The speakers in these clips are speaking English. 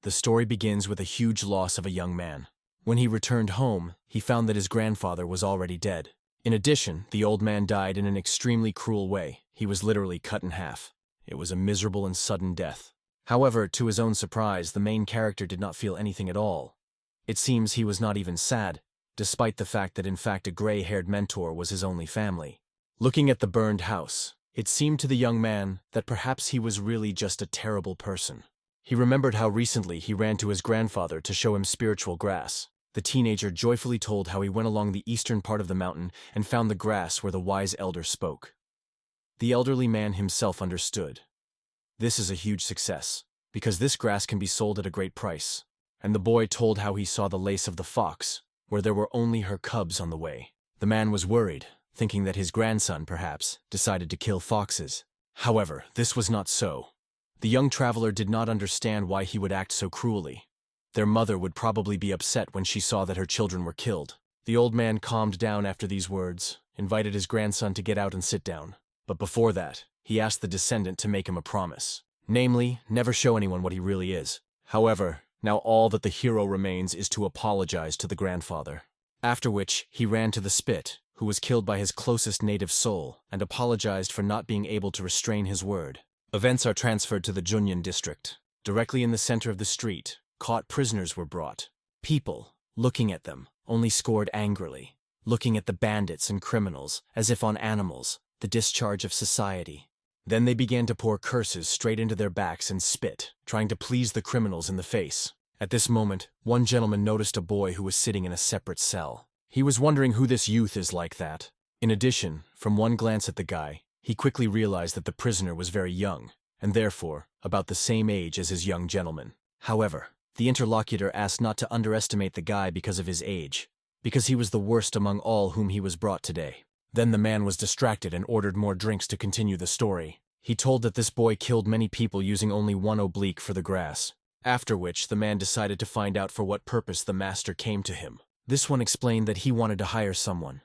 the story begins with a huge loss of a young man. When he returned home, he found that his grandfather was already dead. In addition, the old man died in an extremely cruel way. He was literally cut in half. It was a miserable and sudden death. However, to his own surprise, the main character did not feel anything at all. It seems he was not even sad, despite the fact that in fact a gray-haired mentor was his only family. Looking at the burned house, it seemed to the young man that perhaps he was really just a terrible person. He remembered how recently he ran to his grandfather to show him spiritual grass. The teenager joyfully told how he went along the eastern part of the mountain and found the grass where the wise elder spoke. The elderly man himself understood. This is a huge success, because this grass can be sold at a great price. And the boy told how he saw the lace of the fox, where there were only her cubs on the way. The man was worried, thinking that his grandson, perhaps, decided to kill foxes. However, this was not so. The young traveler did not understand why he would act so cruelly. Their mother would probably be upset when she saw that her children were killed. The old man calmed down after these words, invited his grandson to get out and sit down. But before that, he asked the descendant to make him a promise. Namely, never show anyone what he really is. However, now all that the hero remains is to apologize to the grandfather. After which, he ran to the spit, who was killed by his closest native soul, and apologized for not being able to restrain his word. Events are transferred to the Junyan district. Directly in the center of the street, caught prisoners were brought. People, looking at them, only scored angrily, looking at the bandits and criminals as if on animals, the discharge of society. Then they began to pour curses straight into their backs and spit, trying to please the criminals in the face. At this moment, one gentleman noticed a boy who was sitting in a separate cell. He was wondering who this youth is like that. In addition, from one glance at the guy, he quickly realized that the prisoner was very young, and therefore, about the same age as his young gentleman. However, the interlocutor asked not to underestimate the guy because of his age, because he was the worst among all whom he was brought today. Then the man was distracted and ordered more drinks to continue the story. He told that this boy killed many people using only one oblique for the grass. After which, the man decided to find out for what purpose the master came to him. This one explained that he wanted to hire someone.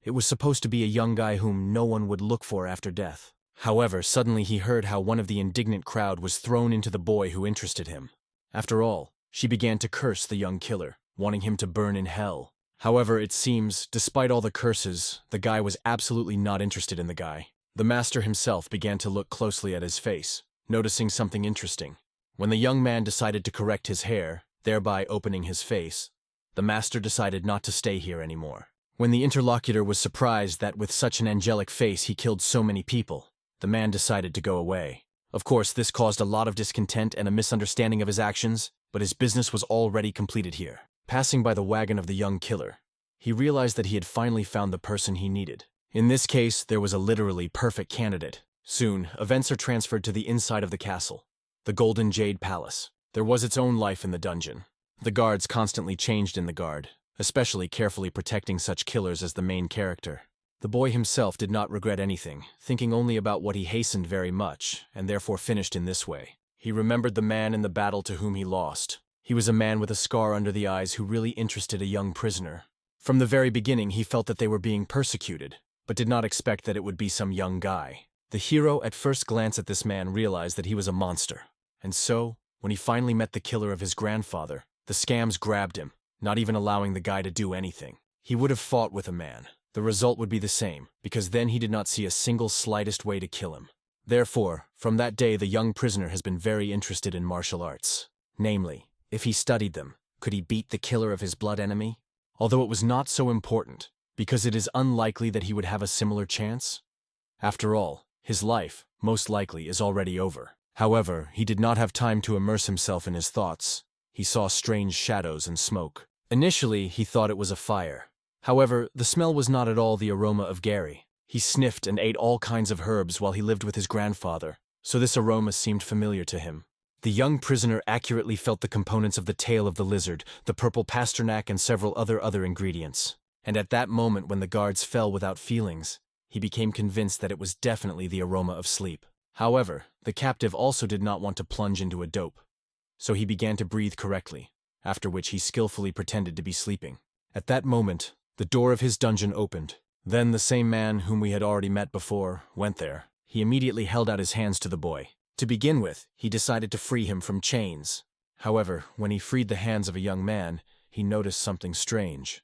It was supposed to be a young guy whom no one would look for after death. However, suddenly he heard how one of the indignant crowd was thrown into the boy who interested him. After all, she began to curse the young killer, wanting him to burn in hell. However, it seems, despite all the curses, the guy was absolutely not interested in the guy. The master himself began to look closely at his face, noticing something interesting. When the young man decided to correct his hair, thereby opening his face, the master decided not to stay here anymore. When the interlocutor was surprised that with such an angelic face he killed so many people, the man decided to go away. Of course, this caused a lot of discontent and a misunderstanding of his actions, but his business was already completed here. Passing by the wagon of the young killer, he realized that he had finally found the person he needed. In this case, there was a literally perfect candidate. Soon, events are transferred to the inside of the castle, the Golden Jade Palace. There was its own life in the dungeon. The guards constantly changed in the guard, especially carefully protecting such killers as the main character. The boy himself did not regret anything, thinking only about what he hastened very much, and therefore finished in this way. He remembered the man in the battle to whom he lost. He was a man with a scar under the eyes who really interested a young prisoner. From the very beginning, he felt that they were being persecuted, but did not expect that it would be some young guy. The hero at first glance at this man realized that he was a monster. And so, when he finally met the killer of his grandfather, the scams grabbed him, not even allowing the guy to do anything. He would have fought with a man. The result would be the same, because then he did not see a single slightest way to kill him. Therefore, from that day the young prisoner has been very interested in martial arts. Namely, if he studied them, could he beat the killer of his blood enemy? Although it was not so important, because it is unlikely that he would have a similar chance. After all, his life, most likely, is already over. However, he did not have time to immerse himself in his thoughts. He saw strange shadows and smoke. Initially, he thought it was a fire. However, the smell was not at all the aroma of Gary. He sniffed and ate all kinds of herbs while he lived with his grandfather, so this aroma seemed familiar to him. The young prisoner accurately felt the components of the tail of the lizard, the purple pasternak, and several other ingredients. And at that moment when the guards fell without feelings, he became convinced that it was definitely the aroma of sleep. However, the captive also did not want to plunge into a dope, so he began to breathe correctly, after which he skillfully pretended to be sleeping. At that moment, the door of his dungeon opened. Then the same man whom we had already met before went there. He immediately held out his hands to the boy. To begin with, he decided to free him from chains, However, when he freed the hands of a young man, he noticed something strange.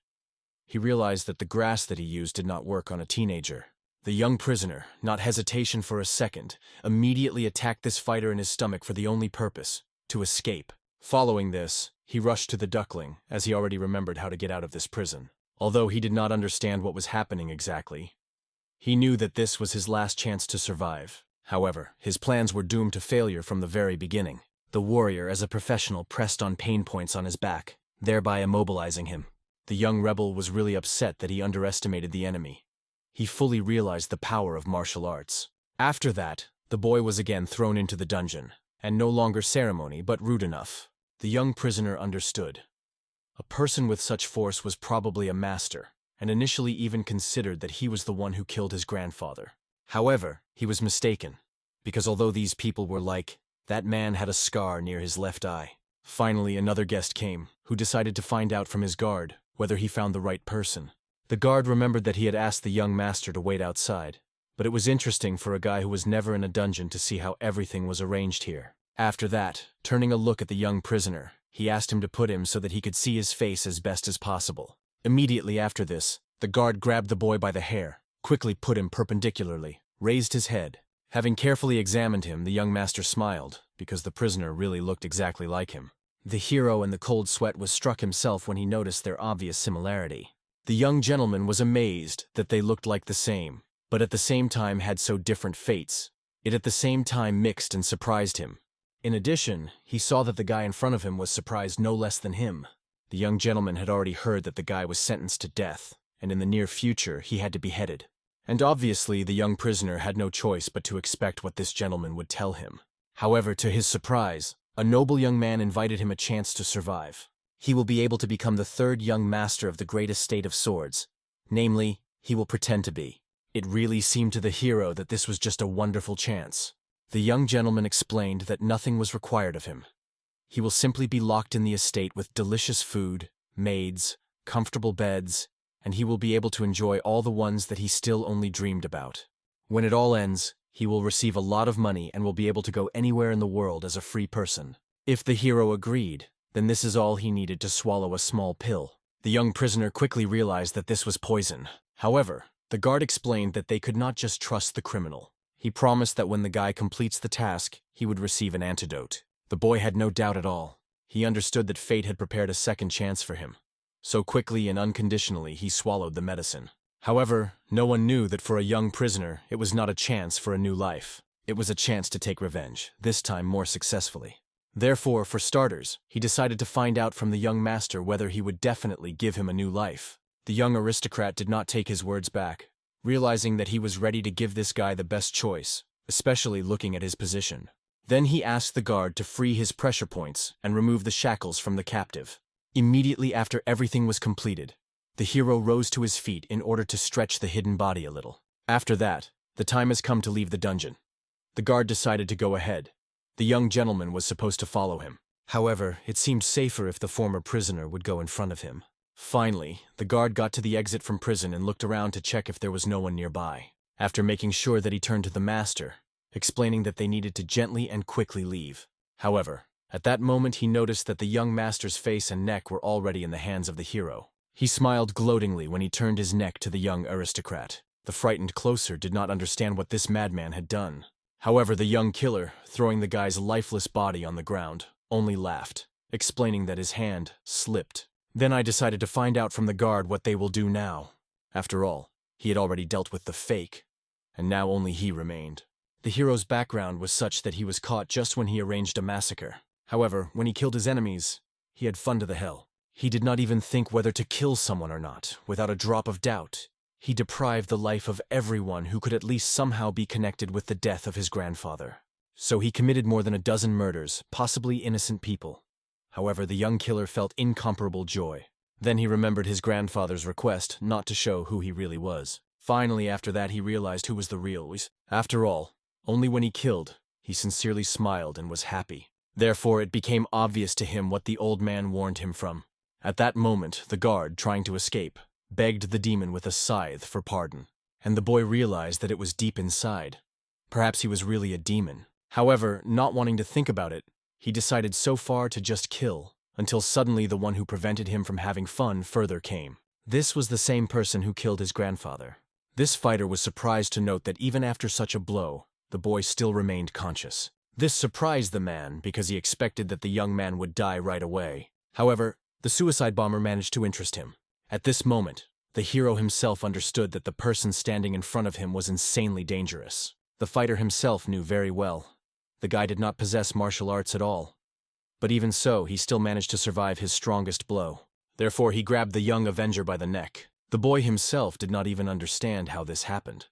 He realized that the grass that he used did not work on a teenager. The young prisoner, not hesitation for a second, immediately attacked this fighter in his stomach for the only purpose, to escape. Following this, he rushed to the duckling, as he already remembered how to get out of this prison. Although he did not understand what was happening exactly, he knew that this was his last chance to survive. However, his plans were doomed to failure from the very beginning. The warrior, as a professional, pressed on pain points on his back, thereby immobilizing him. The young rebel was really upset that he underestimated the enemy. He fully realized the power of martial arts. After that, the boy was again thrown into the dungeon, and no longer ceremony but rude enough. The young prisoner understood. A person with such force was probably a master, and initially even considered that he was the one who killed his grandfather. However, he was mistaken, because although these people were like, that man had a scar near his left eye. Finally, another guest came, who decided to find out from his guard whether he found the right person. The guard remembered that he had asked the young master to wait outside, but it was interesting for a guy who was never in a dungeon to see how everything was arranged here. After that, turning a look at the young prisoner, he asked him to put him so that he could see his face as best as possible. Immediately after this, the guard grabbed the boy by the hair, quickly put him perpendicularly, raised his head. Having carefully examined him, the young master smiled, because the prisoner really looked exactly like him. The hero in the cold sweat was struck himself when he noticed their obvious similarity. The young gentleman was amazed that they looked like the same, but at the same time had so different fates. It at the same time mixed and surprised him. In addition, he saw that the guy in front of him was surprised no less than him. The young gentleman had already heard that the guy was sentenced to death, and in the near future he had to be beheaded. And obviously the young prisoner had no choice but to expect what this gentleman would tell him. However, to his surprise, a noble young man invited him a chance to survive. He will be able to become the third young master of the great estate of swords. Namely, he will pretend to be. It really seemed to the hero that this was just a wonderful chance. The young gentleman explained that nothing was required of him. He will simply be locked in the estate with delicious food, maids, comfortable beds, and he will be able to enjoy all the ones that he still only dreamed about. When it all ends, he will receive a lot of money and will be able to go anywhere in the world as a free person. If the hero agreed, then this is all he needed to swallow a small pill. The young prisoner quickly realized that this was poison. However, the guard explained that they could not just trust the criminal. He promised that when the guy completes the task, he would receive an antidote. The boy had no doubt at all. He understood that fate had prepared a second chance for him. So quickly and unconditionally he swallowed the medicine. However, no one knew that for a young prisoner, it was not a chance for a new life. It was a chance to take revenge, this time more successfully. Therefore, for starters, he decided to find out from the young master whether he would definitely give him a new life. The young aristocrat did not take his words back, realizing that he was ready to give this guy the best choice, especially looking at his position. Then he asked the guard to free his pressure points and remove the shackles from the captive. Immediately after everything was completed, the hero rose to his feet in order to stretch the hidden body a little. After that, the time has come to leave the dungeon. The guard decided to go ahead. The young gentleman was supposed to follow him. However, it seemed safer if the former prisoner would go in front of him. Finally, the guard got to the exit from prison and looked around to check if there was no one nearby. After making sure that he turned to the master, explaining that they needed to gently and quickly leave. However, at that moment he noticed that the young master's face and neck were already in the hands of the hero. He smiled gloatingly when he turned his neck to the young aristocrat. The frightened closer did not understand what this madman had done. However, the young killer, throwing the guy's lifeless body on the ground, only laughed, explaining that his hand slipped. Then I decided to find out from the guard what they will do now. After all, he had already dealt with the fake, and now only he remained. The hero's background was such that he was caught just when he arranged a massacre. However, when he killed his enemies, he had fun to the hell. He did not even think whether to kill someone or not, without a drop of doubt. He deprived the life of everyone who could at least somehow be connected with the death of his grandfather. So he committed more than a dozen murders, possibly innocent people. However, the young killer felt incomparable joy. Then he remembered his grandfather's request not to show who he really was. Finally, after that, he realized who was the real. After all, only when he killed, he sincerely smiled and was happy. Therefore, it became obvious to him what the old man warned him from. At that moment, the guard, trying to escape, begged the demon with a scythe for pardon, and the boy realized that it was deep inside. Perhaps he was really a demon. However, not wanting to think about it, He decided so far to just kill, until suddenly the one who prevented him from having fun further came. This was the same person who killed his grandfather. This fighter was surprised to note that even after such a blow, the boy still remained conscious. This surprised the man because he expected that the young man would die right away. However, the suicide bomber managed to interest him. At this moment, the hero himself understood that the person standing in front of him was insanely dangerous. The fighter himself knew very well. The guy did not possess martial arts at all. But even so, he still managed to survive his strongest blow. Therefore, he grabbed the young Avenger by the neck. The boy himself did not even understand how this happened.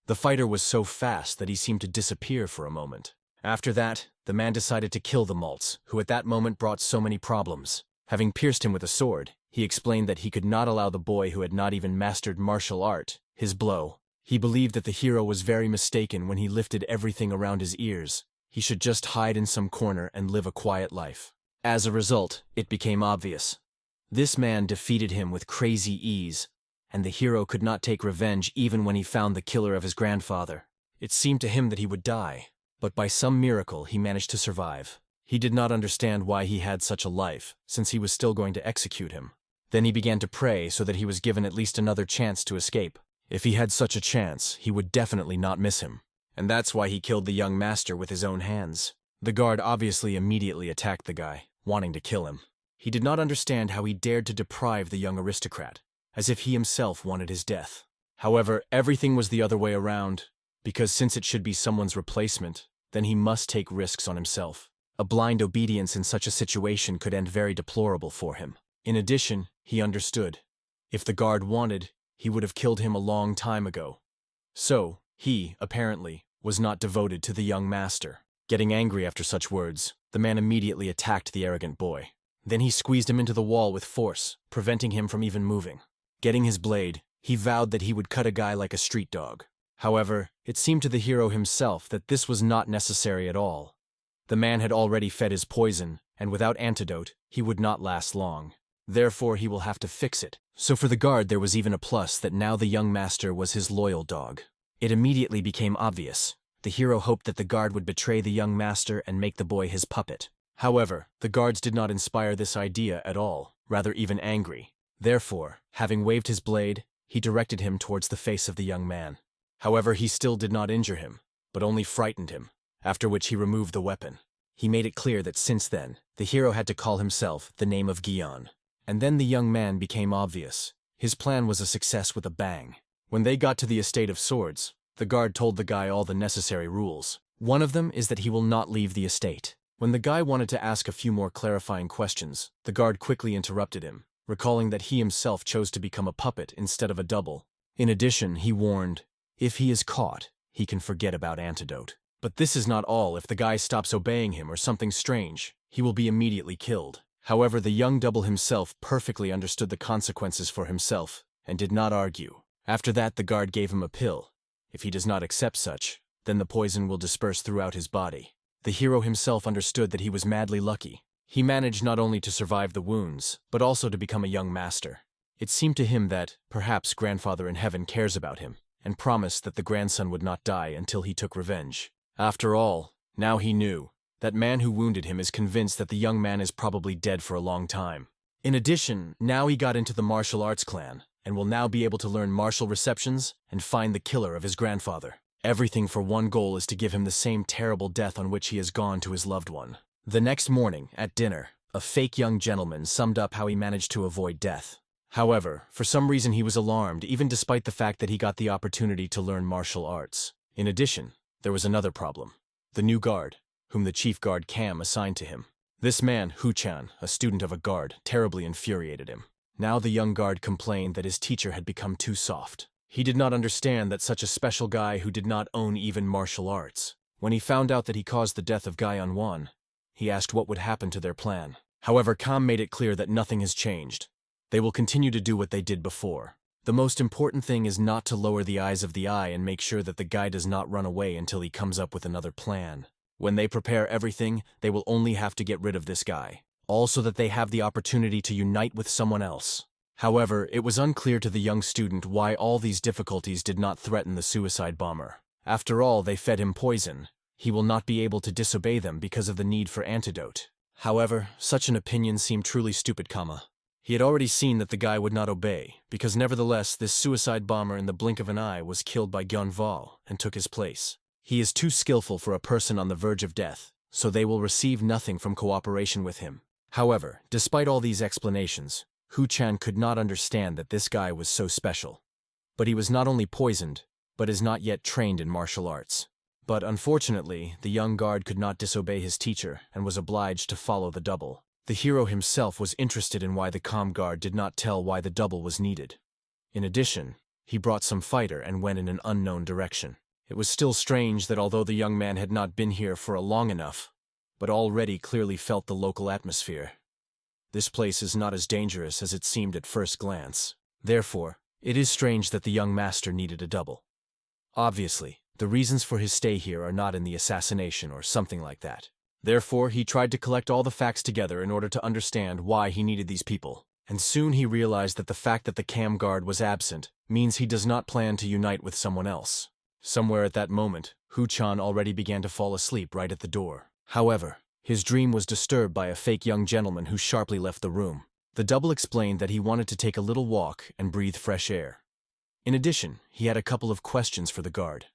The fighter was so fast that he seemed to disappear for a moment. After that, the man decided to kill the Maltz, who at that moment brought so many problems. Having pierced him with a sword, he explained that he could not allow the boy who had not even mastered martial art his blow. He believed that the hero was very mistaken when he lifted everything around his ears. He should just hide in some corner and live a quiet life. As a result, it became obvious. This man defeated him with crazy ease, and the hero could not take revenge even when he found the killer of his grandfather. It seemed to him that he would die, but by some miracle he managed to survive. He did not understand why he had such a life, since he was still going to execute him. Then he began to pray so that he was given at least another chance to escape. If he had such a chance, he would definitely not miss him. And that's why he killed the young master with his own hands. The guard obviously immediately attacked the guy, wanting to kill him. He did not understand how he dared to deprive the young aristocrat, as if he himself wanted his death. However, everything was the other way around, because since it should be someone's replacement, then he must take risks on himself. A blind obedience in such a situation could end very deplorable for him. In addition, he understood. If the guard wanted, he would have killed him a long time ago. So, he, apparently, was not devoted to the young master. Getting angry after such words, the man immediately attacked the arrogant boy. Then he squeezed him into the wall with force, preventing him from even moving. Getting his blade, he vowed that he would cut a guy like a street dog. However, it seemed to the hero himself that this was not necessary at all. The man had already fed his poison, and without antidote, he would not last long. Therefore, he will have to fix it. So for the guard, there was even a plus that now the young master was his loyal dog. It immediately became obvious. The hero hoped that the guard would betray the young master and make the boy his puppet. However, the guards did not inspire this idea at all, rather even angry. Therefore, having waved his blade, he directed him towards the face of the young man. However, he still did not injure him, but only frightened him, after which he removed the weapon. He made it clear that since then, the hero had to call himself the name of Gion. And then the young man became obvious. His plan was a success with a bang. When they got to the estate of swords, the guard told the guy all the necessary rules. One of them is that he will not leave the estate. When the guy wanted to ask a few more clarifying questions, the guard quickly interrupted him, recalling that he himself chose to become a puppet instead of a double. In addition, he warned, if he is caught, he can forget about antidote. But this is not all. If the guy stops obeying him or something strange, he will be immediately killed. However, the young double himself perfectly understood the consequences for himself and did not argue. After that, the guard gave him a pill. If he does not accept such, then the poison will disperse throughout his body. The hero himself understood that he was madly lucky. He managed not only to survive the wounds, but also to become a young master. It seemed to him that, perhaps, grandfather in heaven cares about him, and promised that the grandson would not die until he took revenge. After all, now he knew. That man who wounded him is convinced that the young man is probably dead for a long time. In addition, now he got into the martial arts clan, and will now be able to learn martial receptions and find the killer of his grandfather. Everything for one goal is to give him the same terrible death on which he has gone to his loved one. The next morning, at dinner, a fake young gentleman summed up how he managed to avoid death. However, for some reason he was alarmed, even despite the fact that he got the opportunity to learn martial arts. In addition, there was another problem. The new guard, whom the chief guard Cam assigned to him. This man, Hu-chan, a student of a guard, terribly infuriated him. Now the young guard complained that his teacher had become too soft. He did not understand that such a special guy who did not own even martial arts. When he found out that he caused the death of Guy Wan, he asked what would happen to their plan. However, Cam made it clear that nothing has changed. They will continue to do what they did before. The most important thing is not to lower the eyes of the eye and make sure that the guy does not run away until he comes up with another plan. When they prepare everything, they will only have to get rid of this guy, all so that they have the opportunity to unite with someone else. However, it was unclear to the young student why all these difficulties did not threaten the suicide bomber. After all, they fed him poison, he will not be able to disobey them because of the need for antidote. However, such an opinion seemed truly stupid, He had already seen that the guy would not obey, because nevertheless this suicide bomber in the blink of an eye was killed by Gyonval and took his place. He is too skillful for a person on the verge of death, so they will receive nothing from cooperation with him. However, despite all these explanations, Hu-chan could not understand that this guy was so special. But he was not only poisoned, but is not yet trained in martial arts. But unfortunately, the young guard could not disobey his teacher and was obliged to follow the double. The hero himself was interested in why the calm guard did not tell why the double was needed. In addition, he brought some fighter and went in an unknown direction. It was still strange that although the young man had not been here for a long enough, but already clearly felt the local atmosphere. This place is not as dangerous as it seemed at first glance. Therefore, it is strange that the young master needed a double. Obviously, the reasons for his stay here are not in the assassination or something like that. Therefore, he tried to collect all the facts together in order to understand why he needed these people. And soon he realized that the fact that the cam guard was absent means he does not plan to unite with someone else. Somewhere at that moment, Hu-chan already began to fall asleep right at the door. However, his dream was disturbed by a fake young gentleman who sharply left the room. The double explained that he wanted to take a little walk and breathe fresh air. In addition, he had a couple of questions for the guard.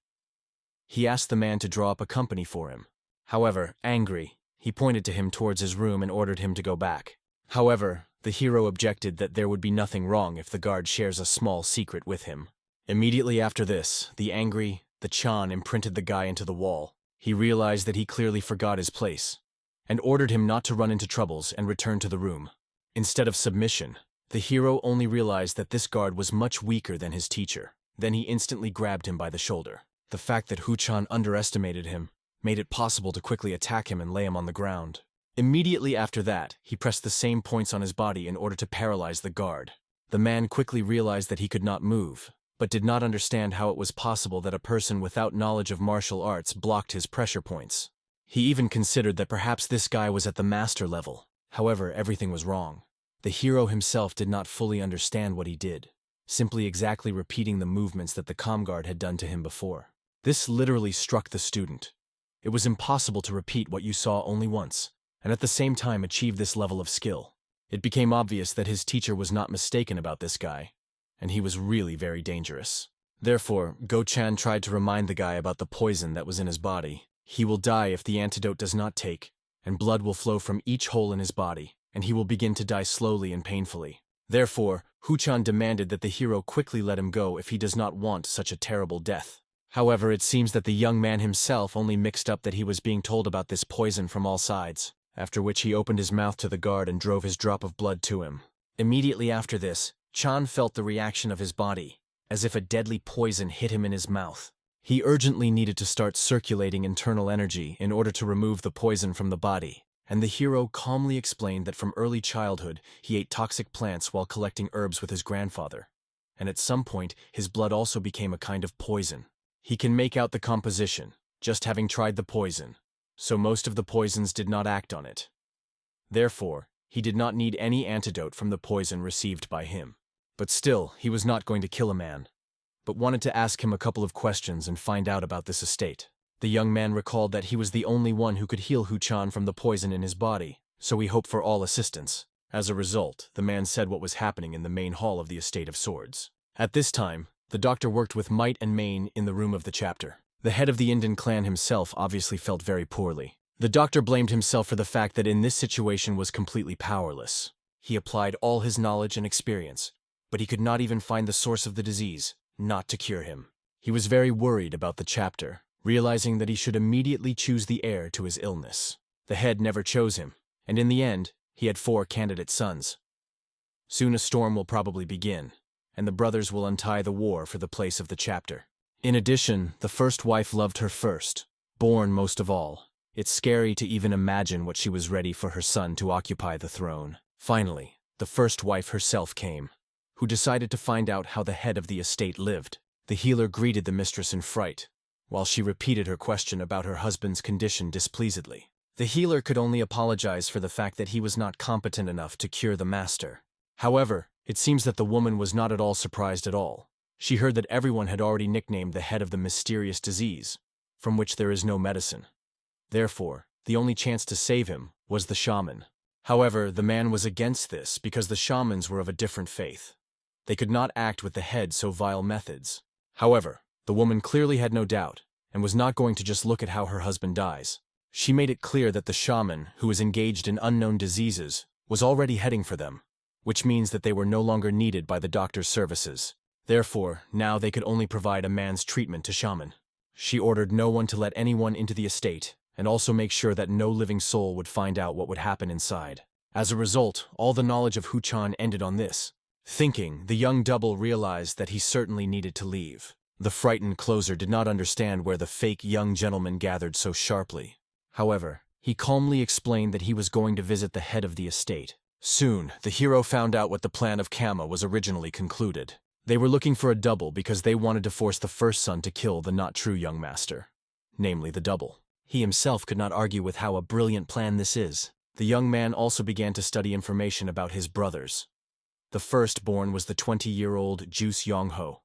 He asked the man to draw up a company for him. However, angry, he pointed to him towards his room and ordered him to go back. However, the hero objected that there would be nothing wrong if the guard shares a small secret with him. Immediately after this, the Chan imprinted the guy into the wall. He realized that he clearly forgot his place, and ordered him not to run into troubles and return to the room. Instead of submission, the hero only realized that this guard was much weaker than his teacher. Then he instantly grabbed him by the shoulder. The fact that Hu-chan underestimated him made it possible to quickly attack him and lay him on the ground. Immediately after that, he pressed the same points on his body in order to paralyze the guard. The man quickly realized that he could not move, but did not understand how it was possible that a person without knowledge of martial arts blocked his pressure points. He even considered that perhaps this guy was at the master level. However, everything was wrong. The hero himself did not fully understand what he did, simply exactly repeating the movements that the comm guard had done to him before. This literally struck the student. It was impossible to repeat what you saw only once, and at the same time achieve this level of skill. It became obvious that his teacher was not mistaken about this guy, and he was really very dangerous. Therefore, Go-chan tried to remind the guy about the poison that was in his body. He will die if the antidote does not take, and blood will flow from each hole in his body, and he will begin to die slowly and painfully. Therefore, Hu-chan demanded that the hero quickly let him go if he does not want such a terrible death. However, it seems that the young man himself only mixed up that he was being told about this poison from all sides, after which he opened his mouth to the guard and drove his drop of blood to him. Immediately after this, Chan felt the reaction of his body, as if a deadly poison hit him in his mouth. He urgently needed to start circulating internal energy in order to remove the poison from the body, and the hero calmly explained that from early childhood he ate toxic plants while collecting herbs with his grandfather, and at some point his blood also became a kind of poison. He can make out the composition, just having tried the poison, so most of the poisons did not act on it. Therefore, he did not need any antidote from the poison received by him. But still, he was not going to kill a man, but wanted to ask him a couple of questions and find out about this estate. The young man recalled that he was the only one who could heal Hu-chan from the poison in his body, so he hoped for all assistance. As a result, the man said what was happening in the main hall of the Estate of Swords. At this time, the doctor worked with might and main in the room of the chapter. The head of the Indian clan himself obviously felt very poorly. The doctor blamed himself for the fact that in this situation was completely powerless. He applied all his knowledge and experience, but he could not even find the source of the disease, not to cure him. He was very worried about the chapter, realizing that he should immediately choose the heir to his illness. The head never chose him, and in the end, he had 4 candidate sons. Soon a storm will probably begin, and the brothers will untie the war for the place of the chapter. In addition, the first wife loved her first, born most of all. It's scary to even imagine what she was ready for her son to occupy the throne. Finally, the first wife herself came, who decided to find out how the head of the estate lived. The healer greeted the mistress in fright, while she repeated her question about her husband's condition displeasedly. The healer could only apologize for the fact that he was not competent enough to cure the master. However, it seems that the woman was not at all surprised at all. She heard that everyone had already nicknamed the head of the mysterious disease. from which there is no medicine. Therefore, the only chance to save him was the shaman. However, the man was against this because the shamans were of a different faith. They could not act with the head so vile methods. However, the woman clearly had no doubt, and was not going to just look at how her husband dies. She made it clear that the shaman, who was engaged in unknown diseases, was already heading for them, which means that they were no longer needed by the doctor's services. Therefore, now they could only provide a man's treatment to shaman. She ordered no one to let anyone into the estate, and also make sure that no living soul would find out what would happen inside. As a result, all the knowledge of Hu-chan ended on this. Thinking, the young double realized that he certainly needed to leave. The frightened closer did not understand where the fake young gentleman gathered so sharply. However, he calmly explained that he was going to visit the head of the estate. Soon, the hero found out what the plan of Kama was originally concluded. They were looking for a double because they wanted to force the first son to kill the not-true young master, namely the double. He himself could not argue with how a brilliant plan this is. The young man also began to study information about his brothers. The firstborn was the 20-year-old Juice Yong-ho.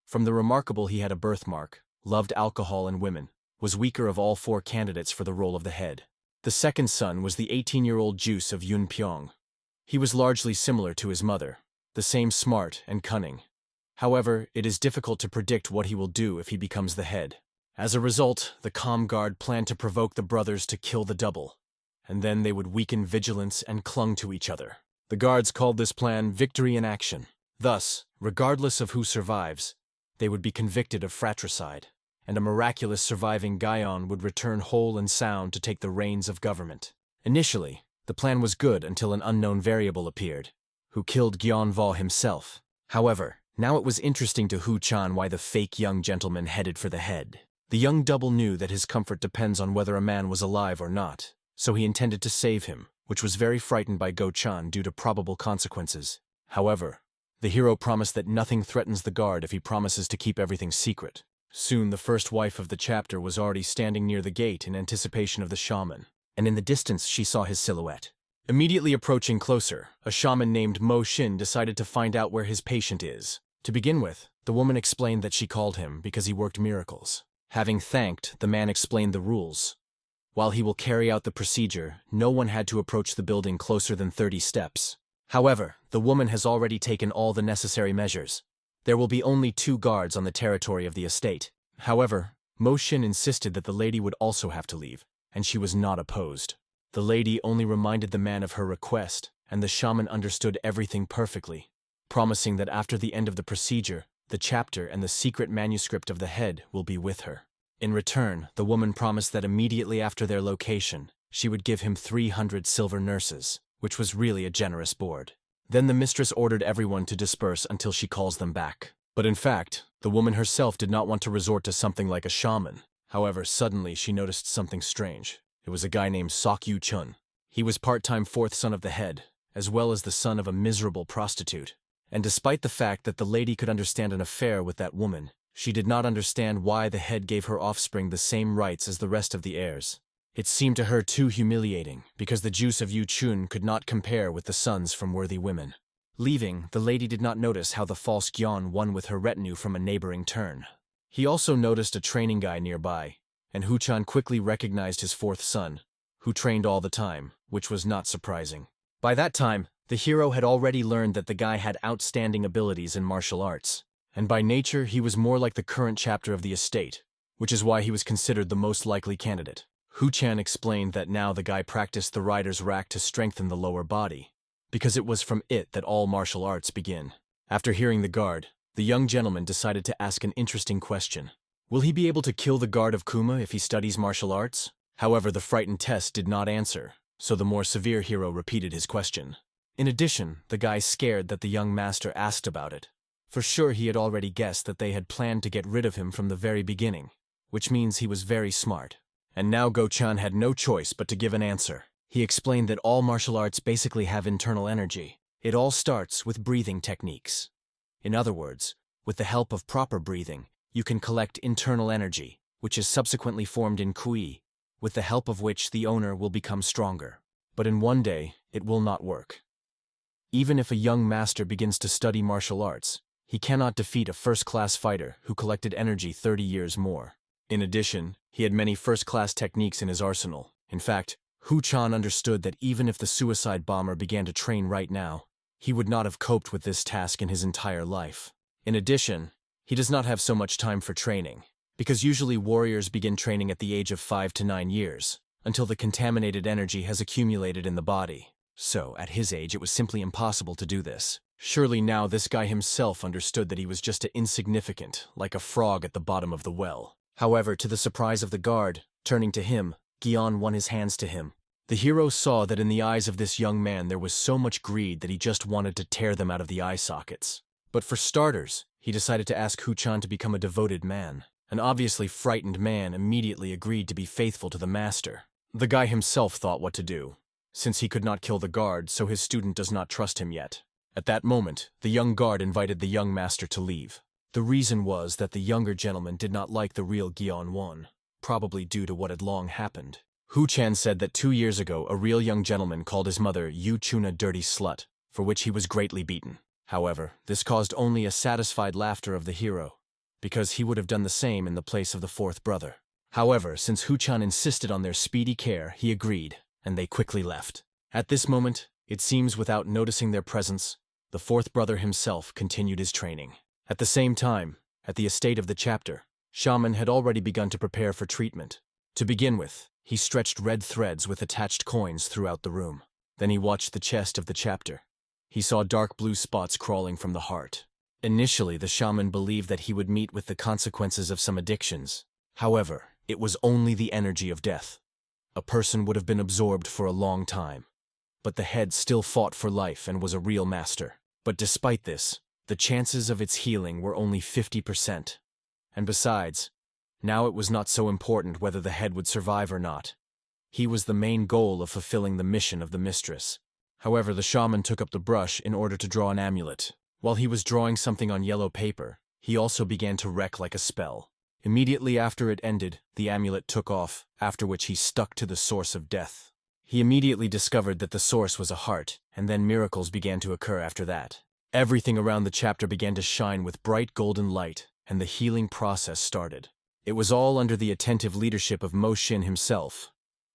From the remarkable he had a birthmark, loved alcohol and women, was weaker of all 4 candidates for the role of the head. The second son was the 18-year-old Juice of Yun Pyong. He was largely similar to his mother, the same smart and cunning. However, it is difficult to predict what he will do if he becomes the head. As a result, the calm guard planned to provoke the brothers to kill the double, and then they would weaken vigilance and clung to each other. The guards called this plan victory in action. Thus, regardless of who survives, they would be convicted of fratricide, and a miraculous surviving Gaion would return whole and sound to take the reins of government. Initially, the plan was good until an unknown variable appeared, who killed Gyeonvo himself. However, now it was interesting to Hu-chan why the fake young gentleman headed for the head. The young double knew that his comfort depends on whether a man was alive or not, so he intended to save him, which was very frightened by Go-chan due to probable consequences. However, the hero promised that nothing threatens the guard if he promises to keep everything secret. Soon the first wife of the chapter was already standing near the gate in anticipation of the shaman, and in the distance she saw his silhouette. Immediately approaching closer, a shaman named Mo Shin decided to find out where his patient is. To begin with, the woman explained that she called him because he worked miracles. Having thanked, the man explained the rules. While he will carry out the procedure, no one had to approach the building closer than 30 steps. However, the woman has already taken all the necessary measures. There will be only 2 guards on the territory of the estate. However, Mo Shin insisted that the lady would also have to leave, and she was not opposed. The lady only reminded the man of her request, and the shaman understood everything perfectly, promising that after the end of the procedure, the chapter and the secret manuscript of the head will be with her. In return, the woman promised that immediately after their location, she would give him 300 silver nurses, which was really a generous board. Then the mistress ordered everyone to disperse until she calls them back. But in fact, the woman herself did not want to resort to something like a shaman. However, suddenly she noticed something strange. It was a guy named Sok-yu Chun. He was part-time 4th son of the head, as well as the son of a miserable prostitute. And despite the fact that the lady could understand an affair with that woman, she did not understand why the head gave her offspring the same rights as the rest of the heirs. It seemed to her too humiliating, because the juice of Yu Chun could not compare with the sons from worthy women. Leaving, the lady did not notice how the false Gyeon won with her retinue from a neighboring turn. He also noticed a training guy nearby, and Hu-chan quickly recognized his 4th son, who trained all the time, which was not surprising. By that time, the hero had already learned that the guy had outstanding abilities in martial arts, and by nature he was more like the current chapter of the estate, which is why he was considered the most likely candidate. Hu-chan explained that now the guy practiced the rider's rack to strengthen the lower body, because it was from it that all martial arts begin. After hearing the guard, the young gentleman decided to ask an interesting question. Will he be able to kill the guard of Kuma if he studies martial arts? However, the frightened test did not answer, so the more severe hero repeated his question. In addition, the guy scared that the young master asked about it. For sure he had already guessed that they had planned to get rid of him from the very beginning, which means he was very smart. And now Go-chan had no choice but to give an answer. He explained that all martial arts basically have internal energy. It all starts with breathing techniques. In other words, with the help of proper breathing, you can collect internal energy, which is subsequently formed in kui, with the help of which the owner will become stronger. But in one day, it will not work. Even if a young master begins to study martial arts, he cannot defeat a first-class fighter who collected energy 30 years more. In addition, he had many first-class techniques in his arsenal. In fact, Hu-chan understood that even if the suicide bomber began to train right now, he would not have coped with this task in his entire life. In addition, he does not have so much time for training, because usually warriors begin training at the age of 5 to 9 years, until the contaminated energy has accumulated in the body. So, at his age, it was simply impossible to do this. Surely now this guy himself understood that he was just insignificant, like a frog at the bottom of the well. However, to the surprise of the guard, turning to him, Gion won his hands to him. The hero saw that in the eyes of this young man there was so much greed that he just wanted to tear them out of the eye sockets. But for starters, he decided to ask Hu-chan to become a devoted man. An obviously frightened man immediately agreed to be faithful to the master. The guy himself thought what to do, since he could not kill the guard, so his student does not trust him yet. At that moment, the young guard invited the young master to leave. The reason was that the younger gentleman did not like the real Gion-won, probably due to what had long happened. Hu-chan said that 2 years ago a real young gentleman called his mother Yu-chun a dirty slut, for which he was greatly beaten. However, this caused only a satisfied laughter of the hero, because he would have done the same in the place of the fourth brother. However, since Hu-chan insisted on their speedy care, he agreed, and they quickly left. At this moment, it seems without noticing their presence, the fourth brother himself continued his training. At the same time, at the estate of the chapter, Shaman had already begun to prepare for treatment. To begin with, he stretched red threads with attached coins throughout the room. Then he watched the chest of the chapter. He saw dark blue spots crawling from the heart. Initially, the shaman believed that he would meet with the consequences of some addictions. However, it was only the energy of death. A person would have been absorbed for a long time. But the head still fought for life and was a real master. But despite this, the chances of its healing were only 50%. And besides, now it was not so important whether the head would survive or not. He was the main goal of fulfilling the mission of the mistress. However, the shaman took up the brush in order to draw an amulet. While he was drawing something on yellow paper, he also began to wreck like a spell. Immediately after it ended, the amulet took off, after which he stuck to the source of death. He immediately discovered that the source was a heart, and then miracles began to occur after that. Everything around the chapter began to shine with bright golden light, and the healing process started. It was all under the attentive leadership of Mo Shin himself,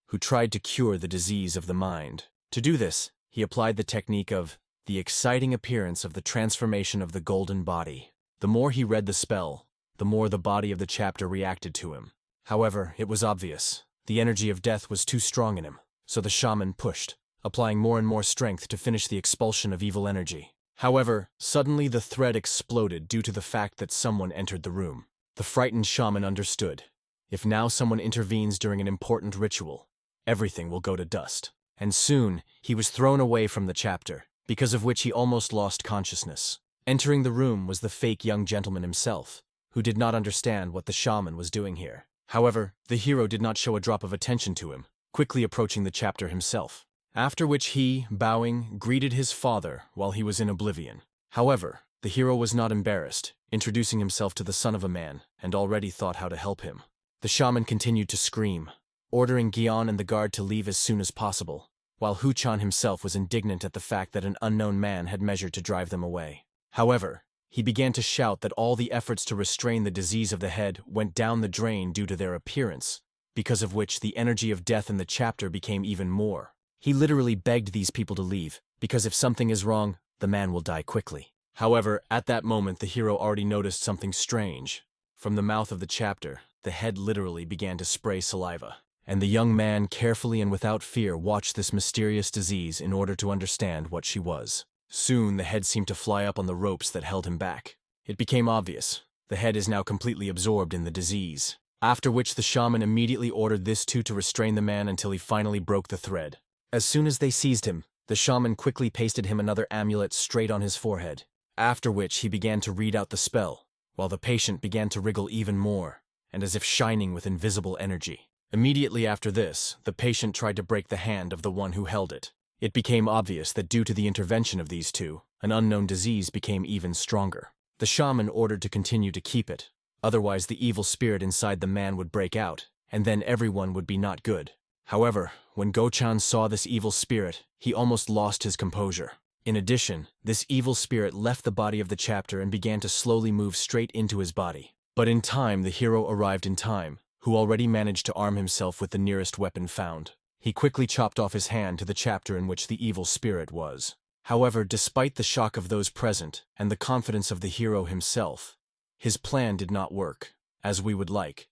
who tried to cure the disease of the mind. To do this, he applied the technique of the exciting appearance of the transformation of the golden body. The more he read the spell, the more the body of the chapter reacted to him. However, it was obvious. The energy of death was too strong in him, so the shaman pushed, applying more and more strength to finish the expulsion of evil energy. However, suddenly the thread exploded due to the fact that someone entered the room. The frightened shaman understood. If now someone intervenes during an important ritual, everything will go to dust. And soon, he was thrown away from the chapter, because of which he almost lost consciousness. Entering the room was the fake young gentleman himself, who did not understand what the shaman was doing here. However, the hero did not show a drop of attention to him, quickly approaching the chapter himself. After which he, bowing, greeted his father while he was in oblivion. However, the hero was not embarrassed, introducing himself to the son of a man, and already thought how to help him. The shaman continued to scream, ordering Gion and the guard to leave as soon as possible, while Hu-chan himself was indignant at the fact that an unknown man had measured to drive them away. However, he began to shout that all the efforts to restrain the disease of the head went down the drain due to their appearance, because of which the energy of death in the chapter became even more. He literally begged these people to leave, because if something is wrong, the man will die quickly. However, at that moment the hero already noticed something strange. From the mouth of the chapter, the head literally began to spray saliva, and the young man carefully and without fear watched this mysterious disease in order to understand what she was. Soon the head seemed to fly up on the ropes that held him back. It became obvious. The head is now completely absorbed in the disease. After which the shaman immediately ordered this two to restrain the man until he finally broke the thread. As soon as they seized him, the shaman quickly pasted him another amulet straight on his forehead, after which he began to read out the spell, while the patient began to wriggle even more, and as if shining with invisible energy. Immediately after this, the patient tried to break the hand of the one who held it. It became obvious that due to the intervention of these two, an unknown disease became even stronger. The shaman ordered to continue to keep it, otherwise the evil spirit inside the man would break out, and then everyone would be not good. However, when Go-chan saw this evil spirit, he almost lost his composure. In addition, this evil spirit left the body of the chapter and began to slowly move straight into his body. But in time, the hero arrived in time, who already managed to arm himself with the nearest weapon found. He quickly chopped off his hand to the chapter in which the evil spirit was. However, despite the shock of those present and the confidence of the hero himself, his plan did not work, as we would like.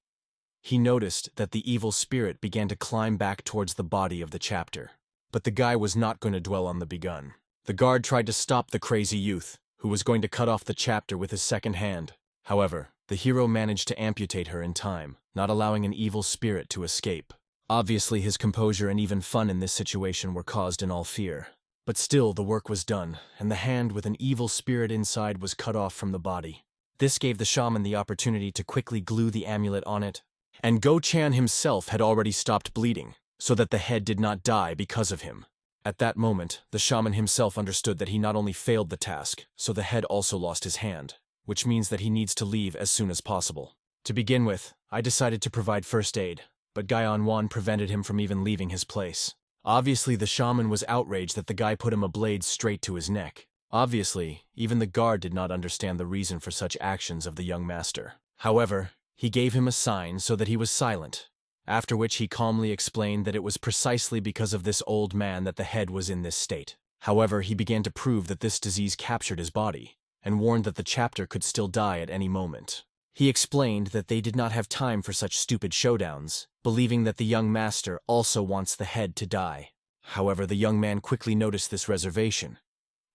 He noticed that the evil spirit began to climb back towards the body of the chapter. But the guy was not going to dwell on the begun. The guard tried to stop the crazy youth, who was going to cut off the chapter with his second hand. However, the hero managed to amputate her in time, not allowing an evil spirit to escape. Obviously, his composure and even fun in this situation were caused in all fear. But still, the work was done, and the hand with an evil spirit inside was cut off from the body. This gave the shaman the opportunity to quickly glue the amulet on it, and Go-chan himself had already stopped bleeding, so that the head did not die because of him. At that moment, the shaman himself understood that he not only failed the task, so the head also lost his hand, which means that he needs to leave as soon as possible. To begin with, I decided to provide first aid, but Gaion prevented him from even leaving his place. Obviously, the shaman was outraged that the guy put him a blade straight to his neck. Obviously, even the guard did not understand the reason for such actions of the young master. However, he gave him a sign so that he was silent, after which he calmly explained that it was precisely because of this old man that the head was in this state. However, he began to prove that this disease captured his body, and warned that the chapter could still die at any moment. He explained that they did not have time for such stupid showdowns, believing that the young master also wants the head to die. However, the young man quickly noticed this reservation,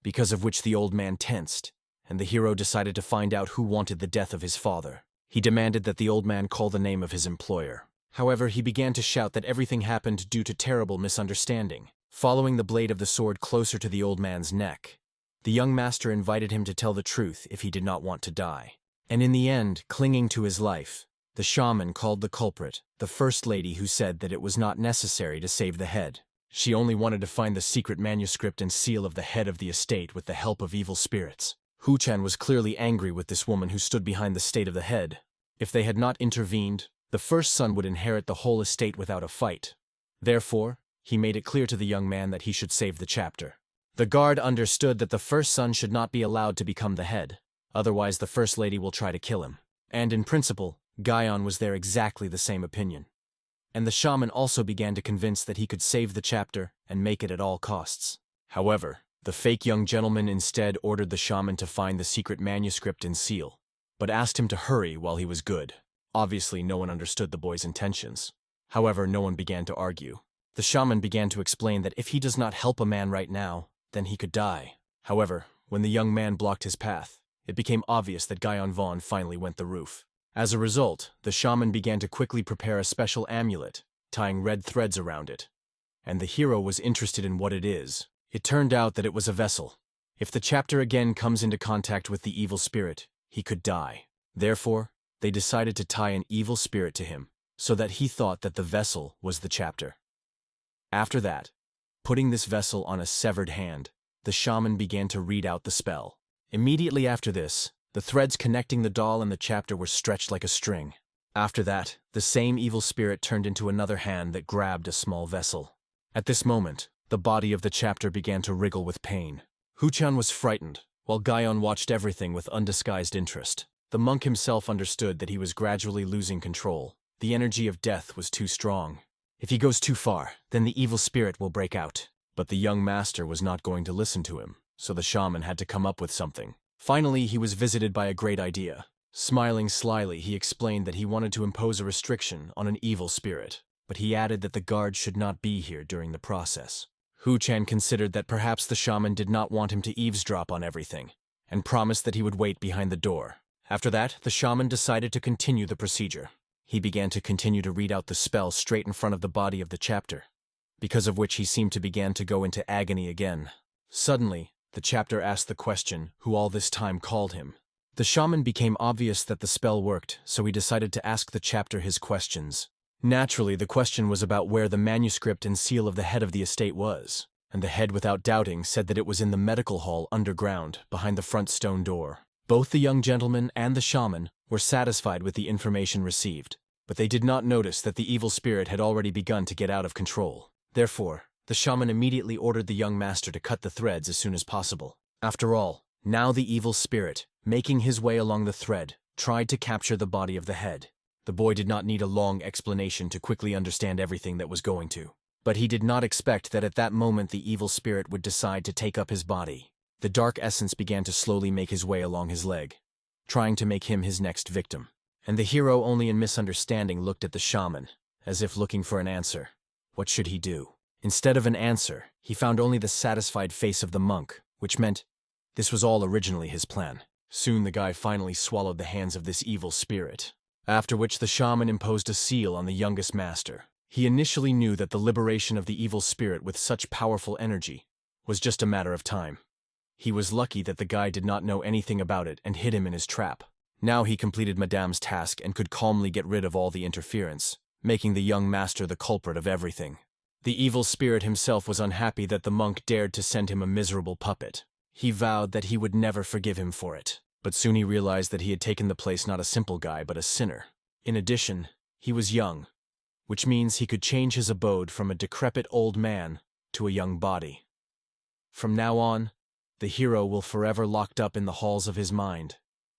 because of which the old man tensed, and the hero decided to find out who wanted the death of his father. He demanded that the old man call the name of his employer. However, he began to shout that everything happened due to terrible misunderstanding. Following the blade of the sword closer to the old man's neck, the young master invited him to tell the truth if he did not want to die. And in the end, clinging to his life, the shaman called the culprit, the first lady, who said that it was not necessary to save the head. She only wanted to find the secret manuscript and seal of the head of the estate with the help of evil spirits. Hu-chan was clearly angry with this woman who stood behind the state of the head. If they had not intervened, the first son would inherit the whole estate without a fight. Therefore, he made it clear to the young man that he should save the chapter. The guard understood that the first son should not be allowed to become the head, otherwise the first lady will try to kill him. And in principle, Gaion was there exactly the same opinion. And the shaman also began to convince that he could save the chapter and make it at all costs. However, the fake young gentleman instead ordered the shaman to find the secret manuscript and seal, but asked him to hurry while he was good. Obviously, no one understood the boy's intentions. However, no one began to argue. The shaman began to explain that if he does not help a man right now, then he could die. However, when the young man blocked his path, it became obvious that Gaion finally went the roof. As a result, the shaman began to quickly prepare a special amulet, tying red threads around it. And the hero was interested in what it is. It turned out that it was a vessel. If the chapter again comes into contact with the evil spirit, he could die. Therefore, they decided to tie an evil spirit to him, so that he thought that the vessel was the chapter. After that, putting this vessel on a severed hand, the shaman began to read out the spell. Immediately after this, the threads connecting the doll and the chapter were stretched like a string. After that, the same evil spirit turned into another hand that grabbed a small vessel. At this moment, the body of the chapter began to wriggle with pain. Hu-chan was frightened, while Gaion watched everything with undisguised interest. The monk himself understood that he was gradually losing control. The energy of death was too strong. If he goes too far, then the evil spirit will break out. But the young master was not going to listen to him, so the shaman had to come up with something. Finally, he was visited by a great idea. Smiling slyly, he explained that he wanted to impose a restriction on an evil spirit, but he added that the guard should not be here during the process. Hu-chan considered that perhaps the shaman did not want him to eavesdrop on everything, and promised that he would wait behind the door. After that, the shaman decided to continue the procedure. He began to continue to read out the spell straight in front of the body of the chapter, because of which he seemed to begin to go into agony again. Suddenly, the chapter asked the question, who all this time called him. The shaman became obvious that the spell worked, so he decided to ask the chapter his questions. Naturally, the question was about where the manuscript and seal of the head of the estate was, and the head without doubting said that it was in the medical hall underground, behind the front stone door. Both the young gentleman and the shaman were satisfied with the information received, but they did not notice that the evil spirit had already begun to get out of control. Therefore, the shaman immediately ordered the young master to cut the threads as soon as possible. After all, now the evil spirit, making his way along the thread, tried to capture the body of the head. The boy did not need a long explanation to quickly understand everything that was going to. But he did not expect that at that moment the evil spirit would decide to take up his body. The dark essence began to slowly make his way along his leg, trying to make him his next victim. And the hero, only in misunderstanding, looked at the shaman, as if looking for an answer. What should he do? Instead of an answer, he found only the satisfied face of the monk, which meant this was all originally his plan. Soon the guy finally swallowed the hands of this evil spirit, after which the shaman imposed a seal on the youngest master. He initially knew that the liberation of the evil spirit with such powerful energy was just a matter of time. He was lucky that the guy did not know anything about it and hid him in his trap. Now he completed Madame's task and could calmly get rid of all the interference, making the young master the culprit of everything. The evil spirit himself was unhappy that the monk dared to send him a miserable puppet. He vowed that he would never forgive him for it, but soon he realized that he had taken the place not a simple guy but a sinner. In addition, he was young, which means he could change his abode from a decrepit old man to a young body. From now on, the hero will forever locked up in the halls of his mind,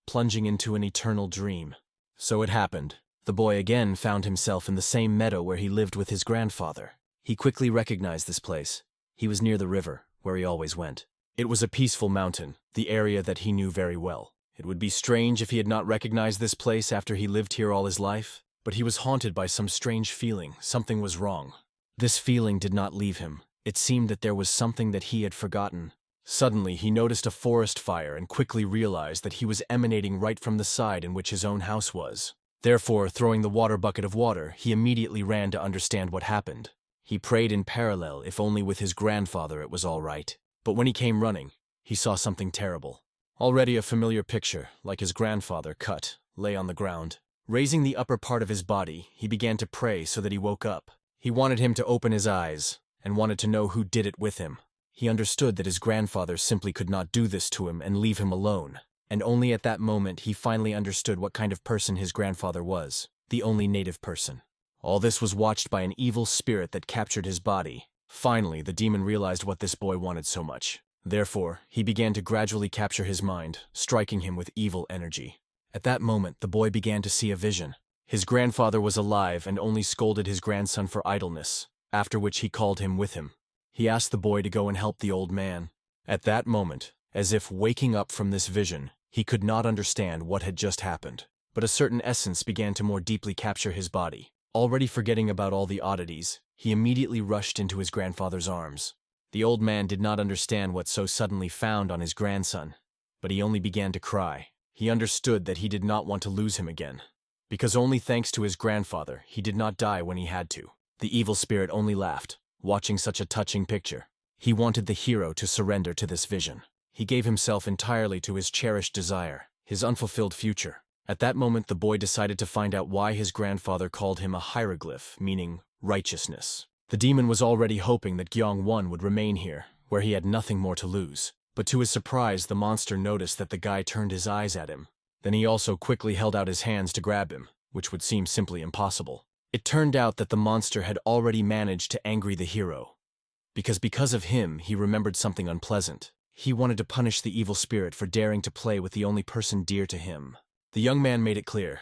plunging into an eternal dream. So it happened. The boy again found himself in the same meadow where he lived with his grandfather. He quickly recognized this place. He was near the river, where he always went. It was a peaceful mountain, the area that he knew very well. It would be strange if he had not recognized this place after he lived here all his life, but he was haunted by some strange feeling. Something was wrong. This feeling did not leave him. It seemed that there was something that he had forgotten. Suddenly, he noticed a forest fire and quickly realized that he was emanating right from the side in which his own house was. Therefore, throwing the water bucket of water, he immediately ran to understand what happened. He prayed in parallel if only with his grandfather it was all right. But when he came running, he saw something terrible. Already a familiar picture, like his grandfather, cut, lay on the ground. Raising the upper part of his body, he began to pray so that he woke up. He wanted him to open his eyes, and wanted to know who did it with him. He understood that his grandfather simply could not do this to him and leave him alone. And only at that moment he finally understood what kind of person his grandfather was, the only native person. All this was watched by an evil spirit that captured his body. Finally, the demon realized what this boy wanted so much. Therefore, he began to gradually capture his mind, striking him with evil energy. At that moment, the boy began to see a vision. His grandfather was alive and only scolded his grandson for idleness, after which he called him with him. He asked the boy to go and help the old man. At that moment, as if waking up from this vision, he could not understand what had just happened. But a certain essence began to more deeply capture his body. Already forgetting about all the oddities, he immediately rushed into his grandfather's arms. The old man did not understand what so suddenly found on his grandson, but he only began to cry. He understood that he did not want to lose him again, because only thanks to his grandfather, he did not die when he had to. The evil spirit only laughed, watching such a touching picture. He wanted the hero to surrender to this vision. He gave himself entirely to his cherished desire, his unfulfilled future. At that moment, the boy decided to find out why his grandfather called him a hieroglyph, meaning righteousness. The demon was already hoping that Gyeong-won would remain here, where he had nothing more to lose. But to his surprise, the monster noticed that the guy turned his eyes at him. Then he also quickly held out his hands to grab him, which would seem simply impossible. It turned out that the monster had already managed to angry the hero, because of him, he remembered something unpleasant. He wanted to punish the evil spirit for daring to play with the only person dear to him. The young man made it clear.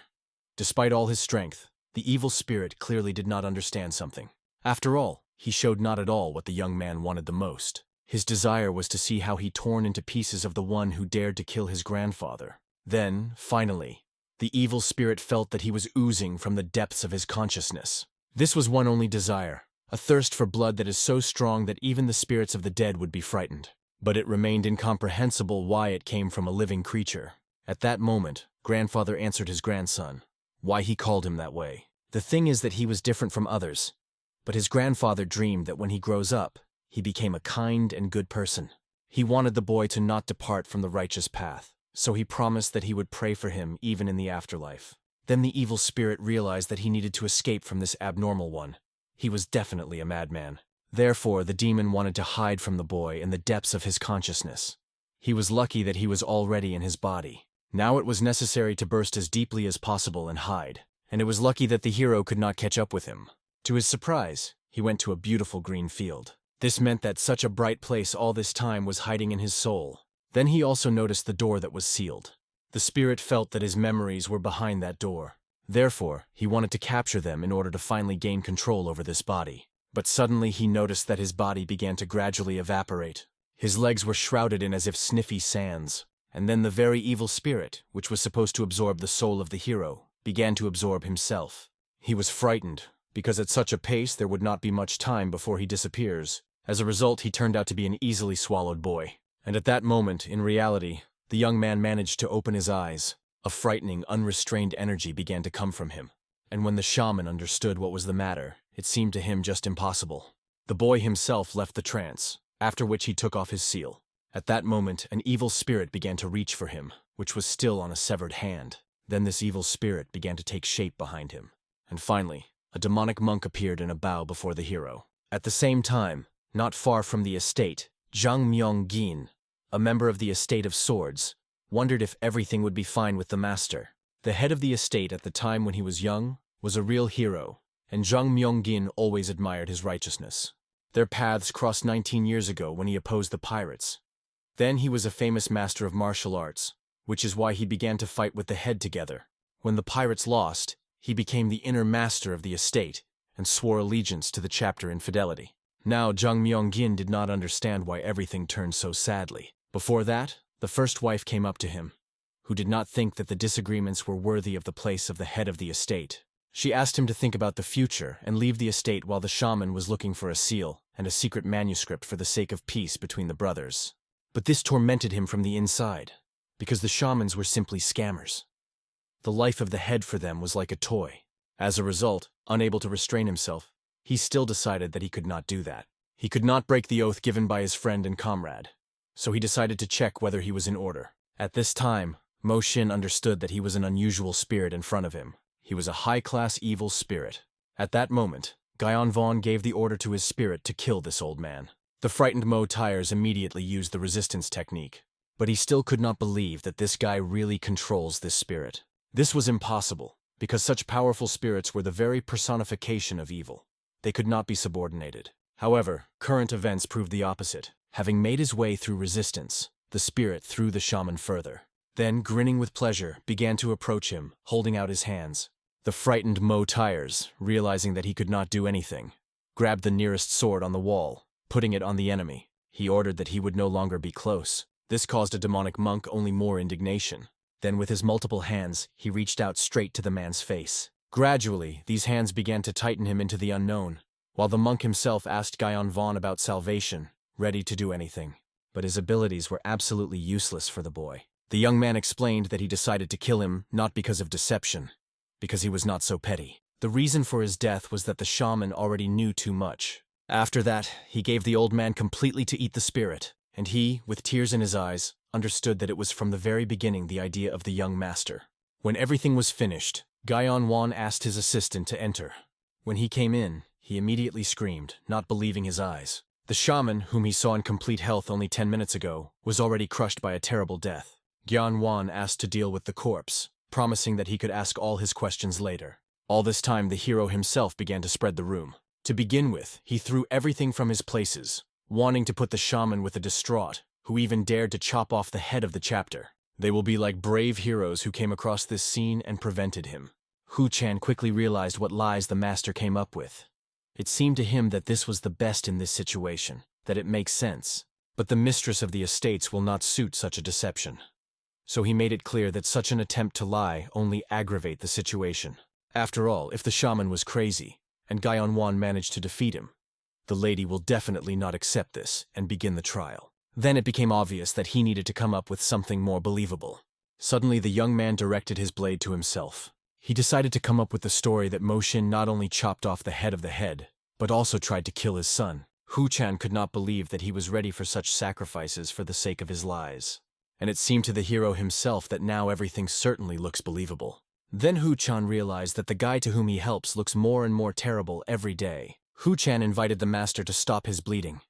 Despite all his strength, the evil spirit clearly did not understand something. After all, he showed not at all what the young man wanted the most. His desire was to see how he torn into pieces of the one who dared to kill his grandfather. Then, finally, the evil spirit felt that he was oozing from the depths of his consciousness. This was one only desire, a thirst for blood that is so strong that even the spirits of the dead would be frightened. But it remained incomprehensible why it came from a living creature. At that moment, grandfather answered his grandson, why he called him that way. The thing is that he was different from others, but his grandfather dreamed that when he grows up, he became a kind and good person. He wanted the boy to not depart from the righteous path, so he promised that he would pray for him even in the afterlife. Then the evil spirit realized that he needed to escape from this abnormal one. He was definitely a madman. Therefore, the demon wanted to hide from the boy in the depths of his consciousness. He was lucky that he was already in his body. Now it was necessary to burst as deeply as possible and hide, and it was lucky that the hero could not catch up with him. To his surprise, he went to a beautiful green field. This meant that such a bright place all this time was hiding in his soul. Then he also noticed the door that was sealed. The spirit felt that his memories were behind that door. Therefore, he wanted to capture them in order to finally gain control over this body. But suddenly he noticed that his body began to gradually evaporate. His legs were shrouded in as if sniffy sands. And then the very evil spirit, which was supposed to absorb the soul of the hero, began to absorb himself. He was frightened, because at such a pace there would not be much time before he disappears. As a result, he turned out to be an easily swallowed boy. And at that moment, in reality, the young man managed to open his eyes. A frightening, unrestrained energy began to come from him. And when the shaman understood what was the matter, it seemed to him just impossible. The boy himself left the trance, after which he took off his seal. At that moment, an evil spirit began to reach for him, which was still on a severed hand. Then this evil spirit began to take shape behind him. And finally, a demonic monk appeared in a bow before the hero. At the same time, not far from the estate, Zhang Myong-gin, a member of the Estate of Swords, wondered if everything would be fine with the master. The head of the estate at the time when he was young was a real hero, and Zhang Myong-gin always admired his righteousness. Their paths crossed 19 years ago when he opposed the pirates. Then he was a famous master of martial arts, which is why he began to fight with the head together. When the pirates lost, he became the inner master of the estate and swore allegiance to the chapter in fidelity. Now Zhang Myong-gin did not understand why everything turned so sadly. Before that, the first wife came up to him, who did not think that the disagreements were worthy of the place of the head of the estate. She asked him to think about the future and leave the estate while the shaman was looking for a seal and a secret manuscript for the sake of peace between the brothers. But this tormented him from the inside, because the shamans were simply scammers. The life of the head for them was like a toy. As a result, unable to restrain himself, he still decided that he could not do that. He could not break the oath given by his friend and comrade, so he decided to check whether he was in order. At this time, Mo Xin understood that he was an unusual spirit in front of him. He was a high-class evil spirit. At that moment, Guyon Vaughn gave the order to his spirit to kill this old man. The frightened Mo Tires immediately used the resistance technique, but he still could not believe that this guy really controls this spirit. This was impossible, because such powerful spirits were the very personification of evil. They could not be subordinated. However, current events proved the opposite. Having made his way through resistance, the spirit threw the shaman further. Then, grinning with pleasure, began to approach him, holding out his hands. The frightened Mo Tires, realizing that he could not do anything, grabbed the nearest sword on the wall, putting it on the enemy. He ordered that he would no longer be close. This caused a demonic monk only more indignation. Then, with his multiple hands, he reached out straight to the man's face. Gradually, these hands began to tighten him into the unknown, while the monk himself asked Guyon Vaughn about salvation, ready to do anything. But his abilities were absolutely useless for the boy. The young man explained that he decided to kill him not because of deception, because he was not so petty. The reason for his death was that the shaman already knew too much. After that, he gave the old man completely to eat the spirit, and he, with tears in his eyes, understood that it was from the very beginning the idea of the young master. When everything was finished, Guyon Vaughn asked his assistant to enter. When he came in, he immediately screamed, not believing his eyes. The shaman, whom he saw in complete health only 10 minutes ago, was already crushed by a terrible death. Guyon Vaughn asked to deal with the corpse, promising that he could ask all his questions later. All this time, the hero himself began to spread the room. To begin with, he threw everything from his places, wanting to put the shaman with a distraught, who even dared to chop off the head of the chapter. They will be like brave heroes who came across this scene and prevented him. Hu Chan quickly realized what lies the master came up with. It seemed to him that this was the best in this situation, that it makes sense. But the mistress of the estates will not suit such a deception. So he made it clear that such an attempt to lie only aggravate the situation. After all, if the shaman was crazy, and Guyon Vaughn managed to defeat him, the lady will definitely not accept this and begin the trial. Then it became obvious that he needed to come up with something more believable. Suddenly the young man directed his blade to himself. He decided to come up with the story that Mo Xin not only chopped off the head of the head, but also tried to kill his son. Hu Chan could not believe that he was ready for such sacrifices for the sake of his lies. And it seemed to the hero himself that now everything certainly looks believable. Then Hu Chan realized that the guy to whom he helps looks more and more terrible every day. Hu Chan invited the master to stop his bleeding.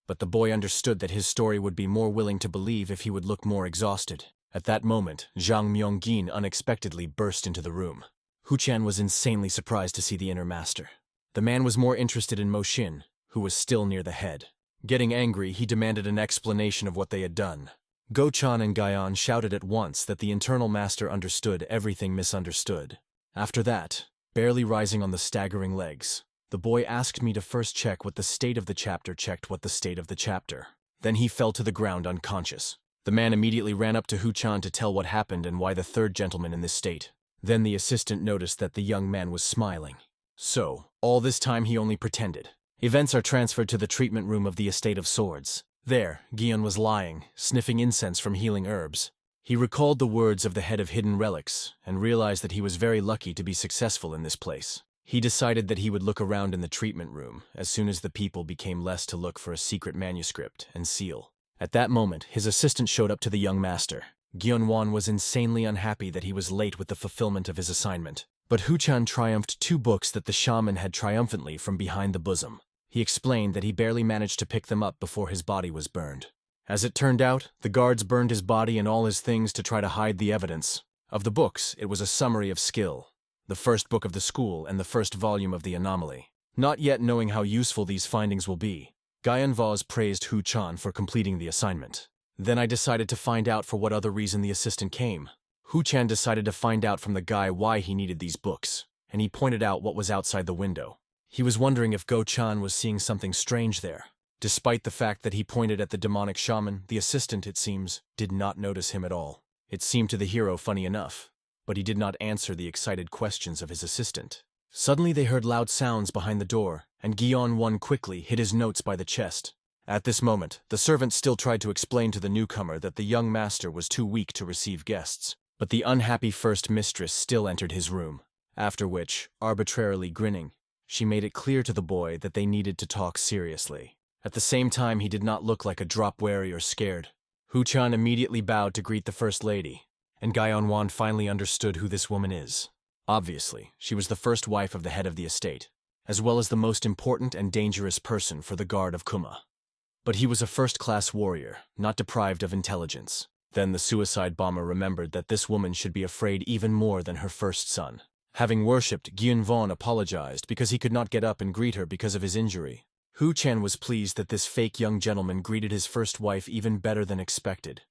But the boy understood that his story would be more willing to believe if he would look more exhausted. At that moment, Zhang Myong-gin unexpectedly burst into the room. Hu Chan was insanely surprised to see the inner master. The man was more interested in Mo Xin, who was still near the head. Getting angry, he demanded an explanation of what they had done. Go-chan and Gaion shouted at once that the internal master understood everything misunderstood. After that, barely rising on the staggering legs, the boy asked me to first check what the state of the chapter checked what the state of the chapter. Then he fell to the ground unconscious. The man immediately ran up to Hu-chan to tell what happened and why the third gentleman in this state. Then the assistant noticed that the young man was smiling. So, all this time he only pretended. Events are transferred to the treatment room of the Estate of Swords. There, Gion was lying, sniffing incense from healing herbs. He recalled the words of the head of hidden relics, and realized that he was very lucky to be successful in this place. He decided that he would look around in the treatment room as soon as the people became less to look for a secret manuscript and seal. At that moment, his assistant showed up to the young master. Gyeonwon was insanely unhappy that he was late with the fulfillment of his assignment. But Hu-chan triumphed 2 books that the shaman had triumphantly from behind the bosom. He explained that he barely managed to pick them up before his body was burned. As it turned out, the guards burned his body and all his things to try to hide the evidence. Of the books, it was a summary of skill. The first book of the school and the first volume of the anomaly. Not yet knowing how useful these findings will be, Gaion Vaz praised Hu-chan for completing the assignment. Then I decided to find out for what other reason the assistant came. Hu-chan decided to find out from the guy why he needed these books, and he pointed out what was outside the window. He was wondering if Go-chan was seeing something strange there. Despite the fact that he pointed at the demonic shaman, the assistant, it seems, did not notice him at all. It seemed to the hero funny enough, but he did not answer the excited questions of his assistant. Suddenly they heard loud sounds behind the door, and Gyeon-won quickly hid his notes by the chest. At this moment, the servant still tried to explain to the newcomer that the young master was too weak to receive guests. But the unhappy first mistress still entered his room, after which, arbitrarily grinning, she made it clear to the boy that they needed to talk seriously. At the same time, he did not look like a drop wary or scared. Hu-chan immediately bowed to greet the first lady, and Gyeon-won finally understood who this woman is. Obviously, she was the first wife of the head of the estate, as well as the most important and dangerous person for the guard of Kuma. But he was a first-class warrior, not deprived of intelligence. Then the suicide bomber remembered that this woman should be afraid even more than her first son. Having worshipped, Gyeon-won apologized because he could not get up and greet her because of his injury. Hu-chan was pleased that this fake young gentleman greeted his first wife even better than expected.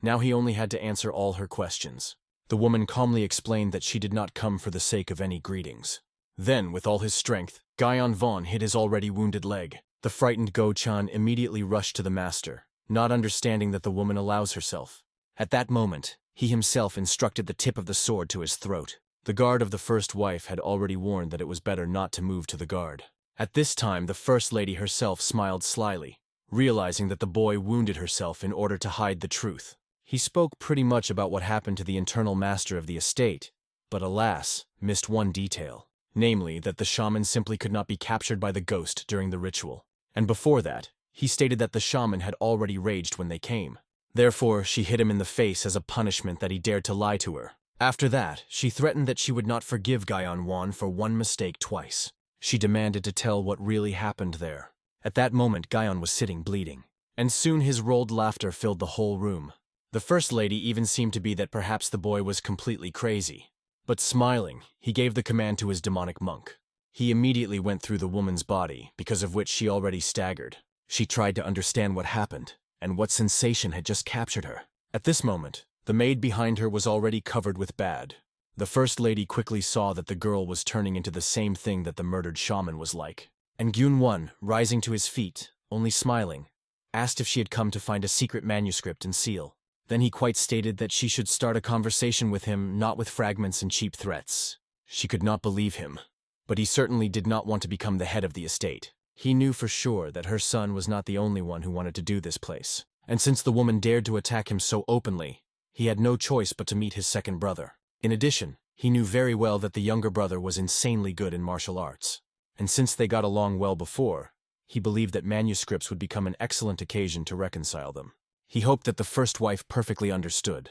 Now he only had to answer all her questions. The woman calmly explained that she did not come for the sake of any greetings. Then, with all his strength, Gyeon-won hit his already wounded leg. The frightened Go-chan immediately rushed to the master, not understanding that the woman allows herself. At that moment, he himself instructed the tip of the sword to his throat. The guard of the first wife had already warned that it was better not to move to the guard. At this time, the first lady herself smiled slyly, realizing that the boy wounded herself in order to hide the truth. He spoke pretty much about what happened to the internal master of the estate, but alas, missed one detail, namely that the shaman simply could not be captured by the ghost during the ritual. And before that, he stated that the shaman had already raged when they came. Therefore, she hit him in the face as a punishment that he dared to lie to her. After that, she threatened that she would not forgive Gyeon-won for one mistake twice. She demanded to tell what really happened there. At that moment, Gyeon was sitting bleeding, and soon his rolled laughter filled the whole room. The first lady even seemed to be that perhaps the boy was completely crazy. But smiling, he gave the command to his demonic monk. He immediately went through the woman's body, because of which she already staggered. She tried to understand what happened, and what sensation had just captured her. At this moment, the maid behind her was already covered with bad. The first lady quickly saw that the girl was turning into the same thing that the murdered shaman was like. And Gyun-won, rising to his feet, only smiling, asked if she had come to find a secret manuscript and seal. Then he quite stated that she should start a conversation with him, not with fragments and cheap threats. She could not believe him, but he certainly did not want to become the head of the estate. He knew for sure that her son was not the only one who wanted to do this place, and since the woman dared to attack him so openly, he had no choice but to meet his second brother. In addition, he knew very well that the younger brother was insanely good in martial arts, and since they got along well before, he believed that manuscripts would become an excellent occasion to reconcile them. He hoped that the first wife perfectly understood.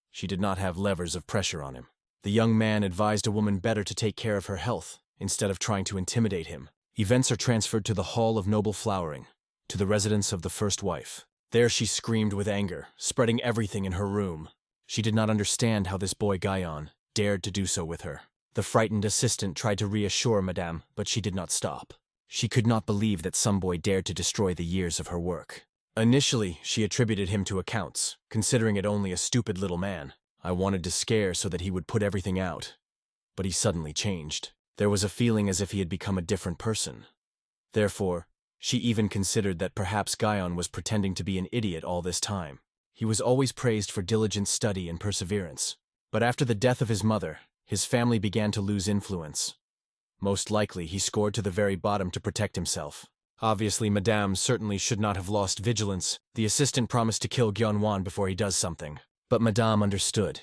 She did not have levers of pressure on him. The young man advised a woman better to take care of her health, instead of trying to intimidate him. Events are transferred to the Hall of Noble Flowering, to the residence of the first wife. There she screamed with anger, spreading everything in her room. She did not understand how this boy Gyeon dared to do so with her. The frightened assistant tried to reassure Madame, but she did not stop. She could not believe that some boy dared to destroy the years of her work. Initially, she attributed him to accounts, considering it only a stupid little man. I wanted to scare so that he would put everything out. But he suddenly changed. There was a feeling as if he had become a different person. Therefore, she even considered that perhaps Guyon was pretending to be an idiot all this time. He was always praised for diligent study and perseverance. But after the death of his mother, his family began to lose influence. Most likely, he scored to the very bottom to protect himself. Obviously, Madame certainly should not have lost vigilance. The assistant promised to kill Gyonwan before he does something. But Madame understood.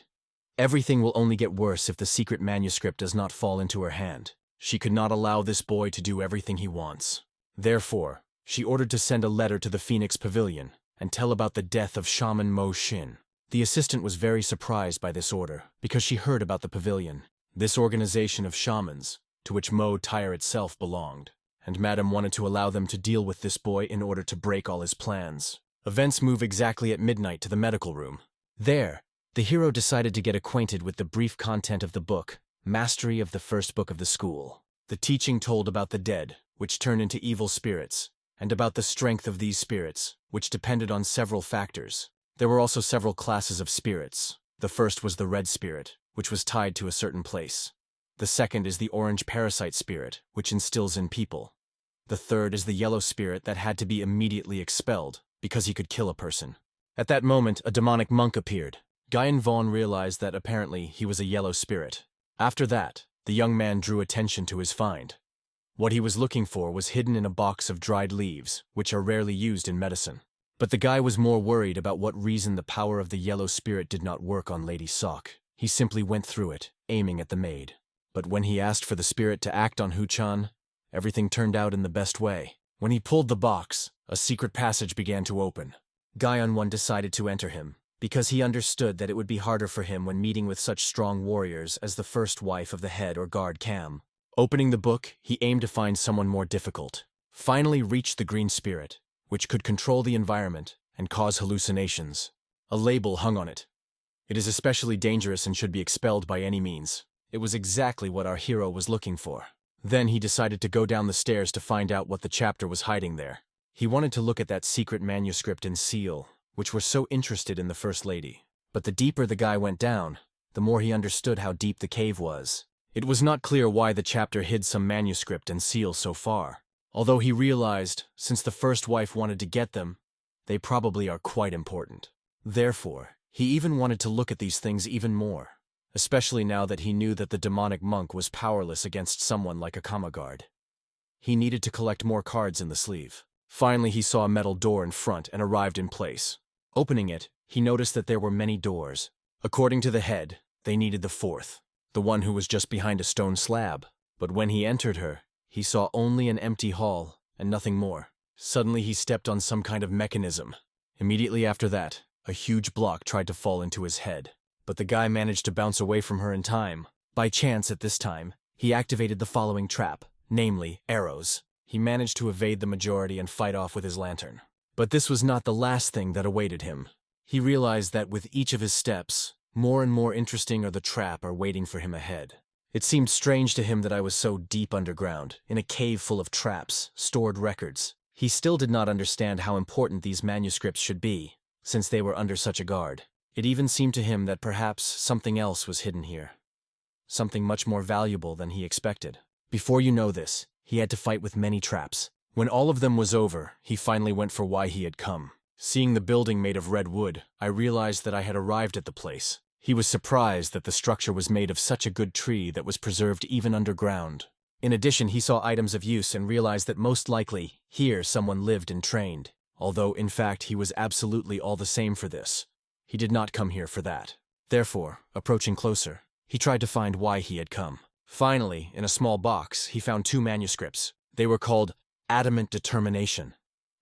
Everything will only get worse if the secret manuscript does not fall into her hand. She could not allow this boy to do everything he wants. Therefore, she ordered to send a letter to the Phoenix Pavilion and tell about the death of Shaman Mo Shin. The assistant was very surprised by this order because she heard about the pavilion, this organization of shamans, to which Mo Tyre itself belonged, and Madame wanted to allow them to deal with this boy in order to break all his plans. Events move exactly at midnight to the medical room. There, the hero decided to get acquainted with the brief content of the book, Mastery of the First Book of the School. The teaching told about the dead, which turn into evil spirits, and about the strength of these spirits, which depended on several factors. There were also several classes of spirits. The first was the red spirit, which was tied to a certain place. The second is the orange parasite spirit, which instills in people. The third is the yellow spirit that had to be immediately expelled, because he could kill a person. At that moment, a demonic monk appeared. Guyon Vaughn realized that apparently he was a yellow spirit. After that, the young man drew attention to his find. What he was looking for was hidden in a box of dried leaves, which are rarely used in medicine. But the guy was more worried about what reason the power of the yellow spirit did not work on Lady Sock. He simply went through it, aiming at the maid. But when he asked for the spirit to act on Hu-chan, everything turned out in the best way. When he pulled the box, a secret passage began to open. Guyon decided to enter him, because he understood that it would be harder for him when meeting with such strong warriors as the first wife of the head or guard Cam. Opening the book, he aimed to find someone more difficult. Finally reached the green spirit, which could control the environment and cause hallucinations. A label hung on it. It is especially dangerous and should be expelled by any means. It was exactly what our hero was looking for. Then he decided to go down the stairs to find out what the chapter was hiding there. He wanted to look at that secret manuscript and seal, which were so interested in the First Lady. But the deeper the guy went down, the more he understood how deep the cave was. It was not clear why the chapter hid some manuscript and seal so far. Although he realized, since the first wife wanted to get them, they probably are quite important. Therefore, he even wanted to look at these things even more, especially now that he knew that the demonic monk was powerless against someone like a Kamagard. He needed to collect more cards in the sleeve. Finally, he saw a metal door in front and arrived in place. Opening it, he noticed that there were many doors. According to the head, they needed the fourth, the one who was just behind a stone slab. But when he entered her, he saw only an empty hall and nothing more. Suddenly he stepped on some kind of mechanism. Immediately after that, a huge block tried to fall into his head. But the guy managed to bounce away from her in time. By chance at this time, he activated the following trap, namely, arrows. He managed to evade the majority and fight off with his lantern. But this was not the last thing that awaited him. He realized that with each of his steps, more and more interesting are the trap are waiting for him ahead. It seemed strange to him that I was so deep underground, in a cave full of traps, stored records. He still did not understand how important these manuscripts should be, since they were under such a guard. It even seemed to him that perhaps something else was hidden here. Something much more valuable than he expected. Before you know this, he had to fight with many traps. When all of them was over, he finally went for why he had come. Seeing the building made of red wood, I realized that I had arrived at the place. He was surprised that the structure was made of such a good tree that was preserved even underground. In addition, he saw items of use and realized that most likely, here someone lived and trained. Although, in fact, he was absolutely all the same for this. He did not come here for that. Therefore, approaching closer, he tried to find why he had come. Finally, in a small box, he found 2 manuscripts. They were called Adamant Determination.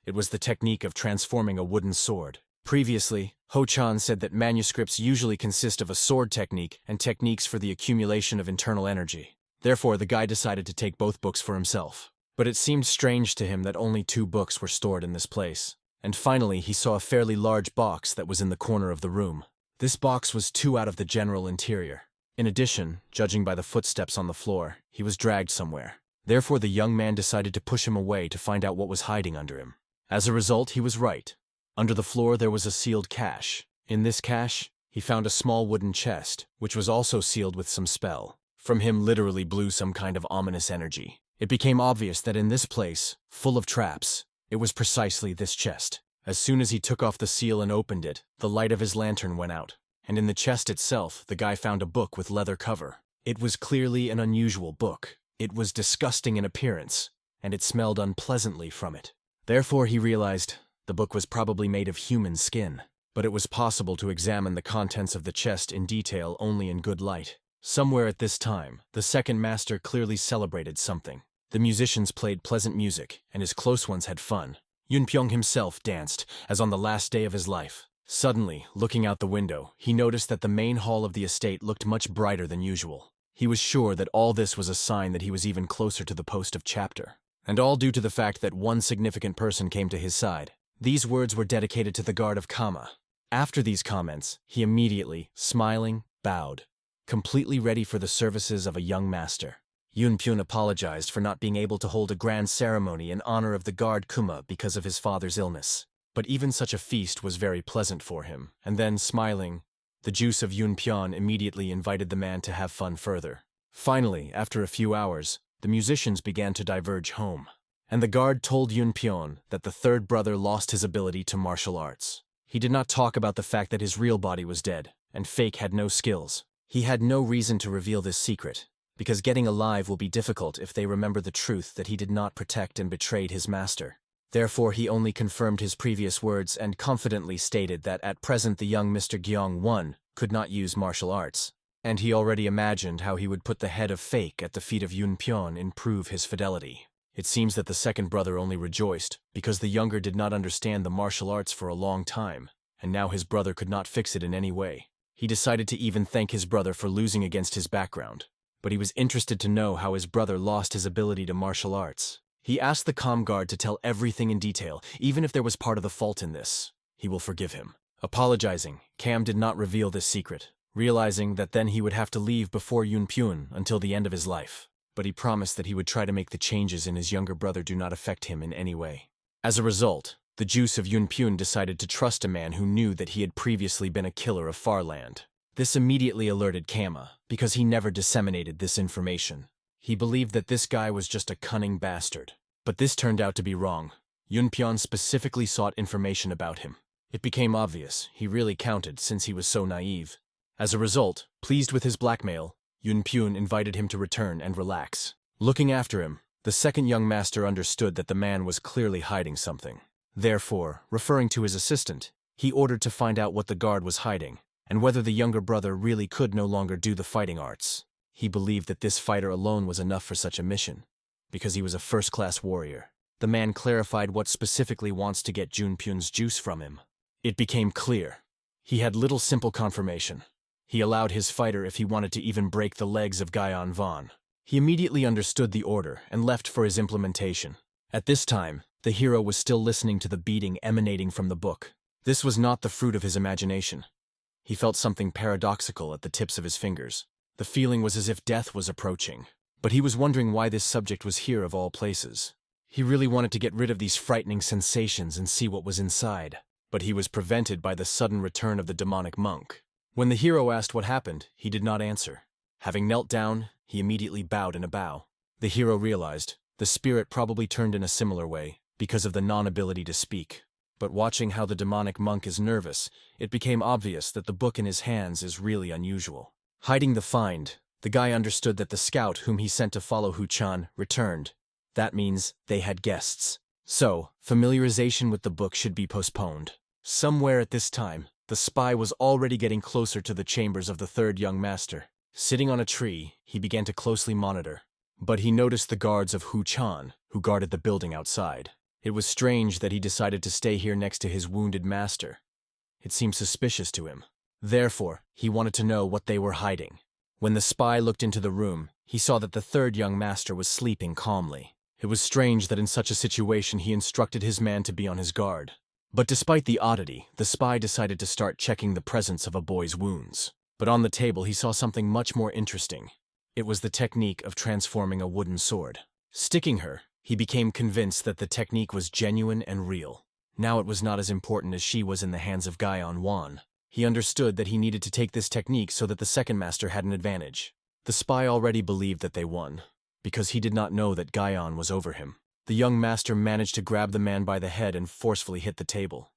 It was the technique of transforming a wooden sword. Previously, Ho-chan said that manuscripts usually consist of a sword technique and techniques for the accumulation of internal energy. Therefore, the guy decided to take both books for himself. But it seemed strange to him that only 2 books were stored in this place. And finally, he saw a fairly large box that was in the corner of the room. This box was 2 out of the general interior. In addition, judging by the footsteps on the floor, he was dragged somewhere. Therefore, the young man decided to push him away to find out what was hiding under him. As a result, he was right. Under the floor there was a sealed cache. In this cache, he found a small wooden chest, which was also sealed with some spell. From him literally blew some kind of ominous energy. It became obvious that in this place, full of traps, it was precisely this chest. As soon as he took off the seal and opened it, the light of his lantern went out, and in the chest itself, the guy found a book with leather cover. It was clearly an unusual book. It was disgusting in appearance, and it smelled unpleasantly from it. Therefore, he realized the book was probably made of human skin, but it was possible to examine the contents of the chest in detail only in good light. Somewhere at this time, the second master clearly celebrated something. The musicians played pleasant music, and his close ones had fun. Yunpyong himself danced, as on the last day of his life. Suddenly, looking out the window, he noticed that the main hall of the estate looked much brighter than usual. He was sure that all this was a sign that he was even closer to the post of chapter. And all due to the fact that one significant person came to his side. These words were dedicated to the guard of Kama. After these comments, he immediately, smiling, bowed, completely ready for the services of a young master. Yunpyun apologized for not being able to hold a grand ceremony in honor of the guard Kuma because of his father's illness. But even such a feast was very pleasant for him, and then, smiling, the juice of Yunpyun immediately invited the man to have fun further. Finally, after a few hours, the musicians began to diverge home, and the guard told Yunpyun that the third brother lost his ability to martial arts. He did not talk about the fact that his real body was dead, and Fake had no skills. He had no reason to reveal this secret, because getting alive will be difficult if they remember the truth that he did not protect and betrayed his master. Therefore, he only confirmed his previous words and confidently stated that at present the young Mr. Gyeong-won could not use martial arts, and he already imagined how he would put the head of Fake at the feet of Yunpyun and prove his fidelity. It seems that the second brother only rejoiced because the younger did not understand the martial arts for a long time, and now his brother could not fix it in any way. He decided to even thank his brother for losing against his background, but he was interested to know how his brother lost his ability to martial arts. He asked the comm guard to tell everything in detail, even if there was part of the fault in this. He will forgive him. Apologizing, Cam did not reveal this secret, realizing that then he would have to leave before Yunpyun until the end of his life. But he promised that he would try to make the changes in his younger brother do not affect him in any way. As a result, the juice of Yunpyun decided to trust a man who knew that he had previously been a killer of Farland. This immediately alerted Kama, because he never disseminated this information. He believed that this guy was just a cunning bastard. But this turned out to be wrong. Yunpyun specifically sought information about him. It became obvious he really counted since he was so naive. As a result, pleased with his blackmail, Yunpyun invited him to return and relax. Looking after him, the second young master understood that the man was clearly hiding something. Therefore, referring to his assistant, he ordered to find out what the guard was hiding, and whether the younger brother really could no longer do the fighting arts. He believed that this fighter alone was enough for such a mission, because he was a first-class warrior. The man clarified what specifically wants to get Junpyun's juice from him. It became clear. He had little simple confirmation. He allowed his fighter if he wanted to even break the legs of Guyon Von. He immediately understood the order and left for his implementation. At this time, the hero was still listening to the beating emanating from the book. This was not the fruit of his imagination. He felt something paradoxical at the tips of his fingers. The feeling was as if death was approaching. But he was wondering why this subject was here of all places. He really wanted to get rid of these frightening sensations and see what was inside. But he was prevented by the sudden return of the demonic monk. When the hero asked what happened, he did not answer. Having knelt down, he immediately bowed in a bow. The hero realized the spirit probably turned in a similar way, because of the non-ability to speak. But watching how the demonic monk is nervous, it became obvious that the book in his hands is really unusual. Hiding the find, the guy understood that the scout whom he sent to follow Hu-chan returned. That means they had guests. So, familiarization with the book should be postponed. Somewhere at this time, the spy was already getting closer to the chambers of the third young master. Sitting on a tree, he began to closely monitor. But he noticed the guards of Hu-chan, who guarded the building outside. It was strange that he decided to stay here next to his wounded master. It seemed suspicious to him. Therefore, he wanted to know what they were hiding. When the spy looked into the room, he saw that the third young master was sleeping calmly. It was strange that in such a situation he instructed his man to be on his guard. But despite the oddity, the spy decided to start checking the presence of a boy's wounds. But on the table he saw something much more interesting. It was the technique of transforming a wooden sword. Sticking her, he became convinced that the technique was genuine and real. Now it was not as important as she was in the hands of Guyon Wan. He understood that he needed to take this technique so that the second master had an advantage. The spy already believed that they won, because he did not know that Guyon was over him. The young master managed to grab the man by the head and forcefully hit the table.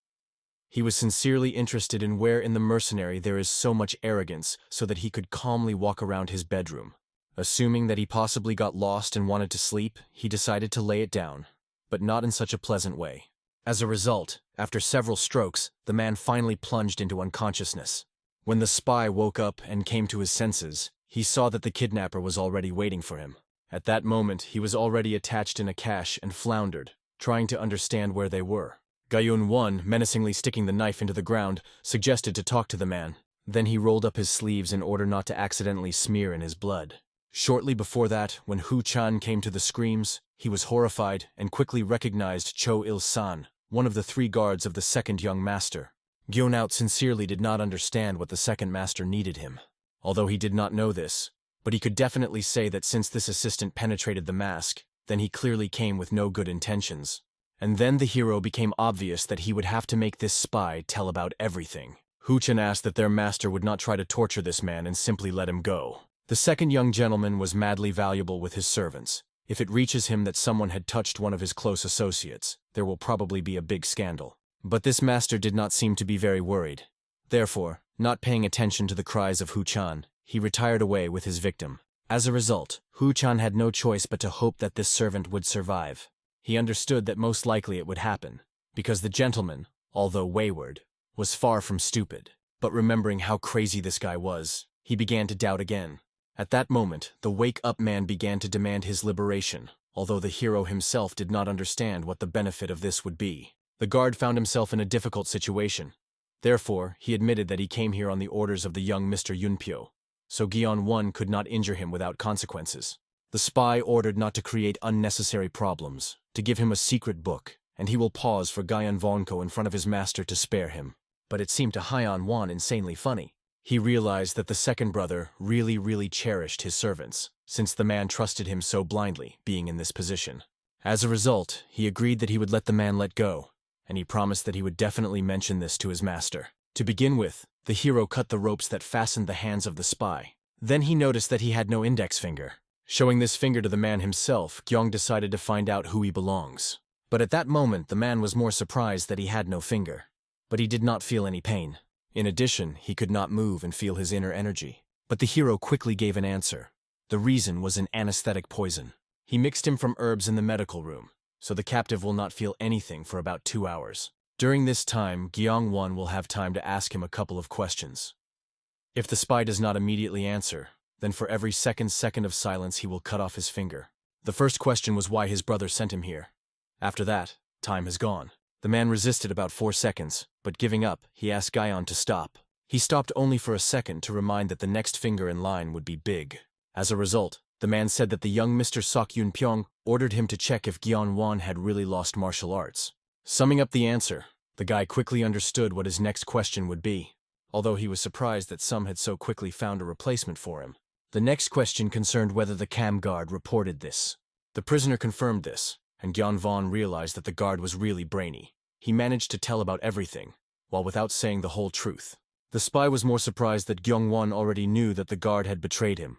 He was sincerely interested in where in the mercenary there is so much arrogance so that he could calmly walk around his bedroom. Assuming that he possibly got lost and wanted to sleep, he decided to lay it down, but not in such a pleasant way. As a result, after several strokes, the man finally plunged into unconsciousness. When the spy woke up and came to his senses, he saw that the kidnapper was already waiting for him. At that moment, he was already attached in a cache and floundered, trying to understand where they were. Guyon Wan, menacingly sticking the knife into the ground, suggested to talk to the man. Then he rolled up his sleeves in order not to accidentally smear in his blood. Shortly before that, when Hu Chan came to the screams, he was horrified and quickly recognized Cho Il-san, one of the 3 guards of the second young master. Gyeonout sincerely did not understand what the second master needed him, although he did not know this, but he could definitely say that since this assistant penetrated the mask, then he clearly came with no good intentions. And then the hero became obvious that he would have to make this spy tell about everything. Hu Chan asked that their master would not try to torture this man and simply let him go. The second young gentleman was madly valuable with his servants. If it reaches him that someone had touched one of his close associates, there will probably be a big scandal. But this master did not seem to be very worried. Therefore, not paying attention to the cries of Hu Chan, he retired away with his victim. As a result, Hu Chan had no choice but to hope that this servant would survive. He understood that most likely it would happen, because the gentleman, although wayward, was far from stupid. But remembering how crazy this guy was, he began to doubt again. At that moment, the wake-up man began to demand his liberation, although the hero himself did not understand what the benefit of this would be. The guard found himself in a difficult situation. Therefore, he admitted that he came here on the orders of the young Mr. Yunpyo, so Guyon Wan could not injure him without consequences. The spy ordered not to create unnecessary problems, to give him a secret book, and he will pause for Guyon Vonko in front of his master to spare him. But it seemed to Hyon Wan insanely funny. He realized that the second brother really cherished his servants, since the man trusted him so blindly, being in this position. As a result, he agreed that he would let the man let go, and he promised that he would definitely mention this to his master. To begin with, the hero cut the ropes that fastened the hands of the spy. Then he noticed that he had no index finger. Showing this finger to the man himself, Gyong decided to find out who he belongs. But at that moment, the man was more surprised that he had no finger. But he did not feel any pain. In addition, he could not move and feel his inner energy. But the hero quickly gave an answer. The reason was an anesthetic poison. He mixed him from herbs in the medical room, so the captive will not feel anything for about 2 hours. During this time, Gyong Wan will have time to ask him a couple of questions. If the spy does not immediately answer, then for every second of silence he will cut off his finger. The first question was why his brother sent him here. After that, time has gone. The man resisted about 4 seconds, but giving up, he asked Guyon to stop. He stopped only for a second to remind that the next finger in line would be big. As a result, the man said that the young Mr. Sok Yun Pyong ordered him to check if Gyong Wan had really lost martial arts. Summing up the answer, the guy quickly understood what his next question would be, although he was surprised that some had so quickly found a replacement for him. The next question concerned whether the cam guard reported this. The prisoner confirmed this, and Gyeon Von realized that the guard was really brainy. He managed to tell about everything, while without saying the whole truth. The spy was more surprised that Gyeong Won already knew that the guard had betrayed him.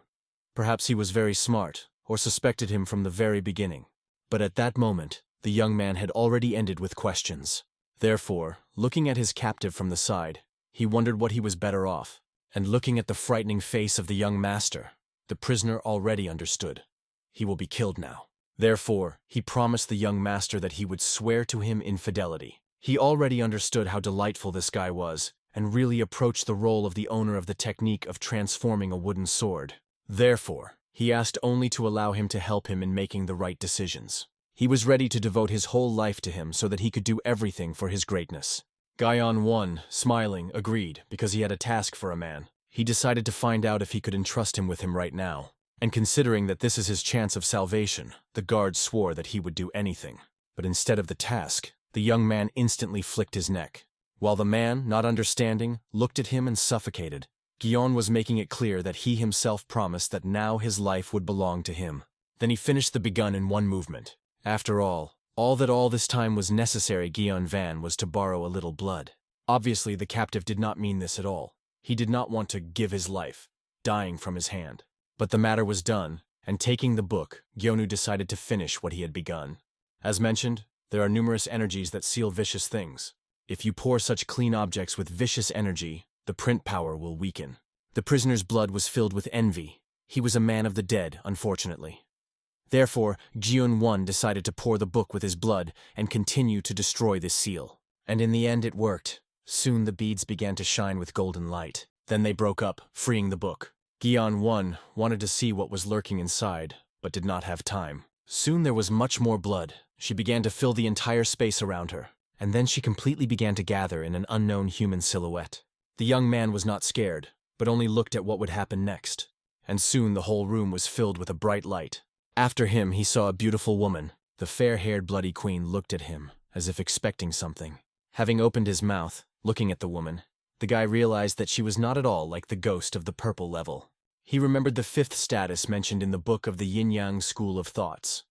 Perhaps he was very smart, or suspected him from the very beginning. But at that moment, the young man had already ended with questions. Therefore, looking at his captive from the side, he wondered what he was better off. And looking at the frightening face of the young master, the prisoner already understood. He will be killed now. Therefore, he promised the young master that he would swear to him infidelity. He already understood how delightful this guy was, and really approached the role of the owner of the technique of transforming a wooden sword. Therefore, he asked only to allow him to help him in making the right decisions. He was ready to devote his whole life to him so that he could do everything for his greatness. Guyon Won, smiling, agreed, because he had a task for a man. He decided to find out if he could entrust him with him right now. And considering that this is his chance of salvation, the guard swore that he would do anything. But instead of the task, the young man instantly flicked his neck. While the man, not understanding, looked at him and suffocated, Guyon was making it clear that he himself promised that now his life would belong to him. Then he finished the begun in one movement. After all All this time was necessary, Guion Van, was to borrow a little blood. Obviously, the captive did not mean this at all. He did not want to give his life, dying from his hand. But the matter was done, and taking the book, Gyonu decided to finish what he had begun. As mentioned, there are numerous energies that seal vicious things. If you pour such clean objects with vicious energy, the print power will weaken. The prisoner's blood was filled with envy. He was a man of the dead, unfortunately. Therefore, Gyun-won decided to pour the book with his blood and continue to destroy this seal. And in the end it worked. Soon the beads began to shine with golden light. Then they broke up, freeing the book. Gyun-won wanted to see what was lurking inside, but did not have time. Soon there was much more blood. She began to fill the entire space around her, and then she completely began to gather in an unknown human silhouette. The young man was not scared, but only looked at what would happen next. And soon the whole room was filled with a bright light. After him, he saw a beautiful woman. The fair-haired bloody queen looked at him, as if expecting something. Having opened his mouth, looking at the woman, the guy realized that she was not at all like the ghost of the purple level. He remembered the 5th status mentioned in the book of the Yin-Yang School of Thoughts.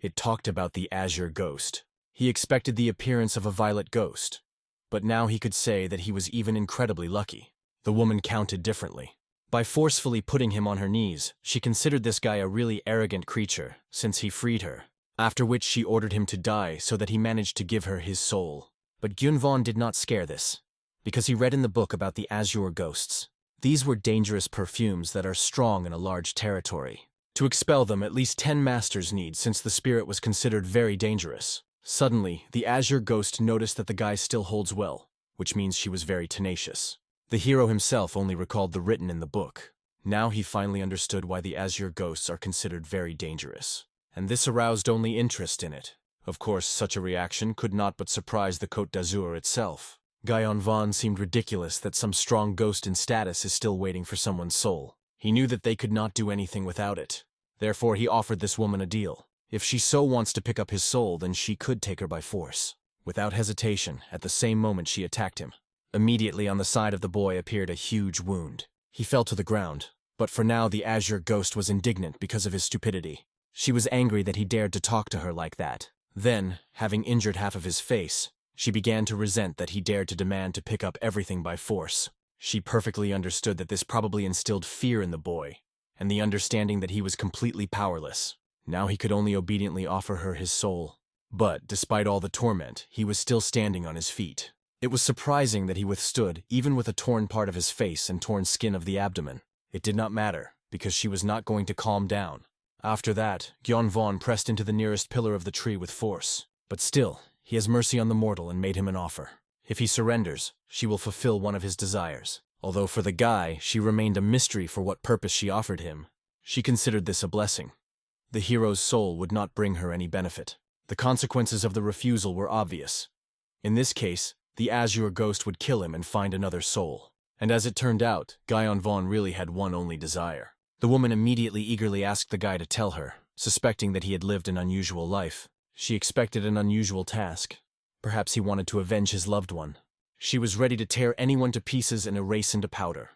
It talked about the azure ghost. He expected the appearance of a violet ghost, but now he could say that he was even incredibly lucky. The woman counted differently. By forcefully putting him on her knees, she considered this guy a really arrogant creature, since he freed her, after which she ordered him to die so that he managed to give her his soul. But Gyun-won did not scare this, because he read in the book about the azure ghosts. These were dangerous perfumes that are strong in a large territory. To expel them, at least 10 masters need, since the spirit was considered very dangerous. Suddenly, the azure ghost noticed that the guy still holds well, which means she was very tenacious. The hero himself only recalled the written in the book. Now he finally understood why the azure ghosts are considered very dangerous. And this aroused only interest in it. Of course, such a reaction could not but surprise the Côte d'Azur itself. Gyun-won seemed ridiculous that some strong ghost in status is still waiting for someone's soul. He knew that they could not do anything without it. Therefore, he offered this woman a deal. If she so wants to pick up his soul, then she could take her by force. Without hesitation, at the same moment she attacked him. Immediately on the side of the boy appeared a huge wound. He fell to the ground, but for now the azure ghost was indignant because of his stupidity. She was angry that he dared to talk to her like that. Then, having injured half of his face, she began to resent that he dared to demand to pick up everything by force. She perfectly understood that this probably instilled fear in the boy, and the understanding that he was completely powerless. Now he could only obediently offer her his soul. But, despite all the torment, he was still standing on his feet. It was surprising that he withstood, even with a torn part of his face and torn skin of the abdomen. It did not matter, because she was not going to calm down. After that, Gyun-won pressed into the nearest pillar of the tree with force. But still, he has mercy on the mortal and made him an offer. If he surrenders, she will fulfill one of his desires. Although for the guy, she remained a mystery for what purpose she offered him. She considered this a blessing. The hero's soul would not bring her any benefit. The consequences of the refusal were obvious. In this case, the azure ghost would kill him and find another soul. And as it turned out, Gyun-won really had one only desire. The woman immediately eagerly asked the guy to tell her, suspecting that he had lived an unusual life. She expected an unusual task. Perhaps he wanted to avenge his loved one. She was ready to tear anyone to pieces and erase into powder.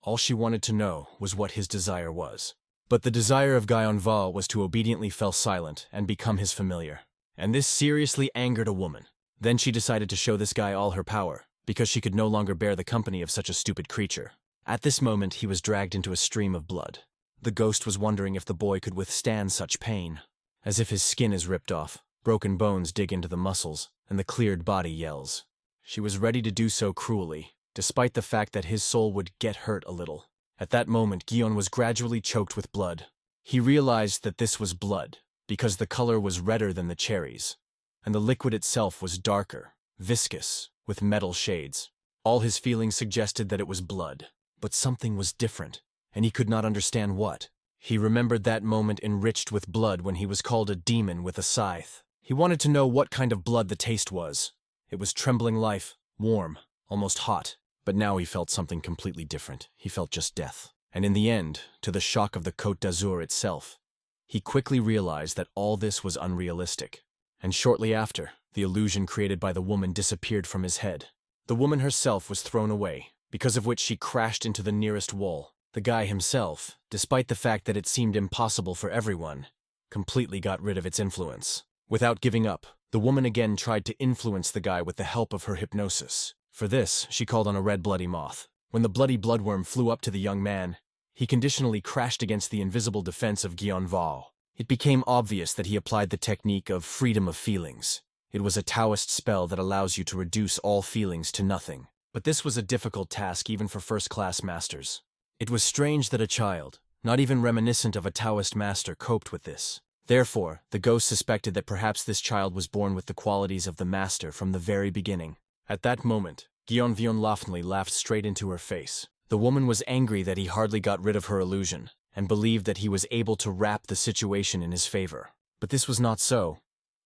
All she wanted to know was what his desire was. But the desire of Gyun-won was to obediently fell silent and become his familiar. And this seriously angered a woman. Then she decided to show this guy all her power, because she could no longer bear the company of such a stupid creature. At this moment, he was dragged into a stream of blood. The ghost was wondering if the boy could withstand such pain. As if his skin is ripped off, broken bones dig into the muscles, and the cleared body yells. She was ready to do so cruelly, despite the fact that his soul would get hurt a little. At that moment, Gyun was gradually choked with blood. He realized that this was blood, because the color was redder than the cherries, and the liquid itself was darker, viscous, with metal shades. All his feelings suggested that it was blood, but something was different, and he could not understand what. He remembered that moment enriched with blood when he was called a demon with a scythe. He wanted to know what kind of blood the taste was. It was trembling life, warm, almost hot. But now he felt something completely different. He felt just death. And in the end, to the shock of the Côte d'Azur itself, he quickly realized that all this was unrealistic. And shortly after, the illusion created by the woman disappeared from his head. The woman herself was thrown away, because of which she crashed into the nearest wall. The guy himself, despite the fact that it seemed impossible for everyone, completely got rid of its influence. Without giving up, The woman again tried to influence the guy with the help of her hypnosis. For this, she called on a red bloody moth. When the bloody bloodworm flew up to the young man, he conditionally crashed against the invisible defense of Gyeonval. It became obvious that he applied the technique of freedom of feelings. It was a Taoist spell that allows you to reduce all feelings to nothing. But this was a difficult task even for first-class masters. It was strange that a child, not even reminiscent of a Taoist master, coped with this. Therefore, the ghost suspected that perhaps this child was born with the qualities of the master from the very beginning. At that moment, Gyeonval laughed straight into her face. The woman was angry that he hardly got rid of her illusion, and believed that he was able to wrap the situation in his favor. But this was not so.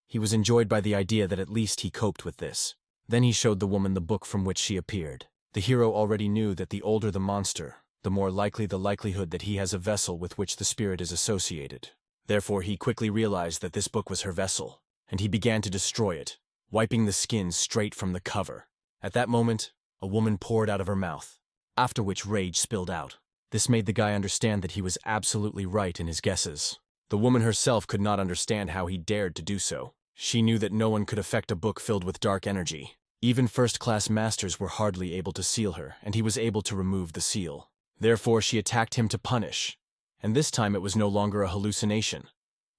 He was enjoyed by the idea that at least he coped with this. Then he showed the woman the book from which she appeared. The hero already knew that the older the monster, the more likely the likelihood that he has a vessel with which the spirit is associated. Therefore, he quickly realized that this book was her vessel, and he began to destroy it, wiping the skin straight from the cover. At that moment, a woman poured out of her mouth, after which rage spilled out. This made the guy understand that he was absolutely right in his guesses. The woman herself could not understand how he dared to do so. She knew that no one could affect a book filled with dark energy. Even first-class masters were hardly able to seal her, and he was able to remove the seal. Therefore, she attacked him to punish. And this time it was no longer a hallucination,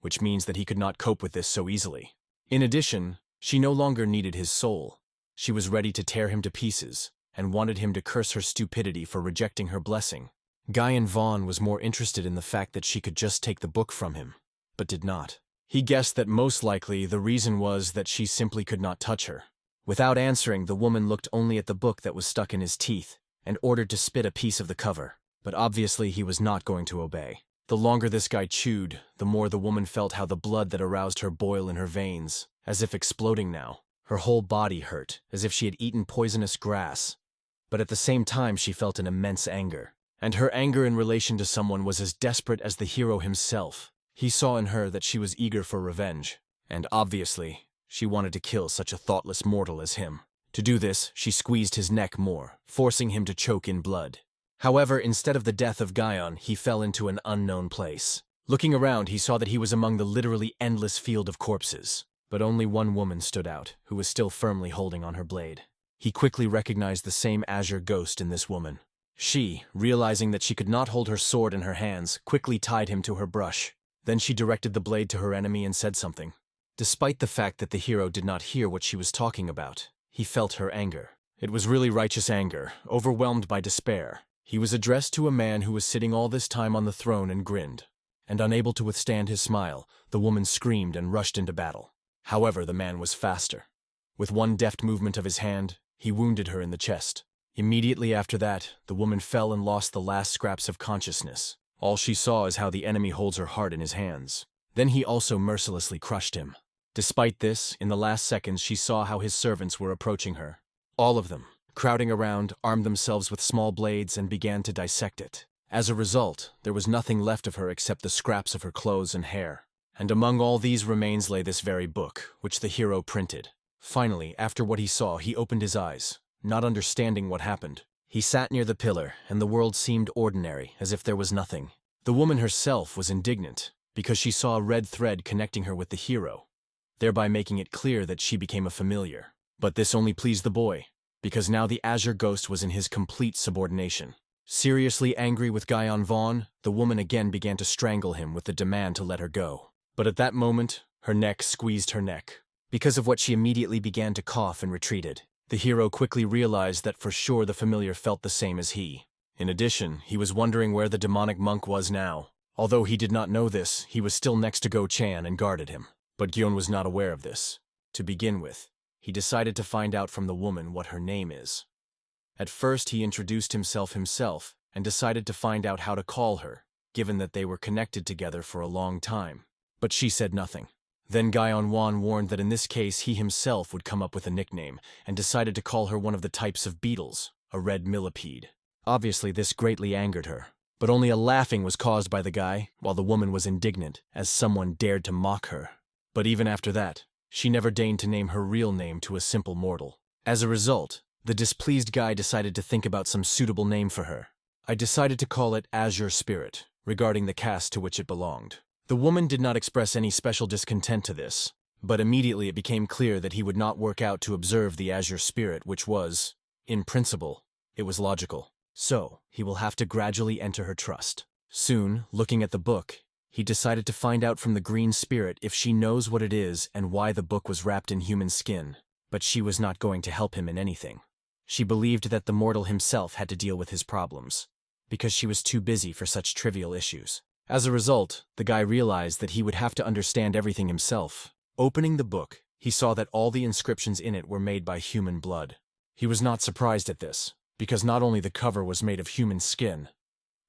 which means that he could not cope with this so easily. In addition, she no longer needed his soul. She was ready to tear him to pieces, and wanted him to curse her stupidity for rejecting her blessing. Gyeonval was more interested in the fact that she could just take the book from him, but did not. He guessed that most likely the reason was that she simply could not touch her. Without answering, the woman looked only at the book that was stuck in his teeth, and ordered to spit a piece of the cover. But obviously he was not going to obey. The longer this guy chewed, the more the woman felt how the blood that aroused her boil in her veins, as if exploding now. Her whole body hurt, as if she had eaten poisonous grass. But at the same time she felt an immense anger. And her anger in relation to someone was as desperate as the hero himself. He saw in her that she was eager for revenge. And obviously, she wanted to kill such a thoughtless mortal as him. To do this, she squeezed his neck more, forcing him to choke in blood. However, instead of the death of Gyeon, he fell into an unknown place. Looking around, he saw that he was among the literally endless field of corpses. But only one woman stood out, who was still firmly holding on her blade. He quickly recognized the same azure ghost in this woman. She, realizing that she could not hold her sword in her hands, quickly tied him to her brush. Then she directed the blade to her enemy and said something. Despite the fact that the hero did not hear what she was talking about, he felt her anger. It was really righteous anger, overwhelmed by despair. He was addressed to a man who was sitting all this time on the throne and grinned. And unable to withstand his smile, the woman screamed and rushed into battle. However, the man was faster. With one deft movement of his hand, he wounded her in the chest. Immediately after that, the woman fell and lost the last scraps of consciousness. All she saw is how the enemy holds her heart in his hands. Then he also mercilessly crushed him. Despite this, in the last seconds she saw how his servants were approaching her. All of them, crowding around, armed themselves with small blades and began to dissect it. As a result, there was nothing left of her except the scraps of her clothes and hair. And among all these remains lay this very book, which the hero printed. Finally, after what he saw, he opened his eyes, not understanding what happened. He sat near the pillar, and the world seemed ordinary, as if there was nothing. The woman herself was indignant, because she saw a red thread connecting her with the hero, thereby making it clear that she became a familiar. But this only pleased the boy, because now the azure ghost was in his complete subordination. Seriously angry with Gyeonval, the woman again began to strangle him with the demand to let her go. But at that moment, her neck squeezed her neck. Because of what, she immediately began to cough and retreated. The hero quickly realized that for sure the familiar felt the same as he. In addition, he was wondering where the demonic monk was now. Although he did not know this, he was still next to Go-chan and guarded him. But Gyeon was not aware of this. To begin with, he decided to find out from the woman what her name is. At first he introduced himself and decided to find out how to call her, given that they were connected together for a long time. But she said nothing. Then Gyeonwan warned that in this case he himself would come up with a nickname, and decided to call her one of the types of beetles, a red millipede. Obviously this greatly angered her, but only a laughing was caused by the guy, while the woman was indignant, as someone dared to mock her. But even after that, she never deigned to name her real name to a simple mortal. As a result, the displeased guy decided to think about some suitable name for her. I decided to call it Azure Spirit, regarding the caste to which it belonged. The woman did not express any special discontent to this, But immediately it became clear that he would not work out to observe the azure spirit, which was, in principle, it was logical. So, he will have to gradually enter her trust. Soon, looking at the book, he decided to find out from the green spirit if she knows what it is and why the book was wrapped in human skin, but she was not going to help him in anything. She believed that the mortal himself had to deal with his problems, because she was too busy for such trivial issues. As a result, the guy realized that he would have to understand everything himself. Opening the book, he saw that all the inscriptions in it were made by human blood. He was not surprised at this, because not only the cover was made of human skin,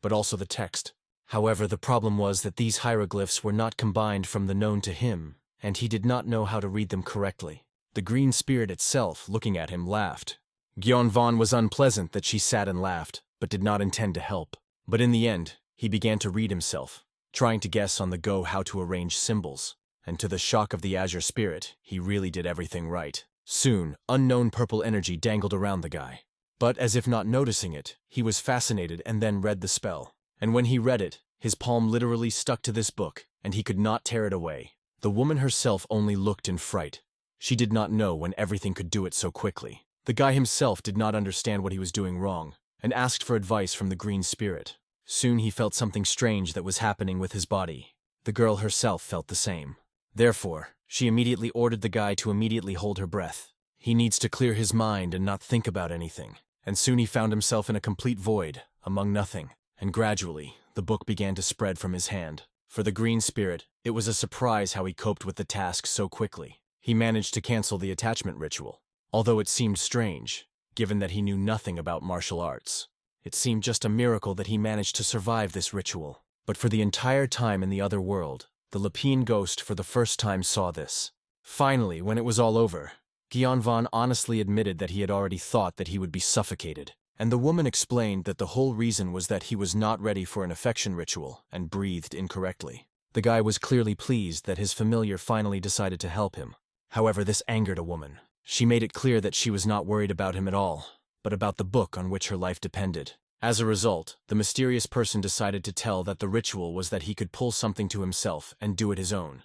but also the text. However, the problem was that these hieroglyphs were not combined from the known to him, and he did not know how to read them correctly. The green spirit itself, looking at him, laughed. Gyeonvan was unpleasant that she sat and laughed, but did not intend to help. But in the end, he began to read himself, trying to guess on the go how to arrange symbols, and to the shock of the azure spirit, he really did everything right. Soon, unknown purple energy dangled around the guy. But as if not noticing it, he was fascinated and then read the spell. And when he read it, his palm literally stuck to this book, and he could not tear it away. The woman herself only looked in fright. She did not know when everything could do it so quickly. The guy himself did not understand what he was doing wrong, and asked for advice from the green spirit. Soon he felt something strange that was happening with his body. The girl herself felt the same. Therefore, she immediately ordered the guy to immediately hold her breath. He needs to clear his mind and not think about anything. And soon he found himself in a complete void, among nothing. And gradually, the book began to spread from his hand. For the green spirit, it was a surprise how he coped with the task so quickly. He managed to cancel the attachment ritual. Although it seemed strange, given that he knew nothing about martial arts. It seemed just a miracle that he managed to survive this ritual. But for the entire time in the other world, the Lapine ghost for the first time saw this. Finally, when it was all over, Gyeonvan honestly admitted that he had already thought that he would be suffocated. And the woman explained that the whole reason was that he was not ready for an affection ritual and breathed incorrectly. The guy was clearly pleased that his familiar finally decided to help him. However, this angered a woman. She made it clear that she was not worried about him at all, but about the book on which her life depended. As a result, the mysterious person decided to tell that the ritual was that he could pull something to himself and do it his own.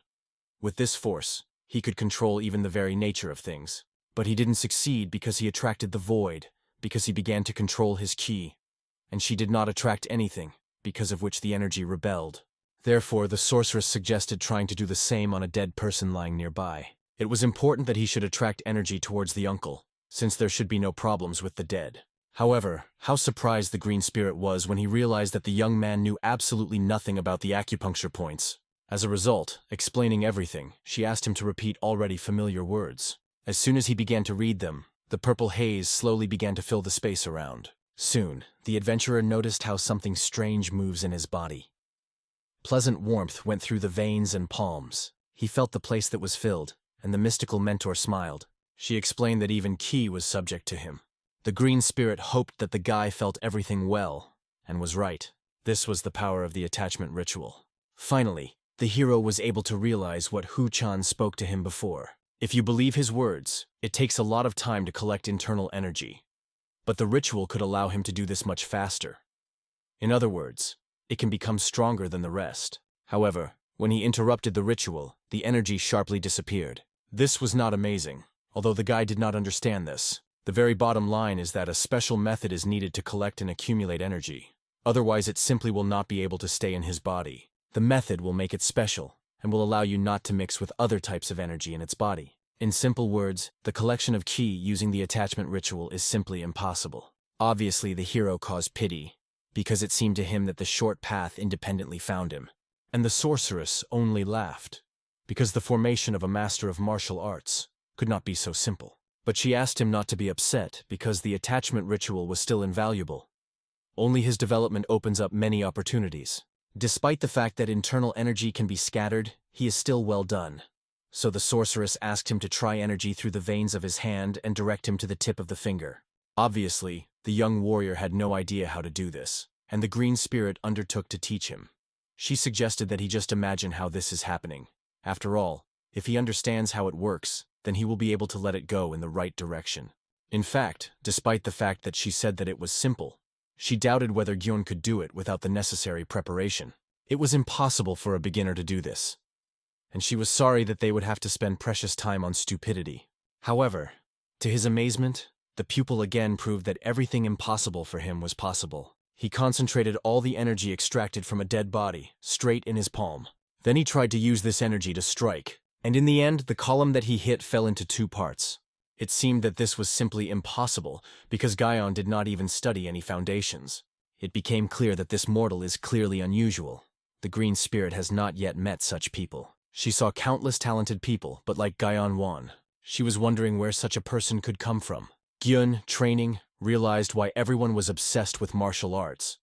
With this force, he could control even the very nature of things. But he didn't succeed because he attracted the void, because he began to control his ki. And she did not attract anything, because of which the energy rebelled. Therefore, the sorceress suggested trying to do the same on a dead person lying nearby. It was important that he should attract energy towards the uncle, since there should be no problems with the dead. However, how surprised the green spirit was when he realized that the young man knew absolutely nothing about the acupuncture points. As a result, explaining everything, she asked him to repeat already familiar words. As soon as he began to read them, the purple haze slowly began to fill the space around. Soon, the adventurer noticed how something strange moves in his body. Pleasant warmth went through the veins and palms. He felt the place that was filled, and the mystical mentor smiled. She explained that even ki was subject to him. The green spirit hoped that the guy felt everything well, and was right. This was the power of the attachment ritual. Finally, the hero was able to realize what Hu-chan spoke to him before. If you believe his words, it takes a lot of time to collect internal energy. But the ritual could allow him to do this much faster. In other words, it can become stronger than the rest. However, when he interrupted the ritual, the energy sharply disappeared. This was not amazing, although the guy did not understand this. The very bottom line is that a special method is needed to collect and accumulate energy. Otherwise, it simply will not be able to stay in his body. The method will make it special, and will allow you not to mix with other types of energy in its body. In simple words, the collection of ki using the attachment ritual is simply impossible. Obviously, the hero caused pity, because it seemed to him that the short path independently found him. And the sorceress only laughed, because the formation of a master of martial arts could not be so simple. But she asked him not to be upset because the attachment ritual was still invaluable. Only his development opens up many opportunities. Despite the fact that internal energy can be scattered, he is still well done. So the sorceress asked him to try energy through the veins of his hand and direct him to the tip of the finger. Obviously, the young warrior had no idea how to do this, and the green spirit undertook to teach him. She suggested that he just imagine how this is happening. After all, if he understands how it works, then he will be able to let it go in the right direction. In fact, despite the fact that she said that it was simple, she doubted whether Gyeon could do it without the necessary preparation. It was impossible for a beginner to do this. and she was sorry that they would have to spend precious time on stupidity. However, to his amazement, the pupil again proved that everything impossible for him was possible. He concentrated all the energy extracted from a dead body straight in his palm. Then he tried to use this energy to strike, and in the end, the column that he hit fell into two parts. It seemed that this was simply impossible because Guion did not even study any foundations. It became clear that this mortal is clearly unusual. The green spirit has not yet met such people. She saw countless talented people, but like Guion Wan, she was wondering where such a person could come from. Gyun, training, realized why everyone was obsessed with martial arts.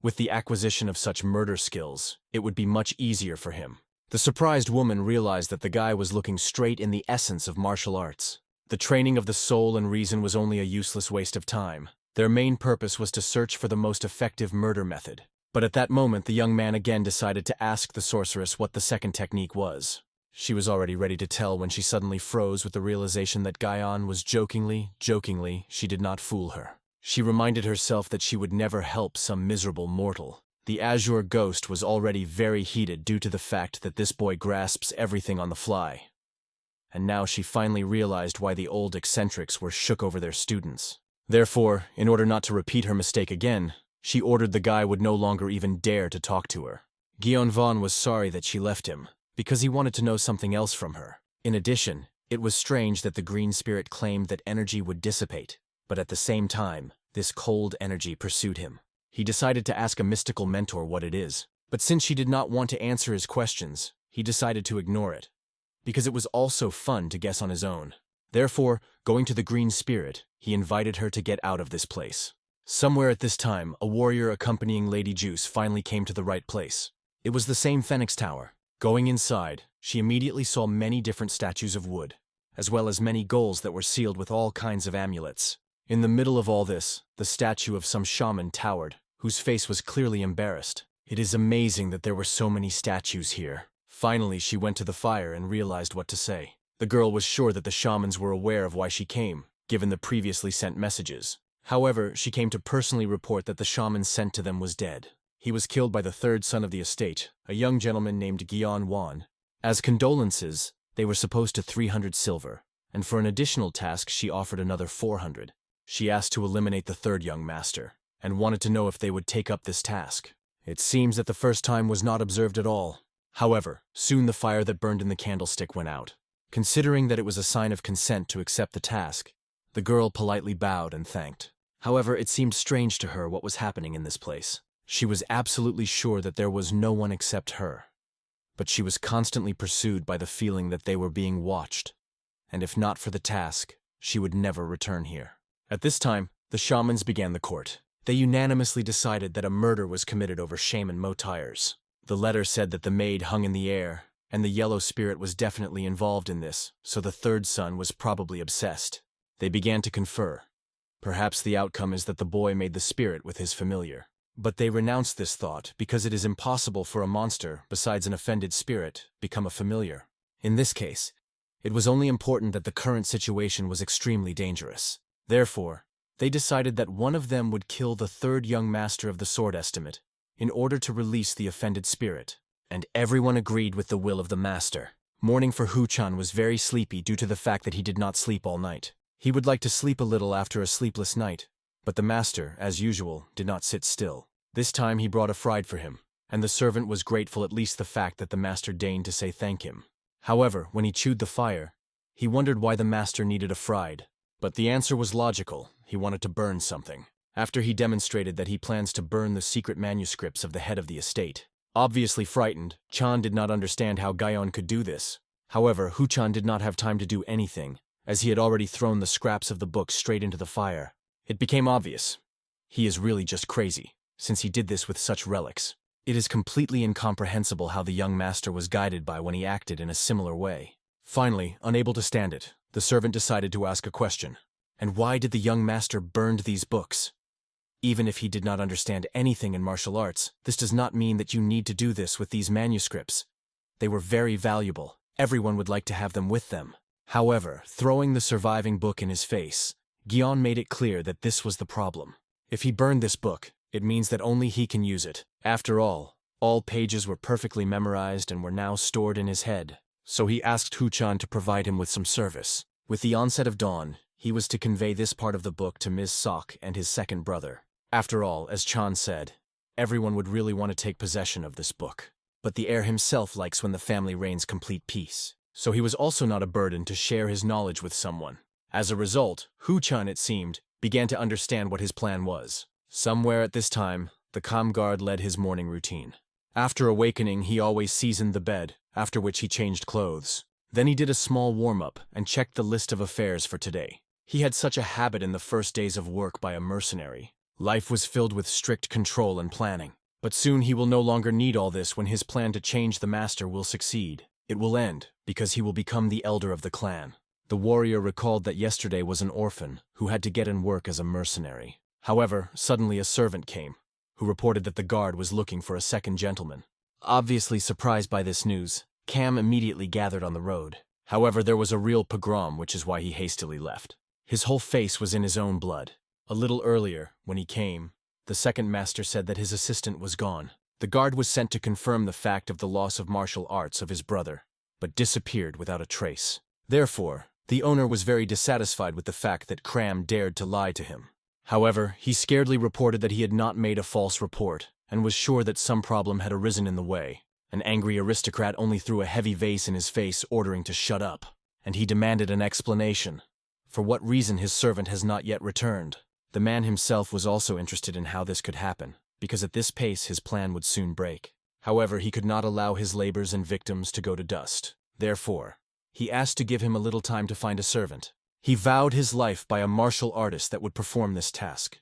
With the acquisition of such murder skills, it would be much easier for him. The surprised woman realized that the guy was looking straight in the essence of martial arts. The training of the soul and reason was only a useless waste of time. Their main purpose was to search for the most effective murder method. But at that moment, the young man again decided to ask the sorceress what the second technique was. She was already ready to tell when she suddenly froze with the realization that Guion was jokingly, she did not fool her. She reminded herself that she would never help some miserable mortal. The azure ghost was already very heated due to the fact that this boy grasps everything on the fly. And now she finally realized why the old eccentrics were shook over their students. Therefore, in order not to repeat her mistake again, she ordered the guy would no longer even dare to talk to her. Guion Vaughn was sorry that she left him, because he wanted to know something else from her. In addition, it was strange that the green spirit claimed that energy would dissipate, but at the same time, this cold energy pursued him. He decided to ask a mystical mentor what it is, but since she did not want to answer his questions, he decided to ignore it, because it was also fun to guess on his own. Therefore, going to the green spirit, he invited her to get out of this place. Somewhere at this time, a warrior accompanying Lady Juice finally came to the right place. It was the same Phoenix Tower. Going inside, she immediately saw many different statues of wood, as well as many goals that were sealed with all kinds of amulets. In the middle of all this, the statue of some shaman towered, whose face was clearly embarrassed. It is amazing that there were so many statues here. Finally, she went to the fire and realized what to say. The girl was sure that the shamans were aware of why she came, given the previously sent messages. However, she came to personally report that the shaman sent to them was dead. He was killed by the third son of the estate, a young gentleman named Guion Wan. As condolences, they were supposed to 300 silver, and for an additional task she offered another 400. She asked to eliminate the third young master, and wanted to know if they would take up this task. It seems that the first time was not observed at all. However, soon the fire that burned in the candlestick went out. Considering that it was a sign of consent to accept the task, the girl politely bowed and thanked. However, it seemed strange to her what was happening in this place. She was absolutely sure that there was no one except her. But she was constantly pursued by the feeling that they were being watched, and if not for the task, she would never return here. At this time, the shamans began the court. They unanimously decided that a murder was committed over shaman Mo Tires. The letter said that the maid hung in the air, and the yellow spirit was definitely involved in this, so the third son was probably obsessed. They began to confer. Perhaps the outcome is that the boy made the spirit with his familiar. But they renounced this thought because it is impossible for a monster, besides an offended spirit, become a familiar. In this case, it was only important that the current situation was extremely dangerous. Therefore, they decided that one of them would kill the third young master of the sword estimate in order to release the offended spirit. And everyone agreed with the will of the master. Morning for Hu-chan was very sleepy due to the fact that he did not sleep all night. He would like to sleep a little after a sleepless night, but the master, as usual, did not sit still. This time he brought a fried for him, and the servant was grateful at least the fact that the master deigned to say thank him. However, when he chewed the fire, he wondered why the master needed a fried. But the answer was logical. He wanted to burn something. After he demonstrated that he plans to burn the secret manuscripts of the head of the estate. Obviously frightened, Chan did not understand how Guion could do this. However, Hu-chan did not have time to do anything, as he had already thrown the scraps of the book straight into the fire. It became obvious. He is really just crazy, since he did this with such relics. It is completely incomprehensible how the young master was guided by when he acted in a similar way. Finally, unable to stand it, the servant decided to ask a question. And why did the young master burn these books? Even if he did not understand anything in martial arts, this does not mean that you need to do this with these manuscripts. They were very valuable. Everyone would like to have them with them. However, throwing the surviving book in his face, Guion made it clear that this was the problem. If he burned this book, it means that only he can use it. After all pages were perfectly memorized and were now stored in his head. so he asked Hu-chan to provide him with some service. With the onset of dawn, he was to convey this part of the book to Ms. Sok and his second brother. After all, as Chan said, everyone would really want to take possession of this book. But the heir himself likes when the family reigns complete peace, so he was also not a burden to share his knowledge with someone. As a result, Hu-chan, it seemed, began to understand what his plan was. Somewhere at this time, the calm guard led his morning routine. After awakening, he always seasoned the bed, after which he changed clothes. Then he did a small warm-up and checked the list of affairs for today. He had such a habit in the first days of work by a mercenary. Life was filled with strict control and planning. But soon he will no longer need all this when his plan to change the master will succeed. It will end, because he will become the elder of the clan. The warrior recalled that yesterday was an orphan who had to get in work as a mercenary. However, suddenly a servant came, who reported that the guard was looking for a second gentleman. Obviously surprised by this news, Cam immediately gathered on the road. However, there was a real pogrom, which is why he hastily left. His whole face was in his own blood. A little earlier, when he came, the second master said that his assistant was gone. The guard was sent to confirm the fact of the loss of martial arts of his brother, but disappeared without a trace. Therefore, the owner was very dissatisfied with the fact that Cram dared to lie to him. However, he scaredly reported that he had not made a false report, and was sure that some problem had arisen in the way. An angry aristocrat only threw a heavy vase in his face, ordering to shut up, and he demanded an explanation. For what reason his servant has not yet returned? The man himself was also interested in how this could happen, because at this pace his plan would soon break. However, he could not allow his labors and victims to go to dust. Therefore, he asked to give him a little time to find a servant. He vowed his life by a martial artist that would perform this task.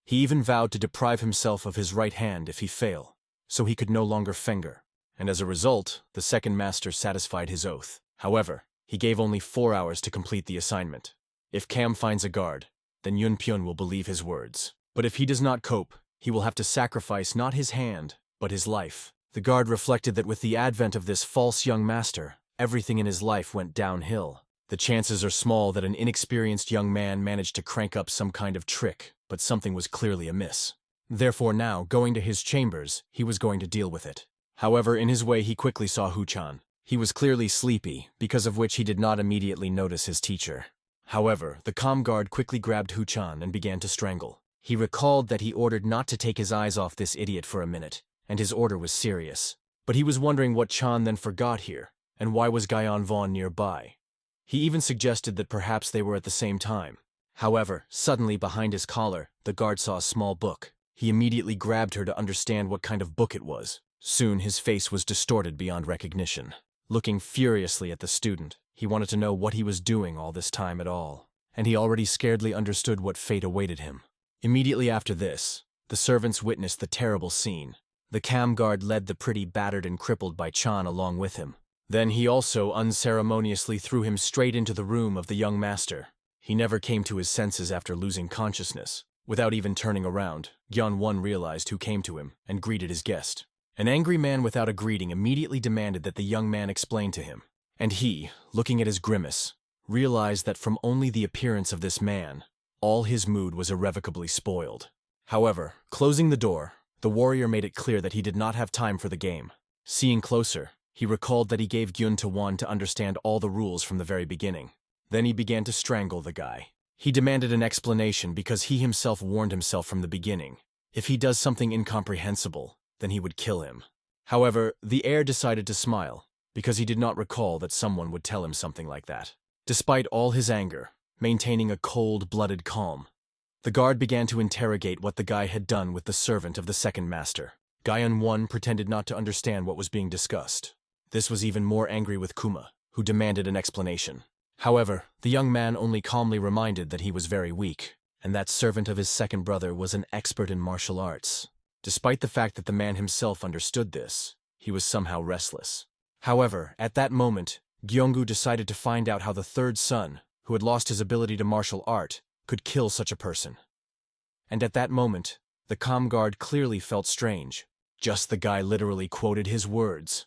He even vowed to deprive himself of his right hand if he fail, so he could no longer finger. And as a result, the second master satisfied his oath. However, he gave only 4 hours to complete the assignment. If Cam finds a guard, then Yun Pyun will believe his words. But if he does not cope, he will have to sacrifice not his hand, but his life. The guard reflected that with the advent of this false young master, everything in his life went downhill. The chances are small that an inexperienced young man managed to crank up some kind of trick, but something was clearly amiss. Therefore now, going to his chambers, he was going to deal with it. However, in his way he quickly saw Hu-chan. He was clearly sleepy, because of which he did not immediately notice his teacher. However, the comm guard quickly grabbed Hu-chan and began to strangle. He recalled that he ordered not to take his eyes off this idiot for a minute, and his order was serious. But he was wondering what Chan then forgot here, and why was Guyon Vaughn nearby. He even suggested that perhaps they were at the same time. However, suddenly behind his collar, the guard saw a small book. He immediately grabbed her to understand what kind of book it was. Soon his face was distorted beyond recognition. Looking furiously at the student, he wanted to know what he was doing all this time at all, and he already scaredly understood what fate awaited him. Immediately after this, the servants witnessed the terrible scene. The cam guard led the pretty battered and crippled by Chan along with him. Then he also unceremoniously threw him straight into the room of the young master. He never came to his senses after losing consciousness. Without even turning around, Gyeon-won realized who came to him and greeted his guest. An angry man without a greeting immediately demanded that the young man explain to him. And he, looking at his grimace, realized that from only the appearance of this man, all his mood was irrevocably spoiled. However, closing the door, the warrior made it clear that he did not have time for the game. Seeing closer, he recalled that he gave Gyun-won to understand all the rules from the very beginning. Then he began to strangle the guy. He demanded an explanation because he himself warned himself from the beginning. If he does something incomprehensible, then he would kill him. However, the heir decided to smile, because he did not recall that someone would tell him something like that. Despite all his anger, maintaining a cold-blooded calm, the guard began to interrogate what the guy had done with the servant of the second master. Gyeon-won pretended not to understand what was being discussed. This was even more angry with Kuma, who demanded an explanation. However, the young man only calmly reminded that he was very weak, and that servant of his second brother was an expert in martial arts. Despite the fact that the man himself understood this, he was somehow restless. However, at that moment, Gyeonggu decided to find out how the third son, who had lost his ability to martial art, could kill such a person. And at that moment, the comm guard clearly felt strange. Just the guy literally quoted his words.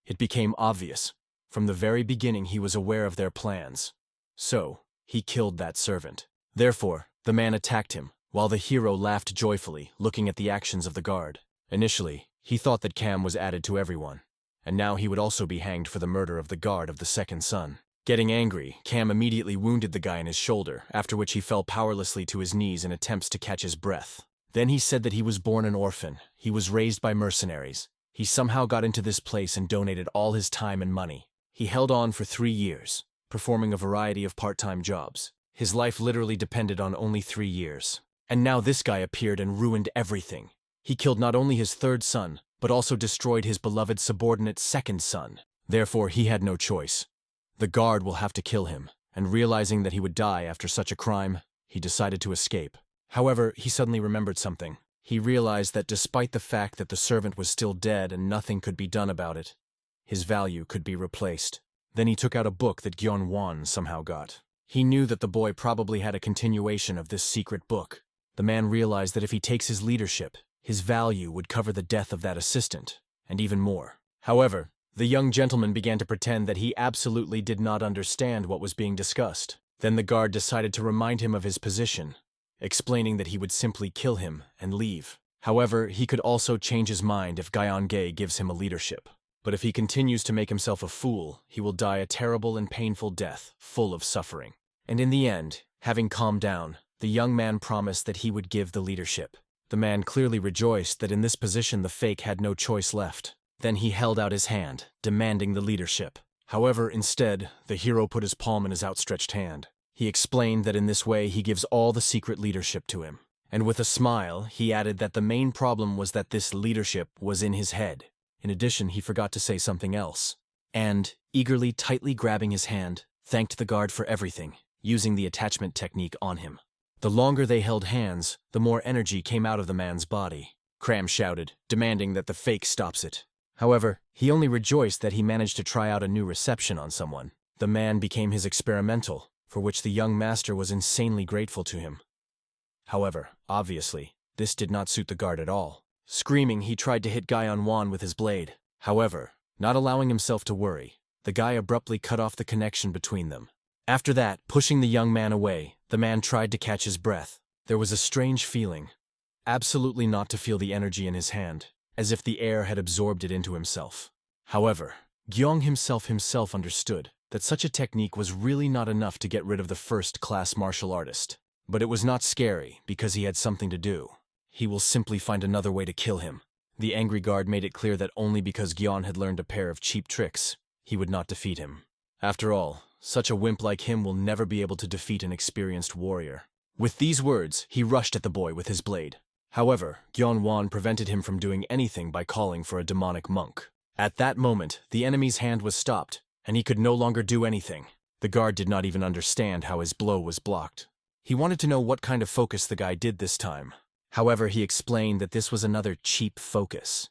It became obvious. From the very beginning he was aware of their plans. So, he killed that servant. Therefore, the man attacked him, while the hero laughed joyfully, looking at the actions of the guard. Initially, he thought that Cam was added to everyone, and now he would also be hanged for the murder of the guard of the second son. Getting angry, Cam immediately wounded the guy in his shoulder, after which he fell powerlessly to his knees in attempts to catch his breath. Then he said that he was born an orphan, he was raised by mercenaries. He somehow got into this place and donated all his time and money. He held on for 3 years, performing a variety of part-time jobs. His life literally depended on only 3 years. And now this guy appeared and ruined everything. He killed not only his third son, but also destroyed his beloved subordinate second son. Therefore, he had no choice. The guard will have to kill him, and realizing that he would die after such a crime, he decided to escape. However, he suddenly remembered something. He realized that despite the fact that the servant was still dead and nothing could be done about it, his value could be replaced. Then he took out a book that Gyeon-won somehow got. He knew that the boy probably had a continuation of this secret book. The man realized that if he takes his leadership, his value would cover the death of that assistant, and even more. However, the young gentleman began to pretend that he absolutely did not understand what was being discussed. Then the guard decided to remind him of his position, explaining that he would simply kill him and leave. However, he could also change his mind if Gyeon-gae gives him a leadership. But if he continues to make himself a fool, he will die a terrible and painful death, full of suffering. And in the end, having calmed down, the young man promised that he would give the leadership. The man clearly rejoiced that in this position the fake had no choice left. Then he held out his hand, demanding the leadership. However, instead, the hero put his palm in his outstretched hand. He explained that in this way he gives all the secret leadership to him. And with a smile, he added that the main problem was that this leadership was in his head. In addition, he forgot to say something else. And, eagerly, tightly grabbing his hand, thanked the guard for everything, using the attachment technique on him. The longer they held hands, the more energy came out of the man's body. Cram shouted, demanding that the fake stops it. However, he only rejoiced that he managed to try out a new reception on someone. The man became his experimental, for which the young master was insanely grateful to him. However, obviously, this did not suit the guard at all. Screaming, he tried to hit Gyeon-won with his blade. However, not allowing himself to worry, the guy abruptly cut off the connection between them. After that, pushing the young man away, the man tried to catch his breath. There was a strange feeling, absolutely not to feel the energy in his hand, as if the air had absorbed it into himself. However, Gyeong himself understood that such a technique was really not enough to get rid of the first-class martial artist. But it was not scary, because he had something to do. He will simply find another way to kill him. The angry guard made it clear that only because Gyeon had learned a pair of cheap tricks, he would not defeat him. After all, such a wimp like him will never be able to defeat an experienced warrior. With these words, he rushed at the boy with his blade. However, Gyeon-won prevented him from doing anything by calling for a demonic monk. At that moment, the enemy's hand was stopped, and he could no longer do anything. The guard did not even understand how his blow was blocked. He wanted to know what kind of focus the guy did this time. However, he explained that this was another cheap focus,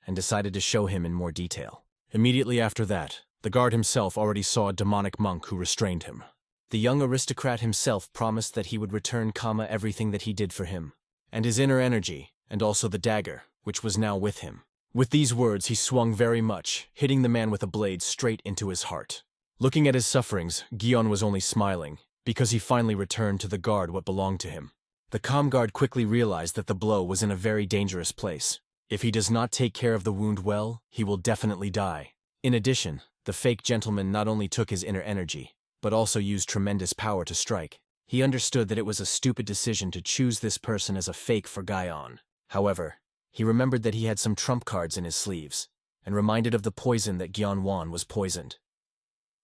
and decided to show him in more detail. Immediately after that, the guard himself already saw a demonic monk who restrained him. The young aristocrat himself promised that he would return everything that he did for him, and his inner energy, and also the dagger, which was now with him. With these words, he swung very much, hitting the man with a blade straight into his heart. Looking at his sufferings, Gyeon was only smiling, because he finally returned to the guard what belonged to him. The calm guard quickly realized that the blow was in a very dangerous place. If he does not take care of the wound well, he will definitely die. In addition, the fake gentleman not only took his inner energy, but also used tremendous power to strike. He understood that it was a stupid decision to choose this person as a fake for Gyeon. However, he remembered that he had some trump cards in his sleeves, and reminded of the poison that Gyeon-won was poisoned.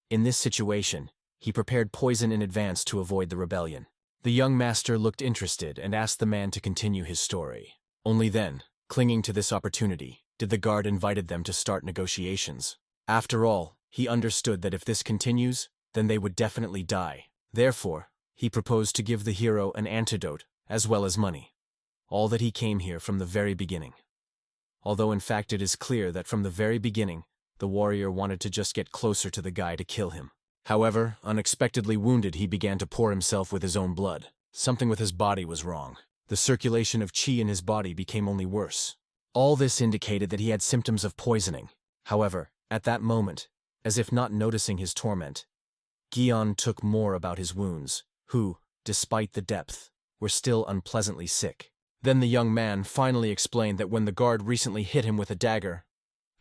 In this situation, he prepared poison in advance to avoid the rebellion. The young master looked interested and asked the man to continue his story. Only then, clinging to this opportunity, did the guard invited them to start negotiations. After all, he understood that if this continues, then they would definitely die. Therefore, he proposed to give the hero an antidote, as well as money. All that he came here from the very beginning. Although in fact it is clear that from the very beginning, the warrior wanted to just get closer to the guy to kill him. However, unexpectedly wounded, he began to pour himself with his own blood. Something with his body was wrong. The circulation of chi in his body became only worse. All this indicated that he had symptoms of poisoning. However, at that moment, as if not noticing his torment, Gyeon took more about his wounds, who, despite the depth, were still unpleasantly sick. Then the young man finally explained that when the guard recently hit him with a dagger,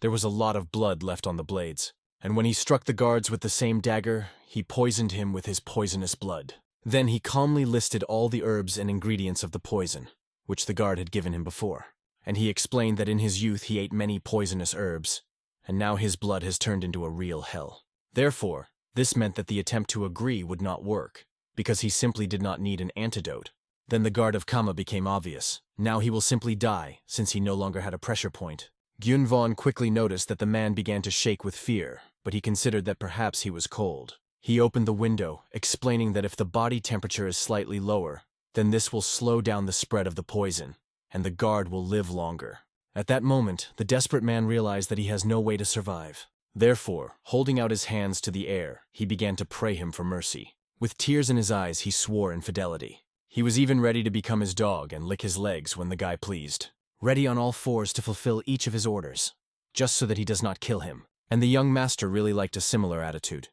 There was a lot of blood left on the blades, and when he struck the guards with the same dagger, he poisoned him with his poisonous blood. Then he calmly listed all the herbs and ingredients of the poison, which the guard had given him before, and he explained that in his youth he ate many poisonous herbs, and now his blood has turned into a real hell. Therefore, this meant that the attempt to agree would not work, because he simply did not need an antidote. Then the guard of Kama became obvious. Now he will simply die, since he no longer had a pressure point. Gyunvon quickly noticed that the man began to shake with fear, but he considered that perhaps he was cold. He opened the window, explaining that if the body temperature is slightly lower, then this will slow down the spread of the poison, and the guard will live longer. At that moment, the desperate man realized that he has no way to survive. Therefore, holding out his hands to the air, he began to pray him for mercy. With tears in his eyes, he swore infidelity. He was even ready to become his dog and lick his legs when the guy pleased, ready on all fours to fulfill each of his orders, just so that he does not kill him. And the young master really liked a similar attitude.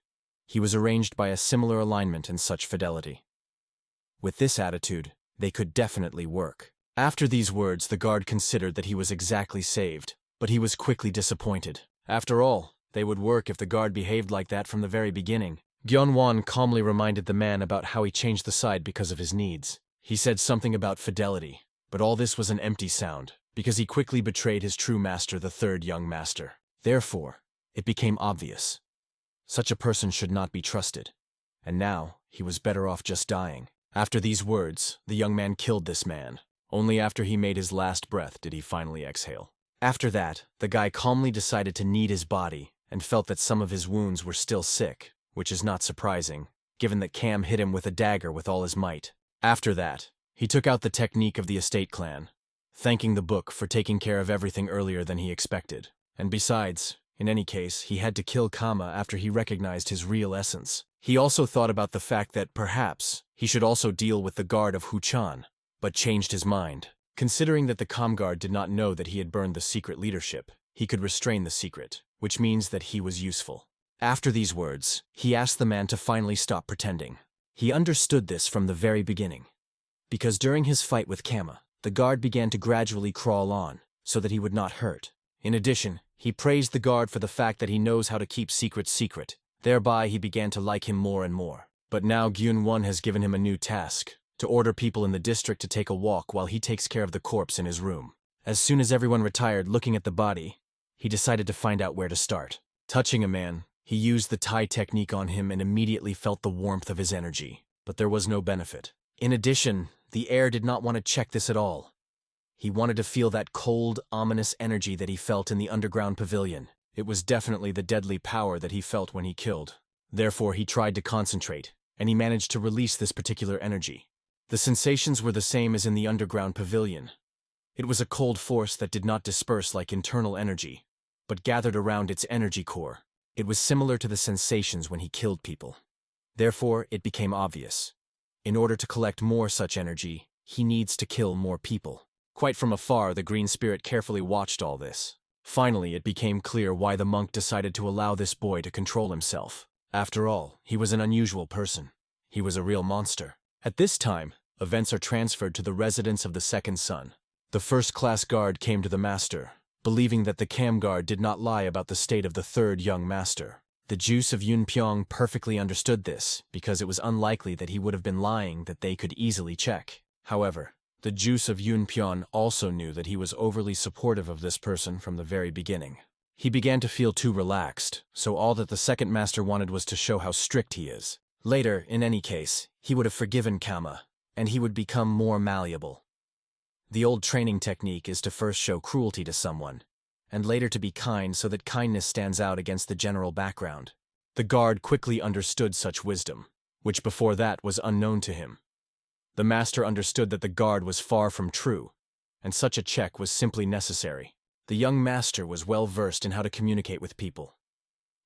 He was arranged by a similar alignment and such fidelity. With this attitude, they could definitely work. After these words, the guard considered that he was exactly saved, but he was quickly disappointed. After all, they would work if the guard behaved like that from the very beginning. Gyunwon calmly reminded the man about how he changed the side because of his needs. He said something about fidelity, but all this was an empty sound, because he quickly betrayed his true master, the third young master. Therefore, it became obvious. Such a person should not be trusted, and now he was better off just dying. After these words, the young man killed this man. Only after he made his last breath did he finally exhale. After that, the guy calmly decided to knead his body and felt that some of his wounds were still sick, which is not surprising, given that Cam hit him with a dagger with all his might. After that, he took out the technique of the estate clan, thanking the book for taking care of everything earlier than he expected. And besides, in any case, he had to kill Kama after he recognized his real essence. He also thought about the fact that perhaps he should also deal with the guard of Huchan, but changed his mind. Considering that the Comguard did not know that he had burned the secret leadership, he could restrain the secret, which means that he was useful. After these words, he asked the man to finally stop pretending. He understood this from the very beginning, because during his fight with Kama, the guard began to gradually crawl on, so that he would not hurt. In addition, he praised the guard for the fact that he knows how to keep secrets secret. Thereby, he began to like him more and more. But now Gyun-won has given him a new task, to order people in the district to take a walk while he takes care of the corpse in his room. As soon as everyone retired looking at the body, he decided to find out where to start. Touching a man, he used the Thai technique on him and immediately felt the warmth of his energy, but there was no benefit. In addition, the heir did not want to check this at all. He wanted to feel that cold, ominous energy that he felt in the underground pavilion. It was definitely the deadly power that he felt when he killed. Therefore, he tried to concentrate, and he managed to release this particular energy. The sensations were the same as in the underground pavilion. It was a cold force that did not disperse like internal energy, but gathered around its energy core. It was similar to the sensations when he killed people. Therefore, it became obvious. In order to collect more such energy, he needs to kill more people. Quite from afar, the green spirit carefully watched all this. Finally, it became clear why the monk decided to allow this boy to control himself. After all, he was an unusual person. He was a real monster. At this time, events are transferred to the residence of the second son. The first-class guard came to the master, believing that the cam guard did not lie about the state of the third young master. The juice of Yun Pyong perfectly understood this, because it was unlikely that he would have been lying that they could easily check. However, the juice of Yun Pyong also knew that he was overly supportive of this person from the very beginning. He began to feel too relaxed, so all that the second master wanted was to show how strict he is. Later, in any case, he would have forgiven Kama, and he would become more malleable. The old training technique is to first show cruelty to someone, and later to be kind so that kindness stands out against the general background. The guard quickly understood such wisdom, which before that was unknown to him. The master understood that the guard was far from true, and such a check was simply necessary. The young master was well versed in how to communicate with people.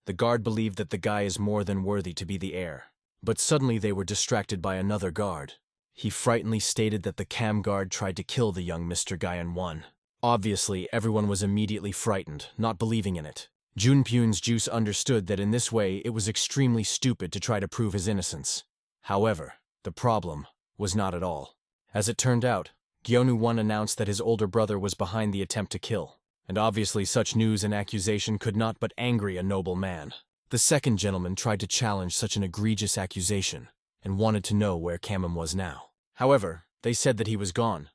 The guard believed that the guy is more than worthy to be the heir. But suddenly they were distracted by another guard. He frighteningly stated that the cam guard tried to kill the young Mr. Guyan-won. Obviously, everyone was immediately frightened, not believing in it. Junpyun's juice understood that in this way it was extremely stupid to try to prove his innocence. However, the problem was not at all. As it turned out, Gyeonu-won announced that his older brother was behind the attempt to kill. and obviously such news and accusation could not but angry a noble man. The second gentleman tried to challenge such an egregious accusation, and wanted to know where Kamam was now. However, they said that he was gone.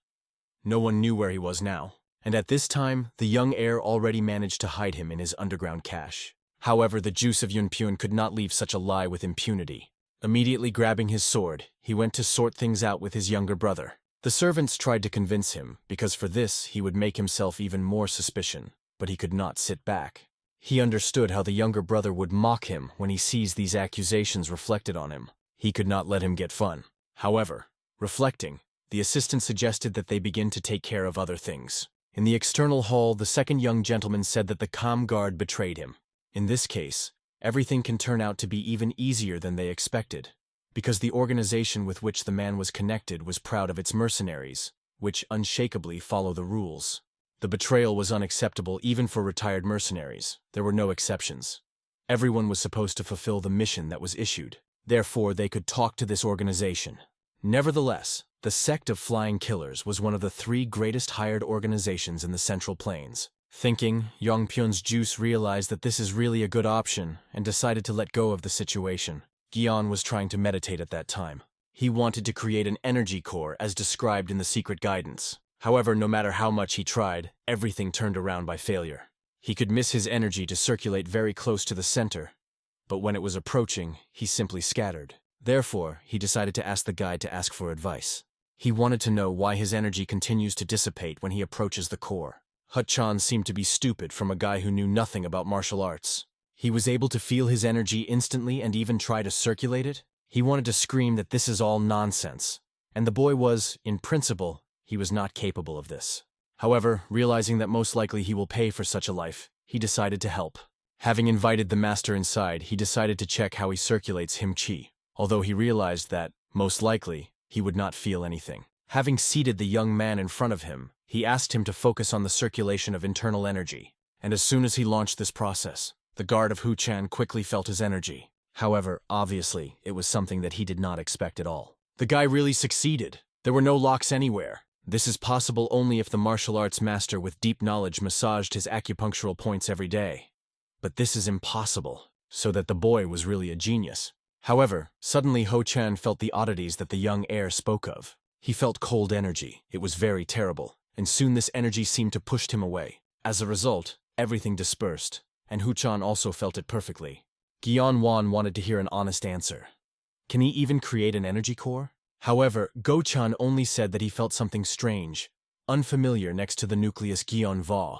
No one knew where he was now, and at this time, the young heir already managed to hide him in his underground cache. However, the juice of Yunpyun could not leave such a lie with impunity. Immediately grabbing his sword, he went to sort things out with his younger brother. The servants tried to convince him, because for this he would make himself even more suspicion, but he could not sit back. He understood how the younger brother would mock him when he sees these accusations reflected on him. He could not let him get fun. However, reflecting, the assistant suggested that they begin to take care of other things. In the external hall, the second young gentleman said that the comm guard betrayed him. In this case, everything can turn out to be even easier than they expected, because the organization with which the man was connected was proud of its mercenaries, which unshakably follow the rules. The betrayal was unacceptable even for retired mercenaries. There were no exceptions. Everyone was supposed to fulfill the mission that was issued. Therefore, they could talk to this organization. Nevertheless, the sect of Flying Killers was one of the 3 greatest hired organizations in the Central Plains. Thinking, Yongpyun's juice realized that this is really a good option and decided to let go of the situation. Gion was trying to meditate at that time. He wanted to create an energy core as described in the secret guidance. However, no matter how much he tried, everything turned around by failure. He could miss his energy to circulate very close to the center, but when it was approaching, he simply scattered. Therefore, he decided to ask the guide to ask for advice. He wanted to know why his energy continues to dissipate when he approaches the core. Hut-chan seemed to be stupid from a guy who knew nothing about martial arts. He was able to feel his energy instantly and even try to circulate it. He wanted to scream that this is all nonsense, and the boy was, in principle, he was not capable of this. However, realizing that most likely he will pay for such a life, he decided to help. Having invited the master inside, he decided to check how he circulates him chi, although he realized that, most likely, he would not feel anything. Having seated the young man in front of him, he asked him to focus on the circulation of internal energy, and as soon as he launched this process, the guard of Hu-chan quickly felt his energy. However, obviously, it was something that he did not expect at all. The guy really succeeded. There were no locks anywhere. This is possible only if the martial arts master with deep knowledge massaged his acupunctural points every day. But this is impossible, so that the boy was really a genius. However, suddenly Ho-chan felt the oddities that the young heir spoke of. He felt cold energy. It was very terrible, and soon this energy seemed to push him away. As a result, everything dispersed, and Hu-chan also felt it perfectly. Gion Wan wanted to hear an honest answer. Can he even create an energy core? However, Go-chan only said that he felt something strange, unfamiliar next to the nucleus Gion Va.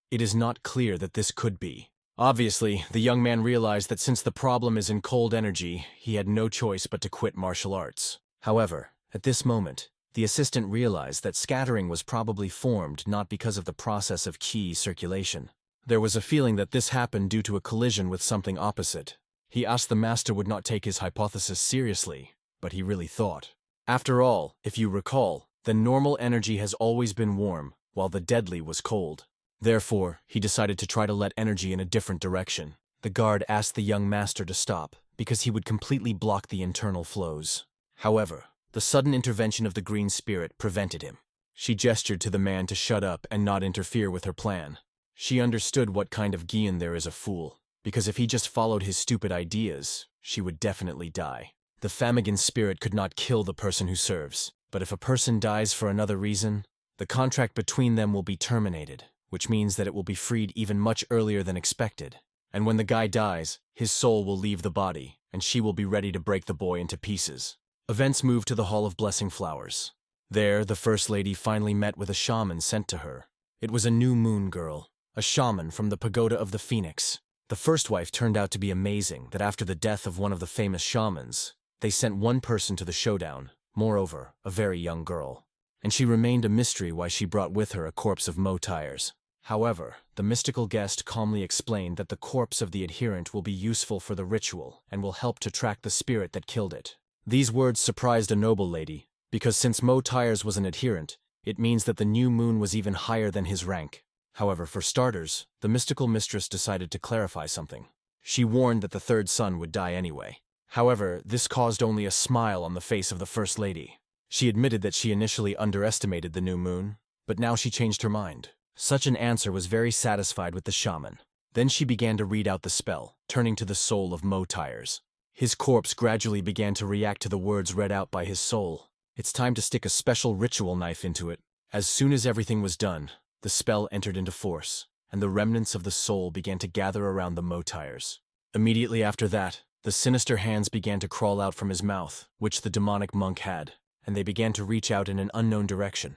It is not clear that this could be. Obviously, the young man realized that since the problem is in cold energy, he had no choice but to quit martial arts. However, at this moment, the assistant realized that scattering was probably formed not because of the process of qi circulation. There was a feeling that this happened due to a collision with something opposite. He asked the master would not take his hypothesis seriously, but he really thought. After all, if you recall, the normal energy has always been warm, while the deadly was cold. Therefore, he decided to try to let energy in a different direction. The guard asked the young master to stop, because he would completely block the internal flows. However, the sudden intervention of the green spirit prevented him. She gestured to the man to shut up and not interfere with her plan. She understood what kind of Gian there is a fool, because if he just followed his stupid ideas, she would definitely die. The Famigan spirit could not kill the person who serves, but if a person dies for another reason, the contract between them will be terminated, which means that it will be freed even much earlier than expected. And when the guy dies, his soul will leave the body, and she will be ready to break the boy into pieces. Events moved to the Hall of Blessing Flowers. There, the First Lady finally met with a shaman sent to her. It was a new moon girl, a shaman from the Pagoda of the Phoenix. The first wife turned out to be amazing that after the death of one of the famous shamans, they sent one person to the showdown, moreover, a very young girl. And she remained a mystery why she brought with her a corpse of Mo Tires. However, the mystical guest calmly explained that the corpse of the adherent will be useful for the ritual and will help to track the spirit that killed it. These words surprised a noble lady, because since Mo Tires was an adherent, it means that the new moon was even higher than his rank. However, for starters, the mystical mistress decided to clarify something. She warned that the third son would die anyway. However, this caused only a smile on the face of the First Lady. She admitted that she initially underestimated the new moon, but now she changed her mind. Such an answer was very satisfied with the shaman. Then she began to read out the spell, turning to the soul of Mo Tires. His corpse gradually began to react to the words read out by his soul. It's time to stick a special ritual knife into it. As soon as everything was done, the spell entered into force, and the remnants of the soul began to gather around the Mo Tires. Immediately after that, the sinister hands began to crawl out from his mouth, which the demonic monk had, and they began to reach out in an unknown direction.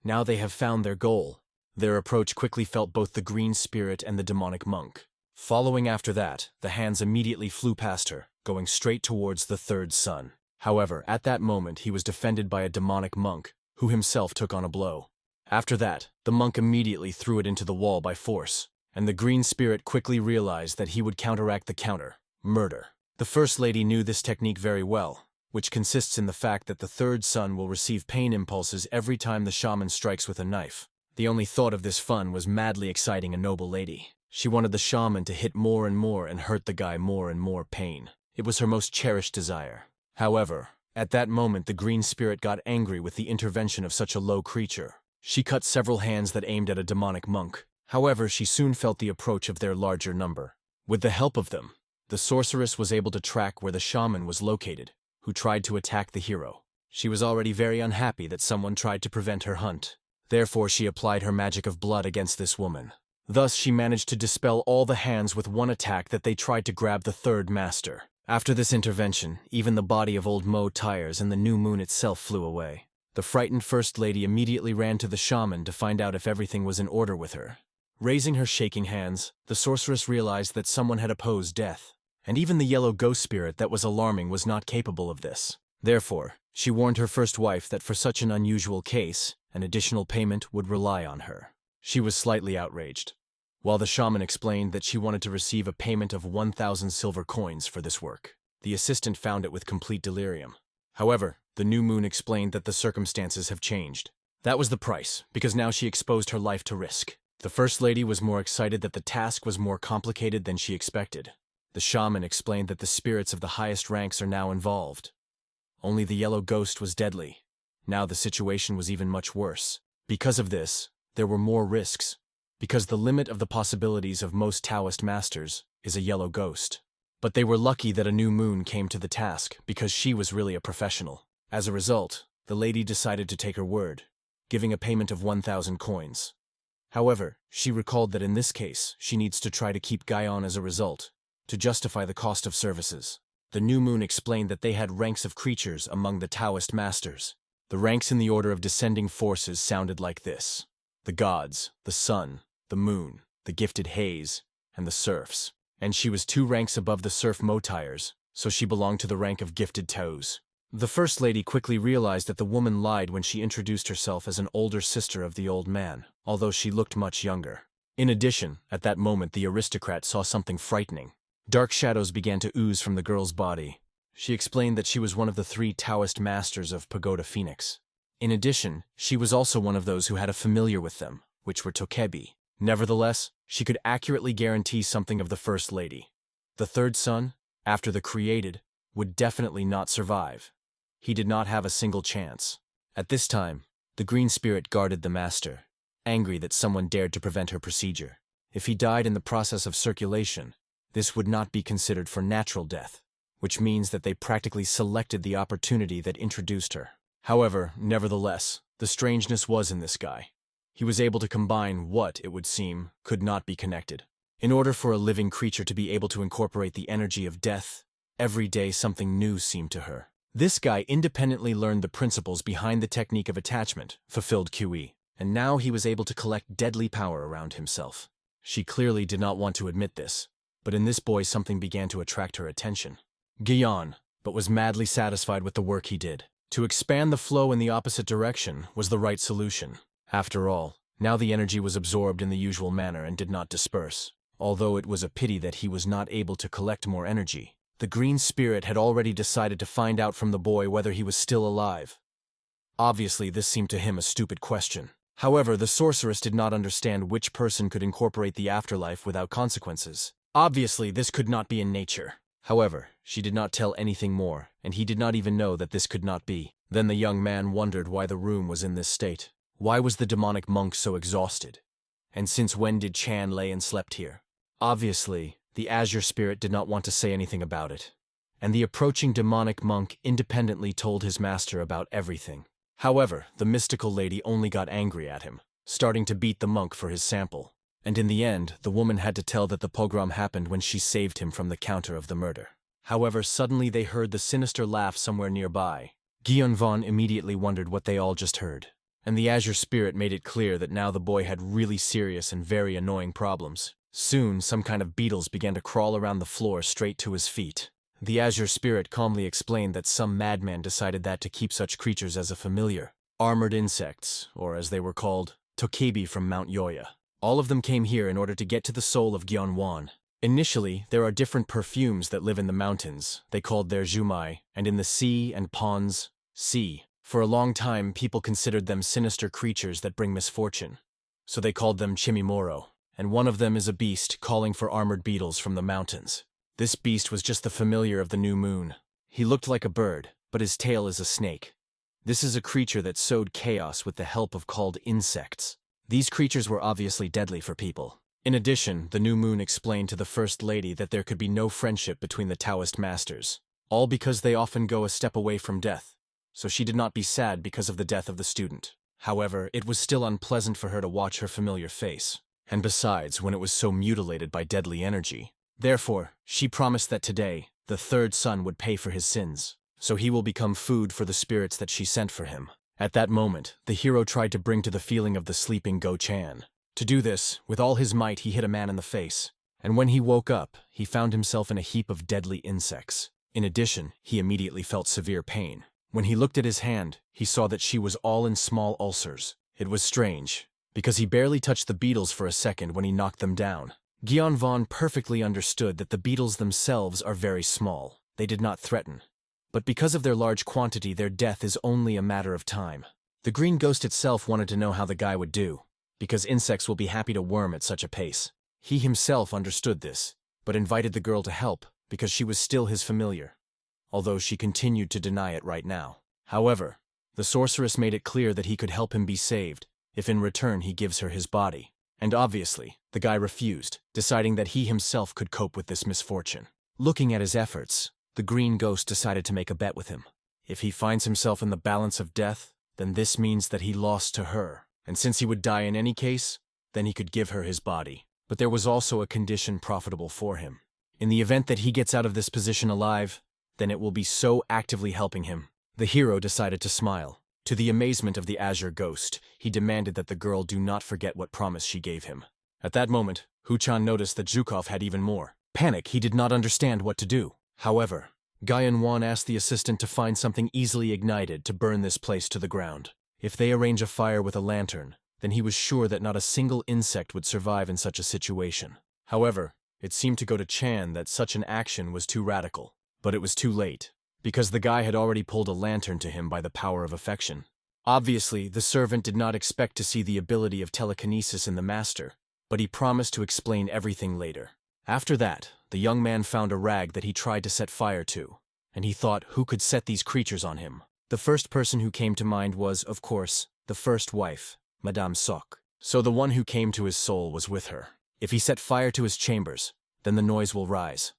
Now they have found their goal. Their approach quickly felt both the green spirit and the demonic monk. Following after that, the hands immediately flew past her, going straight towards the third son. However, at that moment he was defended by a demonic monk, who himself took on a blow. After that, the monk immediately threw it into the wall by force, and the green spirit quickly realized that he would counteract the counter, murder. The First Lady knew this technique very well, which consists in the fact that the third son will receive pain impulses every time the shaman strikes with a knife. The only thought of this fun was madly exciting a noble lady. She wanted the shaman to hit more and more and hurt the guy more and more pain. It was her most cherished desire. However, at that moment the green spirit got angry with the intervention of such a low creature. She cut several hands that aimed at a demonic monk. However, she soon felt the approach of their larger number. With the help of them, the sorceress was able to track where the shaman was located, who tried to attack the hero. She was already very unhappy that someone tried to prevent her hunt. Therefore, she applied her magic of blood against this woman. Thus, she managed to dispel all the hands with one attack that they tried to grab the third master. After this intervention, even the body of old Mo Tires and the new moon itself flew away. The frightened First Lady immediately ran to the shaman to find out if everything was in order with her. Raising her shaking hands, the sorceress realized that someone had opposed death, and even the yellow ghost spirit that was alarming was not capable of this. Therefore, she warned her first wife that for such an unusual case, an additional payment would rely on her. She was slightly outraged, while the shaman explained that she wanted to receive a payment of 1,000 silver coins for this work. The assistant found it with complete delirium. However, the new moon explained that the circumstances have changed. That was the price, because now she exposed her life to risk. The First Lady was more excited that the task was more complicated than she expected. The shaman explained that the spirits of the highest ranks are now involved. Only the yellow ghost was deadly. Now the situation was even much worse. Because of this, there were more risks, because the limit of the possibilities of most Taoist masters is a yellow ghost. But they were lucky that a new moon came to the task, because she was really a professional. As a result, the lady decided to take her word, giving a payment of 1,000 coins. However, she recalled that in this case, she needs to try to keep Guy on as a result, to justify the cost of services. The new moon explained that they had ranks of creatures among the Taoist masters. The ranks in the order of descending forces sounded like this: the gods, the sun, the moon, the gifted haze, and the serfs. And she was 2 ranks above the serf Mo Tires, so she belonged to the rank of gifted Taos. The First Lady quickly realized that the woman lied when she introduced herself as an older sister of the old man, although she looked much younger. In addition, at that moment the aristocrat saw something frightening. Dark shadows began to ooze from the girl's body. She explained that she was one of the 3 Taoist masters of Pagoda Phoenix. In addition, she was also one of those who had a familiar with them, which were Tokebi. Nevertheless, she could accurately guarantee something of the First Lady. The third son, after the created, would definitely not survive. He did not have a single chance. At this time, the green spirit guarded the master, angry that someone dared to prevent her procedure. If he died in the process of circulation, this would not be considered for natural death, which means that they practically selected the opportunity that introduced her. However, nevertheless, the strangeness was in this guy. He was able to combine what, it would seem, could not be connected. In order for a living creature to be able to incorporate the energy of death, every day something new seemed to her. This guy independently learned the principles behind the technique of attachment, fulfilled QE, and now he was able to collect deadly power around himself. She clearly did not want to admit this, but in this boy something began to attract her attention. Guyon, but was madly satisfied with the work he did. To expand the flow in the opposite direction was the right solution. After all, now the energy was absorbed in the usual manner and did not disperse. Although it was a pity that he was not able to collect more energy, the green spirit had already decided to find out from the boy whether he was still alive. Obviously, this seemed to him a stupid question. However, the sorceress did not understand which person could incorporate the afterlife without consequences. Obviously, this could not be in nature. However, she did not tell anything more, and he did not even know that this could not be. Then the young man wondered why the room was in this state. Why was the demonic monk so exhausted? And since when did Chan lay and slept here? Obviously, the Azure spirit did not want to say anything about it, and the approaching demonic monk independently told his master about everything. However, the mystical lady only got angry at him, starting to beat the monk for his sample. And in the end, the woman had to tell that the pogrom happened when she saved him from the counter of the murder. However, suddenly they heard the sinister laugh somewhere nearby. Gyeonvon immediately wondered what they all just heard, and the Azure spirit made it clear that now the boy had really serious and very annoying problems. Soon, some kind of beetles began to crawl around the floor straight to his feet. The Azure spirit calmly explained that some madman decided that to keep such creatures as a familiar. Armored insects, or as they were called, tokebi from Mount Yoya. All of them came here in order to get to the soul of Gyeonwon. Initially, there are different perfumes that live in the mountains. They called their jumai, and in the sea and ponds, sea. For a long time, people considered them sinister creatures that bring misfortune. So they called them chimimoro, and one of them is a beast calling for armored beetles from the mountains. This beast was just the familiar of the new moon. He looked like a bird, but his tail is a snake. This is a creature that sowed chaos with the help of called insects. These creatures were obviously deadly for people. In addition, the new moon explained to the First Lady that there could be no friendship between the Taoist masters, all because they often go a step away from death, so she did not be sad because of the death of the student. However, it was still unpleasant for her to watch her familiar face, and besides, when it was so mutilated by deadly energy. Therefore, she promised that today, the third son would pay for his sins, so he will become food for the spirits that she sent for him. At that moment, the hero tried to bring to the feeling of the sleeping Go-chan. To do this, with all his might he hit a man in the face, and when he woke up, he found himself in a heap of deadly insects. In addition, he immediately felt severe pain. When he looked at his hand, he saw that she was all in small ulcers. It was strange, because he barely touched the beetles for a second when he knocked them down. Gyeonvon perfectly understood that the beetles themselves are very small. They did not threaten. But because of their large quantity, their death is only a matter of time. The green ghost itself wanted to know how the guy would do, because insects will be happy to worm at such a pace. He himself understood this, but invited the girl to help because she was still his familiar, although she continued to deny it right now. However, the sorceress made it clear that he could help him be saved if in return he gives her his body. And obviously, the guy refused, deciding that he himself could cope with this misfortune. Looking at his efforts, the green ghost decided to make a bet with him. If he finds himself in the balance of death, then this means that he lost to her. And since he would die in any case, then he could give her his body. But there was also a condition profitable for him. In the event that he gets out of this position alive, then it will be so actively helping him. The hero decided to smile. To the amazement of the Azure Ghost, he demanded that the girl do not forget what promise she gave him. At that moment, Hu-chan noticed that Zhukov had even more. Panic, he did not understand what to do. However, Gyeonwon asked the assistant to find something easily ignited to burn this place to the ground. If they arrange a fire with a lantern, then he was sure that not a single insect would survive in such a situation. However, it seemed to go to Chan that such an action was too radical. But it was too late, because the guy had already pulled a lantern to him by the power of affection. Obviously, the servant did not expect to see the ability of telekinesis in the master, but he promised to explain everything later. After that, the young man found a rag that he tried to set fire to, and he thought who could set these creatures on him. The first person who came to mind was, of course, the first wife, Madame Sok. So the one who came to his soul was with her. If he set fire to his chambers, then the noise will rise.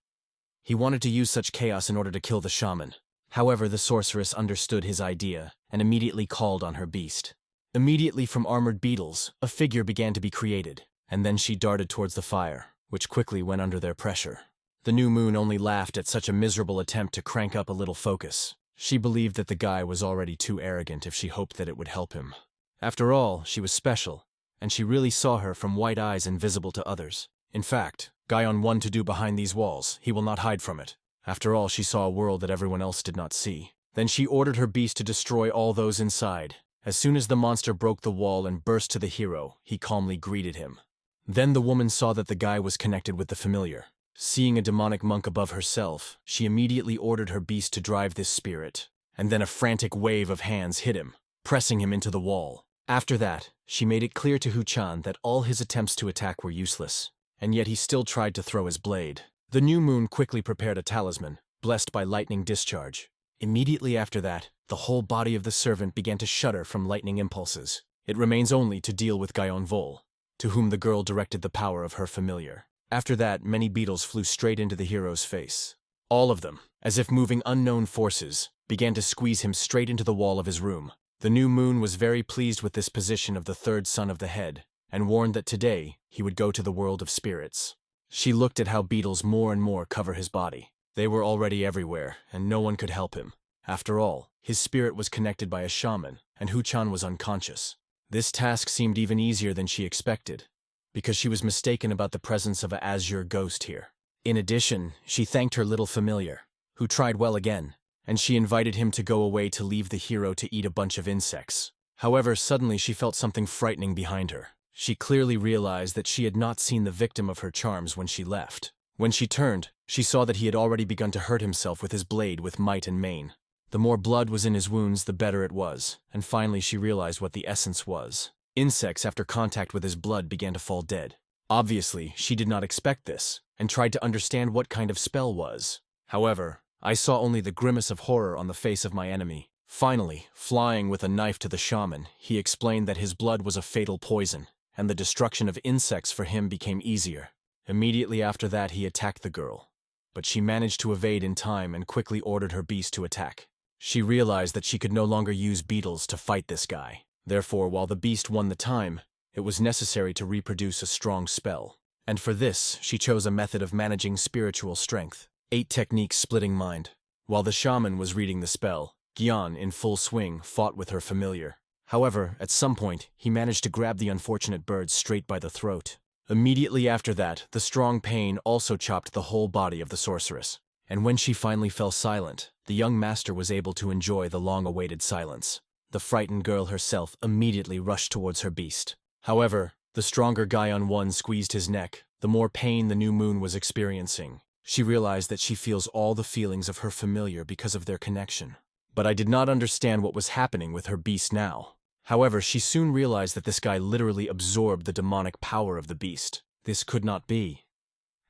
He wanted to use such chaos in order to kill the shaman. However, the sorceress understood his idea and immediately called on her beast. Immediately from armored beetles, a figure began to be created, and then she darted towards the fire, which quickly went under their pressure. The new moon only laughed at such a miserable attempt to crank up a little focus. She believed that the guy was already too arrogant if she hoped that it would help him. After all, she was special, and she really saw her from white eyes invisible to others. In fact, Gyeon won to do behind these walls, he will not hide from it. After all, she saw a world that everyone else did not see. Then she ordered her beast to destroy all those inside. As soon as the monster broke the wall and burst to the hero, he calmly greeted him. Then the woman saw that the guy was connected with the familiar. Seeing a demonic monk above herself, she immediately ordered her beast to drive this spirit, and then a frantic wave of hands hit him, pressing him into the wall. After that, she made it clear to Hu-chan that all his attempts to attack were useless, and yet he still tried to throw his blade. The new moon quickly prepared a talisman, blessed by lightning discharge. Immediately after that, the whole body of the servant began to shudder from lightning impulses. It remains only to deal with Gyeonvol. to whom the girl directed the power of her familiar. After that, many beetles flew straight into the hero's face. All of them, as if moving unknown forces, began to squeeze him straight into the wall of his room. The new moon was very pleased with this position of the third son of the head, and warned that today he would go to the world of spirits. She looked at how beetles more and more cover his body. They were already everywhere, and no one could help him. After all, his spirit was connected by a shaman, and Hu-chan was unconscious. This task seemed even easier than she expected, because she was mistaken about the presence of an azure ghost here. In addition, she thanked her little familiar, who tried well again, and she invited him to go away to leave the hero to eat a bunch of insects. However, suddenly she felt something frightening behind her. She clearly realized that she had not seen the victim of her charms when she left. When she turned, she saw that he had already begun to hurt himself with his blade with might and main. The more blood was in his wounds, the better it was, and finally she realized what the essence was. Insects, after contact with his blood, began to fall dead. Obviously, she did not expect this, and tried to understand what kind of spell was. However, I saw only the grimace of horror on the face of my enemy. Finally, flying with a knife to the shaman, he explained that his blood was a fatal poison, and the destruction of insects for him became easier. Immediately after that, he attacked the girl, but she managed to evade in time and quickly ordered her beast to attack. She realized that she could no longer use beetles to fight this guy. Therefore, while the beast won the time, it was necessary to reproduce a strong spell. And for this, she chose a method of managing spiritual strength. 8 techniques splitting mind. While the shaman was reading the spell, Gyan, in full swing, fought with her familiar. However, at some point, he managed to grab the unfortunate bird straight by the throat. Immediately after that, the strong pain also chopped the whole body of the sorceress. And when she finally fell silent, the young master was able to enjoy the long-awaited silence. The frightened girl herself immediately rushed towards her beast. However, the stronger Gyan one squeezed his neck, the more pain the new moon was experiencing. She realized that she feels all the feelings of her familiar because of their connection. But I did not understand what was happening with her beast now. However, she soon realized that this guy literally absorbed the demonic power of the beast. This could not be.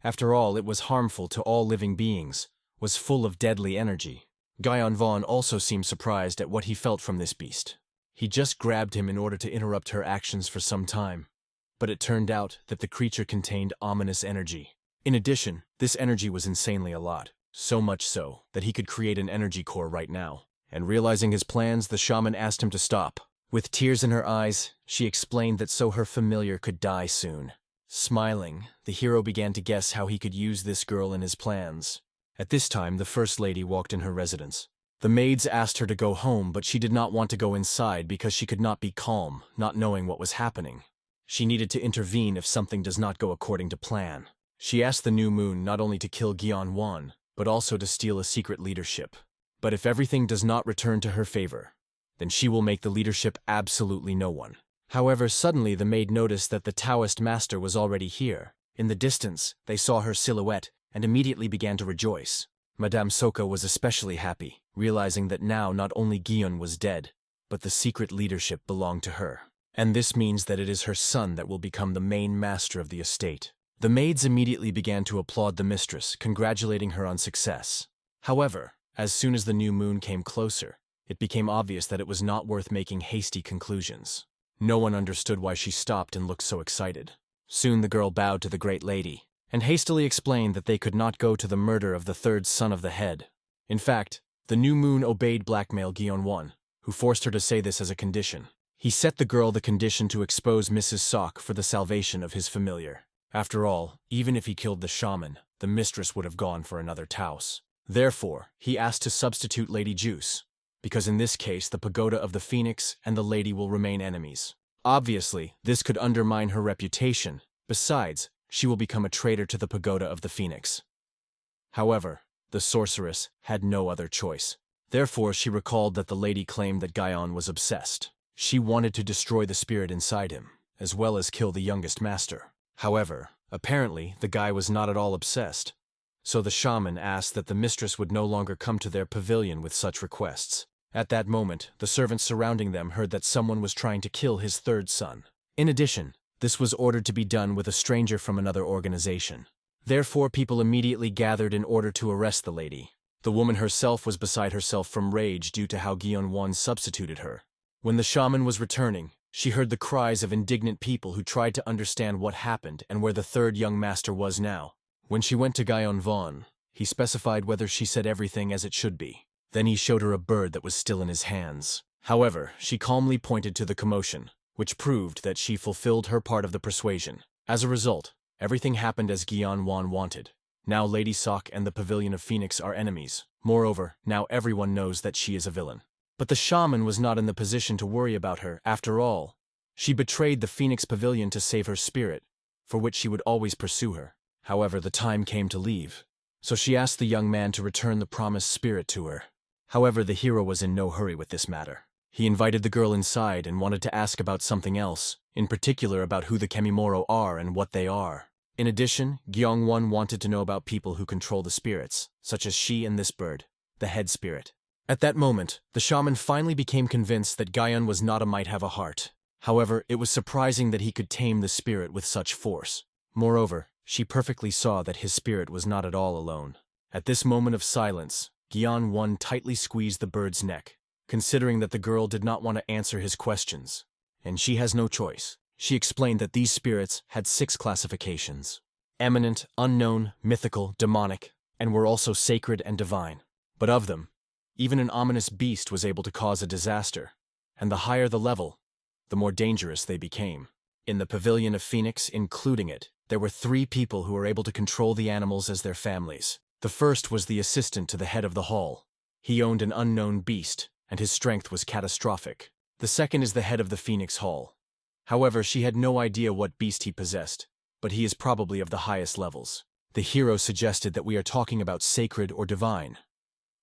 After all, it was harmful to all living beings, was full of deadly energy. Gyan Vaughn also seemed surprised at what he felt from this beast. He just grabbed him in order to interrupt her actions for some time, but it turned out that the creature contained ominous energy. In addition, this energy was insanely a lot, so much so that he could create an energy core right now. And realizing his plans, the shaman asked him to stop. With tears in her eyes, she explained that so her familiar could die soon. Smiling, the hero began to guess how he could use this girl in his plans. At this time, the First Lady walked in her residence. The maids asked her to go home, but she did not want to go inside because she could not be calm, not knowing what was happening. She needed to intervene if something does not go according to plan. She asked the new moon not only to kill Gyan Wan, but also to steal a secret leadership. But if everything does not return to her favor, then she will make the leadership absolutely no one. However, suddenly the maid noticed that the Taoist master was already here. In the distance, they saw her silhouette and immediately began to rejoice. Madame Soko was especially happy, realizing that now not only Gyan was dead, but the secret leadership belonged to her. And this means that it is her son that will become the main master of the estate. The maids immediately began to applaud the mistress, congratulating her on success. However, as soon as the new moon came closer, it became obvious that it was not worth making hasty conclusions. No one understood why she stopped and looked so excited. Soon the girl bowed to the great lady, and hastily explained that they could not go to the murder of the third son of the head. In fact, the new moon obeyed blackmail Gyan Wan, who forced her to say this as a condition. He set the girl the condition to expose Mrs. Sok for the salvation of his familiar. After all, even if he killed the shaman, the mistress would have gone for another Taos. Therefore, he asked to substitute Lady Juice, because in this case the pagoda of the Phoenix and the lady will remain enemies. Obviously, this could undermine her reputation. Besides, she will become a traitor to the pagoda of the Phoenix. However, the sorceress had no other choice. Therefore, she recalled that the lady claimed that Gyan was obsessed. She wanted to destroy the spirit inside him, as well as kill the youngest master. However, apparently, the guy was not at all obsessed. So the shaman asked that the mistress would no longer come to their pavilion with such requests. At that moment, the servants surrounding them heard that someone was trying to kill his third son. In addition, this was ordered to be done with a stranger from another organization. Therefore, people immediately gathered in order to arrest the lady. The woman herself was beside herself from rage due to how Gyan Wan substituted her. When the shaman was returning, She heard the cries of indignant people who tried to understand what happened and where the third young master was now. When she went to Gyeonvon, he specified whether she said everything as it should be. Then he showed her a bird that was still in his hands. However, she calmly pointed to the commotion, which proved that she fulfilled her part of the persuasion. As a result, everything happened as Gyeonwon wanted. Now Lady Sok and the Pavilion of Phoenix are enemies. Moreover, now everyone knows that she is a villain. But the shaman was not in the position to worry about her. After all, she betrayed the Phoenix Pavilion to save her spirit, for which she would always pursue her. However, the time came to leave, so she asked the young man to return the promised spirit to her. However, the hero was in no hurry with this matter. He invited the girl inside and wanted to ask about something else, in particular about who the Kemimoro are and what they are. In addition, Gyeongwon wanted to know about people who control the spirits, such as she and this bird, the head spirit. At that moment, the shaman finally became convinced that Gyeon was not a might have a heart. However, it was surprising that he could tame the spirit with such force. Moreover, she perfectly saw that his spirit was not at all alone. At this moment of silence, Gyeonwon tightly squeezed the bird's neck, considering that the girl did not want to answer his questions. And she has no choice. She explained that these spirits had 6 classifications: eminent, unknown, mythical, demonic, and were also sacred and divine. But of them, even an ominous beast was able to cause a disaster, and the higher the level, the more dangerous they became. In the Pavilion of Phoenix, including it, there were 3 people who were able to control the animals as their families. The first was the assistant to the head of the hall. He owned an unknown beast, and his strength was catastrophic. The second is the head of the Phoenix Hall. However, she had no idea what beast he possessed, but he is probably of the highest levels. The hero suggested that we are talking about sacred or divine.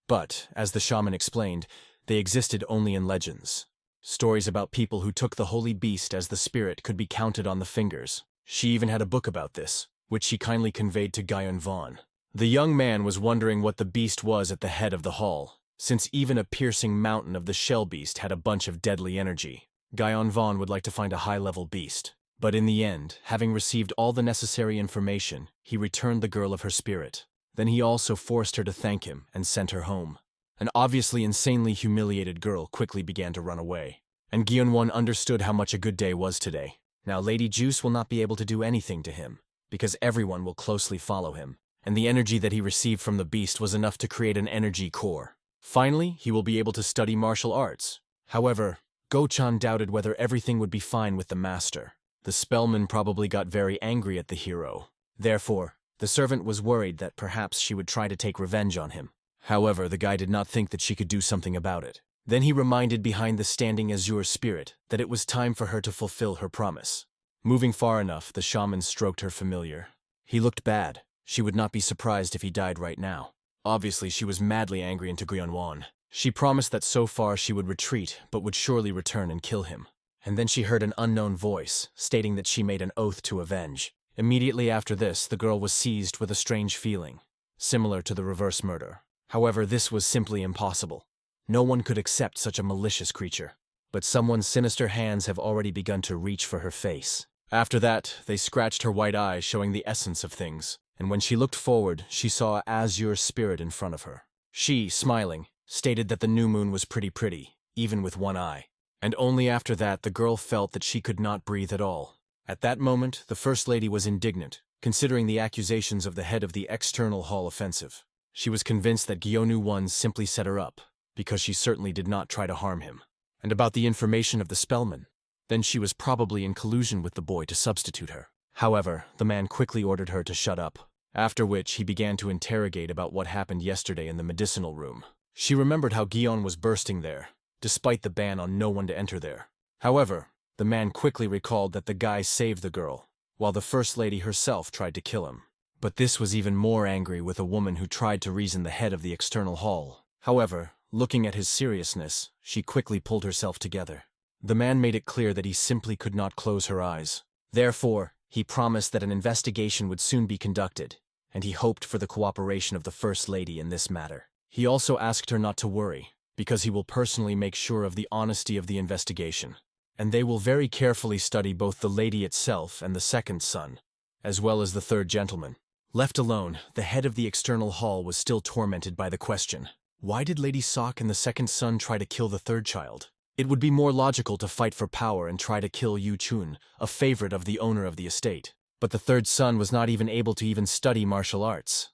But, as the shaman explained, they existed only in legends. Stories about people who took the holy beast as the spirit could be counted on the fingers. She even had a book about this, which she kindly conveyed to Gyeonvon. The young man was wondering what the beast was at the head of the hall, since even a piercing mountain of the shell beast had a bunch of deadly energy. Gyeonvon would like to find a high-level beast. But in the end, having received all the necessary information, he returned the girl of her spirit. Then he also forced her to thank him and sent her home. An obviously insanely humiliated girl quickly began to run away. And Gyeonwon understood how much a good day was today. Now Lady Juice will not be able to do anything to him, because everyone will closely follow him. And the energy that he received from the beast was enough to create an energy core. Finally, he will be able to study martial arts. However, Go-chan doubted whether everything would be fine with the master. The spellman probably got very angry at the hero. Therefore, the servant was worried that perhaps she would try to take revenge on him. However, the guy did not think that she could do something about it. Then he reminded behind the standing azure spirit that it was time for her to fulfill her promise. Moving far enough, the shaman stroked her familiar. He looked bad. She would not be surprised if he died right now. Obviously, she was madly angry into Gyeonwon. She promised that so far she would retreat, but would surely return and kill him. And then she heard an unknown voice, stating that she made an oath to avenge. Immediately after this, the girl was seized with a strange feeling, similar to the reverse murder. However, this was simply impossible. No one could accept such a malicious creature. But someone's sinister hands have already begun to reach for her face. After that, they scratched her white eyes, showing the essence of things. And when she looked forward, she saw an azure spirit in front of her. She, smiling, stated that the new moon was pretty, even with one eye. And only after that the girl felt that she could not breathe at all. At that moment, the First Lady was indignant, considering the accusations of the head of the external hall offensive. She was convinced that Gyeonu-won simply set her up, because she certainly did not try to harm him. And about the information of the spellman, then she was probably in collusion with the boy to substitute her. However, the man quickly ordered her to shut up, after which he began to interrogate about what happened yesterday in the medicinal room. She remembered how Gyeon was bursting there, despite the ban on no one to enter there. However, the man quickly recalled that the guy saved the girl, while the First Lady herself tried to kill him. But this was even more angry with a woman who tried to reason the head of the external hall. However, looking at his seriousness, she quickly pulled herself together. The man made it clear that he simply could not close her eyes. Therefore, he promised that an investigation would soon be conducted, and he hoped for the cooperation of the First Lady in this matter. He also asked her not to worry, because he will personally make sure of the honesty of the investigation, and they will very carefully study both the lady itself and the second son, as well as the third gentleman. Left alone, the head of the external hall was still tormented by the question, why did Lady Sok and the second son try to kill the third child? It would be more logical to fight for power and try to kill Yu Chun, a favorite of the owner of the estate. But the third son was not even able to even study martial arts.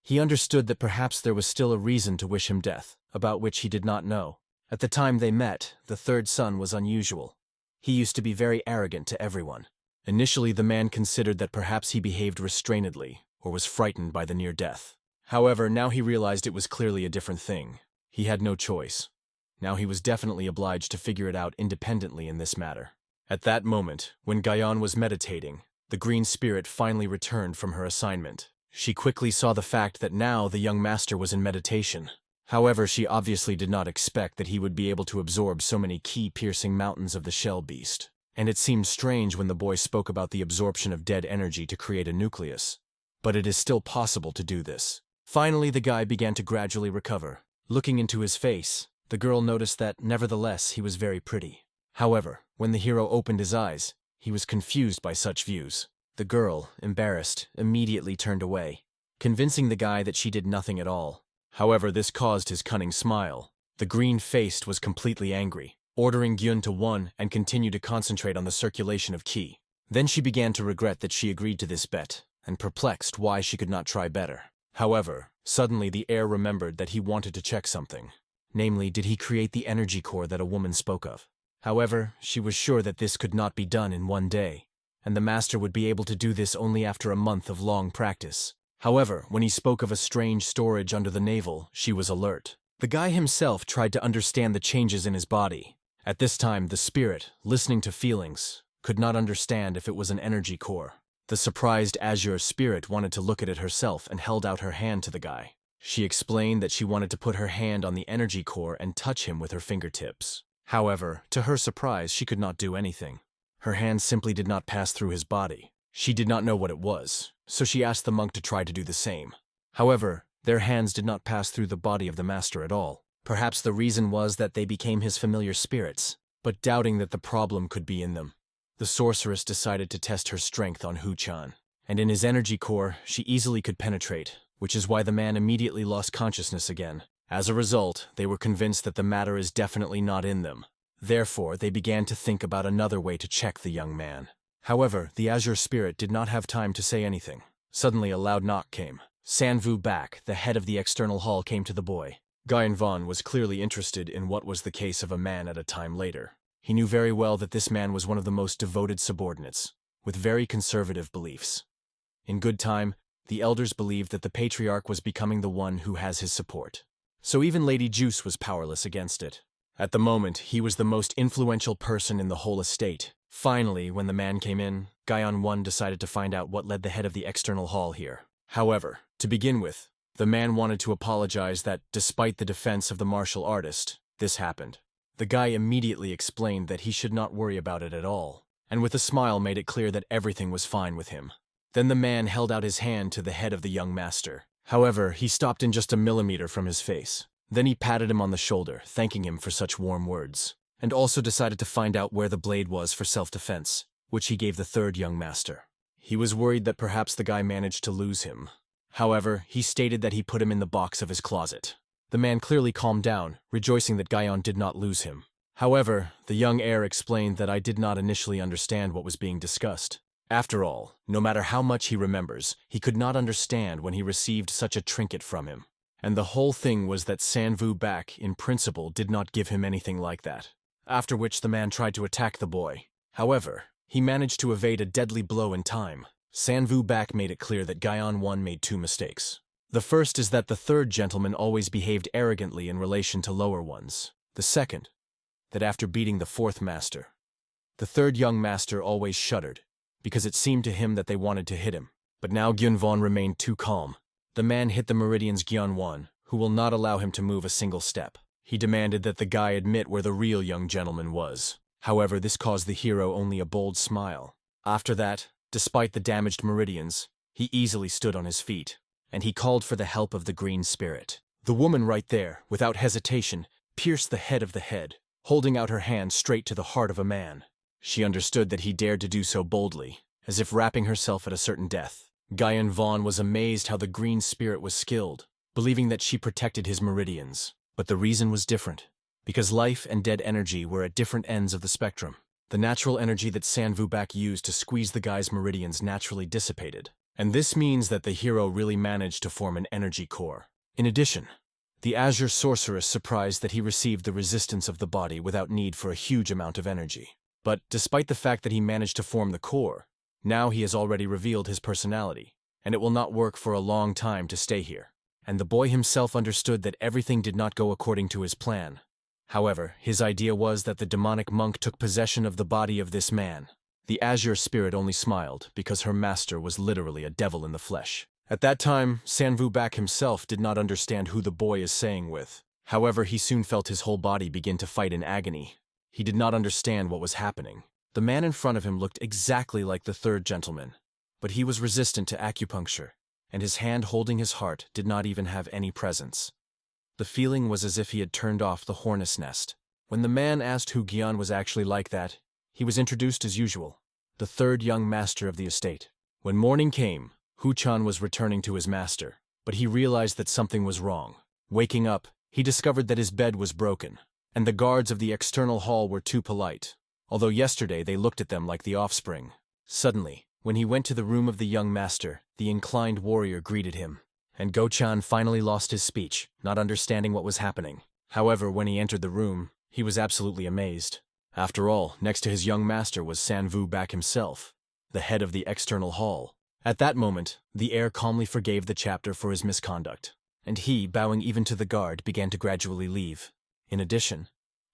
He understood that perhaps there was still a reason to wish him death, about which he did not know. At the time they met, the third son was unusual. He used to be very arrogant to everyone. Initially, the man considered that perhaps he behaved restrainedly, or was frightened by the near death. However, now he realized it was clearly a different thing. He had no choice. Now he was definitely obliged to figure it out independently in this matter. At that moment, when Gayan was meditating, the green spirit finally returned from her assignment. She quickly saw the fact that now the young master was in meditation. However, she obviously did not expect that he would be able to absorb so many key-piercing mountains of the shell beast. And it seemed strange when the boy spoke about the absorption of dead energy to create a nucleus. But it is still possible to do this. Finally, the guy began to gradually recover. Looking into his face, the girl noticed that, nevertheless, he was very pretty. However, when the hero opened his eyes, he was confused by such views. The girl, embarrassed, immediately turned away, convincing the guy that she did nothing at all. However, this caused his cunning smile. The green-faced was completely angry, ordering Gyun to one and continue to concentrate on the circulation of ki. Then she began to regret that she agreed to this bet, and perplexed why she could not try better. However, suddenly the heir remembered that he wanted to check something. Namely, did he create the energy core that a woman spoke of? However, she was sure that this could not be done in one day, and the master would be able to do this only after a month of long practice. However, when he spoke of a strange storage under the navel, she was alert. The guy himself tried to understand the changes in his body. At this time, the spirit, listening to feelings, could not understand if it was an energy core. The surprised azure spirit wanted to look at it herself and held out her hand to the guy. She explained that she wanted to put her hand on the energy core and touch him with her fingertips. However, to her surprise, she could not do anything. Her hand simply did not pass through his body. She did not know what it was, so she asked the monk to try to do the same. However, their hands did not pass through the body of the master at all. Perhaps the reason was that they became his familiar spirits, but doubting that the problem could be in them, the sorceress decided to test her strength on Hu-chan. And in his energy core, she easily could penetrate, which is why the man immediately lost consciousness again. As a result, they were convinced that the matter is definitely not in them. Therefore, they began to think about another way to check the young man. However, the azure spirit did not have time to say anything. Suddenly, a loud knock came. Sanvu back, the head of the external hall, came to the boy. Guyan Vaughn was clearly interested in what was the case of a man at a time later. He knew very well that this man was one of the most devoted subordinates, with very conservative beliefs. In good time, the elders believed that the patriarch was becoming the one who has his support. So even Lady Juice was powerless against it. At the moment, he was the most influential person in the whole estate. Finally, when the man came in, Guyan 1 decided to find out what led the head of the external hall here. However, to begin with, the man wanted to apologize that, despite the defense of the martial artist, this happened. The guy immediately explained that he should not worry about it at all, and with a smile made it clear that everything was fine with him. Then the man held out his hand to the head of the young master. However, he stopped in just a millimeter from his face. Then he patted him on the shoulder, thanking him for such warm words, and also decided to find out where the blade was for self-defense, which he gave the third young master. He was worried that perhaps the guy managed to lose him. However, he stated that he put him in the box of his closet. The man clearly calmed down, rejoicing that Guyan did not lose him. However, the young heir explained that I did not initially understand what was being discussed. After all, no matter how much he remembers, he could not understand when he received such a trinket from him. And the whole thing was that Sanvu back, in principle, did not give him anything like that. After which the man tried to attack the boy. However, he managed to evade a deadly blow in time. Sanvu back made it clear that Guyan 1 made two mistakes. The first is that the third gentleman always behaved arrogantly in relation to lower ones. The second, that after beating the fourth master, the third young master always shuddered, because it seemed to him that they wanted to hit him. But now Gyunvon remained too calm. The man hit the meridian's Gyunwon, who will not allow him to move a single step. He demanded that the guy admit where the real young gentleman was. However, this caused the hero only a bold smile. After that, despite the damaged meridians, he easily stood on his feet, and he called for the help of the green spirit. The woman right there, without hesitation, pierced the head of the head, holding out her hand straight to the heart of a man. She understood that he dared to do so boldly, as if wrapping herself at a certain death. Guyan Vaughn was amazed how the green spirit was skilled, believing that she protected his meridians. But the reason was different. because life and dead energy were at different ends of the spectrum. The natural energy that Sanvu used to squeeze the guy's meridians naturally dissipated, and this means that the hero really managed to form an energy core. In addition, the Azure sorceress surprised that he received the resistance of the body without need for a huge amount of energy. But despite the fact that he managed to form the core, now he has already revealed his personality, and it will not work for a long time to stay here. And the boy himself understood that everything did not go according to his plan. However, his idea was that the demonic monk took possession of the body of this man. The Azure spirit only smiled because her master was literally a devil in the flesh. At that time, Sanvu himself did not understand who the boy is saying with. However, he soon felt his whole body begin to fight in agony. He did not understand what was happening. The man in front of him looked exactly like the third gentleman, but he was resistant to acupuncture, and his hand holding his heart did not even have any presence. The feeling was as if he had turned off the hornet's nest. When the man asked who Gyan was actually like that, he was introduced as usual, the third young master of the estate. When morning came, Hu-chan was returning to his master, but he realized that something was wrong. Waking up, he discovered that his bed was broken, and the guards of the external hall were too polite, although yesterday they looked at them like the offspring. Suddenly, when he went to the room of the young master, the inclined warrior greeted him, and Go-chan finally lost his speech, not understanding what was happening. However, when he entered the room, he was absolutely amazed. After all, next to his young master was Sanvu himself, the head of the external hall. At that moment, the heir calmly forgave the chapter for his misconduct, and he, bowing even to the guard, began to gradually leave. In addition,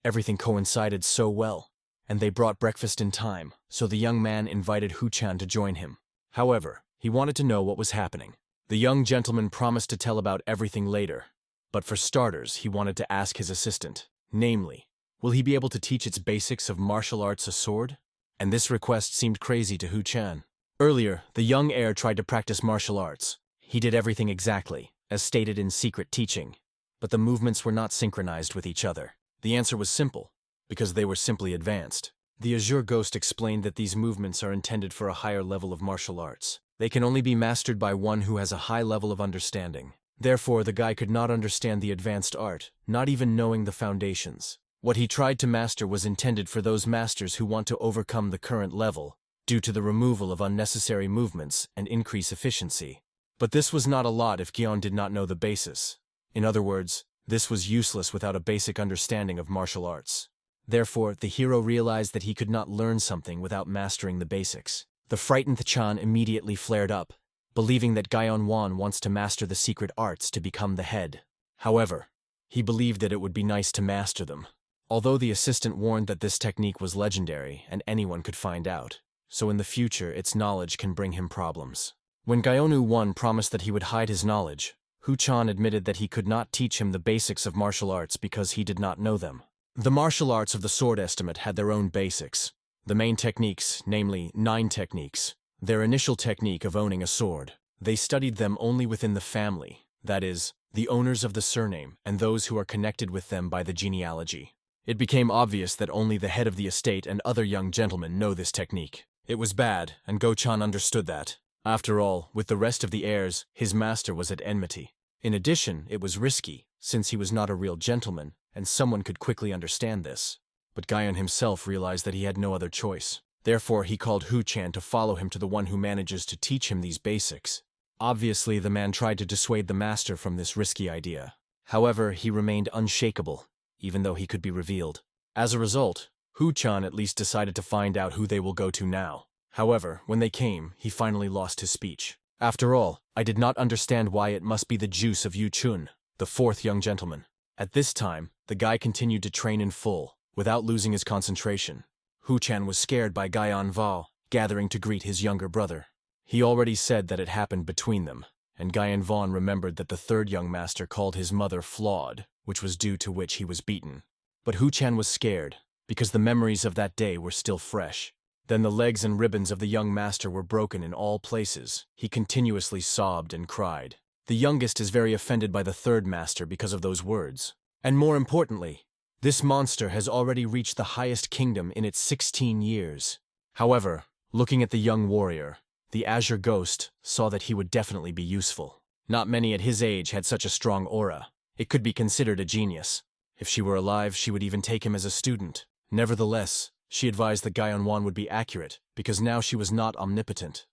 everything coincided so well, and they brought breakfast in time, so the young man invited Hu-chan to join him. However, he wanted to know what was happening. The young gentleman promised to tell about everything later, but for starters, he wanted to ask his assistant, namely, will he be able to teach its basics of martial arts a sword? And this request seemed crazy to Hu-chan. Earlier, the young heir tried to practice martial arts. He did everything exactly, as stated in secret teaching, but the movements were not synchronized with each other. The answer was simple, because they were simply advanced. The Azure Ghost explained that these movements are intended for a higher level of martial arts. They can only be mastered by one who has a high level of understanding. Therefore, the guy could not understand the advanced art, not even knowing the foundations. What he tried to master was intended for those masters who want to overcome the current level, due to the removal of unnecessary movements and increase efficiency. But this was not a lot if Gyan did not know the basis. In other words, this was useless without a basic understanding of martial arts. Therefore, the hero realized that he could not learn something without mastering the basics. The frightened Chan immediately flared up, believing that Gyan wants to master the secret arts to become the head. However, he believed that it would be nice to master them. Although the assistant warned that this technique was legendary and anyone could find out, so in the future its knowledge can bring him problems. When Gyeonu promised that he would hide his knowledge, Hu-chan admitted that he could not teach him the basics of martial arts because he did not know them. The martial arts of the sword estimate had their own basics. The main techniques, namely 9 techniques, their initial technique of owning a sword. They studied them only within the family, that is, the owners of the surname and those who are connected with them by the genealogy. It became obvious that only the head of the estate and other young gentlemen know this technique. It was bad, and Go-chan understood that. After all, with the rest of the heirs, his master was at enmity. In addition, it was risky, since he was not a real gentleman, and someone could quickly understand this. But Gyan himself realized that he had no other choice. Therefore, he called Hu-chan to follow him to the one who manages to teach him these basics. Obviously, the man tried to dissuade the master from this risky idea. However, he remained unshakable, even though he could be revealed. As a result, Hu-chan at least decided to find out who they will go to now. However, when they came, he finally lost his speech. After all, I did not understand why it must be the juice of Yu-chun, the 4th young gentleman. At this time, the guy continued to train in full, without losing his concentration. Hu-chan was scared by Gyan gathering to greet his younger brother. He already said that it happened between them, and Gyan remembered that the 3rd young master called his mother flawed, which was due to which he was beaten. But Hu-chan was scared, because the memories of that day were still fresh. Then the legs and ribbons of the young master were broken in all places. He continuously sobbed and cried. The youngest is very offended by the 3rd master because of those words. And more importantly, this monster has already reached the highest kingdom in its 16 years. However, looking at the young warrior, the Azure Ghost saw that he would definitely be useful. Not many at his age had such a strong aura. It could be considered a genius. If she were alive, she would even take him as a student. Nevertheless, she advised that Gyeonwon would be accurate, because now she was not omnipotent.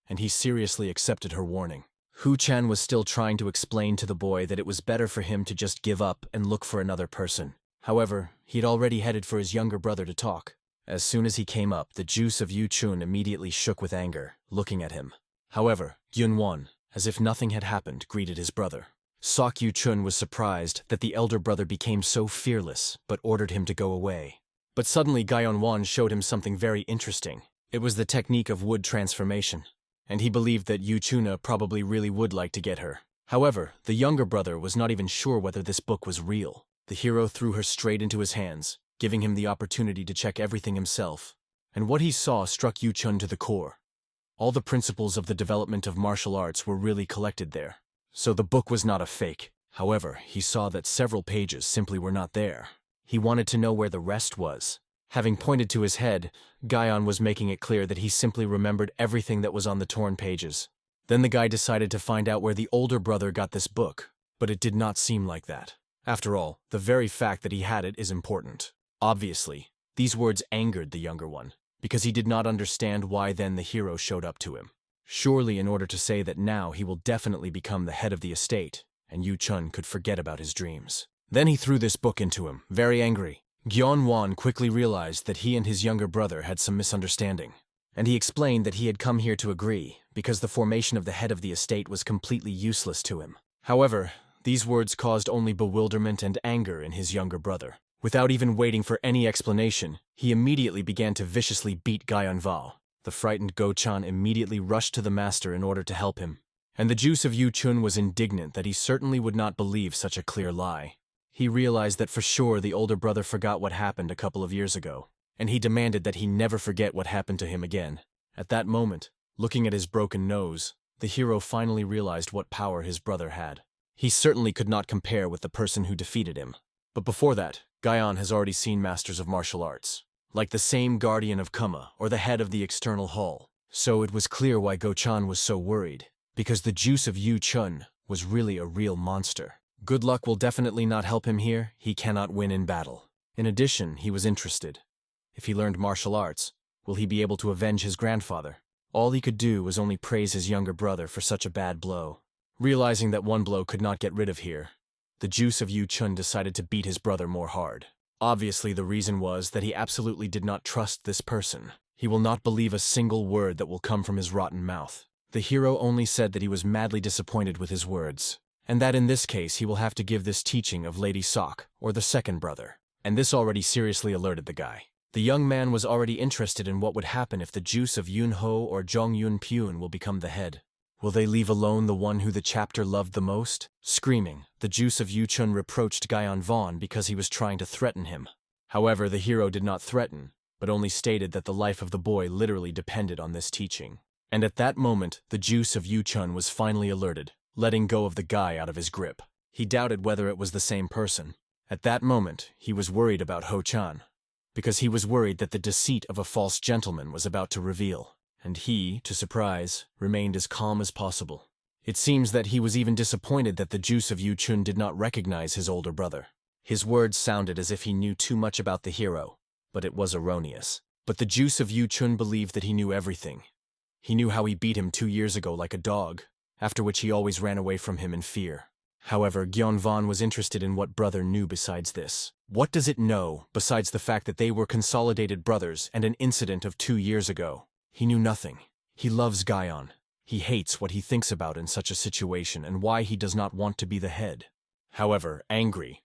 And he seriously accepted her warning. Hu-chan was still trying to explain to the boy that it was better for him to just give up and look for another person. However, he had already headed for his younger brother to talk. As soon as he came up, the juice of Yu-chun immediately shook with anger, looking at him. However, Gyun-won, as if nothing had happened, greeted his brother. Sok Yu-chun was surprised that the elder brother became so fearless, but ordered him to go away. But suddenly Gyeonwon showed him something very interesting. It was the technique of wood transformation, and he believed that Yu-chuna probably really would like to get her. However, the younger brother was not even sure whether this book was real. The hero threw her straight into his hands, giving him the opportunity to check everything himself. And what he saw struck Yu-chun to the core. All the principles of the development of martial arts were really collected there. So the book was not a fake. However, he saw that several pages simply were not there. He wanted to know where the rest was. Having pointed to his head, Gyeon was making it clear that he simply remembered everything that was on the torn pages. Then the guy decided to find out where the older brother got this book, but it did not seem like that. After all, the very fact that he had it is important. Obviously, these words angered the younger one, because he did not understand why then the hero showed up to him. Surely in order to say that now he will definitely become the head of the estate, and Yu-chun could forget about his dreams. Then he threw this book into him, very angry. Gyeon-won quickly realized that he and his younger brother had some misunderstanding, and he explained that he had come here to agree, because the formation of the head of the estate was completely useless to him. However, these words caused only bewilderment and anger in his younger brother. Without even waiting for any explanation, he immediately began to viciously beat Gyeonwon. The frightened Go-chan immediately rushed to the master in order to help him, and the juice of Yu-chun was indignant that he certainly would not believe such a clear lie. He realized that for sure the older brother forgot what happened a couple of years ago, and he demanded that he never forget what happened to him again. At that moment, looking at his broken nose, the hero finally realized what power his brother had. He certainly could not compare with the person who defeated him. But before that, Gyeon has already seen masters of martial arts, like the same guardian of Kuma or the head of the external hall. So it was clear why Go-chan was so worried, because the juice of Yu-chun was really a real monster. Good luck will definitely not help him here. He cannot win in battle. In addition, he was interested. If he learned martial arts, will he be able to avenge his grandfather? All he could do was only praise his younger brother for such a bad blow. Realizing that one blow could not get rid of here, the juice of Yu-chun decided to beat his brother more hard. Obviously, the reason was that he absolutely did not trust this person. He will not believe a single word that will come from his rotten mouth. The hero only said that he was madly disappointed with his words, and that in this case he will have to give this teaching of Lady Sok, or the second brother. And this already seriously alerted the guy. The young man was already interested in what would happen if the juice of Yun-ho or Jong-yun-pyun will become the head. Will they leave alone the one who the chapter loved the most? Screaming, the juice of Yu-chun reproached Gyeonwon because he was trying to threaten him. However, the hero did not threaten, but only stated that the life of the boy literally depended on this teaching. And at that moment, the juice of Yu-chun was finally alerted, letting go of the guy out of his grip. He doubted whether it was the same person. At that moment, he was worried about Ho-chan, because he was worried that the deceit of a false gentleman was about to reveal. And he, to surprise, remained as calm as possible. It seems that he was even disappointed that the juice of Yu-chun did not recognize his older brother. His words sounded as if he knew too much about the hero, but it was erroneous. But the juice of Yu-chun believed that he knew everything. He knew how he beat him 2 years ago like a dog, after which he always ran away from him in fear. However, Gyeonwon was interested in what brother knew besides this. What does it know, besides the fact that they were consolidated brothers and an incident of 2 years ago? He knew nothing. He loves Gyeon. He hates what he thinks about in such a situation and why he does not want to be the head. However, angry,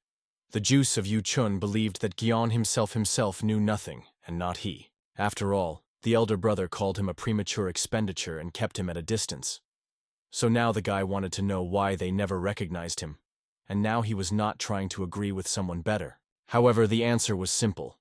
the juice of Yu-chun believed that Gyeon himself knew nothing, and not he. After all, the elder brother called him a premature expenditure and kept him at a distance. So now the guy wanted to know why they never recognized him, and now he was not trying to agree with someone better. However, the answer was simple.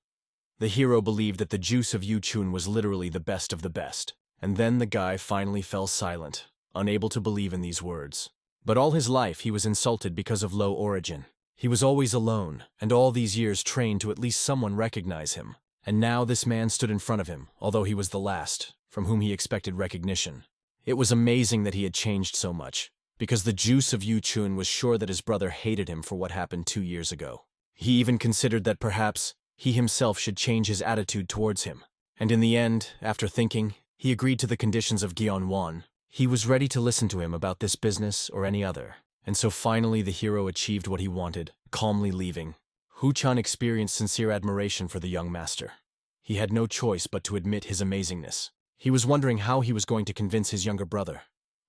The hero believed that the juice of Yu-chun was literally the best of the best. And then the guy finally fell silent, unable to believe in these words. But all his life he was insulted because of low origin. He was always alone, and all these years trained to at least someone recognize him. And now this man stood in front of him, although he was the last, from whom he expected recognition. It was amazing that he had changed so much, because the juice of Yu-chun was sure that his brother hated him for what happened 2 years ago. He even considered that perhaps he himself should change his attitude towards him. And in the end, after thinking, he agreed to the conditions of Gyeonwon. He was ready to listen to him about this business or any other. And so finally the hero achieved what he wanted, calmly leaving. Hu-chan experienced sincere admiration for the young master. He had no choice but to admit his amazingness. He was wondering how he was going to convince his younger brother.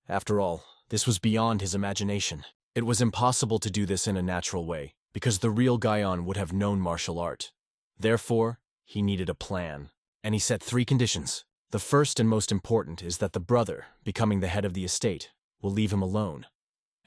After all, this was beyond his imagination. It was impossible to do this in a natural way, because the real Gyeon would have known martial art. Therefore, he needed a plan. And he set 3 conditions. The first and most important is that the brother, becoming the head of the estate, will leave him alone,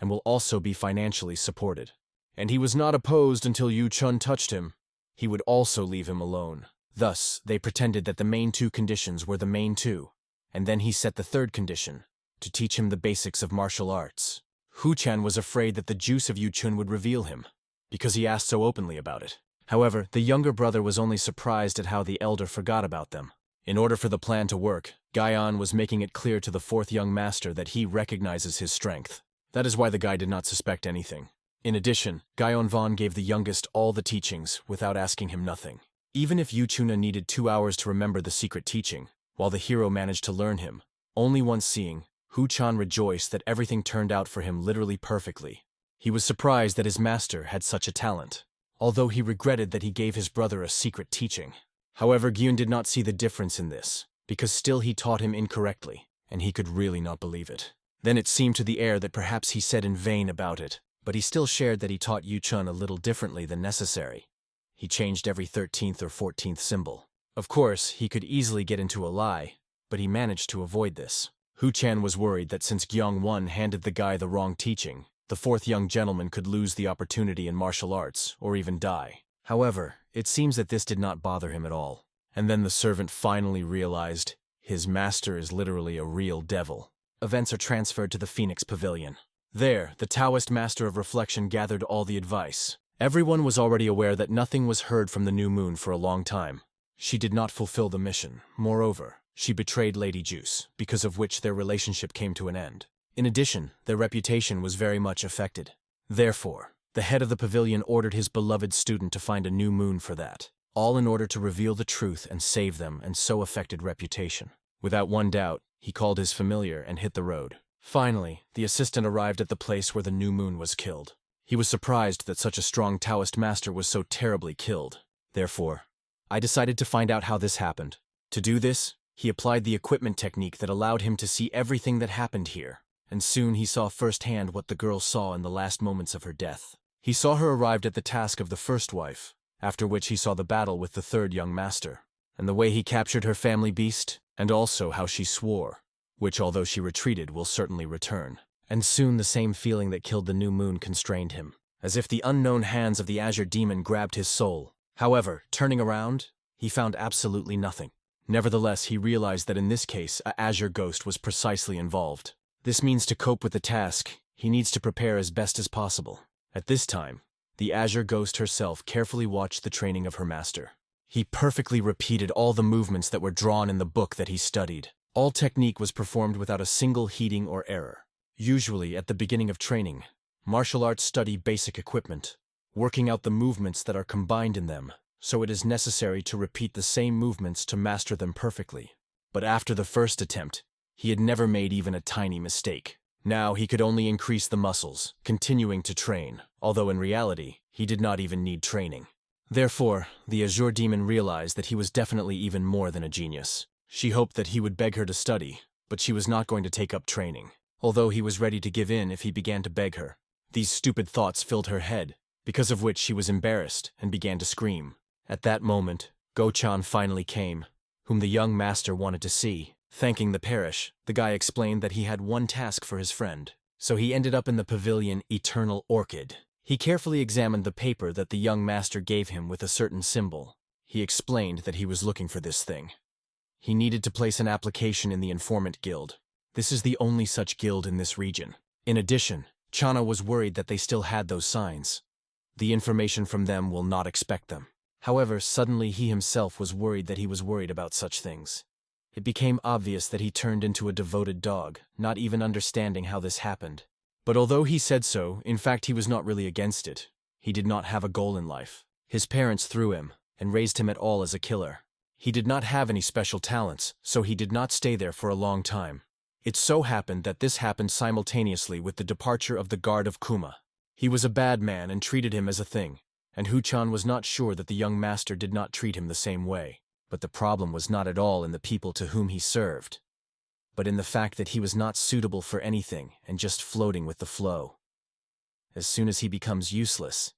and will also be financially supported. And he was not opposed until Yu-chun touched him. He would also leave him alone. Thus, they pretended that the main 2 conditions were the main 2, and then he set the 3rd condition, to teach him the basics of martial arts. Hu-chan was afraid that the juice of Yu-chun would reveal him, because he asked so openly about it. However, the younger brother was only surprised at how the elder forgot about them. In order for the plan to work, Gyeon was making it clear to the 4th young master that he recognizes his strength. That is why the guy did not suspect anything. In addition, Gyeonwon gave the youngest all the teachings without asking him nothing. Even if Yu-chuna needed 2 hours to remember the secret teaching, while the hero managed to learn him, only once seeing, Hu-chan rejoiced that everything turned out for him literally perfectly. He was surprised that his master had such a talent, although he regretted that he gave his brother a secret teaching. However, Gyun did not see the difference in this, because still he taught him incorrectly, and he could really not believe it. Then it seemed to the heir that perhaps he said in vain about it, but he still shared that he taught Yu-chun a little differently than necessary. He changed every 13th or 14th symbol. Of course, he could easily get into a lie, but he managed to avoid this. Hu-chan was worried that since Gyeong-won handed the guy the wrong teaching, the 4th young gentleman could lose the opportunity in martial arts, or even die. However, it seems that this did not bother him at all. And then the servant finally realized his master is literally a real devil. Events are transferred to the Phoenix Pavilion. There, the Taoist master of reflection gathered all the advice. Everyone was already aware that nothing was heard from the new moon for a long time. She did not fulfill the mission. Moreover, she betrayed Lady Juice, because of which their relationship came to an end. In addition, their reputation was very much affected. Therefore, the head of the pavilion ordered his beloved student to find a new moon for that, all in order to reveal the truth and save them and so affected reputation. Without one doubt, he called his familiar and hit the road. Finally, the assistant arrived at the place where the new moon was killed. He was surprised that such a strong Taoist master was so terribly killed. Therefore, I decided to find out how this happened. To do this, he applied the equipment technique that allowed him to see everything that happened here, and soon he saw firsthand what the girl saw in the last moments of her death. He saw her arrived at the task of the first wife, after which he saw the battle with the 3rd young master, and the way he captured her family beast, and also how she swore, which although she retreated will certainly return. And soon the same feeling that killed the new moon constrained him, as if the unknown hands of the azure demon grabbed his soul. However, turning around, he found absolutely nothing. Nevertheless, he realized that in this case, a azure ghost was precisely involved. This means to cope with the task, he needs to prepare as best as possible. At this time, the azure ghost herself carefully watched the training of her master. He perfectly repeated all the movements that were drawn in the book that he studied. All technique was performed without a single heating or error. Usually, at the beginning of training, martial arts study basic equipment, working out the movements that are combined in them, so it is necessary to repeat the same movements to master them perfectly. But after the first attempt, he had never made even a tiny mistake. Now he could only increase the muscles, continuing to train, although in reality, he did not even need training. Therefore, the Azure demon realized that he was definitely even more than a genius. She hoped that he would beg her to study, but she was not going to take up training, although he was ready to give in if he began to beg her. These stupid thoughts filled her head, because of which she was embarrassed and began to scream. At that moment, Go-chan finally came, whom the young master wanted to see. Thanking the parish, the guy explained that he had one task for his friend, so he ended up in the pavilion Eternal Orchid. He carefully examined the paper that the young master gave him with a certain symbol. He explained that he was looking for this thing. He needed to place an application in the Informant Guild. This is the only such guild in this region. In addition, Chana was worried that they still had those signs. The information from them will not expect them. However, suddenly he himself was worried that he was worried about such things. It became obvious that he turned into a devoted dog, not even understanding how this happened. But although he said so, in fact he was not really against it. He did not have a goal in life. His parents threw him and raised him at all as a killer. He did not have any special talents, so he did not stay there for a long time. It so happened that this happened simultaneously with the departure of the guard of Kuma. He was a bad man and treated him as a thing, and Hu-chan was not sure that the young master did not treat him the same way. But the problem was not at all in the people to whom he served, but in the fact that he was not suitable for anything and just floating with the flow. As soon as he becomes useless,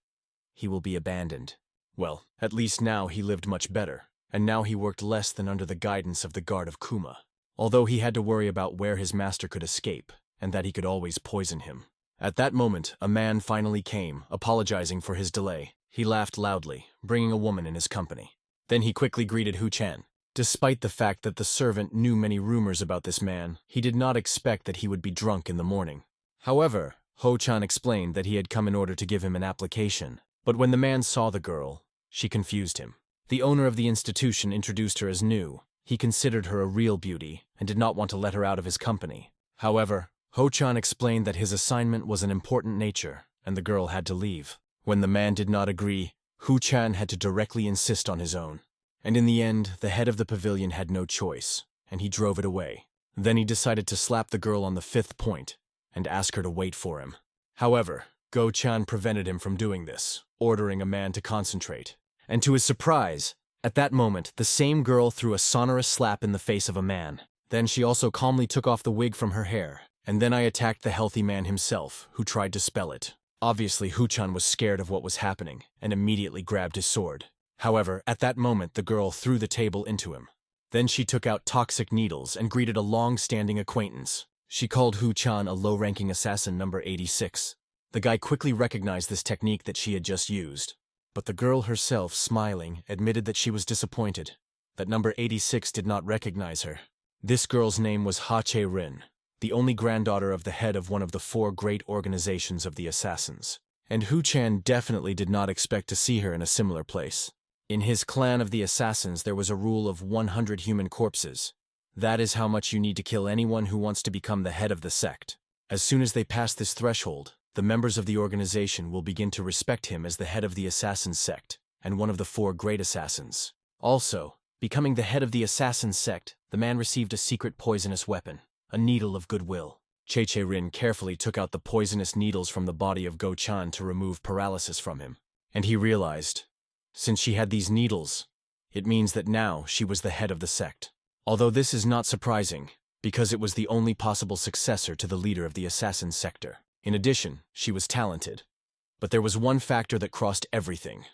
he will be abandoned. Well, at least now he lived much better, and now he worked less than under the guidance of the guard of Kuma, although he had to worry about where his master could escape, and that he could always poison him. At that moment, a man finally came, apologizing for his delay. He laughed loudly, bringing a woman in his company. Then he quickly greeted Hu-chan. Despite the fact that the servant knew many rumors about this man, he did not expect that he would be drunk in the morning. However, Ho-chan explained that he had come in order to give him an application, but when the man saw the girl, she confused him. The owner of the institution introduced her as new. He considered her a real beauty and did not want to let her out of his company. However, Ho-chan explained that his assignment was an important nature, and the girl had to leave. When the man did not agree, Hu-chan had to directly insist on his own. And in the end, the head of the pavilion had no choice, and he drove it away. Then he decided to slap the girl on the 5th point and ask her to wait for him. However, Go-chan prevented him from doing this, ordering a man to concentrate. And to his surprise, at that moment, the same girl threw a sonorous slap in the face of a man. Then she also calmly took off the wig from her hair, and then I attacked the healthy man himself, who tried to spell it. Obviously, Hu-chan was scared of what was happening, and immediately grabbed his sword. However, at that moment, the girl threw the table into him. Then she took out toxic needles and greeted a long-standing acquaintance. She called Hu-chan a low-ranking assassin number 86. The guy quickly recognized this technique that she had just used. But the girl herself, smiling, admitted that she was disappointed, that number 86 did not recognize her. This girl's name was Ha-che-rin, the only granddaughter of the head of one of the 4 great organizations of the assassins. And Hu-chan definitely did not expect to see her in a similar place. In his clan of the assassins, there was a rule of 100 human corpses. That is how much you need to kill anyone who wants to become the head of the sect. As soon as they pass this threshold, the members of the organization will begin to respect him as the head of the assassin sect and one of the 4 great assassins. Also, becoming the head of the assassin sect, the man received a secret poisonous weapon, a needle of goodwill. Che-che-rin carefully took out the poisonous needles from the body of Go-chan to remove paralysis from him. And he realized, since she had these needles, it means that now she was the head of the sect. Although this is not surprising, because it was the only possible successor to the leader of the assassin sector. In addition, she was talented. But there was one factor that crossed everything.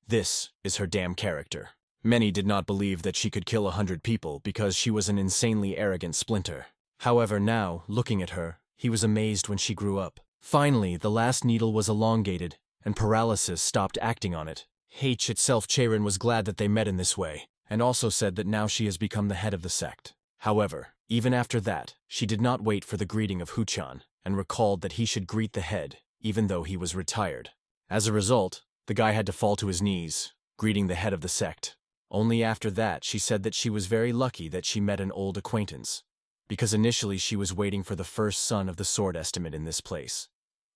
This is her damn character. Many did not believe that she could kill 100 people because she was an insanely arrogant splinter. However, now, looking at her, he was amazed when she grew up. Finally, the last needle was elongated, and paralysis stopped acting on it. H itself, Che-rin was glad that they met in this way, and also said that now she has become the head of the sect. However, even after that, she did not wait for the greeting of Hu-chan, and recalled that he should greet the head, even though he was retired. As a result, the guy had to fall to his knees, greeting the head of the sect. Only after that, she said that she was very lucky that she met an old acquaintance, because initially she was waiting for the first son of the sword estimate in this place,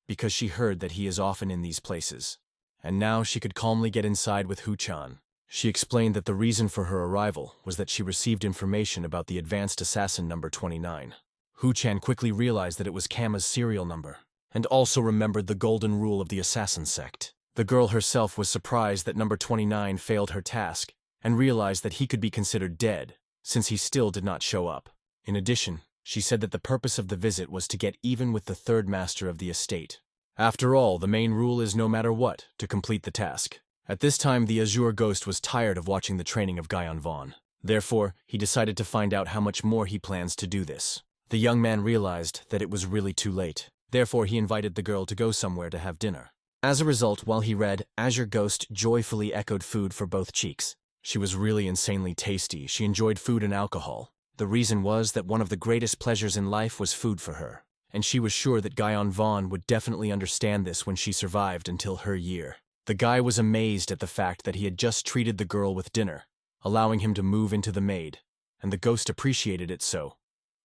because she heard that he is often in these places. And now she could calmly get inside with Hu-chan. She explained that the reason for her arrival was that she received information about the advanced assassin number 29. Hu-chan quickly realized that it was Kama's serial number, and also remembered the golden rule of the assassin sect. The girl herself was surprised that number 29 failed her task, and realized that he could be considered dead, since he still did not show up. In addition, she said that the purpose of the visit was to get even with the 3rd master of the estate. After all, the main rule is no matter what, to complete the task. At this time, the Azure Ghost was tired of watching the training of Guyon Vaughn. Therefore, he decided to find out how much more he plans to do this. The young man realized that it was really too late. Therefore, he invited the girl to go somewhere to have dinner. As a result, while he read, Azure Ghost joyfully echoed food for both cheeks. She was really insanely tasty. She enjoyed food and alcohol. The reason was that one of the greatest pleasures in life was food for her. And she was sure that Guyon Vaughn would definitely understand this when she survived until her year. The guy was amazed at the fact that he had just treated the girl with dinner, allowing him to move into the maid, and the ghost appreciated it so.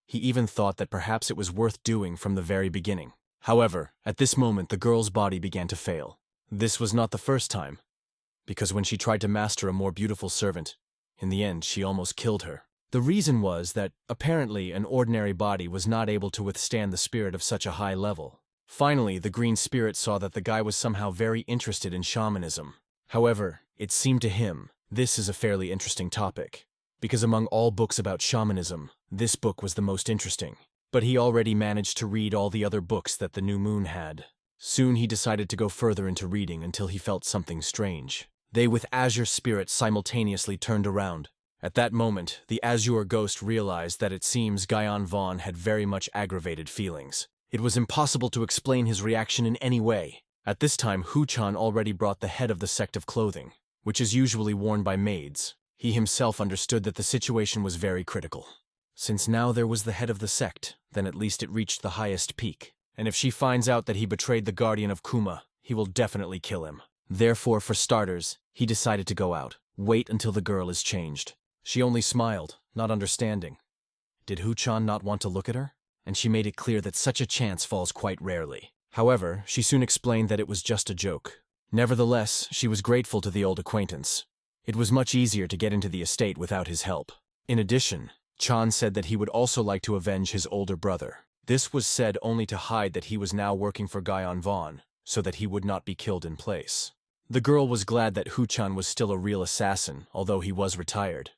He even thought that perhaps it was worth doing from the very beginning. However, at this moment the girl's body began to fail. This was not the first time. because when she tried to master a more beautiful servant, in the end she almost killed her. The reason was that, apparently, an ordinary body was not able to withstand the spirit of such a high level. Finally, the green spirit saw that the guy was somehow very interested in shamanism. However, it seemed to him this is a fairly interesting topic, because among all books about shamanism, this book was the most interesting. But he already managed to read all the other books that the new moon had. Soon he decided to go further into reading until he felt something strange. They with azure spirits simultaneously turned around. At that moment, the azure ghost realized that it seems Guyon Vaughn had very much aggravated feelings. It was impossible to explain his reaction in any way. At this time, Hu-chan already brought the head of the sect of clothing, which is usually worn by maids. He himself understood that the situation was very critical. Since now there was the head of the sect, then at least it reached the highest peak. And if she finds out that he betrayed the guardian of Kuma, he will definitely kill him. Therefore, for starters, he decided to go out. Wait until the girl is changed. She only smiled, not understanding. Did Hu-chan not want to look at her? And she made it clear that such a chance falls quite rarely. However, she soon explained that it was just a joke. Nevertheless, she was grateful to the old acquaintance. It was much easier to get into the estate without his help. In addition, Chan said that he would also like to avenge his older brother. This was said only to hide that he was now working for Guyon Vaughn, so that he would not be killed in place. The girl was glad that Hu-chan was still a real assassin, although he was retired.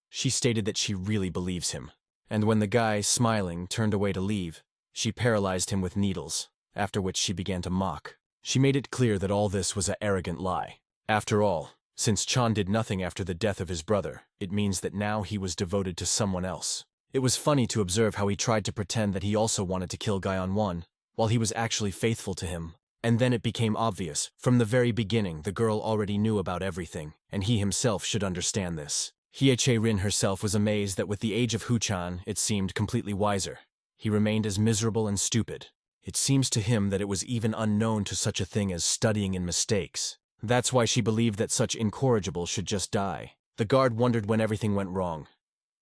She stated that she really believes him. And when the guy, smiling, turned away to leave, she paralyzed him with needles, after which she began to mock. She made it clear that all this was an arrogant lie. After all, since Chan did nothing after the death of his brother, it means that now he was devoted to someone else. It was funny to observe how he tried to pretend that he also wanted to kill Guyon Vaughn, while he was actually faithful to him. And then it became obvious, from the very beginning the girl already knew about everything, and he himself should understand this. Hye-che-rin herself was amazed that with the age of Hu-chan, it seemed completely wiser. He remained as miserable and stupid. It seems to him that it was even unknown to such a thing as studying in mistakes. That's why she believed that such incorrigible should just die. The guard wondered when everything went wrong.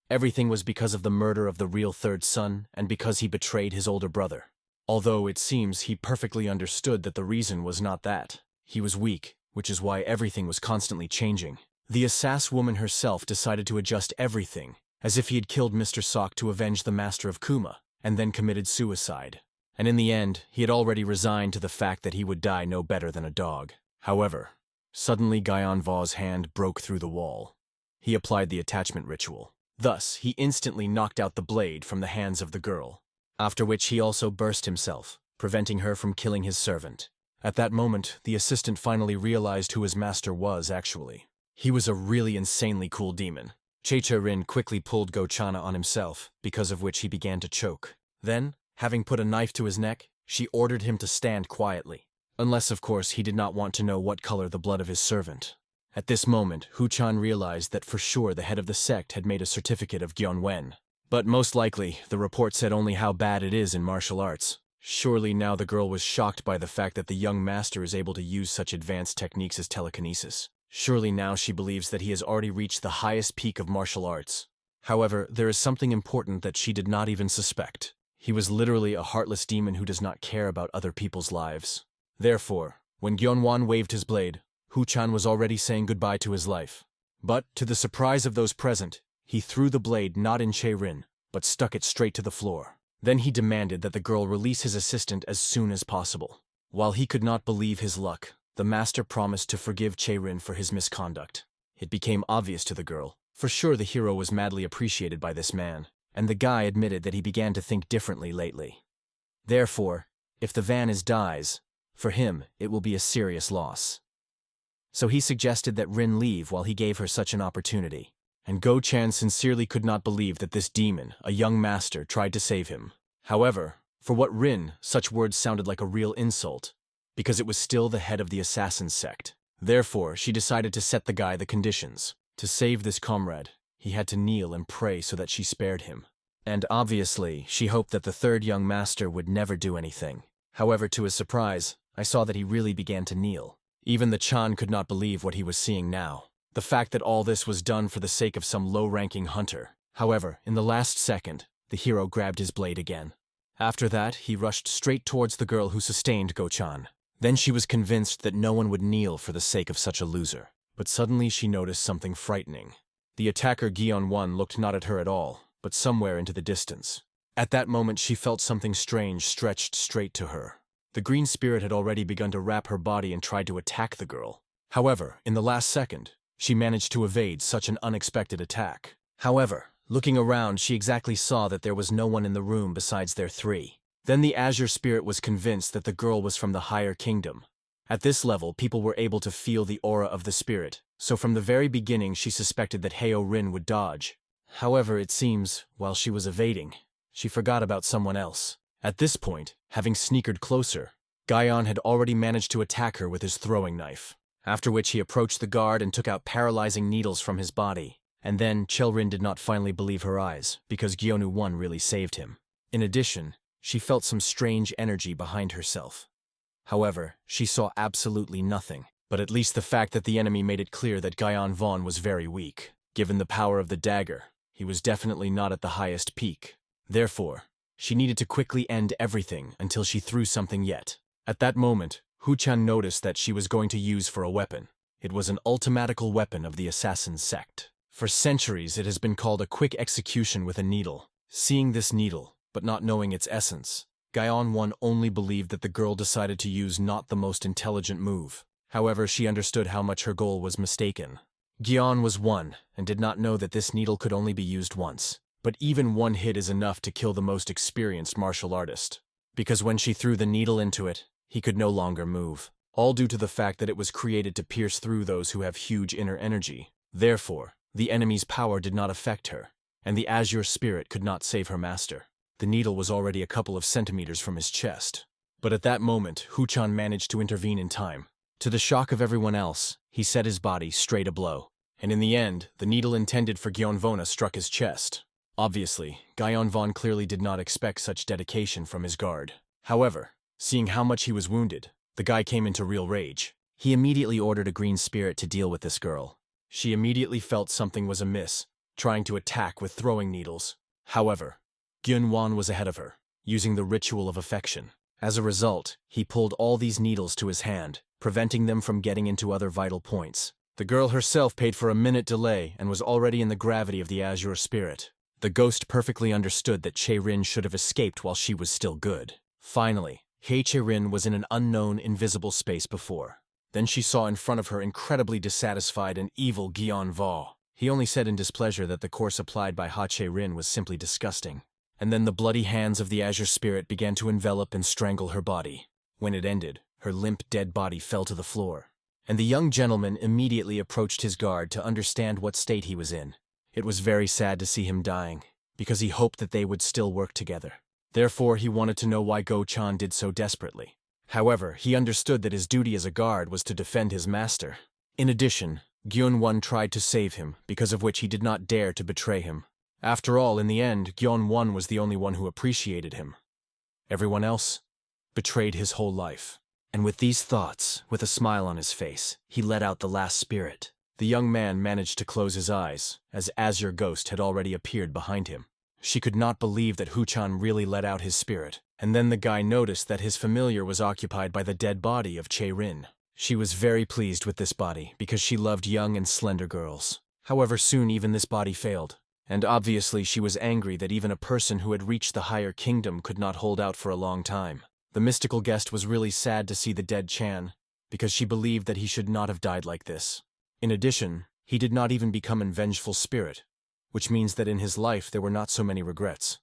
Everything was because of the murder of the real third son, and because he betrayed his older brother. Although it seems he perfectly understood that the reason was not that. He was weak, which is why everything was constantly changing. The assassin woman herself decided to adjust everything, as if he had killed Mr. Sok to avenge the master of Kuma, and then committed suicide. And in the end, he had already resigned to the fact that he would die no better than a dog. However, suddenly Guyon Va's hand broke through the wall. He applied the attachment ritual. Thus, he instantly knocked out the blade from the hands of the girl, after which he also burst himself, preventing her from killing his servant. At that moment, the assistant finally realized who his master was actually. He was a really insanely cool demon. Hye-che-rin quickly pulled Go-chana on himself, because of which he began to choke. Then, having put a knife to his neck, she ordered him to stand quietly. Unless, of course, he did not want to know what color the blood of his servant. At this moment, Hu-chan realized that for sure the head of the sect had made a certificate of Gyeonwen. But most likely, the report said only how bad it is in martial arts. Surely now the girl was shocked by the fact that the young master is able to use such advanced techniques as telekinesis. Surely now she believes that he has already reached the highest peak of martial arts. However, there is something important that she did not even suspect. He was literally a heartless demon who does not care about other people's lives. Therefore, when Gyeonwan waved his blade, Hu-chan was already saying goodbye to his life. But, to the surprise of those present, he threw the blade not in Che-rin, but stuck it straight to the floor. Then he demanded that the girl release his assistant as soon as possible. While he could not believe his luck, the master promised to forgive Che-rin for his misconduct. It became obvious to the girl. For sure the hero was madly appreciated by this man, and the guy admitted that he began to think differently lately. Therefore, if the van dies, for him it will be a serious loss. So he suggested that Rin leave while he gave her such an opportunity. And Go-chan sincerely could not believe that this demon, a young master, tried to save him. However, for what Rin, such words sounded like a real insult, because it was still the head of the assassin sect. Therefore, she decided to set the guy the conditions. To save this comrade, he had to kneel and pray so that she spared him. And obviously, she hoped that the third young master would never do anything. However, to his surprise, I saw that he really began to kneel. Even the Chan could not believe what he was seeing now. The fact that all this was done for the sake of some low-ranking hunter. However, in the last second, the hero grabbed his blade again. After that, he rushed straight towards the girl who sustained Go-chan. Then she was convinced that no one would kneel for the sake of such a loser. But suddenly she noticed something frightening. The attacker Gyeon-won looked not at her at all, but somewhere into the distance. At that moment she felt something strange stretched straight to her. The green spirit had already begun to wrap her body and tried to attack the girl. However, in the last second, she managed to evade such an unexpected attack. However, looking around, she exactly saw that there was no one in the room besides their three. Then the azure spirit was convinced that the girl was from the higher kingdom. At this level, people were able to feel the aura of the spirit, so from the very beginning she suspected that Hyo-rin would dodge. However, it seems, while she was evading, she forgot about someone else. At this point, having sneakered closer, Gyeon had already managed to attack her with his throwing knife, after which he approached the guard and took out paralyzing needles from his body. And then Cheol-rin did not finally believe her eyes, because Gyeonu-won really saved him. In addition, she felt some strange energy behind herself. However, she saw absolutely nothing, but at least the fact that the enemy made it clear that Gyeon-won was very weak. Given the power of the dagger, he was definitely not at the highest peak. Therefore, she needed to quickly end everything until she threw something yet. At that moment, Hu-chan noticed that she was going to use for a weapon. It was an ultimatical weapon of the assassin sect. For centuries, it has been called a quick execution with a needle. Seeing this needle, but not knowing its essence, Gyeon-won only believed that the girl decided to use not the most intelligent move. However, she understood how much her goal was mistaken. Gyeon was one, and did not know that this needle could only be used once. But even one hit is enough to kill the most experienced martial artist. Because when she threw the needle into it, he could no longer move. All due to the fact that it was created to pierce through those who have huge inner energy. Therefore, the enemy's power did not affect her, and the azure spirit could not save her master. The needle was already a couple of centimeters from his chest. But at that moment, Hu-chan managed to intervene in time. To the shock of everyone else, he set his body straight a blow. And in the end, the needle intended for Gyeon-won struck his chest. Obviously, Gyeon-won clearly did not expect such dedication from his guard. However, seeing how much he was wounded, the guy came into real rage. He immediately ordered a green spirit to deal with this girl. She immediately felt something was amiss, trying to attack with throwing needles. However, Gyeon-won was ahead of her, using the ritual of affection. As a result, he pulled all these needles to his hand, preventing them from getting into other vital points. The girl herself paid for a minute delay and was already in the gravity of the azure spirit. The ghost perfectly understood that Chae-rin should have escaped while she was still good. Finally, Chae-rin was in an unknown, invisible space before. Then she saw in front of her incredibly dissatisfied and evil Gyeon-won. He only said in displeasure that the course applied by Chae-rin was simply disgusting. And then the bloody hands of the azure spirit began to envelop and strangle her body. When it ended, her limp, dead body fell to the floor. And the young gentleman immediately approached his guard to understand what state he was in. It was very sad to see him dying, because he hoped that they would still work together. Therefore, he wanted to know why Go-chan did so desperately. However, he understood that his duty as a guard was to defend his master. In addition, Gyeon-won tried to save him, because of which he did not dare to betray him. After all, in the end, Gyeon-won was the only one who appreciated him. Everyone else betrayed his whole life. And with these thoughts, with a smile on his face, he let out the last spirit. The young man managed to close his eyes, as Azure Ghost had already appeared behind him. She could not believe that Hu-chan really let out his spirit, and then the guy noticed that his familiar was occupied by the dead body of Chae-rin. She was very pleased with this body, because she loved young and slender girls. However, soon even this body failed, and obviously she was angry that even a person who had reached the higher kingdom could not hold out for a long time. The mystical guest was really sad to see the dead Chan, because she believed that he should not have died like this. In addition, he did not even become a vengeful spirit, which means that in his life there were not so many regrets,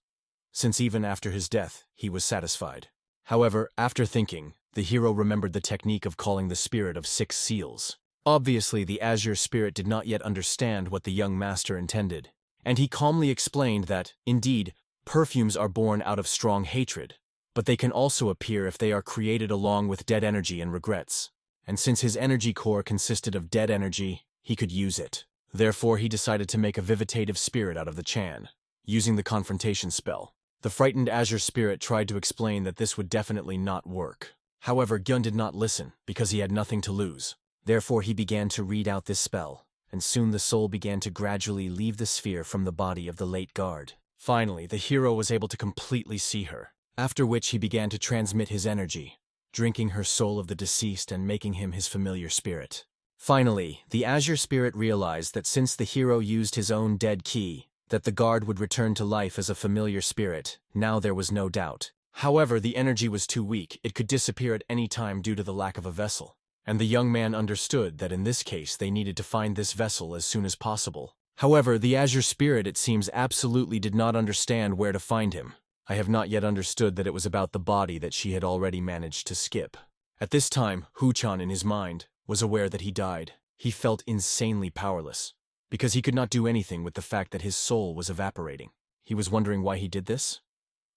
since even after his death, he was satisfied. However, after thinking, the hero remembered the technique of calling the spirit of 6 seals. Obviously, the azure spirit did not yet understand what the young master intended, and he calmly explained that, indeed, perfumes are born out of strong hatred, but they can also appear if they are created along with dead energy and regrets. And since his energy core consisted of dead energy, he could use it. Therefore, he decided to make a vivitative spirit out of the Chan, using the confrontation spell. The frightened azure spirit tried to explain that this would definitely not work. However, Gyun did not listen, because he had nothing to lose. Therefore, he began to read out this spell, and soon the soul began to gradually leave the sphere from the body of the late guard. Finally, the hero was able to completely see her, after which he began to transmit his energy, drinking her soul of the deceased and making him his familiar spirit. Finally, the Azure Spirit realized that since the hero used his own dead key, that the guard would return to life as a familiar spirit. Now there was no doubt. However, the energy was too weak, it could disappear at any time due to the lack of a vessel. And the young man understood that in this case they needed to find this vessel as soon as possible. However, the Azure Spirit, it seems, absolutely did not understand where to find him. I have not yet understood that it was about the body that she had already managed to skip. At this time, Hu-chan in his mind was aware that he died. He felt insanely powerless, because he could not do anything with the fact that his soul was evaporating. He was wondering why he did this.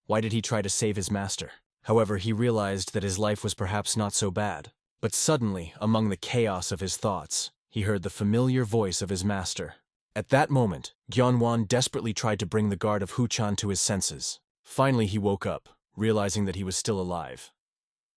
Why did he try to save his master? However, he realized that his life was perhaps not so bad. But suddenly, among the chaos of his thoughts, he heard the familiar voice of his master. At that moment, Gyeonwon desperately tried to bring the guard of Hu-chan to his senses. Finally, he woke up, realizing that he was still alive.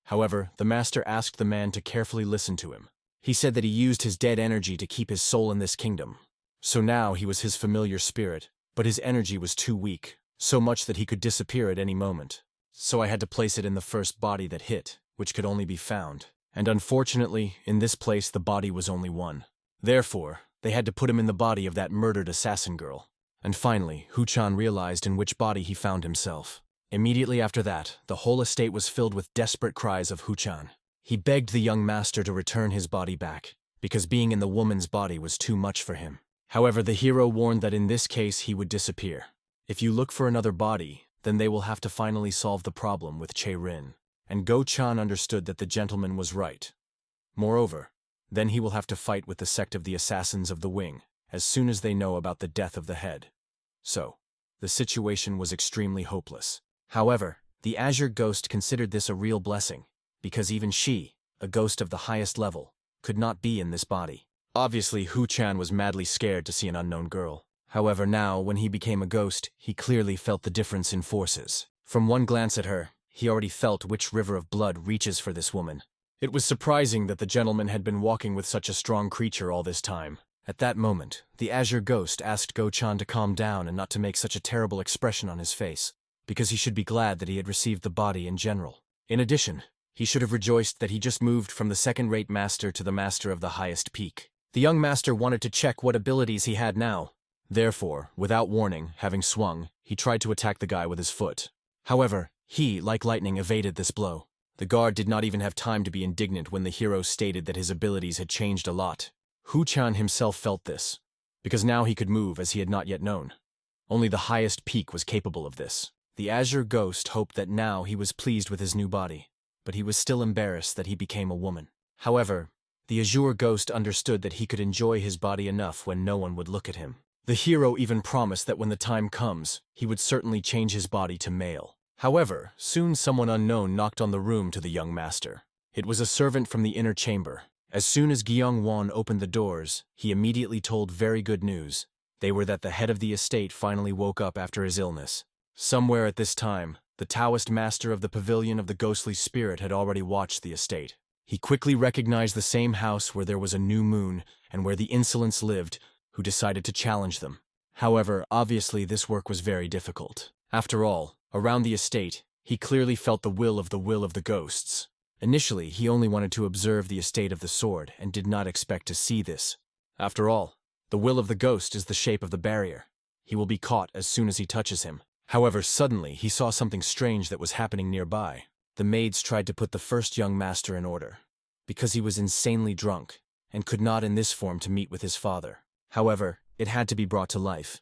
However, the master asked the man to carefully listen to him. He said that he used his dead energy to keep his soul in this kingdom. So now he was his familiar spirit, but his energy was too weak, so much that he could disappear at any moment. So I had to place it in the first body that hit, which could only be found. And unfortunately, in this place the body was only one. Therefore, they had to put him in the body of that murdered assassin girl. And finally, Hu-chan realized in which body he found himself. Immediately after that, the whole estate was filled with desperate cries of Hu-chan. He begged the young master to return his body back, because being in the woman's body was too much for him. However, the hero warned that in this case he would disappear. If you look for another body, then they will have to finally solve the problem with Che-rin. And Go-chan understood that the gentleman was right. Moreover, then he will have to fight with the sect of the Assassins of the Wing, as soon as they know about the death of the head. So, the situation was extremely hopeless. However, the Azure Ghost considered this a real blessing, because even she, a ghost of the highest level, could not be in this body. Obviously, Hu-chan was madly scared to see an unknown girl. However, now, when he became a ghost, he clearly felt the difference in forces. From one glance at her, he already felt which river of blood reaches for this woman. It was surprising that the gentleman had been walking with such a strong creature all this time. At that moment, the Azure Ghost asked Go-chan to calm down and not to make such a terrible expression on his face, because he should be glad that he had received the body in general. In addition, he should have rejoiced that he just moved from the second-rate master to the master of the highest peak. The young master wanted to check what abilities he had now. Therefore, without warning, having swung, he tried to attack the guy with his foot. However, he, like lightning, evaded this blow. The guard did not even have time to be indignant when the hero stated that his abilities had changed a lot. Hu-chan himself felt this, because now he could move as he had not yet known. Only the highest peak was capable of this. The Azure Ghost hoped that now he was pleased with his new body, but he was still embarrassed that he became a woman. However, the Azure Ghost understood that he could enjoy his body enough when no one would look at him. The hero even promised that when the time comes, he would certainly change his body to male. However, soon someone unknown knocked on the room to the young master. It was a servant from the inner chamber. As soon as Gyeongwon opened the doors, he immediately told very good news. They were that the head of the estate finally woke up after his illness. Somewhere at this time, the Taoist master of the pavilion of the ghostly spirit had already watched the estate. He quickly recognized the same house where there was a new moon and where the insolents lived, who decided to challenge them. However, obviously this work was very difficult. After all, around the estate, he clearly felt the will of the ghosts. Initially, he only wanted to observe the estate of the sword and did not expect to see this. After all, the will of the ghost is the shape of the barrier. He will be caught as soon as he touches him. However, suddenly he saw something strange that was happening nearby. The maids tried to put the first young master in order, because he was insanely drunk and could not in this form to meet with his father. However, it had to be brought to life,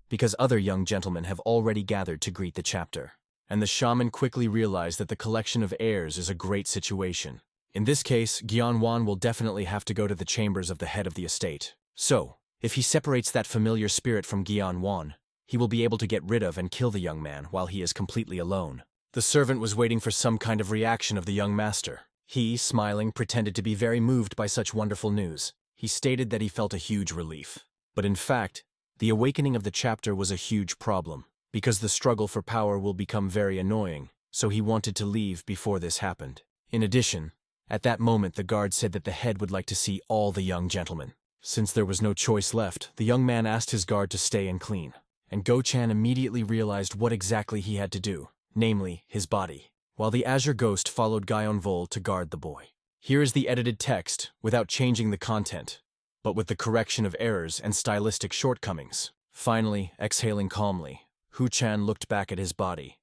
because other young gentlemen have already gathered to greet the chapter. And the shaman quickly realized that the collection of heirs is a great situation. In this case, Gyeonwon will definitely have to go to the chambers of the head of the estate. So, if he separates that familiar spirit from Gyeonwon, he will be able to get rid of and kill the young man while he is completely alone. The servant was waiting for some kind of reaction of the young master. He, smiling, pretended to be very moved by such wonderful news. He stated that he felt a huge relief. But in fact, the awakening of the chapter was a huge problem, because the struggle for power will become very annoying, so he wanted to leave before this happened. In addition, at that moment the guard said that the head would like to see all the young gentlemen. Since there was no choice left, the young man asked his guard to stay and clean. And Go-chan immediately realized what exactly he had to do, namely, his body, while the Azure Ghost followed Gyeonvol to guard the boy. Here is the edited text without changing the content, but with the correction of errors and stylistic shortcomings. Finally, exhaling calmly, Hu-chan looked back at his body.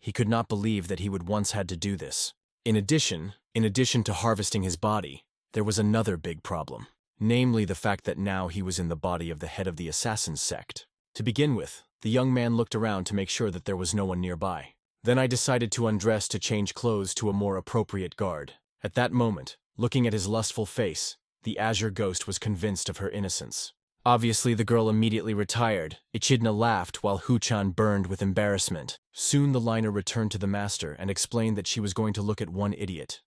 He could not believe that he would once had to do this. In addition to harvesting his body, there was another big problem. Namely the fact that now he was in the body of the head of the assassin's sect. To begin with, the young man looked around to make sure that there was no one nearby. Then I decided to undress to change clothes to a more appropriate guard. At that moment, looking at his lustful face, the azure ghost was convinced of her innocence. Obviously, the girl immediately retired. Echidna laughed while Hu-chan burned with embarrassment. Soon the liner returned to the master and explained that she was going to look at one idiot.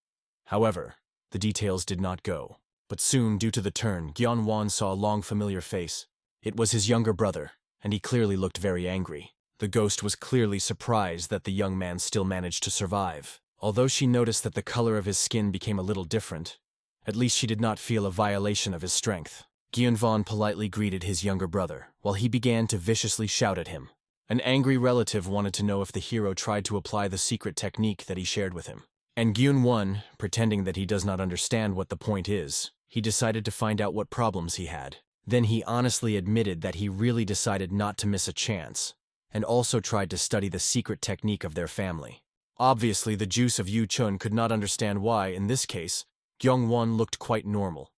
However, the details did not go. But soon, due to the turn, Gyeon-won saw a long familiar face. It was his younger brother, and he clearly looked very angry. The ghost was clearly surprised that the young man still managed to survive. Although she noticed that the color of his skin became a little different, at least she did not feel a violation of his strength. Gyeon-won politely greeted his younger brother, while he began to viciously shout at him. An angry relative wanted to know if the hero tried to apply the secret technique that he shared with him. And Gyeon-won, pretending that he does not understand what the point is, he decided to find out what problems he had. Then he honestly admitted that he really decided not to miss a chance, and also tried to study the secret technique of their family. Obviously, the juice of Yu-chun could not understand why, in this case, Gyeong-won looked quite normal.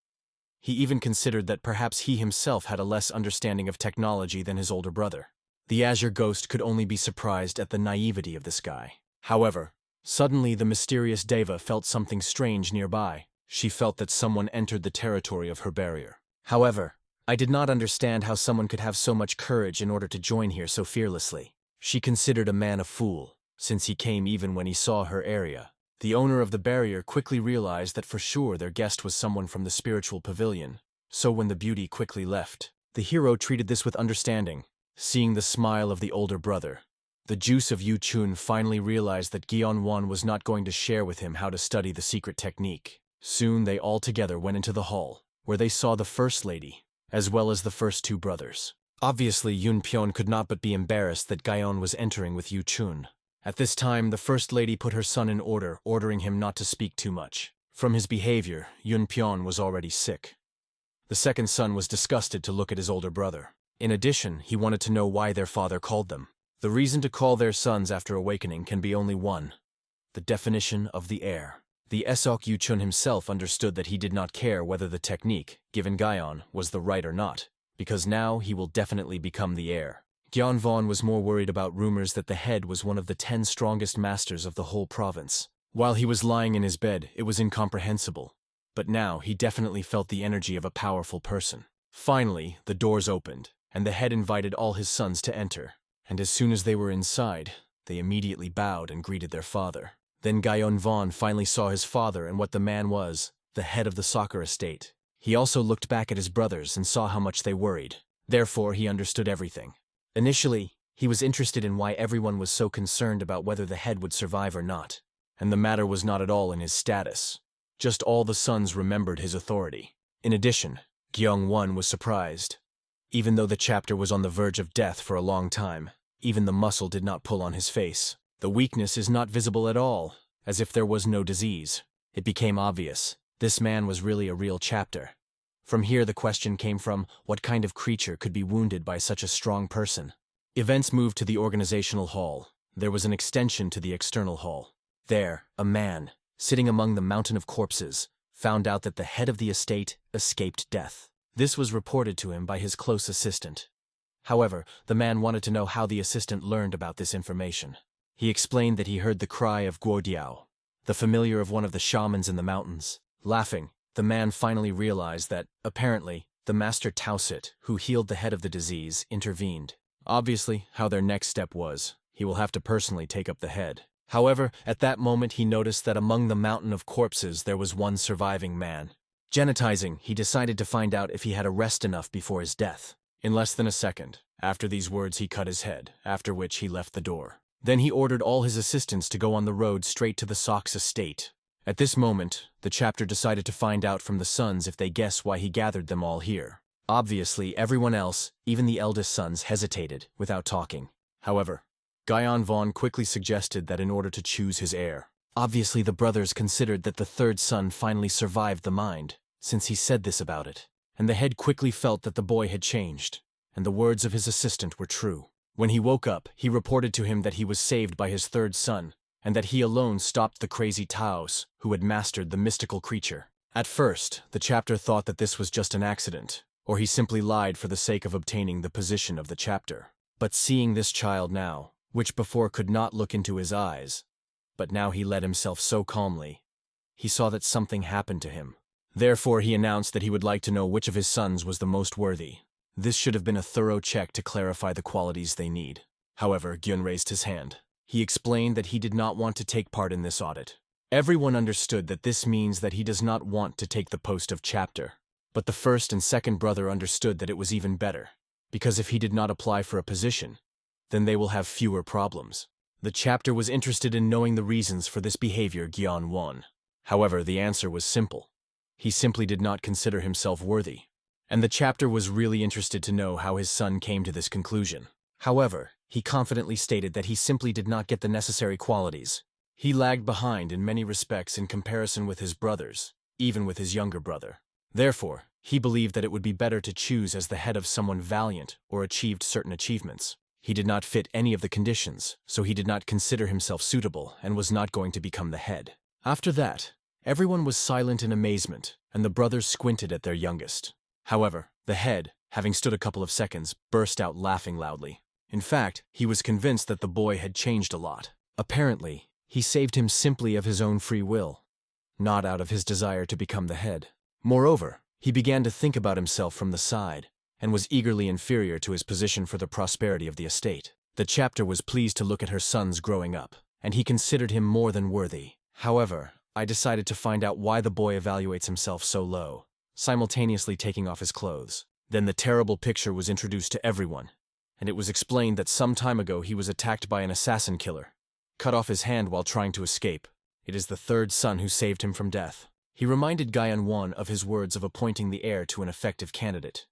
He even considered that perhaps he himself had a less understanding of technology than his older brother. The azure ghost could only be surprised at the naivety of this guy. However, suddenly the mysterious Deva felt something strange nearby. She felt that someone entered the territory of her barrier. However, I did not understand how someone could have so much courage in order to join here so fearlessly. She considered a man a fool, since he came even when he saw her area. The owner of the barrier quickly realized that for sure their guest was someone from the spiritual pavilion, so when the beauty quickly left, the hero treated this with understanding. Seeing the smile of the older brother, the juice of Yu-chun finally realized that Gyeon-won was not going to share with him how to study the secret technique. Soon they all together went into the hall, where they saw the first lady, as well as the first two brothers. Obviously, Yun-pyeon could not but be embarrassed that Gyeon was entering with Yu-chun. At this time, the first lady put her son in order, ordering him not to speak too much. From his behavior, Yun-pyeon was already sick. The second son was disgusted to look at his older brother. In addition, he wanted to know why their father called them. The reason to call their sons after awakening can be only one: the definition of the heir. The Esok Yu-chun himself understood that he did not care whether the technique, given Gyeon, was the right or not, because now he will definitely become the heir. Gyeon-won was more worried about rumors that the head was one of the 10 strongest masters of the whole province. While he was lying in his bed, it was incomprehensible. But now he definitely felt the energy of a powerful person. Finally, the doors opened, and the head invited all his sons to enter. And as soon as they were inside, they immediately bowed and greeted their father. Then Gyeon-won finally saw his father and what the man was, the head of the soccer estate. He also looked back at his brothers and saw how much they worried. Therefore, he understood everything. Initially, he was interested in why everyone was so concerned about whether the head would survive or not. And the matter was not at all in his status. Just all the sons remembered his authority. In addition, Gyeong-won was surprised. Even though the chapter was on the verge of death for a long time, even the muscle did not pull on his face. The weakness is not visible at all, as if there was no disease. It became obvious. This man was really a real chapter. From here the question came from, what kind of creature could be wounded by such a strong person? Events moved to the organizational hall. There was an extension to the external hall. There, a man, sitting among the mountain of corpses, found out that the head of the estate escaped death. This was reported to him by his close assistant. However, the man wanted to know how the assistant learned about this information. He explained that he heard the cry of Guodiao, the familiar of one of the shamans in the mountains. Laughing, the man finally realized that, apparently, the master Tausit, who healed the head of the disease, intervened. Obviously, how their next step was, he will have to personally take up the head. However, at that moment he noticed that among the mountain of corpses there was one surviving man. Genetizing, he decided to find out if he had a rest enough before his death. In less than a second, after these words he cut his head, after which he left the door. Then he ordered all his assistants to go on the road straight to the Sox estate. At this moment, the chapter decided to find out from the sons if they guess why he gathered them all here. Obviously, everyone else, even the eldest sons, hesitated, without talking. However, Gyeon-won quickly suggested that in order to choose his heir, Obviously, the brothers considered that the third son finally survived the mind, since he said this about it, and the head quickly felt that the boy had changed, and the words of his assistant were true. When he woke up, he reported to him that he was saved by his third son, and that he alone stopped the crazy Taos, who had mastered the mystical creature. At first, the chapter thought that this was just an accident, or he simply lied for the sake of obtaining the position of the chapter. But seeing this child now, which before could not look into his eyes, but now he led himself so calmly, he saw that something happened to him. Therefore he announced that he would like to know which of his sons was the most worthy. This should have been a thorough check to clarify the qualities they need. However, Gyun raised his hand. He explained that he did not want to take part in this audit. Everyone understood that this means that he does not want to take the post of chapter. But the first and second brother understood that it was even better, because if he did not apply for a position, then they will have fewer problems. The chapter was interested in knowing the reasons for this behavior Gyeon won. However, the answer was simple. He simply did not consider himself worthy. And the chapter was really interested to know how his son came to this conclusion. However, he confidently stated that he simply did not get the necessary qualities. He lagged behind in many respects in comparison with his brothers, even with his younger brother. Therefore, he believed that it would be better to choose as the head of someone valiant or achieved certain achievements. He did not fit any of the conditions, so he did not consider himself suitable and was not going to become the head. After that, everyone was silent in amazement, and the brothers squinted at their youngest. However, the head, having stood a couple of seconds, burst out laughing loudly. In fact, he was convinced that the boy had changed a lot. Apparently, he saved him simply of his own free will, not out of his desire to become the head. Moreover, he began to think about himself from the side, and was eagerly inferior to his position for the prosperity of the estate. The chapter was pleased to look at her sons growing up, and he considered him more than worthy. However, I decided to find out why the boy evaluates himself so low, simultaneously taking off his clothes. Then the terrible picture was introduced to everyone, and it was explained that some time ago he was attacked by an assassin killer, cut off his hand while trying to escape. It is the third son who saved him from death. He reminded Gyeong-won of his words of appointing the heir to an effective candidate.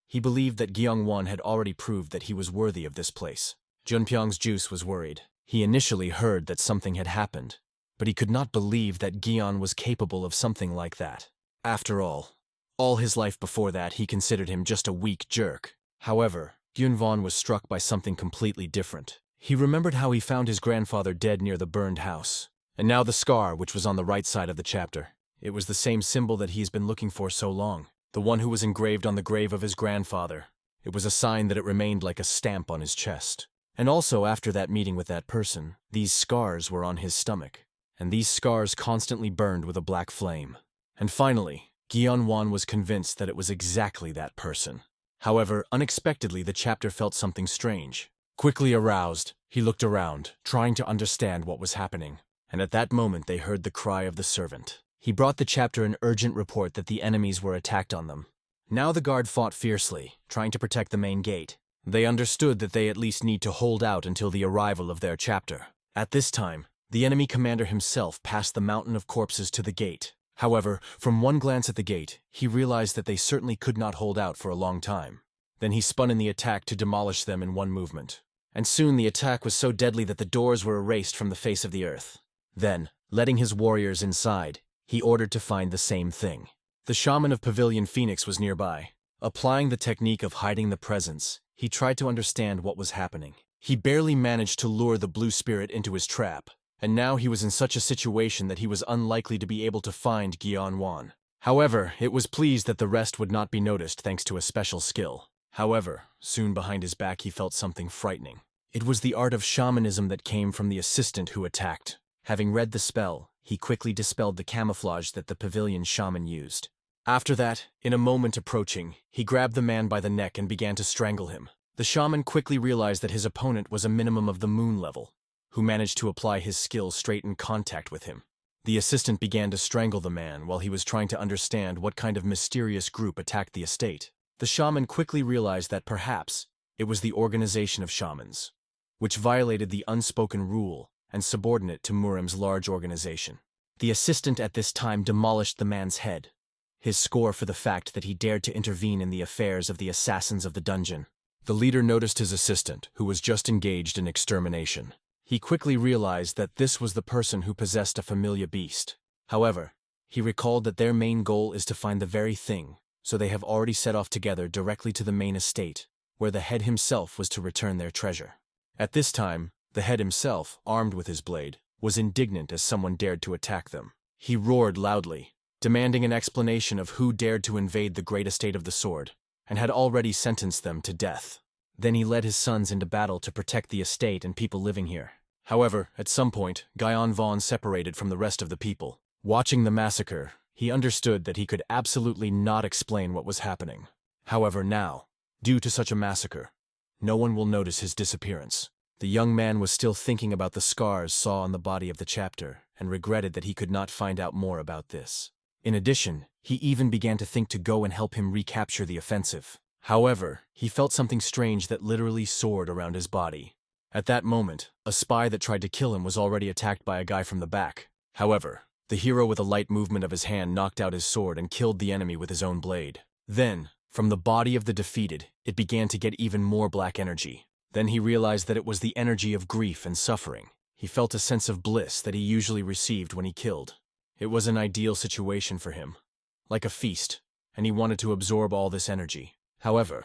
He believed that Gyeong-won had already proved that he was worthy of this place. Junpyong's juice was worried. He initially heard that something had happened, but he could not believe that Gyeon was capable of something like that. After all his life before that he considered him just a weak jerk. However, Gyun-won was struck by something completely different. He remembered how he found his grandfather dead near the burned house, and now the scar which was on the right side of the chapter. It was the same symbol that he's been looking for so long. The one who was engraved on the grave of his grandfather. It was a sign that it remained like a stamp on his chest. And also after that meeting with that person, these scars were on his stomach. And these scars constantly burned with a black flame. And finally, Gyeon-won was convinced that it was exactly that person. However, unexpectedly the chapter felt something strange. Quickly aroused, he looked around, trying to understand what was happening. And at that moment they heard the cry of the servant. He brought the chapter an urgent report that the enemies were attacked on them. Now the guard fought fiercely, trying to protect the main gate. They understood that they at least need to hold out until the arrival of their chapter. At this time, the enemy commander himself passed the mountain of corpses to the gate. However, from one glance at the gate, he realized that they certainly could not hold out for a long time. Then he spun in the attack to demolish them in one movement. And soon the attack was so deadly that the doors were erased from the face of the earth. Then, letting his warriors inside, he ordered to find the same thing. The shaman of Pavilion Phoenix was nearby. Applying the technique of hiding the presence, he tried to understand what was happening. He barely managed to lure the blue spirit into his trap, and now he was in such a situation that he was unlikely to be able to find Gyeon-won. However, it was pleased that the rest would not be noticed thanks to a special skill. However, soon behind his back he felt something frightening. It was the art of shamanism that came from the assistant who attacked. Having read the spell, he quickly dispelled the camouflage that the pavilion shaman used. After that, in a moment approaching, he grabbed the man by the neck and began to strangle him. The shaman quickly realized that his opponent was a minimum of the moon level, who managed to apply his skill straight in contact with him. The assistant began to strangle the man while he was trying to understand what kind of mysterious group attacked the estate. The shaman quickly realized that perhaps it was the organization of shamans, which violated the unspoken rule and subordinate to Murem's large organization. The assistant at this time demolished the man's head, his score for the fact that he dared to intervene in the affairs of the assassins of the dungeon. The leader noticed his assistant, who was just engaged in extermination. He quickly realized that this was the person who possessed a familiar beast. However, he recalled that their main goal is to find the very thing, so they have already set off together directly to the main estate, where the head himself was to return their treasure. At this time, the head himself, armed with his blade, was indignant as someone dared to attack them. He roared loudly, demanding an explanation of who dared to invade the great estate of the sword, and had already sentenced them to death. Then he led his sons into battle to protect the estate and people living here. However, at some point, Guyon Vaughn separated from the rest of the people. Watching the massacre, he understood that he could absolutely not explain what was happening. However, now, due to such a massacre, no one will notice his disappearance. The young man was still thinking about the scars saw on the body of the chapter, and regretted that he could not find out more about this. In addition, he even began to think to go and help him recapture the offensive. However, he felt something strange that literally soared around his body. At that moment, a spy that tried to kill him was already attacked by a guy from the back. However, the hero with a light movement of his hand knocked out his sword and killed the enemy with his own blade. Then, from the body of the defeated, it began to get even more black energy. Then he realized that it was the energy of grief and suffering. He felt a sense of bliss that he usually received when he killed. It was an ideal situation for him, like a feast, and he wanted to absorb all this energy. However,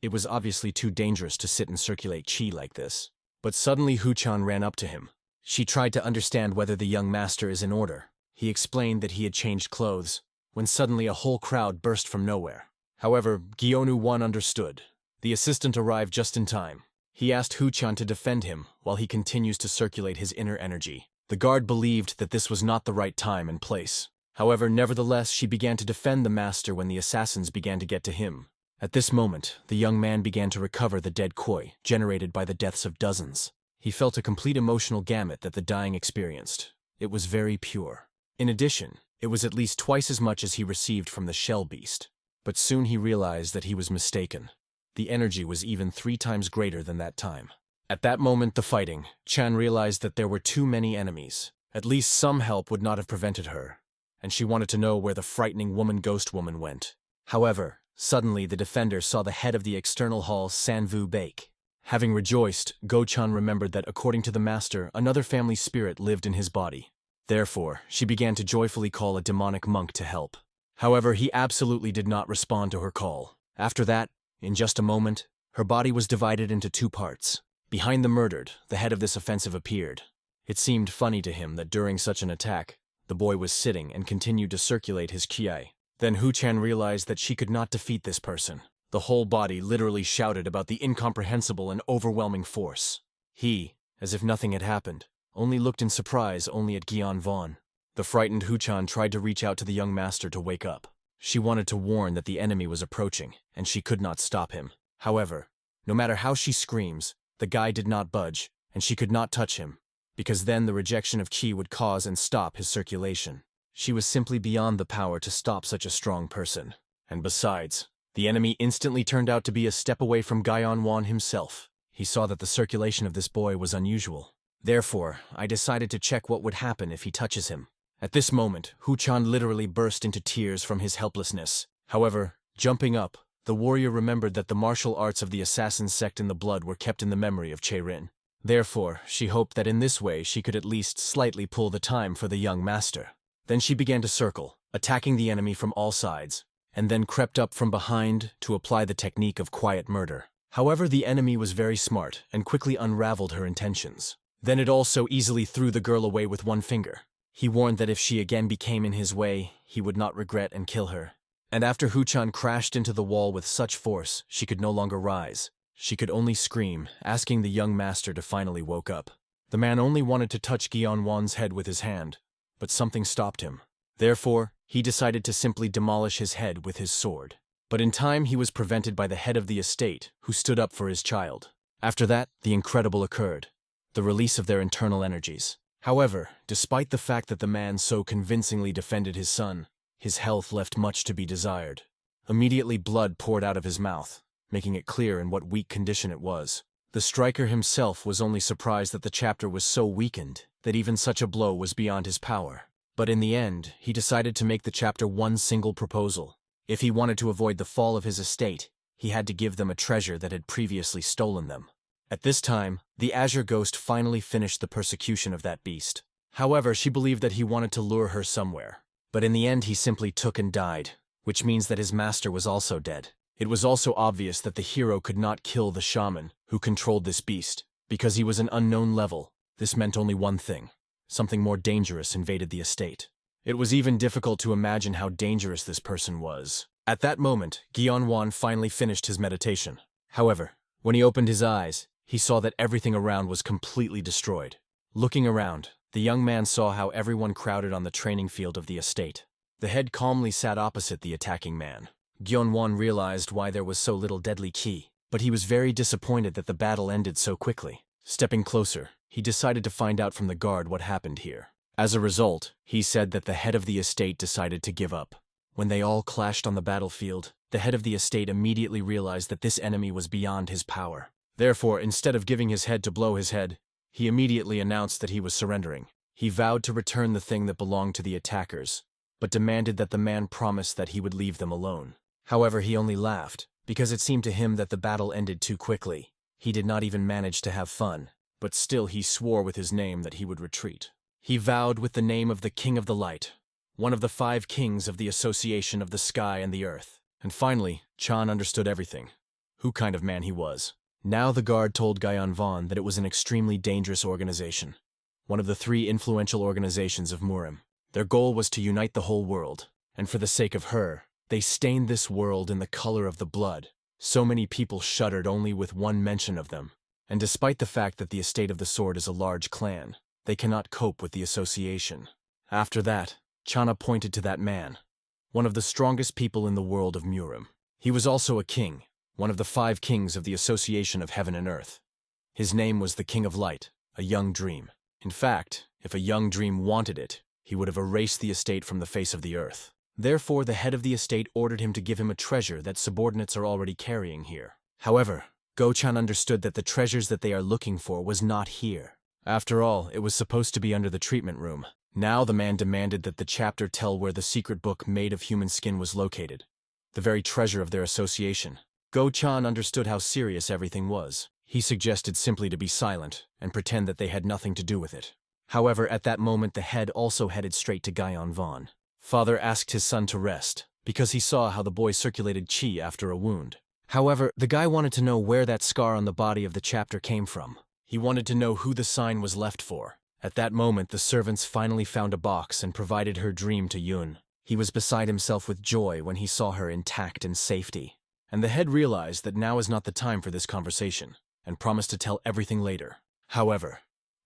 it was obviously too dangerous to sit and circulate chi like this. But suddenly Hu-chan ran up to him. She tried to understand whether the young master is in order. He explained that he had changed clothes, when suddenly a whole crowd burst from nowhere. However, Gyonu-won understood. The assistant arrived just in time. He asked Hu-chan to defend him while he continues to circulate his inner energy. The guard believed that this was not the right time and place. However, nevertheless, she began to defend the master when the assassins began to get to him. At this moment, the young man began to recover the dead koi, generated by the deaths of dozens. He felt a complete emotional gamut that the dying experienced. It was very pure. In addition, it was at least twice as much as he received from the shell beast. But soon he realized that he was mistaken. The energy was even 3 times greater than that time. At that moment, the fighting, Chan realized that there were too many enemies. At least some help would not have prevented her, and she wanted to know where the frightening woman-ghost woman went. However, suddenly the defender saw the head of the external hall Sanvu Bake. Having rejoiced, Go-chan remembered that according to the master, another family spirit lived in his body. Therefore, she began to joyfully call a demonic monk to help. However, he absolutely did not respond to her call. After that, in just a moment, her body was divided into 2 parts. Behind the murdered, the head of this offensive appeared. It seemed funny to him that during such an attack, the boy was sitting and continued to circulate his ki. Then Hu-chan realized that she could not defeat this person. The whole body literally shouted about the incomprehensible and overwhelming force. He, as if nothing had happened, only looked in surprise only at Guyon Vaughn. The frightened Hu-chan tried to reach out to the young master to wake up. She wanted to warn that the enemy was approaching, and she could not stop him. However, no matter how she screams, the guy did not budge, and she could not touch him, because then the rejection of ki would cause and stop his circulation. She was simply beyond the power to stop such a strong person. And besides, the enemy instantly turned out to be a step away from Guyon Vaughn himself. He saw that the circulation of this boy was unusual. Therefore, I decided to check what would happen if he touches him. At this moment, Hu-chan literally burst into tears from his helplessness. However, jumping up, the warrior remembered that the martial arts of the assassin sect in the blood were kept in the memory of Che-rin. Therefore, she hoped that in this way she could at least slightly pull the time for the young master. Then she began to circle, attacking the enemy from all sides, and then crept up from behind to apply the technique of quiet murder. However, the enemy was very smart and quickly unraveled her intentions. Then it also easily threw the girl away with 1 finger. He warned that if she again became in his way, he would not regret and kill her. And after Hu-chan crashed into the wall with such force, she could no longer rise. She could only scream, asking the young master to finally woke up. The man only wanted to touch Guyon Wan's head with his hand, but something stopped him. Therefore, he decided to simply demolish his head with his sword. But in time he was prevented by the head of the estate, who stood up for his child. After that, the incredible occurred, the release of their internal energies. However, despite the fact that the man so convincingly defended his son, his health left much to be desired. Immediately blood poured out of his mouth, making it clear in what weak condition it was. The striker himself was only surprised that the chapter was so weakened that even such a blow was beyond his power. But in the end, he decided to make the chapter 1 single proposal. If he wanted to avoid the fall of his estate, he had to give them a treasure that had previously stolen them. At this time, The Azure Ghost finally finished the persecution of that beast. However, she believed that he wanted to lure her somewhere. But in the end he simply took and died, which means that his master was also dead. It was also obvious that the hero could not kill the shaman who controlled this beast, because he was an unknown level. This meant only one thing. Something more dangerous invaded the estate. It was even difficult to imagine how dangerous this person was. At that moment, Gyeonwon finally finished his meditation. However, when he opened his eyes, he saw that everything around was completely destroyed. Looking around, the young man saw how everyone crowded on the training field of the estate. The head calmly sat opposite the attacking man. Gyeonwon realized why there was so little deadly ki, but he was very disappointed that the battle ended so quickly. Stepping closer, he decided to find out from the guard what happened here. As a result, he said that the head of the estate decided to give up. When they all clashed on the battlefield, the head of the estate immediately realized that this enemy was beyond his power. Therefore, instead of giving his head to blow his head, he immediately announced that he was surrendering. He vowed to return the thing that belonged to the attackers, but demanded that the man promise that he would leave them alone. However, he only laughed, because it seemed to him that the battle ended too quickly. He did not even manage to have fun, but still he swore with his name that he would retreat. He vowed with the name of the King of the Light, one of the 5 kings of the Association of the Sky and the Earth. And finally, Chan understood everything. Who kind of man he was. Now the guard told Gyeonwon that it was an extremely dangerous organization, one of the 3 influential organizations of Murim. Their goal was to unite the whole world, and for the sake of her, they stained this world in the color of the blood. So many people shuddered only with one mention of them. And despite the fact that the Estate of the Sword is a large clan, they cannot cope with the association. After that, Channa pointed to that man, one of the strongest people in the world of Murim. He was also a king, one of the 5 kings of the Association of Heaven and Earth. His name was the King of Light, a young dream. In fact, if a young dream wanted it, he would have erased the estate from the face of the earth. Therefore, the head of the estate ordered him to give him a treasure that subordinates are already carrying here. However, Go-chan understood that the treasures that they are looking for was not here. After all, it was supposed to be under the treatment room. Now the man demanded that the chapter tell where the secret book made of human skin was located, the very treasure of their association. Go-chan understood how serious everything was. He suggested simply to be silent and pretend that they had nothing to do with it. However, at that moment the head also headed straight to Gyeonwon. Father asked his son to rest, because he saw how the boy circulated chi after a wound. However, the guy wanted to know where that scar on the body of the chapter came from. He wanted to know who the sign was left for. At that moment, the servants finally found a box and provided her dream to Yun. He was beside himself with joy when he saw her intact and safety. And the head realized that now is not the time for this conversation, and promised to tell everything later. However,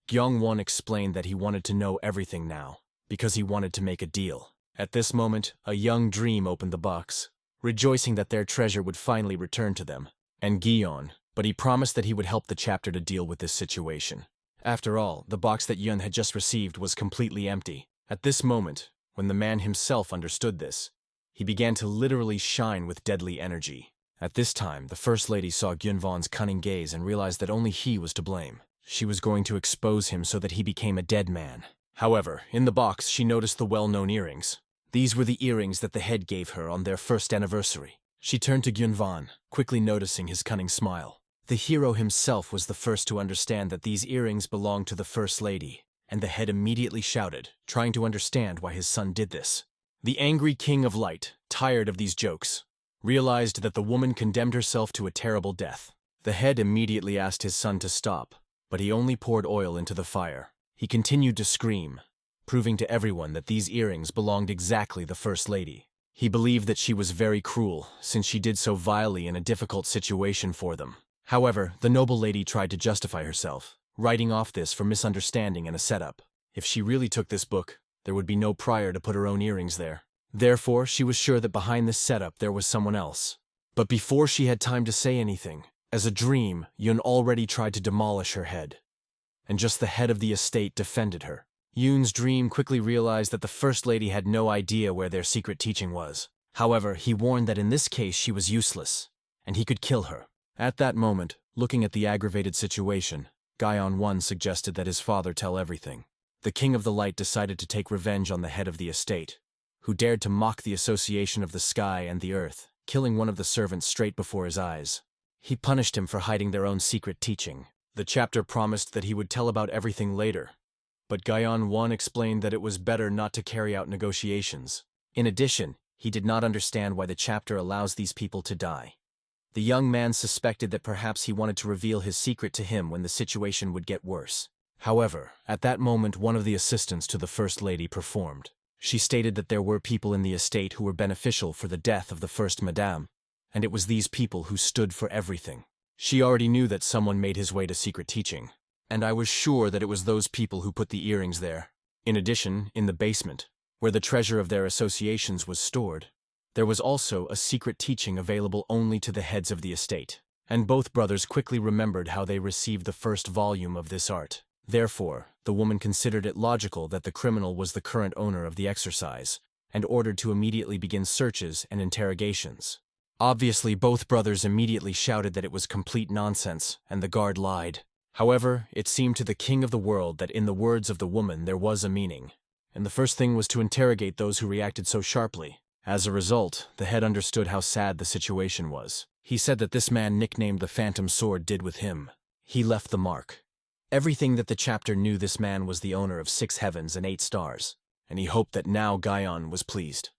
Gyeongwon explained that he wanted to know everything now, because he wanted to make a deal. At this moment, a young dream opened the box, rejoicing that their treasure would finally return to them, and Gyeon, but he promised that he would help the chapter to deal with this situation. After all, the box that Yun had just received was completely empty. At this moment, when the man himself understood this, he began to literally shine with deadly energy. At this time, the First Lady saw Gyunvon's cunning gaze and realized that only he was to blame. She was going to expose him so that he became a dead man. However, in the box, she noticed the well-known earrings. These were the earrings that the head gave her on their first anniversary. She turned to Gyunvon, quickly noticing his cunning smile. The hero himself was the first to understand that these earrings belonged to the First Lady, and the head immediately shouted, trying to understand why his son did this. The angry King of Light, tired of these jokes, realized that the woman condemned herself to a terrible death. The head immediately asked his son to stop, but he only poured oil into the fire. He continued to scream, proving to everyone that these earrings belonged exactly the First Lady. He believed that she was very cruel, since she did so vilely in a difficult situation for them. However, the noble lady tried to justify herself, writing off this for misunderstanding and a setup. If she really took this book, there would be no prior to put her own earrings there. Therefore, she was sure that behind this setup there was someone else. But before she had time to say anything, as a dream, Yun already tried to demolish her head. And just the head of the estate defended her. Yun's dream quickly realized that the First Lady had no idea where their secret teaching was. However, he warned that in this case she was useless, and he could kill her. At that moment, looking at the aggravated situation, Gyeon-won suggested that his father tell everything. The King of the Light decided to take revenge on the head of the estate, who dared to mock the association of the sky and the earth, killing one of the servants straight before his eyes. He punished him for hiding their own secret teaching. The chapter promised that he would tell about everything later, but Gaion 1 explained that it was better not to carry out negotiations. In addition, he did not understand why the chapter allows these people to die. The young man suspected that perhaps he wanted to reveal his secret to him when the situation would get worse. However, at that moment one of the assistants to the First Lady performed. She stated that there were people in the estate who were beneficial for the death of the First Madame, and it was these people who stood for everything. She already knew that someone made his way to secret teaching, and I was sure that it was those people who put the earrings there. In addition, in the basement, where the treasure of their associations was stored, there was also a secret teaching available only to the heads of the estate, and both brothers quickly remembered how they received the first volume of this art. Therefore, the woman considered it logical that the criminal was the current owner of the exercise, and ordered to immediately begin searches and interrogations. Obviously, both brothers immediately shouted that it was complete nonsense, and the guard lied. However, it seemed to the king of the world that in the words of the woman there was a meaning, and the first thing was to interrogate those who reacted so sharply. As a result, the head understood how sad the situation was. He said that this man nicknamed the Phantom Sword did with him. He left the mark. Everything that the chapter knew, this man was the owner of 6 heavens and 8 stars, and he hoped that now Gaion was pleased.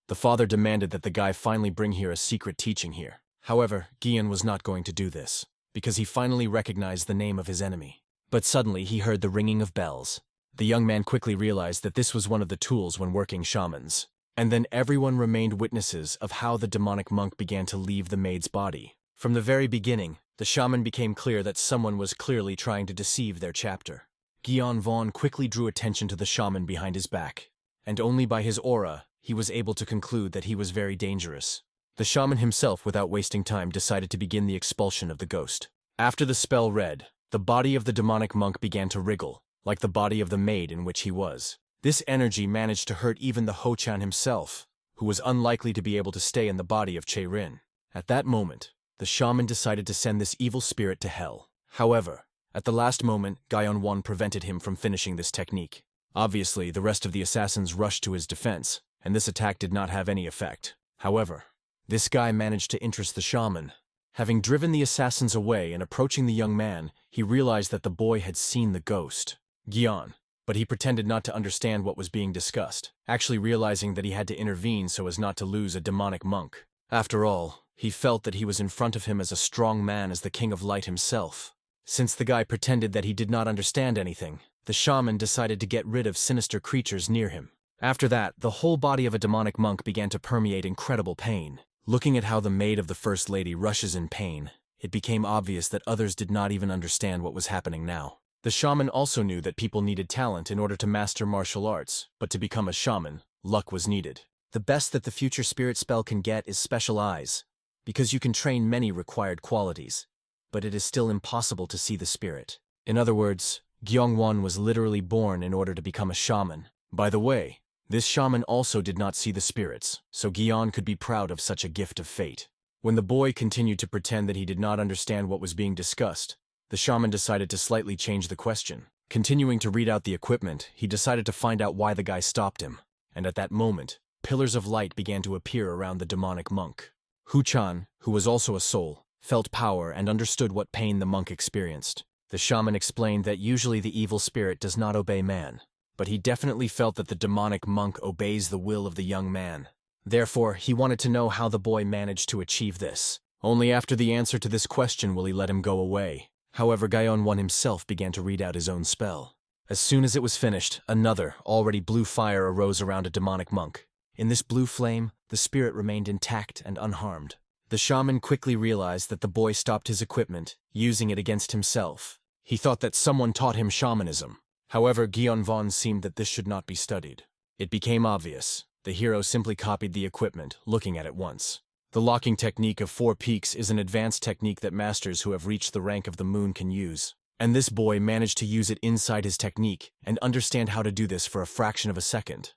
The father demanded that the guy finally bring here a secret teaching here. However, Gaion was not going to do this, because he finally recognized the name of his enemy. But suddenly he heard the ringing of bells. The young man quickly realized that this was one of the tools when working shamans. And then everyone remained witnesses of how the demonic monk began to leave the maid's body. From the very beginning, the shaman became clear that someone was clearly trying to deceive their chapter. Gaion Vaughn quickly drew attention to the shaman behind his back, and only by his aura he was able to conclude that he was very dangerous. The shaman himself, without wasting time, decided to begin the expulsion of the ghost. After the spell read, the body of the demonic monk began to wriggle, like the body of the maid in which he was. This energy managed to hurt even the Ho-chan himself, who was unlikely to be able to stay in the body of Che-rin. At that moment, the shaman decided to send this evil spirit to hell. However, at the last moment, Gaion 1 prevented him from finishing this technique. Obviously, the rest of the assassins rushed to his defense, and this attack did not have any effect. However, this guy managed to interest the shaman. Having driven the assassins away and approaching the young man, he realized that the boy had seen the ghost, Gaion, but he pretended not to understand what was being discussed, actually realizing that he had to intervene so as not to lose a demonic monk. After all, he felt that he was in front of him as a strong man as the King of Light himself. Since the guy pretended that he did not understand anything, the shaman decided to get rid of sinister creatures near him. After that, the whole body of a demonic monk began to permeate incredible pain. Looking at how the maid of the First Lady rushes in pain, it became obvious that others did not even understand what was happening now. The shaman also knew that people needed talent in order to master martial arts, but to become a shaman, luck was needed. The best that the future spirit spell can get is special eyes, because you can train many required qualities, but it is still impossible to see the spirit. In other words, Gyeongwon was literally born in order to become a shaman. By the way, this shaman also did not see the spirits, so Gyeon could be proud of such a gift of fate. When the boy continued to pretend that he did not understand what was being discussed, the shaman decided to slightly change the question. Continuing to read out the equipment, he decided to find out why the guy stopped him, and at that moment, pillars of light began to appear around the demonic monk. Hu-chan, who was also a soul, felt power and understood what pain the monk experienced. The shaman explained that usually the evil spirit does not obey man, but he definitely felt that the demonic monk obeys the will of the young man. Therefore, he wanted to know how the boy managed to achieve this. Only after the answer to this question will he let him go away. However, Gyeon 1 himself began to read out his own spell. As soon as it was finished, another, already blue fire arose around a demonic monk. In this blue flame, the spirit remained intact and unharmed. The shaman quickly realized that the boy stopped his equipment, using it against himself. He thought that someone taught him shamanism. However, Gyeonwon seemed that this should not be studied. It became obvious. The hero simply copied the equipment, looking at it once. The locking technique of 4 peaks is an advanced technique that masters who have reached the rank of the moon can use. And this boy managed to use it inside his technique and understand how to do this for a fraction of a second.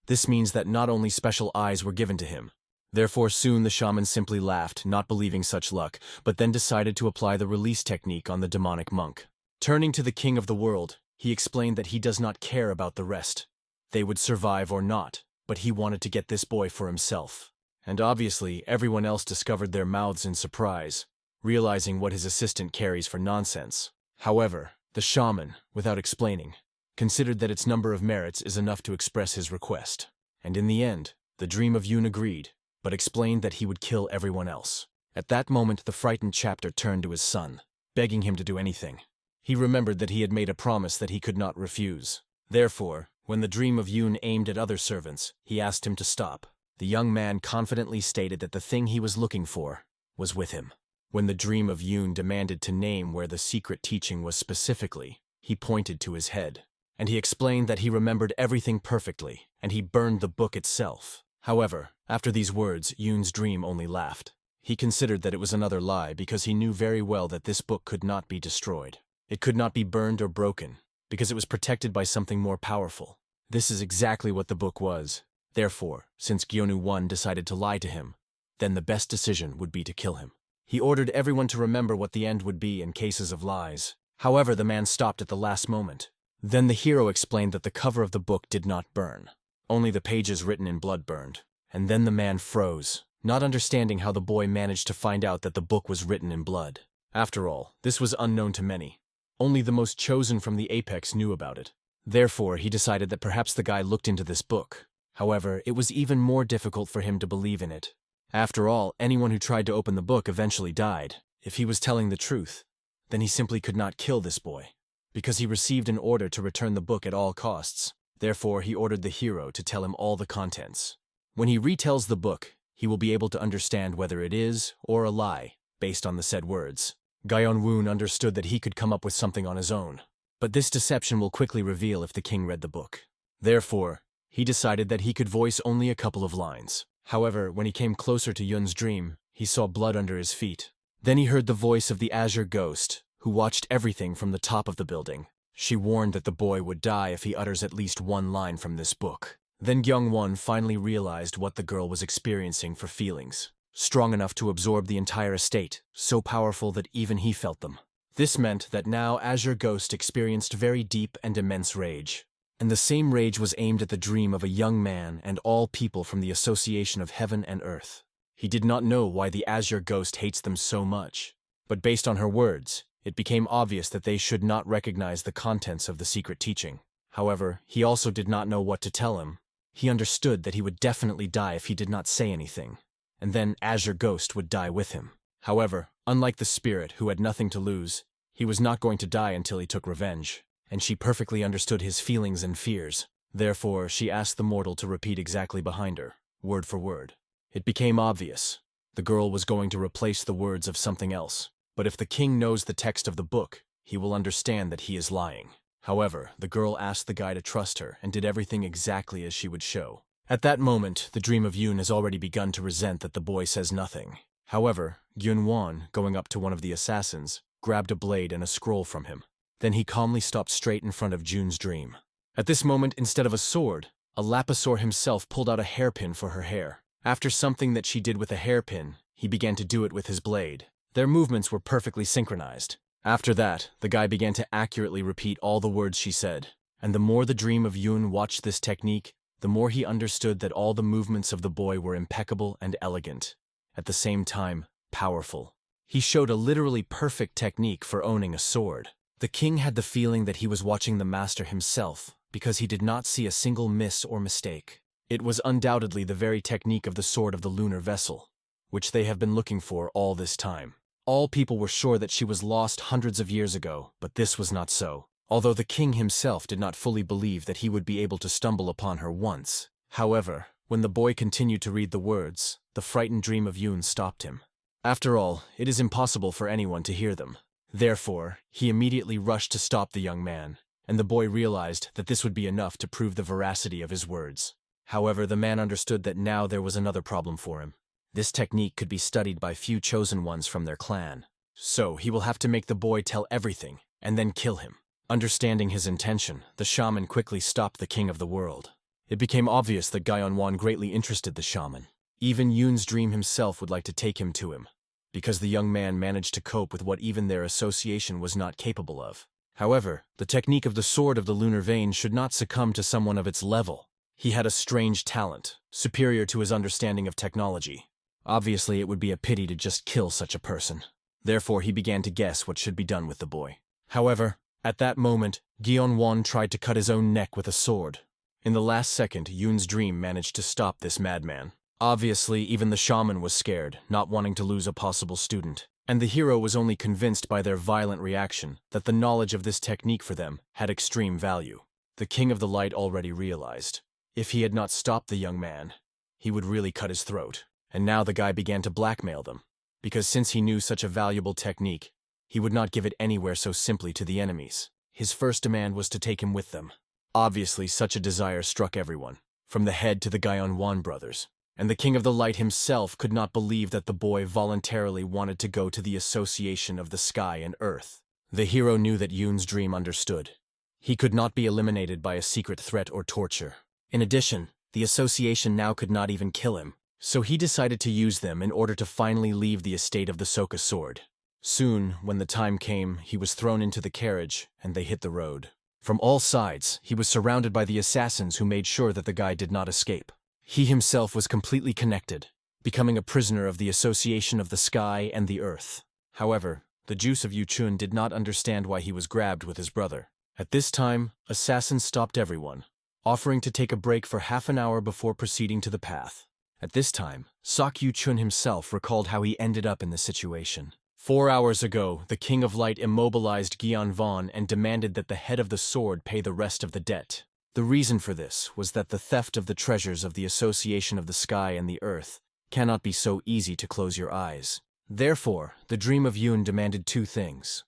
This means that not only special eyes were given to him. Therefore soon the shaman simply laughed, not believing such luck, but then decided to apply the release technique on the demonic monk. Turning to the king of the world, he explained that he does not care about the rest. They would survive or not, but he wanted to get this boy for himself. And obviously, everyone else discovered their mouths in surprise, realizing what his assistant carries for nonsense. However, the shaman, without explaining, considered that its number of merits is enough to express his request. And in the end, the dream of Yoon agreed, but explained that he would kill everyone else. At that moment, the frightened chapter turned to his son, begging him to do anything. He remembered that he had made a promise that he could not refuse. Therefore, when the dream of Yoon aimed at other servants, he asked him to stop. The young man confidently stated that the thing he was looking for was with him. When the dream of Yoon demanded to name where the secret teaching was specifically, he pointed to his head. And he explained that he remembered everything perfectly, and he burned the book itself. However, after these words, Yoon's dream only laughed. He considered that it was another lie because he knew very well that this book could not be destroyed. It could not be burned or broken, because it was protected by something more powerful. This is exactly what the book was. Therefore, since Gyeonu-won decided to lie to him, then the best decision would be to kill him. He ordered everyone to remember what the end would be in cases of lies. However, the man stopped at the last moment. Then the hero explained that the cover of the book did not burn. Only the pages written in blood burned. And then the man froze, not understanding how the boy managed to find out that the book was written in blood. After all, this was unknown to many. Only the most chosen from the Apex knew about it. Therefore, he decided that perhaps the guy looked into this book. However, it was even more difficult for him to believe in it. After all, anyone who tried to open the book eventually died. If he was telling the truth, then he simply could not kill this boy, because he received an order to return the book at all costs. Therefore, he ordered the hero to tell him all the contents. When he retells the book, he will be able to understand whether it is or a lie, based on the said words. Gyeon-woon understood that he could come up with something on his own, but this deception will quickly reveal if the king read the book. Therefore, he decided that he could voice only a couple of lines. However, when he came closer to Yoon's dream, he saw blood under his feet. Then he heard the voice of the Azure ghost, who watched everything from the top of the building. She warned that the boy would die if he utters at least one line from this book. Then Gyeong-won finally realized what the girl was experiencing for feelings. Strong enough to absorb the entire estate, so powerful that even he felt them. This meant that now Azure Ghost experienced very deep and immense rage. And the same rage was aimed at the dream of a young man and all people from the association of heaven and earth. He did not know why the Azure Ghost hates them so much, but based on her words, it became obvious that they should not recognize the contents of the secret teaching. However, he also did not know what to tell him. He understood that he would definitely die if he did not say anything, and then Azure Ghost would die with him. However, unlike the spirit who had nothing to lose, he was not going to die until he took revenge. And she perfectly understood his feelings and fears. Therefore, she asked the mortal to repeat exactly behind her, word for word. It became obvious. The girl was going to replace the words of something else. But if the king knows the text of the book, he will understand that he is lying. However, the girl asked the guy to trust her and did everything exactly as she would show. At that moment, the dream of Yoon has already begun to resent that the boy says nothing. However, Gyeon-won, going up to one of the assassins, grabbed a blade and a scroll from him. Then he calmly stopped straight in front of Jun's dream. At this moment, instead of a sword, a Lapisaur himself pulled out a hairpin for her hair. After something that she did with a hairpin, he began to do it with his blade. Their movements were perfectly synchronized. After that, the guy began to accurately repeat all the words she said. And the more the dream of Yoon watched this technique, the more he understood that all the movements of the boy were impeccable and elegant. At the same time, powerful. He showed a literally perfect technique for owning a sword. The king had the feeling that he was watching the master himself, because he did not see a single miss or mistake. It was undoubtedly the very technique of the sword of the lunar vessel, which they have been looking for all this time. All people were sure that she was lost hundreds of years ago, but this was not so, although the king himself did not fully believe that he would be able to stumble upon her once. However, when the boy continued to read the words, the frightened dream of Yoon stopped him. After all, it is impossible for anyone to hear them. Therefore, he immediately rushed to stop the young man, and the boy realized that this would be enough to prove the veracity of his words. However, the man understood that now there was another problem for him. This technique could be studied by few chosen ones from their clan. So, he will have to make the boy tell everything, and then kill him. Understanding his intention, the shaman quickly stopped the king of the world. It became obvious that Gyeon-won greatly interested the shaman. Even Yoon's dream himself would like to take him to him, because the young man managed to cope with what even their association was not capable of. However, the technique of the sword of the lunar vein should not succumb to someone of its level. He had a strange talent, superior to his understanding of technology. Obviously, it would be a pity to just kill such a person. Therefore, he began to guess what should be done with the boy. However, at that moment, Gyeonwon tried to cut his own neck with a sword. In the last second, Yoon's dream managed to stop this madman. Obviously, even the shaman was scared, not wanting to lose a possible student. And the hero was only convinced by their violent reaction that the knowledge of this technique for them had extreme value. The King of the Light already realized. If he had not stopped the young man, he would really cut his throat. And now the guy began to blackmail them, because since he knew such a valuable technique, he would not give it anywhere so simply to the enemies. His first demand was to take him with them. Obviously, such a desire struck everyone, from the head to the Gyeonwon brothers. And the King of the Light himself could not believe that the boy voluntarily wanted to go to the association of the sky and earth. The hero knew that Yoon's dream understood. He could not be eliminated by a secret threat or torture. In addition, the association now could not even kill him, so he decided to use them in order to finally leave the estate of the Soka sword. Soon, when the time came, he was thrown into the carriage, and they hit the road. From all sides, he was surrounded by the assassins who made sure that the guy did not escape. He himself was completely connected, becoming a prisoner of the association of the sky and the earth. However, the juice of Yuchun did not understand why he was grabbed with his brother. At this time, assassins stopped everyone, offering to take a break for half an hour before proceeding to the path. At this time, Sok Yuchun himself recalled how he ended up in the situation. 4 hours ago, the King of Light immobilized Gyeonwon and demanded that the head of the sword pay the rest of the debt. The reason for this was that the theft of the treasures of the association of the sky and the earth cannot be so easy to close your eyes. Therefore, the dream of Yoon demanded 2 things.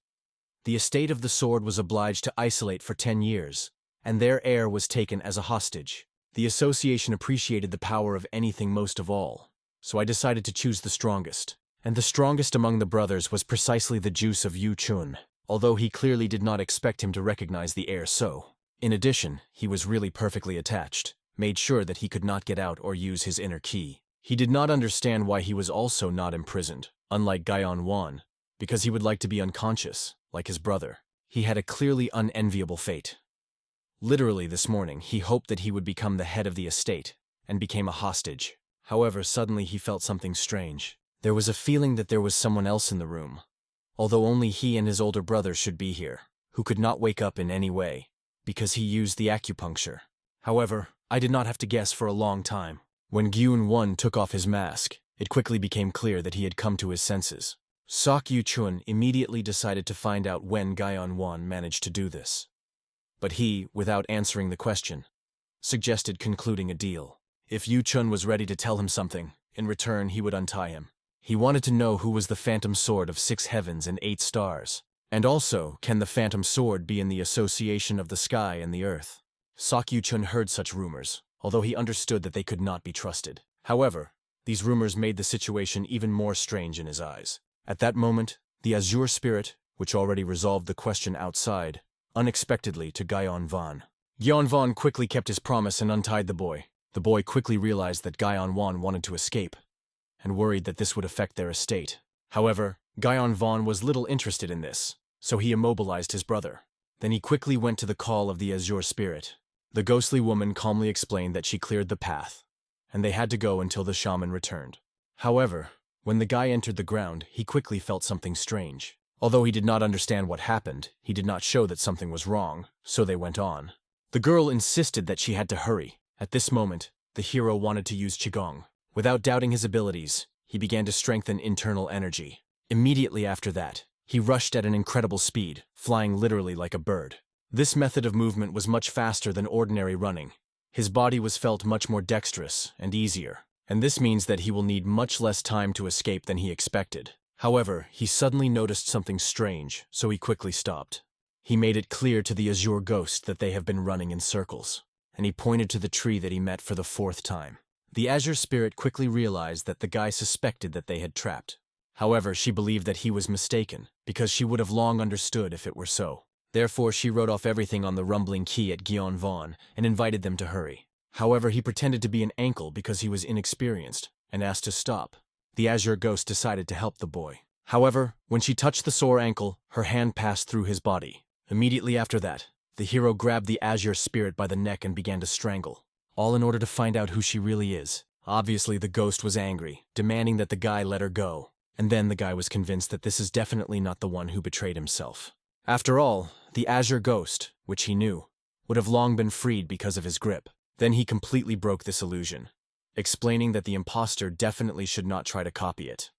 The estate of the sword was obliged to isolate for 10 years, and their heir was taken as a hostage. The association appreciated the power of anything most of all, so I decided to choose the strongest. And the strongest among the brothers was precisely the juice of Yuchun, although he clearly did not expect him to recognize the heir so. In addition, he was really perfectly attached, made sure that he could not get out or use his inner key. He did not understand why he was also not imprisoned, unlike Gyeonwon, because he would like to be unconscious, like his brother. He had a clearly unenviable fate. Literally this morning, he hoped that he would become the head of the estate, and became a hostage. However, suddenly he felt something strange. There was a feeling that there was someone else in the room, although only he and his older brother should be here, who could not wake up in any way, because he used the acupuncture. However, I did not have to guess for a long time. When Gyeonwon took off his mask, it quickly became clear that he had come to his senses. Sok Yuchun immediately decided to find out when Gyeonwon managed to do this. But he, without answering the question, suggested concluding a deal. If Yuchun was ready to tell him something, in return he would untie him. He wanted to know who was the phantom sword of 6 heavens and 8 stars. And also, can the phantom sword be in the association of the sky and the earth? Sok Yuchun heard such rumors, although he understood that they could not be trusted. However, these rumors made the situation even more strange in his eyes. At that moment, the azure spirit, which already resolved the question outside, unexpectedly to Gyeonwon. Gyeonwon quickly kept his promise and untied the boy. The boy quickly realized that Gyeonwon wanted to escape, and worried that this would affect their estate. However, Gyeonwon was little interested in this, so he immobilized his brother. Then he quickly went to the call of the azure spirit. The ghostly woman calmly explained that she cleared the path, and they had to go until the shaman returned. However, when the guy entered the ground, he quickly felt something strange. Although he did not understand what happened, he did not show that something was wrong, so they went on. The girl insisted that she had to hurry. At this moment, the hero wanted to use Qigong. Without doubting his abilities, he began to strengthen internal energy. Immediately after that, he rushed at an incredible speed, flying literally like a bird. This method of movement was much faster than ordinary running. His body was felt much more dexterous and easier, and this means that he will need much less time to escape than he expected. However, he suddenly noticed something strange, so he quickly stopped. He made it clear to the azure ghost that they have been running in circles, and he pointed to the tree that he met for the 4th time. The azure spirit quickly realized that the guy suspected that they had trapped. However, she believed that he was mistaken, because she would have long understood if it were so. Therefore, she wrote off everything on the rumbling key at Gyeonwon and invited them to hurry. However, he pretended to be an ankle because he was inexperienced, and asked to stop. The azure ghost decided to help the boy. However, when she touched the sore ankle, her hand passed through his body. Immediately after that, the hero grabbed the azure spirit by the neck and began to strangle, all in order to find out who she really is. Obviously, the ghost was angry, demanding that the guy let her go. And then the guy was convinced that this is definitely not the one who betrayed himself. After all, the azure ghost, which he knew, would have long been freed because of his grip. Then he completely broke this illusion, explaining that the imposter definitely should not try to copy it.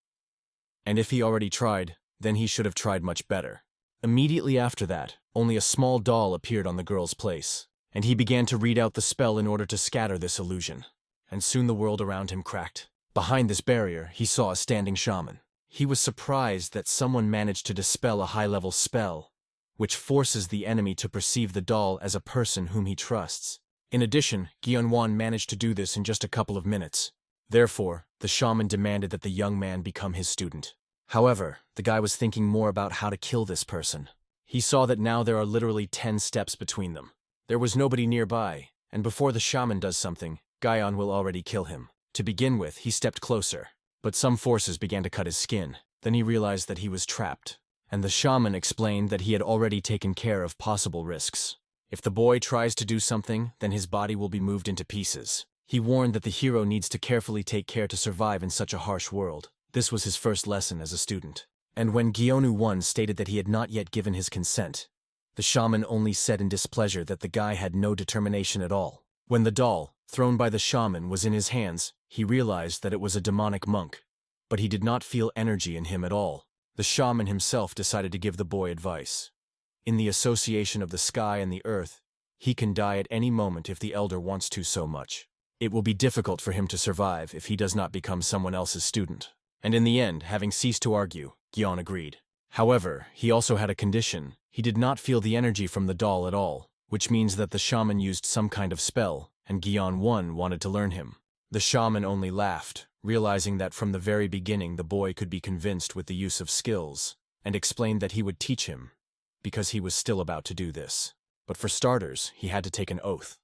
And if he already tried, then he should have tried much better. Immediately after that, only a small doll appeared on the girl's place, and he began to read out the spell in order to scatter this illusion. And soon the world around him cracked. Behind this barrier, he saw a standing shaman. He was surprised that someone managed to dispel a high-level spell, which forces the enemy to perceive the doll as a person whom he trusts. In addition, Gyeonwon managed to do this in just a couple of minutes. Therefore, the shaman demanded that the young man become his student. However, the guy was thinking more about how to kill this person. He saw that now there are literally 10 steps between them. There was nobody nearby, and before the shaman does something, Gyeon will already kill him. To begin with, he stepped closer, but some forces began to cut his skin. Then he realized that he was trapped, and the shaman explained that he had already taken care of possible risks. If the boy tries to do something, then his body will be moved into pieces. He warned that the hero needs to carefully take care to survive in such a harsh world. This was his first lesson as a student. And when Gyeonu-won stated that he had not yet given his consent, the shaman only said in displeasure that the guy had no determination at all. When the doll, thrown by the shaman, was in his hands, he realized that it was a demonic monk, but he did not feel energy in him at all. The shaman himself decided to give the boy advice. In the association of the sky and the earth, he can die at any moment if the elder wants to so much. It will be difficult for him to survive if he does not become someone else's student. And in the end, having ceased to argue, Gyeon agreed. However, he also had a condition. He did not feel the energy from the doll at all, which means that the shaman used some kind of spell, and Gyeon-won wanted to learn him. The shaman only laughed, realizing that from the very beginning the boy could be convinced with the use of skills, and explained that he would teach him, because he was still about to do this. But for starters, he had to take an oath.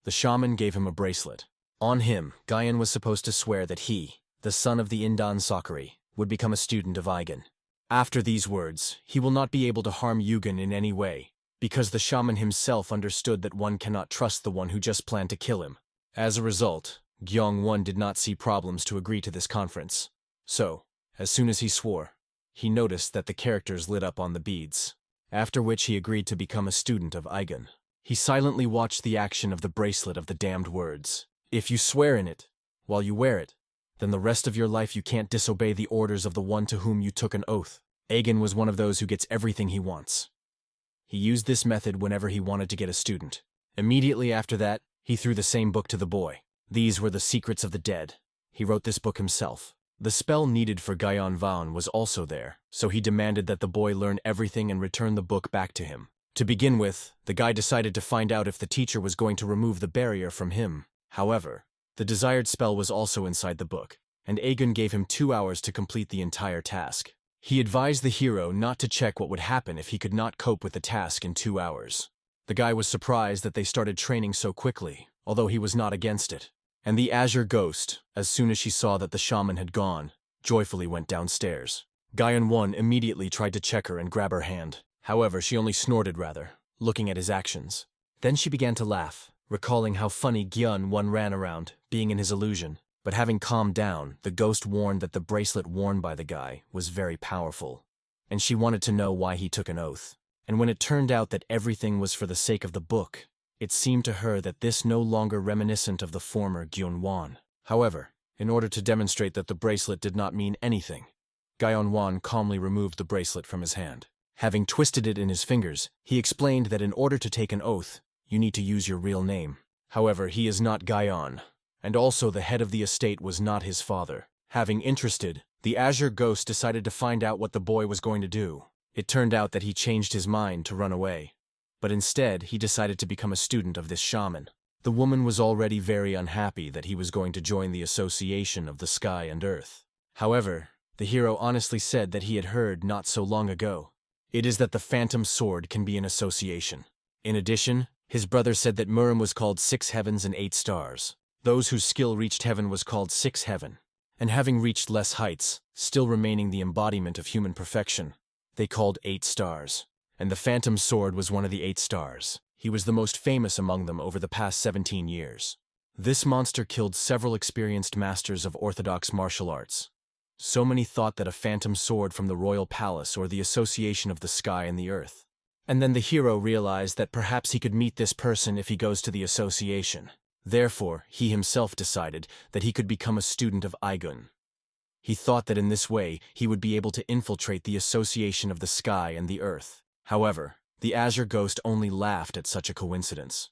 The shaman gave him a bracelet. On him, Gyeon was supposed to swear that he, the son of the Indan Sakuri, would become a student of Eigen. After these words, he will not be able to harm Yugen in any way, because the shaman himself understood that one cannot trust the one who just planned to kill him. As a result, Gyeong-won did not see problems to agree to this conference. So, as soon as he swore, he noticed that the characters lit up on the beads, after which he agreed to become a student of Eigen. He silently watched the action of the bracelet of the damned words. If you swear in it, while you wear it, then the rest of your life you can't disobey the orders of the one to whom you took an oath. Eigen was one of those who gets everything he wants. He used this method whenever he wanted to get a student. Immediately after that, he threw the same book to the boy. These were the secrets of the dead. He wrote this book himself. The spell needed for Gyeon-won was also there, so he demanded that the boy learn everything and return the book back to him. To begin with, the guy decided to find out if the teacher was going to remove the barrier from him. However, the desired spell was also inside the book, and Eigen gave him 2 hours to complete the entire task. He advised the hero not to check what would happen if he could not cope with the task in 2 hours. The guy was surprised that they started training so quickly, although he was not against it. And the azure ghost, as soon as she saw that the shaman had gone, joyfully went downstairs. Gyeon-won immediately tried to check her and grab her hand. However, she only snorted rather, looking at his actions. Then she began to laugh, recalling how funny Gyeon-won ran around, being in his illusion. But having calmed down, the ghost warned that the bracelet worn by the guy was very powerful, and she wanted to know why he took an oath. And when it turned out that everything was for the sake of the book, it seemed to her that this no longer reminiscent of the former Gyeon-won. However, in order to demonstrate that the bracelet did not mean anything, Gyeon-won calmly removed the bracelet from his hand. Having twisted it in his fingers, he explained that in order to take an oath, you need to use your real name. However, he is not Gyeon, and also the head of the estate was not his father. Having interested, the azure ghost decided to find out what the boy was going to do. It turned out that he changed his mind to run away, but instead he decided to become a student of this shaman. The woman was already very unhappy that he was going to join the association of the sky and earth. However, the hero honestly said that he had heard not so long ago. It is that the phantom sword can be an association. In addition, his brother said that Murim was called 6 heavens and 8 stars. Those whose skill reached heaven was called 6 heaven, and having reached less heights, still remaining the embodiment of human perfection, they called 8 stars. And the phantom sword was one of the 8 stars. He was the most famous among them over the past 17 years. This monster killed several experienced masters of orthodox martial arts. So many thought that a phantom sword from the royal palace or the association of the sky and the earth And then the hero realized that perhaps he could meet this person if he goes to the association. Therefore, he himself decided that he could become a student of Aigun. He thought that in this way he would be able to infiltrate the association of the sky and the earth. However, the Azure Ghost only laughed at such a coincidence.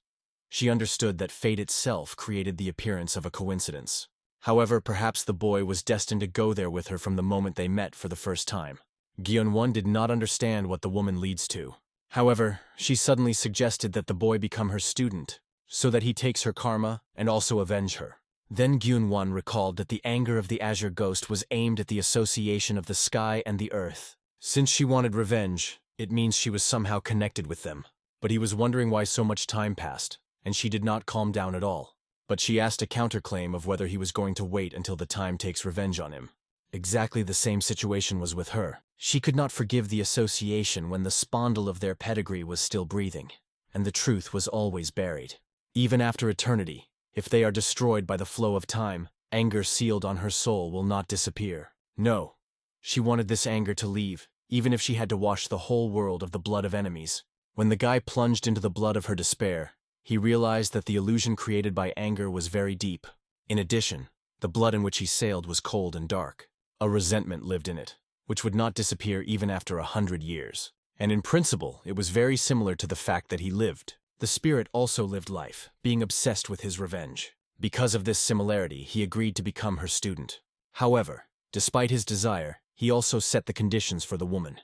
She understood that fate itself created the appearance of a coincidence. However, perhaps the boy was destined to go there with her from the moment they met for the first time. Gyeonwon did not understand what the woman leads to. However, she suddenly suggested that the boy become her student, so that he takes her karma and also avenge her. Then Gyeonwon recalled that the anger of the Azure Ghost was aimed at the association of the sky and the earth. Since she wanted revenge, it means she was somehow connected with them. But he was wondering why so much time passed, and she did not calm down at all. But she asked a counterclaim of whether he was going to wait until the time takes revenge on him. Exactly the same situation was with her. She could not forgive the association when the spondle of their pedigree was still breathing, and the truth was always buried. Even after eternity, if they are destroyed by the flow of time, anger sealed on her soul will not disappear. No. She wanted this anger to leave, even if she had to wash the whole world of the blood of enemies. When the guy plunged into the blood of her despair, he realized that the illusion created by anger was very deep. In addition, the blood in which he sailed was cold and dark. A resentment lived in it, which would not disappear even after 100 years. And in principle, it was very similar to the fact that he lived. The spirit also lived life, being obsessed with his revenge. Because of this similarity, he agreed to become her student. However, despite his desire, he also set the conditions for the woman.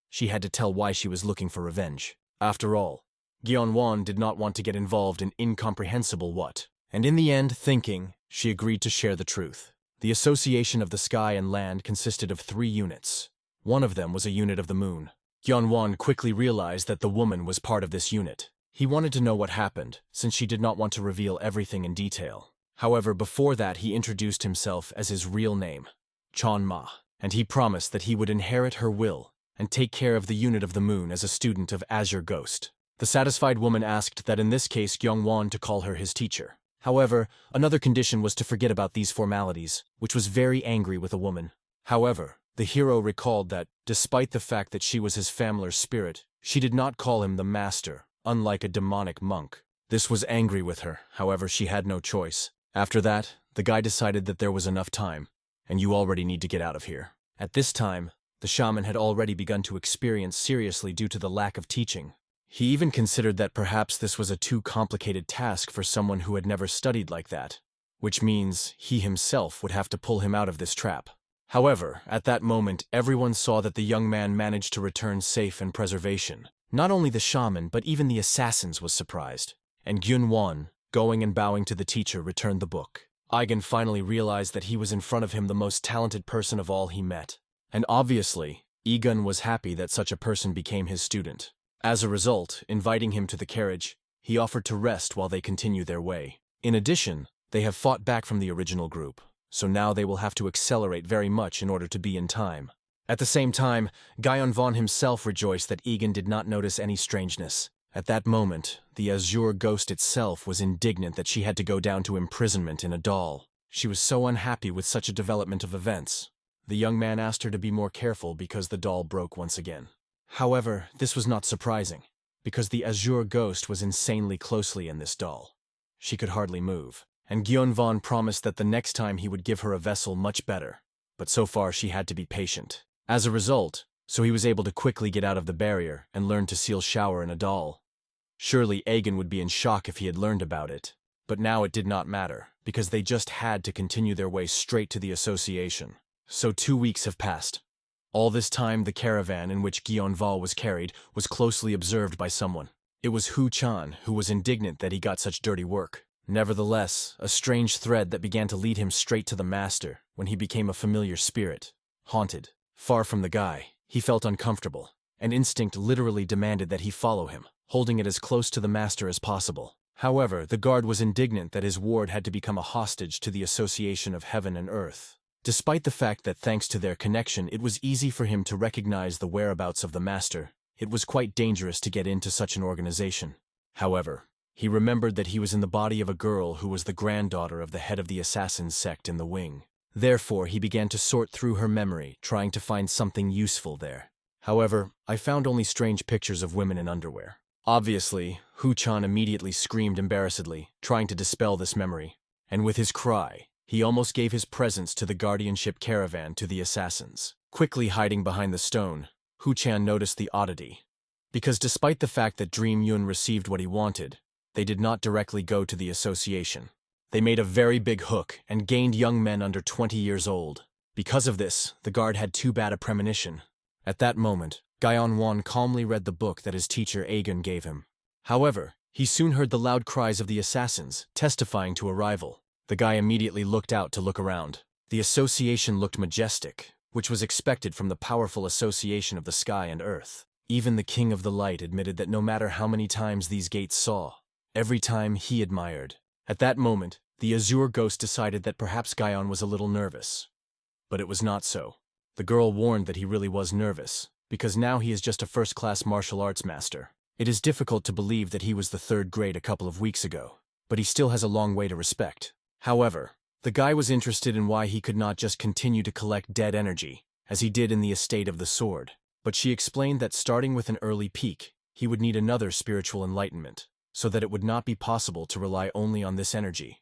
She had to tell why she was looking for revenge. After all, Gyeonwon did not want to get involved in incomprehensible what. And in the end, thinking, she agreed to share the truth. The association of the sky and land consisted of 3 units. One of them was a unit of the moon. Gyeonwon quickly realized that the woman was part of this unit. He wanted to know what happened, since she did not want to reveal everything in detail. However, before that he introduced himself as his real name, Chonma, and he promised that he would inherit her will and take care of the unit of the moon as a student of Azure Ghost. The satisfied woman asked that in this case Gyeongwon to call her his teacher. However, another condition was to forget about these formalities, which was very angry with a woman. However, the hero recalled that, despite the fact that she was his familiar spirit, she did not call him the master, unlike a demonic monk. This was angry with her, however she had no choice. After that, the guy decided that there was enough time, and you already need to get out of here. At this time, the shaman had already begun to experience seriously due to the lack of teaching. He even considered that perhaps this was a too complicated task for someone who had never studied like that, which means he himself would have to pull him out of this trap. However, at that moment everyone saw that the young man managed to return safe and preservation. Not only the shaman, but even the assassins was surprised. And Gyeonwon, going and bowing to the teacher, returned the book. Aigun finally realized that he was in front of him the most talented person of all he met. And obviously, Aigun was happy that such a person became his student. As a result, inviting him to the carriage, he offered to rest while they continue their way. In addition, they have fought back from the original group, so now they will have to accelerate very much in order to be in time. At the same time, Gyeonwon himself rejoiced that Aigun did not notice any strangeness. At that moment, the Azure Ghost itself was indignant that she had to go down to imprisonment in a doll. She was so unhappy with such a development of events. The young man asked her to be more careful because the doll broke once again. However, this was not surprising, because the Azure Ghost was insanely closely in this doll. She could hardly move, and Gyeonwon promised that the next time he would give her a vessel much better. But so far she had to be patient. As a result, so he was able to quickly get out of the barrier and learn to seal shower in a doll. Surely Aigun would be in shock if he had learned about it, but now it did not matter, because they just had to continue their way straight to the association. So 2 weeks have passed. All this time the caravan in which Gyeonwon was carried was closely observed by someone. It was Hu-chan, who was indignant that he got such dirty work. Nevertheless, a strange thread that began to lead him straight to the master when he became a familiar spirit, haunted. Far from the guy, he felt uncomfortable, and instinct literally demanded that he follow him, holding it as close to the master as possible. However, the guard was indignant that his ward had to become a hostage to the association of heaven and earth. Despite the fact that thanks to their connection it was easy for him to recognize the whereabouts of the master, it was quite dangerous to get into such an organization. However, he remembered that he was in the body of a girl who was the granddaughter of the head of the assassin sect in the wing. Therefore, he began to sort through her memory, trying to find something useful there. However, I found only strange pictures of women in underwear. Obviously, Hu-chan immediately screamed embarrassedly, trying to dispel this memory. And with his cry, he almost gave his presence to the guardianship caravan to the assassins. Quickly hiding behind the stone, Hu-chan noticed the oddity. Because despite the fact that Dream Yun received what he wanted, they did not directly go to the association. They made a very big hook and gained young men under 20 years old. Because of this, the guard had too bad a premonition. At that moment, Gyeon Won calmly read the book that his teacher Aegon gave him. However, he soon heard the loud cries of the assassins, testifying to arrival. The guy immediately looked out to look around. The association looked majestic, which was expected from the powerful association of the sky and earth. Even the King of the Light admitted that no matter how many times these gates saw, every time he admired. At that moment, the Azure ghost decided that perhaps Gyeon was a little nervous. But it was not so. The girl warned that he really was nervous, because now he is just a first-class martial arts master. It is difficult to believe that he was the third grade a couple of weeks ago, but he still has a long way to respect. However, the guy was interested in why he could not just continue to collect dead energy, as he did in the estate of the sword. But she explained that starting with an early peak, he would need another spiritual enlightenment, so that it would not be possible to rely only on this energy.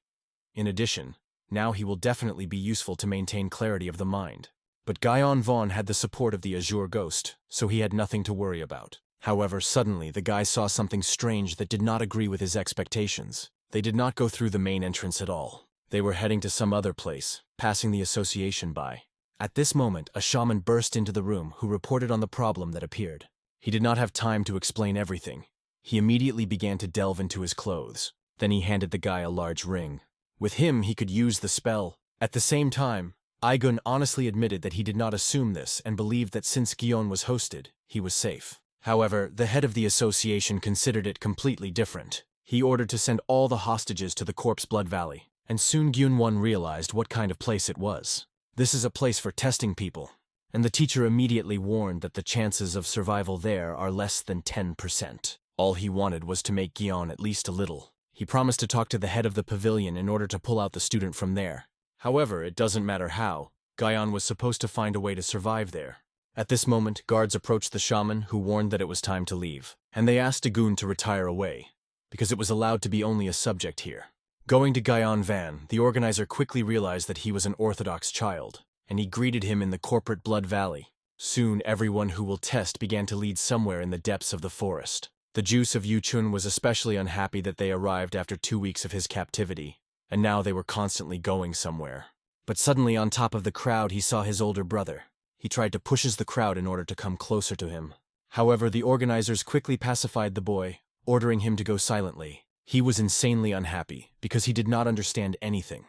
In addition, now he will definitely be useful to maintain clarity of the mind. But Gyeon Vaughn had the support of the Azure Ghost, so he had nothing to worry about. However, suddenly the guy saw something strange that did not agree with his expectations. They did not go through the main entrance at all. They were heading to some other place, passing the association by. At this moment, a shaman burst into the room who reported on the problem that appeared. He did not have time to explain everything. He immediately began to delve into his clothes. Then he handed the guy a large ring. With him, he could use the spell. At the same time, Aegon honestly admitted that he did not assume this and believed that since Gyeon was hosted, he was safe. However, the head of the association considered it completely different. He ordered to send all the hostages to the Corpse Blood Valley, and soon Gyun-won realized what kind of place it was. This is a place for testing people, and the teacher immediately warned that the chances of survival there are less than 10%. All he wanted was to make Gyeon at least a little. He promised to talk to the head of the pavilion in order to pull out the student from there. However, it doesn't matter how. Gyeon was supposed to find a way to survive there. At this moment, guards approached the shaman, who warned that it was time to leave, and they asked Dagun to retire away, because it was allowed to be only a subject here. Going to Gyeon Van, the organizer quickly realized that he was an Orthodox child, and he greeted him in the corporate Blood Valley. Soon, everyone who will test began to lead somewhere in the depths of the forest. The juice of Yu-chun was especially unhappy that they arrived after 2 weeks of his captivity, and now they were constantly going somewhere. But suddenly, on top of the crowd, he saw his older brother. He tried to push the crowd in order to come closer to him. However, the organizers quickly pacified the boy, ordering him to go silently. He was insanely unhappy, because he did not understand anything.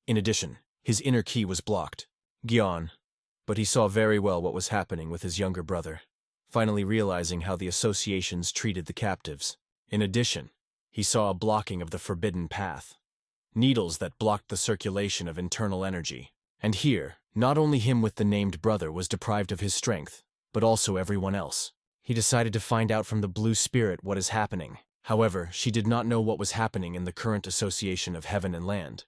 In addition, his inner key was blocked. Gyeon. But he saw very well what was happening with his younger brother, finally realizing how the associations treated the captives. In addition, he saw a blocking of the forbidden path. Needles that blocked the circulation of internal energy. And here, not only him with the named brother was deprived of his strength, but also everyone else. He decided to find out from the Blue Spirit what is happening. However, she did not know what was happening in the current association of heaven and land,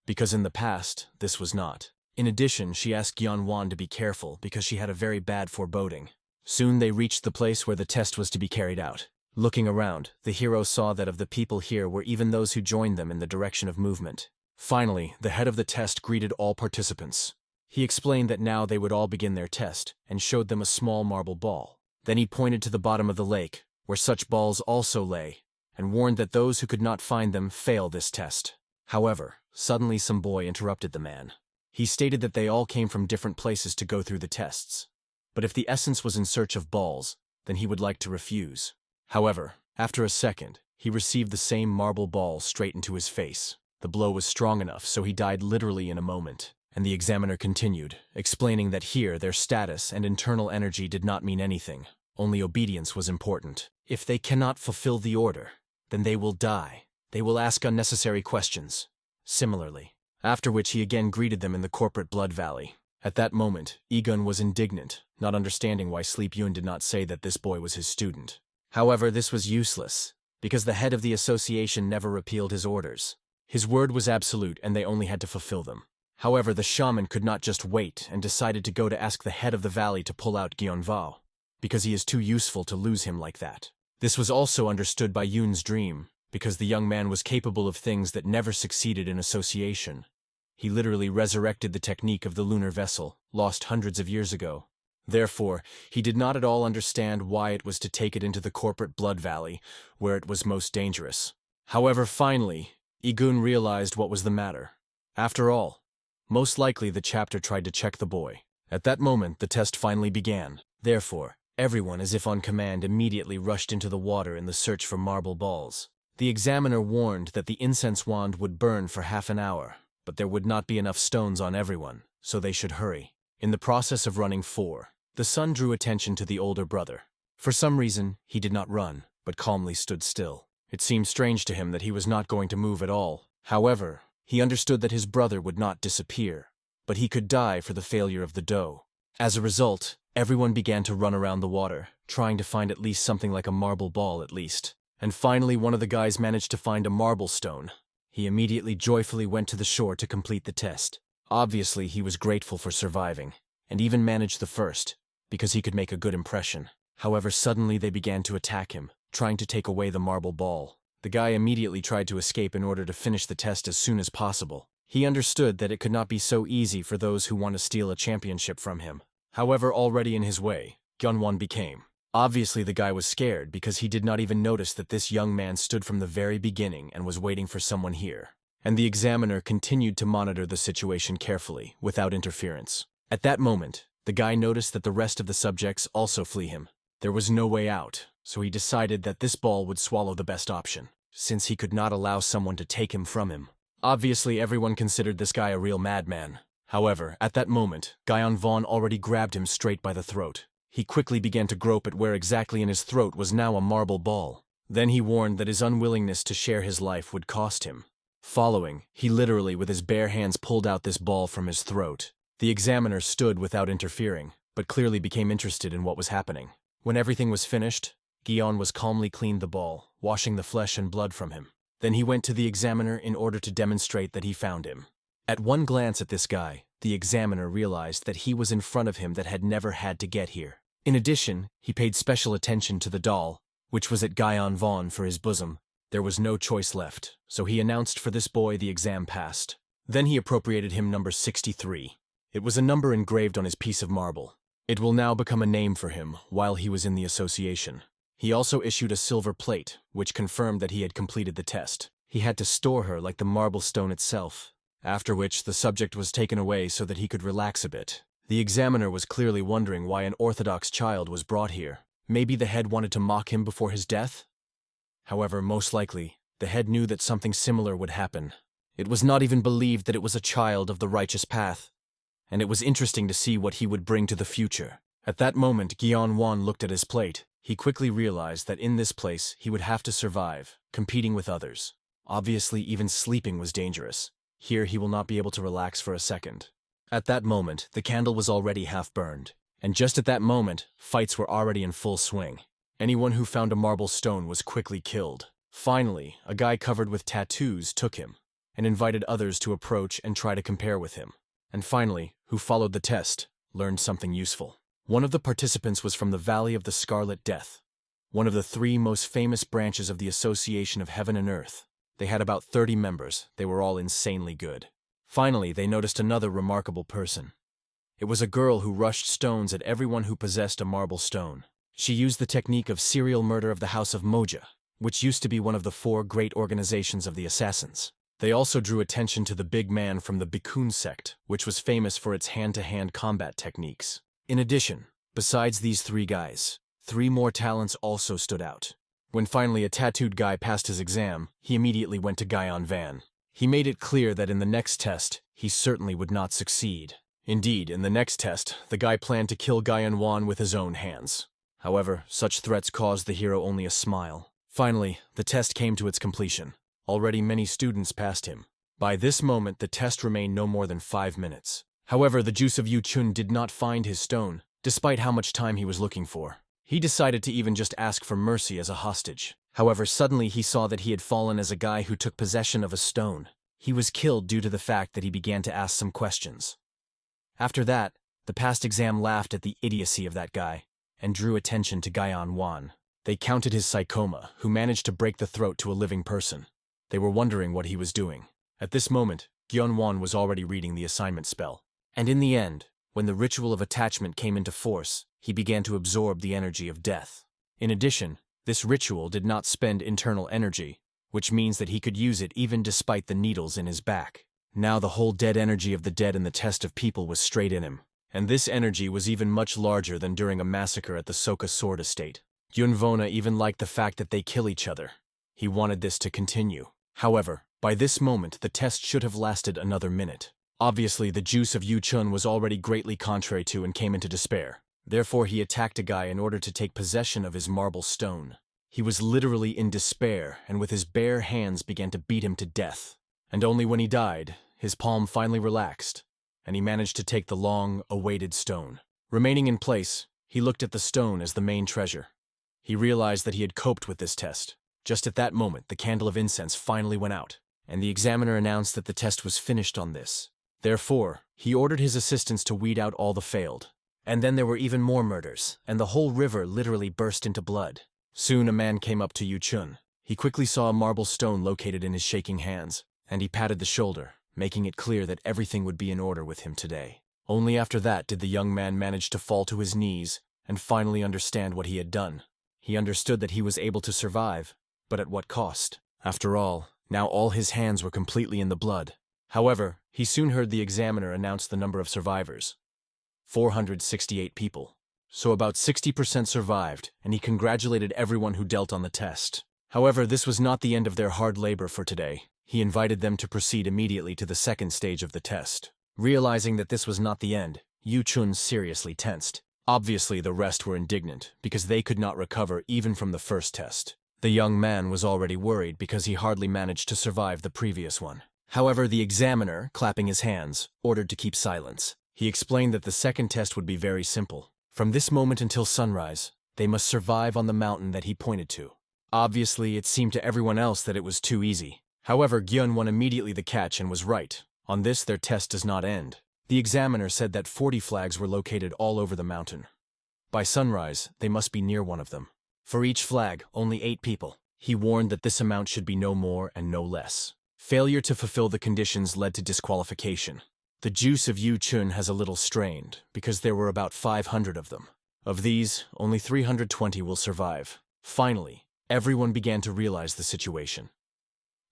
because in the past, this was not. In addition, she asked Gyeon-won to be careful because she had a very bad foreboding. Soon they reached the place where the test was to be carried out. Looking around, the hero saw that of the people here were even those who joined them in the direction of movement. Finally, the head of the test greeted all participants. He explained that now they would all begin their test, and showed them a small marble ball. Then he pointed to the bottom of the lake, where such balls also lay, and warned that those who could not find them fail this test. However, suddenly some boy interrupted the man. He stated that they all came from different places to go through the tests. But if the essence was in search of balls, then he would like to refuse. However, after a second, he received the same marble ball straight into his face. The blow was strong enough, so he died literally in a moment. And the examiner continued, explaining that here their status and internal energy did not mean anything. Only obedience was important. If they cannot fulfill the order, then they will die. They will ask unnecessary questions. Similarly. After which he again greeted them in the corporate Blood Valley. At that moment, Egun was indignant, not understanding why Sleep Yun did not say that this boy was his student. However, this was useless, because the head of the association never repealed his orders. His word was absolute and they only had to fulfill them. However, the shaman could not just wait and decided to go to ask the head of the valley to pull out Gyeonvao. because he is too useful to lose him like that. This was also understood by Yoon's dream, because the young man was capable of things that never succeeded in association. He literally resurrected the technique of the lunar vessel, lost hundreds of years ago. Therefore, he did not at all understand why it was to take it into the corporate blood valley, where it was most dangerous. However, finally, Igun realized what was the matter. After all, most likely the chapter tried to check the boy. At that moment, the test finally began. Therefore, everyone, as if on command, immediately rushed into the water in the search for marble balls. The examiner warned that the incense wand would burn for half an hour, but there would not be enough stones on everyone, so they should hurry. In the process of running 4, the son drew attention to the older brother. For some reason, he did not run, but calmly stood still. It seemed strange to him that he was not going to move at all. However, he understood that his brother would not disappear, but he could die for the failure of the dough. As a result, everyone began to run around the water, trying to find at least something like a marble ball at least. And finally, one of the guys managed to find a marble stone. He immediately joyfully went to the shore to complete the test. Obviously, he was grateful for surviving, and even managed the first, because he could make a good impression. However, suddenly they began to attack him, trying to take away the marble ball. The guy immediately tried to escape in order to finish the test as soon as possible. He understood that it could not be so easy for those who want to steal a championship from him. However, already in his way, Gyunwon became. Obviously, the guy was scared because he did not even notice that this young man stood from the very beginning and was waiting for someone here. And the examiner continued to monitor the situation carefully, without interference. At that moment, the guy noticed that the rest of the subjects also flee him. There was no way out, so he decided that this ball would swallow the best option, since he could not allow someone to take him from him. Obviously, everyone considered this guy a real madman. However, at that moment, Gyeonvon already grabbed him straight by the throat. He quickly began to grope at where exactly in his throat was now a marble ball. Then he warned that his unwillingness to share his life would cost him. Following, he literally with his bare hands pulled out this ball from his throat. The examiner stood without interfering, but clearly became interested in what was happening. When everything was finished, Gyeon was calmly cleaned the ball, washing the flesh and blood from him. Then he went to the examiner in order to demonstrate that he found him. At one glance at this guy, the examiner realized that he was in front of him that had never had to get here. In addition, he paid special attention to the doll, which was at Gyeonvon for his bosom. There was no choice left, so he announced for this boy the exam passed. Then he appropriated him number 63. It was a number engraved on his piece of marble. It will now become a name for him while he was in the association. He also issued a silver plate, which confirmed that he had completed the test. He had to store her like the marble stone itself, after which the subject was taken away so that he could relax a bit. The examiner was clearly wondering why an Orthodox child was brought here. Maybe the head wanted to mock him before his death? However, most likely, the head knew that something similar would happen. It was not even believed that it was a child of the righteous path, and it was interesting to see what he would bring to the future. At that moment, Gyeonwon looked at his plate. He quickly realized that in this place he would have to survive, competing with others. Obviously, even sleeping was dangerous. Here he will not be able to relax for a second. At that moment, the candle was already half burned, and just at that moment, fights were already in full swing. Anyone who found a marble stone was quickly killed. Finally, a guy covered with tattoos took him, and invited others to approach and try to compare with him. And finally, who followed the test, learned something useful. One of the participants was from the Valley of the Scarlet Death, one of the 3 most famous branches of the Association of Heaven and Earth. They had about 30 members. They were all insanely good. Finally, they noticed another remarkable person. It was a girl who rushed stones at everyone who possessed a marble stone. She used the technique of serial murder of the House of Moja, which used to be one of the 4 great organizations of the assassins. They also drew attention to the big man from the Bikun sect, which was famous for its hand-to-hand combat techniques. In addition, besides these 3 guys, 3 more talents also stood out. When finally a tattooed guy passed his exam, he immediately went to Gyeonvan. He made it clear that in the next test, he certainly would not succeed. Indeed, in the next test, the guy planned to kill Gyeonwon with his own hands. However, such threats caused the hero only a smile. Finally, the test came to its completion. Already many students passed him. By this moment, the test remained no more than 5 minutes. However, the juice of Yu Chun did not find his stone, despite how much time he was looking for. He decided to even just ask for mercy as a hostage. However, suddenly he saw that he had fallen as a guy who took possession of a stone. He was killed due to the fact that he began to ask some questions. After that, the past exam laughed at the idiocy of that guy, and drew attention to Wan. They counted his psychoma, who managed to break the throat to a living person. They were wondering what he was doing. At this moment, Wan was already reading the assignment spell. And in the end, when the ritual of attachment came into force, he began to absorb the energy of death. In addition, this ritual did not spend internal energy, which means that he could use it even despite the needles in his back. Now the whole dead energy of the dead in the test of people was straight in him. And this energy was even much larger than during a massacre at the Soka Sword Estate. Yunvona even liked the fact that they kill each other. He wanted this to continue. However, by this moment the test should have lasted another minute. Obviously, the juice of Yu Chun was already greatly contrary to and came into despair. Therefore, he attacked a guy in order to take possession of his marble stone. He was literally in despair, and with his bare hands began to beat him to death. And only when he died, his palm finally relaxed, and he managed to take the long-awaited stone. Remaining in place, he looked at the stone as the main treasure. He realized that he had coped with this test. Just at that moment, the candle of incense finally went out, and the examiner announced that the test was finished on this. Therefore, he ordered his assistants to weed out all the failed. And then there were even more murders, and the whole river literally burst into blood. Soon a man came up to Yu Chun. He quickly saw a marble stone located in his shaking hands, and he patted the shoulder, making it clear that everything would be in order with him today. Only after that did the young man manage to fall to his knees and finally understand what he had done. He understood that he was able to survive, but at what cost? After all, now all his hands were completely in the blood. However, he soon heard the examiner announce the number of survivors. 468 people. So about 60% survived, and he congratulated everyone who dealt on the test. However, this was not the end of their hard labor for today. He invited them to proceed immediately to the second stage of the test. Realizing that this was not the end, Yu Chun seriously tensed. Obviously, the rest were indignant, because they could not recover even from the first test. The young man was already worried because he hardly managed to survive the previous one. However, the examiner, clapping his hands, ordered to keep silence. He explained that the second test would be very simple. From this moment until sunrise, they must survive on the mountain that he pointed to. Obviously, it seemed to everyone else that it was too easy. However, Gyun won immediately the catch and was right. On this, their test does not end. The examiner said that 40 flags were located all over the mountain. By sunrise, they must be near one of them. For each flag, only 8 people. He warned that this amount should be no more and no less. Failure to fulfill the conditions led to disqualification. The juice of Yu Chun has a little strained, because there were about 500 of them. Of these, only 320 will survive. Finally, everyone began to realize the situation.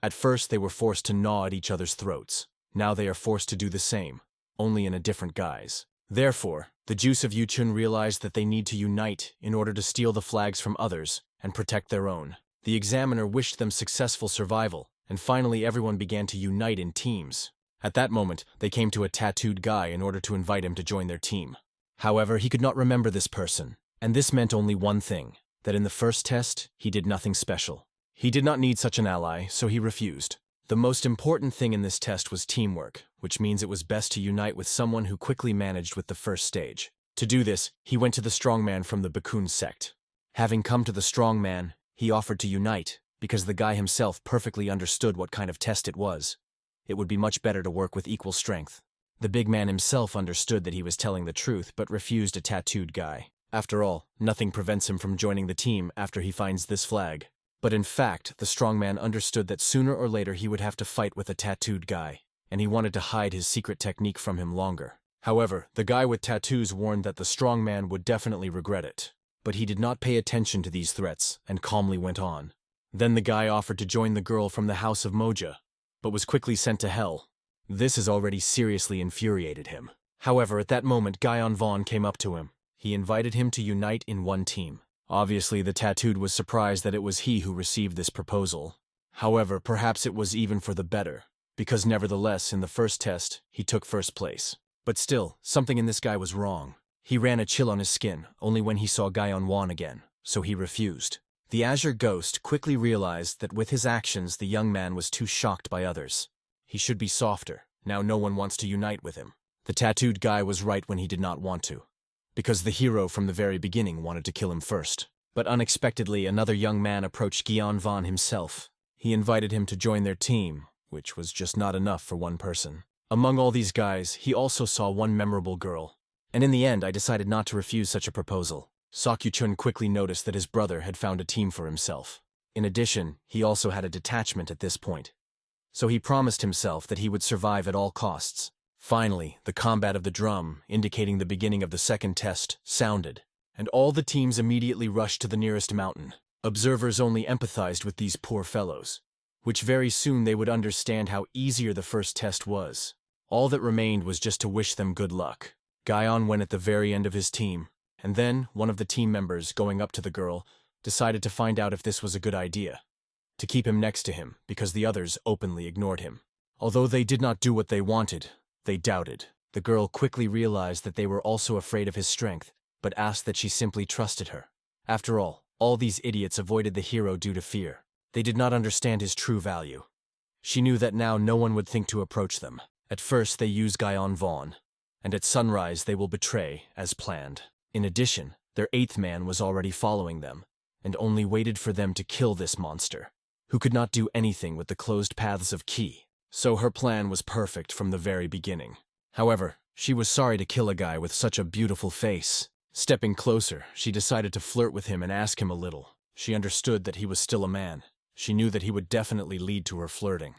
At first, they were forced to gnaw at each other's throats. Now they are forced to do the same, only in a different guise. Therefore, the juice of Yu Chun realized that they need to unite in order to steal the flags from others and protect their own. The examiner wished them successful survival, and finally everyone began to unite in teams. At that moment, they came to a tattooed guy in order to invite him to join their team. However, he could not remember this person, and this meant only one thing, that in the first test, he did nothing special. He did not need such an ally, so he refused. The most important thing in this test was teamwork, which means it was best to unite with someone who quickly managed with the first stage. To do this, he went to the strongman from the Bakun sect. Having come to the strongman, he offered to unite, because the guy himself perfectly understood what kind of test it was. It would be much better to work with equal strength. The big man himself understood that he was telling the truth, but refused a tattooed guy. After all, nothing prevents him from joining the team after he finds this flag. But in fact, the strongman understood that sooner or later he would have to fight with a tattooed guy, and he wanted to hide his secret technique from him longer. However, the guy with tattoos warned that the strongman would definitely regret it. But he did not pay attention to these threats, and calmly went on. Then the guy offered to join the girl from the house of Moja, but was quickly sent to hell. This has already seriously infuriated him. However, at that moment, Guyon Vaughn came up to him. He invited him to unite in one team. Obviously, the tattooed was surprised that it was he who received this proposal. However, perhaps it was even for the better, because nevertheless, in the first test, he took first place. But still, something in this guy was wrong. He ran a chill on his skin, only when he saw Guyon Vaughn again, so he refused. The Azure Ghost quickly realized that with his actions, the young man was too shocked by others. He should be softer. Now no one wants to unite with him. The tattooed guy was right when he did not want to, because the hero from the very beginning wanted to kill him first. But unexpectedly, another young man approached Guyon Vaughn himself. He invited him to join their team, which was just not enough for one person. Among all these guys, he also saw one memorable girl. And in the end, I decided not to refuse such a proposal. Sakyu-chun quickly noticed that his brother had found a team for himself. In addition, he also had a detachment at this point. So he promised himself that he would survive at all costs. Finally, the combat of the drum, indicating the beginning of the second test, sounded, and all the teams immediately rushed to the nearest mountain. Observers only empathized with these poor fellows, which very soon they would understand how easier the first test was. All that remained was just to wish them good luck. Guyon went at the very end of his team, and then one of the team members, going up to the girl, decided to find out if this was a good idea, to keep him next to him because the others openly ignored him. Although they did not do what they wanted, they doubted. The girl quickly realized that they were also afraid of his strength, but asked that she simply trusted her. After all these idiots avoided the hero due to fear. They did not understand his true value. She knew that now no one would think to approach them. At first they use Guyon Vaughn, and at sunrise they will betray, as planned. In addition, their 8th man was already following them, and only waited for them to kill this monster, who could not do anything with the closed paths of Ki. So her plan was perfect from the very beginning. However, she was sorry to kill a guy with such a beautiful face. Stepping closer, she decided to flirt with him and ask him a little. She understood that he was still a man. She knew that he would definitely lead to her flirting.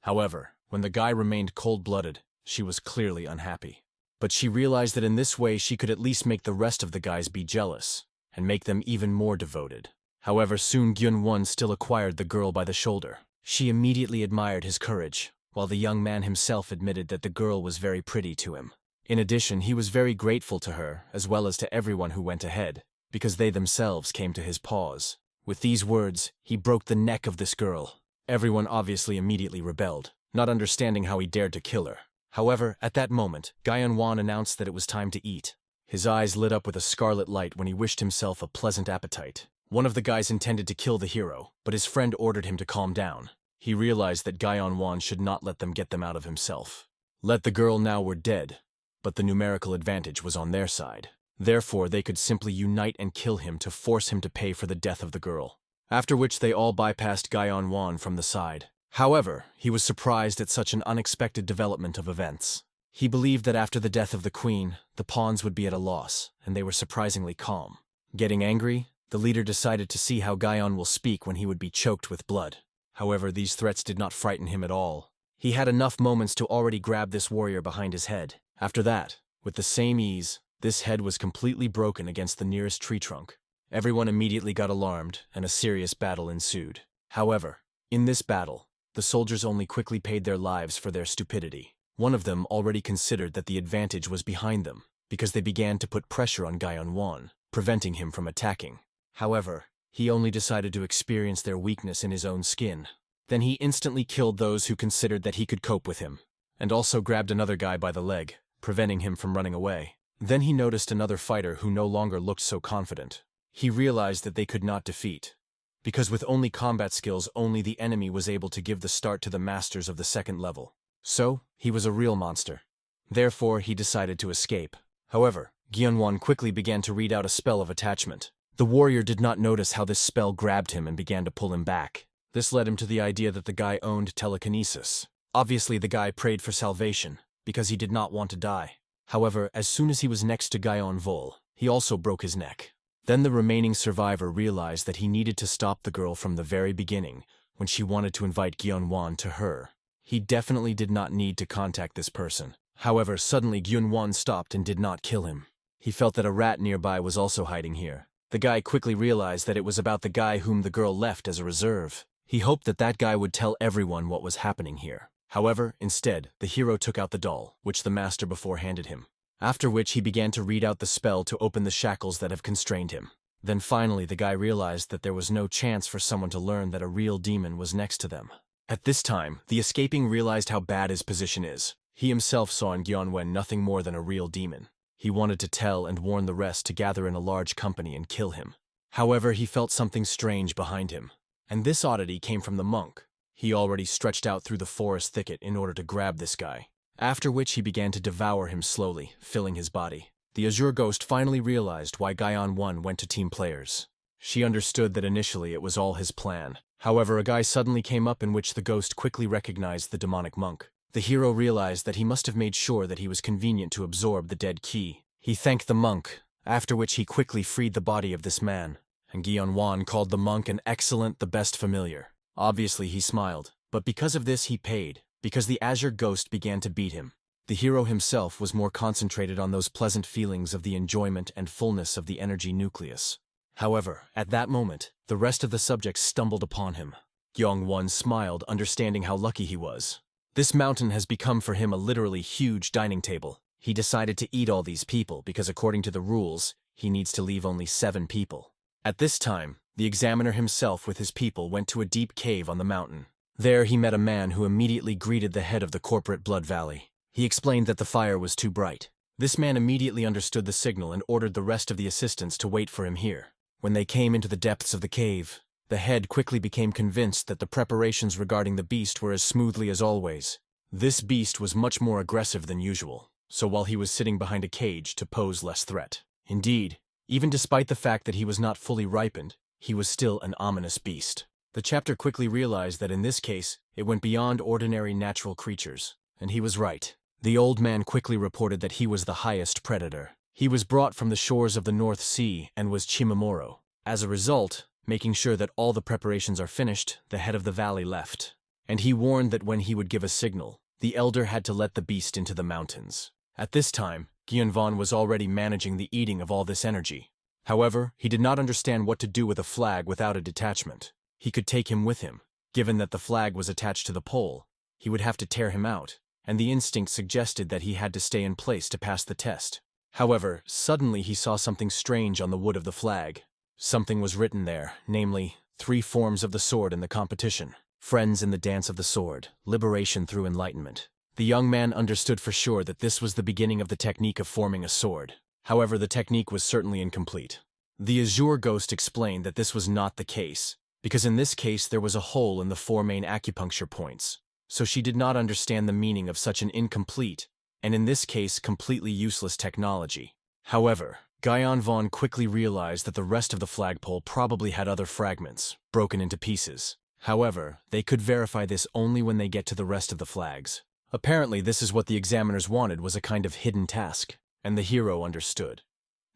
However, when the guy remained cold-blooded, she was clearly unhappy. But she realized that in this way she could at least make the rest of the guys be jealous, and make them even more devoted. However, soon Gyun-won still acquired the girl by the shoulder. She immediately admired his courage, while the young man himself admitted that the girl was very pretty to him. In addition, he was very grateful to her, as well as to everyone who went ahead, because they themselves came to his paws. With these words, he broke the neck of this girl. Everyone obviously immediately rebelled, not understanding how he dared to kill her. However, at that moment, Guyon-won announced that it was time to eat. His eyes lit up with a scarlet light when he wished himself a pleasant appetite. One of the guys intended to kill the hero, but his friend ordered him to calm down. He realized that Guyon-won should not let them get them out of himself. Let the girl now were dead, but the numerical advantage was on their side. Therefore, they could simply unite and kill him to force him to pay for the death of the girl. After which they all bypassed Guyon-won from the side. However, he was surprised at such an unexpected development of events. He believed that after the death of the queen, the pawns would be at a loss, and they were surprisingly calm. Getting angry, the leader decided to see how Guyon will speak when he would be choked with blood. However, these threats did not frighten him at all. He had enough moments to already grab this warrior behind his head. After that, with the same ease, this head was completely broken against the nearest tree trunk. Everyone immediately got alarmed, and a serious battle ensued. However, in this battle, the soldiers only quickly paid their lives for their stupidity. One of them already considered that the advantage was behind them, because they began to put pressure on Guyon-won, preventing him from attacking. However, he only decided to experience their weakness in his own skin. Then he instantly killed those who considered that he could cope with him, and also grabbed another guy by the leg, preventing him from running away. Then he noticed another fighter who no longer looked so confident. He realized that they could not defeat, because with only combat skills only the enemy was able to give the start to the masters of the second level. So, he was a real monster. Therefore, he decided to escape. However, Gyun-won quickly began to read out a spell of attachment. The warrior did not notice how this spell grabbed him and began to pull him back. This led him to the idea that the guy owned telekinesis. Obviously, the guy prayed for salvation, because he did not want to die. However, as soon as he was next to Guyon-won, he also broke his neck. Then the remaining survivor realized that he needed to stop the girl from the very beginning when she wanted to invite Gyun-won to her. He definitely did not need to contact this person. However, suddenly Gyun-won stopped and did not kill him. He felt that a rat nearby was also hiding here. The guy quickly realized that it was about the guy whom the girl left as a reserve. He hoped that that guy would tell everyone what was happening here. However, instead, the hero took out the doll, which the master before handed him. After which he began to read out the spell to open the shackles that have constrained him. Then finally the guy realized that there was no chance for someone to learn that a real demon was next to them. At this time, the escaping realized how bad his position is. He himself saw in Gyun-won nothing more than a real demon. He wanted to tell and warn the rest to gather in a large company and kill him. However, he felt something strange behind him. And this oddity came from the monk. He already stretched out through the forest thicket in order to grab this guy. After which he began to devour him slowly, filling his body. The Azure Ghost finally realized why Guyon-won went to team players. She understood that initially it was all his plan. However, a guy suddenly came up in which the ghost quickly recognized the demonic monk. The hero realized that he must have made sure that he was convenient to absorb the dead key. He thanked the monk, after which he quickly freed the body of this man, and Gyeonwon called the monk an excellent, the best familiar. Obviously he smiled, but because of this he paid, because the azure ghost began to beat him. The hero himself was more concentrated on those pleasant feelings of the enjoyment and fullness of the energy nucleus. However, at that moment, the rest of the subjects stumbled upon him. Gyeongwon smiled, understanding how lucky he was. This mountain has become for him a literally huge dining table. He decided to eat all these people because according to the rules, he needs to leave only 7 people. At this time, the examiner himself with his people went to a deep cave on the mountain. There he met a man who immediately greeted the head of the corporate Blood Valley. He explained that the fire was too bright. This man immediately understood the signal and ordered the rest of the assistants to wait for him here. When they came into the depths of the cave, the head quickly became convinced that the preparations regarding the beast were as smoothly as always. This beast was much more aggressive than usual, so while he was sitting behind a cage to pose less threat. Indeed, even despite the fact that he was not fully ripened, he was still an ominous beast. The chapter quickly realized that in this case, it went beyond ordinary natural creatures. And he was right. The old man quickly reported that he was the highest predator. He was brought from the shores of the North Sea and was Chimamoro. As a result, making sure that all the preparations are finished, the head of the valley left. And he warned that when he would give a signal, the elder had to let the beast into the mountains. At this time, Gyeonwon was already managing the eating of all this energy. However, he did not understand what to do with a flag without a detachment. He could take him with him. Given that the flag was attached to the pole, he would have to tear him out, and the instinct suggested that he had to stay in place to pass the test. However, suddenly he saw something strange on the wood of the flag. Something was written there, namely, 3 forms of the sword in the competition. Friends in the dance of the sword, liberation through enlightenment. The young man understood for sure that this was the beginning of the technique of forming a sword. However, the technique was certainly incomplete. The azure ghost explained that this was not the case, because in this case there was a hole in the 4 main acupuncture points. So she did not understand the meaning of such an incomplete, and in this case completely useless technology. However, Gyeonwon quickly realized that the rest of the flagpole probably had other fragments, broken into pieces. However, they could verify this only when they get to the rest of the flags. Apparently this is what the examiners wanted, was a kind of hidden task, and the hero understood.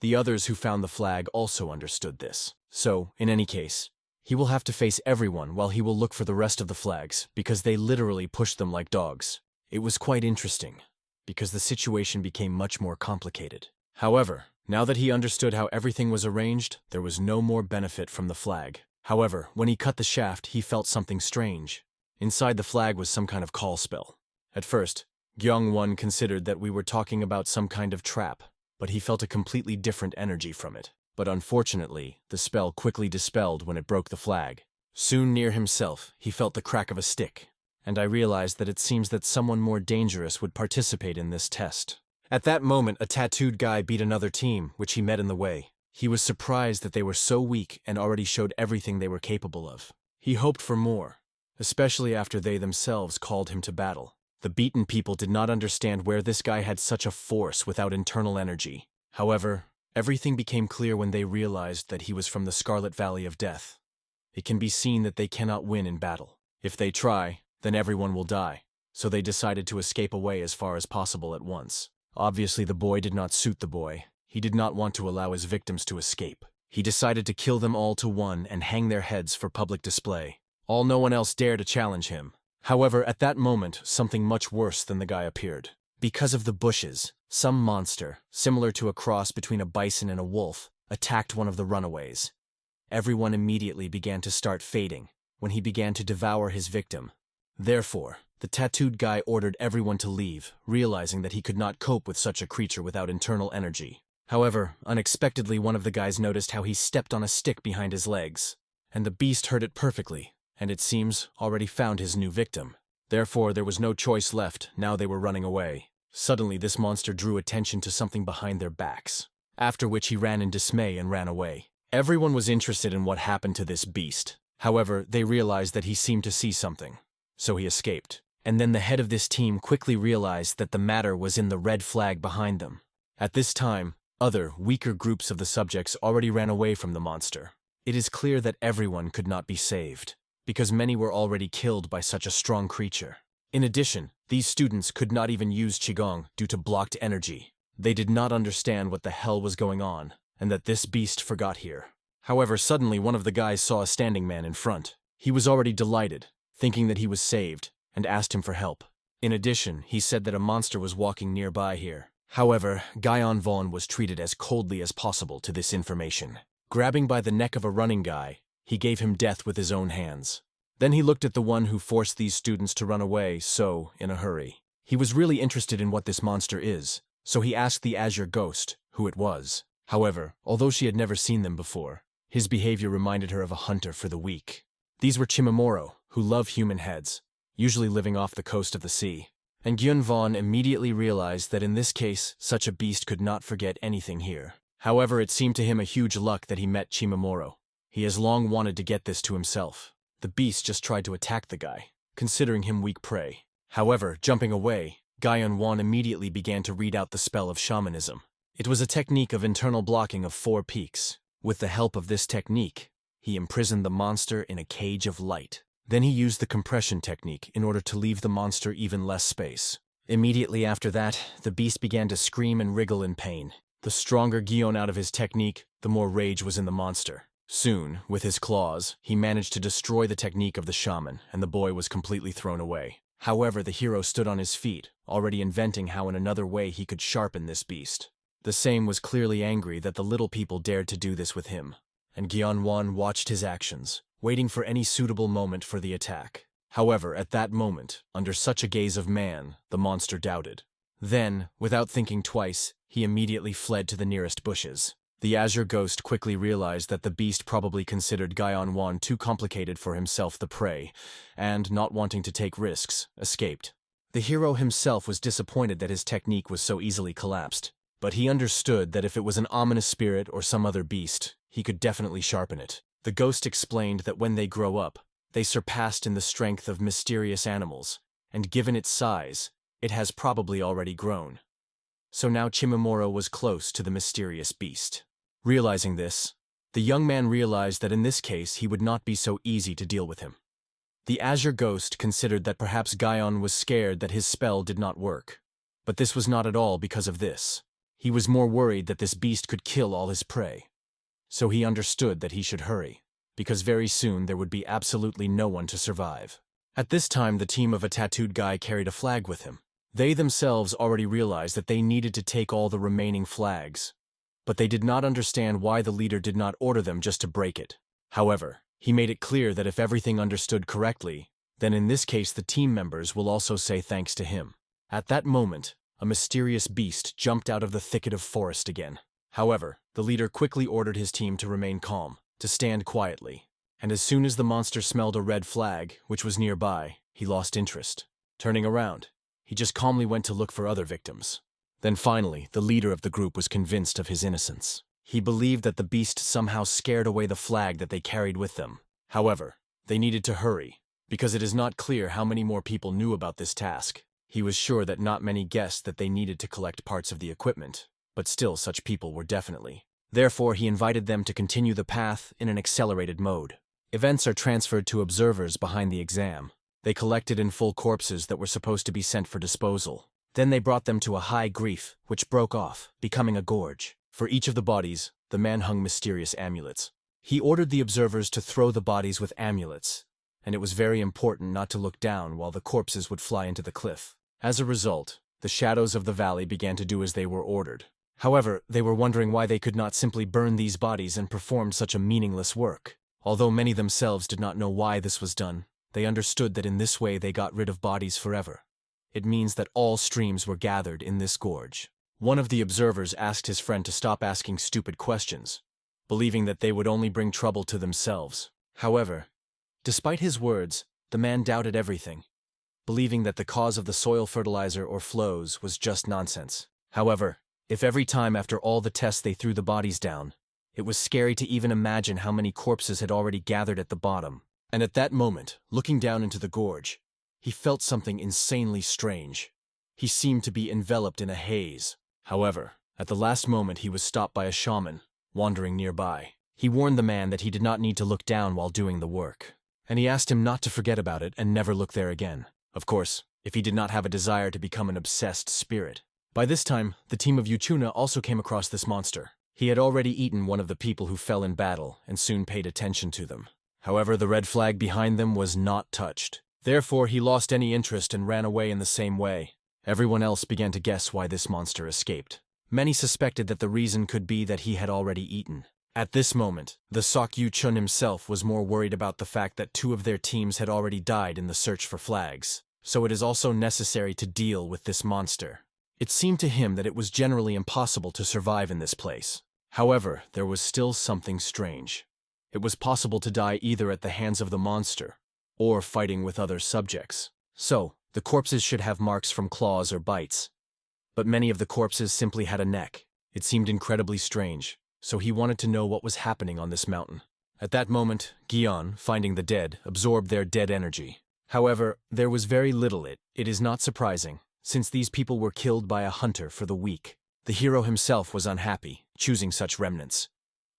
The others who found the flag also understood this. So, in any case, he will have to face everyone while he will look for the rest of the flags, because they literally pushed them like dogs. It was quite interesting, because the situation became much more complicated. However, now that he understood how everything was arranged, there was no more benefit from the flag. However, when he cut the shaft, he felt something strange. Inside the flag was some kind of call spell. At first, Gyeongwon considered that we were talking about some kind of trap, but he felt a completely different energy from it. But unfortunately, the spell quickly dispelled when it broke the flag. Soon near himself, he felt the crack of a stick, and I realized that it seems that someone more dangerous would participate in this test. At that moment, a tattooed guy beat another team, which he met in the way. He was surprised that they were so weak and already showed everything they were capable of. He hoped for more, especially after they themselves called him to battle. The beaten people did not understand where this guy had such a force without internal energy. However, everything became clear when they realized that he was from the Scarlet Valley of Death. It can be seen that they cannot win in battle. If they try, then everyone will die. So they decided to escape away as far as possible at once. Obviously, the boy did not suit the boy. He did not want to allow his victims to escape. He decided to kill them all to one and hang their heads for public display. No one else dared to challenge him. However, at that moment, something much worse than the guy appeared. Because of the bushes, some monster, similar to a cross between a bison and a wolf, attacked one of the runaways. Everyone immediately began to start fading when he began to devour his victim. Therefore, the tattooed guy ordered everyone to leave, realizing that he could not cope with such a creature without internal energy. However, unexpectedly one of the guys noticed how he stepped on a stick behind his legs, and the beast heard it perfectly, and it seems already found his new victim. Therefore, there was no choice left, now they were running away. Suddenly, this monster drew attention to something behind their backs, after which he ran in dismay and ran away. Everyone was interested in what happened to this beast. However, they realized that he seemed to see something, so he escaped. And then the head of this team quickly realized that the matter was in the red flag behind them. At this time, other, weaker groups of the subjects already ran away from the monster. It is clear that everyone could not be saved, because many were already killed by such a strong creature. In addition, these students could not even use Qigong due to blocked energy. They did not understand what the hell was going on, and that this beast forgot here. However, suddenly one of the guys saw a standing man in front. He was already delighted, thinking that he was saved, and asked him for help. In addition, he said that a monster was walking nearby here. However, Guyon Vaughn was treated as coldly as possible to this information. Grabbing by the neck of a running guy, he gave him death with his own hands. Then he looked at the one who forced these students to run away in a hurry. He was really interested in what this monster is, so he asked the Azure Ghost who it was. However, although she had never seen them before, his behavior reminded her of a hunter for the weak. These were Chimamoro, who love human heads, usually living off the coast of the sea. And Gyun Vaughn immediately realized that in this case, such a beast could not forget anything here. However, it seemed to him a huge luck that he met Chimamoro. He has long wanted to get this to himself. The beast just tried to attack the guy, considering him weak prey. However, jumping away, Guyon Vaughn immediately began to read out the spell of shamanism. It was a technique of internal blocking of 4 peaks. With the help of this technique, he imprisoned the monster in a cage of light. Then he used the compression technique in order to leave the monster even less space. Immediately after that, the beast began to scream and wriggle in pain. The stronger Guyon out of his technique, the more rage was in the monster. Soon, with his claws, he managed to destroy the technique of the shaman, and the boy was completely thrown away. However, the hero stood on his feet, already inventing how in another way he could sharpen this beast. The same was clearly angry that the little people dared to do this with him, and Guyon Vaughn watched his actions, waiting for any suitable moment for the attack. However, at that moment, under such a gaze of man, the monster doubted. Then, without thinking twice, he immediately fled to the nearest bushes. The Azure Ghost quickly realized that the beast probably considered Guyon Vaughn too complicated for himself the prey, and, not wanting to take risks, escaped. The hero himself was disappointed that his technique was so easily collapsed, but he understood that if it was an ominous spirit or some other beast, he could definitely sharpen it. The ghost explained that when they grow up, they surpassed in the strength of mysterious animals, and given its size, it has probably already grown. So now Chimamoro was close to the mysterious beast. Realizing this, the young man realized that in this case he would not be so easy to deal with him. The Azure Ghost considered that perhaps Guyon was scared that his spell did not work, but this was not at all because of this. He was more worried that this beast could kill all his prey. So he understood that he should hurry, because very soon there would be absolutely no one to survive. At this time, the team of a tattooed guy carried a flag with him. They themselves already realized that they needed to take all the remaining flags, but they did not understand why the leader did not order them just to break it. However, he made it clear that if everything understood correctly, then in this case the team members will also say thanks to him. At that moment, a mysterious beast jumped out of the thicket of forest again. However, the leader quickly ordered his team to remain calm, to stand quietly, and as soon as the monster smelled a red flag, which was nearby, he lost interest. Turning around, he just calmly went to look for other victims. Then finally, the leader of the group was convinced of his innocence. He believed that the beast somehow scared away the flag that they carried with them. However, they needed to hurry, because it is not clear how many more people knew about this task. He was sure that not many guessed that they needed to collect parts of the equipment, but still such people were definitely. Therefore, he invited them to continue the path in an accelerated mode. Events are transferred to observers behind the exam. They collected in full corpses that were supposed to be sent for disposal. Then they brought them to a high grief, which broke off, becoming a gorge. For each of the bodies, the man hung mysterious amulets. He ordered the observers to throw the bodies with amulets, and it was very important not to look down while the corpses would fly into the cliff. As a result, the shadows of the valley began to do as they were ordered. However, they were wondering why they could not simply burn these bodies and perform such a meaningless work. Although many themselves did not know why this was done, they understood that in this way they got rid of bodies forever. It means that all streams were gathered in this gorge. One of the observers asked his friend to stop asking stupid questions, believing that they would only bring trouble to themselves. However, despite his words, the man doubted everything, believing that the cause of the soil fertilizer or flows was just nonsense. However, if every time after all the tests they threw the bodies down, it was scary to even imagine how many corpses had already gathered at the bottom. And at that moment, looking down into the gorge, he felt something insanely strange. He seemed to be enveloped in a haze. However, at the last moment he was stopped by a shaman, wandering nearby. He warned the man that he did not need to look down while doing the work, and he asked him not to forget about it and never look there again. Of course, if he did not have a desire to become an obsessed spirit. By this time, the team of Yuchuna also came across this monster. He had already eaten one of the people who fell in battle and soon paid attention to them. However, the red flag behind them was not touched. Therefore, he lost any interest and ran away in the same way. Everyone else began to guess why this monster escaped. Many suspected that the reason could be that he had already eaten. At this moment, the Sokyu Chun himself was more worried about the fact that 2 of their teams had already died in the search for flags, so it is also necessary to deal with this monster. It seemed to him that it was generally impossible to survive in this place. However, there was still something strange. It was possible to die either at the hands of the monster, or fighting with other subjects. So, the corpses should have marks from claws or bites. But many of the corpses simply had a neck. It seemed incredibly strange, so he wanted to know what was happening on this mountain. At that moment, Gion, finding the dead, absorbed their dead energy. However, there was very little it is not surprising, since these people were killed by a hunter for the weak. The hero himself was unhappy, choosing such remnants.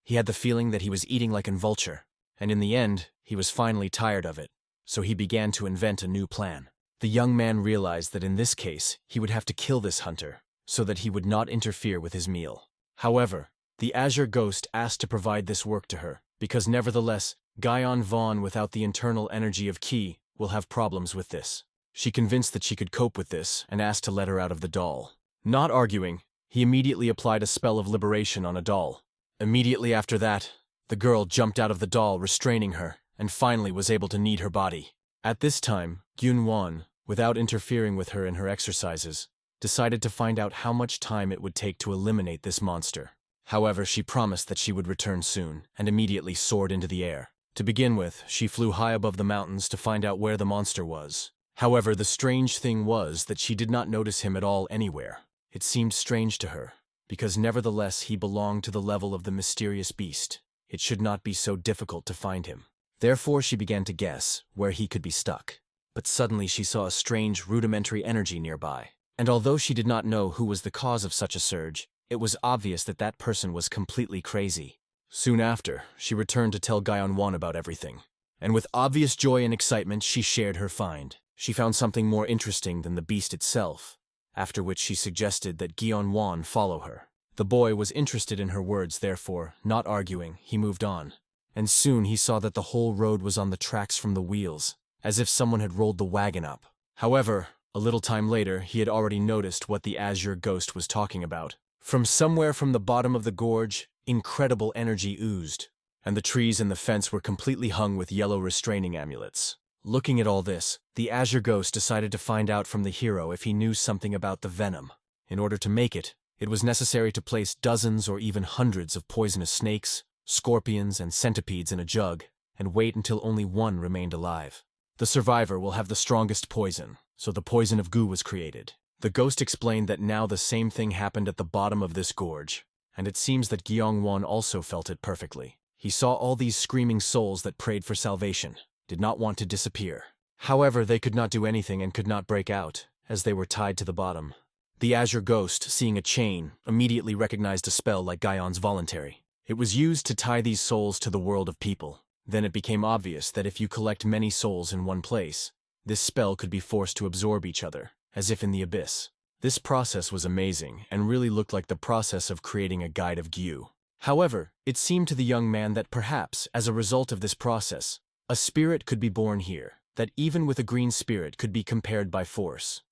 He had the feeling that he was eating like a vulture, and in the end, he was finally tired of it, so he began to invent a new plan. The young man realized that in this case, he would have to kill this hunter, so that he would not interfere with his meal. However, the Azure Ghost asked to provide this work to her, because nevertheless, Gion Vaughn without the internal energy of Ki will have problems with this. She convinced that she could cope with this and asked to let her out of the doll. Not arguing, he immediately applied a spell of liberation on a doll. Immediately after that, the girl jumped out of the doll, restraining her, and finally was able to knead her body. At this time, Gyun-won, without interfering with her in her exercises, decided to find out how much time it would take to eliminate this monster. However, she promised that she would return soon, and immediately soared into the air. To begin with, she flew high above the mountains to find out where the monster was. However, the strange thing was that she did not notice him at all anywhere. It seemed strange to her, because nevertheless he belonged to the level of the mysterious beast. It should not be so difficult to find him. Therefore, she began to guess where he could be stuck. But suddenly she saw a strange, rudimentary energy nearby. And although she did not know who was the cause of such a surge, it was obvious that that person was completely crazy. Soon after, she returned to tell Gyeon-won about everything. And with obvious joy and excitement, she shared her find. She found something more interesting than the beast itself, after which she suggested that Gyeon-won follow her. The boy was interested in her words, therefore, not arguing, he moved on. And soon he saw that the whole road was on the tracks from the wheels, as if someone had rolled the wagon up. However, a little time later, he had already noticed what the Azure Ghost was talking about. From somewhere from the bottom of the gorge, incredible energy oozed, and the trees and the fence were completely hung with yellow restraining amulets. Looking at all this, the Azure Ghost decided to find out from the hero if he knew something about the venom. In order to make it, it was necessary to place dozens or even hundreds of poisonous snakes, scorpions, and centipedes in a jug, and wait until only one remained alive. The survivor will have the strongest poison, so the poison of goo was created. The ghost explained that now the same thing happened at the bottom of this gorge, and it seems that Gyeong-won also felt it perfectly. He saw all these screaming souls that prayed for salvation, did not want to disappear. However, they could not do anything and could not break out, as they were tied to the bottom. The Azure Ghost, seeing a chain, immediately recognized a spell like Gyeon's voluntary. It was used to tie these souls to the world of people. Then it became obvious that if you collect many souls in one place, this spell could be forced to absorb each other, as if in the abyss. This process was amazing and really looked like the process of creating a guide of Gyu. However, it seemed to the young man that perhaps, as a result of this process, a spirit could be born here, that even with a green spirit could be compared by force.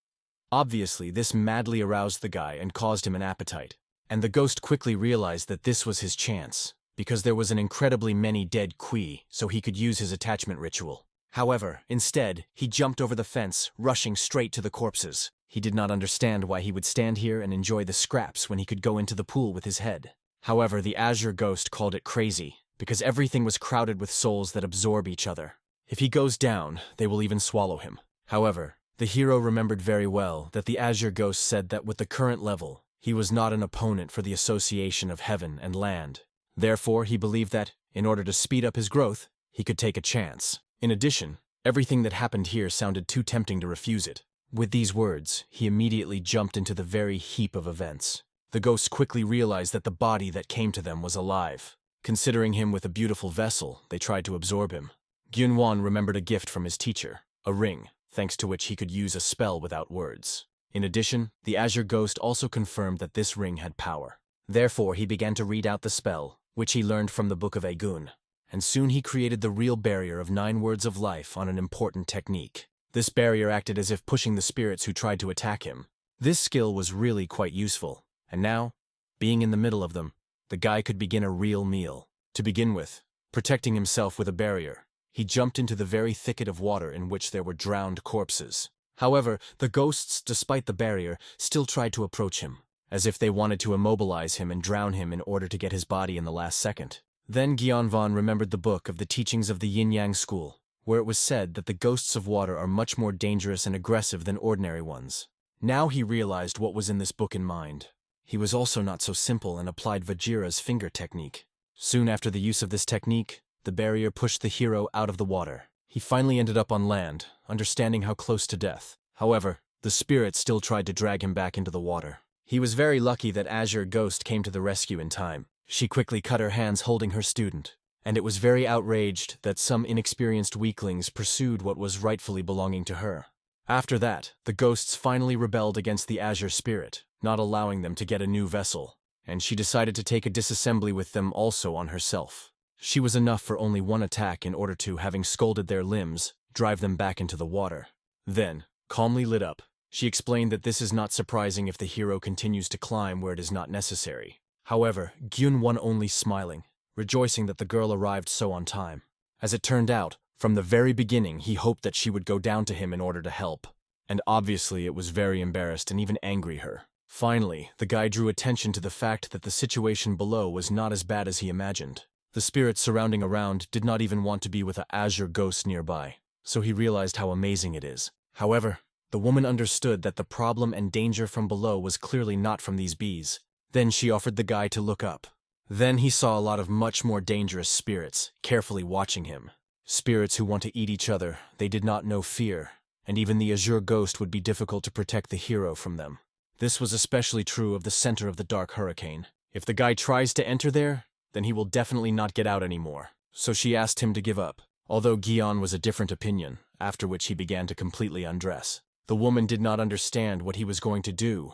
Obviously, this madly aroused the guy and caused him an appetite, and the ghost quickly realized that this was his chance, because there was an incredibly many dead Kui, so he could use his attachment ritual. However, instead, he jumped over the fence, rushing straight to the corpses. He did not understand why he would stand here and enjoy the scraps when he could go into the pool with his head. However, the Azure Ghost called it crazy, because everything was crowded with souls that absorb each other. If he goes down, they will even swallow him. However, the hero remembered very well that the Azure Ghost said that with the current level, he was not an opponent for the association of heaven and land. Therefore, he believed that, in order to speed up his growth, he could take a chance. In addition, everything that happened here sounded too tempting to refuse it. With these words, he immediately jumped into the very heap of events. The ghosts quickly realized that the body that came to them was alive. Considering him with a beautiful vessel, they tried to absorb him. Gyun-won remembered a gift from his teacher, a ring, thanks to which he could use a spell without words. In addition, the Azure Ghost also confirmed that this ring had power. Therefore, he began to read out the spell, which he learned from the Book of Agun, and soon he created the real barrier of 9 words of life on an important technique. This barrier acted as if pushing the spirits who tried to attack him. This skill was really quite useful, and now, being in the middle of them, the guy could begin a real meal. To begin with, protecting himself with a barrier, he jumped into the very thicket of water in which there were drowned corpses. However, the ghosts, despite the barrier, still tried to approach him, as if they wanted to immobilize him and drown him in order to get his body in the last second. Then Gyeonvan remembered the book of the teachings of the Yin-Yang school, where it was said that the ghosts of water are much more dangerous and aggressive than ordinary ones. Now he realized what was in this book in mind. He was also not so simple and applied Vajira's finger technique. Soon after the use of this technique, the barrier pushed the hero out of the water. He finally ended up on land, understanding how close to death. However, the spirit still tried to drag him back into the water. He was very lucky that Azure Ghost came to the rescue in time. She quickly cut her hands holding her student, and it was very outraged that some inexperienced weaklings pursued what was rightfully belonging to her. After that, the ghosts finally rebelled against the Azure Spirit, not allowing them to get a new vessel, and she decided to take a disassembly with them also on herself. She was enough for only one attack in order to, having scalded their limbs, drive them back into the water. Then, calmly lit up, she explained that this is not surprising if the hero continues to climb where it is not necessary. However, Gyun-won only smiling, rejoicing that the girl arrived so on time. As it turned out, from the very beginning he hoped that she would go down to him in order to help, and obviously it was very embarrassed and even angry her. Finally, the guy drew attention to the fact that the situation below was not as bad as he imagined. The spirits surrounding around did not even want to be with an Azure Ghost nearby, so he realized how amazing it is. However, the woman understood that the problem and danger from below was clearly not from these bees. Then she offered the guy to look up. Then he saw a lot of much more dangerous spirits, carefully watching him. Spirits who want to eat each other, they did not know fear, and even the Azure Ghost would be difficult to protect the hero from them. This was especially true of the center of the Dark Hurricane. If the guy tries to enter there, then he will definitely not get out anymore. So she asked him to give up, although Gyeon was a different opinion, after which he began to completely undress. The woman did not understand what he was going to do,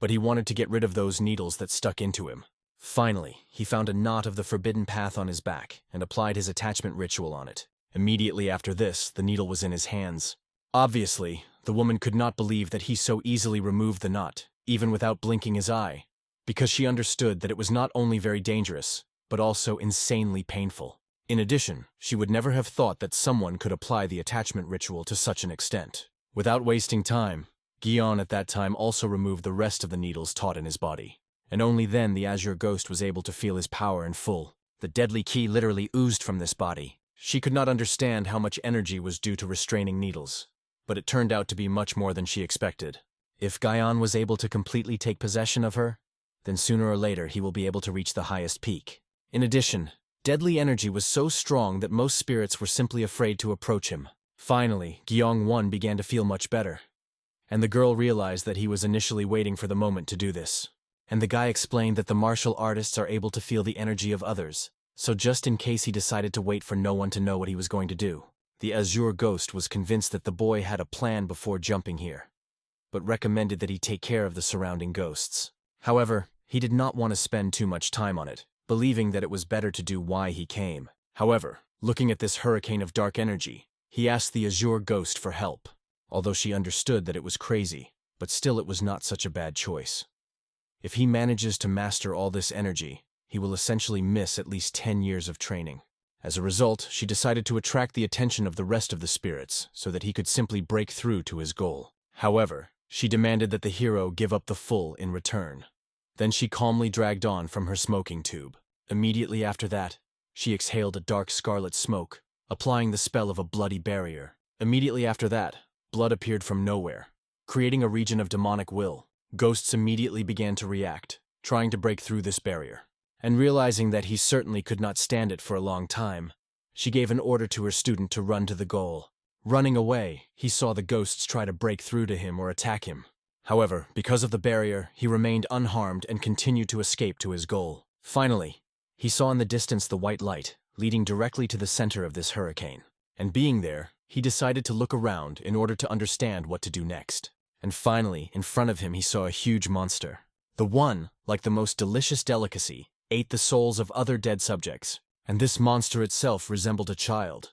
but he wanted to get rid of those needles that stuck into him. Finally, he found a knot of the forbidden path on his back and applied his attachment ritual on it. Immediately after this, the needle was in his hands. Obviously, the woman could not believe that he so easily removed the knot, even without blinking his eye, because she understood that it was not only very dangerous, but also insanely painful. In addition, she would never have thought that someone could apply the attachment ritual to such an extent. Without wasting time, Gyeon at that time also removed the rest of the needles taught in his body, and only then the Azure Ghost was able to feel his power in full. The deadly ki literally oozed from this body. She could not understand how much energy was due to restraining needles, but it turned out to be much more than she expected. If Gyeon was able to completely take possession of her, then sooner or later he will be able to reach the highest peak. In addition, deadly energy was so strong that most spirits were simply afraid to approach him. Finally, Gyeong-won began to feel much better, and the girl realized that he was initially waiting for the moment to do this. And the guy explained that the martial artists are able to feel the energy of others, so just in case he decided to wait for no one to know what he was going to do. The Azure Ghost was convinced that the boy had a plan before jumping here, but recommended that he take care of the surrounding ghosts. However, he did not want to spend too much time on it, believing that it was better to do why he came. However, looking at this hurricane of dark energy, he asked the Azure Ghost for help, although she understood that it was crazy, but still it was not such a bad choice. If he manages to master all this energy, he will essentially miss at least 10 years of training. As a result, she decided to attract the attention of the rest of the spirits so that he could simply break through to his goal. However, she demanded that the hero give up the full in return. Then she calmly dragged on from her smoking tube. Immediately after that, she exhaled a dark scarlet smoke, applying the spell of a bloody barrier. Immediately after that, blood appeared from nowhere, creating a region of demonic will. Ghosts immediately began to react, trying to break through this barrier. And realizing that he certainly could not stand it for a long time, she gave an order to her student to run to the goal. Running away, he saw the ghosts try to break through to him or attack him. However, because of the barrier, he remained unharmed and continued to escape to his goal. Finally, he saw in the distance the white light, leading directly to the center of this hurricane. And being there, he decided to look around in order to understand what to do next. And finally, in front of him he saw a huge monster. The one, like the most delicious delicacy, ate the souls of other dead subjects, and this monster itself resembled a child,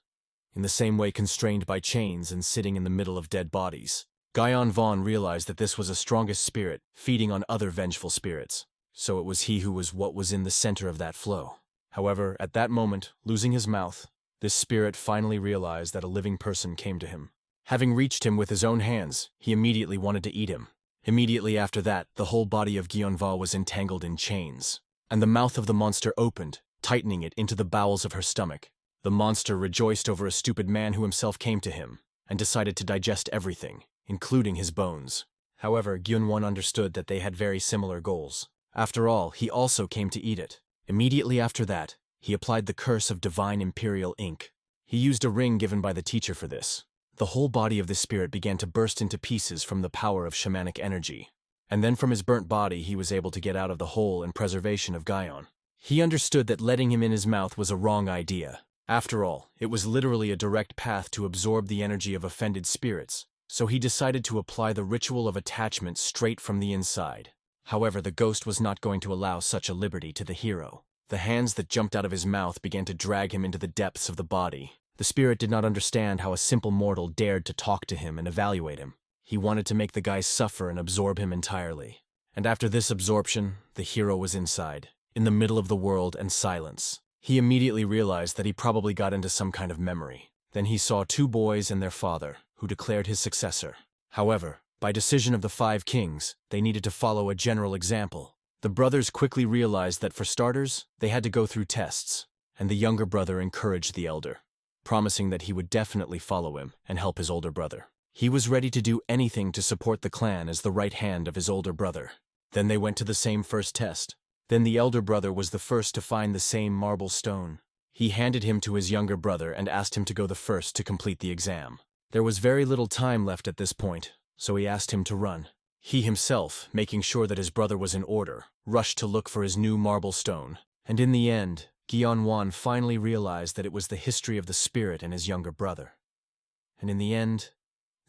in the same way constrained by chains and sitting in the middle of dead bodies. Guyon Vaughn realized that this was a strongest spirit, feeding on other vengeful spirits. So it was he who was what was in the center of that flow. However, at that moment, losing his mouth, this spirit finally realized that a living person came to him. Having reached him with his own hands, he immediately wanted to eat him. Immediately after that, the whole body of Guyon was entangled in chains, and the mouth of the monster opened, tightening it into the bowels of her stomach. The monster rejoiced over a stupid man who himself came to him, and decided to digest everything, including his bones. However, Gyun-won understood that they had very similar goals. After all, he also came to eat it. Immediately after that, he applied the curse of divine imperial ink. He used a ring given by the teacher for this. The whole body of the spirit began to burst into pieces from the power of shamanic energy. And then from his burnt body he was able to get out of the hole and preservation of Guyon. He understood that letting him in his mouth was a wrong idea. After all, it was literally a direct path to absorb the energy of offended spirits, so he decided to apply the ritual of attachment straight from the inside. However, the ghost was not going to allow such a liberty to the hero. The hands that jumped out of his mouth began to drag him into the depths of the body. The spirit did not understand how a simple mortal dared to talk to him and evaluate him. He wanted to make the guy suffer and absorb him entirely. And after this absorption, the hero was inside, in the middle of the world and silence. He immediately realized that he probably got into some kind of memory. Then he saw two boys and their father, who declared his successor. However, by decision of the 5 kings, they needed to follow a general example. The brothers quickly realized that for starters, they had to go through tests, and the younger brother encouraged the elder, promising that he would definitely follow him and help his older brother. He was ready to do anything to support the clan as the right hand of his older brother. Then they went to the same first test. Then the elder brother was the first to find the same marble stone. He handed him to his younger brother and asked him to go the first to complete the exam. There was very little time left at this point, so he asked him to run. He himself, making sure that his brother was in order, rushed to look for his new marble stone. And in the end, Guyon finally realized that it was the history of the spirit and his younger brother. And in the end,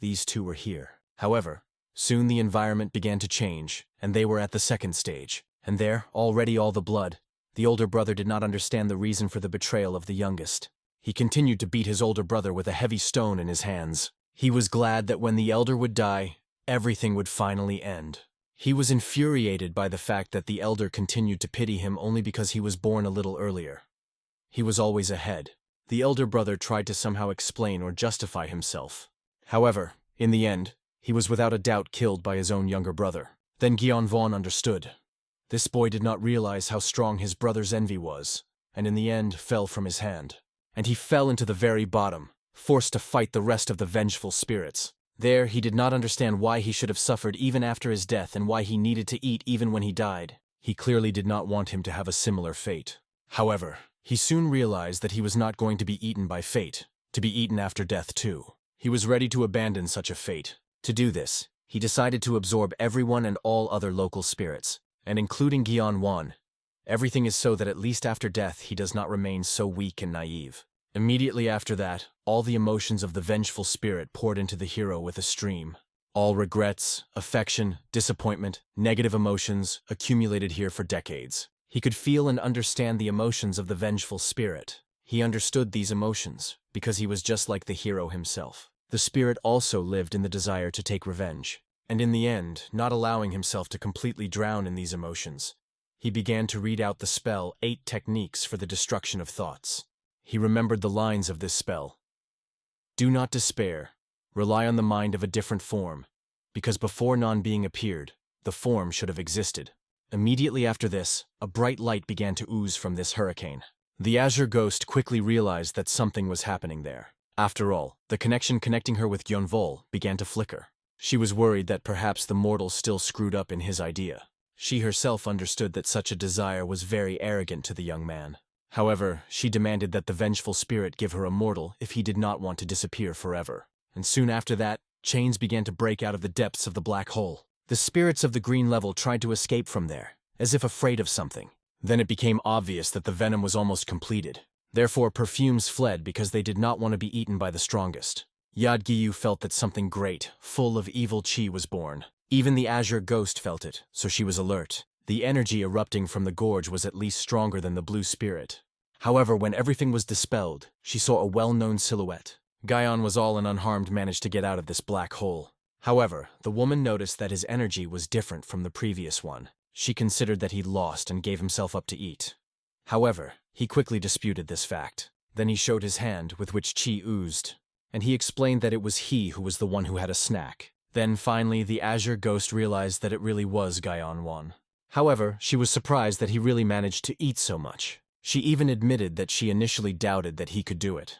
these two were here. However, soon the environment began to change, and they were at the second stage. And there, already all the blood, the older brother did not understand the reason for the betrayal of the youngest. He continued to beat his older brother with a heavy stone in his hands. He was glad that when the elder would die, everything would finally end. He was infuriated by the fact that the elder continued to pity him only because he was born a little earlier. He was always ahead. The elder brother tried to somehow explain or justify himself. However, in the end, he was without a doubt killed by his own younger brother. Then Guyon understood. This boy did not realize how strong his brother's envy was, and in the end fell from his hand. And he fell into the very bottom, forced to fight the rest of the vengeful spirits. There, he did not understand why he should have suffered even after his death and why he needed to eat even when he died. He clearly did not want him to have a similar fate. However, he soon realized that he was not going to be eaten by fate, to be eaten after death too. He was ready to abandon such a fate. To do this, he decided to absorb everyone and all other local spirits, and including Guyon. Everything is so that at least after death he does not remain so weak and naive. Immediately after that, all the emotions of the vengeful spirit poured into the hero with a stream. All regrets, affection, disappointment, negative emotions accumulated here for decades. He could feel and understand the emotions of the vengeful spirit. He understood these emotions because he was just like the hero himself. The spirit also lived in the desire to take revenge, and in the end, not allowing himself to completely drown in these emotions, he began to read out the spell 8 techniques for the destruction of thoughts. He remembered the lines of this spell. Do not despair. Rely on the mind of a different form, because before non-being appeared, the form should have existed. Immediately after this, a bright light began to ooze from this hurricane. The azure ghost quickly realized that something was happening there. After all, the connection connecting her with Gyun began to flicker. She was worried that perhaps the mortal still screwed up in his idea. She herself understood that such a desire was very arrogant to the young man. However, she demanded that the vengeful spirit give her a mortal if he did not want to disappear forever. And soon after that, chains began to break out of the depths of the black hole. The spirits of the green level tried to escape from there, as if afraid of something. Then it became obvious that the venom was almost completed. Therefore, perfumes fled because they did not want to be eaten by the strongest. Yadgiyu felt that something great, full of evil chi was born. Even the azure ghost felt it, so she was alert. The energy erupting from the gorge was at least stronger than the blue spirit. However, when everything was dispelled, she saw a well-known silhouette. Gaion was all and unharmed managed to get out of this black hole. However, the woman noticed that his energy was different from the previous one. She considered that he'd lost and gave himself up to eat. However, he quickly disputed this fact. Then he showed his hand, with which chi oozed, and he explained that it was he who was the one who had a snack. Then finally, the azure ghost realized that it really was Gaion Wan. However, she was surprised that he really managed to eat so much. She even admitted that she initially doubted that he could do it,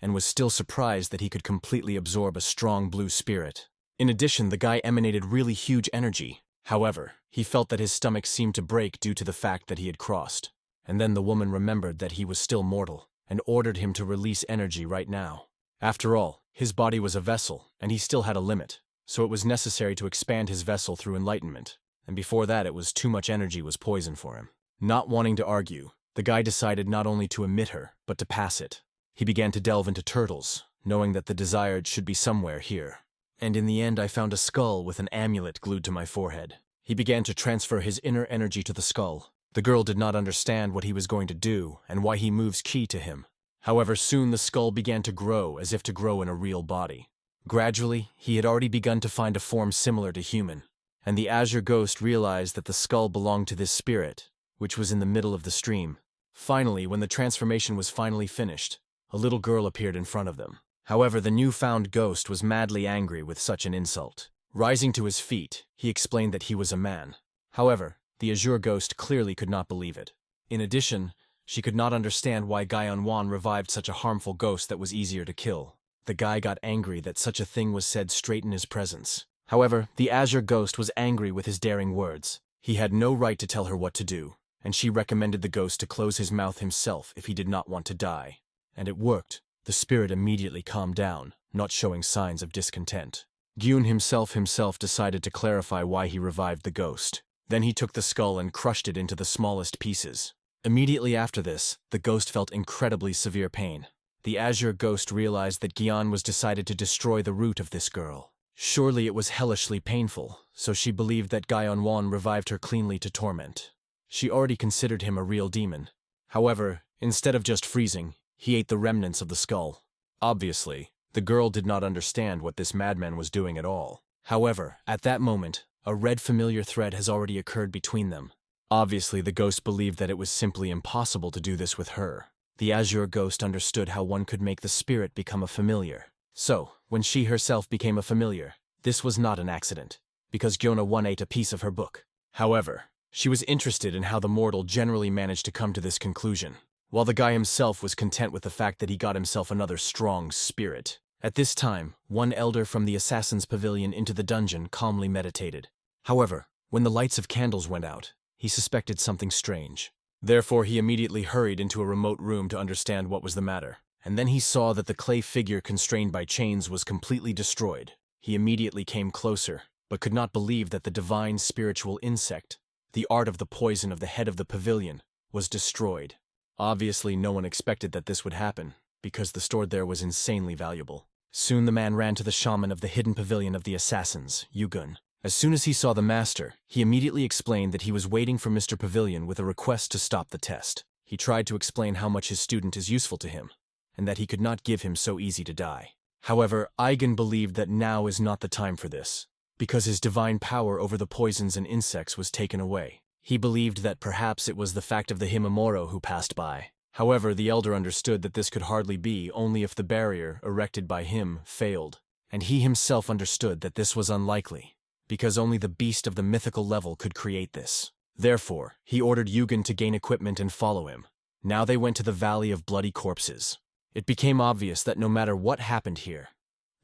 and was still surprised that he could completely absorb a strong blue spirit. In addition, the guy emanated really huge energy. However, he felt that his stomach seemed to break due to the fact that he had crossed. And then the woman remembered that he was still mortal, and ordered him to release energy right now. After all, his body was a vessel, and he still had a limit, so it was necessary to expand his vessel through enlightenment. And before that, it was too much energy was poison for him. Not wanting to argue, the guy decided not only to emit her, but to pass it. He began to delve into turtles, knowing that the desired should be somewhere here. And in the end, I found a skull with an amulet glued to my forehead. He began to transfer his inner energy to the skull. The girl did not understand what he was going to do and why he moves chi to him. However, soon the skull began to grow as if to grow in a real body. Gradually, he had already begun to find a form similar to human, and the azure ghost realized that the skull belonged to this spirit, which was in the middle of the stream. Finally, when the transformation was finally finished, a little girl appeared in front of them. However, the newfound ghost was madly angry with such an insult. Rising to his feet, he explained that he was a man. However, the azure ghost clearly could not believe it. In addition, she could not understand why Gaion Wan revived such a harmful ghost that was easier to kill. The guy got angry that such a thing was said straight in his presence. However, the azure ghost was angry with his daring words. He had no right to tell her what to do, and she recommended the ghost to close his mouth himself if he did not want to die. And it worked. The spirit immediately calmed down, not showing signs of discontent. Gyun himself decided to clarify why he revived the ghost. Then he took the skull and crushed it into the smallest pieces. Immediately after this, the ghost felt incredibly severe pain. The azure ghost realized that Gyan was decided to destroy the root of this girl. Surely it was hellishly painful, so she believed that Gaion Wan revived her cleanly to torment. She already considered him a real demon. However, instead of just freezing, he ate the remnants of the skull. Obviously, the girl did not understand what this madman was doing at all. However, at that moment, a red familiar thread has already occurred between them. Obviously, the ghost believed that it was simply impossible to do this with her. The azure ghost understood how one could make the spirit become a familiar. So, when she herself became a familiar, this was not an accident, because Gyona 1 ate a piece of her book. However, she was interested in how the mortal generally managed to come to this conclusion, while the guy himself was content with the fact that he got himself another strong spirit. At this time, one elder from the assassin's pavilion into the dungeon calmly meditated. However, when the lights of candles went out, he suspected something strange. Therefore, he immediately hurried into a remote room to understand what was the matter. And then he saw that the clay figure constrained by chains was completely destroyed. He immediately came closer, but could not believe that the divine spiritual insect, the art of the poison of the head of the pavilion, was destroyed. Obviously, no one expected that this would happen, because the stored there was insanely valuable. Soon the man ran to the shaman of the hidden pavilion of the assassins, Yugun. As soon as he saw the master, he immediately explained that he was waiting for Mr. Pavilion with a request to stop the test. He tried to explain how much his student is useful to him, and that he could not give him so easy to die. However, Eigen believed that now is not the time for this, because his divine power over the poisons and insects was taken away. He believed that perhaps it was the fact of the Himamoro who passed by. However, the elder understood that this could hardly be only if the barrier erected by him failed, and he himself understood that this was unlikely, because only the beast of the mythical level could create this. Therefore, he ordered Yugen to gain equipment and follow him. Now they went to the Valley of Bloody Corpses. It became obvious that no matter what happened here,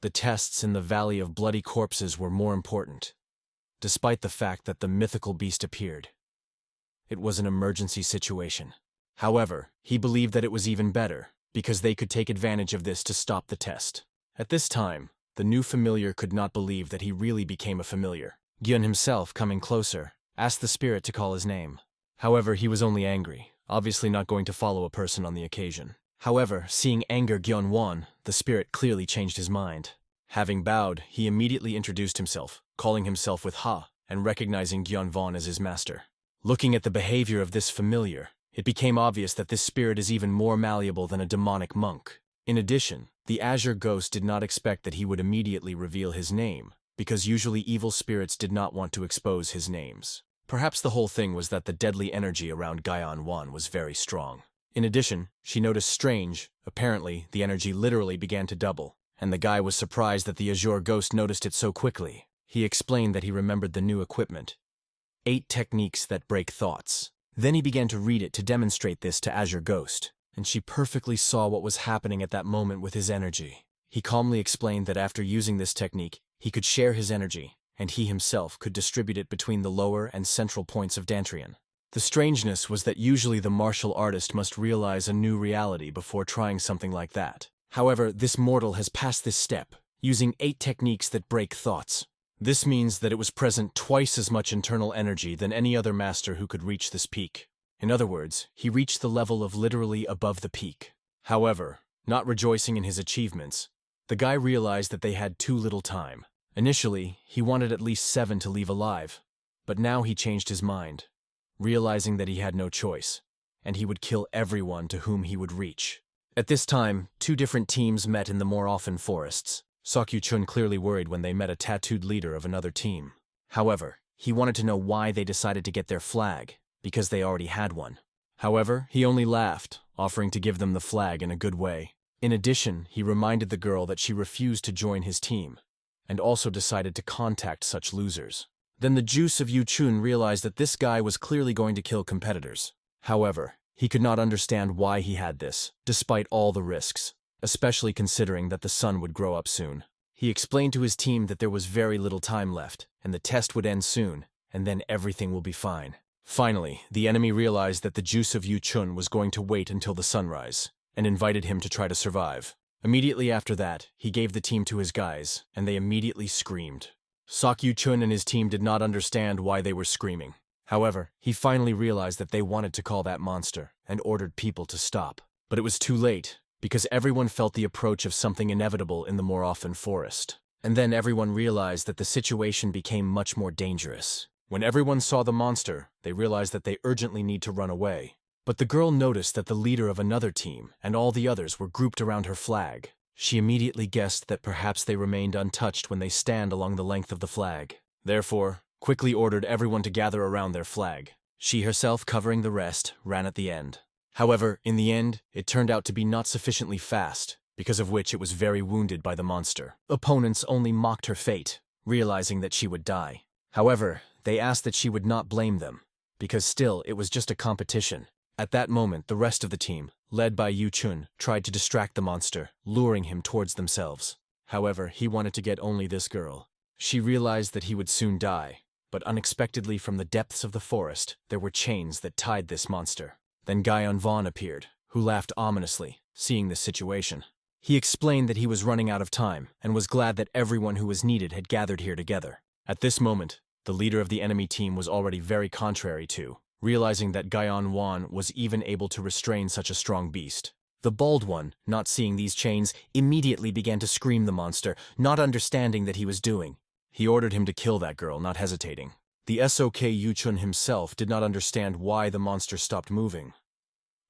the tests in the Valley of Bloody Corpses were more important. Despite the fact that the mythical beast appeared, it was an emergency situation. However, he believed that it was even better, because they could take advantage of this to stop the test. At this time, the new familiar could not believe that he really became a familiar. Gyun himself, coming closer, asked the spirit to call his name. However, he was only angry, obviously not going to follow a person on the occasion. However, seeing anger Gyun-won, the spirit clearly changed his mind. Having bowed, he immediately introduced himself, calling himself with Ha, and recognizing Gyun-won as his master. Looking at the behavior of this familiar, it became obvious that this spirit is even more malleable than a demonic monk. In addition, the Azure ghost did not expect that he would immediately reveal his name, because usually evil spirits did not want to expose his names. Perhaps the whole thing was that the deadly energy around Gyun-won was very strong. In addition, she noticed strange, apparently the energy literally began to double, and the guy was surprised that the Azure ghost noticed it so quickly. He explained that he remembered the new equipment. 8 techniques that break thoughts. Then he began to read it to demonstrate this to Azure Ghost, and she perfectly saw what was happening at that moment with his energy. He calmly explained that after using this technique, he could share his energy, and he himself could distribute it between the lower and central points of Dantrian. The strangeness was that usually the martial artist must realize a new reality before trying something like that. However, this mortal has passed this step, using 8 techniques that break thoughts. This means that it was present twice as much internal energy than any other master who could reach this peak. In other words, he reached the level of literally above the peak. However, not rejoicing in his achievements, the guy realized that they had too little time. Initially, he wanted at least 7 to leave alive, but now he changed his mind, realizing that he had no choice, and he would kill everyone to whom he would reach. At this time, 2 different teams met in the more often forests. Seok-Chun clearly worried when they met a tattooed leader of another team. However, he wanted to know why they decided to get their flag, because they already had one. However, he only laughed, offering to give them the flag in a good way. In addition, he reminded the girl that she refused to join his team, and also decided to contact such losers. Then the juice of Yu-chun realized that this guy was clearly going to kill competitors. However, he could not understand why he had this, despite all the risks, especially considering that the sun would grow up soon. He explained to his team that there was very little time left, and the test would end soon, and then everything will be fine. Finally, the enemy realized that the juice of Yu-chun was going to wait until the sunrise, and invited him to try to survive. Immediately after that, he gave the team to his guys, and they immediately screamed. Seok-Chun and his team did not understand why they were screaming. However, he finally realized that they wanted to call that monster, and ordered people to stop. But it was too late, because everyone felt the approach of something inevitable in the more often forest. And then everyone realized that the situation became much more dangerous. When everyone saw the monster, they realized that they urgently need to run away. But the girl noticed that the leader of another team and all the others were grouped around her flag. She immediately guessed that perhaps they remained untouched when they stand along the length of the flag. Therefore, quickly ordered everyone to gather around their flag. She herself, covering the rest, ran at the end. However, in the end, it turned out to be not sufficiently fast, because of which it was very wounded by the monster. Opponents only mocked her fate, realizing that she would die. However, they asked that she would not blame them, because still it was just a competition. At that moment, the rest of the team, led by Yu-chun, tried to distract the monster, luring him towards themselves. However, he wanted to get only this girl. She realized that he would soon die, but unexpectedly from the depths of the forest, there were chains that tied this monster. Then Gyun-won appeared, who laughed ominously, seeing this situation. He explained that he was running out of time, and was glad that everyone who was needed had gathered here together. At this moment, the leader of the enemy team was already very contrary to, realizing that Gyun-won was even able to restrain such a strong beast. The bald one, not seeing these chains, immediately began to scream the monster, not understanding that he was doing. He ordered him to kill that girl, not hesitating. The SOK Yu-chun himself did not understand why the monster stopped moving,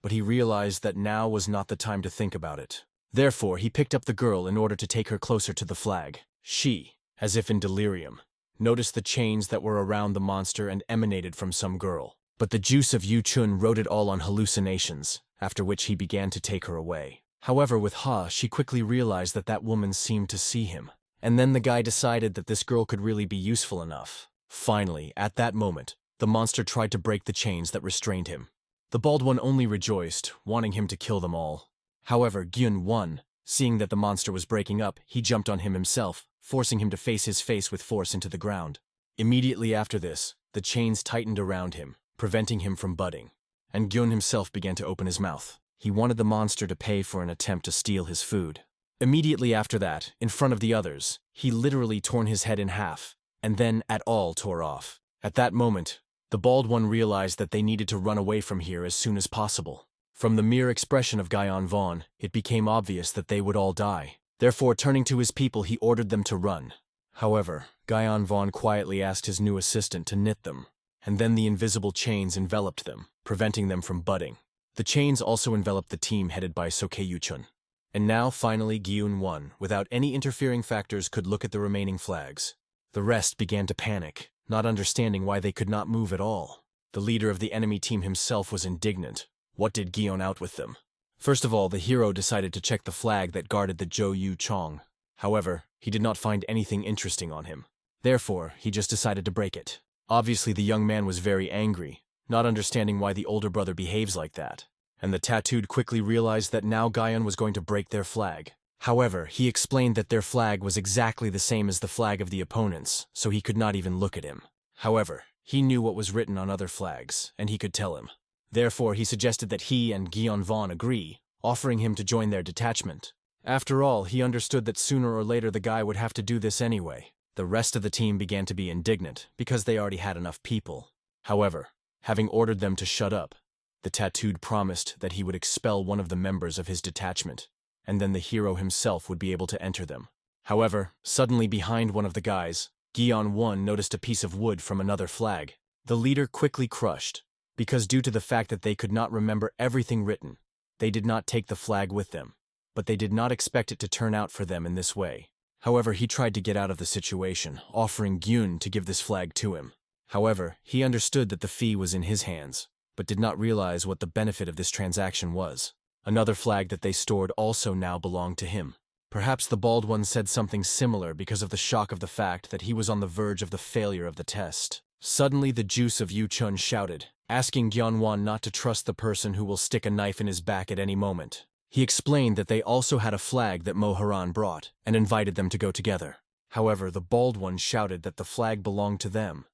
but he realized that now was not the time to think about it. Therefore, he picked up the girl in order to take her closer to the flag. She, as if in delirium, noticed the chains that were around the monster and emanated from some girl. But the juice of Yu-chun wrote it all on hallucinations, after which he began to take her away. However, with Ha, she quickly realized that that woman seemed to see him. And then the guy decided that this girl could really be useful enough. Finally, at that moment, the monster tried to break the chains that restrained him. The bald one only rejoiced, wanting him to kill them all. However, Gyun-won, seeing that the monster was breaking up, he jumped on him himself, forcing him to face his face with force into the ground. Immediately after this, the chains tightened around him, preventing him from budding, and Gyun himself began to open his mouth. He wanted the monster to pay for an attempt to steal his food. Immediately after that, in front of the others, he literally torn his head in half, and then at all tore off. At that moment, the bald one realized that they needed to run away from here as soon as possible. From the mere expression of Guyon Vaughn, it became obvious that they would all die. Therefore, turning to his people, he ordered them to run. However, Guyon Vaughn quietly asked his new assistant to knit them, and then the invisible chains enveloped them, preventing them from budding. The chains also enveloped the team headed by Sokeyuchun. And now, finally, Gyun won. Without any interfering factors, could look at the remaining flags. The rest began to panic, not understanding why they could not move at all. The leader of the enemy team himself was indignant. What did Gyun out with them? First of all, the hero decided to check the flag that guarded the Zhou Chong. However, he did not find anything interesting on him. Therefore, he just decided to break it. Obviously, the young man was very angry, not understanding why the older brother behaves like that. And the tattooed quickly realized that now Guyon was going to break their flag. However, he explained that their flag was exactly the same as the flag of the opponents, so he could not even look at him. However, he knew what was written on other flags, and he could tell him. Therefore, he suggested that he and Guyon Vaughn agree, offering him to join their detachment. After all, he understood that sooner or later the guy would have to do this anyway. The rest of the team began to be indignant, because they already had enough people. However, having ordered them to shut up, the tattooed promised that he would expel one of the members of his detachment, and then the hero himself would be able to enter them. However, suddenly behind one of the guys, Guyon Won noticed a piece of wood from another flag. The leader quickly crushed, because due to the fact that they could not remember everything written, they did not take the flag with them, but they did not expect it to turn out for them in this way. However, he tried to get out of the situation, offering Gyun to give this flag to him. However, he understood that the fee was in his hands, but did not realize what the benefit of this transaction was. Another flag that they stored also now belonged to him. Perhaps the bald one said something similar because of the shock of the fact that he was on the verge of the failure of the test. Suddenly the juice of Yu Chun shouted, asking Gyunwan not to trust the person who will stick a knife in his back at any moment. He explained that they also had a flag that Mo Haran brought, and invited them to go together. However, the bald one shouted that the flag belonged to them.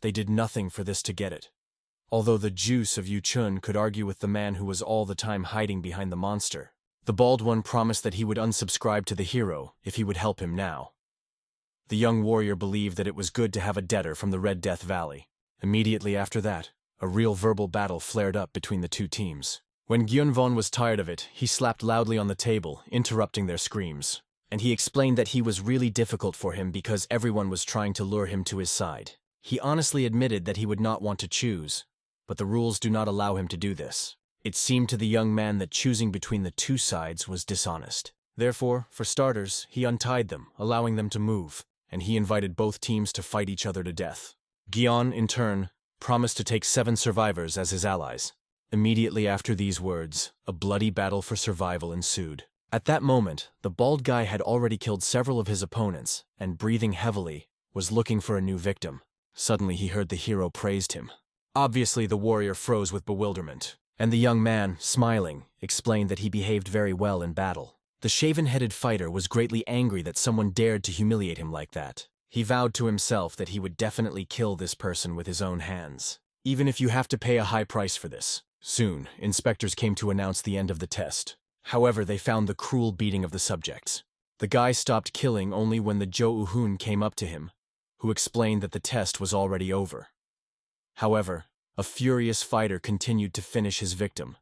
They did nothing for this to get it. Although the juice of Yu Chun could argue with the man who was all the time hiding behind the monster, the bald one promised that he would unsubscribe to the hero if he would help him now. The young warrior believed that it was good to have a debtor from the Red Death Valley. Immediately after that, a real verbal battle flared up between the two teams. When Gyunvon was tired of it, he slapped loudly on the table, interrupting their screams. And he explained that he was really difficult for him because everyone was trying to lure him to his side. He honestly admitted that he would not want to choose, but the rules do not allow him to do this. It seemed to the young man that choosing between the two sides was dishonest. Therefore, for starters, he untied them, allowing them to move, and he invited both teams to fight each other to death. Gyeon, in turn, promised to take 7 survivors as his allies. Immediately after these words, a bloody battle for survival ensued. At that moment, the bald guy had already killed several of his opponents, and breathing heavily, was looking for a new victim. Suddenly he heard the hero praised him. Obviously, the warrior froze with bewilderment, and the young man, smiling, explained that he behaved very well in battle. The shaven-headed fighter was greatly angry that someone dared to humiliate him like that. He vowed to himself that he would definitely kill this person with his own hands, even if you have to pay a high price for this. Soon, inspectors came to announce the end of the test. However, they found the cruel beating of the subjects. The guy stopped killing only when the Jo Uhun came up to him, who explained that the test was already over. However, a furious fighter continued to finish his victim,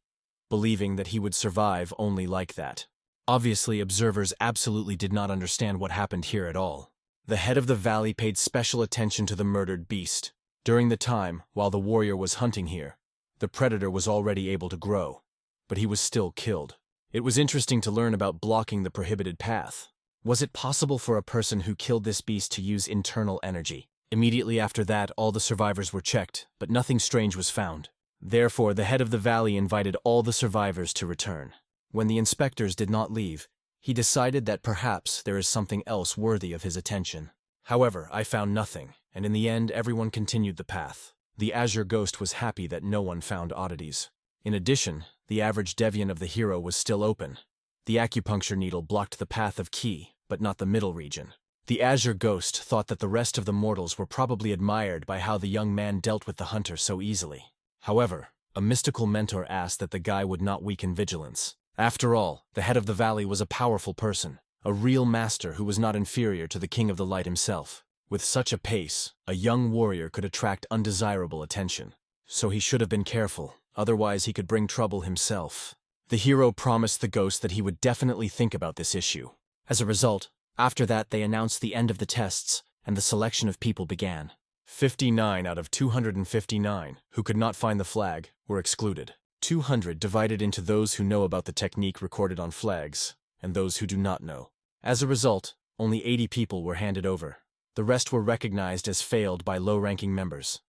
believing that he would survive only like that. Obviously, observers absolutely did not understand what happened here at all. The head of the valley paid special attention to the murdered beast. During the time, while the warrior was hunting here, the predator was already able to grow, but he was still killed. It was interesting to learn about blocking the prohibited path. Was it possible for a person who killed this beast to use internal energy? Immediately after that, all the survivors were checked, but nothing strange was found. Therefore, the head of the valley invited all the survivors to return. When the inspectors did not leave, he decided that perhaps there is something else worthy of his attention. However, I found nothing, and in the end everyone continued the path. The Azure Ghost was happy that no one found oddities. In addition, the average deviant of the hero was still open. The acupuncture needle blocked the path of Ki, but not the middle region. The Azure Ghost thought that the rest of the mortals were probably admired by how the young man dealt with the hunter so easily. However, a mystical mentor asked that the guy would not weaken vigilance. After all, the head of the valley was a powerful person, a real master who was not inferior to the King of the Light himself. With such a pace, a young warrior could attract undesirable attention. So he should have been careful, otherwise he could bring trouble himself. The hero promised the ghost that he would definitely think about this issue. As a result, after that they announced the end of the tests, and the selection of people began. 59 out of 259 who could not find the flag were excluded. 200 divided into those who know about the technique recorded on flags, and those who do not know. As a result, only 80 people were handed over. The rest were recognized as failed by low-ranking members.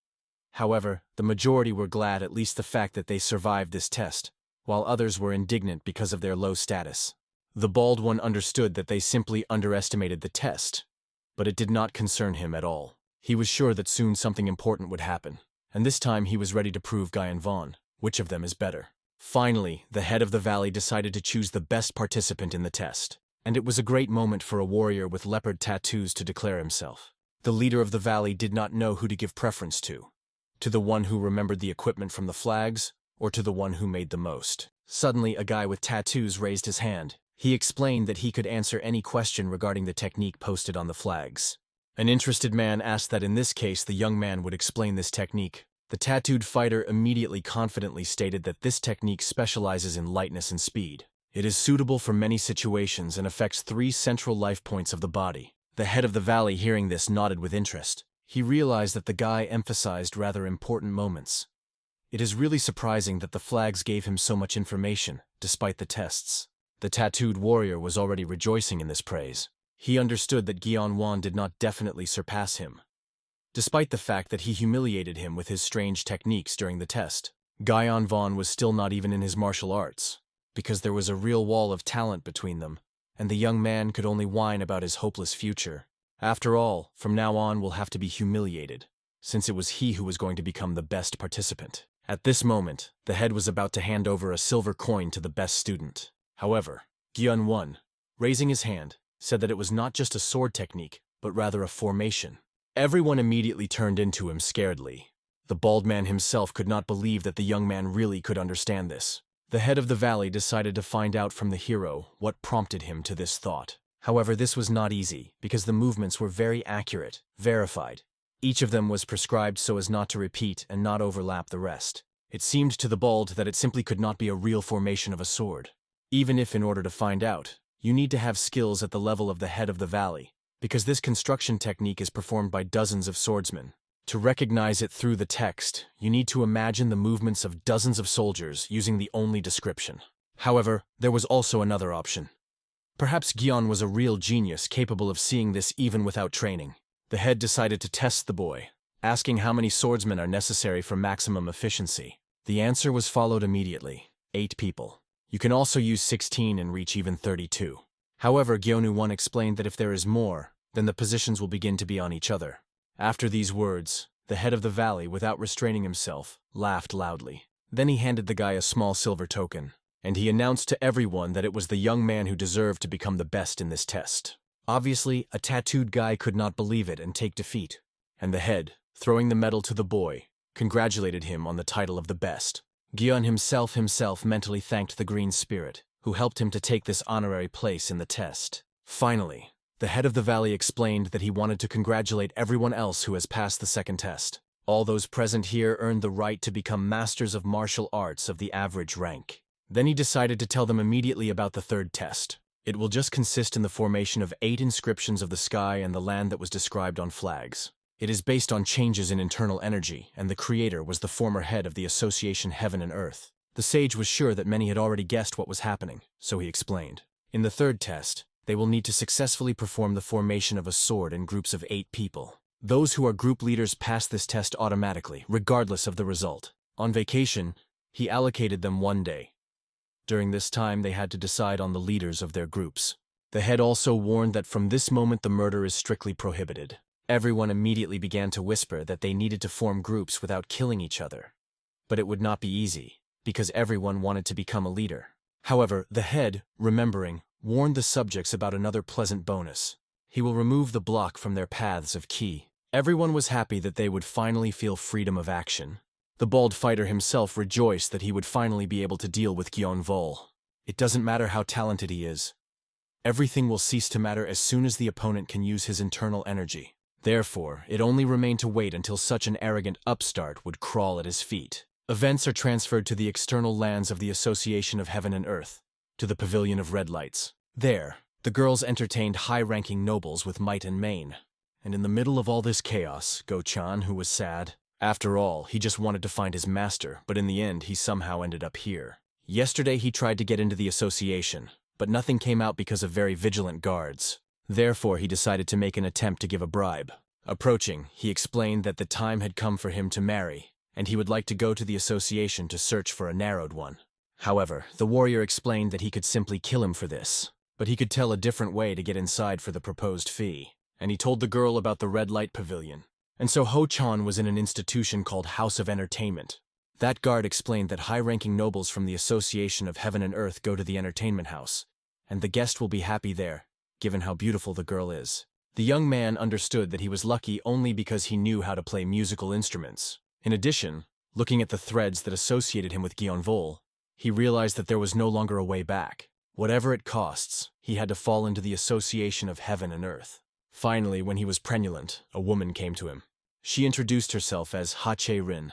However, the majority were glad at least the fact that they survived this test, while others were indignant because of their low status. The bald one understood that they simply underestimated the test, but it did not concern him at all. He was sure that soon something important would happen, and this time he was ready to prove Guy and Vaughn which of them is better. Finally, the head of the valley decided to choose the best participant in the test, and it was a great moment for a warrior with leopard tattoos to declare himself. The leader of the valley did not know who to give preference to the one who remembered the equipment from the flags, or to the one who made the most. Suddenly, a guy with tattoos raised his hand. He explained that he could answer any question regarding the technique posted on the flags. An interested man asked that in this case the young man would explain this technique. The tattooed fighter immediately confidently stated that this technique specializes in lightness and speed. It is suitable for many situations and affects 3 central life points of the body. The head of the valley, hearing this, nodded with interest. He realized that the guy emphasized rather important moments. It is really surprising that the flags gave him so much information, despite the tests. The tattooed warrior was already rejoicing in this praise. He understood that Guion Wan did not definitely surpass him, despite the fact that he humiliated him with his strange techniques during the test. Guion Vaughn was still not even in his martial arts, because there was a real wall of talent between them, and the young man could only whine about his hopeless future. After all, from now on will have to be humiliated, since it was he who was going to become the best participant. At this moment, the head was about to hand over a silver coin to the best student. However, Guion Wan, raising his hand, said that it was not just a sword technique, but rather a formation. Everyone immediately turned into him scaredly. The bald man himself could not believe that the young man really could understand this. The head of the valley decided to find out from the hero what prompted him to this thought. However, this was not easy, because the movements were very accurate, verified. Each of them was prescribed so as not to repeat and not overlap the rest. It seemed to the bald that it simply could not be a real formation of a sword. Even if, in order to find out, you need to have skills at the level of the head of the valley, because this construction technique is performed by dozens of swordsmen. To recognize it through the text, you need to imagine the movements of dozens of soldiers using the only description. However, there was also another option. Perhaps Guion was a real genius capable of seeing this even without training. The head decided to test the boy, asking how many swordsmen are necessary for maximum efficiency. The answer was followed immediately: 8 people. You can also use 16 and reach even 32. However, Gyeonu Won explained that if there is more, then the positions will begin to be on each other. After these words, the head of the valley, without restraining himself, laughed loudly. Then he handed the guy a small silver token, and he announced to everyone that it was the young man who deserved to become the best in this test. Obviously, a tattooed guy could not believe it and take defeat, and the head, throwing the medal to the boy, congratulated him on the title of the best. Gyeon himself mentally thanked the Green Spirit, who helped him to take this honorary place in the test. Finally, the head of the valley explained that he wanted to congratulate everyone else who has passed the second test. All those present here earned the right to become masters of martial arts of the average rank. Then he decided to tell them immediately about the third test. It will just consist in the formation of 8 inscriptions of the sky and the land that was described on flags. It is based on changes in internal energy, and the creator was the former head of the Association Heaven and Earth. The sage was sure that many had already guessed what was happening, so he explained. In the third test, they will need to successfully perform the formation of a sword in groups of 8 people. Those who are group leaders pass this test automatically, regardless of the result. On vacation, he allocated them 1 day. During this time, they had to decide on the leaders of their groups. The head also warned that from this moment the murder is strictly prohibited. Everyone immediately began to whisper that they needed to form groups without killing each other. But it would not be easy, because everyone wanted to become a leader. However, the head, remembering, warned the subjects about another pleasant bonus. He will remove the block from their paths of ki. Everyone was happy that they would finally feel freedom of action. The bald fighter himself rejoiced that he would finally be able to deal with Gyeon Vol. It doesn't matter how talented he is. Everything will cease to matter as soon as the opponent can use his internal energy. Therefore, it only remained to wait until such an arrogant upstart would crawl at his feet. Events are transferred to the external lands of the Association of Heaven and Earth, to the Pavilion of Red Lights. There, the girls entertained high-ranking nobles with might and main. And in the middle of all this chaos, Go-chan, who was sad. After all, he just wanted to find his master, but in the end, he somehow ended up here. Yesterday, he tried to get into the association, but nothing came out because of very vigilant guards. Therefore, he decided to make an attempt to give a bribe. Approaching, he explained that the time had come for him to marry, and he would like to go to the association to search for a narrowed one. However, the warrior explained that he could simply kill him for this, but he could tell a different way to get inside for the proposed fee, and he told the girl about the red light pavilion. And so Ho-chan was in an institution called House of Entertainment. That guard explained that high-ranking nobles from the Association of Heaven and Earth go to the entertainment house, and the guest will be happy there, given how beautiful the girl is. The young man understood that he was lucky only because he knew how to play musical instruments. In addition, looking at the threads that associated him with Gyeonvol, he realized that there was no longer a way back. Whatever it costs, he had to fall into the Association of Heaven and Earth. Finally, when he was pregnant, a woman came to him. She introduced herself as Ha-che-rin,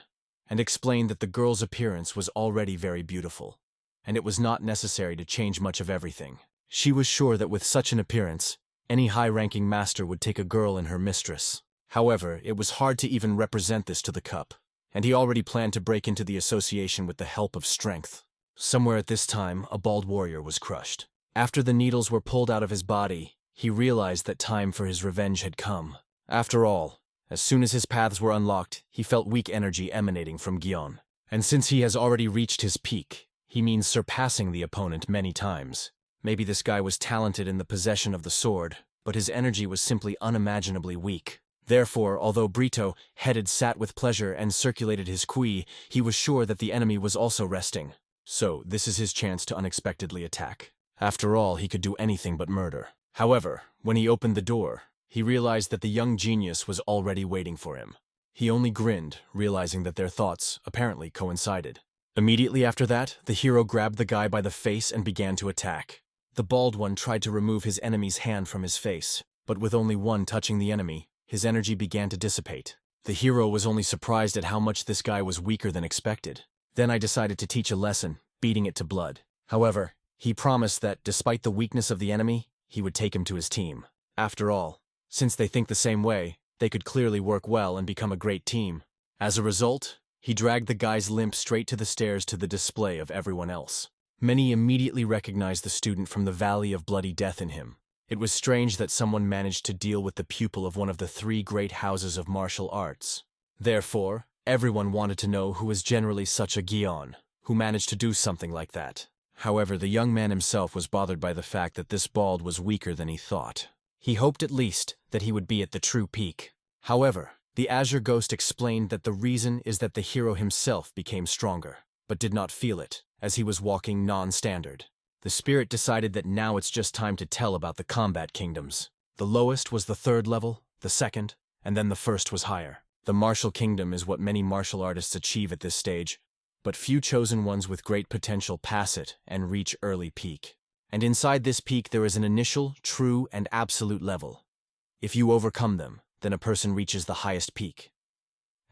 and explained that the girl's appearance was already very beautiful, and it was not necessary to change much of everything. She was sure that with such an appearance, any high-ranking master would take a girl in her mistress. However, it was hard to even represent this to the cup, and he already planned to break into the association with the help of strength. Somewhere at this time, a bald warrior was crushed. After the needles were pulled out of his body, he realized that time for his revenge had come. After all, as soon as his paths were unlocked, he felt weak energy emanating from Gyeon. And since he has already reached his peak, he means surpassing the opponent many times. Maybe this guy was talented in the possession of the sword, but his energy was simply unimaginably weak. Therefore, although Brito, headed, sat with pleasure and circulated his kui, he was sure that the enemy was also resting. So, this is his chance to unexpectedly attack. After all, he could do anything but murder. However, when he opened the door, he realized that the young genius was already waiting for him. He only grinned, realizing that their thoughts, apparently, coincided. Immediately after that, the hero grabbed the guy by the face and began to attack. The bald one tried to remove his enemy's hand from his face, but with only one touching the enemy, his energy began to dissipate. The hero was only surprised at how much this guy was weaker than expected. Then I decided to teach a lesson, beating it to blood. However, he promised that, despite the weakness of the enemy, he would take him to his team. After all, since they think the same way, they could clearly work well and become a great team. As a result, he dragged the guy's limp straight to the stairs to the display of everyone else. Many immediately recognized the student from the Valley of Bloody Death in him. It was strange that someone managed to deal with the pupil of one of the three great houses of martial arts. Therefore, everyone wanted to know who was generally such a Gyeon, who managed to do something like that. However, the young man himself was bothered by the fact that this bald was weaker than he thought. He hoped at least that he would be at the true peak. However, the Azure Ghost explained that the reason is that the hero himself became stronger, but did not feel it, as he was walking non-standard. The spirit decided that now it's just time to tell about the combat kingdoms. The lowest was the 3rd level, the 2nd, and then the 1st was higher. The martial kingdom is what many martial artists achieve at this stage, but few chosen ones with great potential pass it and reach early peak. And inside this peak there is an initial, true, and absolute level. If you overcome them, then a person reaches the highest peak.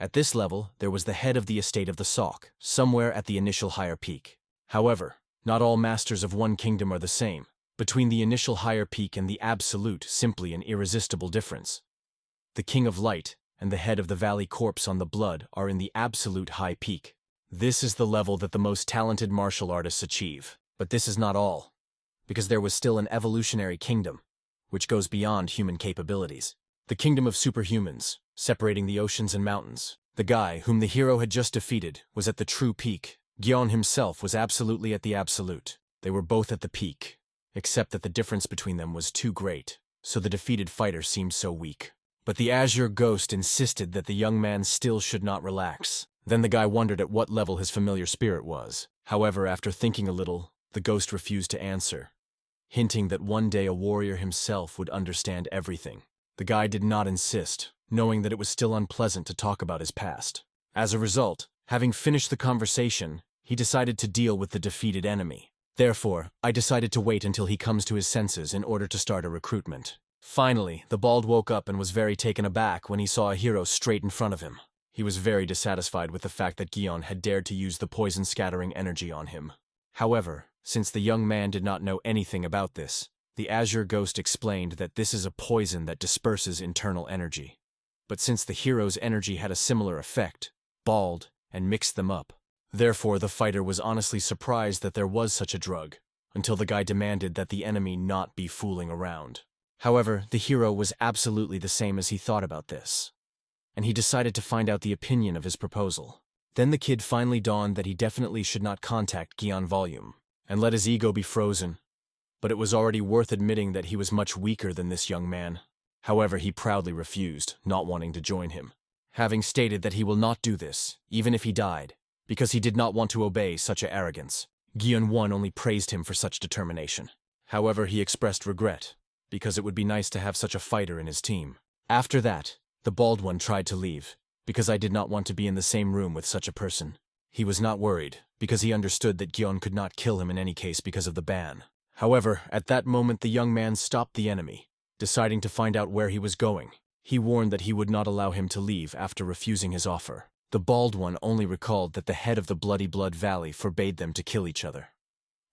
At this level, there was the head of the estate of the Sok, somewhere at the initial higher peak. However, not all masters of one kingdom are the same. Between the initial higher peak and the absolute, simply an irresistible difference. The King of Light and the head of the Valley Corpse on the Blood are in the absolute high peak. This is the level that the most talented martial artists achieve. But this is not all, because there was still an evolutionary kingdom, which goes beyond human capabilities. The kingdom of superhumans, separating the oceans and mountains. The guy, whom the hero had just defeated, was at the true peak. Gyeon himself was absolutely at the absolute. They were both at the peak, except that the difference between them was too great, so the defeated fighter seemed so weak. But the Azure Ghost insisted that the young man still should not relax. Then the guy wondered at what level his familiar spirit was. However, after thinking a little, the ghost refused to answer, hinting that one day a warrior himself would understand everything. The guy did not insist, knowing that it was still unpleasant to talk about his past. As a result, having finished the conversation, he decided to deal with the defeated enemy. Therefore, I decided to wait until he comes to his senses in order to start a recruitment. Finally, the bald woke up and was very taken aback when he saw a hero straight in front of him. He was very dissatisfied with the fact that Gion had dared to use the poison-scattering energy on him. However, since the young man did not know anything about this, the Azure Ghost explained that this is a poison that disperses internal energy. But since the hero's energy had a similar effect, balled, and mixed them up. Therefore, the fighter was honestly surprised that there was such a drug, until the guy demanded that the enemy not be fooling around. However, the hero was absolutely the same as he thought about this, and he decided to find out the opinion of his proposal. Then the kid finally dawned that he definitely should not contact Gion Volume, and let his ego be frozen. But it was already worth admitting that he was much weaker than this young man. However, he proudly refused, not wanting to join him, having stated that he will not do this, even if he died, because he did not want to obey such a arrogance. Gion One only praised him for such determination. However, he expressed regret, because it would be nice to have such a fighter in his team. After that, the bald one tried to leave, because I did not want to be in the same room with such a person. He was not worried, because he understood that Gion could not kill him in any case because of the ban. However, at that moment the young man stopped the enemy, deciding to find out where he was going. He warned that he would not allow him to leave after refusing his offer. The bald one only recalled that the head of the Bloody Blood Valley forbade them to kill each other.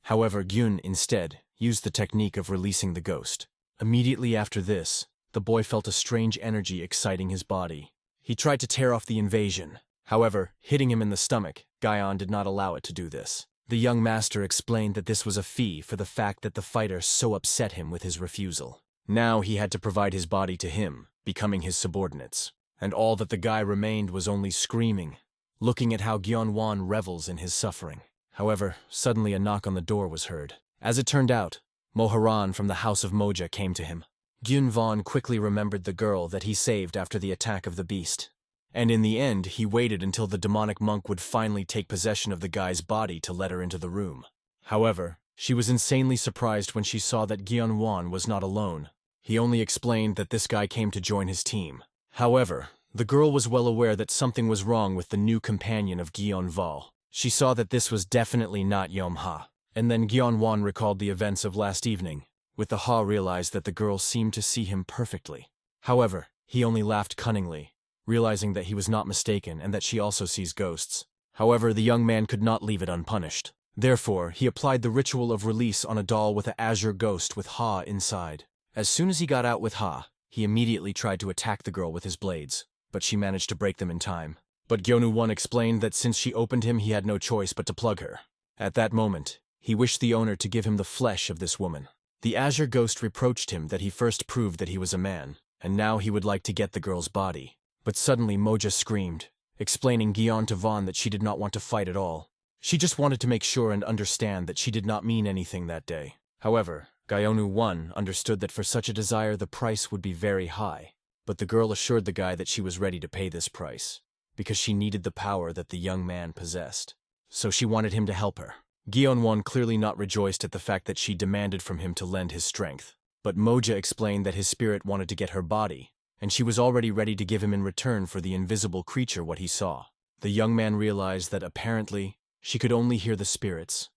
However, Gyun instead used the technique of releasing the ghost. Immediately after this, the boy felt a strange energy exciting his body. He tried to tear off the invasion. However, hitting him in the stomach, Gion did not allow it to do this. The young master explained that this was a fee for the fact that the fighter so upset him with his refusal. Now he had to provide his body to him, becoming his subordinates. And all that the guy remained was only screaming, looking at how Gyeonwon revels in his suffering. However, suddenly a knock on the door was heard. As it turned out, Moharan from the house of Moja came to him. Gyunvon quickly remembered the girl that he saved after the attack of the beast. And in the end, he waited until the demonic monk would finally take possession of the guy's body to let her into the room. However, she was insanely surprised when she saw that Gyeonwon was not alone. He only explained that this guy came to join his team. However, the girl was well aware that something was wrong with the new companion of Gyeonval. She saw that this was definitely not Yomha. And then Gyeonwon recalled the events of last evening. With the Ha realized that the girl seemed to see him perfectly. However, he only laughed cunningly, realizing that he was not mistaken and that she also sees ghosts. However, the young man could not leave it unpunished. Therefore, he applied the ritual of release on a doll with an azure ghost with Ha inside. As soon as he got out with Ha, he immediately tried to attack the girl with his blades, but she managed to break them in time. But Gyonu-won explained that since she opened him, he had no choice but to plug her. At that moment, he wished the owner to give him the flesh of this woman. The azure ghost reproached him that he first proved that he was a man, and now he would like to get the girl's body. But suddenly Moja screamed, explaining Gyeon to Vaughn that she did not want to fight at all. She just wanted to make sure and understand that she did not mean anything that day. However, Gyonu-won understood that for such a desire the price would be very high, but the girl assured the guy that she was ready to pay this price, because she needed the power that the young man possessed. So she wanted him to help her. Gyeon-won clearly not rejoiced at the fact that she demanded from him to lend his strength, but Moja explained that his spirit wanted to get her body, and she was already ready to give him in return for the invisible creature what he saw. The young man realized that apparently she could only hear the spirits,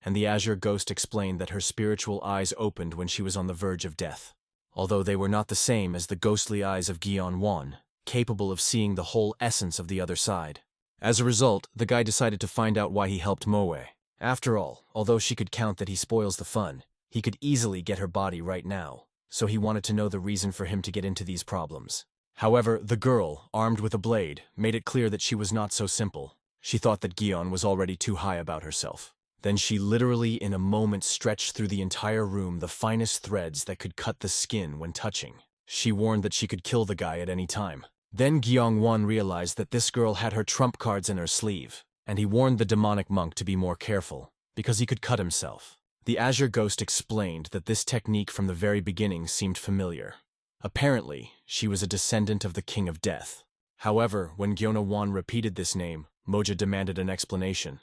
and the azure ghost explained that her spiritual eyes opened when she was on the verge of death, although they were not the same as the ghostly eyes of Gyeon-won, capable of seeing the whole essence of the other side. As a result, the guy decided to find out why he helped Moe. After all, although she could count that he spoils the fun, he could easily get her body right now, so he wanted to know the reason for him to get into these problems. However, the girl, armed with a blade, made it clear that she was not so simple. She thought that Gyeon was already too high about herself. Then she literally in a moment stretched through the entire room the finest threads that could cut the skin when touching. She warned that she could kill the guy at any time. Then Gyeong-won realized that this girl had her trump cards in her sleeve, and he warned the demonic monk to be more careful, because he could cut himself. The azure ghost explained that this technique from the very beginning seemed familiar. Apparently, she was a descendant of the King of Death. However, when Gyeona-won repeated this name, Moja demanded an explanation.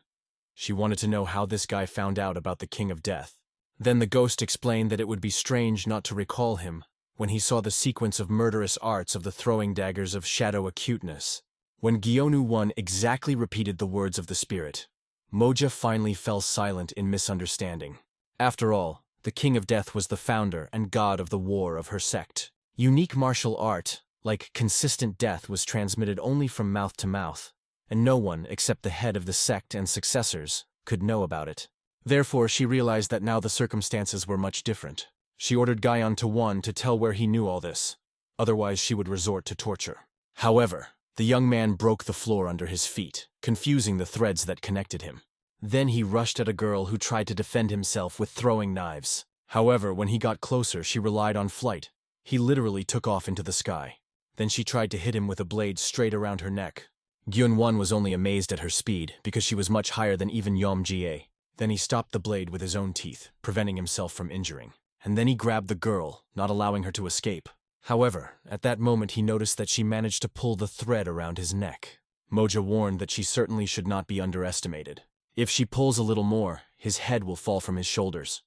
She wanted to know how this guy found out about the King of Death. Then the ghost explained that it would be strange not to recall him when he saw the sequence of murderous arts of the throwing daggers of shadow acuteness. When Gyeonu-won exactly repeated the words of the spirit, Moja finally fell silent in misunderstanding. After all, the King of Death was the founder and god of the war of her sect. Unique martial art, like consistent death was transmitted only from mouth to mouth, and no one except the head of the sect and successors could know about it. Therefore, she realized that now the circumstances were much different. She ordered Guion to one to tell where he knew all this, otherwise she would resort to torture. However, the young man broke the floor under his feet, confusing the threads that connected him. Then he rushed at a girl who tried to defend himself with throwing knives. However, when he got closer, she relied on flight. He literally took off into the sky. Then she tried to hit him with a blade straight around her neck. Gyun-won was only amazed at her speed, because she was much higher than even Yom-jie. Then he stopped the blade with his own teeth, preventing himself from injuring. And then he grabbed the girl, not allowing her to escape. However, at that moment he noticed that she managed to pull the thread around his neck. Moja warned that she certainly should not be underestimated. If she pulls a little more, his head will fall from his shoulders.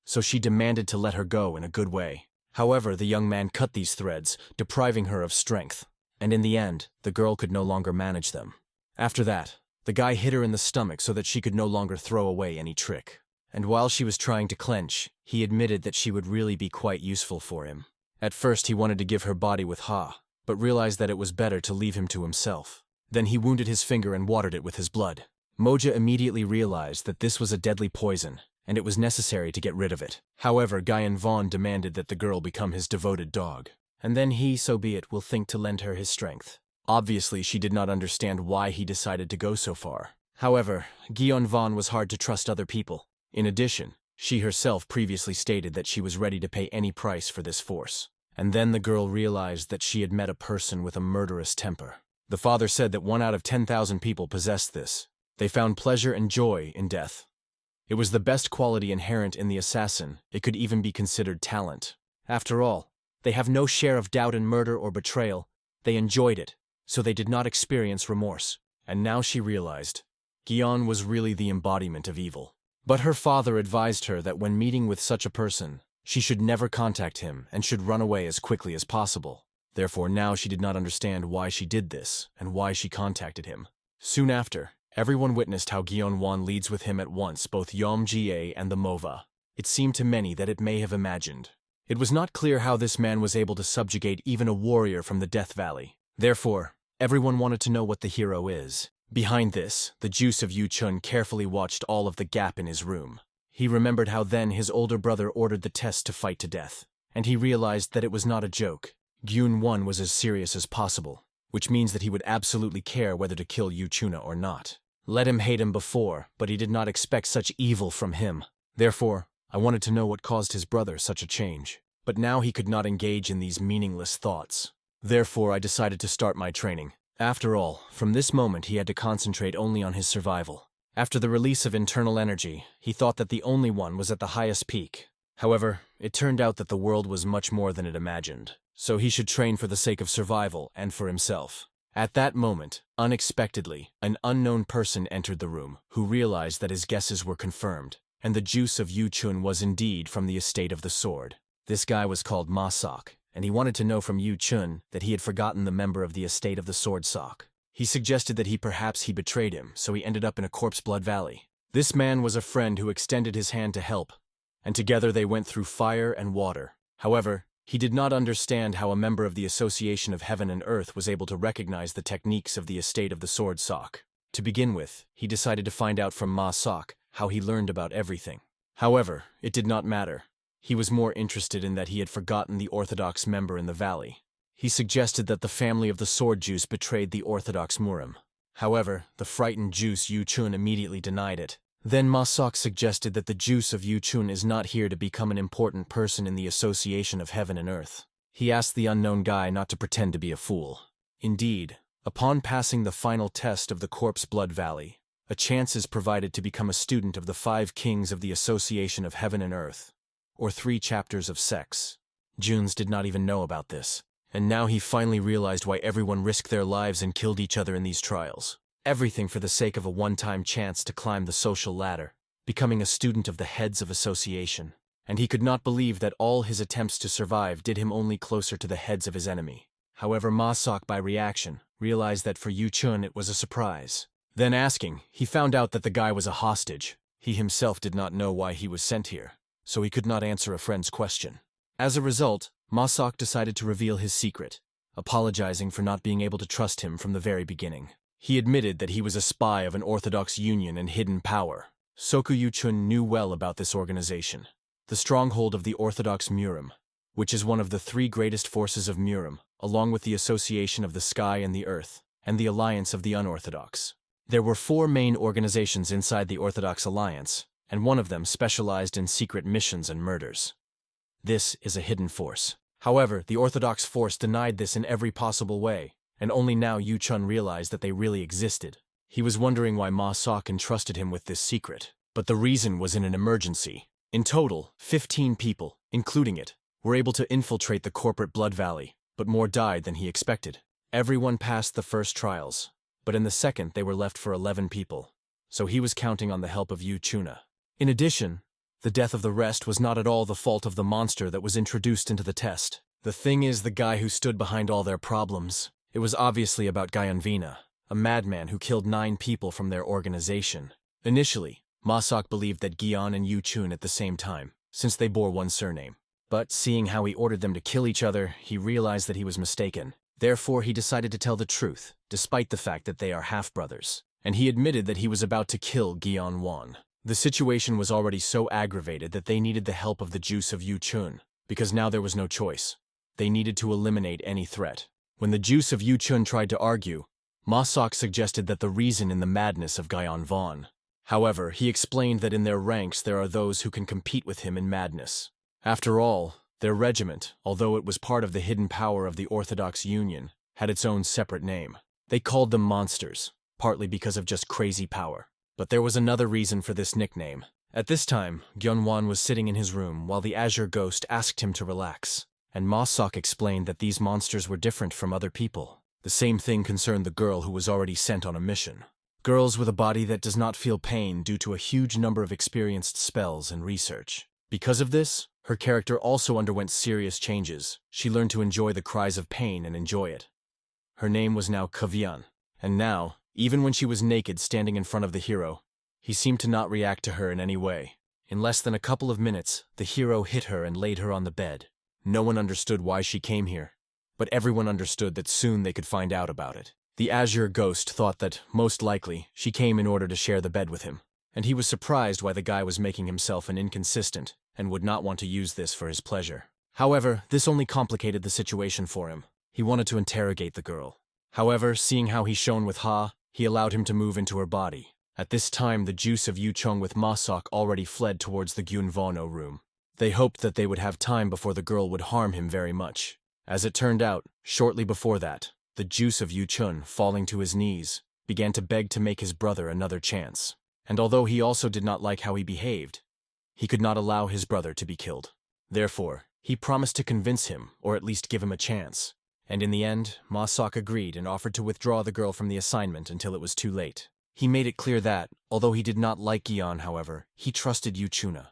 So she demanded to let her go in a good way. However, the young man cut these threads, depriving her of strength. And in the end, the girl could no longer manage them. After that, the guy hit her in the stomach so that she could no longer throw away any trick. And while she was trying to clench, he admitted that she would really be quite useful for him. At first he wanted to give her body with Ha, but realized that it was better to leave him to himself. Then he wounded his finger and watered it with his blood. Moja immediately realized that this was a deadly poison, and it was necessary to get rid of it. However, Guion demanded that the girl become his devoted dog. And then he, so be it, will think to lend her his strength. Obviously, she did not understand why he decided to go so far. However, Guion was hard to trust other people. In addition, she herself previously stated that she was ready to pay any price for this force. And then the girl realized that she had met a person with a murderous temper. The father said that 1 out of 10,000 people possessed this. They found pleasure and joy in death. It was the best quality inherent in the assassin. It could even be considered talent. After all, they have no share of doubt in murder or betrayal. They enjoyed it, so they did not experience remorse. And now she realized, Guion was really the embodiment of evil. But her father advised her that when meeting with such a person, she should never contact him and should run away as quickly as possible. Therefore now she did not understand why she did this and why she contacted him. Soon after, everyone witnessed how Guion leads with him at once both Yom-jie and the Mova. It seemed to many that it may have imagined. It was not clear how this man was able to subjugate even a warrior from the Death Valley. Therefore, everyone wanted to know what the hero is. Behind this, the juice of Yu-chun carefully watched all of the gap in his room. He remembered how then his older brother ordered the test to fight to death, and he realized that it was not a joke. Gyun-won was as serious as possible, which means that he would absolutely care whether to kill Yu-chuna or not. Let him hate him before, but he did not expect such evil from him. Therefore, I wanted to know what caused his brother such a change. But now he could not engage in these meaningless thoughts. Therefore, I decided to start my training. After all, from this moment he had to concentrate only on his survival. After the release of internal energy, he thought that the only one was at the highest peak. However, it turned out that the world was much more than it imagined, so he should train for the sake of survival and for himself. At that moment, unexpectedly, an unknown person entered the room, who realized that his guesses were confirmed, and the juice of Yu-chun was indeed from the estate of the sword. This guy was called Ma-sok, and he wanted to know from Yu-chun that he had forgotten the member of the estate of the sword Sok. He suggested that he betrayed him, so he ended up in a corpse blood valley. This man was a friend who extended his hand to help, and together they went through fire and water. However, he did not understand how a member of the Association of Heaven and Earth was able to recognize the techniques of the estate of the sword Sok. To begin with, he decided to find out from Ma-sok how he learned about everything. However, it did not matter. He was more interested in that he had forgotten the Orthodox member in the valley. He suggested that the family of the sword juice betrayed the Orthodox Murim. However, the frightened juice Yu-chun immediately denied it. Then Ma-sok suggested that the juice of Yu-chun is not here to become an important person in the Association of Heaven and Earth. He asked the unknown guy not to pretend to be a fool. Indeed, upon passing the final test of the Corpse Blood Valley, a chance is provided to become a student of the 5 kings of the Association of Heaven and Earth, or 3 chapters of sects. Junes did not even know about this, and now he finally realized why everyone risked their lives and killed each other in these trials. Everything for the sake of a one-time chance to climb the social ladder, becoming a student of the heads of association. And he could not believe that all his attempts to survive did him only closer to the heads of his enemy. However, Ma-sok, by reaction, realized that for Yu-chun it was a surprise. Then asking, he found out that the guy was a hostage. He himself did not know why he was sent here, so he could not answer a friend's question. As a result, Ma-sok decided to reveal his secret. apologizing for not being able to trust him from the very beginning. He admitted that he was a spy of an Orthodox Union and hidden power. Soku Yu-chun knew well about this organization, the stronghold of the Orthodox Murim, which is one of the three greatest forces of Murim, along with the Association of the Sky and the Earth, and the Alliance of the Unorthodox. There were 4 main organizations inside the Orthodox Alliance, and one of them specialized in secret missions and murders. This is a hidden force. However, the Orthodox force denied this in every possible way, and only now Yu-chun realized that they really existed. He was wondering why Ma Sok entrusted him with this secret, but the reason was in an emergency. In total, 15 people, including it, were able to infiltrate the corporate Blood Valley, but more died than he expected. Everyone passed the first trials, but in the second they were left for 11 people, so he was counting on the help of Yu-chuna. In addition, the death of the rest was not at all the fault of the monster that was introduced into the test. The thing is the guy who stood behind all their problems. It was obviously about Gyanvina, a madman who killed 9 people from their organization. Initially, Ma Sok believed that Gyan and Yu-chun at the same time, since they bore one surname. But seeing how he ordered them to kill each other, he realized that he was mistaken. Therefore, he decided to tell the truth, despite the fact that they are half-brothers. And he admitted that he was about to kill Gyan Wan. The situation was already so aggravated that they needed the help of the juice of Yu-chun, because now there was no choice. They needed to eliminate any threat. When the juice of Yu-chun tried to argue, Ma Sok suggested that the reason in the madness of Gyan Wan. However, he explained that in their ranks there are those who can compete with him in madness. After all, their regiment, although it was part of the hidden power of the Orthodox Union, had its own separate name. They called them monsters, partly because of just crazy power. But there was another reason for this nickname. At this time, Gyunwan was sitting in his room while the Azure Ghost asked him to relax, and Ma Sok explained that these monsters were different from other people. The same thing concerned the girl who was already sent on a mission. Girls with a body that does not feel pain due to a huge number of experienced spells and research. Because of this, her character also underwent serious changes. She learned to enjoy the cries of pain and enjoy it. Her name was now Kavyan, and now, even when she was naked standing in front of the hero, he seemed to not react to her in any way. In less than a couple of minutes, the hero hit her and laid her on the bed. No one understood why she came here, but everyone understood that soon they could find out about it. The Azure Ghost thought that, most likely, she came in order to share the bed with him, and he was surprised why the guy was making himself an inconsistent and would not want to use this for his pleasure. However, this only complicated the situation for him. He wanted to interrogate the girl. However, seeing how he shone with Ha, he allowed him to move into her body. At this time, the juice of Yu-chun with Ma Sok already fled towards the Gyunvano room. They hoped that they would have time before the girl would harm him very much. As it turned out, shortly before that, the juice of Yu-chun, falling to his knees, began to beg to make his brother another chance. And although he also did not like how he behaved, he could not allow his brother to be killed. Therefore, he promised to convince him, or at least give him a chance. And in the end, Ma Sok agreed and offered to withdraw the girl from the assignment until it was too late. He made it clear that, although he did not like Gyan, however, he trusted Yu-chuna.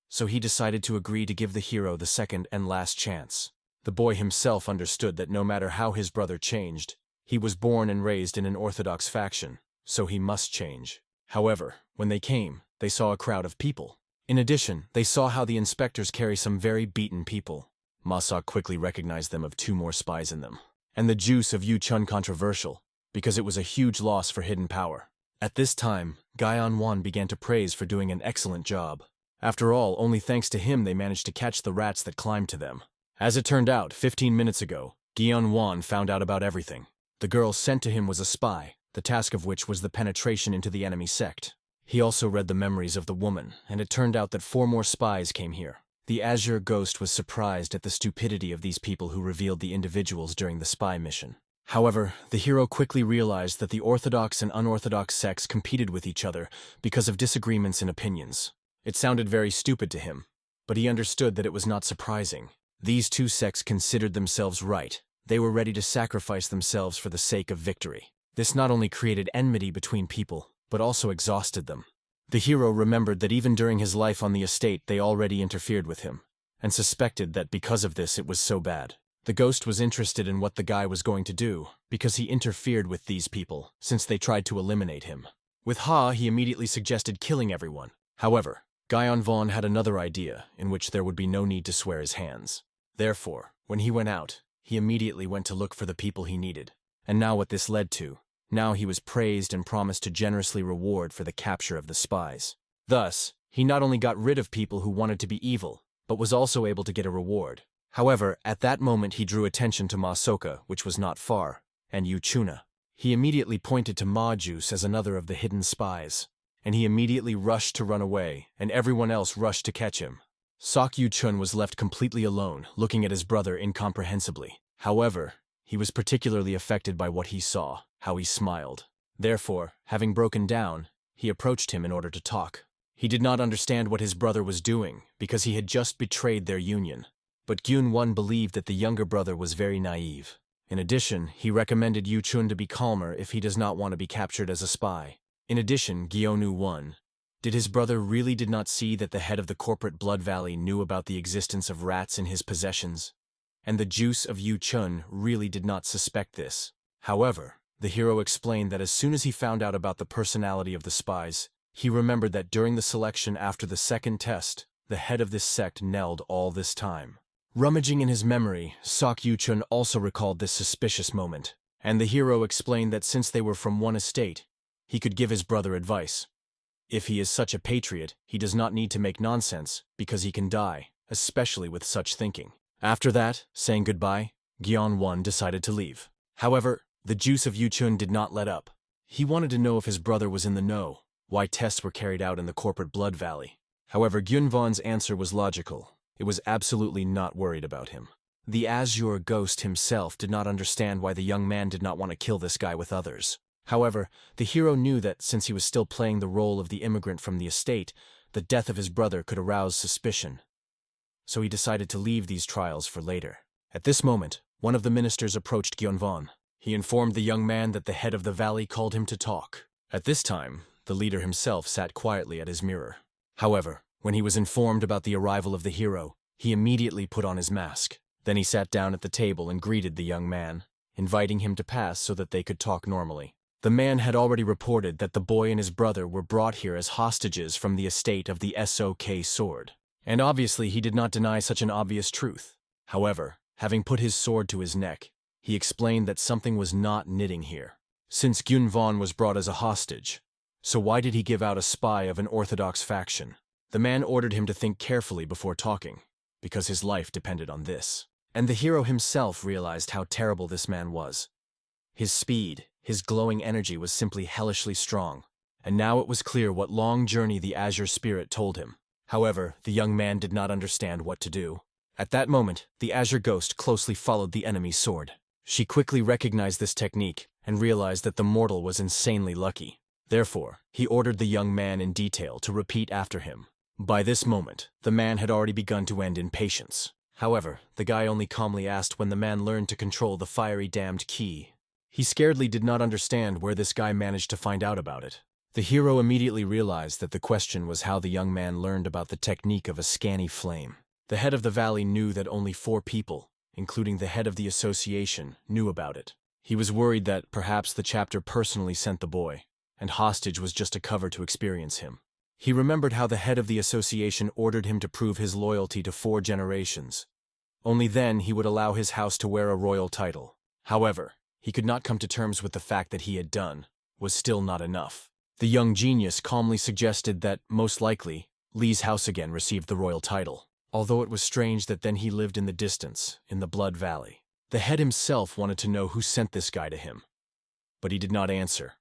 So he decided to agree to give the hero the second and last chance. The boy himself understood that no matter how his brother changed, he was born and raised in an Orthodox faction, so he must change. However, when they came, they saw a crowd of people. In addition, they saw how the inspectors carry some very beaten people. Ma Sok quickly recognized them of 2 more spies in them. And the juice of Yu-chun controversial, because it was a huge loss for hidden power. At this time, Gyan Wan began to praise for doing an excellent job. After all, only thanks to him they managed to catch the rats that climbed to them. As it turned out, 15 minutes ago, Gyan Wan found out about everything. The girl sent to him was a spy, the task of which was the penetration into the enemy sect. He also read the memories of the woman, and it turned out that 4 more spies came here. The Azure Ghost was surprised at the stupidity of these people who revealed the individuals during the spy mission. However, the hero quickly realized that the Orthodox and unorthodox sects competed with each other because of disagreements in opinions. It sounded very stupid to him, but he understood that it was not surprising. These 2 sects considered themselves right. They were ready to sacrifice themselves for the sake of victory. This not only created enmity between people, but also exhausted them. The hero remembered that even during his life on the estate they already interfered with him, and suspected that because of this it was so bad. The ghost was interested in what the guy was going to do, because he interfered with these people, since they tried to eliminate him. With Ha, he immediately suggested killing everyone. However, Gyan Vaughn had another idea, in which there would be no need to swear his hands. Therefore, when he went out, he immediately went to look for the people he needed. And now what this led to. Now he was praised and promised to generously reward for the capture of the spies. Thus, he not only got rid of people who wanted to be evil, but was also able to get a reward. However, at that moment he drew attention to Ma Soka, which was not far, and Yu Chuna. He immediately pointed to Ma Juice as another of the hidden spies, and he immediately rushed to run away, and everyone else rushed to catch him. Sok Yu Chun was left completely alone, looking at his brother incomprehensibly. However, he was particularly affected by what he saw, how he smiled. Therefore, having broken down, he approached him in order to talk. He did not understand what his brother was doing, because he had just betrayed their union. But Gyun-won believed that the younger brother was very naive. In addition, he recommended Yu Chun to be calmer if he does not want to be captured as a spy. In addition, Gyonu-won, did his brother really did not see that the head of the corporate Blood Valley knew about the existence of rats in his possessions? And the juice of Yu Chun really did not suspect this. However, the hero explained that as soon as he found out about the personality of the spies, he remembered that during the selection after the second test, the head of this sect knelled all this time. Rummaging in his memory, Sok Yu Chun also recalled this suspicious moment, and the hero explained that since they were from one estate, he could give his brother advice. If he is such a patriot, he does not need to make nonsense, because he can die, especially with such thinking. After that, saying goodbye, Gyeon-won decided to leave. However, the juice of Yu Chun did not let up. He wanted to know if his brother was in the know, why tests were carried out in the corporate Blood Valley. However, Gyun-won's answer was logical. It was absolutely not worried about him. The Azure ghost himself did not understand why the young man did not want to kill this guy with others. However, the hero knew that since he was still playing the role of the immigrant from the estate, the death of his brother could arouse suspicion. So he decided to leave these trials for later. At this moment, one of the ministers approached Gyun-won. He informed the young man that the head of the valley called him to talk. At this time, the leader himself sat quietly at his mirror. However, when he was informed about the arrival of the hero, he immediately put on his mask. Then he sat down at the table and greeted the young man, inviting him to pass so that they could talk normally. The man had already reported that the boy and his brother were brought here as hostages from the estate of the SOK sword. And obviously he did not deny such an obvious truth. However, having put his sword to his neck, he explained that something was not knitting here. Since Gyun-won was brought as a hostage, so why did he give out a spy of an orthodox faction? The man ordered him to think carefully before talking, because his life depended on this. And the hero himself realized how terrible this man was. His speed, his glowing energy was simply hellishly strong, and now it was clear what long journey the Azure Spirit told him. However, the young man did not understand what to do. At that moment, the Azure Ghost closely followed the enemy's sword. She quickly recognized this technique and realized that the mortal was insanely lucky. Therefore, he ordered the young man in detail to repeat after him. By this moment, the man had already begun to end in patience. However, the guy only calmly asked when the man learned to control the fiery damned key. He scaredly did not understand where this guy managed to find out about it. The hero immediately realized that the question was how the young man learned about the technique of a scanny flame. The head of the valley knew that only 4 people, including the head of the association, knew about it. He was worried that perhaps the chapter personally sent the boy, and hostage was just a cover to experience him. He remembered how the head of the association ordered him to prove his loyalty to 4 generations. Only then he would allow his house to wear a royal title. However, he could not come to terms with the fact that he had done was still not enough. The young genius calmly suggested that, most likely, Lee's house again received the royal title, although it was strange that then he lived in the distance, in the Blood Valley. The head himself wanted to know who sent this guy to him, but he did not answer,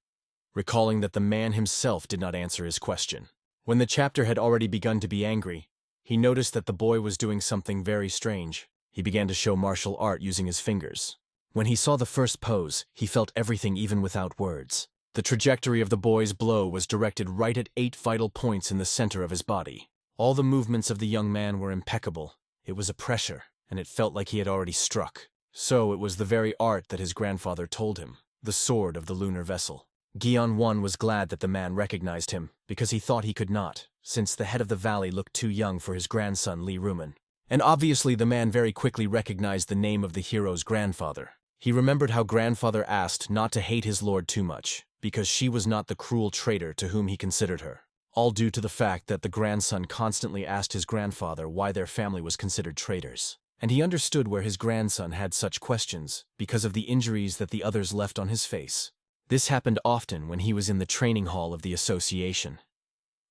recalling that the man himself did not answer his question. When the chapter had already begun to be angry, he noticed that the boy was doing something very strange. He began to show martial art using his fingers. When he saw the first pose, he felt everything even without words. The trajectory of the boy's blow was directed right at 8 vital points in the center of his body. All the movements of the young man were impeccable. It was a pressure, and it felt like he had already struck. So it was the very art that his grandfather told him, the sword of the lunar vessel. Gyeon-won was glad that the man recognized him, because he thought he could not, since the head of the valley looked too young for his grandson Lee Ruman. And obviously the man very quickly recognized the name of the hero's grandfather. He remembered how grandfather asked not to hate his lord too much, because she was not the cruel traitor to whom he considered her. All due to the fact that the grandson constantly asked his grandfather why their family was considered traitors. and he understood where his grandson had such questions because of the injuries that the others left on his face. This happened often when he was in the training hall of the association.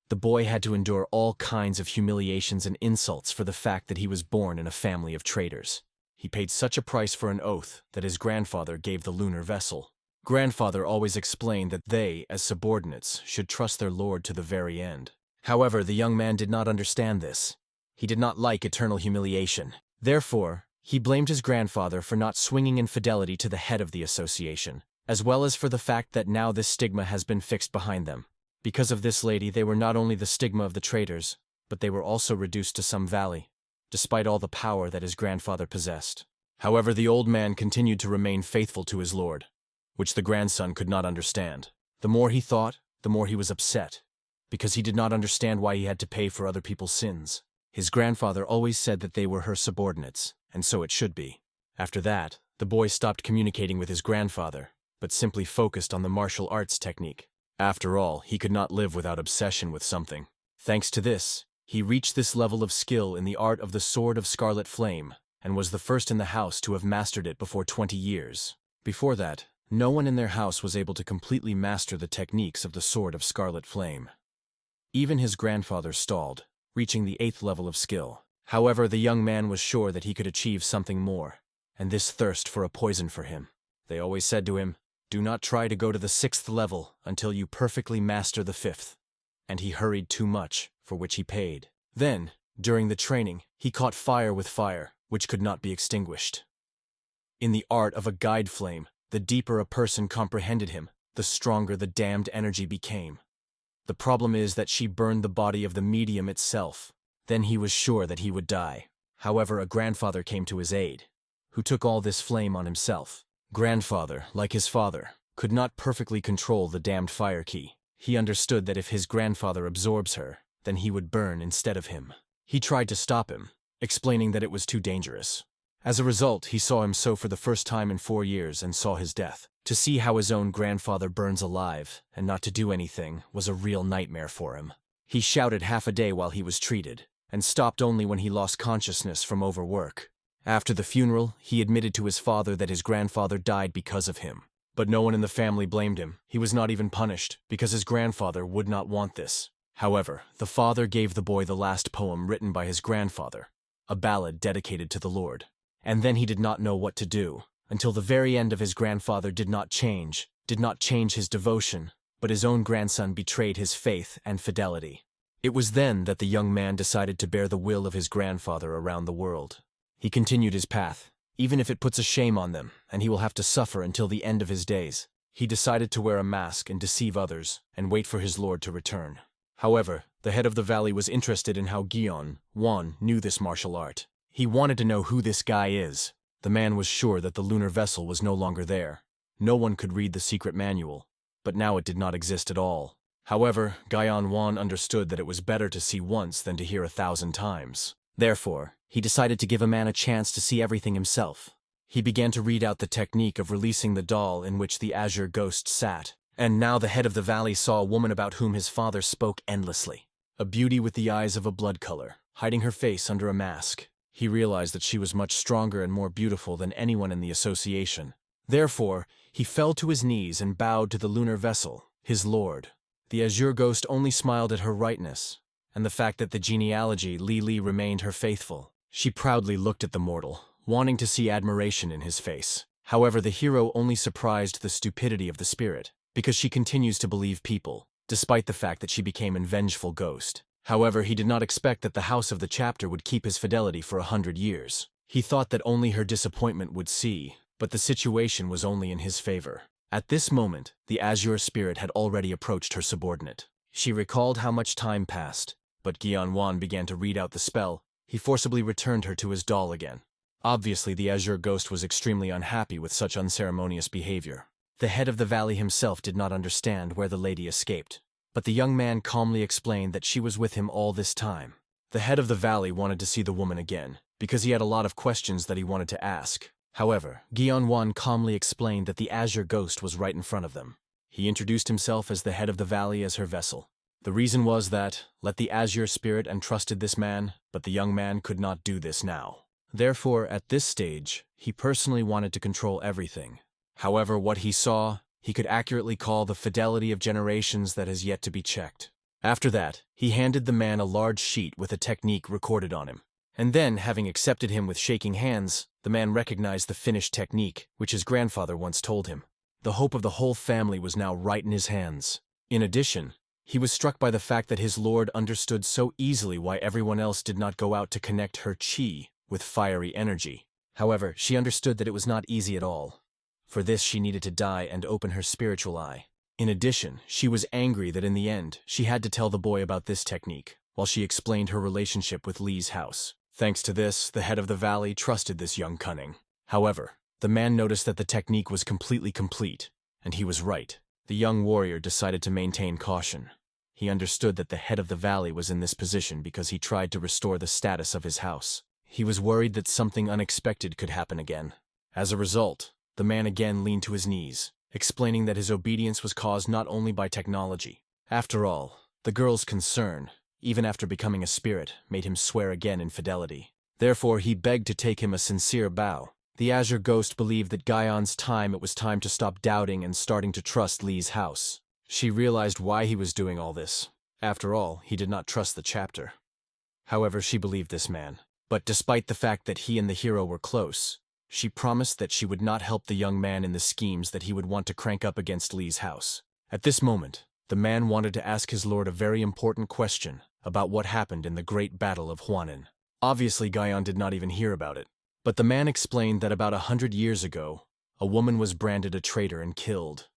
The boy had to endure all kinds of humiliations and insults for the fact that he was born in a family of traitors. He paid such a price for an oath that his grandfather gave the lunar vessel. Grandfather always explained that they, as subordinates, should trust their lord to the very end. However, the young man did not understand this. He did not like eternal humiliation. Therefore, he blamed his grandfather for not swinging in fidelity to the head of the association, as well as for the fact that now this stigma has been fixed behind them. Because of this lady, they were not only the stigma of the traitors, but they were also reduced to some valley, despite all the power that his grandfather possessed. However, the old man continued to remain faithful to his lord, which the grandson could not understand. The more he thought, the more he was upset, because he did not understand why he had to pay for other people's sins. His grandfather always said that they were her subordinates, and so it should be. After that, the boy stopped communicating with his grandfather, but simply focused on the martial arts technique. After all, he could not live without obsession with something. Thanks to this, he reached this level of skill in the art of the Sword of Scarlet Flame, and was the first in the house to have mastered it before 20 years. Before that, no one in their house was able to completely master the techniques of the Sword of Scarlet Flame. Even his grandfather stalled, reaching the 8th level of skill. However, the young man was sure that he could achieve something more, and this thirst for a poison for him. They always said to him, "Do not try to go to the 6th level until you perfectly master the 5th. And he hurried too much, for which he paid. Then, during the training, he caught fire with fire, which could not be extinguished. In the art of a guide flame, the deeper a person comprehended him, the stronger the damned energy became. The problem is that she burned the body of the medium itself. Then he was sure that he would die. However, a grandfather came to his aid, who took all this flame on himself. Grandfather, like his father, could not perfectly control the damned fire key. He understood that if his grandfather absorbs her, then he would burn instead of him. He tried to stop him, explaining that it was too dangerous. As a result, he saw him so for the first time in 4 years and saw his death. To see how his own grandfather burns alive, and not to do anything, was a real nightmare for him. He shouted half a day while he was treated, and stopped only when he lost consciousness from overwork. After the funeral, he admitted to his father that his grandfather died because of him. But no one in the family blamed him. He was not even punished, because his grandfather would not want this. However, the father gave the boy the last poem written by his grandfather, a ballad dedicated to the Lord. And then he did not know what to do, until the very end of his grandfather did not change his devotion, but his own grandson betrayed his faith and fidelity. It was then that the young man decided to bear the will of his grandfather around the world. He continued his path, even if it puts a shame on them, and he will have to suffer until the end of his days. He decided to wear a mask and deceive others, and wait for his lord to return. However, the head of the valley was interested in how Wan knew this martial art. He wanted to know who this guy is. The man was sure that the lunar vessel was no longer there. No one could read the secret manual, but now it did not exist at all. However, Wan understood that it was better to see once than to hear 1,000 times. Therefore, he decided to give a man a chance to see everything himself. He began to read out the technique of releasing the doll in which the azure ghost sat. And now the head of the valley saw a woman about whom his father spoke endlessly. A beauty with the eyes of a blood color, hiding her face under a mask. He realized that she was much stronger and more beautiful than anyone in the association. Therefore, he fell to his knees and bowed to the lunar vessel, his lord. The azure ghost only smiled at her rightness, and the fact that the genealogy Li remained her faithful. She proudly looked at the mortal, wanting to see admiration in his face. However, the hero only surprised the stupidity of the spirit, because she continues to believe people, despite the fact that she became a vengeful ghost. However, he did not expect that the house of the chapter would keep his fidelity for 100 years. He thought that only her disappointment would see, but the situation was only in his favor. At this moment, the azure spirit had already approached her subordinate. She recalled how much time passed, but Wan began to read out the spell. He forcibly returned her to his doll again. Obviously, the azure ghost was extremely unhappy with such unceremonious behavior. The head of the valley himself did not understand where the lady escaped, but the young man calmly explained that she was with him all this time. The head of the valley wanted to see the woman again, because he had a lot of questions that he wanted to ask. However, Wan calmly explained that the azure ghost was right in front of them. He introduced himself as the head of the valley as her vessel. The reason was that, let the azure spirit entrusted this man, but the young man could not do this now. Therefore, at this stage, he personally wanted to control everything. However, what he saw, he could accurately call the fidelity of generations that has yet to be checked. After that, he handed the man a large sheet with a technique recorded on him. And then, having accepted him with shaking hands, the man recognized the finished technique, which his grandfather once told him. The hope of the whole family was now right in his hands. In addition, he was struck by the fact that his lord understood so easily why everyone else did not go out to connect her chi with fiery energy. However, she understood that it was not easy at all. For this, she needed to die and open her spiritual eye. In addition, she was angry that in the end, she had to tell the boy about this technique, while she explained her relationship with Lee's house. Thanks to this, the head of the valley trusted this young cunning. However, the man noticed that the technique was completely complete, and he was right. The young warrior decided to maintain caution. He understood that the head of the valley was in this position because he tried to restore the status of his house. He was worried that something unexpected could happen again. As a result, the man again leaned to his knees, explaining that his obedience was caused not only by technology. After all, the girl's concern, even after becoming a spirit, made him swear again in fidelity. Therefore, he begged to take him a sincere bow. The Azure Ghost believed that Guyon's time it was time to stop doubting and starting to trust Lee's house. She realized why he was doing all this. After all, he did not trust the chapter. However, she believed this man. But despite the fact that he and the hero were close, she promised that she would not help the young man in the schemes that he would want to crank up against Lee's house. At this moment, the man wanted to ask his lord a very important question about what happened in the Great Battle of Huanan. Obviously, Guyon did not even hear about it. But the man explained that about 100 years ago, a woman was branded a traitor and killed,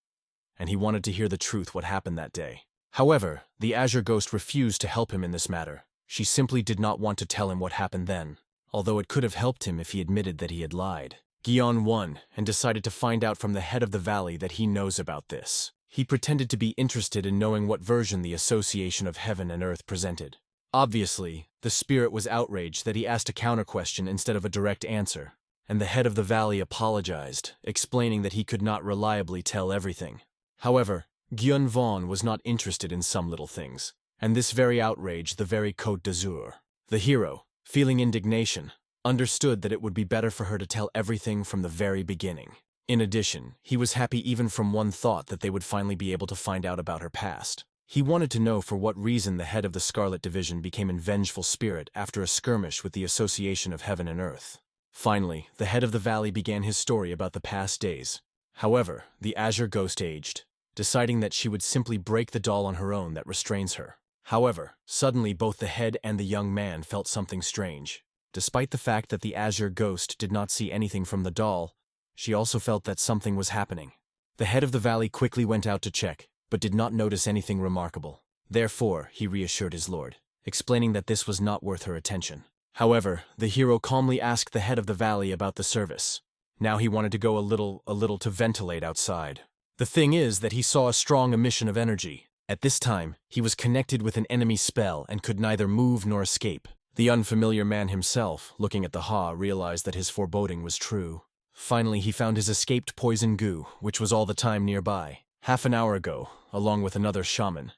and he wanted to hear the truth what happened that day. However, the Azure Ghost refused to help him in this matter. She simply did not want to tell him what happened then, although it could have helped him if he admitted that he had lied. Guyon won and decided to find out from the head of the valley that he knows about this. He pretended to be interested in knowing what version the Association of Heaven and Earth presented. Obviously, the spirit was outraged that he asked a counter-question instead of a direct answer, and the head of the valley apologized, explaining that he could not reliably tell everything. However, Guyon Vaughn was not interested in some little things, and this very outraged the very Côte d'Azur. The hero, feeling indignation, understood that it would be better for her to tell everything from the very beginning. In addition, he was happy even from one thought that they would finally be able to find out about her past. He wanted to know for what reason the head of the Scarlet Division became a vengeful spirit after a skirmish with the Association of Heaven and Earth. Finally, the head of the valley began his story about the past days. However, the Azure Ghost aged, deciding that she would simply break the doll on her own that restrains her. However, suddenly both the head and the young man felt something strange. Despite the fact that the Azure Ghost did not see anything from the doll, she also felt that something was happening. The head of the valley quickly went out to check, but did not notice anything remarkable. Therefore, he reassured his lord, explaining that this was not worth her attention. However, the hero calmly asked the head of the valley about the service. Now he wanted to go a little to ventilate outside. The thing is that he saw a strong emission of energy. At this time, he was connected with an enemy spell and could neither move nor escape. The unfamiliar man himself, looking at the Ha, realized that his foreboding was true. Finally, he found his escaped poison goo, which was all the time nearby. Half an hour ago, along with another shaman,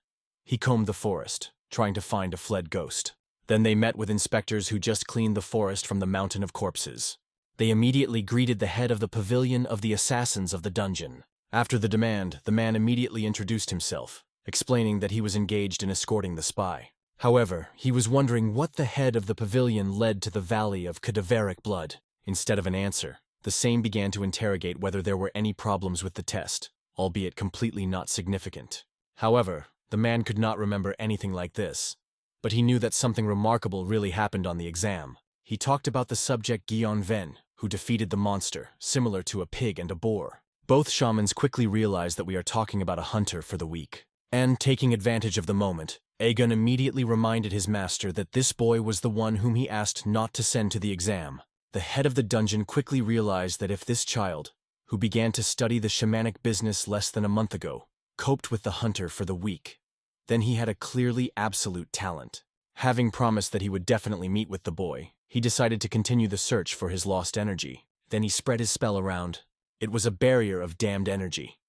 he combed the forest, trying to find a fled ghost. Then they met with inspectors who just cleaned the forest from the mountain of corpses. They immediately greeted the head of the pavilion of the assassins of the dungeon. After the demand, the man immediately introduced himself, explaining that he was engaged in escorting the spy. However, he was wondering what the head of the pavilion led to the valley of cadaveric blood. Instead of an answer, the same began to interrogate whether there were any problems with the test, albeit completely not significant. However, the man could not remember anything like this, but he knew that something remarkable really happened on the exam. He talked about the subject Guyon Ven, who defeated the monster, similar to a pig and a boar. Both shamans quickly realized that we are talking about a hunter for the weak. And, taking advantage of the moment, Aegon immediately reminded his master that this boy was the one whom he asked not to send to the exam. The head of the dungeon quickly realized that if this child, who began to study the shamanic business less than a month ago, coped with the hunter for the weak, then he had a clearly absolute talent. Having promised that he would definitely meet with the boy, he decided to continue the search for his lost energy. Then he spread his spell around. It was a barrier of damned energy.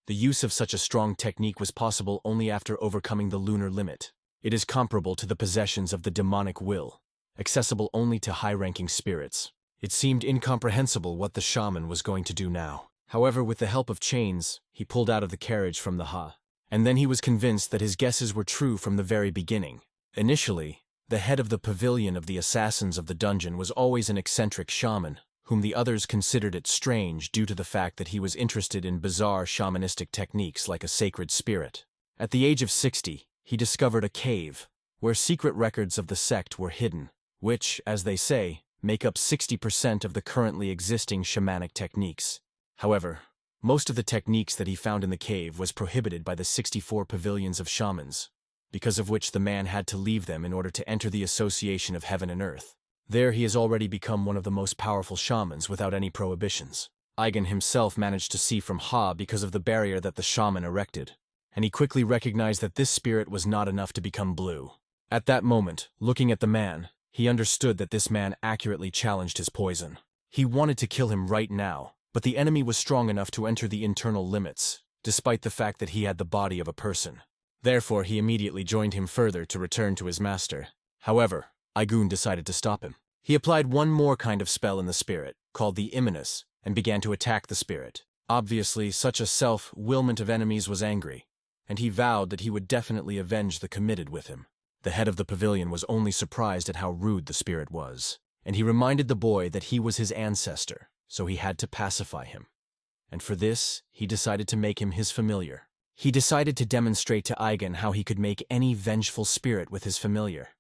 The use of such a strong technique was possible only after overcoming the lunar limit. It is comparable to the possessions of the demonic will, accessible only to high-ranking spirits. It seemed incomprehensible what the shaman was going to do now. However, with the help of chains, he pulled out of the carriage from the Ha. And then he was convinced that his guesses were true from the very beginning. Initially, the head of the pavilion of the assassins of the dungeon was always an eccentric shaman, whom the others considered it strange due to the fact that he was interested in bizarre shamanistic techniques like a sacred spirit. At the age of 60, he discovered a cave, where secret records of the sect were hidden, which, as they say, make up 60% of the currently existing shamanic techniques. However, most of the techniques that he found in the cave was prohibited by the 64 pavilions of shamans, because of which the man had to leave them in order to enter the association of heaven and earth. There he has already become one of the most powerful shamans without any prohibitions. Eigen himself managed to see from Ha because of the barrier that the shaman erected, and he quickly recognized that this spirit was not enough to become blue. At that moment, looking at the man, he understood that this man accurately challenged his poison. He wanted to kill him right now, but the enemy was strong enough to enter the internal limits, despite the fact that he had the body of a person. Therefore, he immediately joined him further to return to his master. However, Aigun decided to stop him. He applied one more kind of spell in the spirit, called the Imminus, and began to attack the spirit. Obviously, such a self-willment of enemies was angry, and he vowed that he would definitely avenge the committed with him. The head of the pavilion was only surprised at how rude the spirit was, and he reminded the boy that he was his ancestor, so he had to pacify him. And for this, he decided to make him his familiar. He decided to demonstrate to Eigen how he could make any vengeful spirit with his familiar.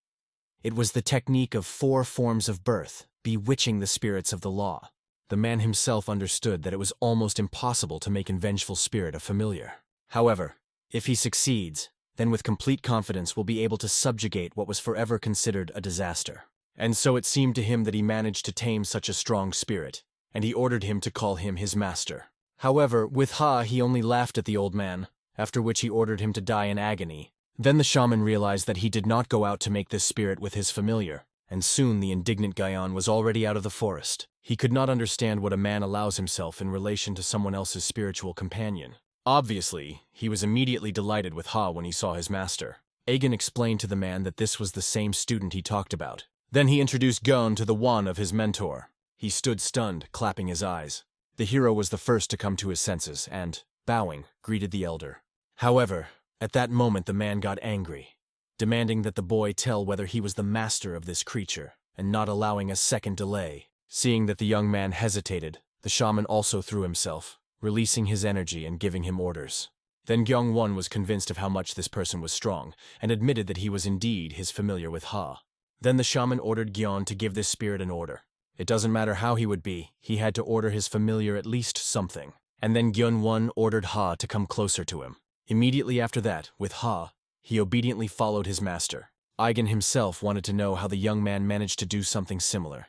It was the technique of 4 forms of birth, bewitching the spirits of the law. The man himself understood that it was almost impossible to make a vengeful spirit a familiar. However, if he succeeds, then with complete confidence will be able to subjugate what was forever considered a disaster. And so it seemed to him that he managed to tame such a strong spirit, and he ordered him to call him his master. However, with Ha he only laughed at the old man, after which he ordered him to die in agony. Then the shaman realized that he did not go out to make this spirit with his familiar, and soon the indignant Guyon was already out of the forest. He could not understand what a man allows himself in relation to someone else's spiritual companion. Obviously, he was immediately delighted with Ha when he saw his master. Eigen explained to the man that this was the same student he talked about. Then he introduced Gon to the one of his mentor. He stood stunned, clapping his eyes. The hero was the first to come to his senses and, bowing, greeted the elder. However, at that moment the man got angry, demanding that the boy tell whether he was the master of this creature, and not allowing a second delay. Seeing that the young man hesitated, the shaman also threw himself, releasing his energy and giving him orders. Then Gyeong-won was convinced of how much this person was strong, and admitted that he was indeed his familiar with Ha. Then the shaman ordered Gyeon to give this spirit an order. It doesn't matter how he would be, he had to order his familiar at least something. And then Gyeon-won ordered Ha to come closer to him. Immediately after that, with Ha, he obediently followed his master. Eigen himself wanted to know how the young man managed to do something similar.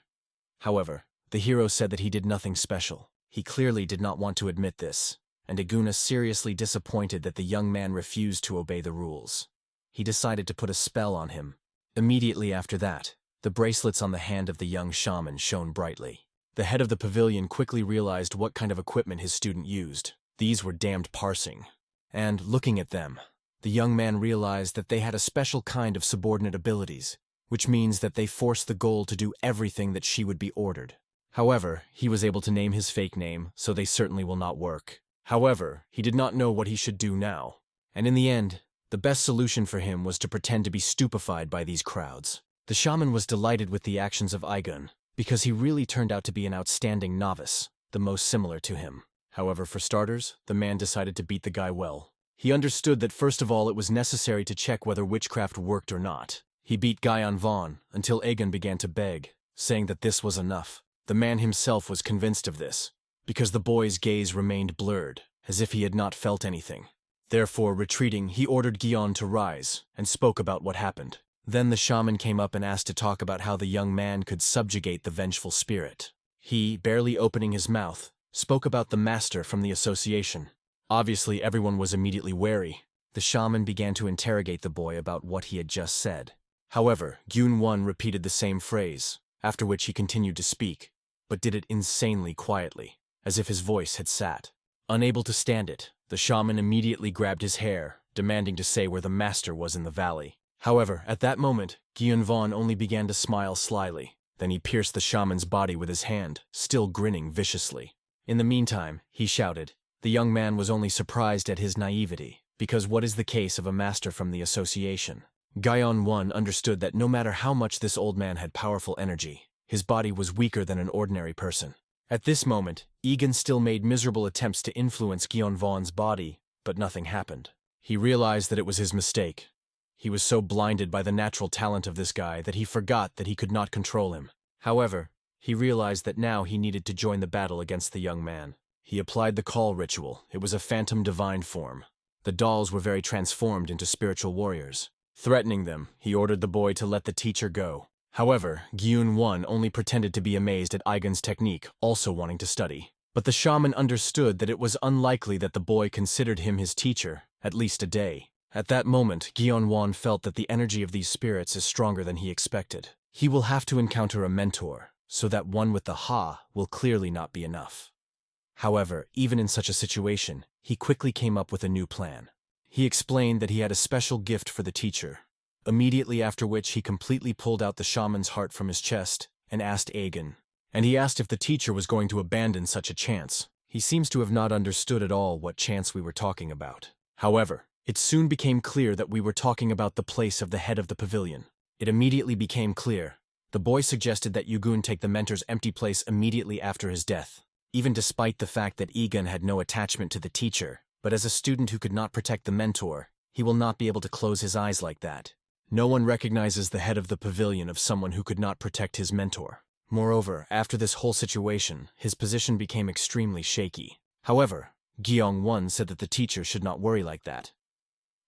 However, the hero said that he did nothing special. He clearly did not want to admit this, and Aguna seriously disappointed that the young man refused to obey the rules. He decided to put a spell on him. Immediately after that, the bracelets on the hand of the young shaman shone brightly. The head of the pavilion quickly realized what kind of equipment his student used. These were damned parsing. And, looking at them, the young man realized that they had a special kind of subordinate abilities, which means that they forced the goal to do everything that she would be ordered. However, he was able to name his fake name, so they certainly will not work. However, he did not know what he should do now. And in the end, the best solution for him was to pretend to be stupefied by these crowds. The shaman was delighted with the actions of Eigen, because he really turned out to be an outstanding novice, the most similar to him. However, for starters, the man decided to beat the guy well. He understood that first of all it was necessary to check whether witchcraft worked or not. He beat Guyon Vaughn until Eigen began to beg, saying that this was enough. The man himself was convinced of this, because the boy's gaze remained blurred, as if he had not felt anything. Therefore, retreating, he ordered Guyon to rise, and spoke about what happened. Then the shaman came up and asked to talk about how the young man could subjugate the vengeful spirit. He, barely opening his mouth, spoke about the master from the association. Obviously, everyone was immediately wary. The shaman began to interrogate the boy about what he had just said. However, Gyun-won repeated the same phrase, after which he continued to speak, but did it insanely quietly, as if his voice had sat. Unable to stand it, the shaman immediately grabbed his hair, demanding to say where the master was in the valley. However, at that moment, Gyun-won only began to smile slyly. Then he pierced the shaman's body with his hand, still grinning viciously. In the meantime, he shouted. The young man was only surprised at his naivety, because what is the case of a master from the association? Gaion 1 understood that no matter how much this old man had powerful energy, his body was weaker than an ordinary person. At this moment, Egan still made miserable attempts to influence Gaion Vaughn's body, but nothing happened. He realized that it was his mistake. He was so blinded by the natural talent of this guy that he forgot that he could not control him. However, he realized that now he needed to join the battle against the young man. He applied the call ritual. It was a phantom divine form. The dolls were very transformed into spiritual warriors. Threatening them, he ordered the boy to let the teacher go. However, Gyun 1 only pretended to be amazed at Aigen's technique, also wanting to study. But the shaman understood that it was unlikely that the boy considered him his teacher, at least a day. At that moment, Gyeon Won felt that the energy of these spirits is stronger than he expected. He will have to encounter a mentor, so that one with the Ha will clearly not be enough. However, even in such a situation, he quickly came up with a new plan. He explained that he had a special gift for the teacher, immediately after which he completely pulled out the shaman's heart from his chest and asked Aegon. And he asked if the teacher was going to abandon such a chance. He seems to have not understood at all what chance we were talking about. However, it soon became clear that we were talking about the place of the head of the pavilion. It immediately became clear. The boy suggested that Yugun take the mentor's empty place immediately after his death, even despite the fact that Egan had no attachment to the teacher. But as a student who could not protect the mentor, he will not be able to close his eyes like that. No one recognizes the head of the pavilion of someone who could not protect his mentor. Moreover, after this whole situation, his position became extremely shaky. However, Gyeong-won said that the teacher should not worry like that.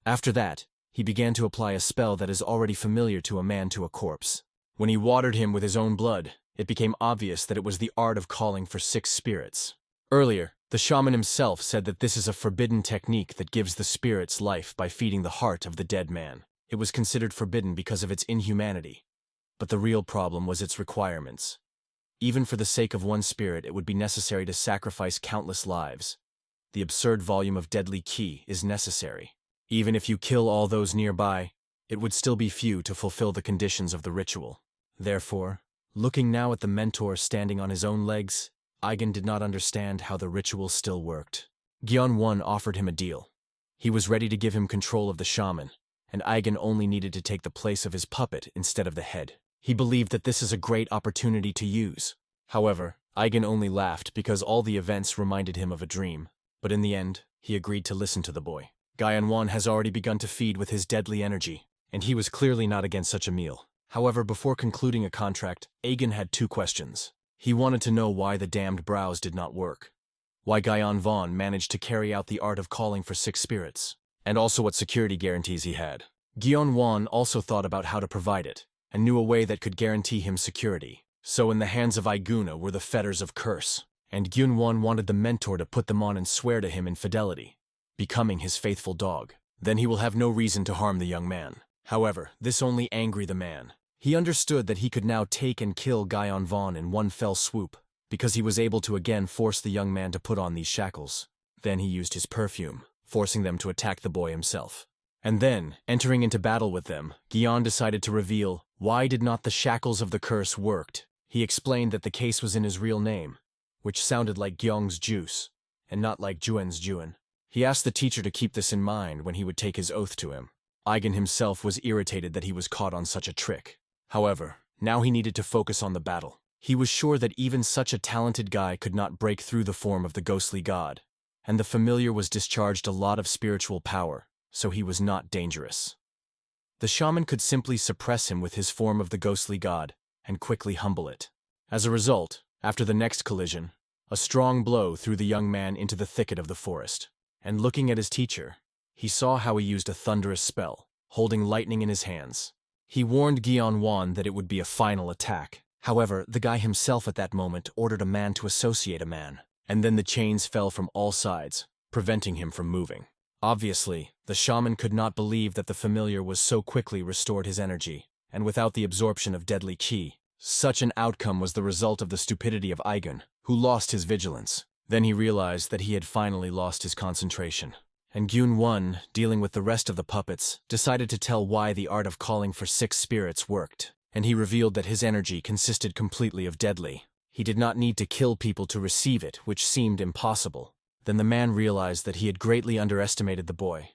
After that, he began to apply a spell that is already familiar to a man to a corpse. When he watered him with his own blood, it became obvious that it was the art of calling for 6 spirits. Earlier, the shaman himself said that this is a forbidden technique that gives the spirits life by feeding the heart of the dead man. It was considered forbidden because of its inhumanity. But the real problem was its requirements. Even for the sake of one spirit, it would be necessary to sacrifice countless lives. The absurd volume of deadly ki is necessary. Even if you kill all those nearby, it would still be few to fulfill the conditions of the ritual. Therefore, looking now at the mentor standing on his own legs, Aigen did not understand how the ritual still worked. Gyeon-won offered him a deal. He was ready to give him control of the shaman, and Aigen only needed to take the place of his puppet instead of the head. He believed that this is a great opportunity to use. However, Aigen only laughed because all the events reminded him of a dream. But in the end, he agreed to listen to the boy. Gyeon-won has already begun to feed with his deadly energy, and he was clearly not against such a meal. However, before concluding a contract, Aigen had 2 questions. He wanted to know why the damned brows did not work, why Gyeon-won managed to carry out the art of calling for 6 spirits, and also what security guarantees he had. Gyeon-won also thought about how to provide it, and knew a way that could guarantee him security. So in the hands of Aiguna were the fetters of curse, and Gyun-won wanted the mentor to put them on and swear to him in fidelity, becoming his faithful dog. Then he will have no reason to harm the young man. However, this only angered the man. He understood that he could now take and kill Gyeon-won in one fell swoop, because he was able to again force the young man to put on these shackles. Then he used his perfume, forcing them to attack the boy himself. And then, entering into battle with them, Gyeon decided to reveal why did not the shackles of the curse worked. He explained that the case was in his real name, which sounded like Gyeong's juice, and not like Juen's Juen. He asked the teacher to keep this in mind when he would take his oath to him. Aigen himself was irritated that he was caught on such a trick. However, now he needed to focus on the battle. He was sure that even such a talented guy could not break through the form of the ghostly god, and the familiar was discharged a lot of spiritual power, so he was not dangerous. The shaman could simply suppress him with his form of the ghostly god, and quickly humble it. As a result, after the next collision, a strong blow threw the young man into the thicket of the forest. And looking at his teacher, he saw how he used a thunderous spell, holding lightning in his hands. He warned Gyeon-won that it would be a final attack. However, the guy himself at that moment ordered a man to associate a man, and then the chains fell from all sides, preventing him from moving. Obviously, the shaman could not believe that the familiar was so quickly restored his energy, and without the absorption of deadly ki. Such an outcome was the result of the stupidity of Aigen, who lost his vigilance. Then he realized that he had finally lost his concentration. And Gyun-won, dealing with the rest of the puppets, decided to tell why the art of calling for 6 spirits worked. and he revealed that his energy consisted completely of deadly. He did not need to kill people to receive it, which seemed impossible. Then the man realized that he had greatly underestimated the boy.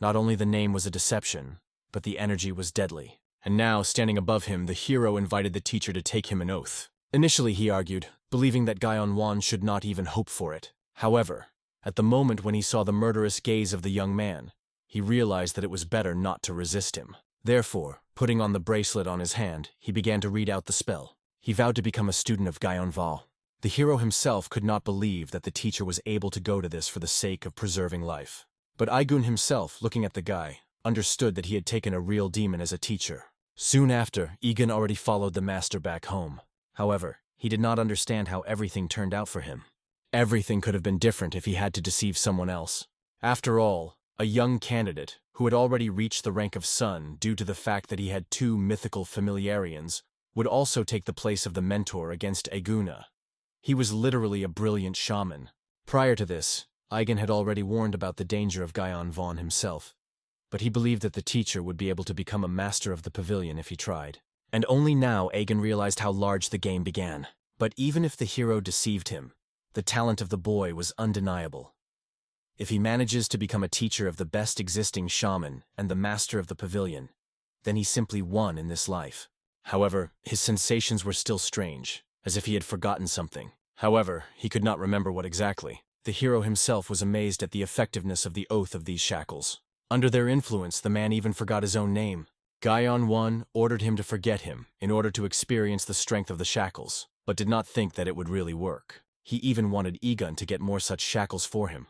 Not only the name was a deception, but the energy was deadly. And now, standing above him, the hero invited the teacher to take him an oath. Initially, he argued, believing that Gyeonwon should not even hope for it. However, at the moment when he saw the murderous gaze of the young man, he realized that it was better not to resist him. Therefore, putting on the bracelet on his hand, he began to read out the spell. He vowed to become a student of Gyeonwon. The hero himself could not believe that the teacher was able to go to this for the sake of preserving life. But Aigun himself, looking at the guy, understood that he had taken a real demon as a teacher. Soon after, Egan already followed the master back home. However, he did not understand how everything turned out for him. Everything could have been different if he had to deceive someone else. After all, a young candidate, who had already reached the rank of son due to the fact that he had 2 mythical familiarians, would also take the place of the mentor against Aguna. He was literally a brilliant shaman. Prior to this, Aigen had already warned about the danger of Gyeonwon himself, but he believed that the teacher would be able to become a master of the pavilion if he tried. And only now Aigen realized how large the game began. But even if the hero deceived him, the talent of the boy was undeniable. If he manages to become a teacher of the best existing shaman and the master of the pavilion, then he simply won in this life. However, his sensations were still strange, as if he had forgotten something. However, he could not remember what exactly. The hero himself was amazed at the effectiveness of the oath of these shackles. Under their influence, the man even forgot his own name. Gyeonwon ordered him to forget him in order to experience the strength of the shackles, but did not think that it would really work. He even wanted Egun to get more such shackles for him.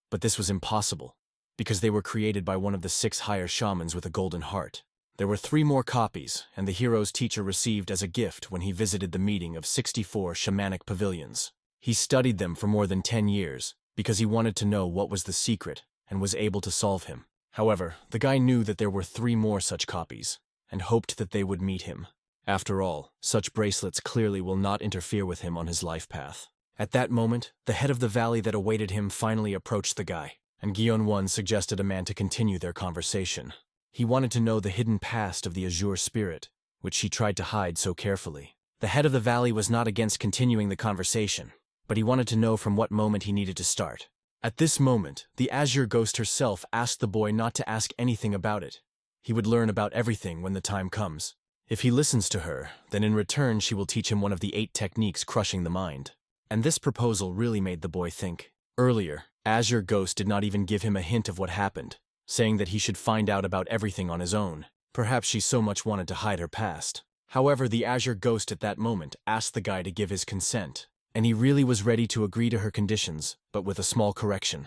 But this was impossible, because they were created by one of the 6 higher shamans with a golden heart. There were 3 more copies, and the hero's teacher received as a gift when he visited the meeting of 64 shamanic pavilions. He studied them for more than 10 years, because he wanted to know what was the secret, and was able to solve him. However, the guy knew that there were 3 more such copies, and hoped that they would meet him. After all, such bracelets clearly will not interfere with him on his life path. At that moment, the head of the valley that awaited him finally approached the guy, and Gyeonwon suggested a man to continue their conversation. He wanted to know the hidden past of the azure spirit, which she tried to hide so carefully. The head of the valley was not against continuing the conversation, but he wanted to know from what moment he needed to start. At this moment, the azure ghost herself asked the boy not to ask anything about it. He would learn about everything when the time comes. If he listens to her, then in return she will teach him one of the 8 techniques crushing the mind. And this proposal really made the boy think. Earlier, Azure Ghost did not even give him a hint of what happened, saying that he should find out about everything on his own. Perhaps she so much wanted to hide her past. However, the Azure Ghost at that moment asked the guy to give his consent, and he really was ready to agree to her conditions, but with a small correction.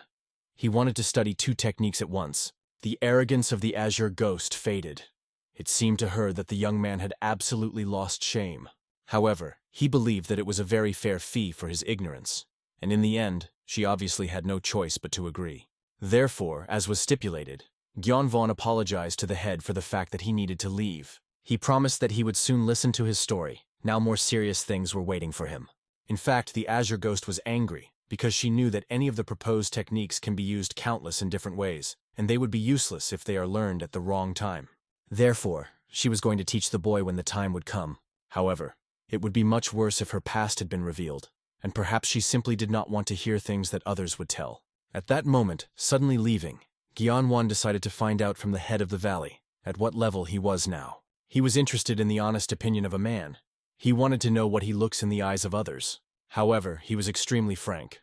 He wanted to study 2 techniques at once. The arrogance of the Azure Ghost faded. It seemed to her that the young man had absolutely lost shame. However, he believed that it was a very fair fee for his ignorance, and in the end, she obviously had no choice but to agree. Therefore, as was stipulated, Gyeonwon apologized to the head for the fact that he needed to leave. He promised that he would soon listen to his story. Now more serious things were waiting for him. In fact, the Azure Ghost was angry because she knew that any of the proposed techniques can be used countless in different ways, and they would be useless if they are learned at the wrong time. Therefore, she was going to teach the boy when the time would come. However, it would be much worse if her past had been revealed, and perhaps she simply did not want to hear things that others would tell. At that moment, suddenly leaving, Gyeonwon decided to find out from the head of the valley at what level he was now. He was interested in the honest opinion of a man. He wanted to know what he looks in the eyes of others. However, he was extremely frank.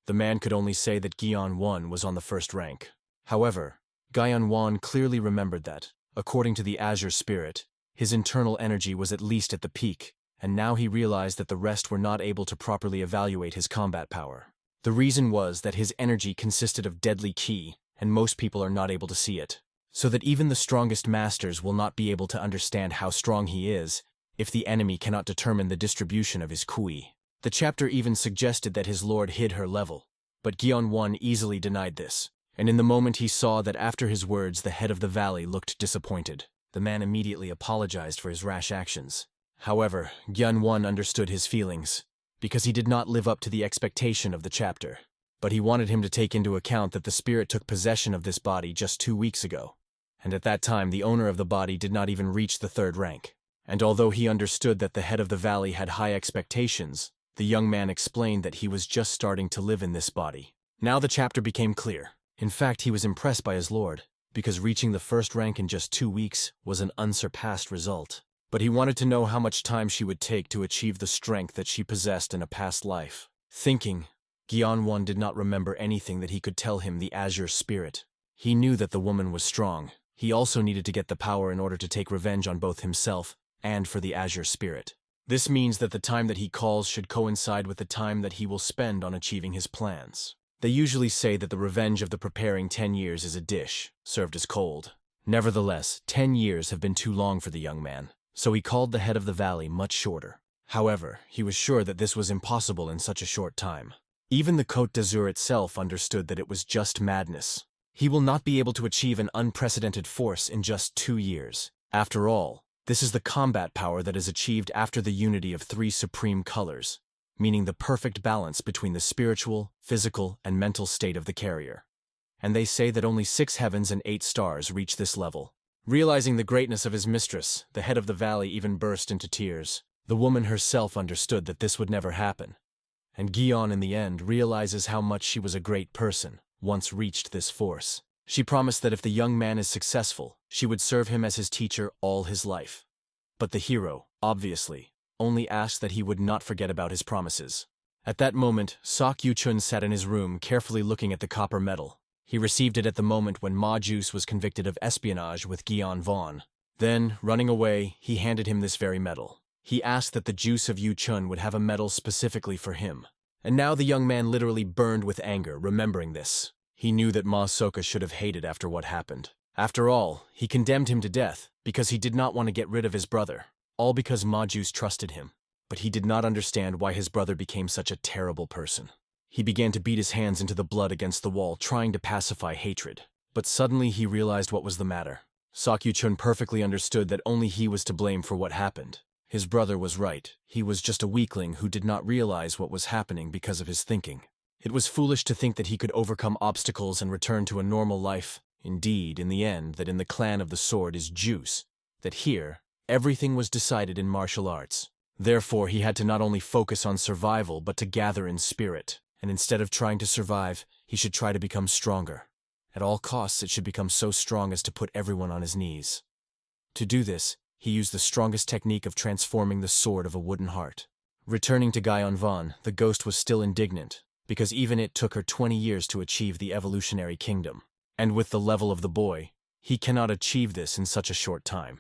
The man could only say that Gyeonwon was on the first rank. However, Gyeonwon clearly remembered that, according to the Azure Spirit, his internal energy was at least at the peak, and now he realized that the rest were not able to properly evaluate his combat power. The reason was that his energy consisted of deadly ki, and most people are not able to see it, so that even the strongest masters will not be able to understand how strong he is if the enemy cannot determine the distribution of his kui. The chapter even suggested that his lord hid her level, but Gyeonwon easily denied this, and in the moment he saw that after his words the head of the valley looked disappointed. The man immediately apologized for his rash actions. However, Gyeonwon understood his feelings, because he did not live up to the expectation of the chapter. But he wanted him to take into account that the spirit took possession of this body just 2 weeks ago, and at that time the owner of the body did not even reach the 3rd rank. And although he understood that the head of the valley had high expectations, the young man explained that he was just starting to live in this body. Now the chapter became clear. In fact, he was impressed by his lord, because reaching the first rank in just 2 weeks was an unsurpassed result. But he wanted to know how much time she would take to achieve the strength that she possessed in a past life. Thinking, Gyeonwon did not remember anything that he could tell him the azure spirit. He knew that the woman was strong. He also needed to get the power in order to take revenge on both himself and for the azure spirit. This means that the time that he calls should coincide with the time that he will spend on achieving his plans. They usually say that the revenge of the preparing 10 years is a dish, served as cold. Nevertheless, 10 years have been too long for the young man, so he called the head of the valley much shorter. However, he was sure that this was impossible in such a short time. Even the Côte d'Azur itself understood that it was just madness. He will not be able to achieve an unprecedented force in just 2 years. After all, this is the combat power that is achieved after the unity of 3 supreme colors, meaning the perfect balance between the spiritual, physical, and mental state of the carrier. And they say that only 6 heavens and 8 stars reach this level. Realizing the greatness of his mistress, the head of the valley even burst into tears. The woman herself understood that this would never happen. And Gyeon in the end realizes how much she was a great person, once reached this force. She promised that if the young man is successful, she would serve him as his teacher all his life. But the hero, obviously, only asked that he would not forget about his promises. At that moment, Sok Yu-chun sat in his room carefully looking at the copper medal. He received it at the moment when Ma Juice was convicted of espionage with Gyeonwon. Then, running away, he handed him this very medal. He asked that the Juice of Yu-chun would have a medal specifically for him. And now the young man literally burned with anger, remembering this. He knew that Ma Soka should have hated after what happened. After all, he condemned him to death because he did not want to get rid of his brother, all because Ma Juice trusted him. But he did not understand why his brother became such a terrible person. He began to beat his hands into the blood against the wall, trying to pacify hatred. But suddenly he realized what was the matter. Sok Yu-chun perfectly understood that only he was to blame for what happened. His brother was right. He was just a weakling who did not realize what was happening because of his thinking. It was foolish to think that he could overcome obstacles and return to a normal life. Indeed, in the end, that in the clan of the sword is juice. That here, everything was decided in martial arts. Therefore, he had to not only focus on survival, but to gather in spirit. And instead of trying to survive, he should try to become stronger. At all costs, it should become so strong as to put everyone on his knees. To do this, he used the strongest technique of transforming the sword of a wooden heart. Returning to Gyeonwon, the ghost was still indignant, because even it took her 20 years to achieve the evolutionary kingdom. And with the level of the boy, he cannot achieve this in such a short time.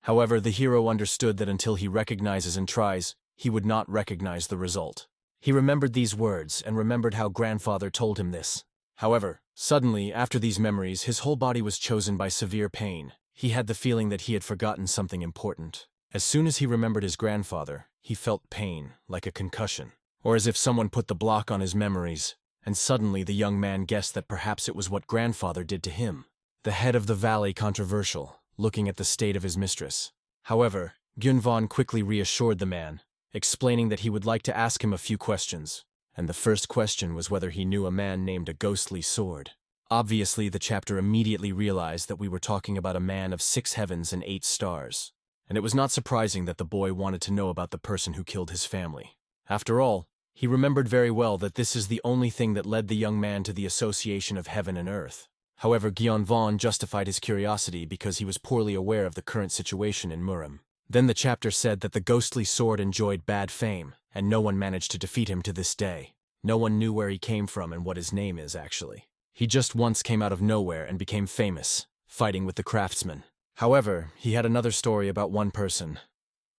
However, the hero understood that until he recognizes and tries, he would not recognize the result. He remembered these words and remembered how grandfather told him this. However, suddenly, after these memories, his whole body was chosen by severe pain. He had the feeling that he had forgotten something important. As soon as he remembered his grandfather, he felt pain, like a concussion, or as if someone put the block on his memories. And suddenly the young man guessed that perhaps it was what grandfather did to him. The head of the valley controversial, looking at the state of his mistress. However, Gyunvon quickly reassured the man, explaining that he would like to ask him a few questions. And the first question was whether he knew a man named a ghostly sword. Obviously, the chapter immediately realized that we were talking about a man of 6 heavens and 8 stars. And it was not surprising that the boy wanted to know about the person who killed his family. After all, he remembered very well that this is the only thing that led the young man to the association of heaven and earth. However, Gyeonwon justified his curiosity because he was poorly aware of the current situation in Murim. Then the chapter said that the ghostly sword enjoyed bad fame, and no one managed to defeat him to this day. No one knew where he came from and what his name is, actually. He just once came out of nowhere and became famous, fighting with the craftsmen. However, he had another story about one person.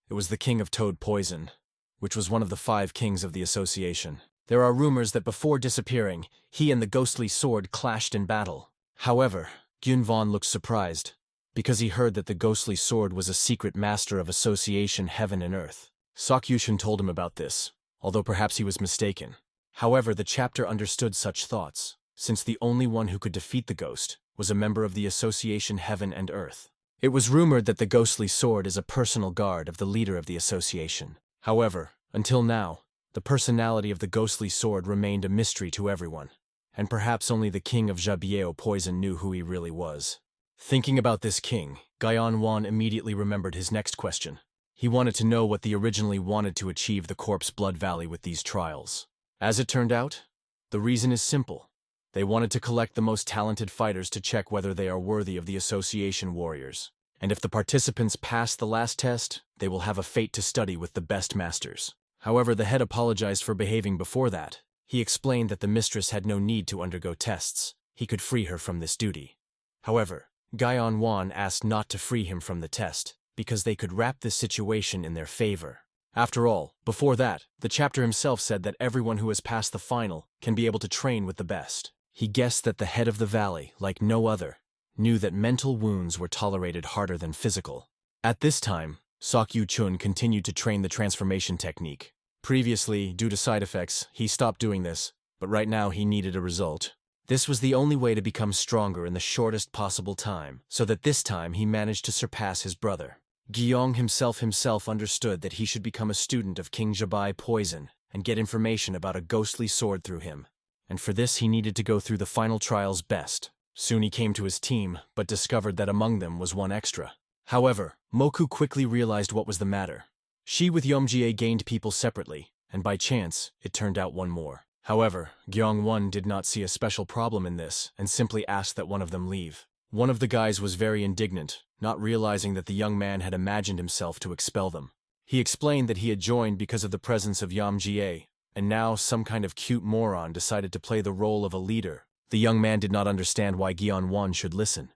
It was the king of Toad Poison, which was one of the 5 kings of the association. There are rumors that before disappearing, he and the ghostly sword clashed in battle. However, Gyunvon looked surprised, because he heard that the ghostly sword was a secret master of association heaven and earth. Sok Yushin told him about this, although perhaps he was mistaken. However, the chapter understood such thoughts, since the only one who could defeat the ghost was a member of the association heaven and earth. It was rumored that the ghostly sword is a personal guard of the leader of the association. However, until now, the personality of the ghostly sword remained a mystery to everyone, and perhaps only the king of Jabieo Poison knew who he really was. Thinking about this king, Gyeon-won immediately remembered his next question. He wanted to know what they originally wanted to achieve the Corpse Blood Valley with these trials. As it turned out, the reason is simple. They wanted to collect the most talented fighters to check whether they are worthy of the Association Warriors. And if the participants pass the last test, they will have a fate to study with the best masters. However, the head apologized for behaving before that. He explained that the mistress had no need to undergo tests. He could free her from this duty. However, Gyeon-won asked not to free him from the test, because they could wrap this situation in their favor. After all, before that, the chapter himself said that everyone who has passed the final can be able to train with the best. He guessed that the head of the valley, like no other, knew that mental wounds were tolerated harder than physical. At this time, Sok Yu-chun continued to train the transformation technique. Previously, due to side effects, he stopped doing this, but right now he needed a result. This was the only way to become stronger in the shortest possible time, so that this time he managed to surpass his brother. Gyeong himself understood that he should become a student of King Jabai Poison and get information about a ghostly sword through him. And for this he needed to go through the final trials best. Soon he came to his team, but discovered that among them was one extra. However, Moku quickly realized what was the matter. She with Yeomjie gained people separately, and by chance, it turned out one more. However, Gyeong-won did not see a special problem in this and simply asked that one of them leave. One of the guys was very indignant, not realizing that the young man had imagined himself to expel them. He explained that he had joined because of the presence of Yeomjie, and now some kind of cute moron decided to play the role of a leader. The young man did not understand why Gyeon-won should listen,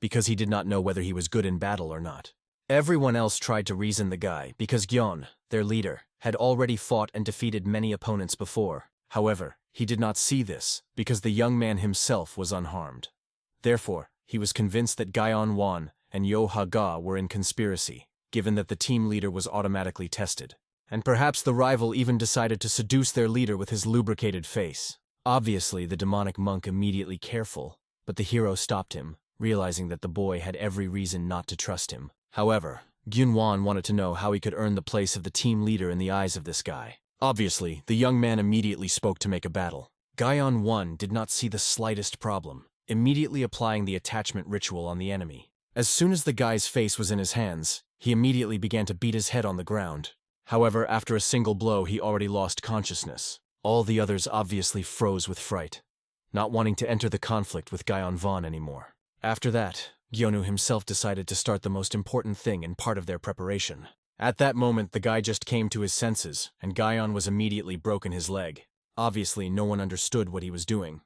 because he did not know whether he was good in battle or not. Everyone else tried to reason the guy because Gyeon, their leader, had already fought and defeated many opponents before. However, he did not see this because the young man himself was unharmed. Therefore, he was convinced that Gyeon-won and Yo Ha-ga were in conspiracy, given that the team leader was automatically tested. And perhaps the rival even decided to seduce their leader with his lubricated face. Obviously, the demonic monk immediately careful, but the hero stopped him, realizing that the boy had every reason not to trust him. However, Gyun-won wanted to know how he could earn the place of the team leader in the eyes of this guy. Obviously, the young man immediately spoke to make a battle. Gyeon-won did not see the slightest problem, immediately applying the attachment ritual on the enemy. As soon as the guy's face was in his hands, he immediately began to beat his head on the ground. However, after a single blow, he already lost consciousness. All the others obviously froze with fright, not wanting to enter the conflict with Gyeon-won anymore. After that, Gyonu himself decided to start the most important thing in part of their preparation. At that moment, the guy just came to his senses, and Gyeon was immediately broken his leg. Obviously, no one understood what he was doing,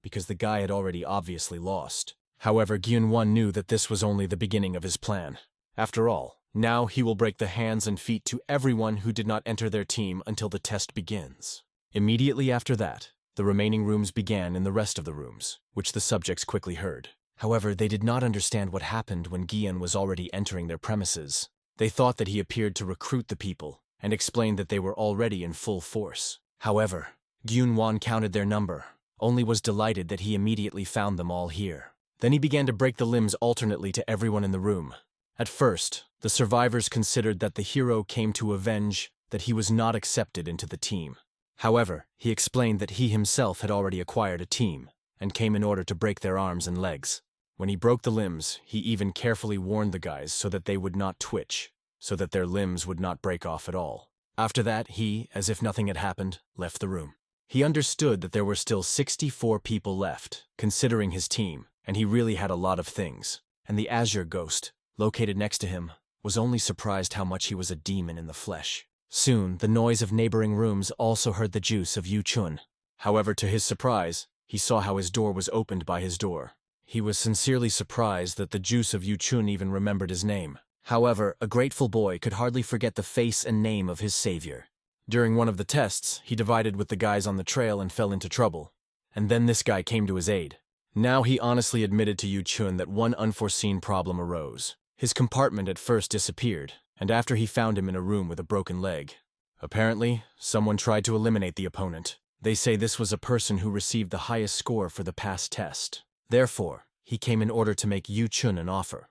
because the guy had already obviously lost. However, Gyun-won knew that this was only the beginning of his plan. After all, now he will break the hands and feet to everyone who did not enter their team until the test begins. Immediately after that, the remaining rooms began in the rest of the rooms, which the subjects quickly heard. However, they did not understand what happened when Gyeon was already entering their premises. They thought that he appeared to recruit the people, and explained that they were already in full force. However, Gyun-won counted their number, only was delighted that he immediately found them all here. Then he began to break the limbs alternately to everyone in the room. At first, the survivors considered that the hero came to avenge that he was not accepted into the team. However, he explained that he himself had already acquired a team, and came in order to break their arms and legs. When he broke the limbs, he even carefully warned the guys so that they would not twitch, so that their limbs would not break off at all. After that, he, as if nothing had happened, left the room. He understood that there were still 64 people left, considering his team, and he really had a lot of things. And the Azure ghost, located next to him, was only surprised how much he was a demon in the flesh. Soon, the noise of neighboring rooms also heard the juice of Yu-chun. However, to his surprise, he saw how his door was opened by his door. He was sincerely surprised that the juice of Yu-chun even remembered his name. However, a grateful boy could hardly forget the face and name of his savior. During one of the tests, he divided with the guys on the trail and fell into trouble. And then this guy came to his aid. Now he honestly admitted to Yu-chun that one unforeseen problem arose. His compartment at first disappeared, and after he found him in a room with a broken leg. Apparently, someone tried to eliminate the opponent. They say this was a person who received the highest score for the past test. Therefore, he came in order to make Yu-chun an offer,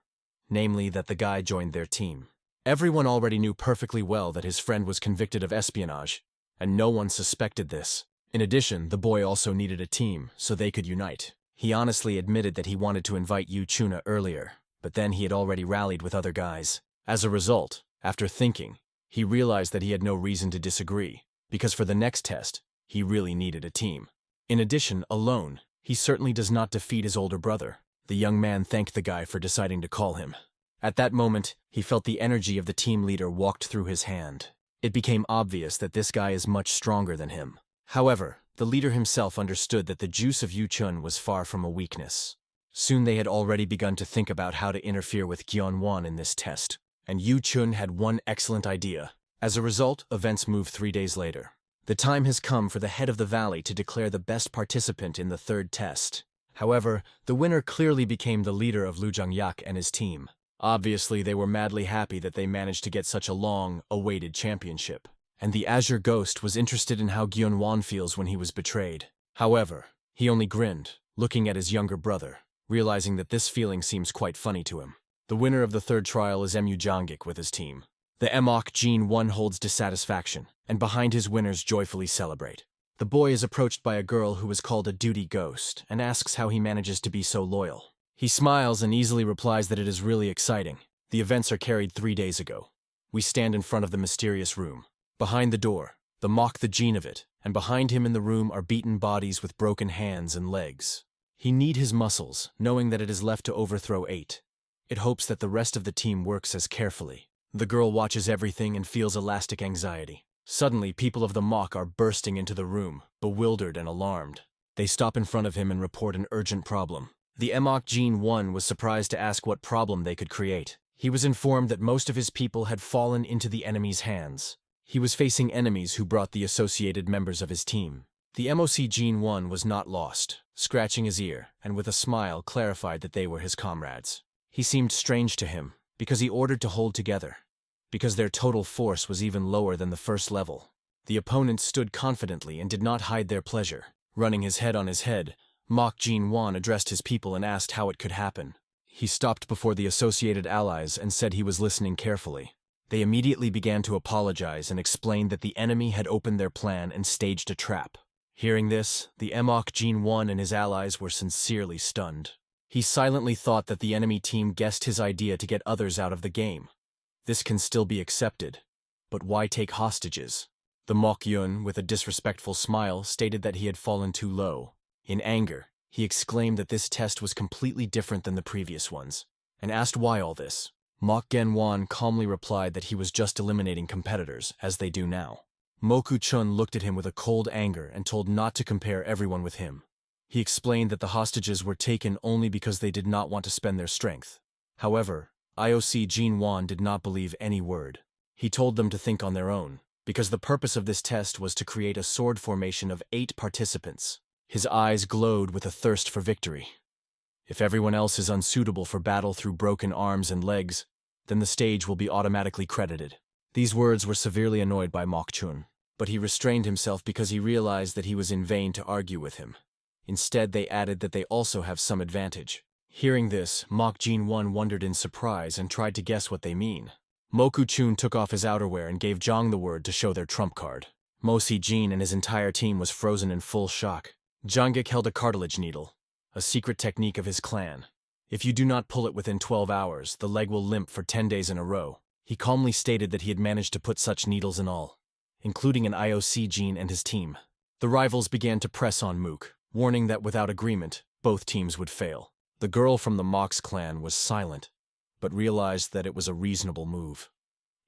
namely that the guy joined their team. Everyone already knew perfectly well that his friend was convicted of espionage, and no one suspected this. In addition, the boy also needed a team, so they could unite. He honestly admitted that he wanted to invite Yu Chuna earlier, but then he had already rallied with other guys. As a result, after thinking, he realized that he had no reason to disagree, because for the next test, he really needed a team. In addition, alone, he certainly does not defeat his older brother. The young man thanked the guy for deciding to call him. At that moment, he felt the energy of the team leader walked through his hand. It became obvious that this guy is much stronger than him. However, the leader himself understood that the juice of Yu Chun was far from a weakness. Soon they had already begun to think about how to interfere with Gyeonwon in this test, and Yu Chun had one excellent idea. As a result, events moved 3 days later. The time has come for the head of the valley to declare the best participant in the third test. However, the winner clearly became the leader of Lujangyak and his team. Obviously, they were madly happy that they managed to get such a long-awaited championship. And the Azure Ghost was interested in how Gyeonwon feels when he was betrayed. However, he only grinned, looking at his younger brother, realizing that this feeling seems quite funny to him. The winner of the third trial is Mu Janggik with his team. The Emok Gene 1 holds dissatisfaction, and behind his winners joyfully celebrate. The boy is approached by a girl who is called a duty ghost, and asks how he manages to be so loyal. He smiles and easily replies that it is really exciting. The events are carried 3 days ago. We stand in front of the mysterious room. Behind the door, the mock the gene of it, and behind him in the room are beaten bodies with broken hands and legs. He knead his muscles, knowing that it is left to overthrow 8. It hopes that the rest of the team works as carefully. The girl watches everything and feels elastic anxiety. Suddenly, people of the mock are bursting into the room, bewildered and alarmed. They stop in front of him and report an urgent problem. The Emok Gene 1 was surprised to ask what problem they could create. He was informed that most of his people had fallen into the enemy's hands. He was facing enemies who brought the associated members of his team. The MOC Gene 1 was not lost, scratching his ear, and with a smile clarified that they were his comrades. He seemed strange to him, because he ordered to hold together, because their total force was even lower than the first level. The opponents stood confidently and did not hide their pleasure. Running his head on his head, Mok Gene 1 addressed his people and asked how it could happen. He stopped before the associated allies and said he was listening carefully. They immediately began to apologize and explained that the enemy had opened their plan and staged a trap. Hearing this, the Emok Gene 1 and his allies were sincerely stunned. He silently thought that the enemy team guessed his idea to get others out of the game. This can still be accepted, but why take hostages? The Mok Yun, with a disrespectful smile, stated that he had fallen too low. In anger, he exclaimed that this test was completely different than the previous ones, and asked why all this. Mok Genwan calmly replied that he was just eliminating competitors, as they do now. Moku Chun looked at him with a cold anger and told not to compare everyone with him. He explained that the hostages were taken only because they did not want to spend their strength. However, IOC Gene Wan did not believe any word. He told them to think on their own, because the purpose of this test was to create a sword formation of 8 participants. His eyes glowed with a thirst for victory. If everyone else is unsuitable for battle through broken arms and legs, then the stage will be automatically credited. These words were severely annoyed by Mok Chun, but he restrained himself because he realized that he was in vain to argue with him. Instead, they added that they also have some advantage. Hearing this, Mok Gene 1 wondered in surprise and tried to guess what they mean. Moku Chun took off his outerwear and gave Zhang the word to show their trump card. Mosi Jin and his entire team was frozen in full shock. Janggik held a cartilage needle, a secret technique of his clan. If you do not pull it within 12 hours, the leg will limp for 10 days in a row. He calmly stated that he had managed to put such needles in all, including an IOC Gene and his team. The rivals began to press on Mook, warning that without agreement, both teams would fail. The girl from the Mox clan was silent, but realized that it was a reasonable move.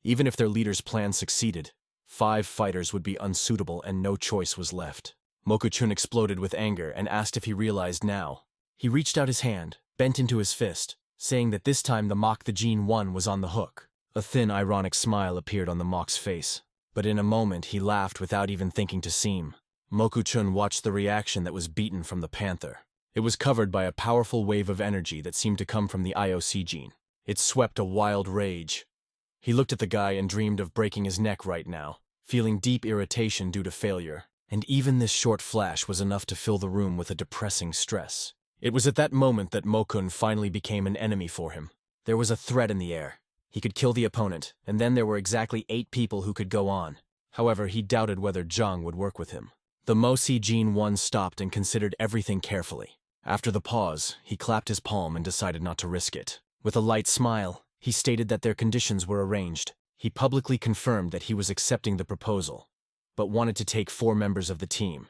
Even if their leader's plan succeeded, 5 fighters would be unsuitable and no choice was left. Mokuchun exploded with anger and asked if he realized now. He reached out his hand, bent into his fist, saying that this time the Mok the Gene 1 was on the hook. A thin, ironic smile appeared on the Mok's face, but in a moment he laughed without even thinking to seem. Mokuchun watched the reaction that was beaten from the panther. It was covered by a powerful wave of energy that seemed to come from the IOC gene. It swept a wild rage. He looked at the guy and dreamed of breaking his neck right now, feeling deep irritation due to failure. And even this short flash was enough to fill the room with a depressing stress. It was at that moment that Mokun finally became an enemy for him. There was a threat in the air. He could kill the opponent, and then there were exactly 8 people who could go on. However, he doubted whether Zhang would work with him. The Mosi Gene 1 stopped and considered everything carefully. After the pause, he clapped his palm and decided not to risk it. With a light smile, he stated that their conditions were arranged. He publicly confirmed that he was accepting the proposal, but wanted to take 4 members of the team.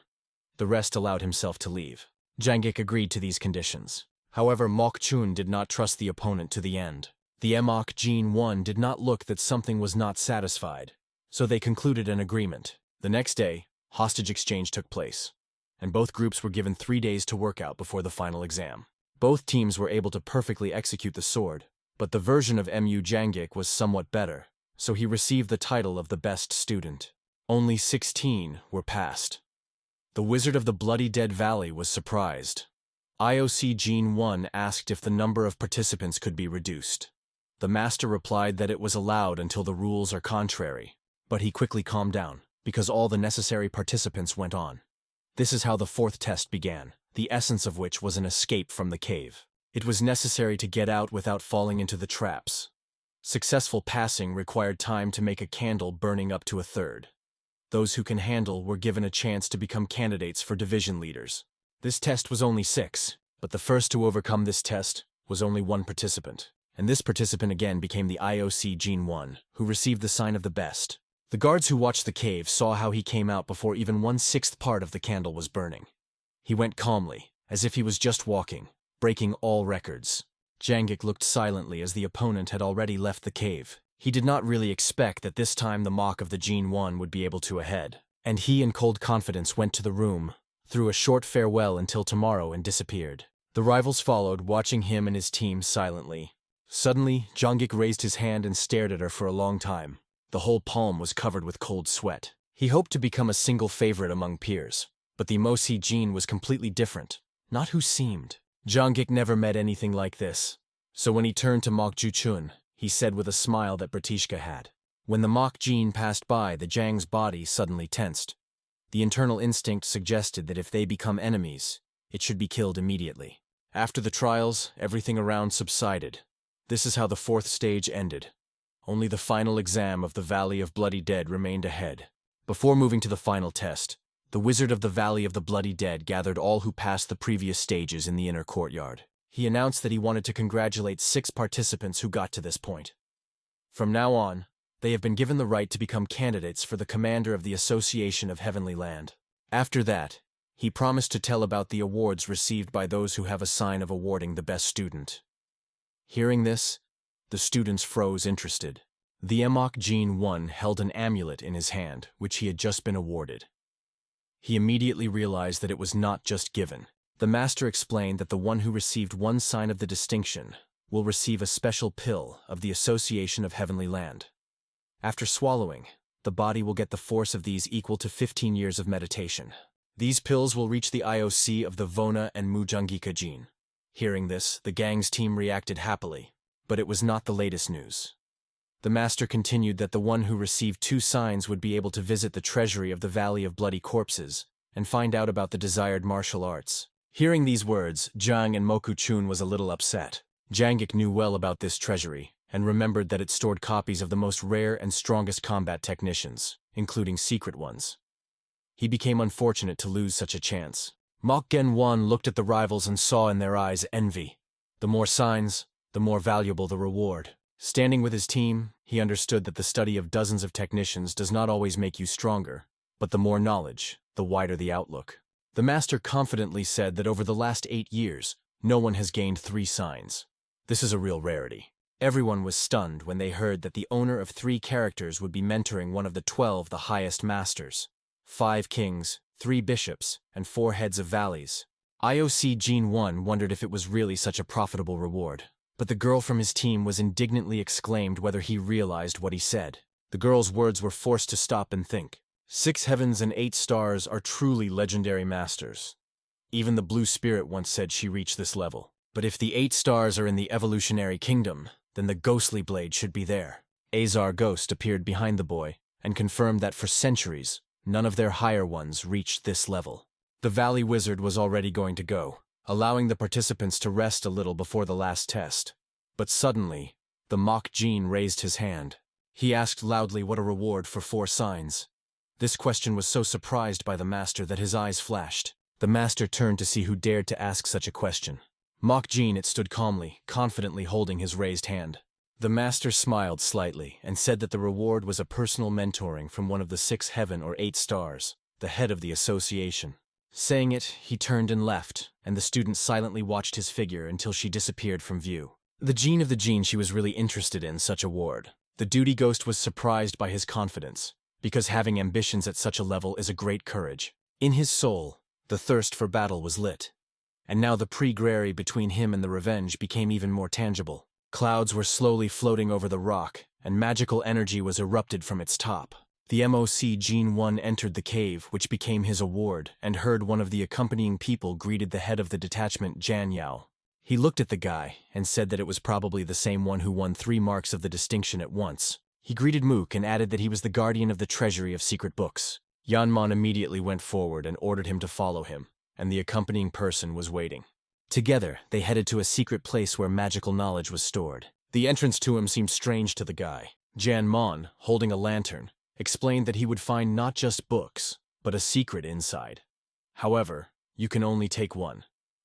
The rest allowed himself to leave. Jangik agreed to these conditions. However, Mok-chun did not trust the opponent to the end. The Emok Gene 1 did not look that something was not satisfied, so they concluded an agreement. The next day, hostage exchange took place, and both groups were given 3 days to work out before the final exam. Both teams were able to perfectly execute the sword, but the version of Mu Jangik was somewhat better, so he received the title of the best student. Only 16 were passed. The Wizard of the Bloody Dead Valley was surprised. IOC Gene 1 asked if the number of participants could be reduced. The master replied that it was allowed until the rules are contrary, but he quickly calmed down, because all the necessary participants went on. This is how the 4th test began, the essence of which was an escape from the cave. It was necessary to get out without falling into the traps. Successful passing required time to make a candle burning up to 1/3. Those who can handle were given a chance to become candidates for division leaders. This test was only 6, but the first to overcome this test was only 1 participant. And this participant again became the IOC Gene 1, who received the sign of the best. The guards who watched the cave saw how he came out before even 1/6 part of the candle was burning. He went calmly, as if he was just walking, breaking all records. Jangik looked silently as the opponent had already left the cave. He did not really expect that this time the mock of the Gene 1 would be able to ahead. And he in cold confidence went to the room, threw a short farewell until tomorrow and disappeared. The rivals followed, watching him and his team silently. Suddenly, Jangik raised his hand and stared at her for a long time. The whole palm was covered with cold sweat. He hoped to become a single favorite among peers, but the Mosi Gene was completely different, not who seemed. Jangik never met anything like this. So when he turned to Mok Ju-chun, he said with a smile that Bratishka had. When the Mok Gene passed by, the Jang's body suddenly tensed. The internal instinct suggested that if they become enemies, it should be killed immediately. After the trials, everything around subsided. This is how the 4th stage ended. Only the final exam of the Valley of Bloody Dead remained ahead. Before moving to the final test, the Wizard of the Valley of the Bloody Dead gathered all who passed the previous stages in the inner courtyard. He announced that he wanted to congratulate 6 participants who got to this point. From now on, they have been given the right to become candidates for the commander of the Association of Heavenly Land. After that, he promised to tell about the awards received by those who have a sign of awarding the best student. Hearing this, the students froze interested. The Emok Gene 1 held an amulet in his hand, which he had just been awarded. He immediately realized that it was not just given. The master explained that the one who received 1 sign of the distinction will receive a special pill of the Association of Heavenly Land. After swallowing, the body will get the force of these equal to 15 years of meditation. These pills will reach the IOC of the Vona and Mujangika Gene. Hearing this, the gang's team reacted happily, but it was not the latest news. The master continued that the one who received 2 signs would be able to visit the treasury of the Valley of Bloody Corpses and find out about the desired martial arts. Hearing these words, Jang and Moku-chun was a little upset. Jangik knew well about this treasury and remembered that it stored copies of the most rare and strongest combat technicians, including secret ones. He became unfortunate to lose such a chance. Mok Gen-won looked at the rivals and saw in their eyes envy. The more signs, the more valuable the reward. Standing with his team, he understood that the study of dozens of technicians does not always make you stronger, but the more knowledge, the wider the outlook. The master confidently said that over the last 8 years, no one has gained 3 signs. This is a real rarity. Everyone was stunned when they heard that the owner of 3 characters would be mentoring one of the 12 the highest masters. 5 kings, 3 bishops, and 4 heads of valleys. IOC Gene 1 wondered if it was really such a profitable reward. But the girl from his team was indignantly exclaimed whether he realized what he said. The girl's words were forced to stop and think. 6 heavens and 8 stars are truly legendary masters. Even the Blue Spirit once said she reached this level. But if the 8 stars are in the evolutionary kingdom, then the ghostly blade should be there. Azure Ghost appeared behind the boy and confirmed that for centuries, none of their higher ones reached this level. The Valley Wizard was already going to go, allowing the participants to rest a little before the last test. But suddenly, the Mok Gene raised his hand. He asked loudly what a reward for 4 signs. This question was so surprised by the master that his eyes flashed. The master turned to see who dared to ask such a question. Mock Jean it stood calmly, confidently holding his raised hand. The master smiled slightly and said that the reward was a personal mentoring from one of the 6 heaven or 8 stars, the head of the association. Saying it, he turned and left, and the student silently watched his figure until she disappeared from view. The Jean of the Jean she was really interested in such a ward. The duty ghost was surprised by his confidence, because having ambitions at such a level is a great courage. In his soul, the thirst for battle was lit. And now the pre-grary between him and the revenge became even more tangible. Clouds were slowly floating over the rock, and magical energy was erupted from its top. The MOC Jean 1 entered the cave, which became his award, and heard one of the accompanying people greeted the head of the detachment, Jan Yao. He looked at the guy and said that it was probably the same one who won 3 marks of the distinction at once. He greeted Mook and added that he was the guardian of the treasury of secret books. Yanmon immediately went forward and ordered him to follow him, and the accompanying person was waiting. Together, they headed to a secret place where magical knowledge was stored. The entrance to him seemed strange to the guy. Jan Mon, holding a lantern, explained that he would find not just books, but a secret inside. However, you can only take one,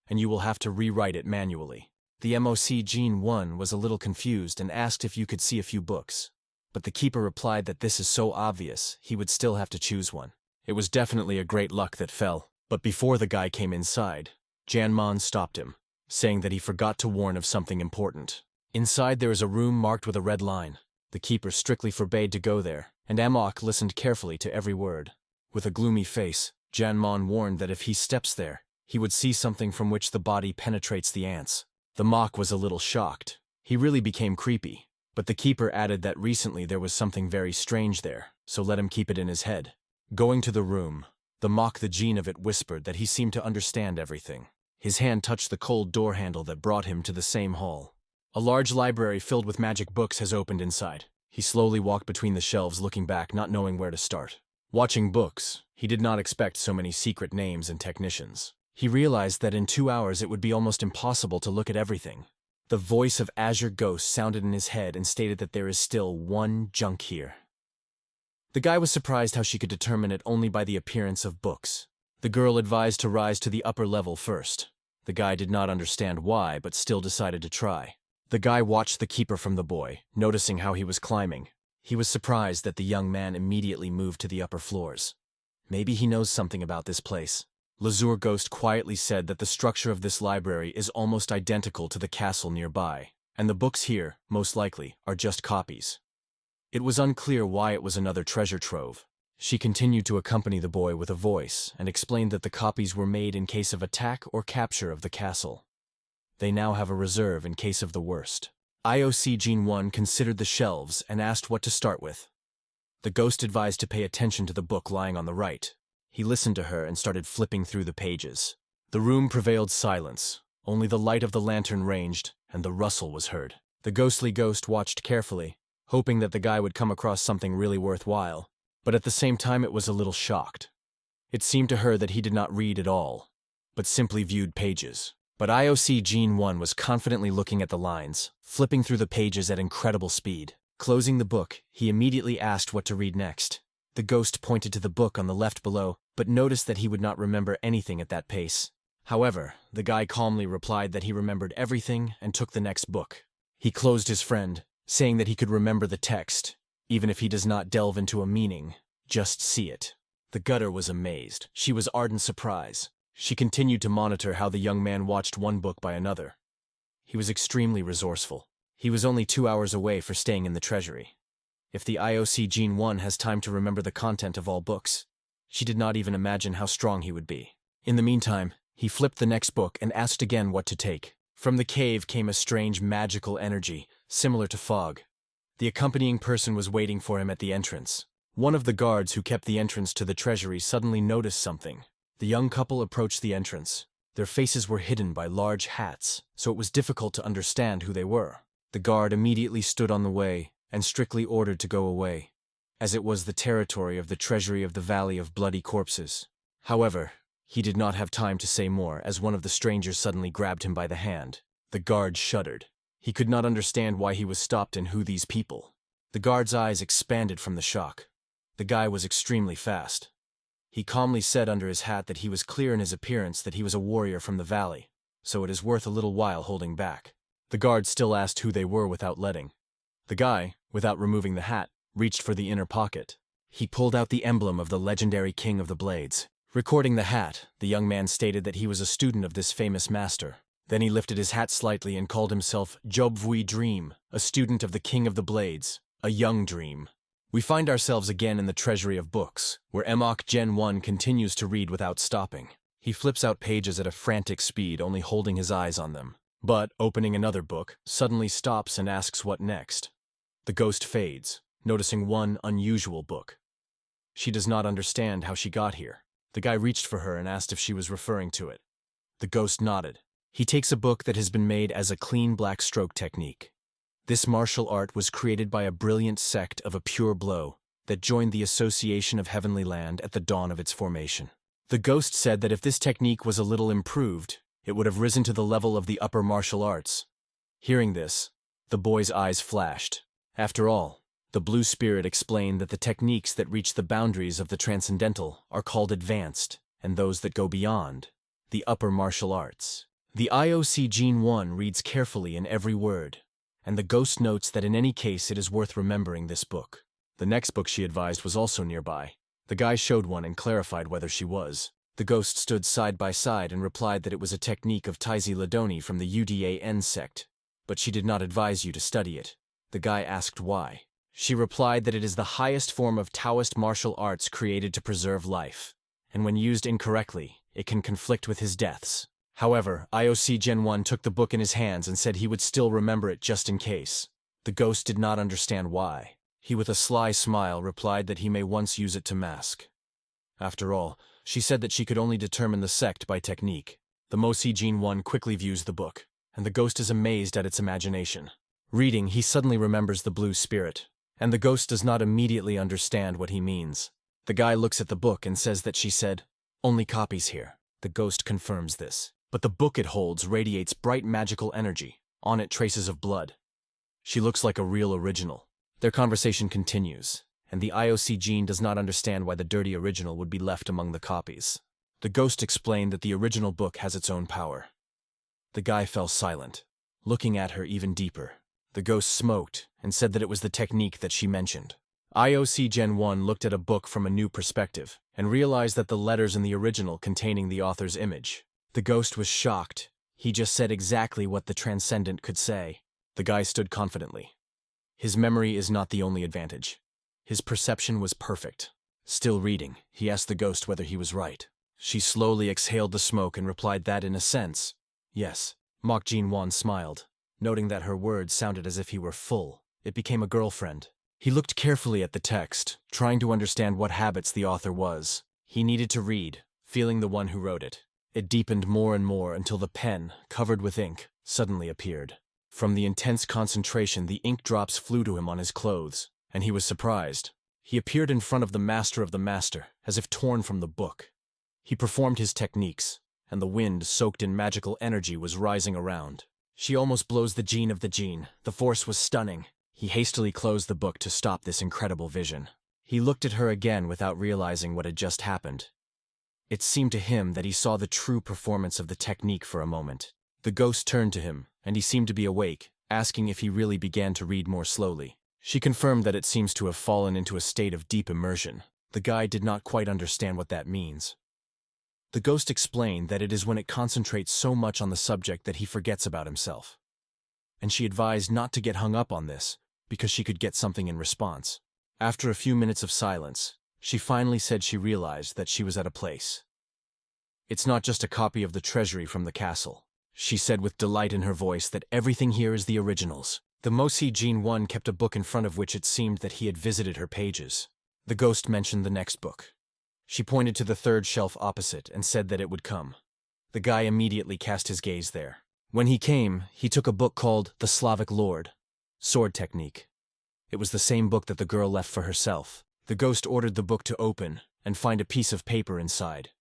and you will have to rewrite it manually. The MOC Jean 1 was a little confused and asked if you could see a few books. But the keeper replied that this is so obvious, he would still have to choose one. It was definitely a great luck that fell. But before the guy came inside, Janmon stopped him, saying that he forgot to warn of something important. Inside there is a room marked with a red line. The keeper strictly forbade to go there, and Amok listened carefully to every word. With a gloomy face, Janmon warned that if he steps there, he would see something from which the body penetrates the ants. The mock was a little shocked. He really became creepy. But the keeper added that recently there was something very strange there, so let him keep it in his head. Going to the room, the mock the Jean of it whispered that he seemed to understand everything. His hand touched the cold door handle that brought him to the same hall. A large library filled with magic books has opened inside. He slowly walked between the shelves looking back, not knowing where to start. Watching books, he did not expect so many secret names and technicians. He realized that in 2 hours it would be almost impossible to look at everything. The voice of Azure Ghost sounded in his head and stated that there is still one junk here. The guy was surprised how she could determine it only by the appearance of books. The girl advised to rise to the upper level first. The guy did not understand why, but still decided to try. The guy watched the keeper from the boy, noticing how he was climbing. He was surprised that the young man immediately moved to the upper floors. Maybe he knows something about this place. Lazur Ghost quietly said that the structure of this library is almost identical to the castle nearby, and the books here, most likely, are just copies. It was unclear why it was another treasure trove. She continued to accompany the boy with a voice and explained that the copies were made in case of attack or capture of the castle. They now have a reserve in case of the worst. IOC Jean 1 considered the shelves and asked what to start with. The ghost advised to pay attention to the book lying on the right. He listened to her and started flipping through the pages. The room prevailed silence. Only the light of the lantern ranged, and the rustle was heard. The ghostly ghost watched carefully, hoping that the guy would come across something really worthwhile, but at the same time it was a little shocked. It seemed to her that he did not read at all, but simply viewed pages. But IOC Jean 1 was confidently looking at the lines, flipping through the pages at incredible speed. Closing the book, he immediately asked what to read next. The ghost pointed to the book on the left below, but noticed that he would not remember anything at that pace. However, the guy calmly replied that he remembered everything and took the next book. He closed his friend, saying that he could remember the text, even if he does not delve into a meaning, just see it. The gutter was amazed. She was ardent surprise. She continued to monitor how the young man watched one book by another. He was extremely resourceful. He was only 2 hours away for staying in the treasury. If the IOC Jean 1 has time to remember the content of all books, she did not even imagine how strong he would be. In the meantime, he flipped the next book and asked again what to take. From the cave came a strange magical energy, similar to fog. The accompanying person was waiting for him at the entrance. One of the guards who kept the entrance to the treasury suddenly noticed something. The young couple approached the entrance. Their faces were hidden by large hats, so it was difficult to understand who they were. The guard immediately stood on the way and strictly ordered to go away, as it was the territory of the treasury of the Valley of Bloody Corpses. However, he did not have time to say more as one of the strangers suddenly grabbed him by the hand. The guard shuddered. He could not understand why he was stopped and who these people. The guard's eyes expanded from the shock. The guy was extremely fast. He calmly said under his hat that he was clear in his appearance that he was a warrior from the valley, so it is worth a little while holding back. The guard still asked who they were without letting. The guy, without removing the hat, reached for the inner pocket. He pulled out the emblem of the legendary King of the Blades. Recording the hat, the young man stated that he was a student of this famous master. Then he lifted his hat slightly and called himself Jobvui Dream, a student of the King of the Blades, a young dream. We find ourselves again in the treasury of books, where Emok Gen 1 continues to read without stopping. He flips out pages at a frantic speed, only holding his eyes on them. But, opening another book, suddenly stops and asks what next. The ghost fades, noticing one unusual book. She does not understand how she got here. The guy reached for her and asked if she was referring to it. The ghost nodded. He takes a book that has been made as a clean black stroke technique. This martial art was created by a brilliant sect of a pure blow that joined the Association of Heavenly Land at the dawn of its formation. The ghost said that if this technique was a little improved, it would have risen to the level of the upper martial arts. Hearing this, the boy's eyes flashed. After all, the blue spirit explained that the techniques that reach the boundaries of the transcendental are called advanced, and those that go beyond, the upper martial arts. The IOC Gene 1 reads carefully in every word, and the ghost notes that in any case it is worth remembering this book. The next book she advised was also nearby. The guy showed one and clarified whether she was. The ghost stood side by side and replied that it was a technique of Taizi Ladoni from the UDAN sect, but she did not advise you to study it. The guy asked why. She replied that it is the highest form of Taoist martial arts created to preserve life, and when used incorrectly, it can conflict with his deaths. However, IOC Gen 1 took the book in his hands and said he would still remember it just in case. The ghost did not understand why. He with a sly smile replied that he may once use it to mask. After all, she said that she could only determine the sect by technique. The Mosi Gene 1 quickly views the book, and the ghost is amazed at its imagination. Reading, he suddenly remembers the blue spirit, and the ghost does not immediately understand what he means. The guy looks at the book and says that she said, "Only copies here." The ghost confirms this. But the book it holds radiates bright magical energy, on it traces of blood. She looks like a real original. Their conversation continues, and the IOC Gene does not understand why the dirty original would be left among the copies. The ghost explained that the original book has its own power. The guy fell silent, looking at her even deeper. The ghost smoked and said that it was the technique that she mentioned. IOC Gen 1 looked at a book from a new perspective and realized that the letters in the original containing the author's image. The ghost was shocked. He just said exactly what the transcendent could say. The guy stood confidently. His memory is not the only advantage. His perception was perfect. Still reading, he asked the ghost whether he was right. She slowly exhaled the smoke and replied that in a sense, yes. Mok Jin Won smiled, noting that her words sounded as if he were full. It became a girlfriend. He looked carefully at the text, trying to understand what habits the author was. He needed to read, feeling the one who wrote it. It deepened more and more until the pen, covered with ink, suddenly appeared. From the intense concentration, the ink drops flew to him on his clothes, and he was surprised. He appeared in front of the master, as if torn from the book. He performed his techniques, and the wind, soaked in magical energy, was rising around. She almost blows the gene of the gene. The force was stunning. He hastily closed the book to stop this incredible vision. He looked at her again without realizing what had just happened. It seemed to him that he saw the true performance of the technique for a moment. The ghost turned to him, and he seemed to be awake, asking if he really began to read more slowly. She confirmed that it seems to have fallen into a state of deep immersion. The guy did not quite understand what that means. The ghost explained that it is when it concentrates so much on the subject that he forgets about himself. And she advised not to get hung up on this, because she could get something in response. After a few minutes of silence, she finally said she realized that she was at a place. "It's not just a copy of the treasury from the castle." She said with delight in her voice that everything here is the originals. The Mosi Gene 1 kept a book in front of which it seemed that he had visited her pages. The ghost mentioned the next book. She pointed to the third shelf opposite and said that it would come. The guy immediately cast his gaze there. When he came, he took a book called The Slavic Lord, Sword Technique. It was the same book that the girl left for herself. The ghost ordered the book to open and find a piece of paper inside.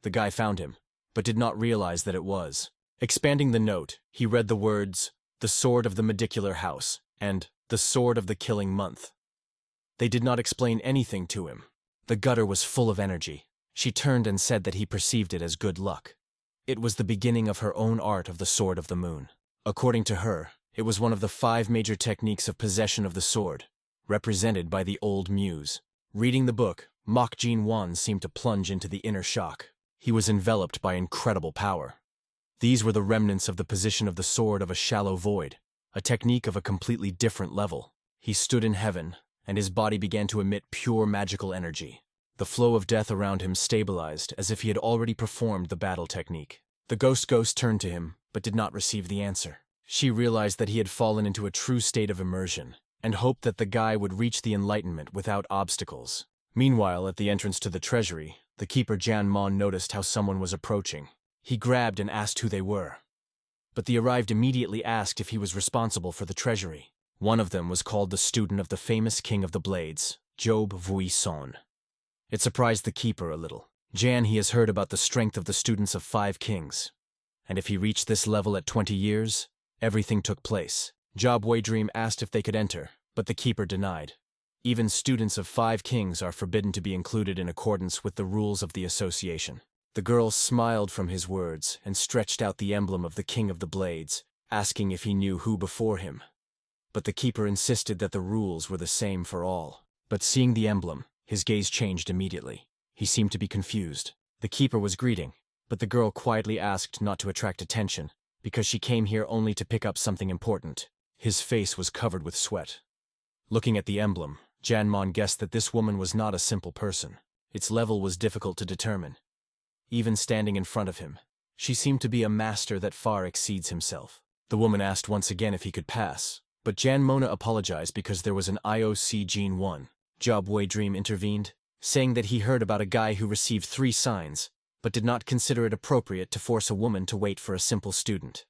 The guy found him, but did not realize that it was. Expanding the note, he read the words, "The Sword of the Medicular House," and "The Sword of the Killing Month." They did not explain anything to him. The gutter was full of energy. She turned and said that he perceived it as good luck. It was the beginning of her own art of the Sword of the Moon. According to her, it was one of the 5 major techniques of possession of the sword, represented by the Old Muse. Reading the book, Mok Jin-won seemed to plunge into the inner shock. He was enveloped by incredible power. These were the remnants of the position of the sword of a shallow void, a technique of a completely different level. He stood in heaven, and his body began to emit pure magical energy. The flow of death around him stabilized as if he had already performed the battle technique. The ghost turned to him, but did not receive the answer. She realized that he had fallen into a true state of immersion, and hoped that the guy would reach the enlightenment without obstacles. Meanwhile, at the entrance to the treasury, the keeper Jan Mon noticed how someone was approaching. He grabbed and asked who they were. But the arrived immediately asked if he was responsible for the treasury. One of them was called the student of the famous King of the Blades, Job Vuisson. It surprised the keeper a little. He has heard about the strength of the students of 5 kings. And if he reached this level at 20 years, everything took place. Job Dream asked if they could enter, but the keeper denied. Even students of 5 kings are forbidden to be included in accordance with the rules of the association. The girl smiled from his words and stretched out the emblem of the King of the Blades, asking if he knew who before him. But the keeper insisted that the rules were the same for all. But seeing the emblem, his gaze changed immediately. He seemed to be confused. The keeper was greeting, but the girl quietly asked not to attract attention, because she came here only to pick up something important. His face was covered with sweat. Looking at the emblem, Janmon guessed that this woman was not a simple person. Its level was difficult to determine. Even standing in front of him, she seemed to be a master that far exceeds himself. The woman asked once again if he could pass, but Jan Mona apologized because there was an IOC Gene 1. Job Dream intervened, saying that he heard about a guy who received 3 signs, but did not consider it appropriate to force a woman to wait for a simple student.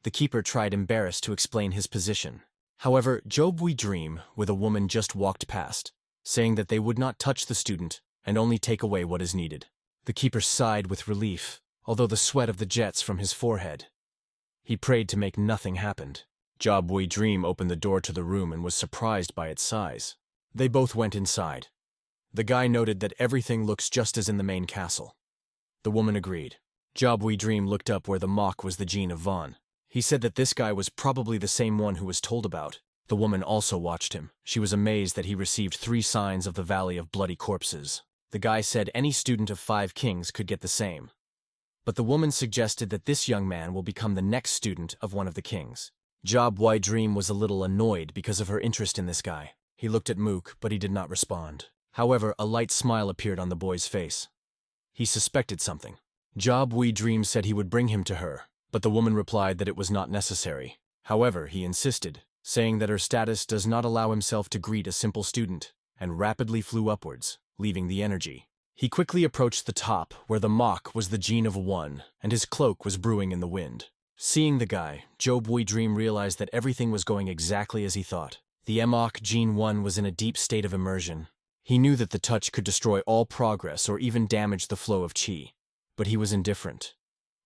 The keeper tried embarrassed to explain his position. However, Job Dream with a woman just walked past, saying that they would not touch the student and only take away what is needed. The keeper sighed with relief, although the sweat of the jets from his forehead. He prayed to make nothing happen. Job Dream opened the door to the room and was surprised by its size. They both went inside. The guy noted that everything looks just as in the main castle. The woman agreed. Job Dream looked up where the mock was the gene of Vaughn. He said that this guy was probably the same one who was told about. The woman also watched him. She was amazed that he received 3 signs of the Valley of Bloody Corpses. The guy said any student of 5 kings could get the same. But the woman suggested that this young man will become the next student of one of the kings. Job Dream was a little annoyed because of her interest in this guy. He looked at Mook, but he did not respond. However, a light smile appeared on the boy's face. He suspected something. Job Dream said he would bring him to her, but the woman replied that it was not necessary. However, he insisted, saying that her status does not allow himself to greet a simple student, and rapidly flew upwards, leaving the energy. He quickly approached the top, where the mock was the gene of 1, and his cloak was brewing in the wind. Seeing the guy, Job Dream realized that everything was going exactly as he thought. The Emok Gene 1 was in a deep state of immersion. He knew that the touch could destroy all progress or even damage the flow of chi, but he was indifferent.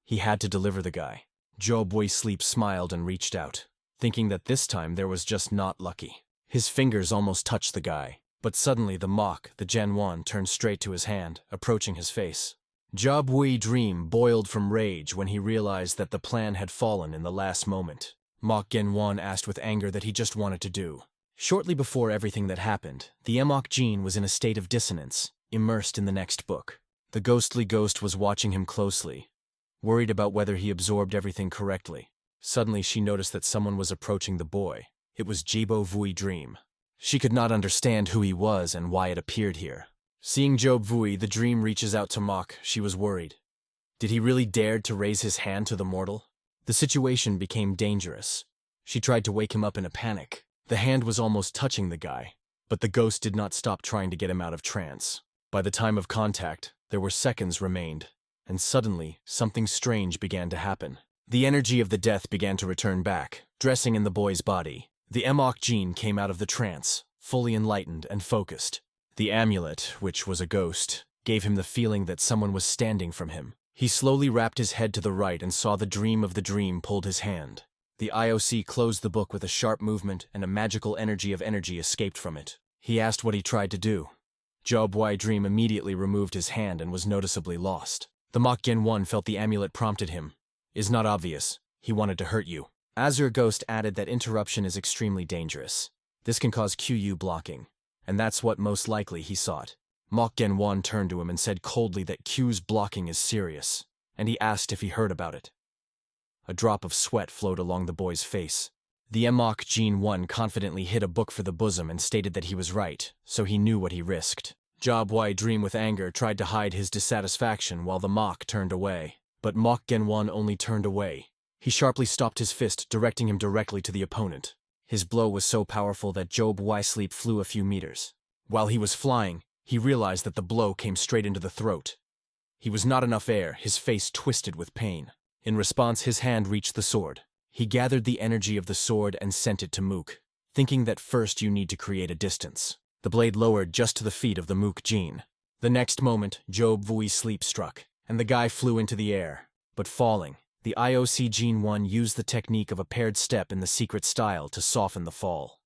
He had to deliver the guy. Job Sleep smiled and reached out, thinking that this time there was just not lucky. His fingers almost touched the guy, but suddenly the mock, the Gen 1, turned straight to his hand, approaching his face. Job Dream boiled from rage when he realized that the plan had fallen in the last moment. Mok Genwan asked with anger that he just wanted to do. Shortly before everything that happened, the Emok gene was in a state of dissonance, immersed in the next book. The ghostly ghost was watching him closely, worried about whether he absorbed everything correctly. Suddenly she noticed that someone was approaching the boy. It was Jibo Vui Dream. She could not understand who he was and why it appeared here. Seeing Job Vui, the dream reaches out to Mok, she was worried. Did he really dare to raise his hand to the mortal? The situation became dangerous. She tried to wake him up in a panic. The hand was almost touching the guy, but the ghost did not stop trying to get him out of trance. By the time of contact, there were seconds remained, and suddenly, something strange began to happen. The energy of the death began to return back, dressing in the boy's body. The Emok gene came out of the trance, fully enlightened and focused. The amulet, which was a ghost, gave him the feeling that someone was standing from him. He slowly wrapped his head to the right and saw the dream of the dream pulled his hand. The IOC closed the book with a sharp movement and a magical energy escaped from it. He asked what he tried to do. Job Y Dream immediately removed his hand and was noticeably lost. The Mach Gen 1 felt the amulet prompted him. Is not obvious. He wanted to hurt you. Azure Ghost added that interruption is extremely dangerous. This can cause QU blocking, and that's what most likely he sought. Mach Gen 1 turned to him and said coldly that Q's blocking is serious, and he asked if he heard about it. A drop of sweat flowed along the boy's face. The Mach Gen 1 confidently hid a book for the bosom and stated that he was right, so he knew what he risked. Job Y Dream with anger tried to hide his dissatisfaction while the Mach turned away, but Mach Gen 1 only turned away. He sharply stopped his fist, directing him directly to the opponent. His blow was so powerful that Job Y Sleep flew a few meters. While he was flying, he realized that the blow came straight into the throat. He was not enough air, his face twisted with pain. In response, his hand reached the sword. He gathered the energy of the sword and sent it to Mook, thinking that first you need to create a distance. The blade lowered just to the feet of the Mook Gene. The next moment, Job Y Sleep struck, and the guy flew into the air. But falling, the IOC Gene 1 used the technique of a paired step in the secret style to soften the fall.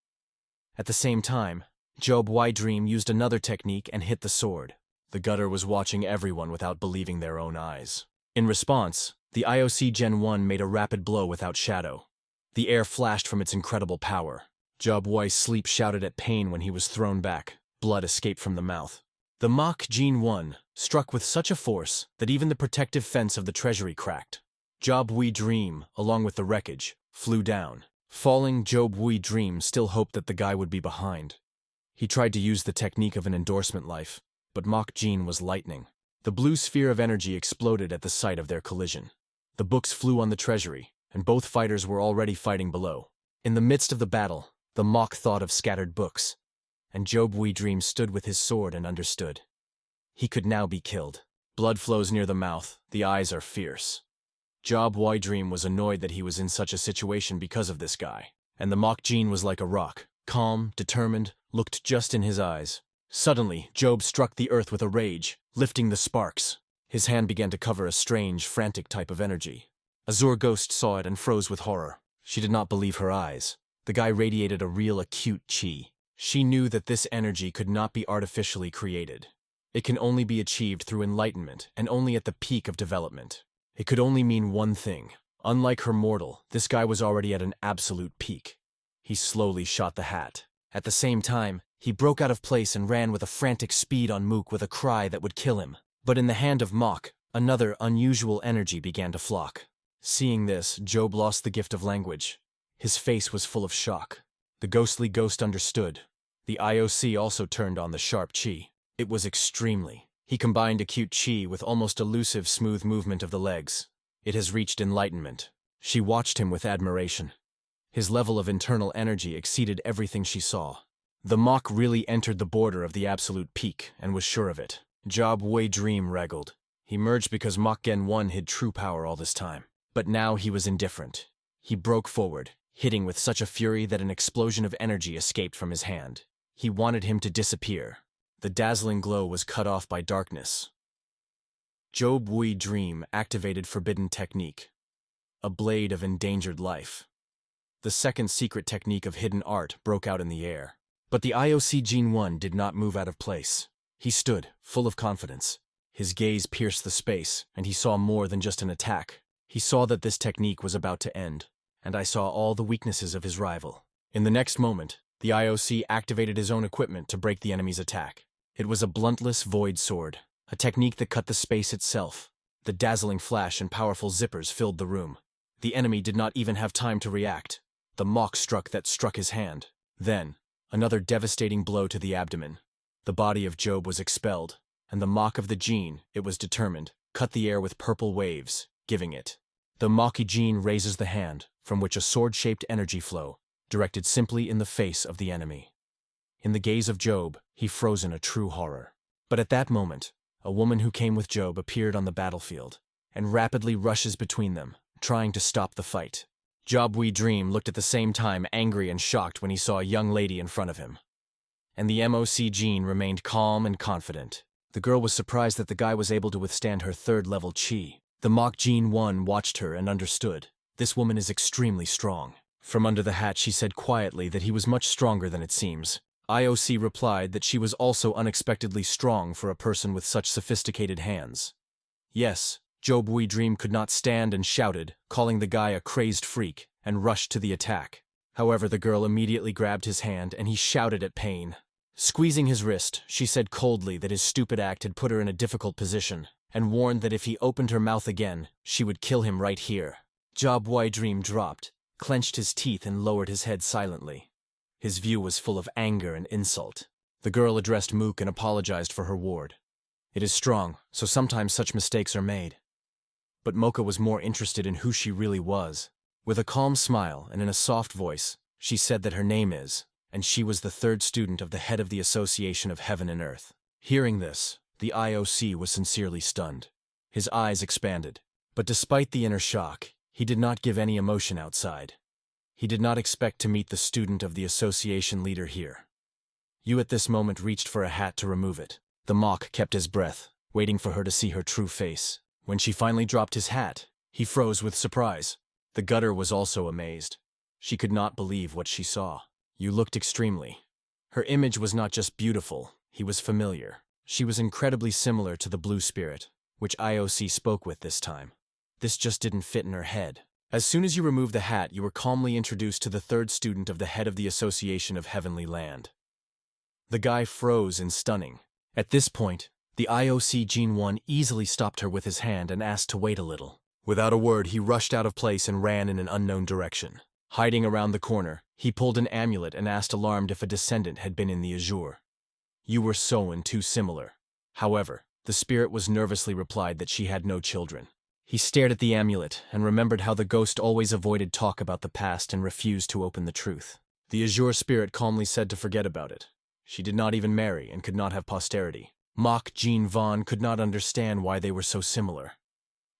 At the same time, Job Y Dream used another technique and hit the sword. The gutter was watching everyone without believing their own eyes. In response, the IOC Gen 1 made a rapid blow without shadow. The air flashed from its incredible power. Job Y Sleep shouted at pain when he was thrown back. Blood escaped from the mouth. The Mach Gene 1 struck with such a force that even the protective fence of the treasury cracked. Job Y Dream, along with the wreckage, flew down. Falling, Job Y Dream still hoped that the guy would be behind. He tried to use the technique of an endorsement life, but Mach Gene was lightning. The blue sphere of energy exploded at the sight of their collision. The books flew on the treasury, and both fighters were already fighting below. In the midst of the battle, the Mach thought of scattered books, and Job Y Dream stood with his sword and understood. He could now be killed. Blood flows near the mouth, the eyes are fierce. Job Y Dream was annoyed that he was in such a situation because of this guy, and the Mach Gene was like a rock, calm, determined, looked just in his eyes. Suddenly, Job struck the earth with a rage, lifting the sparks. His hand began to cover a strange, frantic type of energy. Azure Ghost saw it and froze with horror. She did not believe her eyes. The guy radiated a real acute chi. She knew that this energy could not be artificially created. It can only be achieved through enlightenment, and only at the peak of development. It could only mean one thing. Unlike her mortal, this guy was already at an absolute peak. He slowly shot the hat. At the same time, he broke out of place and ran with a frantic speed on Mook with a cry that would kill him. But in the hand of Mach, another unusual energy began to flock. Seeing this, Job lost the gift of language. His face was full of shock. The ghostly ghost understood. The IOC also turned on the sharp chi. It was extremely. He combined acute chi with almost elusive smooth movement of the legs. It has reached enlightenment. She watched him with admiration. His level of internal energy exceeded everything she saw. The Mach really entered the border of the absolute peak and was sure of it. Job Y Dream wriggled. He merged because Mach Gen 1 hid true power all this time. But now he was indifferent. He broke forward, hitting with such a fury that an explosion of energy escaped from his hand. He wanted him to disappear. The dazzling glow was cut off by darkness. Job Y Dream activated Forbidden Technique, a blade of endangered life. The second secret technique of hidden art broke out in the air. But the IOC Gene 1 did not move out of place. He stood, full of confidence. His gaze pierced the space, and he saw more than just an attack. He saw that this technique was about to end, and I saw all the weaknesses of his rival. In the next moment, the IOC activated his own equipment to break the enemy's attack. It was a bluntless void sword, a technique that cut the space itself. The dazzling flash and powerful zippers filled the room. The enemy did not even have time to react. The Mach struck his hand. Then, another devastating blow to the abdomen. The body of Job was expelled, and the Mach of the Gene, it was determined, cut the air with purple waves, giving it. The Mach Gene raises the hand, from which a sword-shaped energy flow, directed simply in the face of the enemy. In the gaze of Job, he froze in a true horror. But at that moment, a woman who came with Job appeared on the battlefield, and rapidly rushes between them, trying to stop the fight. Job Y Dream looked at the same time angry and shocked when he saw a young lady in front of him. And the MOC Gene remained calm and confident. The girl was surprised that the guy was able to withstand her third-level chi. The Mach Gene 1 watched her and understood. This woman is extremely strong. From under the hat she said quietly that he was much stronger than it seems. IOC replied that she was also unexpectedly strong for a person with such sophisticated hands. Yes, Job Wee Dream could not stand and shouted, calling the guy a crazed freak, and rushed to the attack. However, the girl immediately grabbed his hand and he shouted at pain. Squeezing his wrist, she said coldly that his stupid act had put her in a difficult position, and warned that if he opened her mouth again, she would kill him right here. Job Wee Dream dropped, clenched his teeth and lowered his head silently. His view was full of anger and insult. The girl addressed Mook and apologized for her ward. It is strong, so sometimes such mistakes are made. But Mocha was more interested in who she really was. With a calm smile and in a soft voice, she said that her name is, and she was the third student of the head of the Association of Heaven and Earth. Hearing this, the IOC was sincerely stunned. His eyes expanded. But despite the inner shock, he did not give any emotion outside. He did not expect to meet the student of the association leader here. You at this moment reached for a hat to remove it. The mock kept his breath, waiting for her to see her true face. When she finally dropped his hat, he froze with surprise. The gutter was also amazed. She could not believe what she saw. You looked extremely. Her image was not just beautiful, he was familiar. She was incredibly similar to the blue spirit, which IOC spoke with this time. This just didn't fit in her head. As soon as you removed the hat, you were calmly introduced to the third student of the head of the Association of Heavenly Land. The guy froze in stunning. At this point, the IOC Gene 1 easily stopped her with his hand and asked to wait a little. Without a word, he rushed out of place and ran in an unknown direction. Hiding around the corner, he pulled an amulet and asked alarmed if a descendant had been in the azure. You were so and too similar. However, the spirit was nervously replied that she had no children. He stared at the amulet and remembered how the ghost always avoided talk about the past and refused to open the truth. The azure spirit calmly said to forget about it. She did not even marry and could not have posterity. Mock Jean Vaughn could not understand why they were so similar.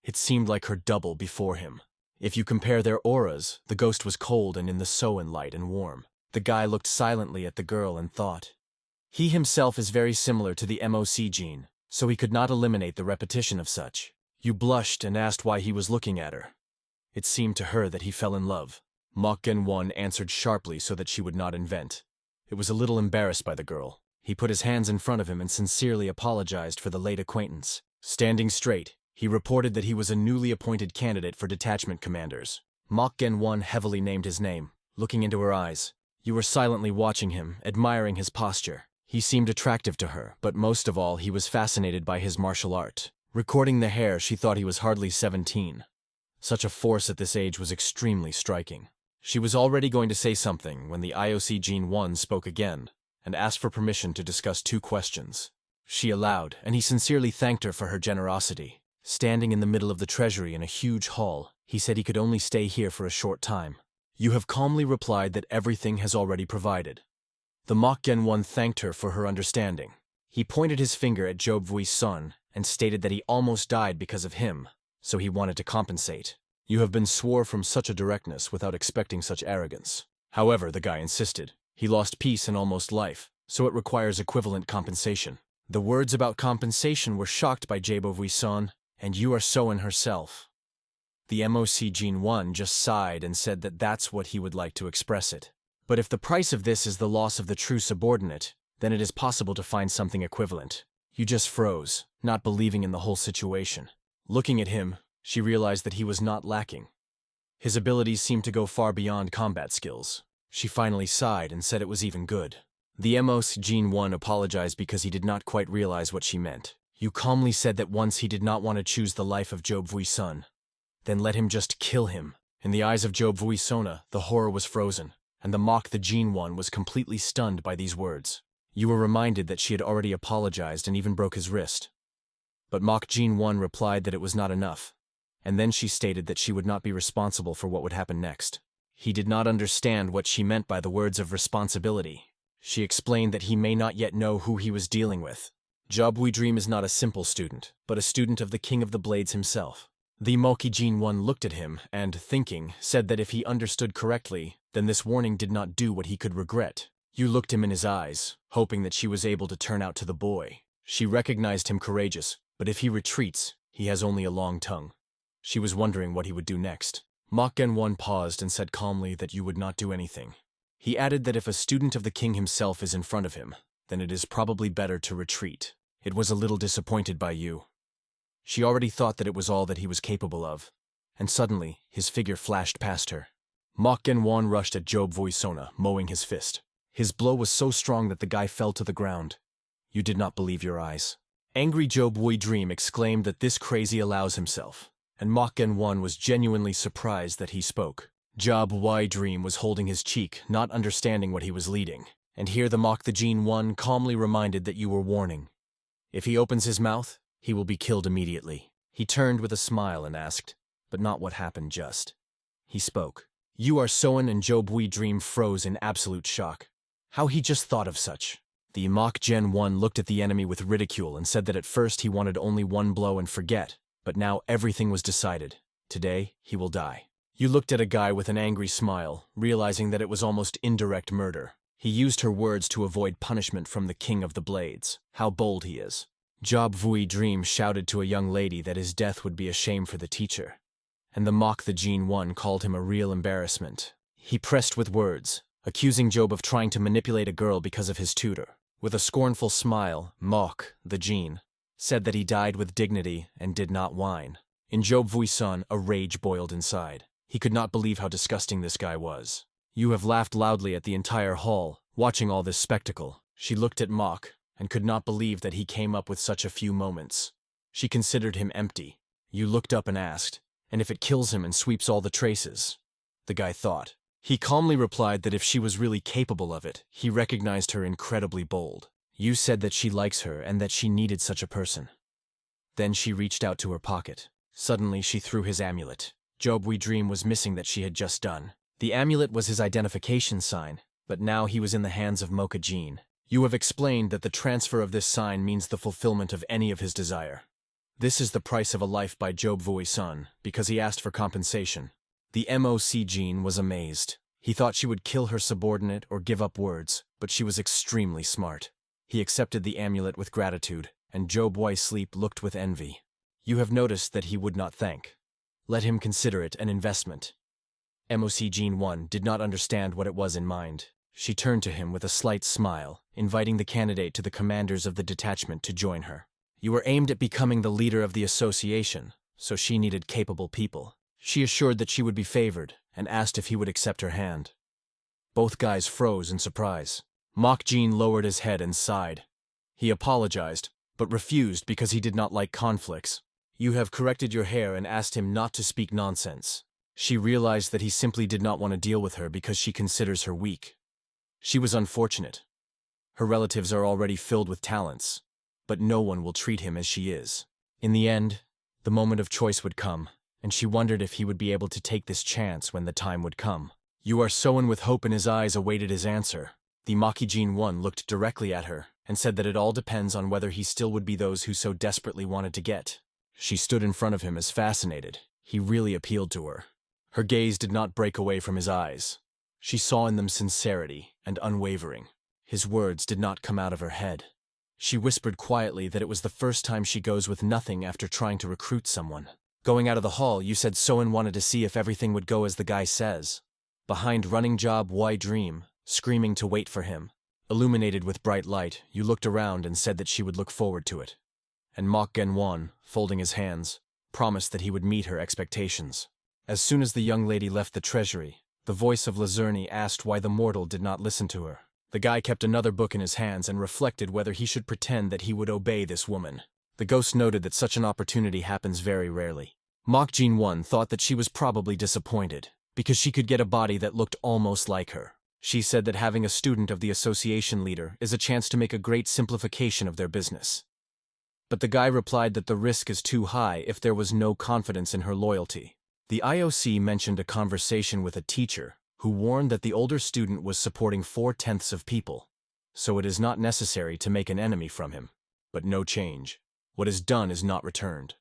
It seemed like her double before him. If you compare their auras, the ghost was cold and in the Soen light and warm. The guy looked silently at the girl and thought. He himself is very similar to the MOC gene, so he could not eliminate the repetition of such. You blushed and asked why he was looking at her. It seemed to her that he fell in love. Mok Gen-won answered sharply so that she would not invent. It was a little embarrassed by the girl. He put his hands in front of him and sincerely apologized for the late acquaintance. Standing straight, he reported that he was a newly appointed candidate for detachment commanders. Mok Gen-won heavily named his name, looking into her eyes. You were silently watching him, admiring his posture. He seemed attractive to her, but most of all he was fascinated by his martial art. Recording the hair, she thought he was hardly 17. Such a force at this age was extremely striking. She was already going to say something when the IOC Gene 1 spoke again and asked for permission to discuss 2 questions. She allowed, and he sincerely thanked her for her generosity. Standing in the middle of the treasury in a huge hall, he said he could only stay here for a short time. You have calmly replied that everything has already provided. The Mok Gen-won thanked her for her understanding. He pointed his finger at Job Vui's son and stated that he almost died because of him, so he wanted to compensate. You have been swore from such a directness without expecting such arrogance. However, the guy insisted. He lost peace and almost life, so it requires equivalent compensation. The words about compensation were shocked by Jabo Vuisan, and you are Soen herself. The MOC Gene 1 just sighed and said that that's what he would like to express it. But if the price of this is the loss of the true subordinate, then it is possible to find something equivalent. You just froze, not believing in the whole situation. Looking at him, she realized that he was not lacking. His abilities seemed to go far beyond combat skills. She finally sighed and said it was even good. The MOC Gene 1 apologized because he did not quite realize what she meant. You calmly said that once he did not want to choose the life of Job Vuisun, then let him just kill him. In the eyes of Job Vuisona, the horror was frozen, and the Mok the Gene 1 was completely stunned by these words. You were reminded that she had already apologized and even broke his wrist. But Mok Gene 1 replied that it was not enough, and then she stated that she would not be responsible for what would happen next. He did not understand what she meant by the words of responsibility. She explained that he may not yet know who he was dealing with. Job We Dream is not a simple student, but a student of the King of the Blades himself. The Moki Gene 1 looked at him and, thinking, said that if he understood correctly, then this warning did not do what he could regret. You looked him in his eyes, hoping that she was able to turn out to the boy. She recognized him courageous, but if he retreats, he has only a long tongue. She was wondering what he would do next. Mok Gen 1 paused and said calmly that you would not do anything. He added that if a student of the king himself is in front of him, then it is probably better to retreat. It was a little disappointed by you. She already thought that it was all that he was capable of, and suddenly his figure flashed past her. Mok Genwan rushed at Job Voisona, mowing his fist. His blow was so strong that the guy fell to the ground. You did not believe your eyes. Angry Job Woi Dream exclaimed that this crazy allows himself, and Mok Genwan was genuinely surprised that he spoke. Job Woi Dream was holding his cheek, not understanding what he was leading, and here the Mok the Gene One calmly reminded that you were warning. If he opens his mouth, he will be killed immediately. He turned with a smile and asked, but not what happened just. He spoke. You are Soen, and Job Woi Dream froze in absolute shock. How he just thought of such. The Mok Gen 1 looked at the enemy with ridicule and said that at first he wanted only one blow and forget, but now everything was decided. Today, he will die. You looked at a guy with an angry smile, realizing that it was almost indirect murder. He used her words to avoid punishment from the King of the Blades. How bold he is. Job Vui Dream shouted to a young lady that his death would be a shame for the teacher, and the Mok the Gene 1 called him a real embarrassment. He pressed with words, accusing Job of trying to manipulate a girl because of his tutor. With a scornful smile, Mok, the Gene, said that he died with dignity and did not whine. In Job Vuisan, a rage boiled inside. He could not believe how disgusting this guy was. You have laughed loudly at the entire hall, watching all this spectacle. She looked at Mok, and could not believe that he came up with such a few moments. She considered him empty. You looked up and asked, and if it kills him and sweeps all the traces? The guy thought. He calmly replied that if she was really capable of it, he recognized her incredibly bold. You said that she likes her and that she needed such a person. Then she reached out to her pocket. Suddenly she threw his amulet. Job We Dream was missing that she had just done. The amulet was his identification sign, but now he was in the hands of Mocha Jean. You have explained that the transfer of this sign means the fulfillment of any of his desire. This is the price of a life by Job Vuisan, because he asked for compensation. The MOC Jean was amazed. He thought she would kill her subordinate or give up words, but she was extremely smart. He accepted the amulet with gratitude, and Job Wai Sleep looked with envy. You have noticed that he would not thank. Let him consider it an investment. MOC Jean 1 did not understand what it was in mind. She turned to him with a slight smile, inviting the candidate to the commanders of the detachment to join her. You were aimed at becoming the leader of the association, so she needed capable people. She assured that she would be favored, and asked if he would accept her hand. Both guys froze in surprise. Mok Jean lowered his head and sighed. He apologized, but refused because he did not like conflicts. You have corrected your hair and asked him not to speak nonsense. She realized that he simply did not want to deal with her because she considers her weak. She was unfortunate. Her relatives are already filled with talents, but no one will treat him as she is. In the end, the moment of choice would come, and she wondered if he would be able to take this chance when the time would come. You are Soen with hope in his eyes awaited his answer. The Maki Jean 1 looked directly at her and said that it all depends on whether he still would be those who so desperately wanted to get. She stood in front of him as fascinated. He really appealed to her. Her gaze did not break away from his eyes. She saw in them sincerity and unwavering. His words did not come out of her head. She whispered quietly that it was the first time she goes with nothing after trying to recruit someone. Going out of the hall, you said Soen wanted to see if everything would go as the guy says. Behind running Job Why Dream, screaming to wait for him. Illuminated with bright light, you looked around and said that she would look forward to it. And Mok Genwan, folding his hands, promised that he would meet her expectations. As soon as the young lady left the treasury, the voice of Lazurni asked why the mortal did not listen to her. The guy kept another book in his hands and reflected whether he should pretend that he would obey this woman. The ghost noted that such an opportunity happens very rarely. Mok Jean 1 thought that she was probably disappointed, because she could get a body that looked almost like her. She said that having a student of the association leader is a chance to make a great simplification of their business. But the guy replied that the risk is too high if there was no confidence in her loyalty. The IOC mentioned a conversation with a teacher who warned that the older student was supporting 4/10 of people, so it is not necessary to make an enemy from him. But no change. What is done is not returned.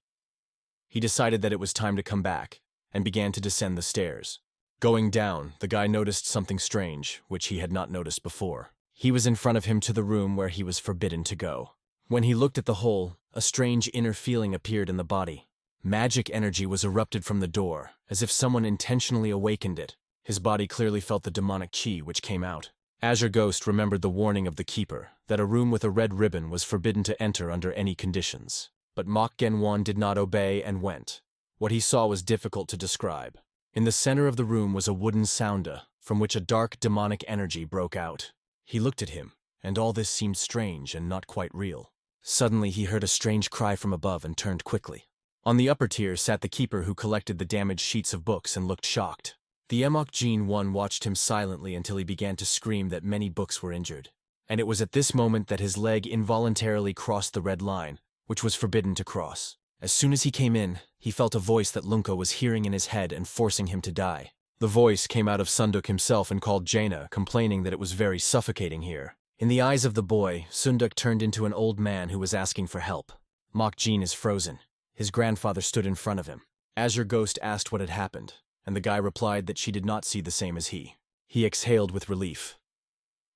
He decided that it was time to come back, and began to descend the stairs. Going down, the guy noticed something strange, which he had not noticed before. He was in front of him to the room where he was forbidden to go. When he looked at the hole, a strange inner feeling appeared in the body. Magic energy was erupted from the door, as if someone intentionally awakened it. His body clearly felt the demonic chi which came out. Azure Ghost remembered the warning of the Keeper, that a room with a red ribbon was forbidden to enter under any conditions. But Mok Genwan did not obey and went. What he saw was difficult to describe. In the center of the room was a wooden sounda, from which a dark demonic energy broke out. He looked at him, and all this seemed strange and not quite real. Suddenly he heard a strange cry from above and turned quickly. On the upper tier sat the Keeper who collected the damaged sheets of books and looked shocked. The Emok Jin One watched him silently until he began to scream that many books were injured. And it was at this moment that his leg involuntarily crossed the red line, which was forbidden to cross. As soon as he came in, he felt a voice that Lunko was hearing in his head and forcing him to die. The voice came out of Sunduk himself and called Jaina, complaining that it was very suffocating here. In the eyes of the boy, Sunduk turned into an old man who was asking for help. Mok Jin is frozen. His grandfather stood in front of him. Azure Ghost asked what had happened, and the guy replied that she did not see the same as he. He exhaled with relief.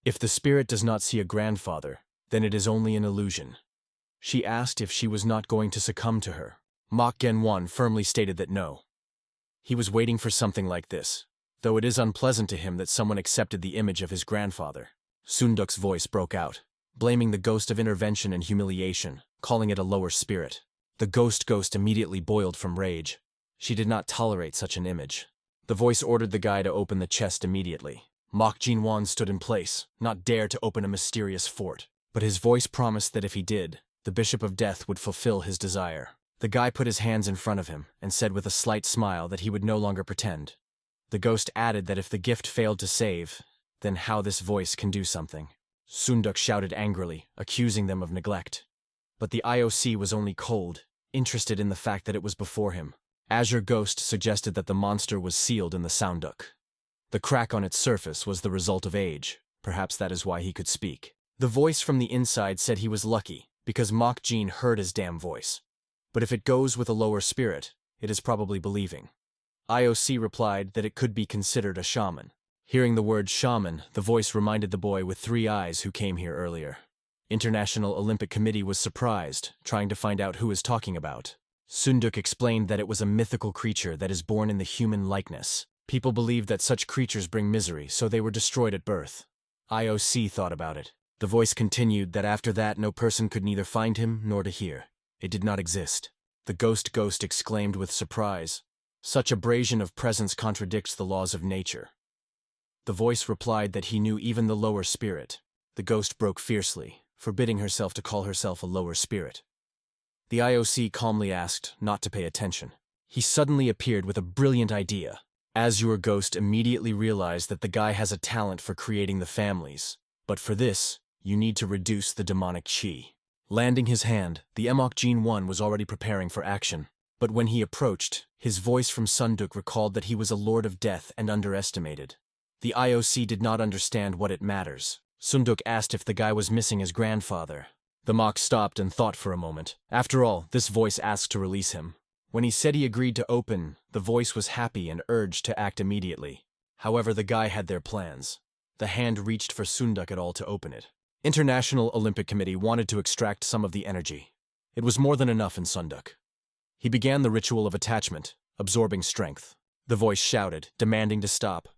If the spirit does not see a grandfather, then it is only an illusion. She asked if she was not going to succumb to her. Mok Genwan firmly stated that no. He was waiting for something like this, though it is unpleasant to him that someone accepted the image of his grandfather. Sunduk's voice broke out, blaming the ghost of intervention and humiliation, calling it a lower spirit. The ghost immediately boiled from rage. She did not tolerate such an image. The voice ordered the guy to open the chest immediately. Mok Jinwan stood in place, not dare to open a mysterious fort. But his voice promised that if he did, the Bishop of Death would fulfill his desire. The guy put his hands in front of him and said with a slight smile that he would no longer pretend. The ghost added that if the gift failed to save, then how this voice can do something. Sunduk shouted angrily, accusing them of neglect. But the IOC was only cold, interested in the fact that it was before him. Azure Ghost suggested that the monster was sealed in the Sounduk. The crack on its surface was the result of age. Perhaps that is why he could speak. The voice from the inside said he was lucky, because Mok Jin heard his damn voice. But if it goes with a lower spirit, it is probably believing. IOC replied that it could be considered a shaman. Hearing the word shaman, the voice reminded the boy with 3 eyes who came here earlier. International Olympic Committee was surprised, trying to find out who is talking about. Sunduk explained that it was a mythical creature that is born in the human likeness. People believed that such creatures bring misery, so they were destroyed at birth. IOC thought about it. The voice continued that after that no person could neither find him nor to hear. It did not exist. The ghost exclaimed with surprise. Such abrasion of presence contradicts the laws of nature. The voice replied that he knew even the lower spirit. The ghost broke fiercely, forbidding herself to call herself a lower spirit. The IOC calmly asked not to pay attention. He suddenly appeared with a brilliant idea. Azure Ghost immediately realized that the guy has a talent for creating the families. But for this, you need to reduce the demonic chi. Landing his hand, the Emok Jin One was already preparing for action. But when he approached, his voice from Sunduk recalled that he was a lord of death and underestimated. The IOC did not understand what it matters. Sunduk asked if the guy was missing his grandfather. The Mok stopped and thought for a moment. After all, this voice asked to release him. When he said he agreed to open, the voice was happy and urged to act immediately. However, the guy had their plans. The hand reached for Sunduk at all to open it. International Olympic Committee wanted to extract some of the energy. It was more than enough in Sunduk. He began the ritual of attachment, absorbing strength. The voice shouted, demanding to stop.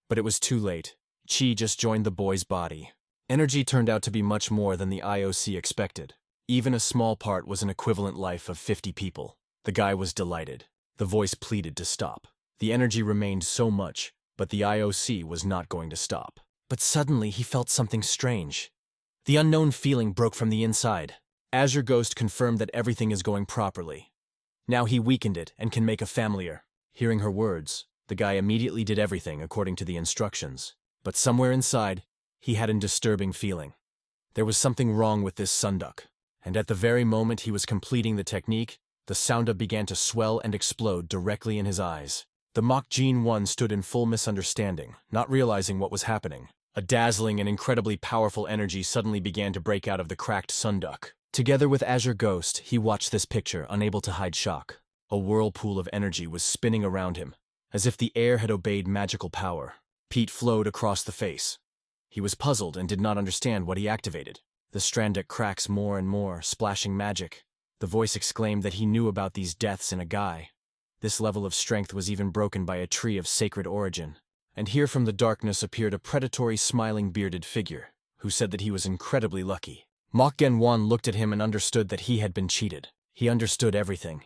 But it was too late. Chi just joined the boy's body. Energy turned out to be much more than the IOC expected. Even a small part was an equivalent life of 50 people. The guy was delighted. The voice pleaded to stop. The energy remained so much, but the IOC was not going to stop. But suddenly he felt something strange. The unknown feeling broke from the inside. Azure Ghost confirmed that everything is going properly. Now he weakened it and can make a familiar. Hearing her words, the guy immediately did everything according to the instructions. But somewhere inside, he had a disturbing feeling. There was something wrong with this Sunduk. And at the very moment he was completing the technique, the Sounda began to swell and explode directly in his eyes. The Mok Jin One stood in full misunderstanding, not realizing what was happening. A dazzling and incredibly powerful energy suddenly began to break out of the cracked Sunduk. Together with Azure Ghost, he watched this picture, unable to hide shock. A whirlpool of energy was spinning around him, as if the air had obeyed magical power. Heat flowed across the face. He was puzzled and did not understand what he activated. The Strandek cracks more and more, splashing magic. The voice exclaimed that he knew about these deaths in a guy. This level of strength was even broken by a tree of sacred origin. And here from the darkness appeared a predatory, smiling, bearded figure, who said that he was incredibly lucky. Mok Genwan looked at him and understood that he had been cheated. He understood everything.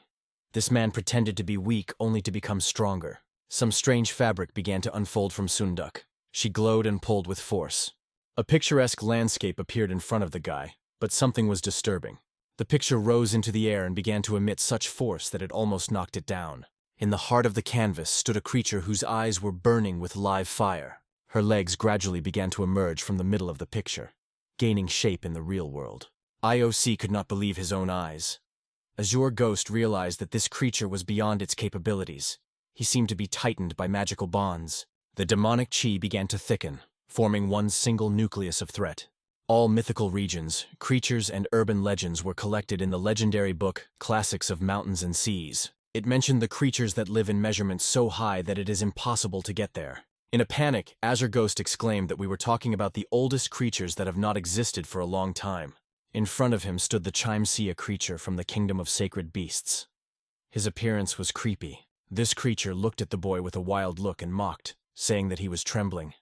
This man pretended to be weak only to become stronger. Some strange fabric began to unfold from Sunduk. She glowed and pulled with force. A picturesque landscape appeared in front of the guy, but something was disturbing. The picture rose into the air and began to emit such force that it almost knocked it down. In the heart of the canvas stood a creature whose eyes were burning with live fire. Her legs gradually began to emerge from the middle of the picture, gaining shape in the real world. IOC could not believe his own eyes. Azure Ghost realized that this creature was beyond its capabilities. He seemed to be tightened by magical bonds. The demonic chi began to thicken, forming one single nucleus of threat. All mythical regions, creatures, and urban legends were collected in the legendary book Classics of Mountains and Seas. It mentioned the creatures that live in measurements so high that it is impossible to get there. In a panic, Azure Ghost exclaimed that we were talking about the oldest creatures that have not existed for a long time. In front of him stood the Chimsea creature from the kingdom of sacred beasts. His appearance was creepy. This creature looked at the boy with a wild look and mocked, saying that he was trembling.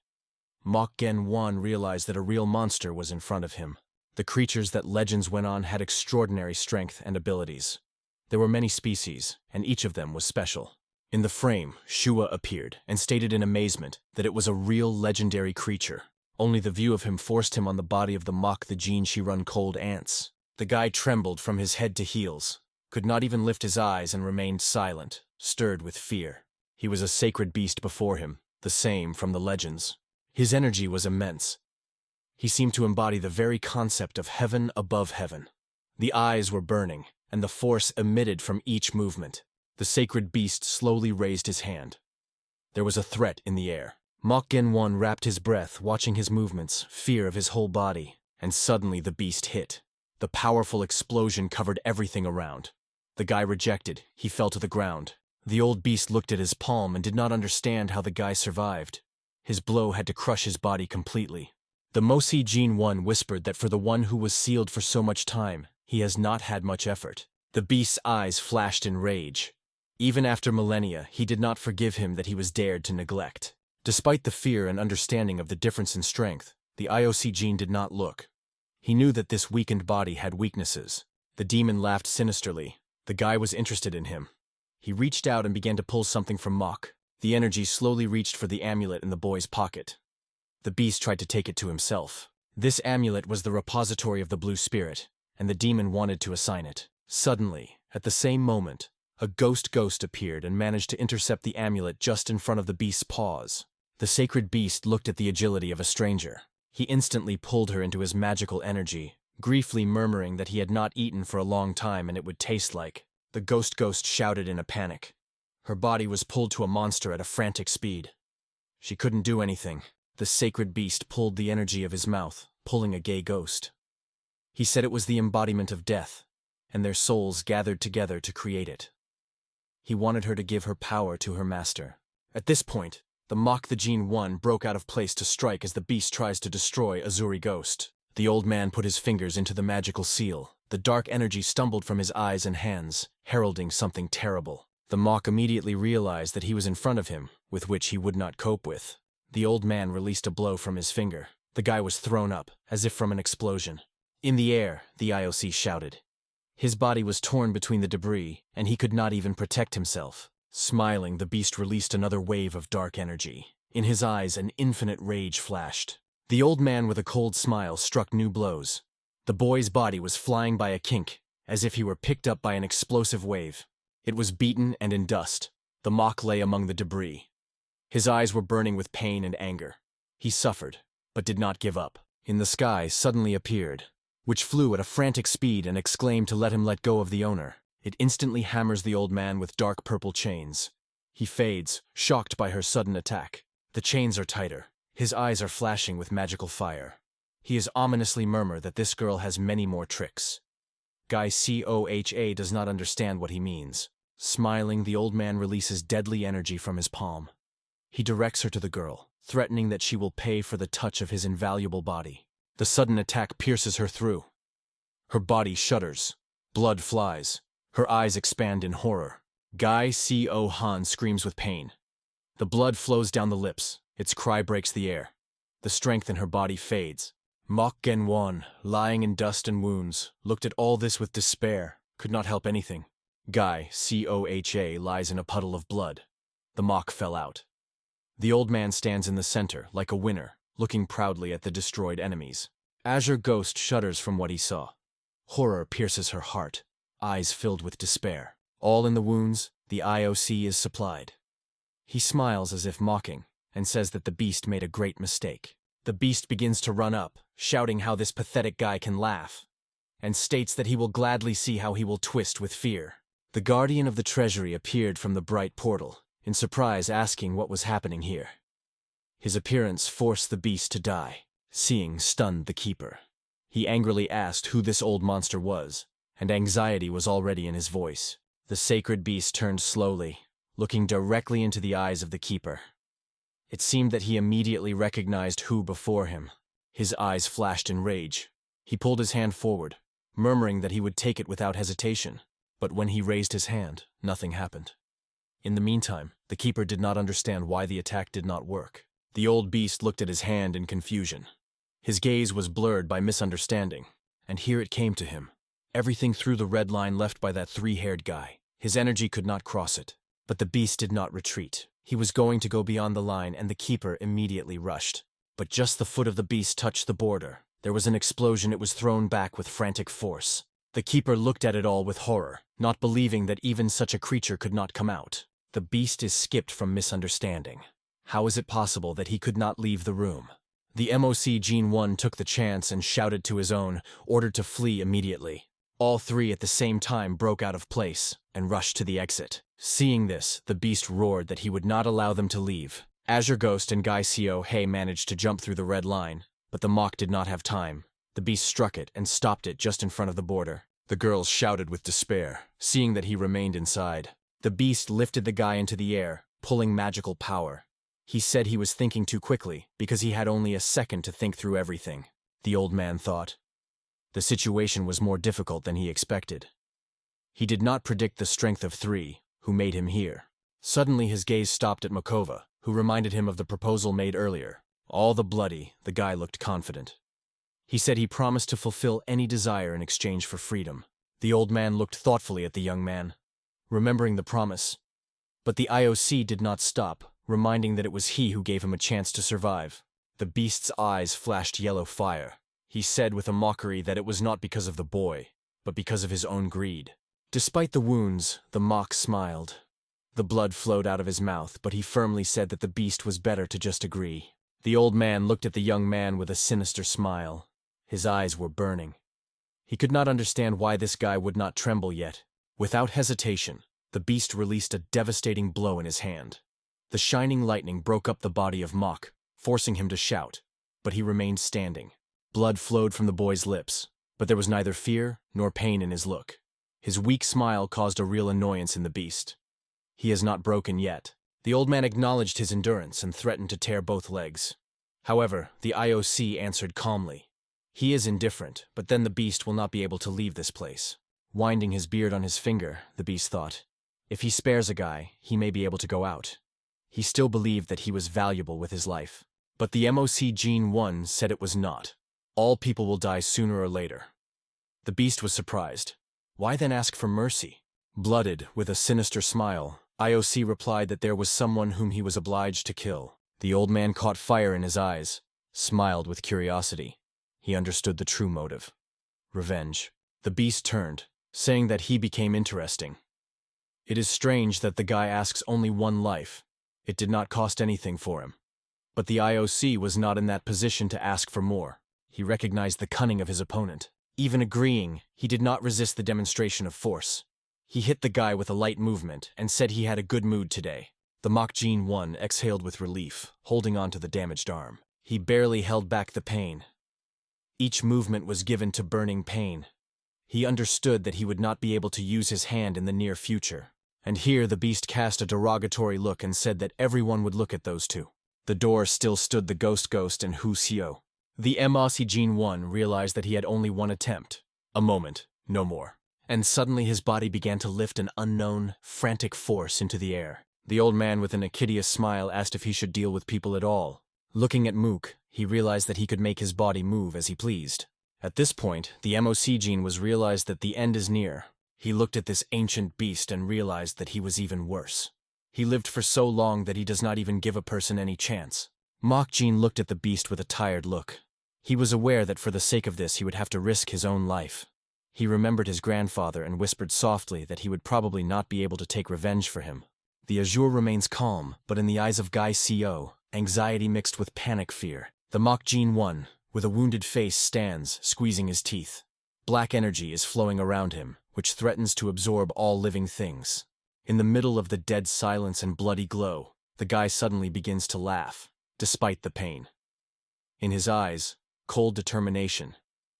Mok Genwan realized that a real monster was in front of him. The creatures that legends went on had extraordinary strength and abilities. There were many species, and each of them was special. In the frame, Shua appeared and stated in amazement that it was a real legendary creature. Only the view of him forced him on the body of the Mok the Gene she run cold ants. The guy trembled from his head to heels, could not even lift his eyes and remained silent, stirred with fear. He was a sacred beast before him, the same from the legends. His energy was immense. He seemed to embody the very concept of heaven above heaven. The eyes were burning, and the force emitted from each movement. The sacred beast slowly raised his hand. There was a threat in the air. Mok Genwan wrapped his breath, watching his movements, fear of his whole body, and suddenly the beast hit. The powerful explosion covered everything around. The guy rejected. He fell to the ground. The old beast looked at his palm and did not understand how the guy survived. His blow had to crush his body completely. The Mosi Gene 1 whispered that for the one who was sealed for so much time, he has not had much effort. The beast's eyes flashed in rage. Even after millennia, he did not forgive him that he was dared to neglect. Despite the fear and understanding of the difference in strength, the IOC Gene did not look. He knew that this weakened body had weaknesses. The demon laughed sinisterly. The guy was interested in him. He reached out and began to pull something from Mok. The energy slowly reached for the amulet in the boy's pocket. The beast tried to take it to himself. This amulet was the repository of the blue spirit, and the demon wanted to assign it. Suddenly, at the same moment, a ghost appeared and managed to intercept the amulet just in front of the beast's paws. The sacred beast looked at the agility of a stranger. He instantly pulled her into his magical energy, briefly murmuring that he had not eaten for a long time and it would taste like. The ghost shouted in a panic. Her body was pulled to a monster at a frantic speed. She couldn't do anything. The sacred beast pulled the energy of his mouth, pulling a gay ghost. He said it was the embodiment of death, and their souls gathered together to create it. He wanted her to give her power to her master. At this point, the Mok the Gene 1 broke out of place to strike as the beast tries to destroy Azure Ghost. The old man put his fingers into the magical seal. The dark energy stumbled from his eyes and hands, heralding something terrible. The Mok immediately realized that he was in front of him, with which he would not cope with. The old man released a blow from his finger. The guy was thrown up, as if from an explosion. In the air, the IOC shouted. His body was torn between the debris, and he could not even protect himself. Smiling, the beast released another wave of dark energy. In his eyes, an infinite rage flashed. The old man with a cold smile struck new blows. The boy's body was flying by a kink, as if he were picked up by an explosive wave. It was beaten and in dust. The Mok lay among the debris. His eyes were burning with pain and anger. He suffered, but did not give up. In the sky suddenly appeared, which flew at a frantic speed and exclaimed to let him let go of the owner. It instantly hammers the old man with dark purple chains. He fades, shocked by her sudden attack. The chains are tighter. His eyes are flashing with magical fire. He is ominously murmur that this girl has many more tricks. Guy Coha does not understand what he means. Smiling, the old man releases deadly energy from his palm. He directs her to the girl, threatening that she will pay for the touch of his invaluable body. The sudden attack pierces her through. Her body shudders. Blood flies. Her eyes expand in horror. Guy Coha screams with pain. The blood flows down the lips. Its cry breaks the air. The strength in her body fades. Mok Genwon, lying in dust and wounds, looked at all this with despair, could not help anything. Guy, Coha, lies in a puddle of blood. The Mok fell out. The old man stands in the center, like a winner, looking proudly at the destroyed enemies. Azure Ghost shudders from what he saw. Horror pierces her heart, eyes filled with despair. All in the wounds, the IOC is supplied. He smiles as if mocking, and says that the beast made a great mistake. The beast begins to run up, shouting how this pathetic guy can laugh, and states that he will gladly see how he will twist with fear. The guardian of the treasury appeared from the bright portal, in surprise asking what was happening here. His appearance forced the beast to die. Seeing stunned the keeper. He angrily asked who this old monster was, and anxiety was already in his voice. The sacred beast turned slowly, looking directly into the eyes of the keeper. It seemed that he immediately recognized who before him. His eyes flashed in rage. He pulled his hand forward, murmuring that he would take it without hesitation. But when he raised his hand, nothing happened. In the meantime, the keeper did not understand why the attack did not work. The old beast looked at his hand in confusion. His gaze was blurred by misunderstanding, and here it came to him. Everything through the red line left by that three-haired guy. His energy could not cross it. But the beast did not retreat. He was going to go beyond the line, and the keeper immediately rushed. But just the foot of the beast touched the border. There was an explosion. It was thrown back with frantic force. The keeper looked at it all with horror, not believing that even such a creature could not come out. The beast is skipped from misunderstanding. How is it possible that he could not leave the room? The MOC Gene 1 took the chance and shouted to his own, ordered to flee immediately. All three at the same time broke out of place and rushed to the exit. Seeing this, the beast roared that he would not allow them to leave. Azure Ghost and Guy Coha managed to jump through the red line, but the Mok did not have time. The beast struck it and stopped it just in front of the border. The girls shouted with despair, seeing that he remained inside. The beast lifted the guy into the air, pulling magical power. He said he was thinking too quickly, because he had only a second to think through everything. The old man thought. The situation was more difficult than he expected. He did not predict the strength of three, who made him here. Suddenly his gaze stopped at Makova, who reminded him of the proposal made earlier. All the bloody, the guy looked confident. He said he promised to fulfill any desire in exchange for freedom. The old man looked thoughtfully at the young man, remembering the promise. But the IOC did not stop, reminding that it was he who gave him a chance to survive. The beast's eyes flashed yellow fire. He said with a mockery that it was not because of the boy, but because of his own greed. Despite the wounds, the Mok smiled. The blood flowed out of his mouth, but he firmly said that the beast was better to just agree. The old man looked at the young man with a sinister smile. His eyes were burning. He could not understand why this guy would not tremble yet. Without hesitation, the beast released a devastating blow in his hand. The shining lightning broke up the body of Mok, forcing him to shout, but he remained standing. Blood flowed from the boy's lips, but there was neither fear nor pain in his look. His weak smile caused a real annoyance in the beast. He has not broken yet. The old man acknowledged his endurance and threatened to tear both legs. However, the IOC answered calmly. He is indifferent, but then the beast will not be able to leave this place. Winding his beard on his finger, the beast thought, if he spares a guy, he may be able to go out. He still believed that he was valuable with his life. But the MOC Gene 1 said it was not. All people will die sooner or later. The beast was surprised. Why then ask for mercy? Blooded, with a sinister smile, IOC replied that there was someone whom he was obliged to kill. The old man caught fire in his eyes, smiled with curiosity. He understood the true motive. Revenge. The beast turned, saying that he became interesting. It is strange that the guy asks only one life. It did not cost anything for him. But the IOC was not in that position to ask for more. He recognized the cunning of his opponent. Even agreeing, he did not resist the demonstration of force. He hit the guy with a light movement and said he had a good mood today. The Mok Gene 1 exhaled with relief, holding on to the damaged arm. He barely held back the pain. Each movement was given to burning pain. He understood that he would not be able to use his hand in the near future. And here the beast cast a derogatory look and said that everyone would look at those two. The door still stood the Ghost and Hu Xiao. The MOC Gene 1 realized that he had only one attempt. A moment, no more. And suddenly his body began to lift an unknown, frantic force into the air. The old man with an insidious smile asked if he should deal with people at all. Looking at Mook, he realized that he could make his body move as he pleased. At this point, the MOC gene was realized that the end is near. He looked at this ancient beast and realized that he was even worse. He lived for so long that he does not even give a person any chance. Mock Gene looked at the beast with a tired look. He was aware that for the sake of this he would have to risk his own life. He remembered his grandfather and whispered softly that he would probably not be able to take revenge for him. The Azure remains calm, but in the eyes of Guy CO, anxiety mixed with panic fear. The Mock Gene 1, with a wounded face, stands, squeezing his teeth. Black energy is flowing around him, which threatens to absorb all living things. In the middle of the dead silence and bloody glow, the guy suddenly begins to laugh, despite the pain. In his eyes, cold determination.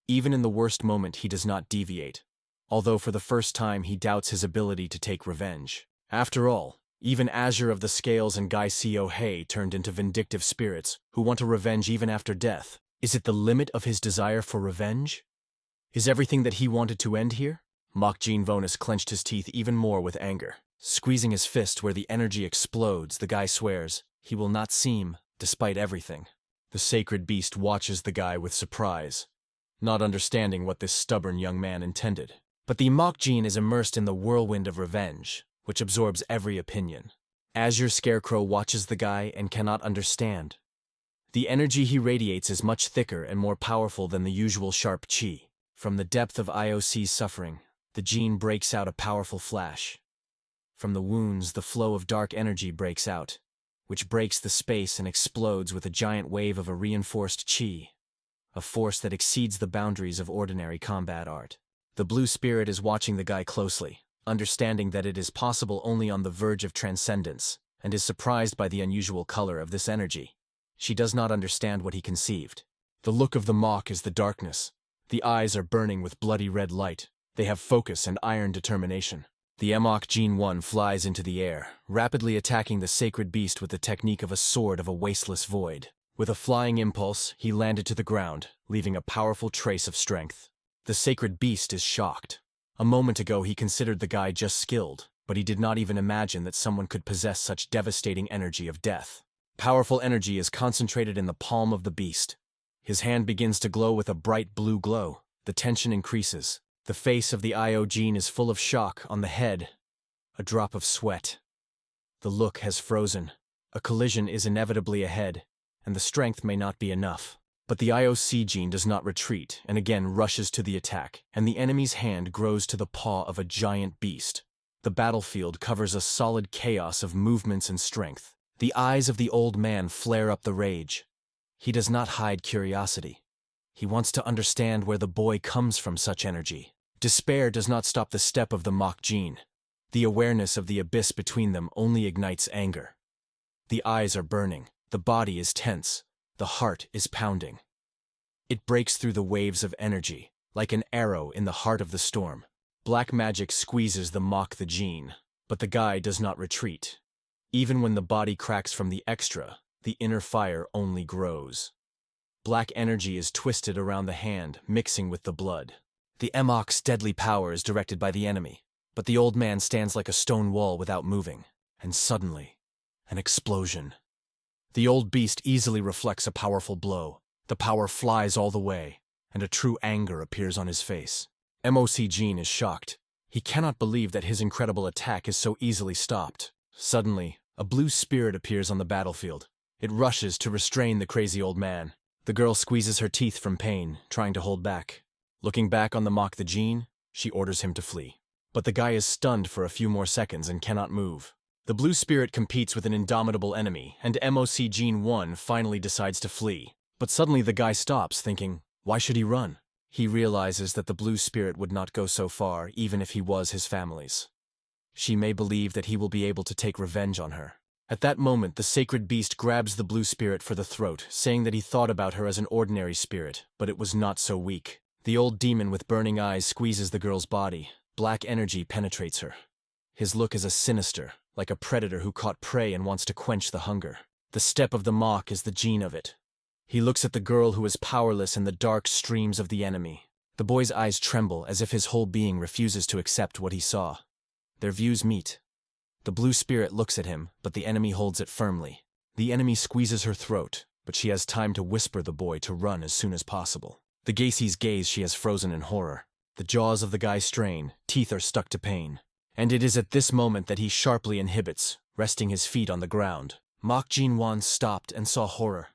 Even in the worst moment he does not deviate, although for the first time he doubts his ability to take revenge. After all, even Azure of the Scales and Guy Co Hay turned into vindictive spirits who want to revenge even after death. Is it the limit of his desire for revenge? Is everything that he wanted to end here? Mock Gene Vonus clenched his teeth even more with anger. Squeezing his fist where the energy explodes, the guy swears, he will not seem, despite everything. The sacred beast watches the guy with surprise, not understanding what this stubborn young man intended. But the Mock Gene is immersed in the whirlwind of revenge, which absorbs every opinion. Azure Scarecrow watches the guy and cannot understand. The energy he radiates is much thicker and more powerful than the usual sharp chi. From the depth of IOC's suffering, the gene breaks out a powerful flash. From the wounds, the flow of dark energy breaks out, which breaks the space and explodes with a giant wave of a reinforced chi, a force that exceeds the boundaries of ordinary combat art. The blue spirit is watching the guy closely, understanding that it is possible only on the verge of transcendence, and is surprised by the unusual color of this energy. She does not understand what he conceived. The look of the mock is the darkness. The eyes are burning with bloody red light. They have focus and iron determination. The Mock Gene 1 flies into the air, rapidly attacking the sacred beast with the technique of a sword of a wasteless void. With a flying impulse, he landed to the ground, leaving a powerful trace of strength. The sacred beast is shocked. A moment ago he considered the guy just skilled, but he did not even imagine that someone could possess such devastating energy of death. Powerful energy is concentrated in the palm of the beast. His hand begins to glow with a bright blue glow. The tension increases. The face of the IO gene is full of shock. On the head, a drop of sweat. The look has frozen. A collision is inevitably ahead, and the strength may not be enough. But the IOC gene does not retreat and again rushes to the attack, and the enemy's hand grows to the paw of a giant beast. The battlefield covers a solid chaos of movements and strength. The eyes of the old man flare up the rage. He does not hide curiosity. He wants to understand where the boy comes from such energy. Despair does not stop the step of the Mock Gene. The awareness of the abyss between them only ignites anger. The eyes are burning. The body is tense. The heart is pounding. It breaks through the waves of energy, like an arrow in the heart of the storm. Black magic squeezes the Mock the Gene, but the guy does not retreat. Even when the body cracks from the extra, the inner fire only grows. Black energy is twisted around the hand, mixing with the blood. The Mock's deadly power is directed by the enemy, but the old man stands like a stone wall without moving. And suddenly, an explosion. The old beast easily reflects a powerful blow. The power flies all the way, and a true anger appears on his face. MOC Gene is shocked. He cannot believe that his incredible attack is so easily stopped. Suddenly, a blue spirit appears on the battlefield. It rushes to restrain the crazy old man. The girl squeezes her teeth from pain, trying to hold back. Looking back on the Mock the Gene, she orders him to flee. But the guy is stunned for a few more seconds and cannot move. The blue spirit competes with an indomitable enemy, and MOC Gene 1 finally decides to flee. But suddenly the guy stops, thinking, why should he run? He realizes that the blue spirit would not go so far, even if he was his family's. She may believe that he will be able to take revenge on her. At that moment, the sacred beast grabs the blue spirit for the throat, saying that he thought about her as an ordinary spirit, but it was not so weak. The old demon with burning eyes squeezes the girl's body. Black energy penetrates her. His look is a sinister, like a predator who caught prey and wants to quench the hunger. The step of the Mock is the gene of it. He looks at the girl who is powerless in the dark streams of the enemy. The boy's eyes tremble as if his whole being refuses to accept what he saw. Their views meet. The blue spirit looks at him, but the enemy holds it firmly. The enemy squeezes her throat, but she has time to whisper the boy to run as soon as possible. The guy sees gaze she has frozen in horror. The jaws of the guy strain, teeth are stuck to pain. And it is at this moment that he sharply inhibits, resting his feet on the ground. Mok Jin-won stopped and saw horror.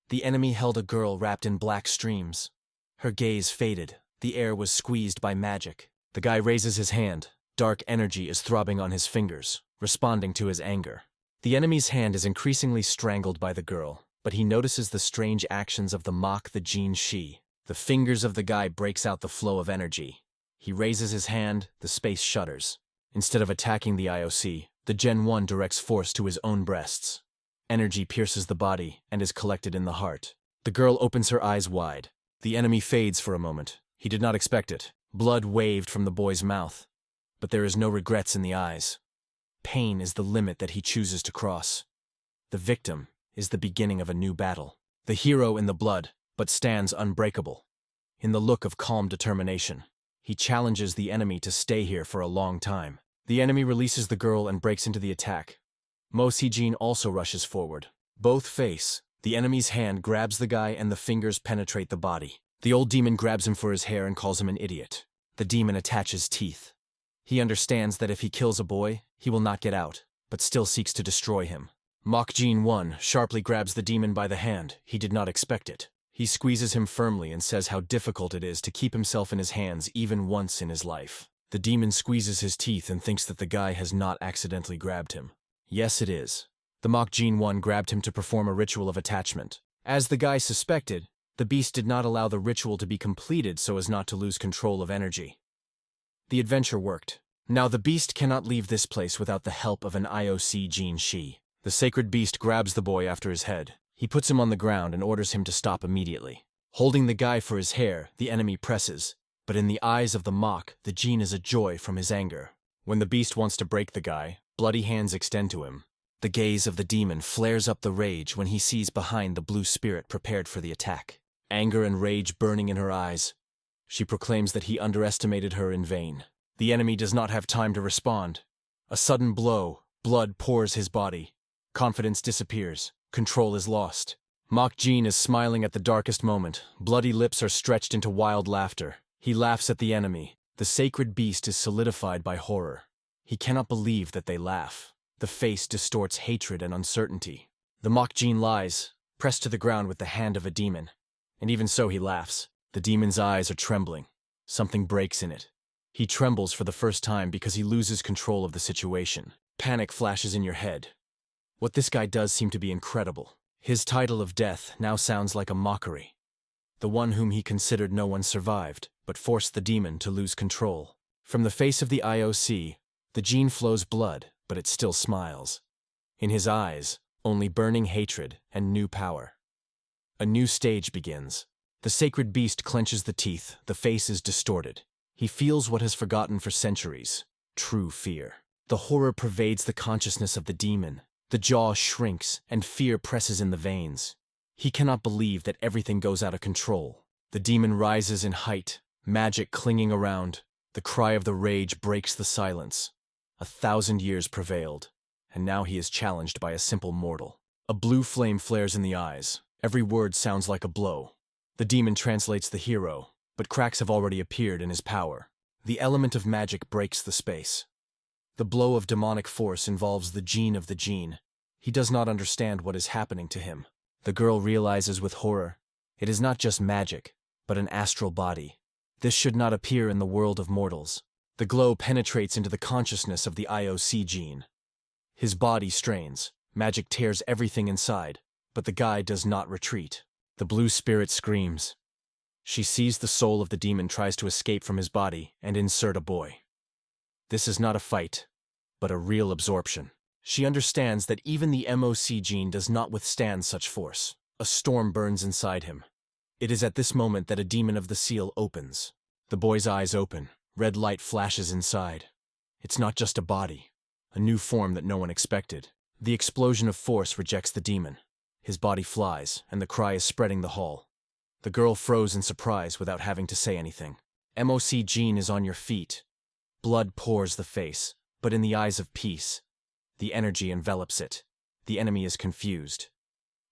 The enemy held a girl wrapped in black streams. Her gaze faded. The air was squeezed by magic. The guy raises his hand. Dark energy is throbbing on his fingers, responding to his anger. The enemy's hand is increasingly strangled by the girl, but he notices the strange actions of the Mok the Jin Shi. The fingers of the guy breaks out the flow of energy. He raises his hand, the space shudders. Instead of attacking the IOC, the Gen 1 directs force to his own breasts. Energy pierces the body and is collected in the heart. The girl opens her eyes wide. The enemy fades for a moment. He did not expect it. Blood waved from the boy's mouth. But there is no regrets in the eyes. Pain is the limit that he chooses to cross. The victim is the beginning of a new battle. The hero in the blood, but stands unbreakable. In the look of calm determination, he challenges the enemy to stay here for a long time. The enemy releases the girl and breaks into the attack. Mo Si-jin also rushes forward. Both face. The enemy's hand grabs the guy and the fingers penetrate the body. The old demon grabs him for his hair and calls him an idiot. The demon attaches teeth. He understands that if he kills a boy, he will not get out, but still seeks to destroy him. Mok Jin-won sharply grabs the demon by the hand. He did not expect it. He squeezes him firmly and says how difficult it is to keep himself in his hands even once in his life. The demon squeezes his teeth and thinks that the guy has not accidentally grabbed him. Yes, it is. The Mok Jin-won grabbed him to perform a ritual of attachment. As the guy suspected, the beast did not allow the ritual to be completed so as not to lose control of energy. The adventure worked. Now the beast cannot leave this place without the help of an IOC Jin Shi. The sacred beast grabs the boy after his head. He puts him on the ground and orders him to stop immediately. Holding the guy for his hair, the enemy presses. But in the eyes of the Mok, the Jin is a joy from his anger. When the beast wants to break the guy, bloody hands extend to him. The gaze of the demon flares up the rage when he sees behind the blue spirit prepared for the attack. Anger and rage burning in her eyes. She proclaims that he underestimated her in vain. The enemy does not have time to respond. A sudden blow, blood pours his body. Confidence disappears. Control is lost. Mok Jin is smiling at the darkest moment. Bloody lips are stretched into wild laughter. He laughs at the enemy. The sacred beast is solidified by horror. He cannot believe that they laugh. The face distorts hatred and uncertainty. The Mok Jin lies, pressed to the ground with the hand of a demon. And even so he laughs. The demon's eyes are trembling. Something breaks in it. He trembles for the first time because he loses control of the situation. Panic flashes in your head. What this guy does seem to be incredible. His title of death now sounds like a mockery. The one whom he considered no one survived, but forced the demon to lose control. From the face of the IOC, the Jin flows blood, but it still smiles. In his eyes, only burning hatred and new power. A new stage begins. The sacred beast clenches the teeth, the face is distorted. He feels what has forgotten for centuries, true fear. The horror pervades the consciousness of the demon. The jaw shrinks, and fear presses in the veins. He cannot believe that everything goes out of control. The demon rises in height, magic clinging around. The cry of the rage breaks the silence. 1,000 years prevailed, and now he is challenged by a simple mortal. A blue flame flares in the eyes. Every word sounds like a blow. The demon translates the hero, but cracks have already appeared in his power. The element of magic breaks the space. The blow of demonic force involves the gene of the gene. He does not understand what is happening to him. The girl realizes with horror, it is not just magic, but an astral body. This should not appear in the world of mortals. The glow penetrates into the consciousness of the IOC gene. His body strains. Magic tears everything inside, but the guy does not retreat. The blue spirit screams. She sees the soul of the demon tries to escape from his body and insert a boy. This is not a fight, but a real absorption. She understands that even the MOC gene does not withstand such force. A storm burns inside him. It is at this moment that a demon of the seal opens. The boy's eyes open. Red light flashes inside. It's not just a body, a new form that no one expected. The explosion of force rejects the demon. His body flies, and the cry is spreading the hall. The girl froze in surprise without having to say anything. MOC gene is on your feet. Blood pours the face, but in the eyes of peace. The energy envelops it. The enemy is confused.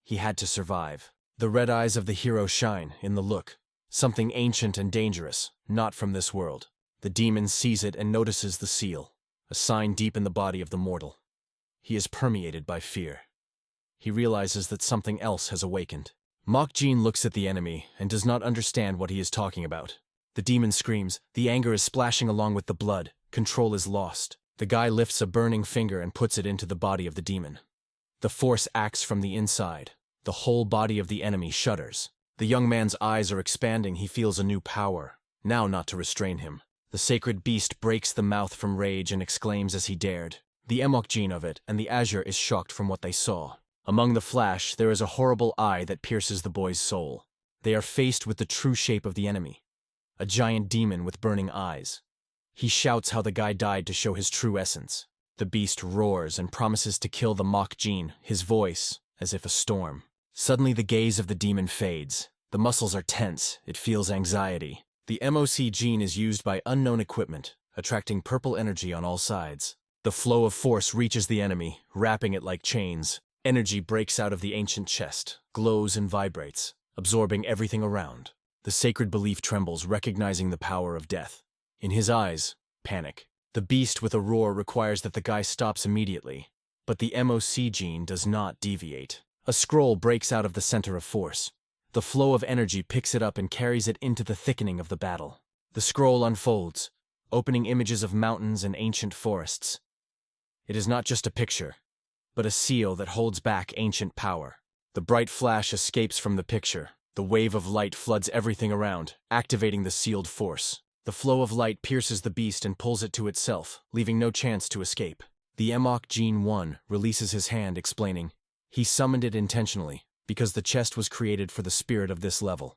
He had to survive. The red eyes of the hero shine in the look. Something ancient and dangerous, not from this world. The demon sees it and notices the seal, a sign deep in the body of the mortal. He is permeated by fear. He realizes that something else has awakened. Mokjin looks at the enemy and does not understand what he is talking about. The demon screams, the anger is splashing along with the blood, control is lost. The guy lifts a burning finger and puts it into the body of the demon. The force acts from the inside. The whole body of the enemy shudders. The young man's eyes are expanding, he feels a new power, now not to restrain him. The sacred beast breaks the mouth from rage and exclaims as he dared. The Mokjin of it and the Azure is shocked from what they saw. Among the flash, there is a horrible eye that pierces the boy's soul. They are faced with the true shape of the enemy. A giant demon with burning eyes. He shouts how the guy died to show his true essence. The beast roars and promises to kill the Mokjin, his voice as if a storm. Suddenly the gaze of the demon fades. The muscles are tense, it feels anxiety. The MOC gene is used by unknown equipment, attracting purple energy on all sides. The flow of force reaches the enemy, wrapping it like chains. Energy breaks out of the ancient chest, glows and vibrates, absorbing everything around. The sacred belief trembles, recognizing the power of death. In his eyes, panic. The beast with a roar requires that the guy stops immediately. But the MOC gene does not deviate. A scroll breaks out of the center of force. The flow of energy picks it up and carries it into the thickening of the battle. The scroll unfolds, opening images of mountains and ancient forests. It is not just a picture, but a seal that holds back ancient power. The bright flash escapes from the picture. The wave of light floods everything around, activating the sealed force. The flow of light pierces the beast and pulls it to itself, leaving no chance to escape. The Mokjin 1 releases his hand, explaining, he summoned it intentionally, because the chest was created for the spirit of this level.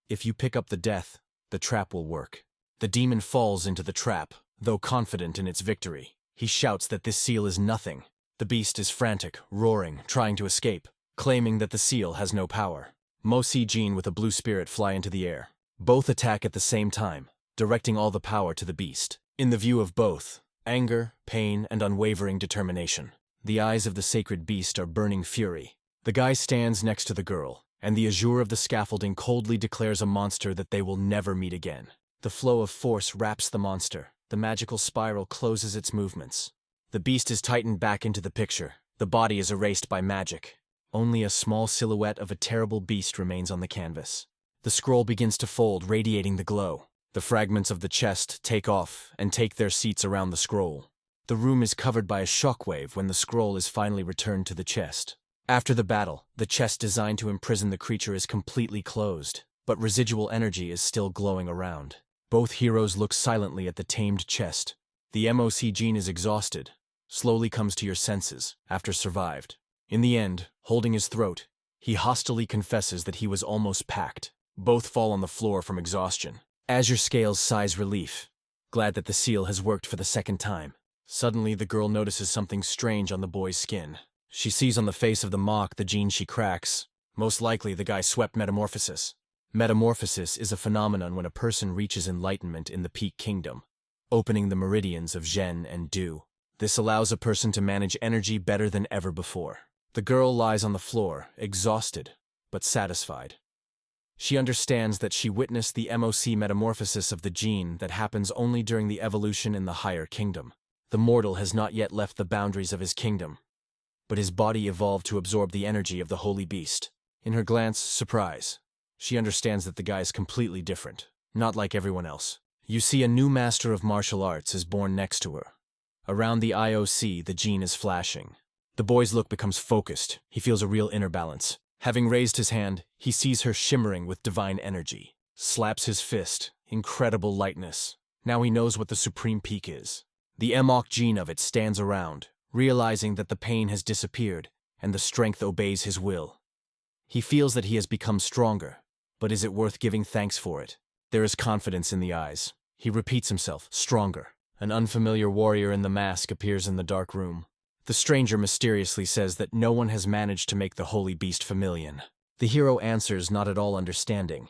If you pick up the death, the trap will work. The demon falls into the trap, though confident in its victory. He shouts that this seal is nothing. The beast is frantic, roaring, trying to escape, claiming that the seal has no power. Mosi Jin with a blue spirit fly into the air. Both attack at the same time, directing all the power to the beast. In the view of both, anger, pain, and unwavering determination. The eyes of the sacred beast are burning fury. The guy stands next to the girl, and the azure of the scaffolding coldly declares a monster that they will never meet again. The flow of force wraps the monster. The magical spiral closes its movements. The beast is tightened back into the picture. The body is erased by magic. Only a small silhouette of a terrible beast remains on the canvas. The scroll begins to fold, radiating the glow. The fragments of the chest take off and take their seats around the scroll. The room is covered by a shockwave when the scroll is finally returned to the chest. After the battle, the chest designed to imprison the creature is completely closed, but residual energy is still glowing around. Both heroes look silently at the tamed chest. The MOC gene is exhausted, slowly comes to your senses, after survived. In the end, holding his throat, he hostilely confesses that he was almost packed. Both fall on the floor from exhaustion. Azure Scales sighs relief, glad that the seal has worked for the second time. Suddenly, the girl notices something strange on the boy's skin. She sees on the face of the mock the gene she cracks. Most likely, the guy swept metamorphosis. Metamorphosis is a phenomenon when a person reaches enlightenment in the peak kingdom, opening the meridians of Zhen and Du. This allows a person to manage energy better than ever before. The girl lies on the floor, exhausted, but satisfied. She understands that she witnessed the MOC metamorphosis of the gene that happens only during the evolution in the higher kingdom. The mortal has not yet left the boundaries of his kingdom, but his body evolved to absorb the energy of the holy beast. In her glance, surprise. She understands that the guy is completely different, not like everyone else. You see a new master of martial arts is born next to her. Around the IOC, the gene is flashing. The boy's look becomes focused. He feels a real inner balance. Having raised his hand, he sees her shimmering with divine energy. Slaps his fist. Incredible lightness. Now he knows what the supreme peak is. The MOC gene of it stands around, realizing that the pain has disappeared, and the strength obeys his will. He feels that he has become stronger, but is it worth giving thanks for it? There is confidence in the eyes. He repeats himself, stronger. An unfamiliar warrior in the mask appears in the dark room. The stranger mysteriously says that no one has managed to make the holy beast familiar. The hero answers, not at all understanding,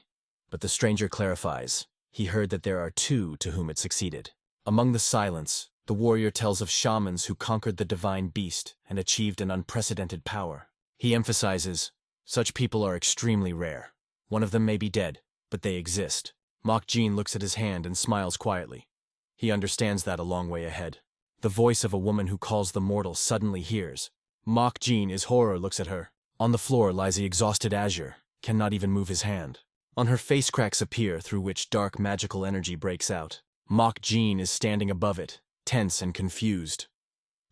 but the stranger clarifies. He heard that there are two to whom it succeeded. Among the silence, The warrior tells of shamans who conquered the divine beast and achieved an unprecedented power. He emphasizes, such people are extremely rare. One of them may be dead, but they exist. Mok Jin looks at his hand and smiles quietly. He understands that a long way ahead. The voice of a woman who calls the mortal suddenly hears. Mok Jin is horror looks at her. On the floor lies the exhausted Azure, cannot even move his hand. On her face cracks appear through which dark magical energy breaks out. Mok Jin is standing above it, tense and confused.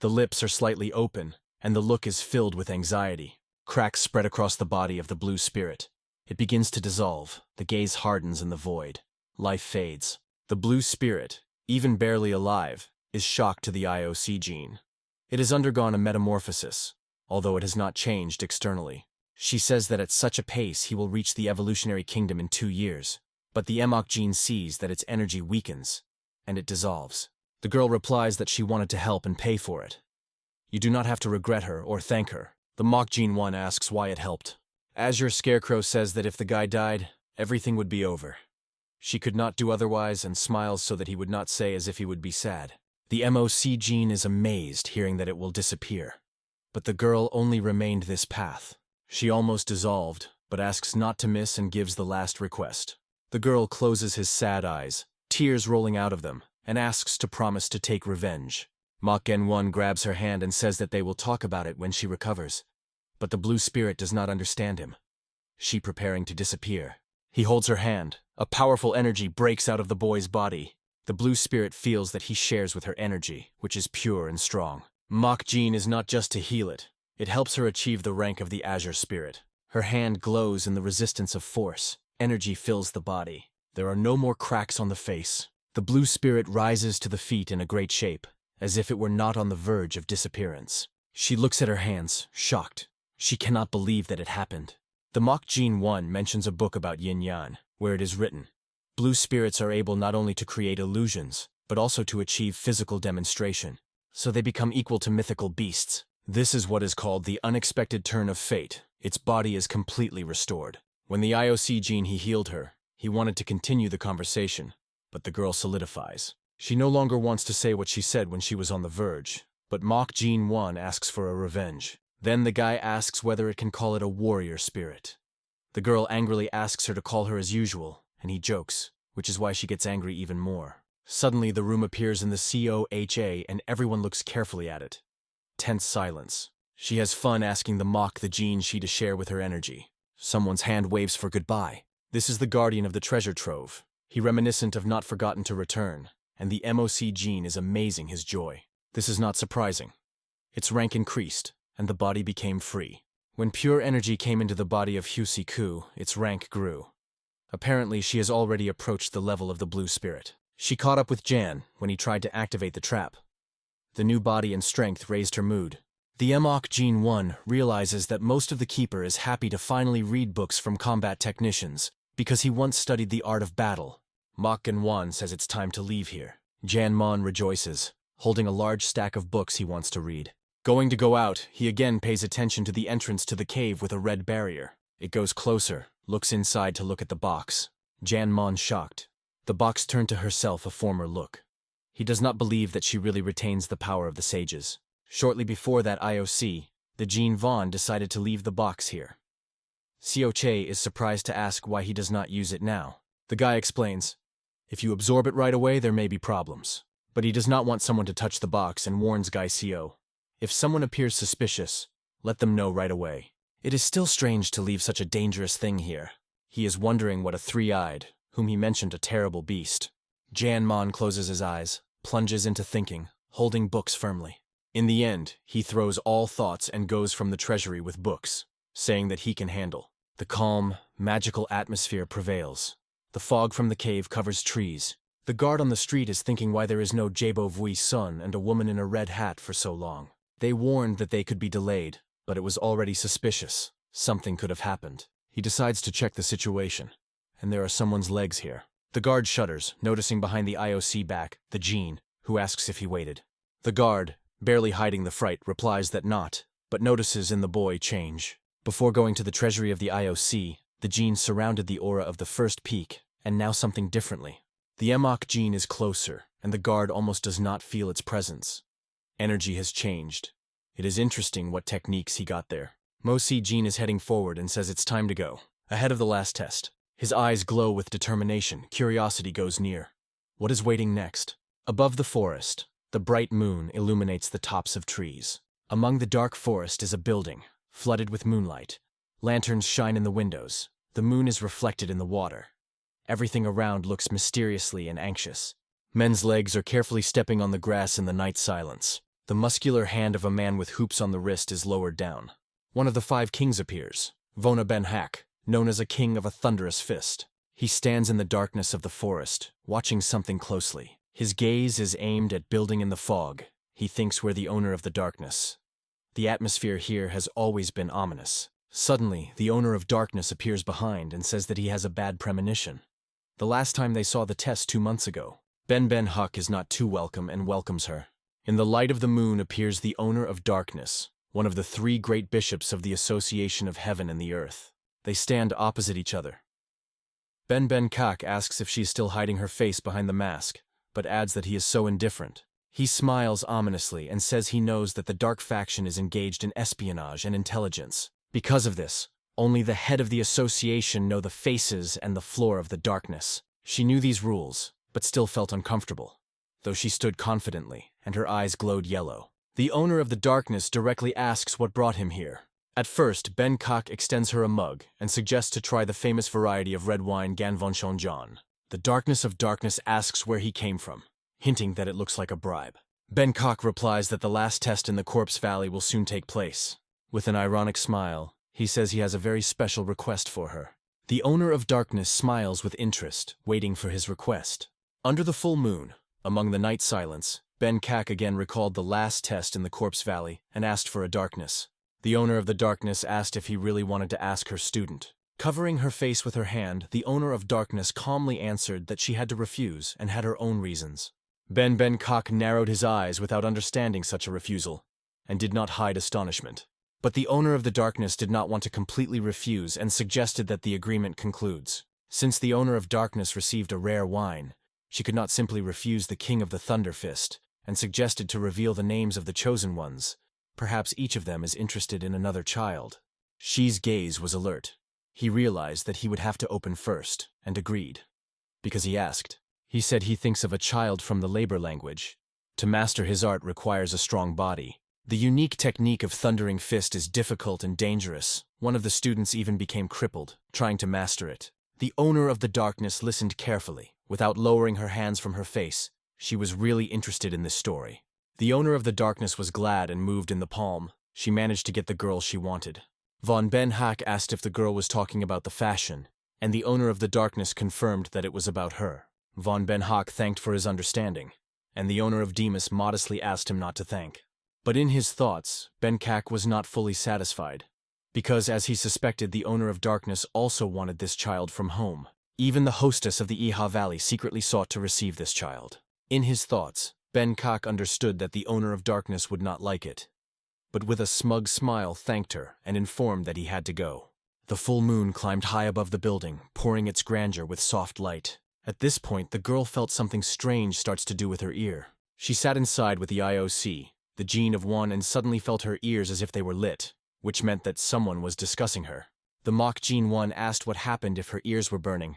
The lips are slightly open, and the look is filled with anxiety. Cracks spread across the body of the blue spirit. It begins to dissolve, the gaze hardens in the void. Life fades. The blue spirit, even barely alive, is shocked to the IOC gene. It has undergone a metamorphosis, although it has not changed externally. She says that at such a pace he will reach the evolutionary kingdom in 2 years, but the Mok gene sees that its energy weakens, and it dissolves. The girl replies that she wanted to help and pay for it. You do not have to regret her or thank her. The Mok Gene 1 asks why it helped. Azure Scarecrow says that if the guy died, everything would be over. She could not do otherwise and smiles so that he would not say as if he would be sad. The MOC Gene is amazed hearing that it will disappear. But the girl only remained this path. She almost dissolved, but asks not to miss and gives the last request. The girl closes his sad eyes, tears rolling out of them, and asks to promise to take revenge. Mok Gen 1 grabs her hand and says that they will talk about it when she recovers. But the blue spirit does not understand him. She preparing to disappear. He holds her hand. A powerful energy breaks out of the boy's body. The blue spirit feels that he shares with her energy, which is pure and strong. Mok Gene is not just to heal it. It helps her achieve the rank of the Azure Spirit. Her hand glows in the resistance of force. Energy fills the body. There are no more cracks on the face. The blue spirit rises to the feet in a great shape, as if it were not on the verge of disappearance. She looks at her hands, shocked. She cannot believe that it happened. The Mok Gene 1 mentions a book about yin-yang, where it is written, blue spirits are able not only to create illusions, but also to achieve physical demonstration. So they become equal to mythical beasts. This is what is called the unexpected turn of fate. Its body is completely restored. When the IOC Gene he healed her, he wanted to continue the conversation, but the girl solidifies. She no longer wants to say what she said when she was on the verge, but Mok Gene 1 asks for a revenge. Then the guy asks whether it can call it a warrior spirit. The girl angrily asks her to call her as usual, and he jokes, which is why she gets angry even more. Suddenly the room appears in the COHA and everyone looks carefully at it. Tense silence. She has fun asking the Mok the Gene she to share with her energy. Someone's hand waves for goodbye. This is the guardian of the treasure trove. He reminiscent of not forgotten to return, and the MOC Gene is amazing his joy. This is not surprising. Its rank increased, and the body became free. When pure energy came into the body of Husiku, its rank grew. Apparently she has already approached the level of the blue spirit. She caught up with Jan when he tried to activate the trap. The new body and strength raised her mood. The Mok Gene 1 realizes that most of the Keeper is happy to finally read books from combat technicians, because he once studied the art of battle. Mok Gen 1 says it's time to leave here. Jan Mon rejoices, holding a large stack of books he wants to read. Going to go out, he again pays attention to the entrance to the cave with a red barrier. It goes closer, looks inside to look at the box. Jan Mon shocked. The box turned to herself a former look. He does not believe that she really retains the power of the sages. Shortly before that IOC, the Gene Vaughn decided to leave the box here. Sioche is surprised to ask why he does not use it now. The guy explains, if you absorb it right away, there may be problems. But he does not want someone to touch the box and warns Guy Sio. If someone appears suspicious, let them know right away. It is still strange to leave such a dangerous thing here. He is wondering what a three-eyed, whom he mentioned a terrible beast. Jan Mon closes his eyes, plunges into thinking, holding books firmly. In the end, he throws all thoughts and goes from the treasury with books, saying that he can handle. The calm, magical atmosphere prevails. The fog from the cave covers trees. The guard on the street is thinking why there is no Jabo Vui Sun and a woman in a red hat for so long. They warned that they could be delayed, but it was already suspicious. Something could have happened. He decides to check the situation, and there are someone's legs here. The guard shudders, noticing behind the IOC back, the Gene, who asks if he waited. The guard, barely hiding the fright, replies that not, but notices in the boy change. Before going to the treasury of the IOC, the Gene surrounded the aura of the first peak, and now something differently. The Mok Gene is closer, and the guard almost does not feel its presence. Energy has changed. It is interesting what techniques he got there. Mo-Si Jin is heading forward and says it's time to go. Ahead of the last test. His eyes glow with determination. Curiosity goes near. What is waiting next? Above the forest, the bright moon illuminates the tops of trees. Among the dark forest is a building, flooded with moonlight. Lanterns shine in the windows. The moon is reflected in the water. Everything around looks mysteriously and anxious. Men's legs are carefully stepping on the grass in the night silence. The muscular hand of a man with hoops on the wrist is lowered down. One of the 5 kings appears, Vona Ben Hak, known as a king of a thunderous fist. He stands in the darkness of the forest, watching something closely. His gaze is aimed at building in the fog. He thinks we're the owner of the darkness. The atmosphere here has always been ominous. Suddenly, the owner of darkness appears behind and says that he has a bad premonition. The last time they saw the test 2 months ago, Ben Huk is not too welcome and welcomes her. In the light of the moon appears the owner of darkness, one of the 3 great bishops of the Association of Heaven and the Earth. They stand opposite each other. Ben Kak asks if she is still hiding her face behind the mask, but adds that he is so indifferent. He smiles ominously and says he knows that the dark faction is engaged in espionage and intelligence. Because of this, only the head of the association know the faces and the floor of the darkness. She knew these rules, but still felt uncomfortable, though she stood confidently, and her eyes glowed yellow. The owner of the darkness directly asks what brought him here. At first, Ben Kak extends her a mug and suggests to try the famous variety of red wine Ganvonshonjan. The darkness of darkness asks where he came from, hinting that it looks like a bribe. Ben Kak replies that the last test in the Corpse Valley will soon take place. With an ironic smile, he says he has a very special request for her. The owner of darkness smiles with interest, waiting for his request. Under the full moon, among the night silence, Ben Kak again recalled the last test in the Corpse Valley and asked for a darkness. The owner of the darkness asked if he really wanted to ask her student. Covering her face with her hand, the owner of darkness calmly answered that she had to refuse and had her own reasons. Ben Kak narrowed his eyes without understanding such a refusal, and did not hide astonishment. But the owner of the darkness did not want to completely refuse and suggested that the agreement concludes. Since the owner of darkness received a rare wine, she could not simply refuse the king of the Thunder Fist, and suggested to reveal the names of the chosen ones. Perhaps each of them is interested in another child. Shi's gaze was alert. He realized that he would have to open first, and agreed. Because he asked. He said he thinks of a child from the labor language. To master his art requires a strong body. The unique technique of Thundering Fist is difficult and dangerous. One of the students even became crippled, trying to master it. The owner of the darkness listened carefully, without lowering her hands from her face. She was really interested in this story. The owner of the darkness was glad and moved in the palm. She managed to get the girl she wanted. Von Ben Hak asked if the girl was talking about the fashion, and the owner of the darkness confirmed that it was about her. Von Ben Hak thanked for his understanding, and the owner of Demas modestly asked him not to thank. But in his thoughts, Ben Kak was not fully satisfied, because as he suspected, the owner of darkness also wanted this child from home. Even the hostess of the Iha Valley secretly sought to receive this child. In his thoughts, Ben Kak understood that the owner of darkness would not like it, but with a smug smile thanked her and informed that he had to go. The full moon climbed high above the building, pouring its grandeur with soft light. At this point, the girl felt something strange starts to do with her ear. She sat inside with the IOC, the gene of one, and suddenly felt her ears as if they were lit, which meant that someone was discussing her. The mock Gene 1 asked what happened if her ears were burning,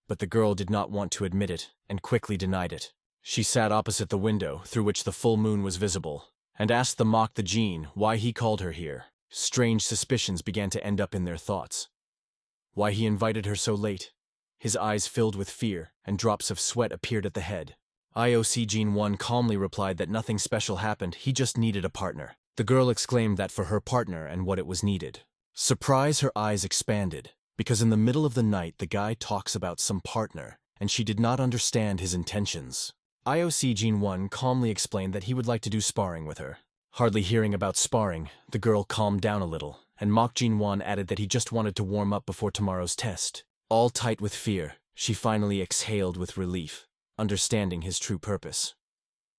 but the girl did not want to admit it and quickly denied it. She sat opposite the window through which the full moon was visible and asked the mock the Gene why he called her here. Strange suspicions began to end up in their thoughts. Why he invited her so late? His eyes filled with fear and drops of sweat appeared at the head. IOC Gene 1 calmly replied that nothing special happened, he just needed a partner. The girl exclaimed that for her partner and what it was needed. Surprise, her eyes expanded, because in the middle of the night the guy talks about some partner, and she did not understand his intentions. IOC Gene 1 calmly explained that he would like to do sparring with her. Hardly hearing about sparring, the girl calmed down a little, and Mock Gene 1 added that he just wanted to warm up before tomorrow's test. All tight with fear, she finally exhaled with relief, understanding his true purpose.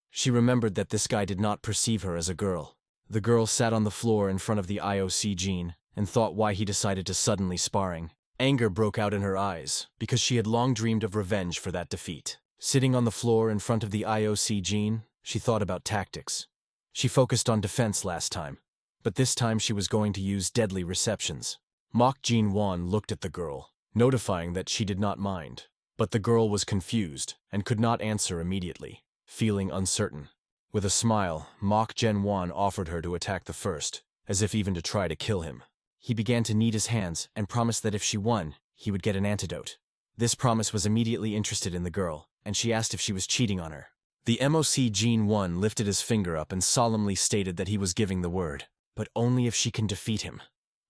She remembered that this guy did not perceive her as a girl. The girl sat on the floor in front of the IOC Gene and thought why he decided to suddenly sparring. Anger broke out in her eyes, because she had long dreamed of revenge for that defeat. Sitting on the floor in front of the IOC Jean, she thought about tactics. She focused on defense last time, but this time she was going to use deadly receptions. Mock Jean Wan looked at the girl, notifying that she did not mind. But the girl was confused and could not answer immediately, feeling uncertain. With a smile, Mock Gen Wan offered her to attack the first, as if even to try to kill him. He began to knead his hands and promised that if she won, he would get an antidote. This promise was immediately interested in the girl, and she asked if she was cheating on her. The MOC Jean Wan lifted his finger up and solemnly stated that he was giving the word, but only if she can defeat him.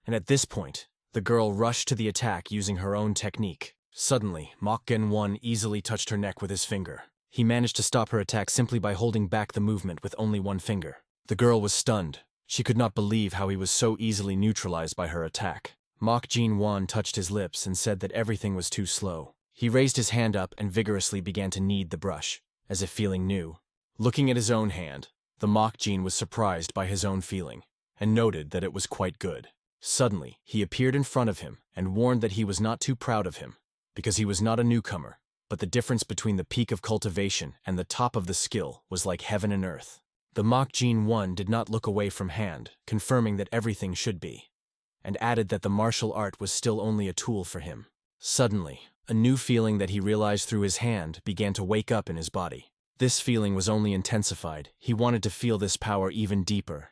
And at this point, the girl rushed to the attack using her own technique. Suddenly, Mock Gen Wan easily touched her neck with his finger. He managed to stop her attack simply by holding back the movement with only one finger. The girl was stunned. She could not believe how he was so easily neutralized by her attack. Mock Jean Wan touched his lips and said that everything was too slow. He raised his hand up and vigorously began to knead the brush, as if feeling new. Looking at his own hand, the Mock Jean was surprised by his own feeling, and noted that it was quite good. Suddenly, he appeared in front of him and warned that he was not too proud of him, because he was not a newcomer, but the difference between the peak of cultivation and the top of the skill was like heaven and earth. The Mock Jean Wan did not look away from hand, confirming that everything should be, and added that the martial art was still only a tool for him. Suddenly, a new feeling that he realized through his hand began to wake up in his body. This feeling was only intensified. He wanted to feel this power even deeper,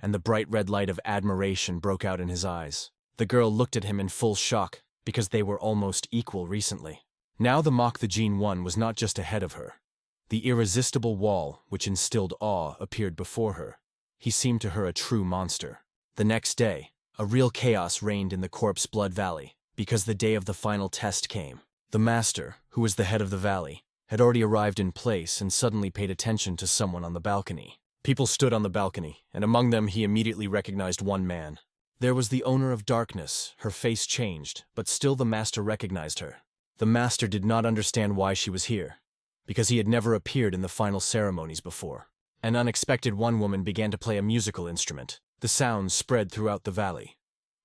and the bright red light of admiration broke out in his eyes. The girl looked at him in full shock, because they were almost equal recently. Now the Mock the Jean Wan was not just ahead of her. The irresistible wall, which instilled awe, appeared before her. He seemed to her a true monster. The next day, a real chaos reigned in the Corpse Blood Valley, because the day of the final test came. The master, who was the head of the valley, had already arrived in place and suddenly paid attention to someone on the balcony. People stood on the balcony, and among them he immediately recognized one man. There was the owner of darkness. Her face changed, but still the master recognized her. The master did not understand why she was here, because he had never appeared in the final ceremonies before. An unexpected one woman began to play a musical instrument. The sounds spread throughout the valley.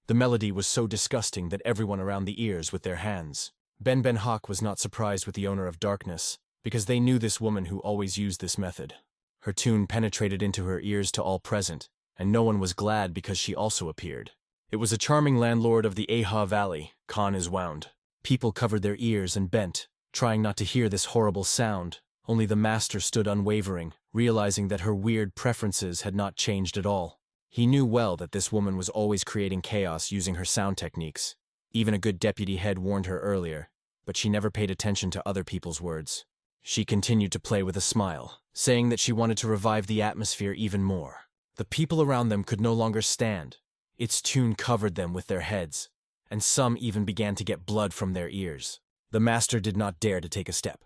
The melody was so disgusting that everyone around the ears with their hands. Ben Hawk was not surprised with the owner of darkness, because they knew this woman who always used this method. Her tune penetrated into her ears to all present, and no one was glad because she also appeared. It was a charming landlord of the Aha Valley, Khan is wound. People covered their ears and bent, trying not to hear this horrible sound. Only the master stood unwavering, realizing that her weird preferences had not changed at all. He knew well that this woman was always creating chaos using her sound techniques. Even a good deputy head warned her earlier, but she never paid attention to other people's words. She continued to play with a smile, saying that she wanted to revive the atmosphere even more. The people around them could no longer stand. Its tune covered them with their heads, and some even began to get blood from their ears. The master did not dare to take a step.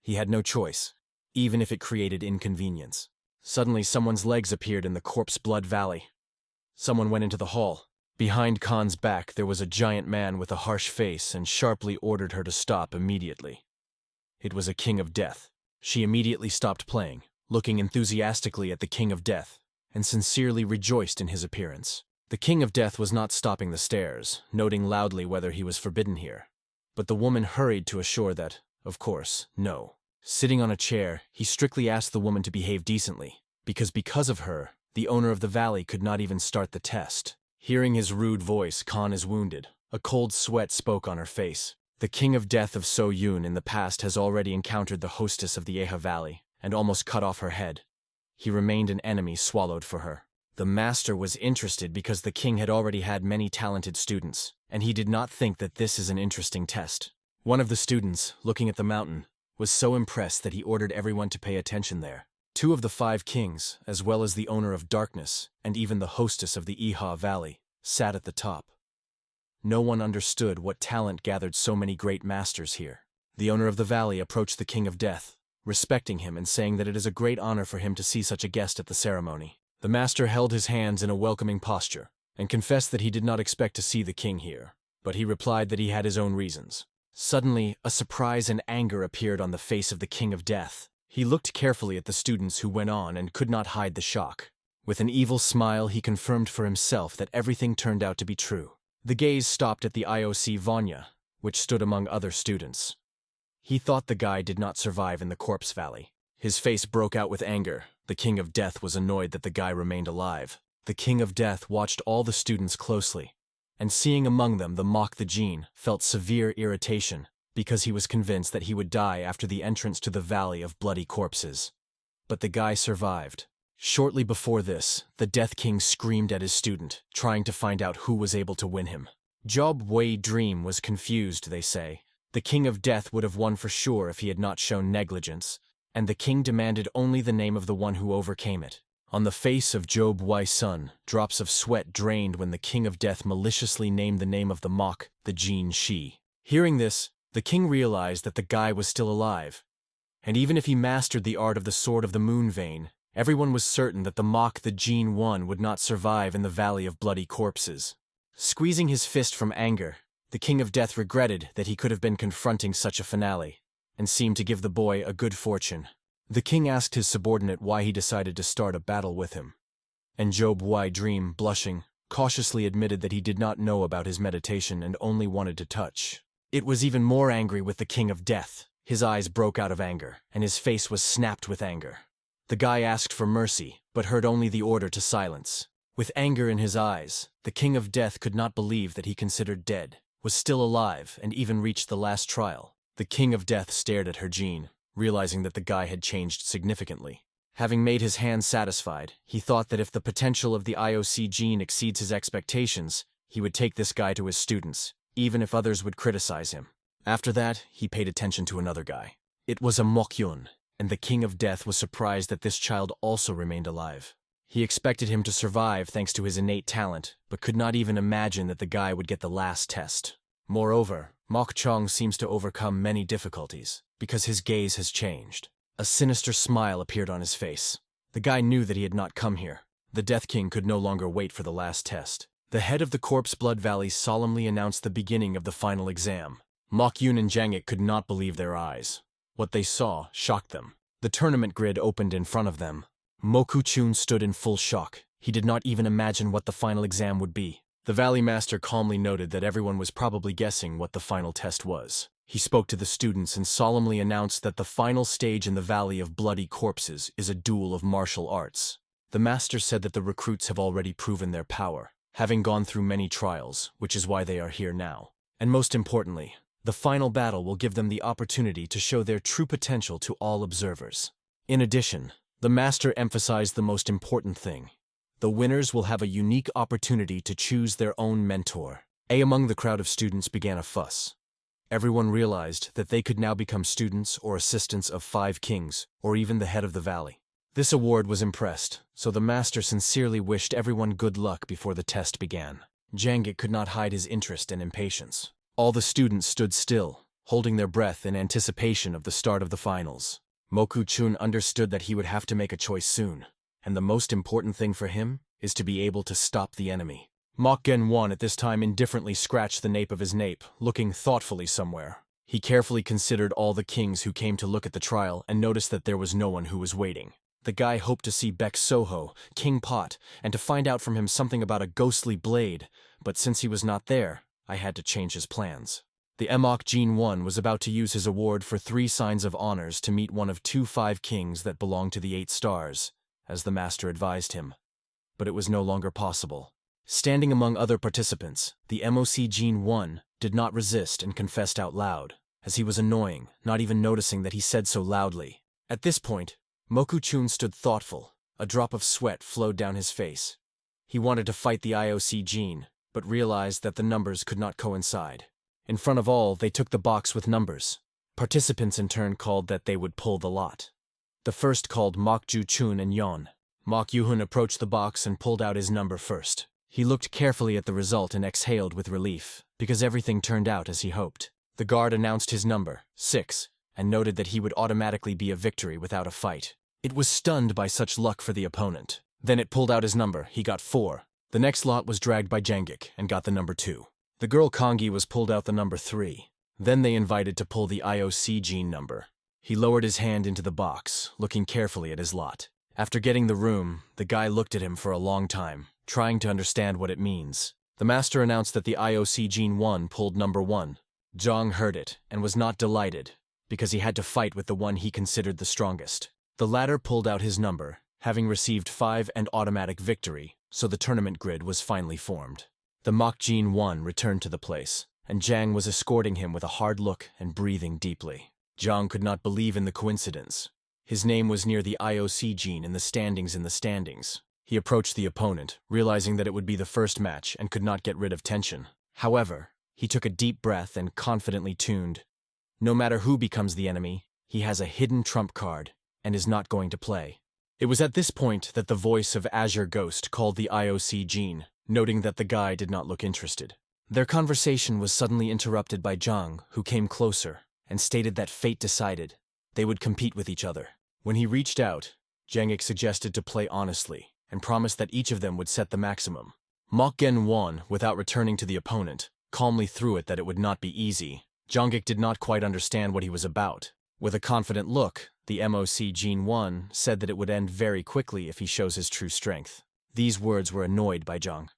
He had no choice, even if it created inconvenience. Suddenly someone's legs appeared in the Corpse Blood Valley. Someone went into the hall. Behind Khan's back there was a giant man with a harsh face and sharply ordered her to stop immediately. It was a King of Death. She immediately stopped playing, looking enthusiastically at the King of Death, and sincerely rejoiced in his appearance. The King of Death was not stopping the stares, noting loudly whether he was forbidden here. But the woman hurried to assure that, of course, no. Sitting on a chair, he strictly asked the woman to behave decently, because of her, the owner of the valley could not even start the test. Hearing his rude voice, Khan is wounded. A cold sweat spoke on her face. The King of Death of So Yoon in the past has already encountered the hostess of the Aha Valley, and almost cut off her head. He remained an enemy swallowed for her. The master was interested because the king had already had many talented students, and he did not think that this is an interesting test. One of the students, looking at the mountain, was so impressed that he ordered everyone to pay attention there. 2 of the 5 kings, as well as the owner of darkness, and even the hostess of the Aha Valley, sat at the top. No one understood what talent gathered so many great masters here. The owner of the valley approached the King of Death, respecting him and saying that it is a great honor for him to see such a guest at the ceremony. The master held his hands in a welcoming posture, and confessed that he did not expect to see the king here, but he replied that he had his own reasons. Suddenly, a surprise and anger appeared on the face of the King of Death. He looked carefully at the students who went on and could not hide the shock. With an evil smile, he confirmed for himself that everything turned out to be true. The gaze stopped at the IOC Vanya, which stood among other students. He thought the guy did not survive in the corpse valley. His face broke out with anger. The King of Death was annoyed that the guy remained alive. The King of Death watched all the students closely, and seeing among them the Mock the Gene, felt severe irritation, because he was convinced that he would die after the entrance to the Valley of Bloody Corpses. But the guy survived. Shortly before this, the Death King screamed at his student, trying to find out who was able to win him. Job Wei Dream was confused, they say. The King of Death would have won for sure if he had not shown negligence, and the king demanded only the name of the one who overcame it. On the face of Job Wei Sun, drops of sweat drained when the King of Death maliciously named the name of the Mock the Gene Shi. Hearing this, the king realized that the guy was still alive, and even if he mastered the art of the Sword of the Moon Vein, everyone was certain that the Mock the Gene One would not survive in the Valley of Bloody Corpses. Squeezing his fist from anger, the King of Death regretted that he could have been confronting such a finale, and seemed to give the boy a good fortune. The king asked his subordinate why he decided to start a battle with him, and Job Wei Dream, blushing, cautiously admitted that he did not know about his meditation and only wanted to touch. It was even more angry with the King of Death. His eyes broke out of anger, and his face was snapped with anger. The guy asked for mercy, but heard only the order to silence. With anger in his eyes, the King of Death could not believe that he considered dead was still alive and even reached the last trial. The King of Death stared at her Gene, realizing that the guy had changed significantly. Having made his hand satisfied, he thought that if the potential of the IOC Gene exceeds his expectations, he would take this guy to his students, even if others would criticize him. After that, he paid attention to another guy. It was a Mokyun, and the King of Death was surprised that this child also remained alive. He expected him to survive thanks to his innate talent, but could not even imagine that the guy would get the last test. Moreover, Mok Chong seems to overcome many difficulties, because his gaze has changed. A sinister smile appeared on his face. The guy knew that he had not come here. The Death King could no longer wait for the last test. The head of the Corpse Blood Valley solemnly announced the beginning of the final exam. Mok Yun and Jangik could not believe their eyes. What they saw shocked them. The tournament grid opened in front of them. Moku Chun stood in full shock. He did not even imagine what the final exam would be. The Valley Master calmly noted that everyone was probably guessing what the final test was. He spoke to the students and solemnly announced that the final stage in the Valley of Bloody Corpses is a duel of martial arts. The Master said that the recruits have already proven their power, having gone through many trials, which is why they are here now. And most importantly, the final battle will give them the opportunity to show their true potential to all observers. In addition, the Master emphasized the most important thing. The winners will have a unique opportunity to choose their own mentor. Among the crowd of students began a fuss. Everyone realized that they could now become students or assistants of 5 kings, or even the head of the valley. This award was impressed, so the Master sincerely wished everyone good luck before the test began. Jangik could not hide his interest and impatience. All the students stood still, holding their breath in anticipation of the start of the finals. Moku Chun understood that he would have to make a choice soon, and the most important thing for him is to be able to stop the enemy. Mok Gen Won at this time indifferently scratched the nape of his nape, looking thoughtfully somewhere. He carefully considered all the kings who came to look at the trial and noticed that there was no one who was waiting. The guy hoped to see Bek Soho, King Pot, and to find out from him something about a ghostly blade, but since he was not there, I had to change his plans. The Emok Gene 1 was about to use his award for 3 signs of honors to meet one of 2 5 kings that belonged to the 8 stars, as the Master advised him. But it was no longer possible. Standing among other participants, the MOC Gene 1 did not resist and confessed out loud, as he was annoying, not even noticing that he said so loudly. At this point, Moku Chun stood thoughtful. A drop of sweat flowed down his face. He wanted to fight the IOC Gene, but realized that the numbers could not coincide. In front of all, they took the box with numbers. Participants in turn called that they would pull the lot. The first called Mok Ju Chun and Yon. Mok Yuhun approached the box and pulled out his number first. He looked carefully at the result and exhaled with relief, because everything turned out as he hoped. The guard announced his number, 6, and noted that he would automatically be a victory without a fight. It was stunned by such luck for the opponent. Then it pulled out his number. He got 4. The next lot was dragged by Jangik and got the number 2. The girl Kongi was pulled out the number 3. Then they invited to pull the IOC Gene number. He lowered his hand into the box, looking carefully at his lot. After getting the room, the guy looked at him for a long time, trying to understand what it means. The Master announced that the IOC Gene 1 pulled number 1. Zhang heard it and was not delighted, because he had to fight with the one he considered the strongest. The latter pulled out his number, having received 5 and automatic victory, so the tournament grid was finally formed. The Mach Gene 1 returned to the place, and Jiang was escorting him with a hard look and breathing deeply. Jiang could not believe in the coincidence. His name was near the IOC gene in the standings. He approached the opponent, realizing that it would be the first match and could not get rid of tension. However, he took a deep breath and confidently tuned. No matter who becomes the enemy, he has a hidden trump card and is not going to play. It was at this point that the voice of Azure Ghost called the IOC gene, noting that the guy did not look interested. Their conversation was suddenly interrupted by Jiang, who came closer and stated that fate decided they would compete with each other. When he reached out, Jiang suggested to play honestly and promised that each of them would set the maximum. Mach Gen won without returning to the opponent, calmly threw it that it would not be easy. Jiang did not quite understand what he was about. With a confident look, the MOC Gene 1 said that it would end very quickly if he shows his true strength. These words were annoyed by Jiang.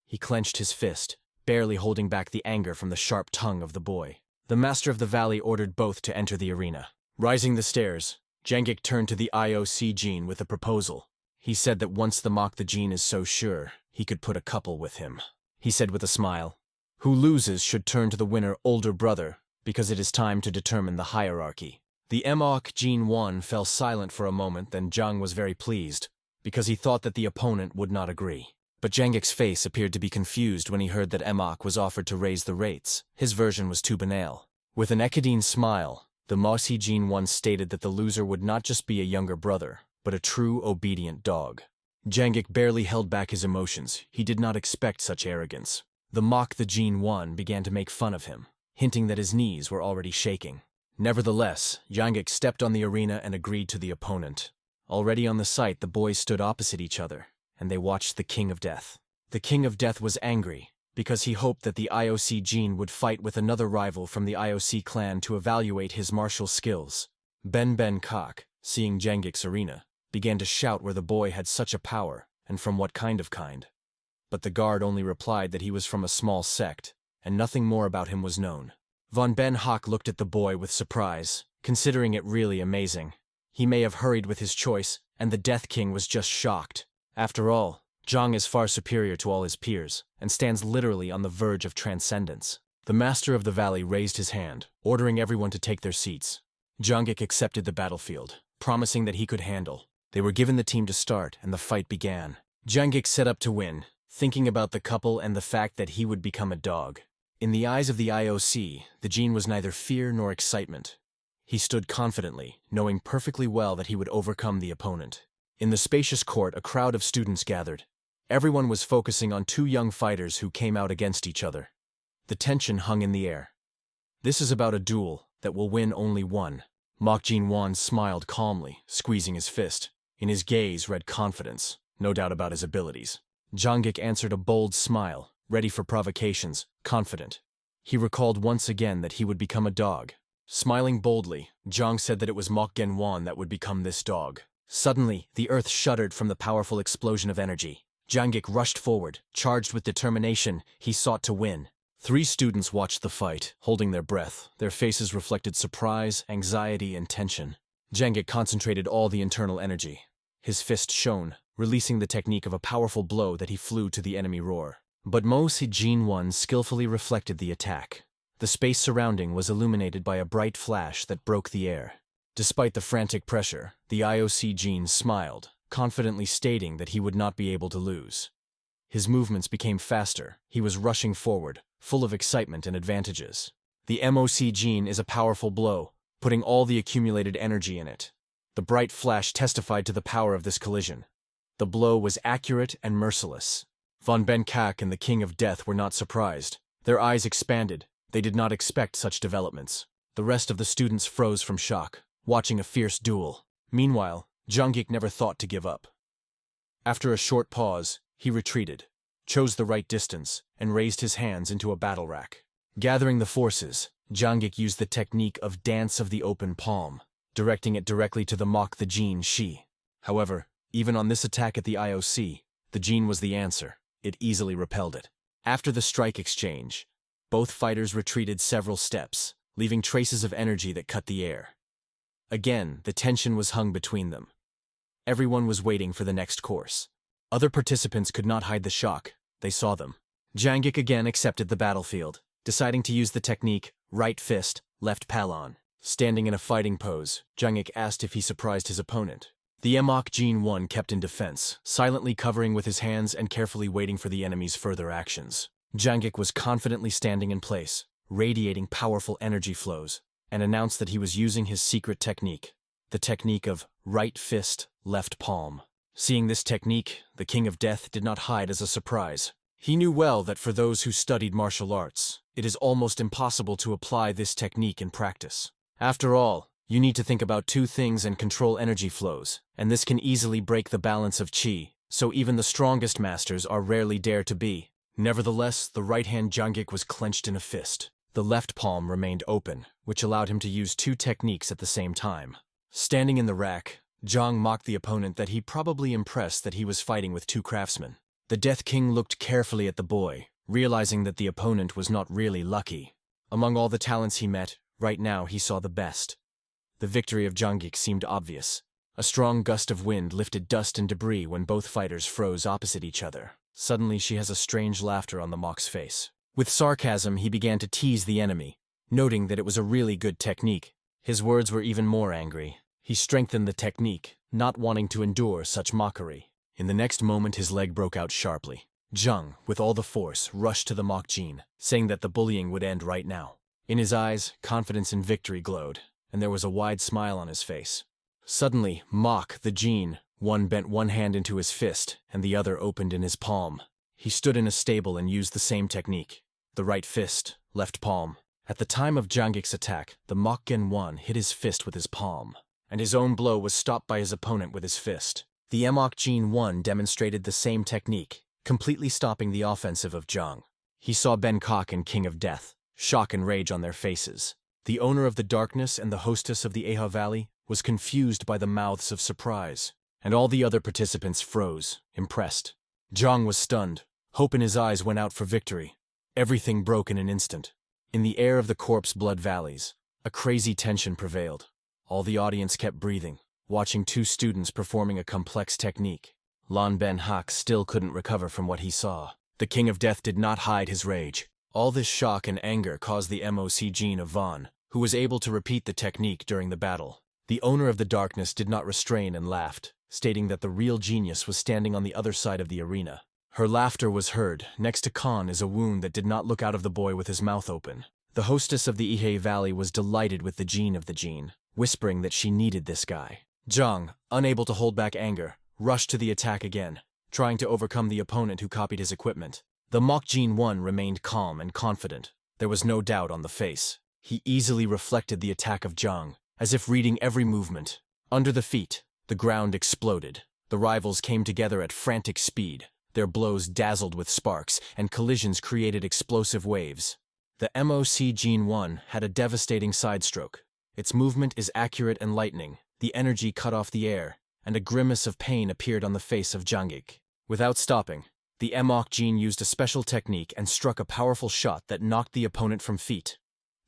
He clenched his fist, barely holding back the anger from the sharp tongue of the boy. The Master of the Valley ordered both to enter the arena. Rising the stairs, Jiang turned to the IOC Gene with a proposal. He said that once the Mach the Gene is so sure, he could put a couple with him. He said with a smile, "Who loses should turn to the winner older brother, because it is time to determine the hierarchy." The MOC Gene 1 fell silent for a moment, then Jiang was very pleased, because he thought that the opponent would not agree. But Jiang's face appeared to be confused when he heard that MOC was offered to raise the rates. His version was too banal. With an Echidine smile, the MOC Gene 1 stated that the loser would not just be a younger brother, but a true obedient dog. Jiang barely held back his emotions. He did not expect such arrogance. The Mach the Gene 1 began to make fun of him, hinting that his knees were already shaking. Nevertheless, Jiang stepped on the arena and agreed to the opponent. Already on the site, the boys stood opposite each other, and they watched the King of Death. The King of Death was angry, because he hoped that the IOC Gene would fight with another rival from the IOC clan to evaluate his martial skills. Ben Kok, seeing Jiang's arena, began to shout where the boy had such a power, and from what kind. But the guard only replied that he was from a small sect, and nothing more about him was known. Von Ben Hawk looked at the boy with surprise, considering it really amazing. He may have hurried with his choice, and the Death King was just shocked. After all, Jiang is far superior to all his peers, and stands literally on the verge of transcendence. The Master of the Valley raised his hand, ordering everyone to take their seats. Jiang accepted the battlefield, promising that he could handle. They were given the team to start, and the fight began. Jiang set up to win, thinking about the couple and the fact that he would become a dog. In the eyes of the IOC, the gene was neither fear nor excitement. He stood confidently, knowing perfectly well that he would overcome the opponent. In the spacious court, a crowd of students gathered. Everyone was focusing on 2 young fighters who came out against each other. The tension hung in the air. This is about a duel that will win only one. Mach Gene 1 smiled calmly, squeezing his fist. In his gaze read confidence, no doubt about his abilities. Jiang answered a bold smile, ready for provocations, confident. He recalled once again that he would become a dog. Smiling boldly, Jiang said that it was Mach Gen 1 that would become this dog. Suddenly, the earth shuddered from the powerful explosion of energy. Jiang rushed forward, charged with determination. He sought to win. 3 students watched the fight, holding their breath. Their faces reflected surprise, anxiety, and tension. Jiang concentrated all the internal energy. His fist shone, releasing the technique of a powerful blow that he flew to the enemy roar. But MOC Gene 1 skillfully reflected the attack. The space surrounding was illuminated by a bright flash that broke the air. Despite the frantic pressure, the IOC Gene smiled, confidently stating that he would not be able to lose. His movements became faster. He was rushing forward, full of excitement and advantages. The MOC Gene is a powerful blow, putting all the accumulated energy in it. The bright flash testified to the power of this collision. The blow was accurate and merciless. Von Ben Kak and the King of Death were not surprised. Their eyes expanded. They did not expect such developments. The rest of the students froze from shock, watching a fierce duel. Meanwhile, Jiang never thought to give up. After a short pause, he retreated, chose the right distance, and raised his hands into a battle rack. Gathering the forces, Jiang used the technique of Dance of the Open Palm, directing it directly to the Mach the Gene Shi. However, even on this attack at the IOC, the Gene was the answer. It easily repelled it. After the strike exchange, both fighters retreated several steps, leaving traces of energy that cut the air. Again, the tension was hung between them. Everyone was waiting for the next course. Other participants could not hide the shock. They saw them. Jangik again accepted the battlefield, deciding to use the technique right fist, left palon. Standing in a fighting pose, Jangik asked if he surprised his opponent. The Emok Gene 1 kept in defense, silently covering with his hands and carefully waiting for the enemy's further actions. Jangik was confidently standing in place, radiating powerful energy flows, and announced that he was using his secret technique, the technique of right fist, left palm. Seeing this technique, the King of Death did not hide as a surprise. He knew well that for those who studied martial arts, it is almost impossible to apply this technique in practice. After all, you need to think about two things and control energy flows, and this can easily break the balance of chi, so even the strongest masters are rarely dare to be. Nevertheless, the right hand Jangik was clenched in a fist. The left palm remained open, which allowed him to use two techniques at the same time. Standing in the rack, Zhang mocked the opponent that he probably impressed that he was fighting with two craftsmen. The Death King looked carefully at the boy, realizing that the opponent was not really lucky. Among all the talents he met, right now he saw the best. The victory of Jangik seemed obvious. A strong gust of wind lifted dust and debris when both fighters froze opposite each other. Suddenly she has a strange laughter on the mock's face. With sarcasm, he began to tease the enemy, noting that it was a really good technique. His words were even more angry. He strengthened the technique, not wanting to endure such mockery. In the next moment, his leg broke out sharply. Zhang, with all the force, rushed to the mock Jin, saying that the bullying would end right now. In his eyes, confidence in victory glowed, and there was a wide smile on his face. Suddenly, Mock, the Jin, one bent one hand into his fist, and the other opened in his palm. He stood in a stable and used the same technique. The right fist, left palm. At the time of Jangik's attack, the Mock Gen 1 hit his fist with his palm, and his own blow was stopped by his opponent with his fist. The Emok Gene 1 demonstrated the same technique, completely stopping the offensive of Zhang. He saw Bangkok and King of Death, shock and rage on their faces. The owner of the darkness and the hostess of the Aha Valley was confused by the mouths of surprise, and all the other participants froze, impressed. Zhang was stunned. Hope in his eyes went out for victory. Everything broke in an instant. In the air of the corpse blood valleys, a crazy tension prevailed. All the audience kept breathing, watching two students performing a complex technique. Lan Ben Hak still couldn't recover from what he saw. The King of Death did not hide his rage. All this shock and anger caused the MOC Gene of Vaughn, who was able to repeat the technique during the battle. The owner of the darkness did not restrain and laughed, stating that the real genius was standing on the other side of the arena. Her laughter was heard. Next to Khan is a wound that did not look out of the boy with his mouth open. The hostess of the Ihe Valley was delighted with the gene of the gene, whispering that she needed this guy. Zhang, unable to hold back anger, rushed to the attack again, trying to overcome the opponent who copied his equipment. The Mock Gene 1 remained calm and confident. There was no doubt on the face. He easily reflected the attack of Zhang, as if reading every movement. Under the feet, the ground exploded. The rivals came together at frantic speed. Their blows dazzled with sparks, and collisions created explosive waves. The MOC Gene 1 had a devastating sidestroke. Its movement is accurate and lightning. The energy cut off the air, and a grimace of pain appeared on the face of Jangik. Without stopping, the Emok Gene used a special technique and struck a powerful shot that knocked the opponent from feet.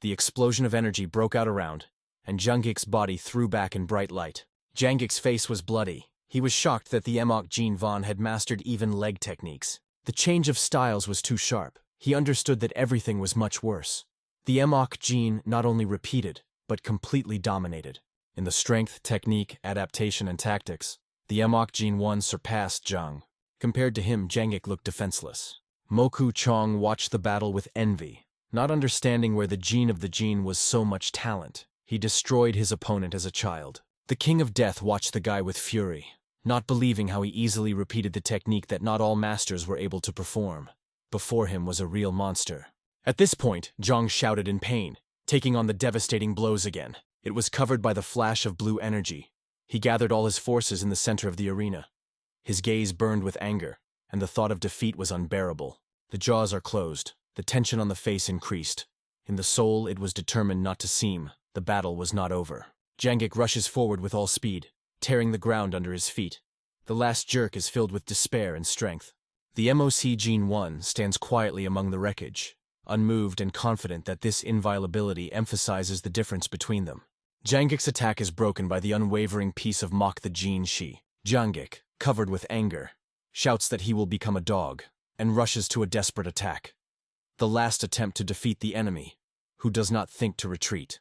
The explosion of energy broke out around, and Jangik's body threw back in bright light. Jangik's face was bloody. He was shocked that the Emok Gene Vaughn had mastered even leg techniques. The change of styles was too sharp. He understood that everything was much worse. The Emok Gene not only repeated, but completely dominated. In the strength, technique, adaptation, and tactics, the Emok Gene 1 surpassed Zhang. Compared to him, Jangik looked defenseless. Moku Chong watched the battle with envy. Not understanding where the gene of the gene was so much talent, he destroyed his opponent as a child. The King of Death watched the guy with fury, not believing how he easily repeated the technique that not all masters were able to perform. Before him was a real monster. At this point, Zhang shouted in pain, taking on the devastating blows again. It was covered by the flash of blue energy. He gathered all his forces in the center of the arena. His gaze burned with anger, and the thought of defeat was unbearable. The jaws are closed. The tension on the face increased. In the soul, it was determined not to seem. The battle was not over. Jangik rushes forward with all speed, tearing the ground under his feet. The last jerk is filled with despair and strength. The MOC Gene 1 stands quietly among the wreckage. unmoved and confident that this inviolability emphasizes the difference between them. Janggik's attack is broken by the unwavering peace of Mok the Jin Shi. Janggik, covered with anger, shouts that he will become a dog, and rushes to a desperate attack. The last attempt to defeat the enemy, who does not think to retreat.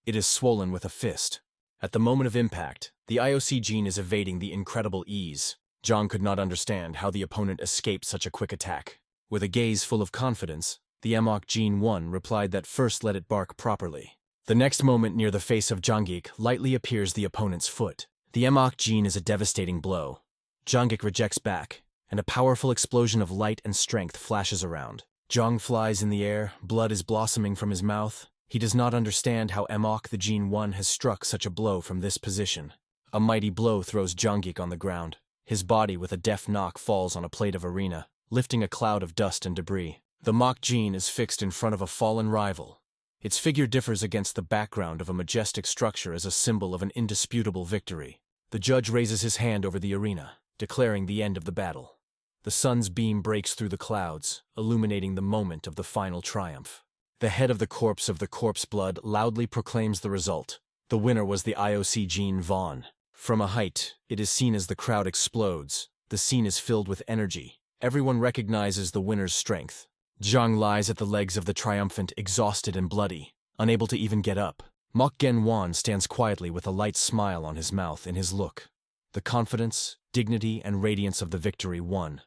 It is swollen with a fist. At the moment of impact, the IOC Jin is evading the incredible ease. Jang could not understand how the opponent escaped such a quick attack. With a gaze full of confidence, the Amok Jin 1 replied that first let it bark properly. The next moment near the face of Janggik lightly appears the opponent's foot. The Amok Jin is a devastating blow. Janggik rejects back, and a powerful explosion of light and strength flashes around. Jang flies in the air, blood is blossoming from his mouth. He does not understand how Amok the Jin 1 has struck such a blow from this position. A mighty blow throws Janggik on the ground. His body with a deft knock falls on a plate of arena, lifting a cloud of dust and debris. The Mok Jin is fixed in front of a fallen rival. Its figure differs against the background of a majestic structure as a symbol of an indisputable victory. The judge raises his hand over the arena, declaring the end of the battle. The sun's beam breaks through the clouds, illuminating the moment of the final triumph. The head of the corpse blood loudly proclaims the result. The winner was the IOC Jin Vaughn. From a height, it is seen as the crowd explodes. The scene is filled with energy. Everyone recognizes the winner's strength. Zhang lies at the legs of the triumphant, exhausted and bloody, unable to even get up. Mok Gen Wan stands quietly with a light smile on his mouth in his look. The confidence, dignity, and radiance of the victory won.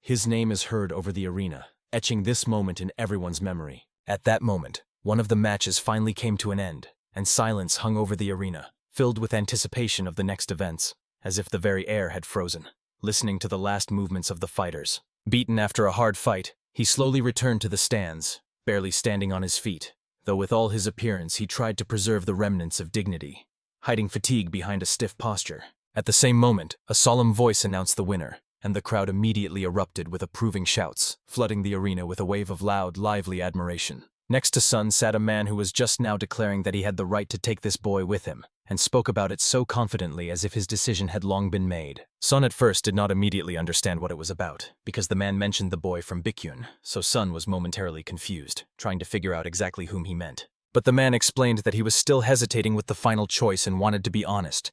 His name is heard over the arena, etching this moment in everyone's memory. At that moment, one of the matches finally came to an end, and silence hung over the arena, filled with anticipation of the next events, as if the very air had frozen, listening to the last movements of the fighters. Beaten after a hard fight, he slowly returned to the stands, barely standing on his feet, though with all his appearance he tried to preserve the remnants of dignity, hiding fatigue behind a stiff posture. At the same moment, a solemn voice announced the winner, and the crowd immediately erupted with approving shouts, flooding the arena with a wave of loud, lively admiration. Next to Sun sat a man who was just now declaring that he had the right to take this boy with him, and spoke about it so confidently as if his decision had long been made. Sun at first did not immediately understand what it was about, because the man mentioned the boy from Bikyun, so Sun was momentarily confused, trying to figure out exactly whom he meant. But the man explained that he was still hesitating with the final choice and wanted to be honest,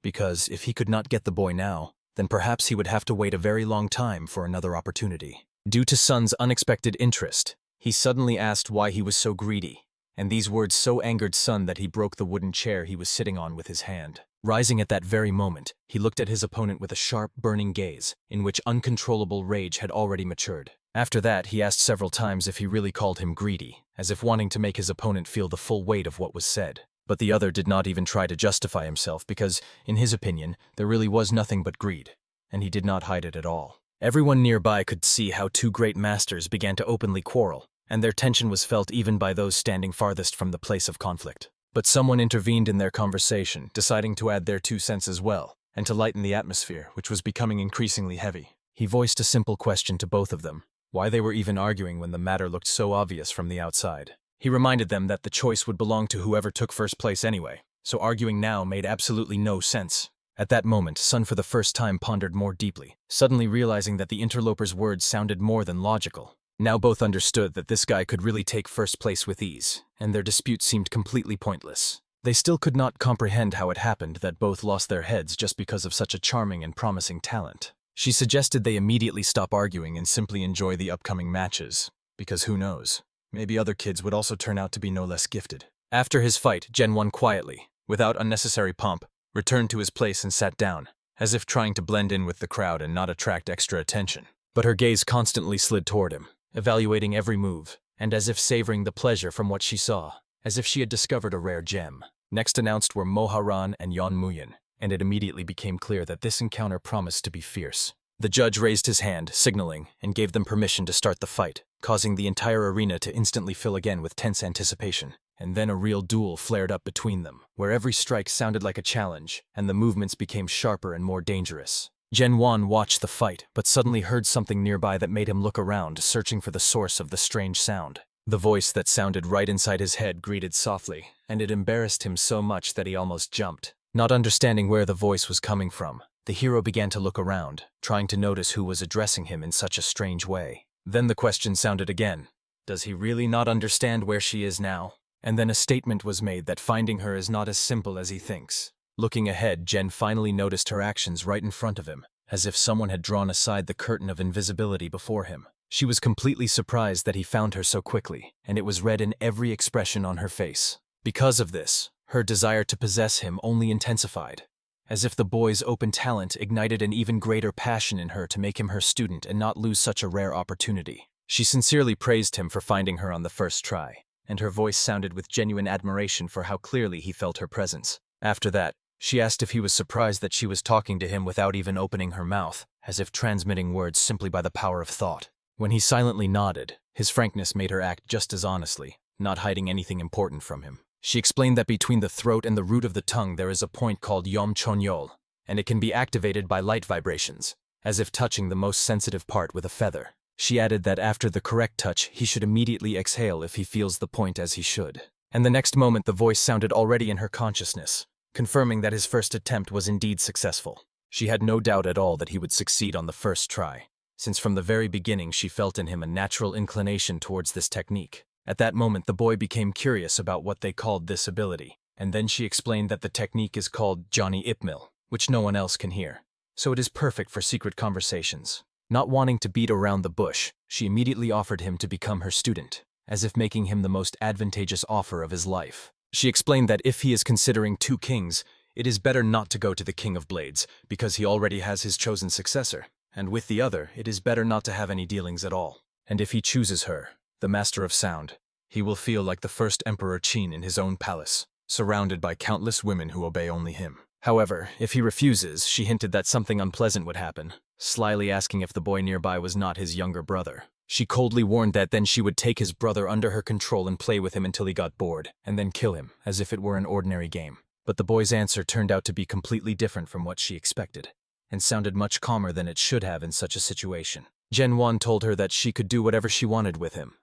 because if he could not get the boy now, then perhaps he would have to wait a very long time for another opportunity. Due to Sun's unexpected interest, he suddenly asked why he was so greedy, and these words so angered Sun that he broke the wooden chair he was sitting on with his hand. Rising at that very moment, he looked at his opponent with a sharp, burning gaze, in which uncontrollable rage had already matured. After that, he asked several times if he really called him greedy, as if wanting to make his opponent feel the full weight of what was said. But the other did not even try to justify himself because, in his opinion, there really was nothing but greed, and he did not hide it at all. Everyone nearby could see how two great masters began to openly quarrel, and their tension was felt even by those standing farthest from the place of conflict. But someone intervened in their conversation, deciding to add their 2 cents as well, and to lighten the atmosphere, which was becoming increasingly heavy. He voiced a simple question to both of them, why they were even arguing when the matter looked so obvious from the outside. He reminded them that the choice would belong to whoever took first place anyway, so arguing now made absolutely no sense. At that moment, Sun for the first time pondered more deeply, suddenly realizing that the interloper's words sounded more than logical. Now both understood that this guy could really take first place with ease, and their dispute seemed completely pointless. They still could not comprehend how it happened that both lost their heads just because of such a charming and promising talent. She suggested they immediately stop arguing and simply enjoy the upcoming matches, because who knows? Maybe other kids would also turn out to be no less gifted. After his fight, Gen 1 quietly, without unnecessary pomp, returned to his place and sat down, as if trying to blend in with the crowd and not attract extra attention. But her gaze constantly slid toward him, evaluating every move, and as if savoring the pleasure from what she saw, as if she had discovered a rare gem. Next announced were Moharan and Yon Muyin, and it immediately became clear that this encounter promised to be fierce. The judge raised his hand, signaling, and gave them permission to start the fight, causing the entire arena to instantly fill again with tense anticipation. And then a real duel flared up between them, where every strike sounded like a challenge, and the movements became sharper and more dangerous. Gen Wan watched the fight, but suddenly heard something nearby that made him look around, searching for the source of the strange sound. The voice that sounded right inside his head greeted softly, and it embarrassed him so much that he almost jumped. Not understanding where the voice was coming from, the hero began to look around, trying to notice who was addressing him in such a strange way. Then the question sounded again. Does he really not understand where she is now? And then a statement was made that finding her is not as simple as he thinks. Looking ahead, Jen finally noticed her actions right in front of him, as if someone had drawn aside the curtain of invisibility before him. She was completely surprised that he found her so quickly, and it was read in every expression on her face. Because of this, her desire to possess him only intensified, as if the boy's open talent ignited an even greater passion in her to make him her student and not lose such a rare opportunity. She sincerely praised him for finding her on the first try, and her voice sounded with genuine admiration for how clearly he felt her presence. After that, she asked if he was surprised that she was talking to him without even opening her mouth, as if transmitting words simply by the power of thought. When he silently nodded, his frankness made her act just as honestly, not hiding anything important from him. She explained that between the throat and the root of the tongue there is a point called Yom Chonyol, and it can be activated by light vibrations, as if touching the most sensitive part with a feather. She added that after the correct touch, he should immediately exhale if he feels the point as he should. And the next moment the voice sounded already in her consciousness, confirming that his first attempt was indeed successful. She had no doubt at all that he would succeed on the first try, since from the very beginning she felt in him a natural inclination towards this technique. At that moment the boy became curious about what they called this ability, and then she explained that the technique is called Johnny Ipmil, which no one else can hear. So it is perfect for secret conversations. Not wanting to beat around the bush, she immediately offered him to become her student, as if making him the most advantageous offer of his life. She explained that if he is considering two kings, it is better not to go to the King of Blades, because he already has his chosen successor, and with the other, it is better not to have any dealings at all. And if he chooses her, the Master of Sound, he will feel like the first Emperor Qin in his own palace, surrounded by countless women who obey only him. However, if he refuses, she hinted that something unpleasant would happen, slyly asking if the boy nearby was not his younger brother. She coldly warned that then she would take his brother under her control and play with him until he got bored, and then kill him, as if it were an ordinary game. But the boy's answer turned out to be completely different from what she expected, and sounded much calmer than it should have in such a situation. Gen Wan told her that she could do whatever she wanted with him,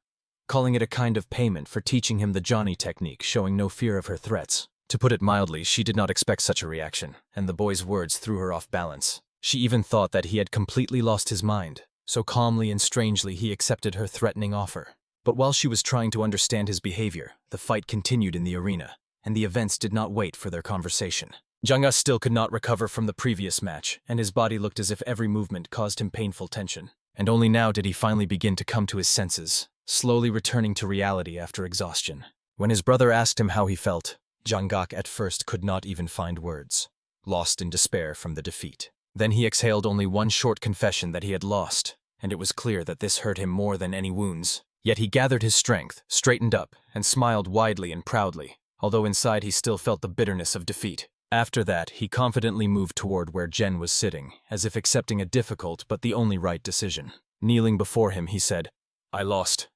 calling it a kind of payment for teaching him the Johnny technique, showing no fear of her threats. To put it mildly, she did not expect such a reaction, and the boy's words threw her off balance. She even thought that he had completely lost his mind. So calmly and strangely he accepted her threatening offer. But while she was trying to understand his behavior, the fight continued in the arena, and the events did not wait for their conversation. Janga still could not recover from the previous match, and his body looked as if every movement caused him painful tension. And only now did he finally begin to come to his senses, slowly returning to reality after exhaustion. When his brother asked him how he felt, Jangak at first could not even find words, lost in despair from the defeat. Then he exhaled only one short confession that he had lost, and it was clear that this hurt him more than any wounds. Yet he gathered his strength, straightened up, and smiled widely and proudly, although inside he still felt the bitterness of defeat. After that, he confidently moved toward where Jen was sitting, as if accepting a difficult but the only right decision. Kneeling before him, he said, "I lost.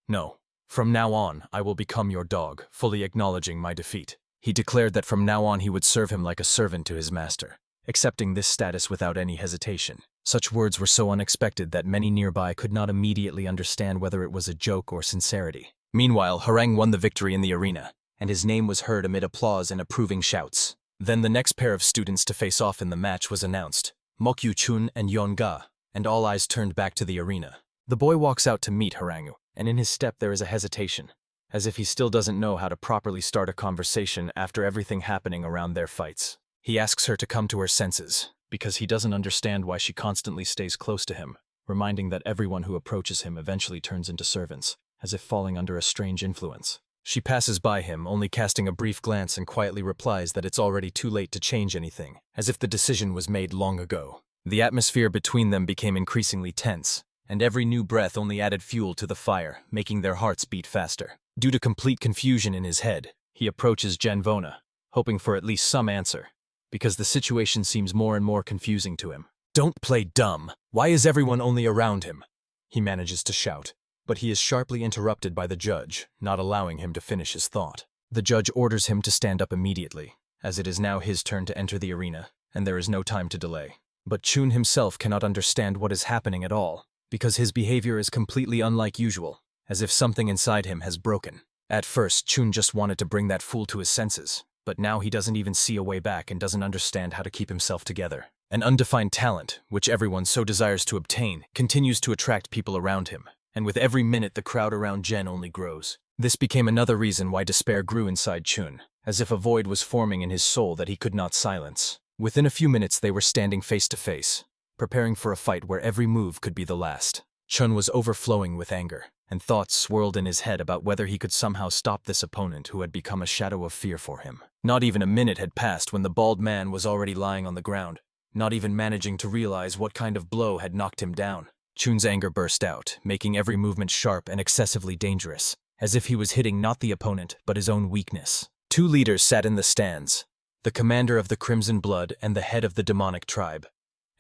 No. From now on, I will become your dog," fully acknowledging my defeat. He declared that from now on he would serve him like a servant to his master, accepting this status without any hesitation. Such words were so unexpected that many nearby could not immediately understand whether it was a joke or sincerity. Meanwhile, Harang won the victory in the arena, and his name was heard amid applause and approving shouts. Then the next pair of students to face off in the match was announced, Mokyu Chun and Yon Ga, and all eyes turned back to the arena. The boy walks out to meet Harangu, and in his step there is a hesitation, as if he still doesn't know how to properly start a conversation after everything happening around their fights. He asks her to come to her senses, because he doesn't understand why she constantly stays close to him, reminding that everyone who approaches him eventually turns into servants, as if falling under a strange influence. She passes by him, only casting a brief glance, and quietly replies that it's already too late to change anything, as if the decision was made long ago. The atmosphere between them became increasingly tense, and every new breath only added fuel to the fire, making their hearts beat faster. Due to complete confusion in his head, he approaches Janvona, hoping for at least some answer, because the situation seems more and more confusing to him. "Don't play dumb. Why is everyone only around him?" he manages to shout. But he is sharply interrupted by the judge, not allowing him to finish his thought. The judge orders him to stand up immediately, as it is now his turn to enter the arena, and there is no time to delay. But Chun himself cannot understand what is happening at all, because his behavior is completely unlike usual, as if something inside him has broken. At first, Chun just wanted to bring that fool to his senses, but now he doesn't even see a way back and doesn't understand how to keep himself together. An undefined talent, which everyone so desires to obtain, continues to attract people around him, and with every minute the crowd around Jen only grows. This became another reason why despair grew inside Chun, as if a void was forming in his soul that he could not silence. Within a few minutes they were standing face to face, preparing for a fight where every move could be the last. Chun was overflowing with anger, and thoughts swirled in his head about whether he could somehow stop this opponent who had become a shadow of fear for him. Not even a minute had passed when the bald man was already lying on the ground, not even managing to realize what kind of blow had knocked him down. Chun's anger burst out, making every movement sharp and excessively dangerous, as if he was hitting not the opponent but his own weakness. Two leaders sat in the stands, the commander of the Crimson Blood and the head of the demonic tribe,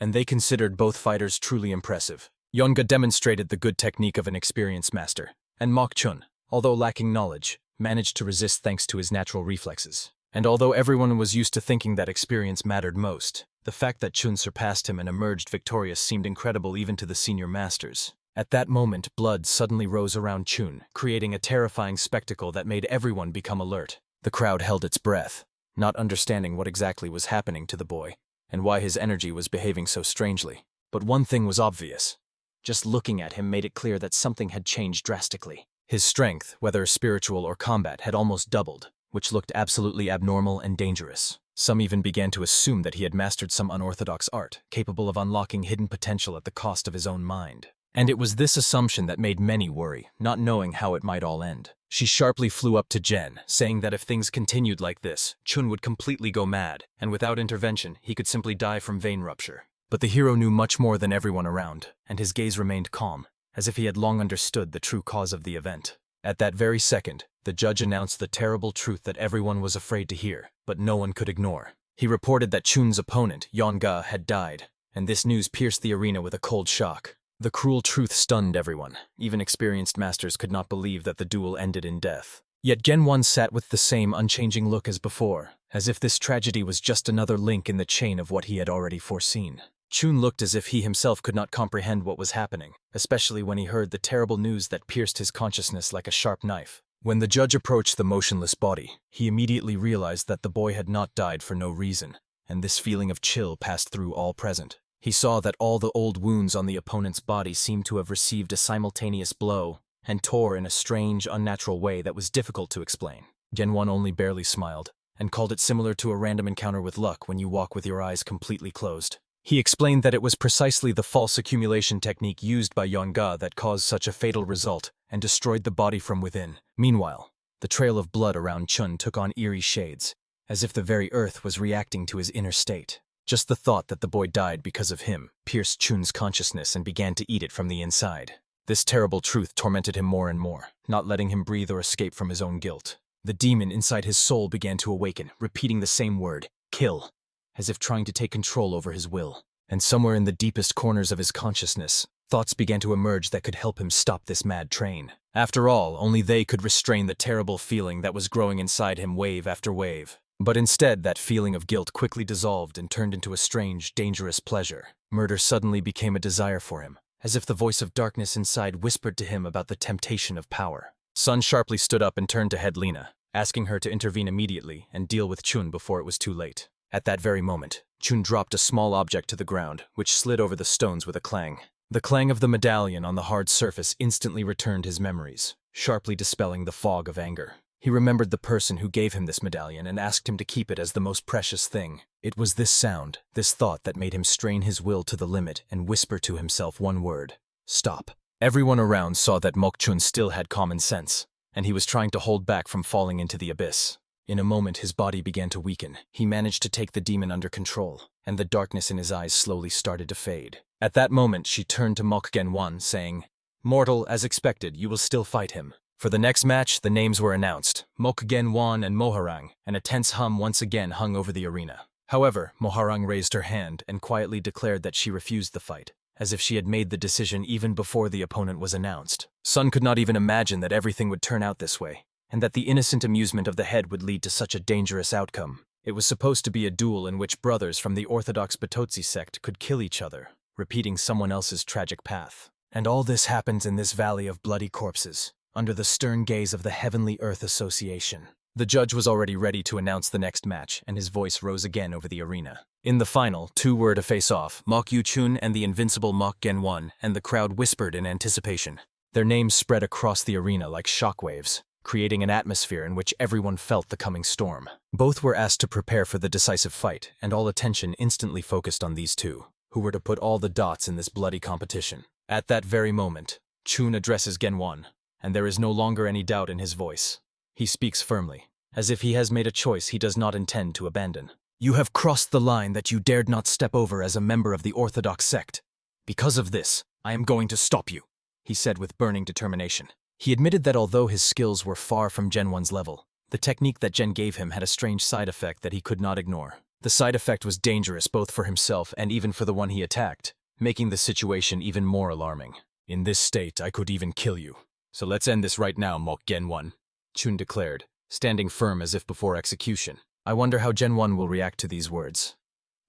and they considered both fighters truly impressive. Yonga demonstrated the good technique of an experienced master, and Mok Chun, although lacking knowledge, managed to resist thanks to his natural reflexes. And although everyone was used to thinking that experience mattered most, the fact that Chun surpassed him and emerged victorious seemed incredible even to the senior masters. At that moment, blood suddenly rose around Chun, creating a terrifying spectacle that made everyone become alert. The crowd held its breath, not understanding what exactly was happening to the boy, and why his energy was behaving so strangely. But one thing was obvious. Just looking at him made it clear that something had changed drastically. His strength, whether spiritual or combat, had almost doubled, which looked absolutely abnormal and dangerous. Some even began to assume that he had mastered some unorthodox art, capable of unlocking hidden potential at the cost of his own mind. And it was this assumption that made many worry, not knowing how it might all end. She sharply flew up to Jen, saying that if things continued like this, Chun would completely go mad, and without intervention, he could simply die from vein rupture. But the hero knew much more than everyone around, and his gaze remained calm, as if he had long understood the true cause of the event. At that very second, the judge announced the terrible truth that everyone was afraid to hear, but no one could ignore. He reported that Chun's opponent, Yonga, had died, and this news pierced the arena with a cold shock. The cruel truth stunned everyone. Even experienced masters could not believe that the duel ended in death. Yet Genwan sat with the same unchanging look as before, as if this tragedy was just another link in the chain of what he had already foreseen. Chun looked as if he himself could not comprehend what was happening, especially when he heard the terrible news that pierced his consciousness like a sharp knife. When the judge approached the motionless body, he immediately realized that the boy had not died for no reason, and this feeling of chill passed through all present. He saw that all the old wounds on the opponent's body seemed to have received a simultaneous blow, and tore in a strange, unnatural way that was difficult to explain. Genwan only barely smiled, and called it similar to a random encounter with luck when you walk with your eyes completely closed. He explained that it was precisely the false accumulation technique used by Yonga that caused such a fatal result and destroyed the body from within. Meanwhile, the trail of blood around Chun took on eerie shades, as if the very earth was reacting to his inner state. Just the thought that the boy died because of him pierced Chun's consciousness and began to eat it from the inside. This terrible truth tormented him more and more, not letting him breathe or escape from his own guilt. The demon inside his soul began to awaken, repeating the same word, kill, as if trying to take control over his will. And somewhere in the deepest corners of his consciousness, thoughts began to emerge that could help him stop this mad train. After all, only they could restrain the terrible feeling that was growing inside him wave after wave. But instead, that feeling of guilt quickly dissolved and turned into a strange, dangerous pleasure. Murder suddenly became a desire for him, as if the voice of darkness inside whispered to him about the temptation of power. Sun sharply stood up and turned to head Lena, asking her to intervene immediately and deal with Chun before it was too late. At that very moment, Chun dropped a small object to the ground, which slid over the stones with a clang. The clang of the medallion on the hard surface instantly returned his memories, sharply dispelling the fog of anger. He remembered the person who gave him this medallion and asked him to keep it as the most precious thing. It was this sound, this thought that made him strain his will to the limit and whisper to himself one word: stop. Everyone around saw that Mok Chun still had common sense, and he was trying to hold back from falling into the abyss. In a moment his body began to weaken. He managed to take the demon under control, and the darkness in his eyes slowly started to fade. At that moment she turned to Mok Genwan, saying, "Mortal, as expected, you will still fight him." For the next match, the names were announced, Mok Genwan and Moharang, and a tense hum once again hung over the arena. However, Moharang raised her hand and quietly declared that she refused the fight, as if she had made the decision even before the opponent was announced. Sun could not even imagine that everything would turn out this way, and that the innocent amusement of the head would lead to such a dangerous outcome. It was supposed to be a duel in which brothers from the Orthodox Batotsi sect could kill each other, repeating someone else's tragic path. And all this happens in this valley of bloody corpses, under the stern gaze of the Heavenly Earth Association. The judge was already ready to announce the next match, and his voice rose again over the arena. In the final, two were to face off, Mok Yu Chun and the invincible Mok Genwan, and the crowd whispered in anticipation. Their names spread across the arena like shockwaves, creating an atmosphere in which everyone felt the coming storm. Both were asked to prepare for the decisive fight, and all attention instantly focused on these two, who were to put all the dots in this bloody competition. At that very moment, Chun addresses Genwan, and there is no longer any doubt in his voice. He speaks firmly, as if he has made a choice he does not intend to abandon. You have crossed the line that you dared not step over as a member of the Orthodox sect. Because of this, I am going to stop you, he said with burning determination. He admitted that although his skills were far from Genwan's level, the technique that Gen gave him had a strange side effect that he could not ignore. The side effect was dangerous both for himself and even for the one he attacked, making the situation even more alarming. In this state, I could even kill you. So let's end this right now, Mok Genwan, Chun declared, standing firm as if before execution. I wonder how Genwan will react to these words.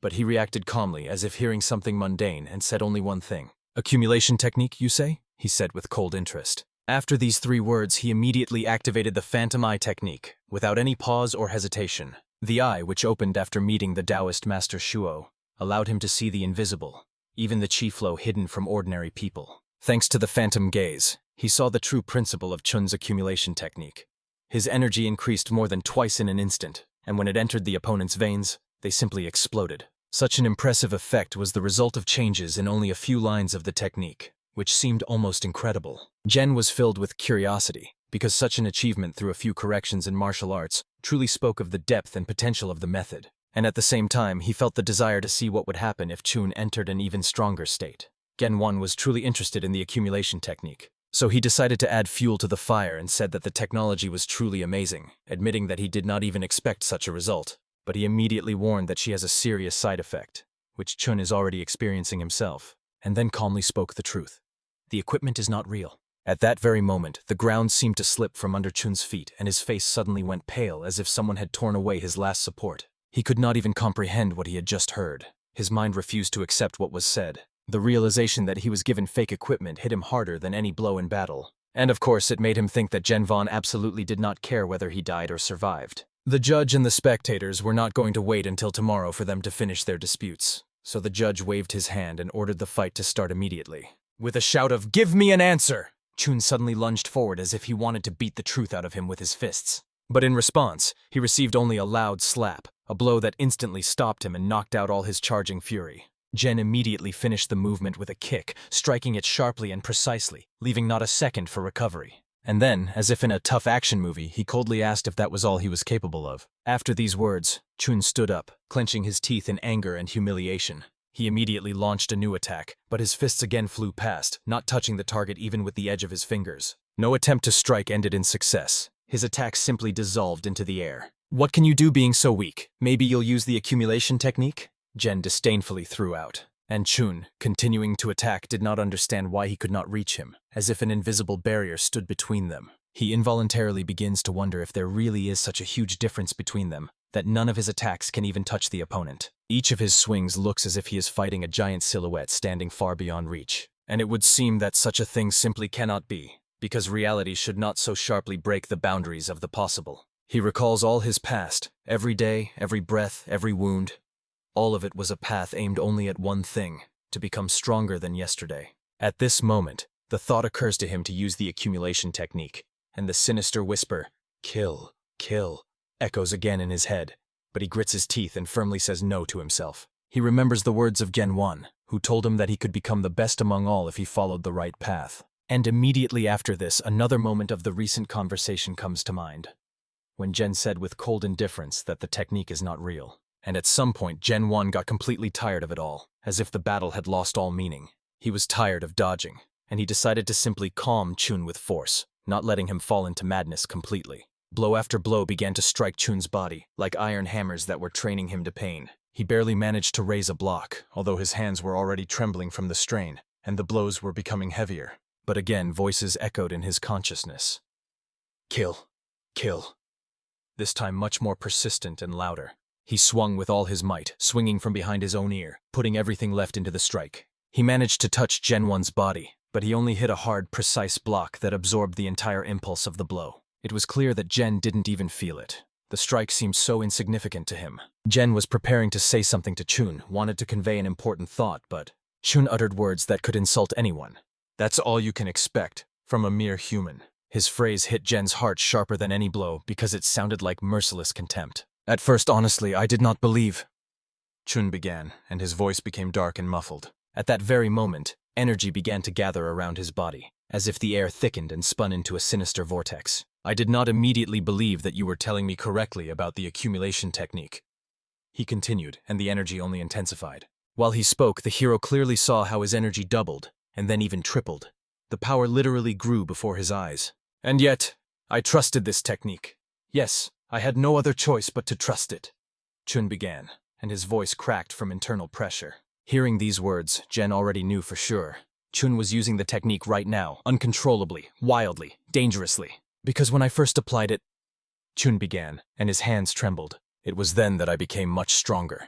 But he reacted calmly, as if hearing something mundane, and said only one thing. Accumulation technique, you say? He said with cold interest. After these 3 words, he immediately activated the Phantom Eye technique, without any pause or hesitation. The eye, which opened after meeting the Taoist master Shuo, allowed him to see the invisible, even the chi flow hidden from ordinary people. Thanks to the phantom gaze, he saw the true principle of Chun's accumulation technique. His energy increased more than twice in an instant, and when it entered the opponent's veins, they simply exploded. Such an impressive effect was the result of changes in only a few lines of the technique, which seemed almost incredible. Gen was filled with curiosity, because such an achievement through a few corrections in martial arts truly spoke of the depth and potential of the method, and at the same time he felt the desire to see what would happen if Chun entered an even stronger state. Genwan was truly interested in the accumulation technique, so he decided to add fuel to the fire and said that the technology was truly amazing, admitting that he did not even expect such a result. But he immediately warned that she has a serious side effect, which Chun is already experiencing himself, and then calmly spoke the truth. The equipment is not real. At that very moment, the ground seemed to slip from under Chun's feet, and his face suddenly went pale as if someone had torn away his last support. He could not even comprehend what he had just heard. His mind refused to accept what was said. The realization that he was given fake equipment hit him harder than any blow in battle. And of course, it made him think that Genvan absolutely did not care whether he died or survived. The judge and the spectators were not going to wait until tomorrow for them to finish their disputes, so the judge waved his hand and ordered the fight to start immediately. With a shout of, "Give me an answer!" Chun suddenly lunged forward as if he wanted to beat the truth out of him with his fists. But in response, he received only a loud slap, a blow that instantly stopped him and knocked out all his charging fury. Gen immediately finished the movement with a kick, striking it sharply and precisely, leaving not a second for recovery. And then, as if in a tough action movie, he coldly asked if that was all he was capable of. After these words, Chun stood up, clenching his teeth in anger and humiliation. He immediately launched a new attack, but his fists again flew past, not touching the target even with the edge of his fingers. No attempt to strike ended in success. His attack simply dissolved into the air. "What can you do being so weak? Maybe you'll use the accumulation technique?" Gen disdainfully threw out. And Chun, continuing to attack, did not understand why he could not reach him, as if an invisible barrier stood between them. He involuntarily begins to wonder if there really is such a huge difference between them, that none of his attacks can even touch the opponent. Each of his swings looks as if he is fighting a giant silhouette standing far beyond reach. And it would seem that such a thing simply cannot be, because reality should not so sharply break the boundaries of the possible. He recalls all his past, every day, every breath, every wound. All of it was a path aimed only at one thing, to become stronger than yesterday. At this moment, the thought occurs to him to use the accumulation technique, and the sinister whisper, "Kill, kill," echoes again in his head, but he grits his teeth and firmly says no to himself. He remembers the words of Genwan, who told him that he could become the best among all if he followed the right path. And immediately after this, another moment of the recent conversation comes to mind, when Gen said with cold indifference that the technique is not real. And at some point, Genwan got completely tired of it all, as if the battle had lost all meaning. He was tired of dodging, and he decided to simply calm Chun with force, not letting him fall into madness completely. Blow after blow began to strike Chun's body, like iron hammers that were training him to pain. He barely managed to raise a block, although his hands were already trembling from the strain, and the blows were becoming heavier. But again, voices echoed in his consciousness. "Kill, kill." This time much more persistent and louder. He swung with all his might, swinging from behind his own ear, putting everything left into the strike. He managed to touch Genwan's body, but he only hit a hard, precise block that absorbed the entire impulse of the blow. It was clear that Gen didn't even feel it. The strike seemed so insignificant to him. Gen was preparing to say something to Chun, wanted to convey an important thought, but Chun uttered words that could insult anyone. "That's all you can expect. From a mere human. His phrase hit Jen's heart sharper than any blow because it sounded like merciless contempt. At first, honestly, I did not believe. Chun began, and his voice became dark and muffled. At that very moment, energy began to gather around his body, as if the air thickened and spun into a sinister vortex. I did not immediately believe that you were telling me correctly about the accumulation technique. He continued, and the energy only intensified. While he spoke, the hero clearly saw how his energy doubled, and then even tripled. The power literally grew before his eyes. And yet, I trusted this technique. Yes, I had no other choice but to trust it. Chun began, and his voice cracked from internal pressure. Hearing these words, Jen already knew for sure. Chun was using the technique right now, uncontrollably, wildly, dangerously. Because when I first applied it, Chun began, and his hands trembled. It was then that I became much stronger,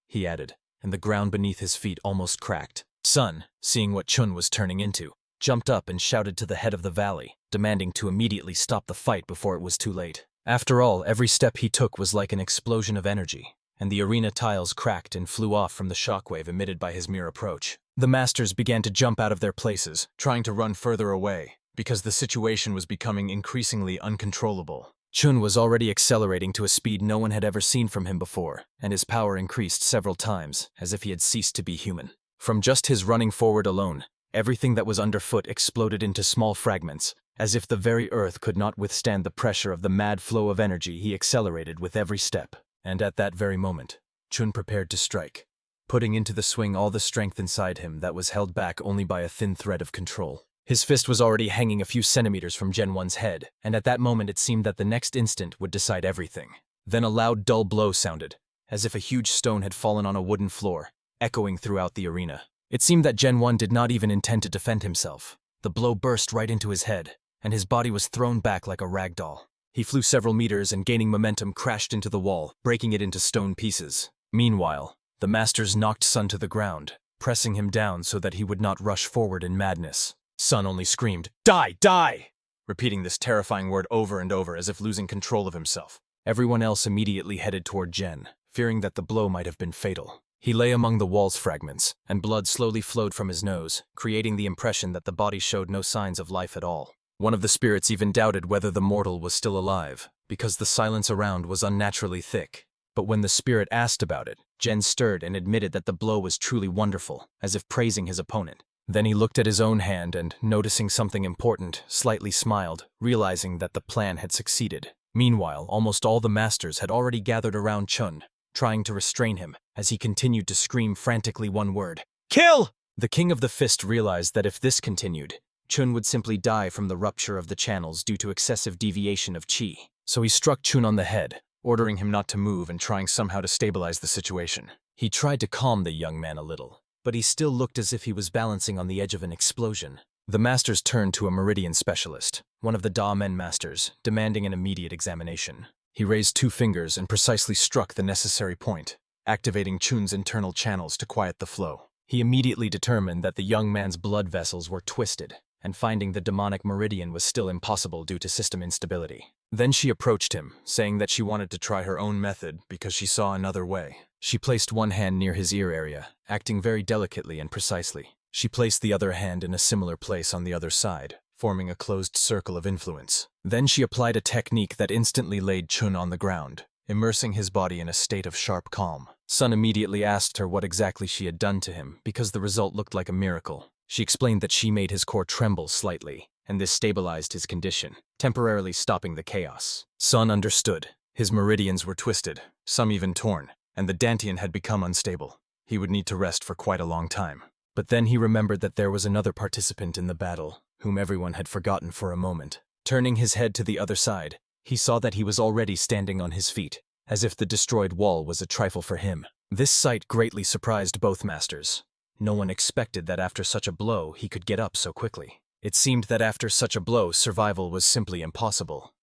he added, and the ground beneath his feet almost cracked. Sun, seeing what Chun was turning into, jumped up and shouted to the head of the valley, demanding to immediately stop the fight before it was too late. After all, every step he took was like an explosion of energy, and the arena tiles cracked and flew off from the shockwave emitted by his mere approach. The masters began to jump out of their places, trying to run further away, because the situation was becoming increasingly uncontrollable. Chun was already accelerating to a speed no one had ever seen from him before, and his power increased several times, as if he had ceased to be human. From just his running forward alone, everything that was underfoot exploded into small fragments, as if the very earth could not withstand the pressure of the mad flow of energy he accelerated with every step. And at that very moment, Chun prepared to strike, putting into the swing all the strength inside him that was held back only by a thin thread of control. His fist was already hanging a few centimeters from Gen 1's head, and at that moment it seemed that the next instant would decide everything. Then a loud, dull blow sounded, as if a huge stone had fallen on a wooden floor, echoing throughout the arena. It seemed that Gen 1 did not even intend to defend himself. The blow burst right into his head, and his body was thrown back like a rag doll. He flew several meters and, gaining momentum, crashed into the wall, breaking it into stone pieces. Meanwhile, the masters knocked Sun to the ground, pressing him down so that he would not rush forward in madness. Sun only screamed, "Die! Die!" repeating this terrifying word over and over as if losing control of himself. Everyone else immediately headed toward Jen, fearing that the blow might have been fatal. He lay among the wall's fragments, and blood slowly flowed from his nose, creating the impression that the body showed no signs of life at all. One of the spirits even doubted whether the mortal was still alive, because the silence around was unnaturally thick. But when the spirit asked about it, Jen stirred and admitted that the blow was truly wonderful, as if praising his opponent. Then he looked at his own hand and, noticing something important, slightly smiled, realizing that the plan had succeeded. Meanwhile, almost all the masters had already gathered around Chun, trying to restrain him, as he continued to scream frantically one word: "Kill!" The king of the fist realized that if this continued, Chun would simply die from the rupture of the channels due to excessive deviation of chi. So he struck Chun on the head, ordering him not to move and trying somehow to stabilize the situation. He tried to calm the young man a little, but he still looked as if he was balancing on the edge of an explosion. The masters turned to a meridian specialist, one of the Da Men masters, demanding an immediate examination. He raised 2 fingers and precisely struck the necessary point, activating Chun's internal channels to quiet the flow. He immediately determined that the young man's blood vessels were twisted, and finding the demonic meridian was still impossible due to system instability. Then she approached him, saying that she wanted to try her own method because she saw another way. She placed one hand near his ear area, acting very delicately and precisely. She placed the other hand in a similar place on the other side, forming a closed circle of influence. Then she applied a technique that instantly laid Chun on the ground, immersing his body in a state of sharp calm. Sun immediately asked her what exactly she had done to him, because the result looked like a miracle. She explained that she made his core tremble slightly, and this stabilized his condition, temporarily stopping the chaos. Sun understood. His meridians were twisted, some even torn, and the Dantian had become unstable. He would need to rest for quite a long time. But then he remembered that there was another participant in the battle, whom everyone had forgotten for a moment. Turning his head to the other side, he saw that he was already standing on his feet, as if the destroyed wall was a trifle for him. This sight greatly surprised both masters. No one expected that after such a blow he could get up so quickly. It seemed that after such a blow survival was simply impossible.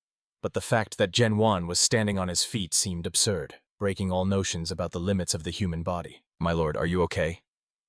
But the fact that Gen 1 was standing on his feet seemed absurd, breaking all notions about the limits of the human body. "My lord, are you okay?"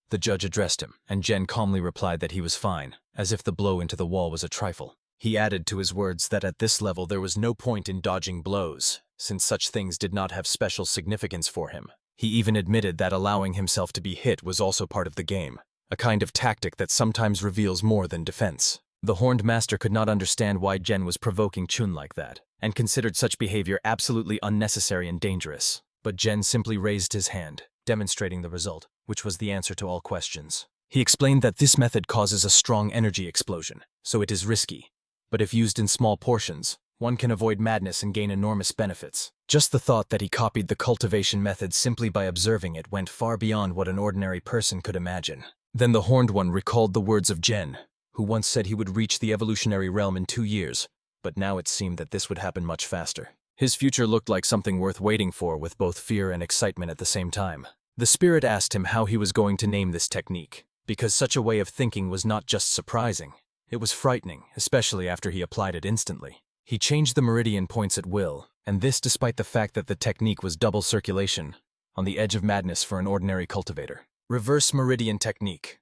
The judge addressed him, and Jen calmly replied that he was fine, as if the blow into the wall was a trifle. He added to his words that at this level there was no point in dodging blows, since such things did not have special significance for him. He even admitted that allowing himself to be hit was also part of the game, a kind of tactic that sometimes reveals more than defense. The Horned Master could not understand why Jen was provoking Chun like that, and considered such behavior absolutely unnecessary and dangerous. But Jen simply raised his hand, demonstrating the result, which was the answer to all questions. He explained that this method causes a strong energy explosion, so it is risky. But if used in small portions, one can avoid madness and gain enormous benefits. Just the thought that he copied the cultivation method simply by observing it went far beyond what an ordinary person could imagine. Then the Horned One recalled the words of Jen, who once said he would reach the evolutionary realm in 2 years, but now it seemed that this would happen much faster. His future looked like something worth waiting for, with both fear and excitement at the same time. The spirit asked him how he was going to name this technique, because such a way of thinking was not just surprising, it was frightening, especially after he applied it instantly. He changed the meridian points at will, and this despite the fact that the technique was double circulation, on the edge of madness for an ordinary cultivator. Reverse meridian technique.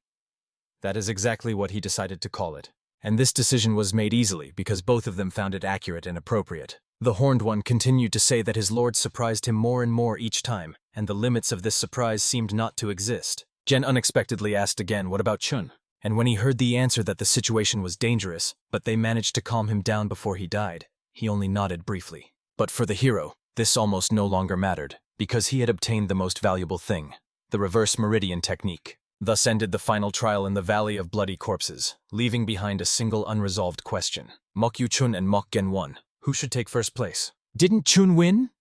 That is exactly what he decided to call it. And this decision was made easily because both of them found it accurate and appropriate. The Horned One continued to say that his lord surprised him more and more each time, and the limits of this surprise seemed not to exist. Jen unexpectedly asked again, what about Chun? And when he heard the answer that the situation was dangerous, but they managed to calm him down before he died, he only nodded briefly. But for the hero, this almost no longer mattered, because he had obtained the most valuable thing, the reverse meridian technique. Thus ended the final trial in the Valley of Bloody Corpses, leaving behind a single unresolved question. Mokyu Chun and Mok Gen won. Who should take first place? Didn't Chun win?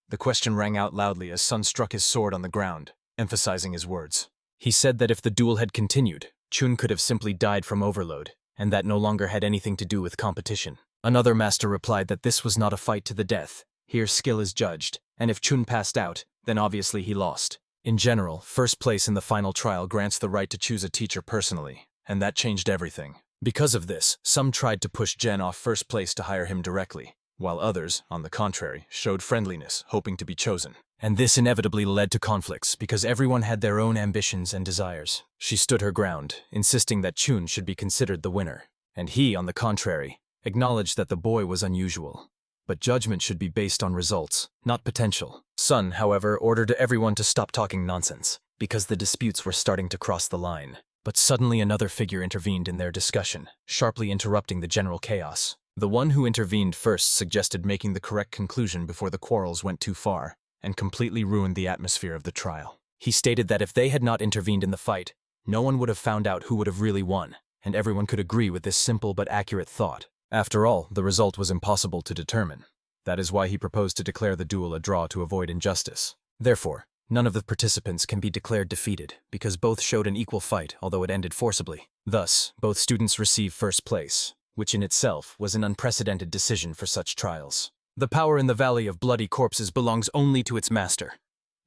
The question rang out loudly as Sun struck his sword on the ground, emphasizing his words. He said that if the duel had continued, Chun could have simply died from overload, and that no longer had anything to do with competition. Another master replied that this was not a fight to the death. Here skill is judged, and if Chun passed out, then obviously he lost. In general, first place in the final trial grants the right to choose a teacher personally, and that changed everything. Because of this, some tried to push Jen off first place to hire him directly, while others, on the contrary, showed friendliness, hoping to be chosen. And this inevitably led to conflicts, because everyone had their own ambitions and desires. She stood her ground, insisting that Chun should be considered the winner, and he, on the contrary, acknowledged that the boy was unusual. But judgment should be based on results, not potential. Sun, however, ordered everyone to stop talking nonsense, because the disputes were starting to cross the line. But suddenly another figure intervened in their discussion, sharply interrupting the general chaos. The one who intervened first suggested making the correct conclusion before the quarrels went too far, and completely ruined the atmosphere of the trial. He stated that if they had not intervened in the fight, no one would have found out who would have really won, and everyone could agree with this simple but accurate thought. After all, the result was impossible to determine. That is why he proposed to declare the duel a draw to avoid injustice. Therefore, none of the participants can be declared defeated, because both showed an equal fight, although it ended forcibly. Thus, both students receive first place, which in itself was an unprecedented decision for such trials. The power in the Valley of Bloody Corpses belongs only to its master.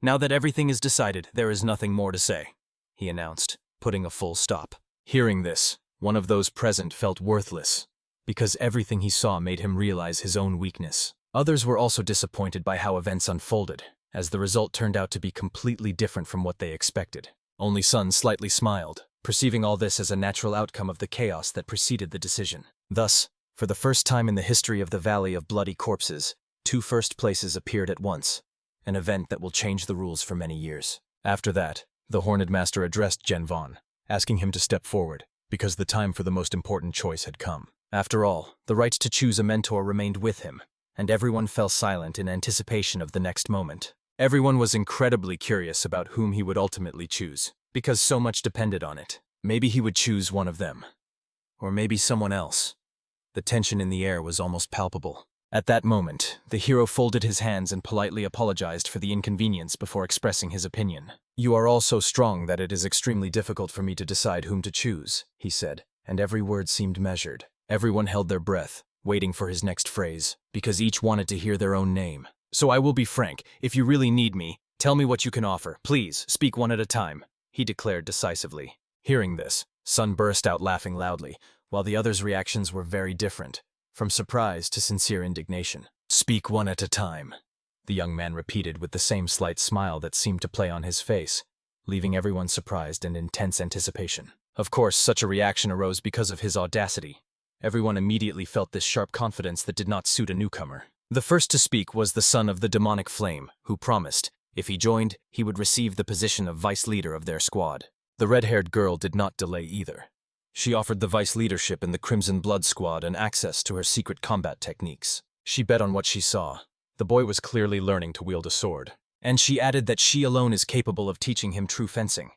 Now that everything is decided, there is nothing more to say, he announced, putting a full stop. Hearing this, one of those present felt worthless, because everything he saw made him realize his own weakness. Others were also disappointed by how events unfolded, as the result turned out to be completely different from what they expected. Only Sun slightly smiled, perceiving all this as a natural outcome of the chaos that preceded the decision. Thus, for the first time in the history of the Valley of Bloody Corpses, 2 first places appeared at once, an event that will change the rules for many years. After that, the Horned Master addressed Gen Von, asking him to step forward, because the time for the most important choice had come. After all, the right to choose a mentor remained with him, and everyone fell silent in anticipation of the next moment. Everyone was incredibly curious about whom he would ultimately choose, because so much depended on it. Maybe he would choose one of them. Or maybe someone else. The tension in the air was almost palpable. At that moment, the hero folded his hands and politely apologized for the inconvenience before expressing his opinion. "You are all so strong that it is extremely difficult for me to decide whom to choose," he said, and every word seemed measured. Everyone held their breath, waiting for his next phrase, because each wanted to hear their own name. "So I will be frank. If you really need me, tell me what you can offer. Please, speak one at a time," he declared decisively. Hearing this, Sun burst out laughing loudly, while the others' reactions were very different, from surprise to sincere indignation. "Speak one at a time," the young man repeated with the same slight smile that seemed to play on his face, leaving everyone surprised and in tense anticipation. Of course, such a reaction arose because of his audacity. Everyone immediately felt this sharp confidence that did not suit a newcomer. The first to speak was the son of the demonic flame, who promised, if he joined, he would receive the position of vice leader of their squad. The red-haired girl did not delay either. She offered the vice leadership in the Crimson Blood Squad and access to her secret combat techniques. She bet on what she saw. The boy was clearly learning to wield a sword. And she added that she alone is capable of teaching him true fencing.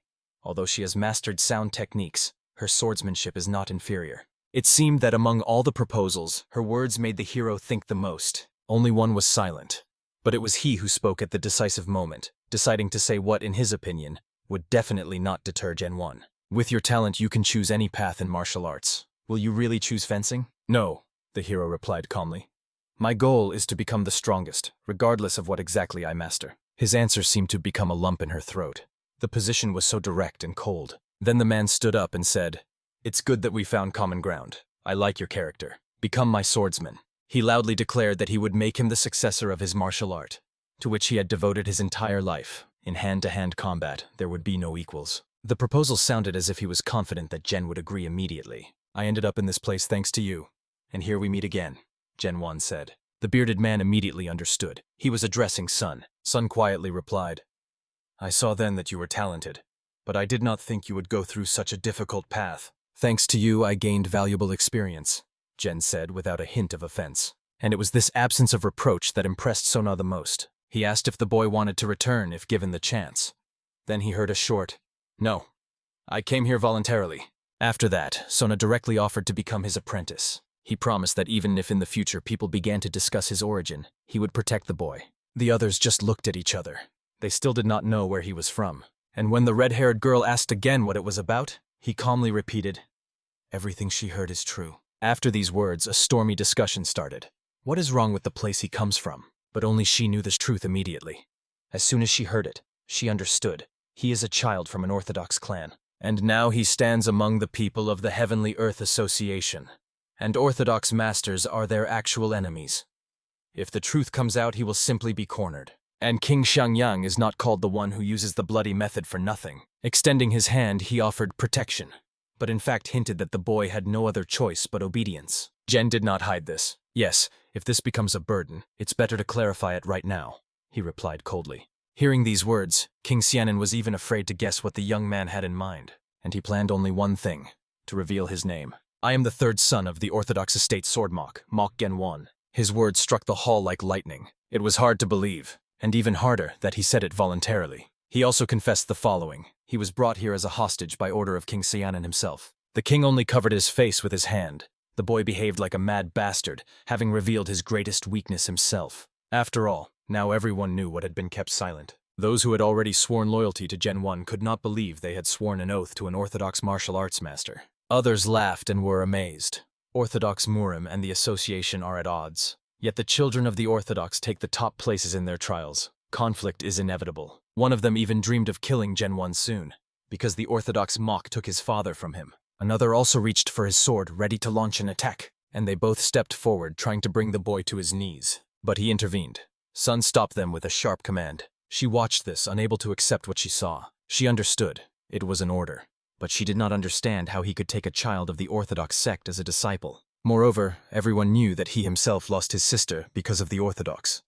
Although she has mastered sound techniques, her swordsmanship is not inferior. It seemed that among all the proposals, her words made the hero think the most. Only one was silent. But it was he who spoke at the decisive moment, deciding to say what, in his opinion, would definitely not deter Gen 1. With your talent, you can choose any path in martial arts. Will you really choose fencing? No, the hero replied calmly. My goal is to become the strongest, regardless of what exactly I master. His answer seemed to become a lump in her throat. The position was so direct and cold. Then the man stood up and said, It's good that we found common ground. I like your character. Become my swordsman. He loudly declared that he would make him the successor of his martial art, to which he had devoted his entire life. In hand-to-hand combat, there would be no equals. The proposal sounded as if he was confident that Gen would agree immediately. I ended up in this place thanks to you. And here we meet again, Gen 1 said. The bearded man immediately understood. He was addressing Sun. Sun quietly replied, I saw then that you were talented, but I did not think you would go through such a difficult path. Thanks to you, I gained valuable experience, Gen said without a hint of offense. And it was this absence of reproach that impressed Sona the most. He asked if the boy wanted to return if given the chance. Then he heard a short, No. I came here voluntarily. After that, Sona directly offered to become his apprentice. He promised that even if in the future people began to discuss his origin, he would protect the boy. The others just looked at each other. They still did not know where he was from. And when the red-haired girl asked again what it was about, he calmly repeated, Everything she heard is true. After these words, a stormy discussion started. What is wrong with the place he comes from? But only she knew this truth immediately. As soon as she heard it, she understood. He is a child from an Orthodox clan. And now he stands among the people of the Heavenly Earth Association. And Orthodox masters are their actual enemies. If the truth comes out, he will simply be cornered. And King Xiangyang is not called the one who uses the bloody method for nothing. Extending his hand, he offered protection, but in fact hinted that the boy had no other choice but obedience. Gen did not hide this. Yes, if this becomes a burden, it's better to clarify it right now, he replied coldly. Hearing these words, King Xianan was even afraid to guess what the young man had in mind, and he planned only one thing, to reveal his name. I am the third son of the Orthodox estate Swordmok, Mok Genwan. His words struck the hall like lightning. It was hard to believe, and even harder that he said it voluntarily. He also confessed the following. He was brought here as a hostage by order of King Xianan himself. The king only covered his face with his hand. The boy behaved like a mad bastard, having revealed his greatest weakness himself. After all, now everyone knew what had been kept silent. Those who had already sworn loyalty to Gen 1 could not believe they had sworn an oath to an Orthodox martial arts master. Others laughed and were amazed. Orthodox Murim and the association are at odds. Yet the children of the Orthodox take the top places in their trials. Conflict is inevitable. One of them even dreamed of killing Gen 1 soon, because the Orthodox Mok took his father from him. Another also reached for his sword, ready to launch an attack, and they both stepped forward, trying to bring the boy to his knees. But he intervened. Sun stopped them with a sharp command. She watched this, unable to accept what she saw. She understood. It was an order. But she did not understand how he could take a child of the Orthodox sect as a disciple. Moreover, everyone knew that he himself lost his sister because of the Orthodox.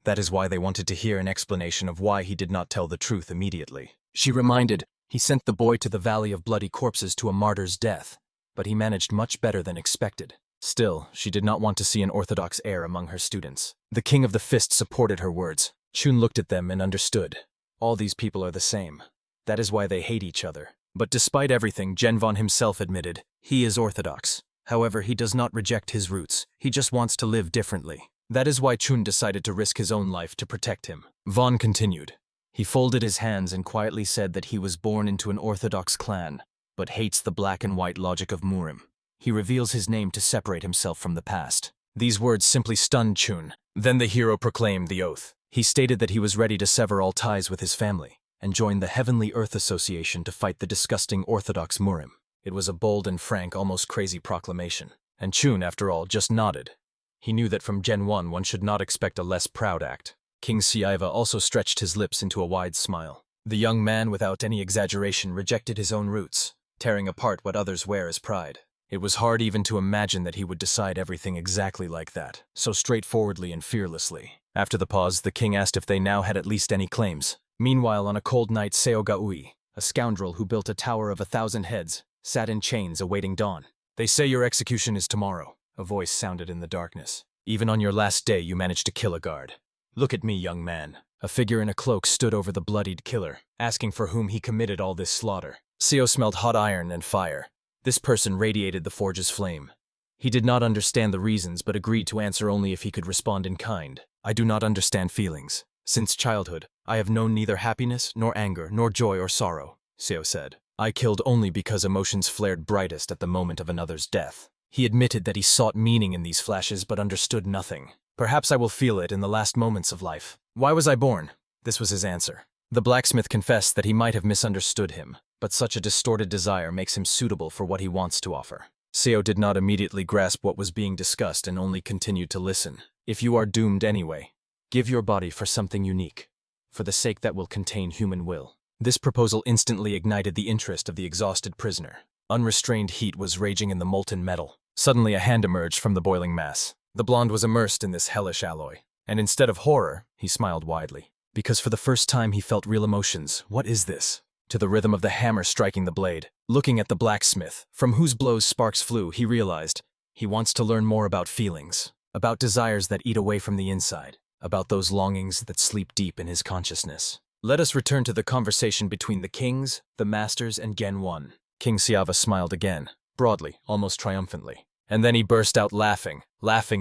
That is why they wanted to hear an explanation of why he did not tell the truth immediately. She reminded, he sent the boy to the Valley of Bloody Corpses to a martyr's death, but he managed much better than expected. Still, she did not want to see an Orthodox heir among her students. The King of the Fist supported her words. Chun looked at them and understood. All these people are the same. That is why they hate each other. But despite everything, Genvon himself admitted, he is Orthodox. However, he does not reject his roots. He just wants to live differently. That is why Chun decided to risk his own life to protect him. Vaughn continued. He folded his hands and quietly said that he was born into an Orthodox clan, but hates the black and white logic of Murim. He reveals his name to separate himself from the past. These words simply stunned Chun. Then the hero proclaimed the oath. He stated that he was ready to sever all ties with his family and join the Heavenly Earth Association to fight the disgusting Orthodox Murim. It was a bold and frank, almost crazy proclamation. And Chun, after all, just nodded. He knew that from Gen 1 one should not expect a less proud act. King Siaiva also stretched his lips into a wide smile. The young man, without any exaggeration, rejected his own roots, tearing apart what others wear as pride. It was hard even to imagine that he would decide everything exactly like that, so straightforwardly and fearlessly. After the pause, the king asked if they now had at least any claims. Meanwhile, on a cold night, Seogaui, a scoundrel who built a tower of 1,000 heads, sat in chains awaiting dawn. "They say your execution is tomorrow," a voice sounded in the darkness. "Even on your last day you managed to kill a guard. Look at me, young man." A figure in a cloak stood over the bloodied killer, asking for whom he committed all this slaughter. Seo smelled hot iron and fire. This person radiated the forge's flame. He did not understand the reasons but agreed to answer only if he could respond in kind. "I do not understand feelings. Since childhood, I have known neither happiness, nor anger, nor joy or sorrow," Seo said. "I killed only because emotions flared brightest at the moment of another's death." He admitted that he sought meaning in these flashes but understood nothing. "Perhaps I will feel it in the last moments of life. Why was I born?" This was his answer. The blacksmith confessed that he might have misunderstood him, but such a distorted desire makes him suitable for what he wants to offer. Seo did not immediately grasp what was being discussed and only continued to listen. "If you are doomed anyway, give your body for something unique, for the sake that will contain human will." This proposal instantly ignited the interest of the exhausted prisoner. Unrestrained heat was raging in the molten metal. Suddenly a hand emerged from the boiling mass. The blonde was immersed in this hellish alloy, and instead of horror, he smiled widely. Because for the first time he felt real emotions. What is this? To the rhythm of the hammer striking the blade, looking at the blacksmith, from whose blows sparks flew, he realized he wants to learn more about feelings, about desires that eat away from the inside, about those longings that sleep deep in his consciousness. Let us return to the conversation between the kings, the masters, and Gen 1. King Siava smiled again, broadly, almost triumphantly. And then he burst out laughing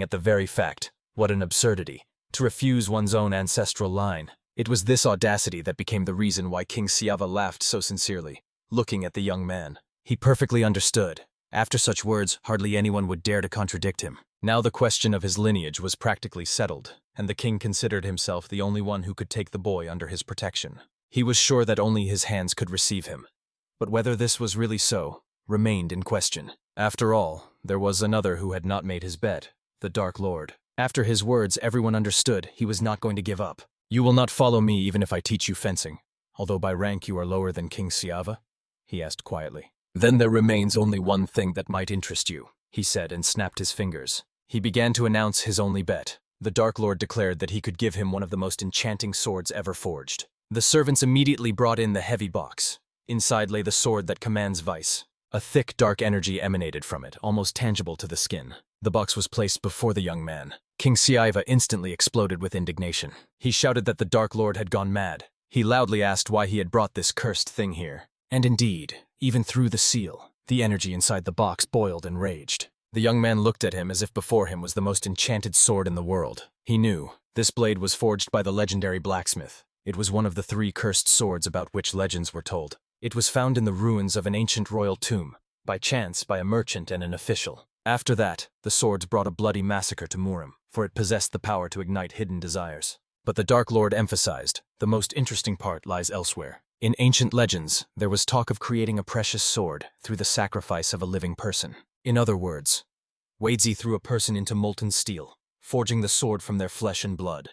at the very fact. What an absurdity. To refuse one's own ancestral line. It was this audacity that became the reason why King Siava laughed so sincerely, looking at the young man. He perfectly understood. After such words, hardly anyone would dare to contradict him. Now the question of his lineage was practically settled, and the king considered himself the only one who could take the boy under his protection. He was sure that only his hands could receive him. But whether this was really so, remained in question. After all, there was another who had not made his bet, the Dark Lord. After his words, everyone understood he was not going to give up. "You will not follow me even if I teach you fencing, although by rank you are lower than King Siava?" he asked quietly. "Then there remains only one thing that might interest you," he said and snapped his fingers. He began to announce his only bet. The Dark Lord declared that he could give him one of the most enchanting swords ever forged. The servants immediately brought in the heavy box. Inside lay the sword that commands vice. A thick, dark energy emanated from it, almost tangible to the skin. The box was placed before the young man. King Siava instantly exploded with indignation. He shouted that the Dark Lord had gone mad. He loudly asked why he had brought this cursed thing here. And indeed, even through the seal, the energy inside the box boiled and raged. The young man looked at him as if before him was the most enchanted sword in the world. He knew. This blade was forged by the legendary blacksmith. It was one of the 3 cursed swords about which legends were told. It was found in the ruins of an ancient royal tomb, by chance by a merchant and an official. After that, the swords brought a bloody massacre to Murim, for it possessed the power to ignite hidden desires. But the Dark Lord emphasized, the most interesting part lies elsewhere. In ancient legends, there was talk of creating a precious sword through the sacrifice of a living person. In other words, Wadzi threw a person into molten steel, forging the sword from their flesh and blood.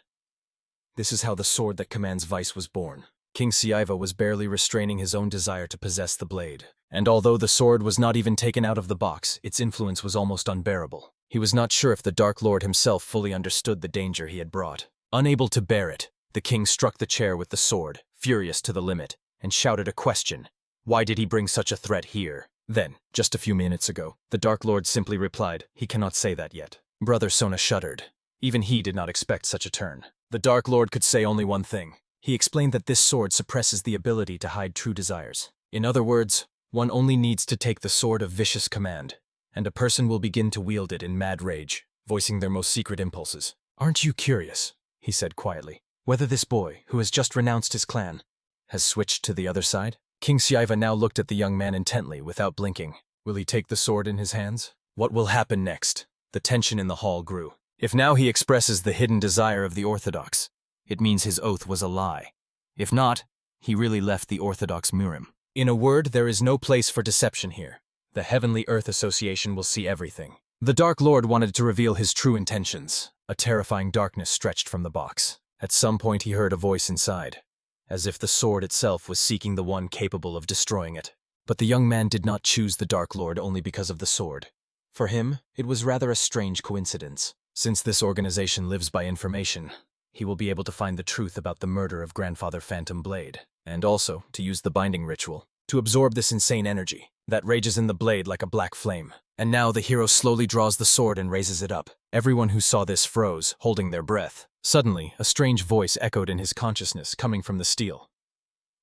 This is how the sword that commands vice was born. King Siava was barely restraining his own desire to possess the blade. And although the sword was not even taken out of the box, its influence was almost unbearable. He was not sure if the Dark Lord himself fully understood the danger he had brought. Unable to bear it, the king struck the chair with the sword, furious to the limit, and shouted a question. Why did he bring such a threat here? Then, just a few minutes ago, the Dark Lord simply replied, he cannot say that yet. Brother Sona shuddered. Even he did not expect such a turn. The Dark Lord could say only one thing. He explained that this sword suppresses the ability to hide true desires. In other words, one only needs to take the sword of vicious command, and a person will begin to wield it in mad rage, voicing their most secret impulses. "Aren't you curious," he said quietly, "whether this boy, who has just renounced his clan, has switched to the other side?" King Siava now looked at the young man intently, without blinking. Will he take the sword in his hands? What will happen next? The tension in the hall grew. If now he expresses the hidden desire of the Orthodox, it means his oath was a lie. If not, he really left the Orthodox Murim. In a word, there is no place for deception here. The Heavenly Earth Association will see everything. The Dark Lord wanted to reveal his true intentions. A terrifying darkness stretched from the box. At some point he heard a voice inside, as if the sword itself was seeking the one capable of destroying it. But the young man did not choose the Dark Lord only because of the sword. For him, it was rather a strange coincidence. Since this organization lives by information, he will be able to find the truth about the murder of Grandfather Phantom Blade, and also to use the binding ritual. to absorb this insane energy that rages in the blade like a black flame. And now the hero slowly draws the sword and raises it up. Everyone who saw this froze, holding their breath. Suddenly, a strange voice echoed in his consciousness, coming from the steel.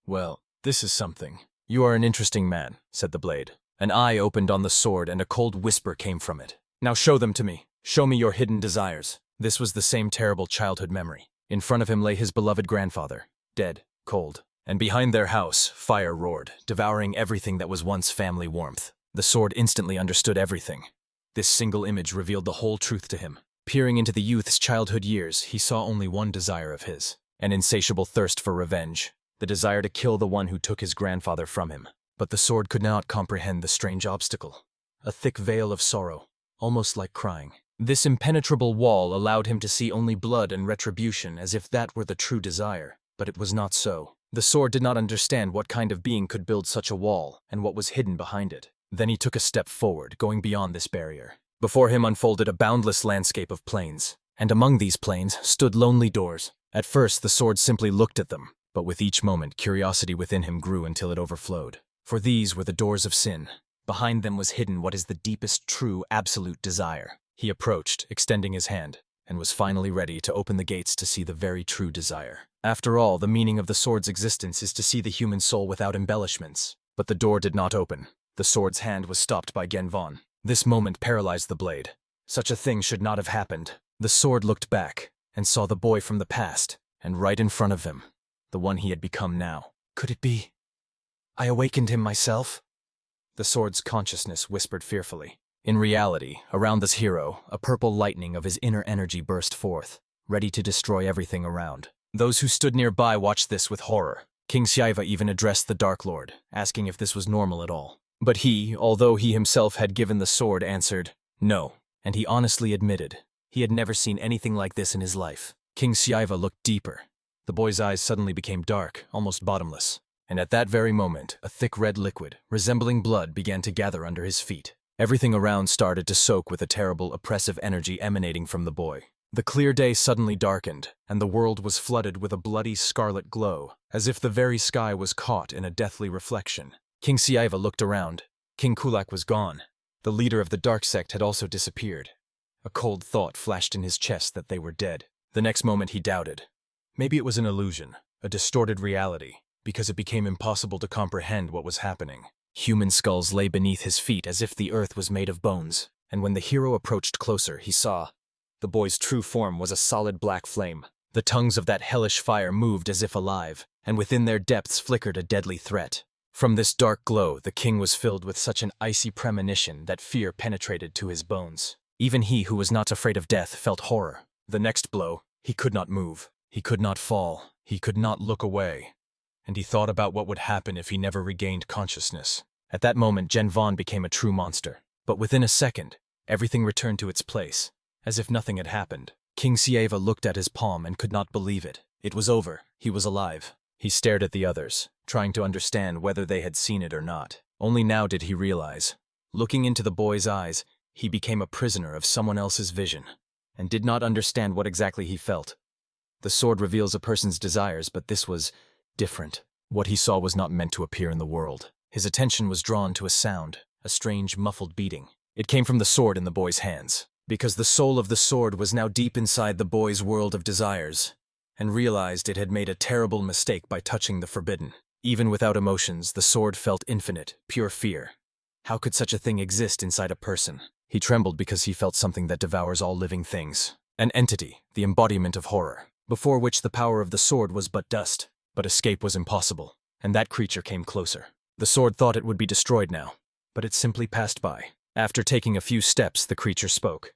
"Well, this is something. You are an interesting man," said the blade. An eye opened on the sword and a cold whisper came from it. "Now show them to me. Show me your hidden desires." This was the same terrible childhood memory. In front of him lay his beloved grandfather, dead, cold. And behind their house, fire roared, devouring everything that was once family warmth. The sword instantly understood everything. This single image revealed the whole truth to him. Peering into the youth's childhood years, he saw only one desire of his, an insatiable thirst for revenge, the desire to kill the one who took his grandfather from him. But the sword could not comprehend the strange obstacle. A thick veil of sorrow, almost like crying. This impenetrable wall allowed him to see only blood and retribution, as if that were the true desire. But it was not so. The sword did not understand what kind of being could build such a wall, and what was hidden behind it. Then he took a step forward, going beyond this barrier. Before him unfolded a boundless landscape of plains, and among these plains stood lonely doors. At first the sword simply looked at them, but with each moment curiosity within him grew until it overflowed. For these were the doors of sin. Behind them was hidden what is the deepest, true, absolute desire. He approached, extending his hand, and was finally ready to open the gates to see the very true desire. After all, the meaning of the sword's existence is to see the human soul without embellishments. But the door did not open. The sword's hand was stopped by Genvon. This moment paralyzed the blade. Such a thing should not have happened. The sword looked back, and saw the boy from the past, and right in front of him, the one he had become now. Could it be? I awakened him myself? The sword's consciousness whispered fearfully. In reality, around this hero, a purple lightning of his inner energy burst forth, ready to destroy everything around. Those who stood nearby watched this with horror. King Xiaiva even addressed the Dark Lord, asking if this was normal at all. But he, although he himself had given the sword, answered, no, and he honestly admitted he had never seen anything like this in his life. King Xiaiva looked deeper. The boy's eyes suddenly became dark, almost bottomless, and at that very moment, a thick red liquid, resembling blood, began to gather under his feet. Everything around started to soak with a terrible, oppressive energy emanating from the boy. The clear day suddenly darkened, and the world was flooded with a bloody scarlet glow, as if the very sky was caught in a deathly reflection. King Xiaiva looked around. King Kulak was gone. The leader of the dark sect had also disappeared. A cold thought flashed in his chest that they were dead. The next moment he doubted. Maybe it was an illusion, a distorted reality, because it became impossible to comprehend what was happening. Human skulls lay beneath his feet as if the earth was made of bones, and when the hero approached closer, he saw the boy's true form was a solid black flame. The tongues of that hellish fire moved as if alive, and within their depths flickered a deadly threat. From this dark glow, the king was filled with such an icy premonition that fear penetrated to his bones. Even he who was not afraid of death felt horror. The next blow, he could not move. He could not fall. He could not look away. And he thought about what would happen if he never regained consciousness. At that moment, Genvon became a true monster. But within a second, everything returned to its place, as if nothing had happened. King Xiaiva looked at his palm and could not believe it. It was over. He was alive. He stared at the others, trying to understand whether they had seen it or not. Only now did he realize. Looking into the boy's eyes, he became a prisoner of someone else's vision, and did not understand what exactly he felt. The sword reveals a person's desires, but this was different. What he saw was not meant to appear in the world. His attention was drawn to a sound, a strange, muffled beating. It came from the sword in the boy's hands, because the soul of the sword was now deep inside the boy's world of desires, and realized it had made a terrible mistake by touching the forbidden. Even without emotions, the sword felt infinite, pure fear. How could such a thing exist inside a person? He trembled because he felt something that devours all living things. An entity, the embodiment of horror, before which the power of the sword was but dust. But escape was impossible, and that creature came closer. The sword thought it would be destroyed now, but it simply passed by. After taking a few steps, the creature spoke.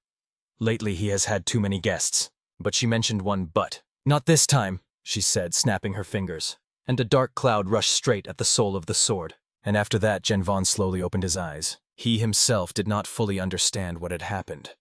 Lately he has had too many guests, but she mentioned one but. Not this time, she said, snapping her fingers, and a dark cloud rushed straight at the soul of the sword. And after that, Genvon slowly opened his eyes. He himself did not fully understand what had happened,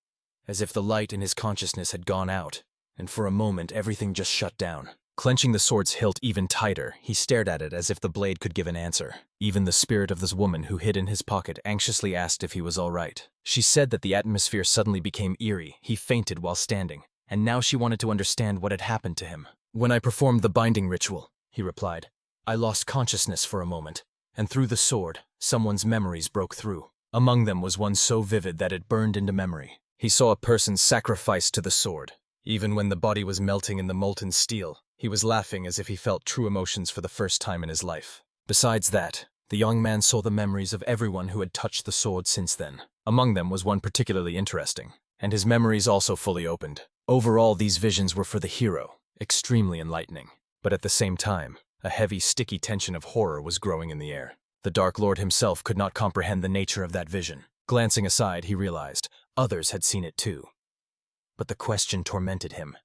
as if the light in his consciousness had gone out, and for a moment everything just shut down. Clenching the sword's hilt even tighter, he stared at it as if the blade could give an answer. Even the spirit of this woman who hid in his pocket anxiously asked if he was all right. She said that the atmosphere suddenly became eerie. He fainted while standing, and now she wanted to understand what had happened to him. When I performed the binding ritual, he replied, I lost consciousness for a moment. and through the sword, someone's memories broke through. Among them was one so vivid that it burned into memory. He saw a person sacrificed to the sword. Even when the body was melting in the molten steel, he was laughing as if he felt true emotions for the first time in his life. Besides that, the young man saw the memories of everyone who had touched the sword since then. Among them was one particularly interesting, and his memories also fully opened. Overall, these visions were for the hero, extremely enlightening. But at the same time, a heavy, sticky tension of horror was growing in the air. The Dark Lord himself could not comprehend the nature of that vision. Glancing aside, he realized others had seen it too. But the question tormented him.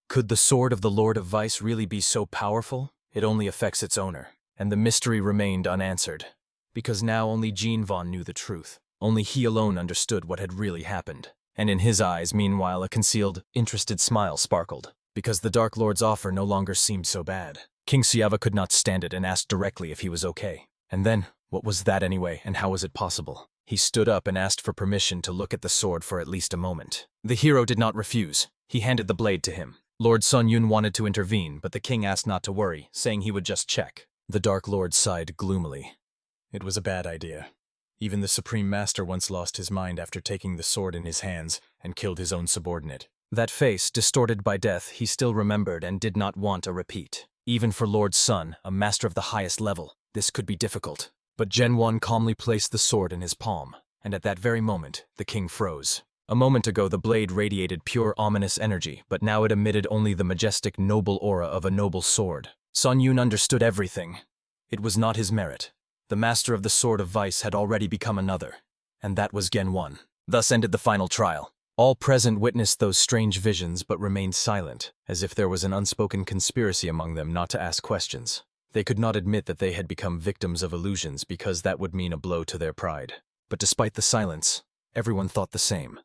Could the sword of the Lord of Vice really be so powerful? It only affects its owner. And the mystery remained unanswered. Because now only Jean Von knew the truth. Only he alone understood what had really happened. And in his eyes, meanwhile, a concealed, interested smile sparkled. Because the Dark Lord's offer no longer seemed so bad. King Siava could not stand it and asked directly if he was okay. And then, what was that anyway, and how was it possible? He stood up and asked for permission to look at the sword for at least a moment. The hero did not refuse. He handed the blade to him. Lord Sun Yun wanted to intervene, but the king asked not to worry, saying he would just check. The Dark Lord sighed gloomily. It was a bad idea. Even the Supreme Master once lost his mind after taking the sword in his hands and killed his own subordinate. That face, distorted by death, he still remembered and did not want a repeat. Even for Lord Sun, a master of the highest level, this could be difficult. But Genwon calmly placed the sword in his palm, and at that very moment, the king froze. A moment ago, the blade radiated pure ominous energy, but now it emitted only the majestic, noble aura of a noble sword. Sun Yun understood everything. It was not his merit. The master of the Sword of Vice had already become another, and that was Genwon. Thus ended the final trial. All present witnessed those strange visions but remained silent, as if there was an unspoken conspiracy among them not to ask questions. They could not admit that they had become victims of illusions because that would mean a blow to their pride. But despite the silence, everyone thought the same.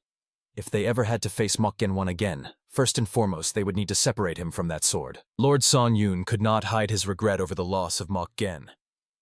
If they ever had to face Mok Genwon again, first and foremost they would need to separate him from that sword. Lord Sun Yun could not hide his regret over the loss of Mok Gen.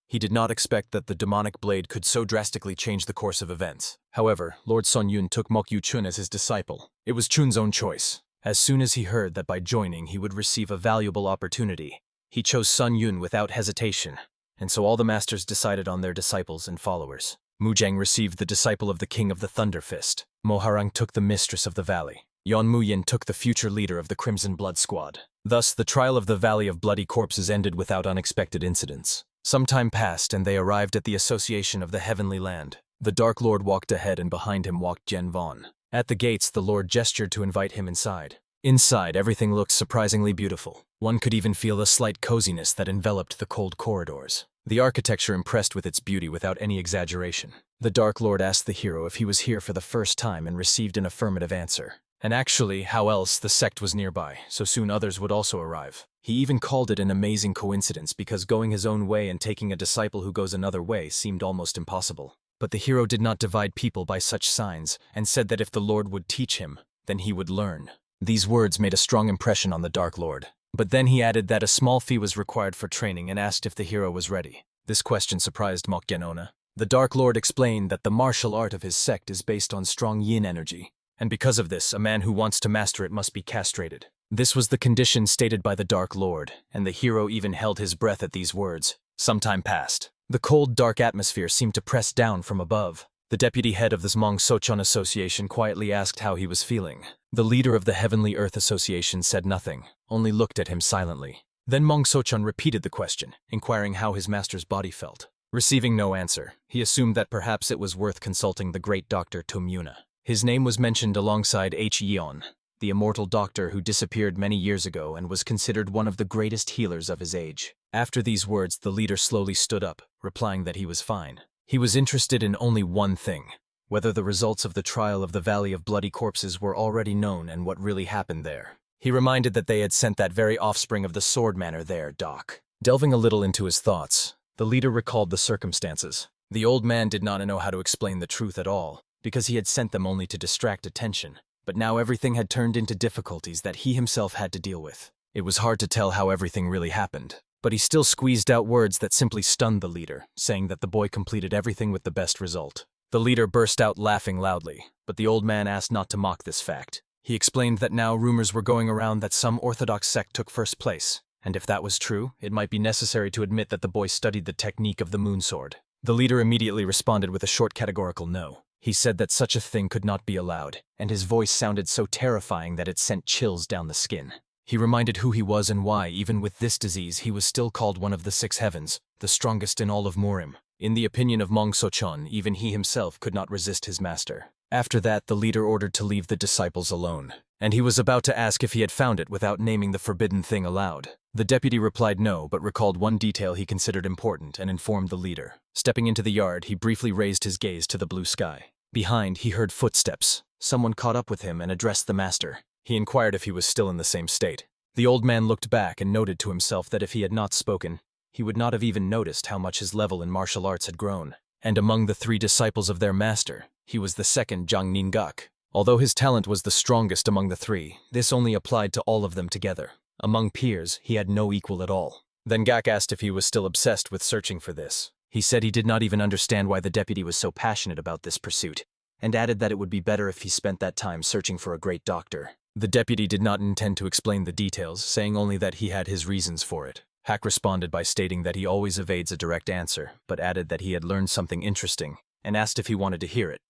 He did not expect that the demonic blade could so drastically change the course of events. However, Lord Sun Yun took Mok Yu Chun as his disciple. It was Chun's own choice. As soon as he heard that by joining he would receive a valuable opportunity, he chose Sun Yun without hesitation, and so all the masters decided on their disciples and followers. Mujang received the disciple of the King of the Thunder Fist. Moharang took the Mistress of the Valley. Yon Muyin took the future leader of the Crimson Blood Squad. Thus, the trial of the Valley of Bloody Corpses ended without unexpected incidents. Some time passed, and they arrived at the Association of the Heavenly Land. The Dark Lord walked ahead, and behind him walked Gen Von. At the gates, the Lord gestured to invite him inside. Inside, everything looked surprisingly beautiful. One could even feel a slight coziness that enveloped the cold corridors. The architecture impressed with its beauty without any exaggeration. The Dark Lord asked the hero if he was here for the first time and received an affirmative answer. And actually, how else, the sect was nearby, so soon others would also arrive. He even called it an amazing coincidence because going his own way and taking a disciple who goes another way seemed almost impossible. But the hero did not divide people by such signs and said that if the Lord would teach him, then he would learn. These words made a strong impression on the Dark Lord. But then he added that a small fee was required for training and asked if the hero was ready. This question surprised Mok Genona. The Dark Lord explained that the martial art of his sect is based on strong yin energy, and because of this, a man who wants to master it must be castrated. This was the condition stated by the Dark Lord, and the hero even held his breath at these words. Some time passed. The cold, dark atmosphere seemed to press down from above. The deputy head of the Zmong Sochon Association quietly asked how he was feeling. The leader of the Heavenly Earth Association said nothing, only looked at him silently. Then Mong Sochon repeated the question, inquiring how his master's body felt. Receiving no answer, he assumed that perhaps it was worth consulting the great Dr. Tumyuna. His name was mentioned alongside H. Yeon, the immortal doctor who disappeared many years ago and was considered one of the greatest healers of his age. After these words, the leader slowly stood up, replying that he was fine. He was interested in only one thing, whether the results of the trial of the Valley of Bloody Corpses were already known and what really happened there. He reminded that they had sent that very offspring of the Sword Manor there, Doc. Delving a little into his thoughts, the leader recalled the circumstances. The old man did not know how to explain the truth at all, because he had sent them only to distract attention. But now everything had turned into difficulties that he himself had to deal with. It was hard to tell how everything really happened. But he still squeezed out words that simply stunned the leader, saying that the boy completed everything with the best result. The leader burst out laughing loudly, but the old man asked not to mock this fact. He explained that now rumors were going around that some Orthodox sect took first place, And if that was true, it might be necessary to admit that the boy studied the technique of the moon sword. The leader immediately responded with a short categorical no. He said that such a thing could not be allowed, and his voice sounded so terrifying that it sent chills down the skin. He reminded who he was and why, even with this disease, he was still called one of the 6 heavens, the strongest in all of Morim. In the opinion of Mong Sochon, even he himself could not resist his master. After that, the leader ordered to leave the disciples alone, and he was about to ask if he had found it without naming the forbidden thing aloud. The deputy replied no, but recalled one detail he considered important and informed the leader. Stepping into the yard, he briefly raised his gaze to the blue sky. Behind, he heard footsteps. Someone caught up with him and addressed the master. He inquired if he was still in the same state. The old man looked back and noted to himself that if he had not spoken, he would not have even noticed how much his level in martial arts had grown. And among the 3 disciples of their master, he was the second Zhang Ningak. Although his talent was the strongest among the 3, this only applied to all of them together. Among peers, he had no equal at all. Then Gak asked if he was still obsessed with searching for this. He said he did not even understand why the deputy was so passionate about this pursuit, and added that it would be better if he spent that time searching for a great doctor. The deputy did not intend to explain the details, saying only that he had his reasons for it. Hak responded by stating that he always evades a direct answer, but added that he had learned something interesting, and asked if he wanted to hear it.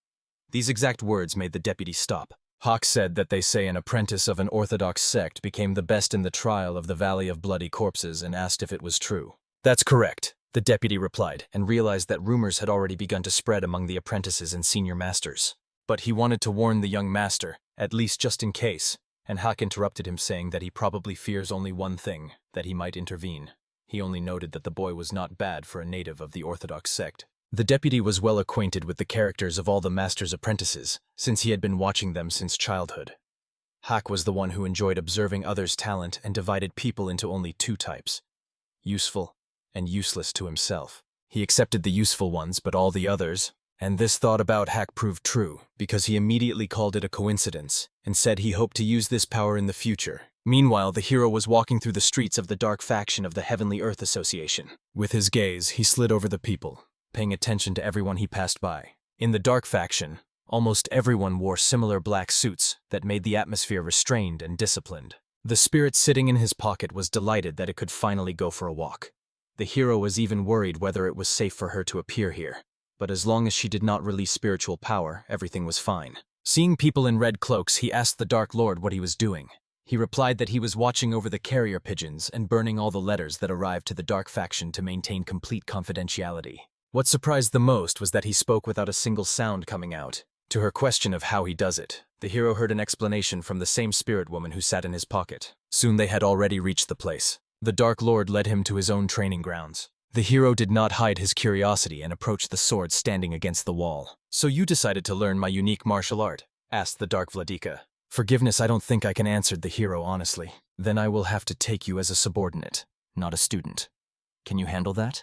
These exact words made the deputy stop. Hak said that they say an apprentice of an orthodox sect became the best in the trial of the Valley of Bloody Corpses and asked if it was true. That's correct, the deputy replied, and realized that rumors had already begun to spread among the apprentices and senior masters. But he wanted to warn the young master, at least just in case, and Hak interrupted him saying that he probably fears only one thing, that he might intervene. He only noted that the boy was not bad for a native of the orthodox sect. The deputy was well acquainted with the characters of all the master's apprentices, since he had been watching them since childhood. Hak was the one who enjoyed observing others' talent and divided people into only 2 types, useful and useless to himself. He accepted the useful ones, but all the others. And this thought about Hak proved true, because he immediately called it a coincidence, and said he hoped to use this power in the future. Meanwhile, the hero was walking through the streets of the dark faction of the Heavenly Earth Association. With his gaze, he slid over the people, paying attention to everyone he passed by. In the dark faction, almost everyone wore similar black suits that made the atmosphere restrained and disciplined. The spirit sitting in his pocket was delighted that it could finally go for a walk. The hero was even worried whether it was safe for her to appear here. But as long as she did not release spiritual power, everything was fine. Seeing people in red cloaks, he asked the Dark Lord what he was doing. He replied that he was watching over the carrier pigeons and burning all the letters that arrived to the Dark Faction to maintain complete confidentiality. What surprised the most was that he spoke without a single sound coming out. To her question of how he does it, the hero heard an explanation from the same spirit woman who sat in his pocket. Soon they had already reached the place. The Dark Lord led him to his own training grounds. The hero did not hide his curiosity and approached the sword standing against the wall. "So you decided to learn my unique martial art?" asked the Dark Vladika. "Forgiveness, I don't think I can," answered the hero honestly. "Then I will have to take you as a subordinate, not a student. Can you handle that?"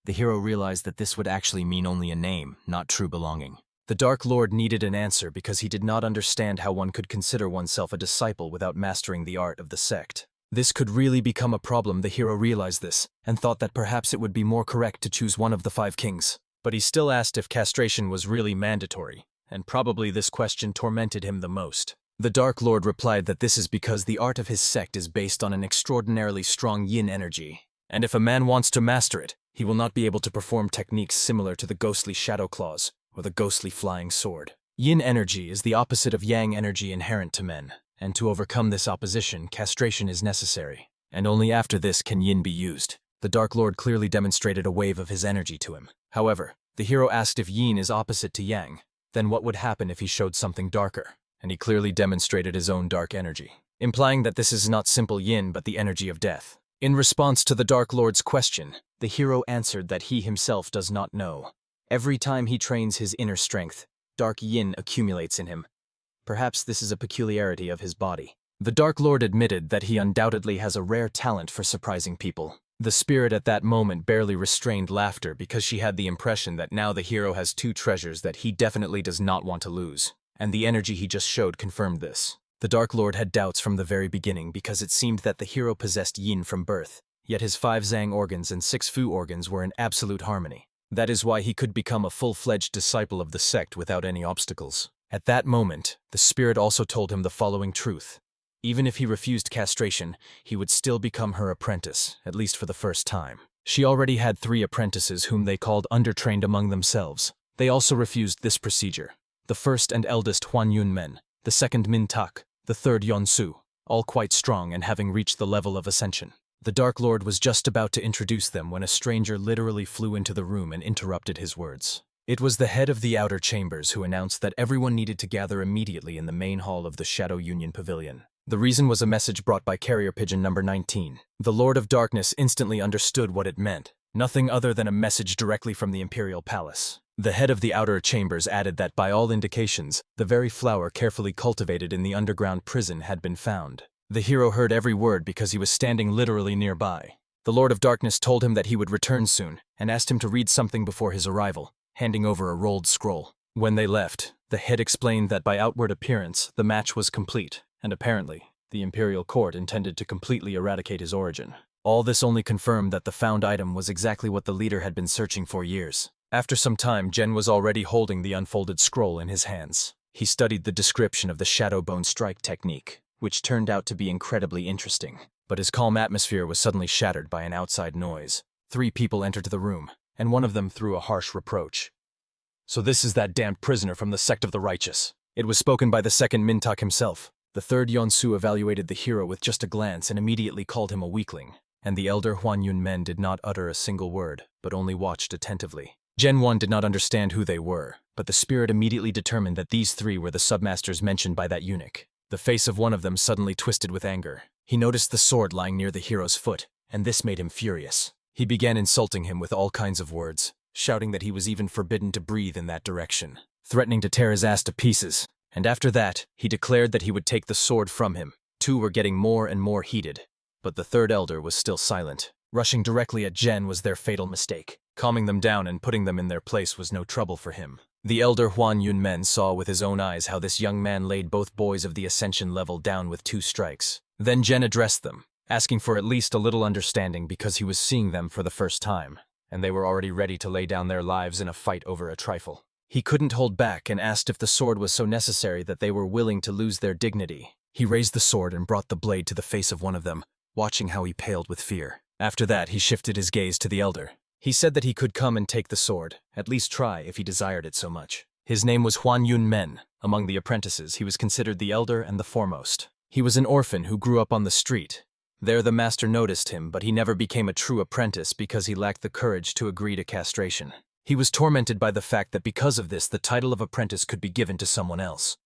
The hero realized that this would actually mean only a name, not true belonging. The Dark Lord needed an answer because he did not understand how one could consider oneself a disciple without mastering the art of the sect. This could really become a problem. The hero realized this, and thought that perhaps it would be more correct to choose one of the 5 kings. But he still asked if castration was really mandatory, and probably this question tormented him the most. The Dark Lord replied that this is because the art of his sect is based on an extraordinarily strong yin energy, and if a man wants to master it, he will not be able to perform techniques similar to the ghostly shadow claws or the ghostly flying sword. Yin energy is the opposite of yang energy inherent to men. And to overcome this opposition, castration is necessary. And only after this can yin be used. The Dark Lord clearly demonstrated a wave of his energy to him. However, the hero asked if yin is opposite to yang, then what would happen if he showed something darker? And he clearly demonstrated his own dark energy, implying that this is not simple yin but the energy of death. In response to the Dark Lord's question, the hero answered that he himself does not know. Every time he trains his inner strength, dark yin accumulates in him. Perhaps this is a peculiarity of his body. The Dark Lord admitted that he undoubtedly has a rare talent for surprising people. The spirit at that moment barely restrained laughter because she had the impression that now the hero has 2 treasures that he definitely does not want to lose. And the energy he just showed confirmed this. The Dark Lord had doubts from the very beginning because it seemed that the hero possessed yin from birth, yet his 5 Zhang organs and 6 Fu organs were in absolute harmony. That is why he could become a full-fledged disciple of the sect without any obstacles. At that moment, the spirit also told him the following truth. Even if he refused castration, he would still become her apprentice, at least for the first time. She already had 3 apprentices whom they called undertrained among themselves. They also refused this procedure. The first and eldest Huan Yun Men, the second Min Tak, the third Yon Su, all quite strong and having reached the level of Ascension. The Dark Lord was just about to introduce them when a stranger literally flew into the room and interrupted his words. It was the head of the outer chambers who announced that everyone needed to gather immediately in the main hall of the Shadow Union Pavilion. The reason was a message brought by carrier pigeon number 19. The Lord of Darkness instantly understood what it meant. Nothing other than a message directly from the Imperial Palace. The head of the outer chambers added that by all indications, the very flower carefully cultivated in the underground prison had been found. The hero heard every word because he was standing literally nearby. The Lord of Darkness told him that he would return soon, and asked him to read something before his arrival, handing over a rolled scroll. When they left, the head explained that by outward appearance, the match was complete, and apparently, the Imperial Court intended to completely eradicate his origin. All this only confirmed that the found item was exactly what the leader had been searching for years. After some time, Jen was already holding the unfolded scroll in his hands. He studied the description of the shadow bone strike technique, which turned out to be incredibly interesting. But his calm atmosphere was suddenly shattered by an outside noise. 3 people entered the room, and one of them threw a harsh reproach. "So this is that damned prisoner from the sect of the righteous." It was spoken by the second Mintak himself. The third Yonsu evaluated the hero with just a glance and immediately called him a weakling. And the elder Huan Yun Men did not utter a single word, but only watched attentively. Gen 1 did not understand who they were, but the spirit immediately determined that these 3 were the submasters mentioned by that eunuch. The face of one of them suddenly twisted with anger. He noticed the sword lying near the hero's foot, and this made him furious. He began insulting him with all kinds of words, shouting that he was even forbidden to breathe in that direction, threatening to tear his ass to pieces. And after that, he declared that he would take the sword from him. 2 were getting more and more heated, but the third elder was still silent. Rushing directly at Jen was their fatal mistake. Calming them down and putting them in their place was no trouble for him. The elder Huan Yun Men saw with his own eyes how this young man laid both boys of the Ascension level down with 2 strikes. Then Jen addressed them, asking for at least a little understanding because he was seeing them for the first time, and they were already ready to lay down their lives in a fight over a trifle. He couldn't hold back and asked if the sword was so necessary that they were willing to lose their dignity. He raised the sword and brought the blade to the face of one of them, watching how he paled with fear. After that, he shifted his gaze to the elder. He said that he could come and take the sword, at least try if he desired it so much. His name was Huan Yun Men. Among the apprentices, he was considered the elder and the foremost. He was an orphan who grew up on the street. There the master noticed him, but he never became a true apprentice because he lacked the courage to agree to castration. He was tormented by the fact that because of this, the title of apprentice could be given to someone else.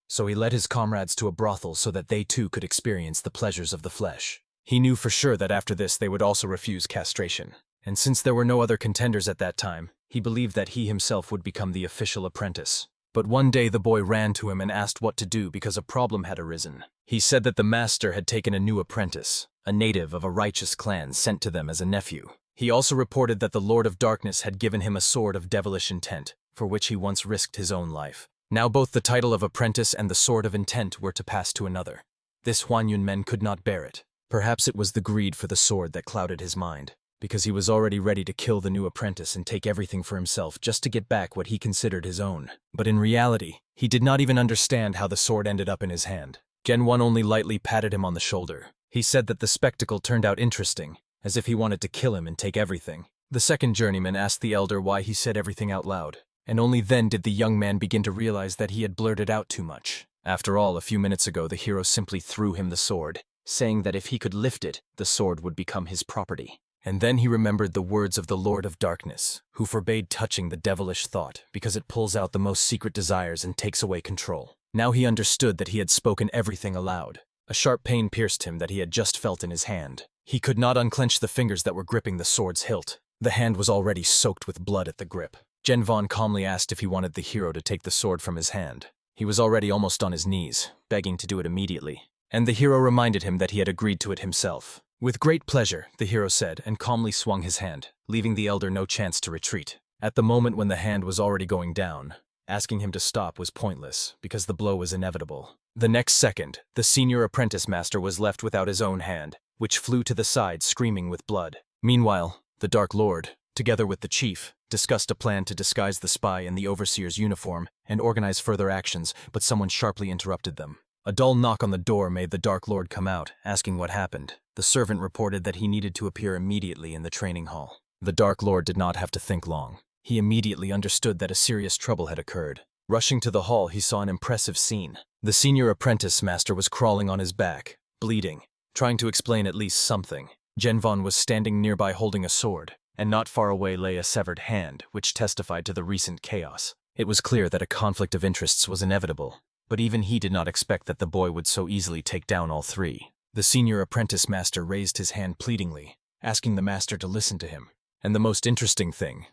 So he led his comrades to a brothel so that they too could experience the pleasures of the flesh. He knew for sure that after this they would also refuse castration. And since there were no other contenders at that time, he believed that he himself would become the official apprentice. But one day the boy ran to him and asked what to do because a problem had arisen. He said that the master had taken a new apprentice, a native of a righteous clan sent to them as a nephew. He also reported that the Lord of Darkness had given him a sword of devilish intent, for which he once risked his own life. Now both the title of apprentice and the sword of intent were to pass to another. This Huan Yun Men could not bear it. Perhaps it was the greed for the sword that clouded his mind, because he was already ready to kill the new apprentice and take everything for himself just to get back what he considered his own. But in reality, he did not even understand how the sword ended up in his hand. Gen 1 only lightly patted him on the shoulder. He said that the spectacle turned out interesting, as if he wanted to kill him and take everything. The second journeyman asked the elder why he said everything out loud, and only then did the young man begin to realize that he had blurted out too much. After all, a few minutes ago the hero simply threw him the sword, saying that if he could lift it, the sword would become his property. And then he remembered the words of the Lord of Darkness, who forbade touching the devilish thought because it pulls out the most secret desires and takes away control. Now he understood that he had spoken everything aloud. A sharp pain pierced him that he had just felt in his hand. He could not unclench the fingers that were gripping the sword's hilt. The hand was already soaked with blood at the grip. Gen Von calmly asked if he wanted the hero to take the sword from his hand. He was already almost on his knees, begging to do it immediately. And the hero reminded him that he had agreed to it himself. With great pleasure, the hero said, and calmly swung his hand, leaving the elder no chance to retreat. At the moment when the hand was already going down, asking him to stop was pointless, because the blow was inevitable. The next second, the senior apprentice master was left without his own hand, which flew to the side screaming with blood. Meanwhile, the Dark Lord, together with the chief, discussed a plan to disguise the spy in the overseer's uniform and organize further actions, but someone sharply interrupted them. A dull knock on the door made the Dark Lord come out, asking what happened. The servant reported that he needed to appear immediately in the training hall. The Dark Lord did not have to think long. He immediately understood that a serious trouble had occurred. Rushing to the hall, he saw an impressive scene. The senior apprentice master was crawling on his back, bleeding, trying to explain at least something. Genvon was standing nearby holding a sword, and not far away lay a severed hand, which testified to the recent chaos. It was clear that a conflict of interests was inevitable, but even he did not expect that the boy would so easily take down all three. The senior apprentice master raised his hand pleadingly, asking the master to listen to him. And the most interesting thing,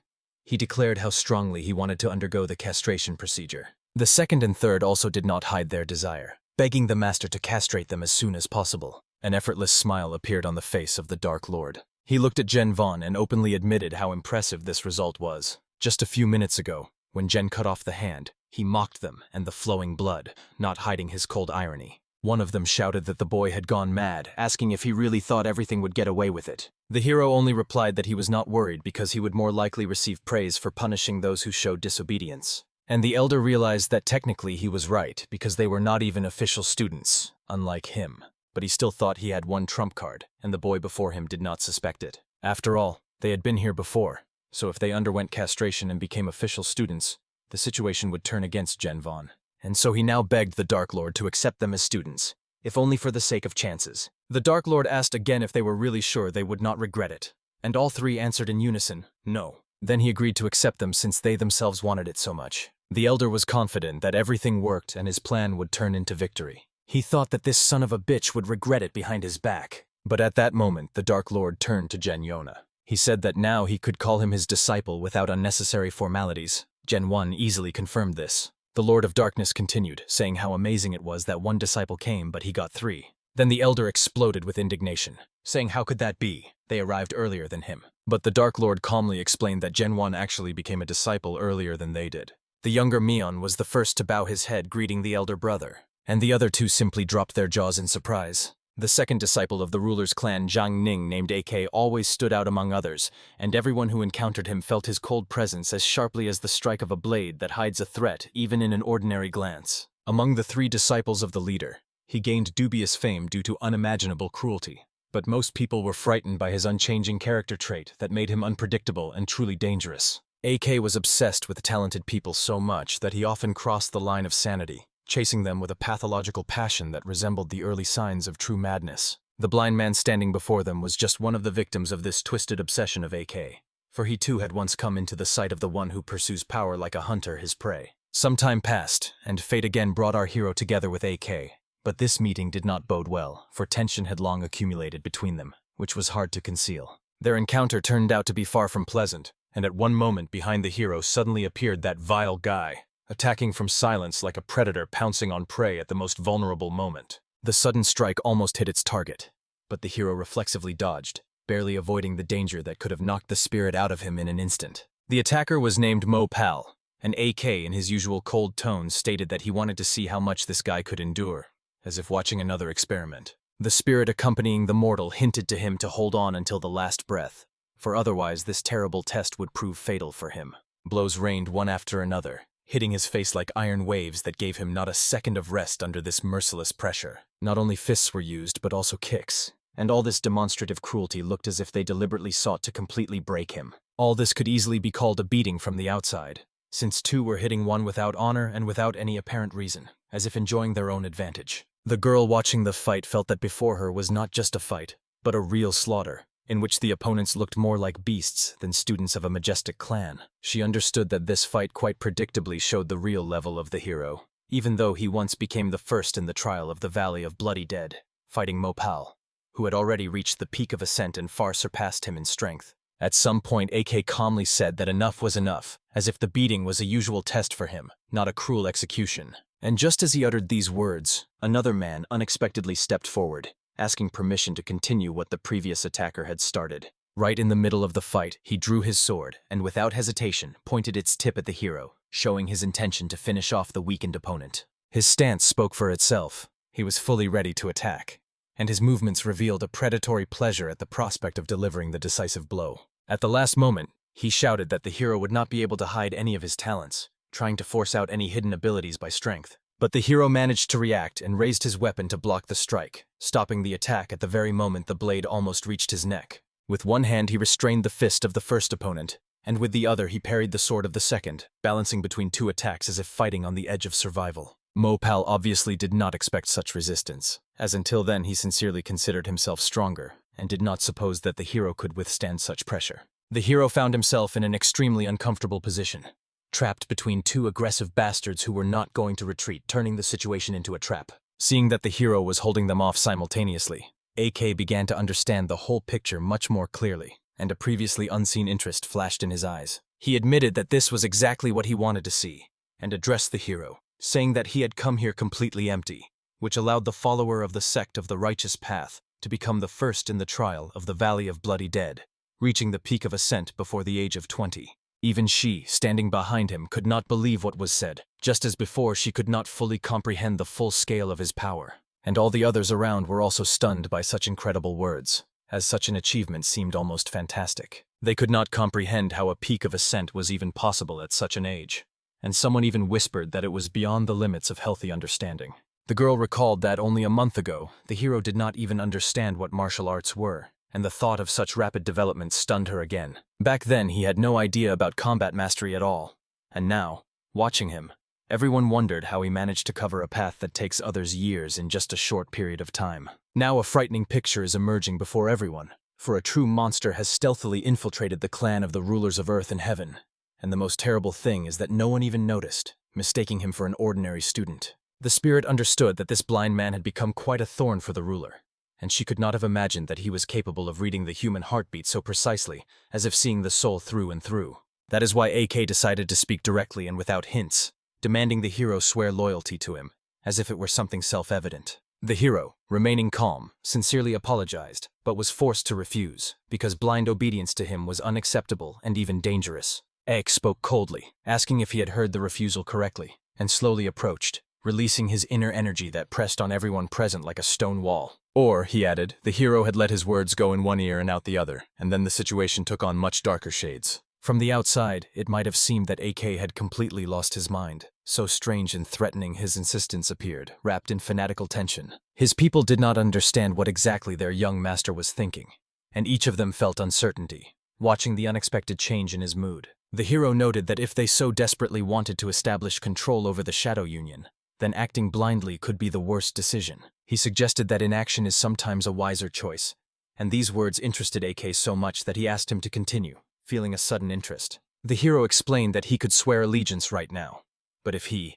he declared how strongly he wanted to undergo the castration procedure. The second and third also did not hide their desire, begging the master to castrate them as soon as possible. An effortless smile appeared on the face of the Dark Lord. He looked at Genvon and openly admitted how impressive this result was. Just a few minutes ago, when Gen cut off the hand, he mocked them and the flowing blood, not hiding his cold irony. One of them shouted that the boy had gone mad, asking if he really thought everything would get away with it. The hero only replied that he was not worried because he would more likely receive praise for punishing those who showed disobedience. And the elder realized that technically he was right because they were not even official students, unlike him. But he still thought he had one trump card, and the boy before him did not suspect it. After all, they had been here before, so if they underwent castration and became official students, the situation would turn against Genvon. And so he now begged the Dark Lord to accept them as students, if only for the sake of chances. The Dark Lord asked again if they were really sure they would not regret it, and all three answered in unison, no. Then he agreed to accept them since they themselves wanted it so much. The elder was confident that everything worked and his plan would turn into victory. He thought that this son of a bitch would regret it behind his back. But at that moment, the Dark Lord turned to Gen Yona. He said that now he could call him his disciple without unnecessary formalities. Gen 1 easily confirmed this. The Lord of Darkness continued, saying how amazing it was that one disciple came, but he got three. Then the elder exploded with indignation, saying how could that be? They arrived earlier than him. But the Dark Lord calmly explained that Gen 1 actually became a disciple earlier than they did. The younger Mion was the first to bow his head, greeting the elder brother, and the other two simply dropped their jaws in surprise. The second disciple of the ruler's clan, Zhang Ning, named AK, always stood out among others, and everyone who encountered him felt his cold presence as sharply as the strike of a blade that hides a threat even in an ordinary glance. Among the three disciples of the leader, he gained dubious fame due to unimaginable cruelty. But most people were frightened by his unchanging character trait that made him unpredictable and truly dangerous. AK was obsessed with talented people so much that he often crossed the line of sanity, chasing them with a pathological passion that resembled the early signs of true madness. The blind man standing before them was just one of the victims of this twisted obsession of AK, for he too had once come into the sight of the one who pursues power like a hunter his prey. Some time passed, and fate again brought our hero together with AK, but this meeting did not bode well, for tension had long accumulated between them, which was hard to conceal. Their encounter turned out to be far from pleasant, and at one moment behind the hero suddenly appeared that vile guy, attacking from silence like a predator pouncing on prey at the most vulnerable moment. The sudden strike almost hit its target, but the hero reflexively dodged, barely avoiding the danger that could have knocked the spirit out of him in an instant. The attacker was named Mo Pal, and AK in his usual cold tones stated that he wanted to see how much this guy could endure, as if watching another experiment. The spirit accompanying the mortal hinted to him to hold on until the last breath, for otherwise this terrible test would prove fatal for him. Blows rained one after another, hitting his face like iron waves that gave him not a second of rest under this merciless pressure. Not only fists were used, but also kicks, and all this demonstrative cruelty looked as if they deliberately sought to completely break him. All this could easily be called a beating from the outside, since two were hitting one without honor and without any apparent reason, as if enjoying their own advantage. The girl watching the fight felt that before her was not just a fight, but a real slaughter, in which the opponents looked more like beasts than students of a majestic clan. She understood that this fight quite predictably showed the real level of the hero, even though he once became the first in the trial of the Valley of Bloody Dead, fighting Mopal, who had already reached the peak of ascent and far surpassed him in strength. At some point, AK calmly said that enough was enough, as if the beating was a usual test for him, not a cruel execution. And just as he uttered these words, another man unexpectedly stepped forward, asking permission to continue what the previous attacker had started. Right in the middle of the fight, he drew his sword, and without hesitation, pointed its tip at the hero, showing his intention to finish off the weakened opponent. His stance spoke for itself. He was fully ready to attack, and his movements revealed a predatory pleasure at the prospect of delivering the decisive blow. At the last moment, he shouted that the hero would not be able to hide any of his talents, trying to force out any hidden abilities by strength. But the hero managed to react and raised his weapon to block the strike, stopping the attack at the very moment the blade almost reached his neck. With one hand he restrained the fist of the first opponent, and with the other he parried the sword of the second, balancing between two attacks as if fighting on the edge of survival. Mopal obviously did not expect such resistance, as until then he sincerely considered himself stronger, and did not suppose that the hero could withstand such pressure. The hero found himself in an extremely uncomfortable position, trapped between two aggressive bastards who were not going to retreat, turning the situation into a trap. Seeing that the hero was holding them off simultaneously, AK began to understand the whole picture much more clearly, and a previously unseen interest flashed in his eyes. He admitted that this was exactly what he wanted to see, and addressed the hero, saying that he had come here completely empty, which allowed the follower of the sect of the righteous path to become the first in the trial of the Valley of Bloody Dead, reaching the peak of ascent before the age of 20. Even she, standing behind him, could not believe what was said, just as before she could not fully comprehend the full scale of his power. And all the others around were also stunned by such incredible words, as such an achievement seemed almost fantastic. They could not comprehend how a peak of ascent was even possible at such an age, and someone even whispered that it was beyond the limits of healthy understanding. The girl recalled that only a month ago, the hero did not even understand what martial arts were, and the thought of such rapid development stunned her again. Back then, he had no idea about combat mastery at all, and now, watching him, everyone wondered how he managed to cover a path that takes others years in just a short period of time. Now a frightening picture is emerging before everyone, for a true monster has stealthily infiltrated the clan of the rulers of earth and heaven, and the most terrible thing is that no one even noticed, mistaking him for an ordinary student. The spirit understood that this blind man had become quite a thorn for the ruler, and she could not have imagined that he was capable of reading the human heartbeat so precisely, as if seeing the soul through and through. That is why AK decided to speak directly and without hints, demanding the hero swear loyalty to him, as if it were something self-evident. The hero, remaining calm, sincerely apologized, but was forced to refuse, because blind obedience to him was unacceptable and even dangerous. AK spoke coldly, asking if he had heard the refusal correctly, and slowly approached, releasing his inner energy that pressed on everyone present like a stone wall. Or, he added, the hero had let his words go in one ear and out the other, and then the situation took on much darker shades. From the outside, it might have seemed that AK had completely lost his mind. So strange and threatening his insistence appeared, wrapped in fanatical tension. His people did not understand what exactly their young master was thinking, and each of them felt uncertainty, watching the unexpected change in his mood. The hero noted that if they so desperately wanted to establish control over the Shadow Union, then acting blindly could be the worst decision. He suggested that inaction is sometimes a wiser choice, and these words interested AK so much that he asked him to continue, feeling a sudden interest. The hero explained that he could swear allegiance right now, but if he,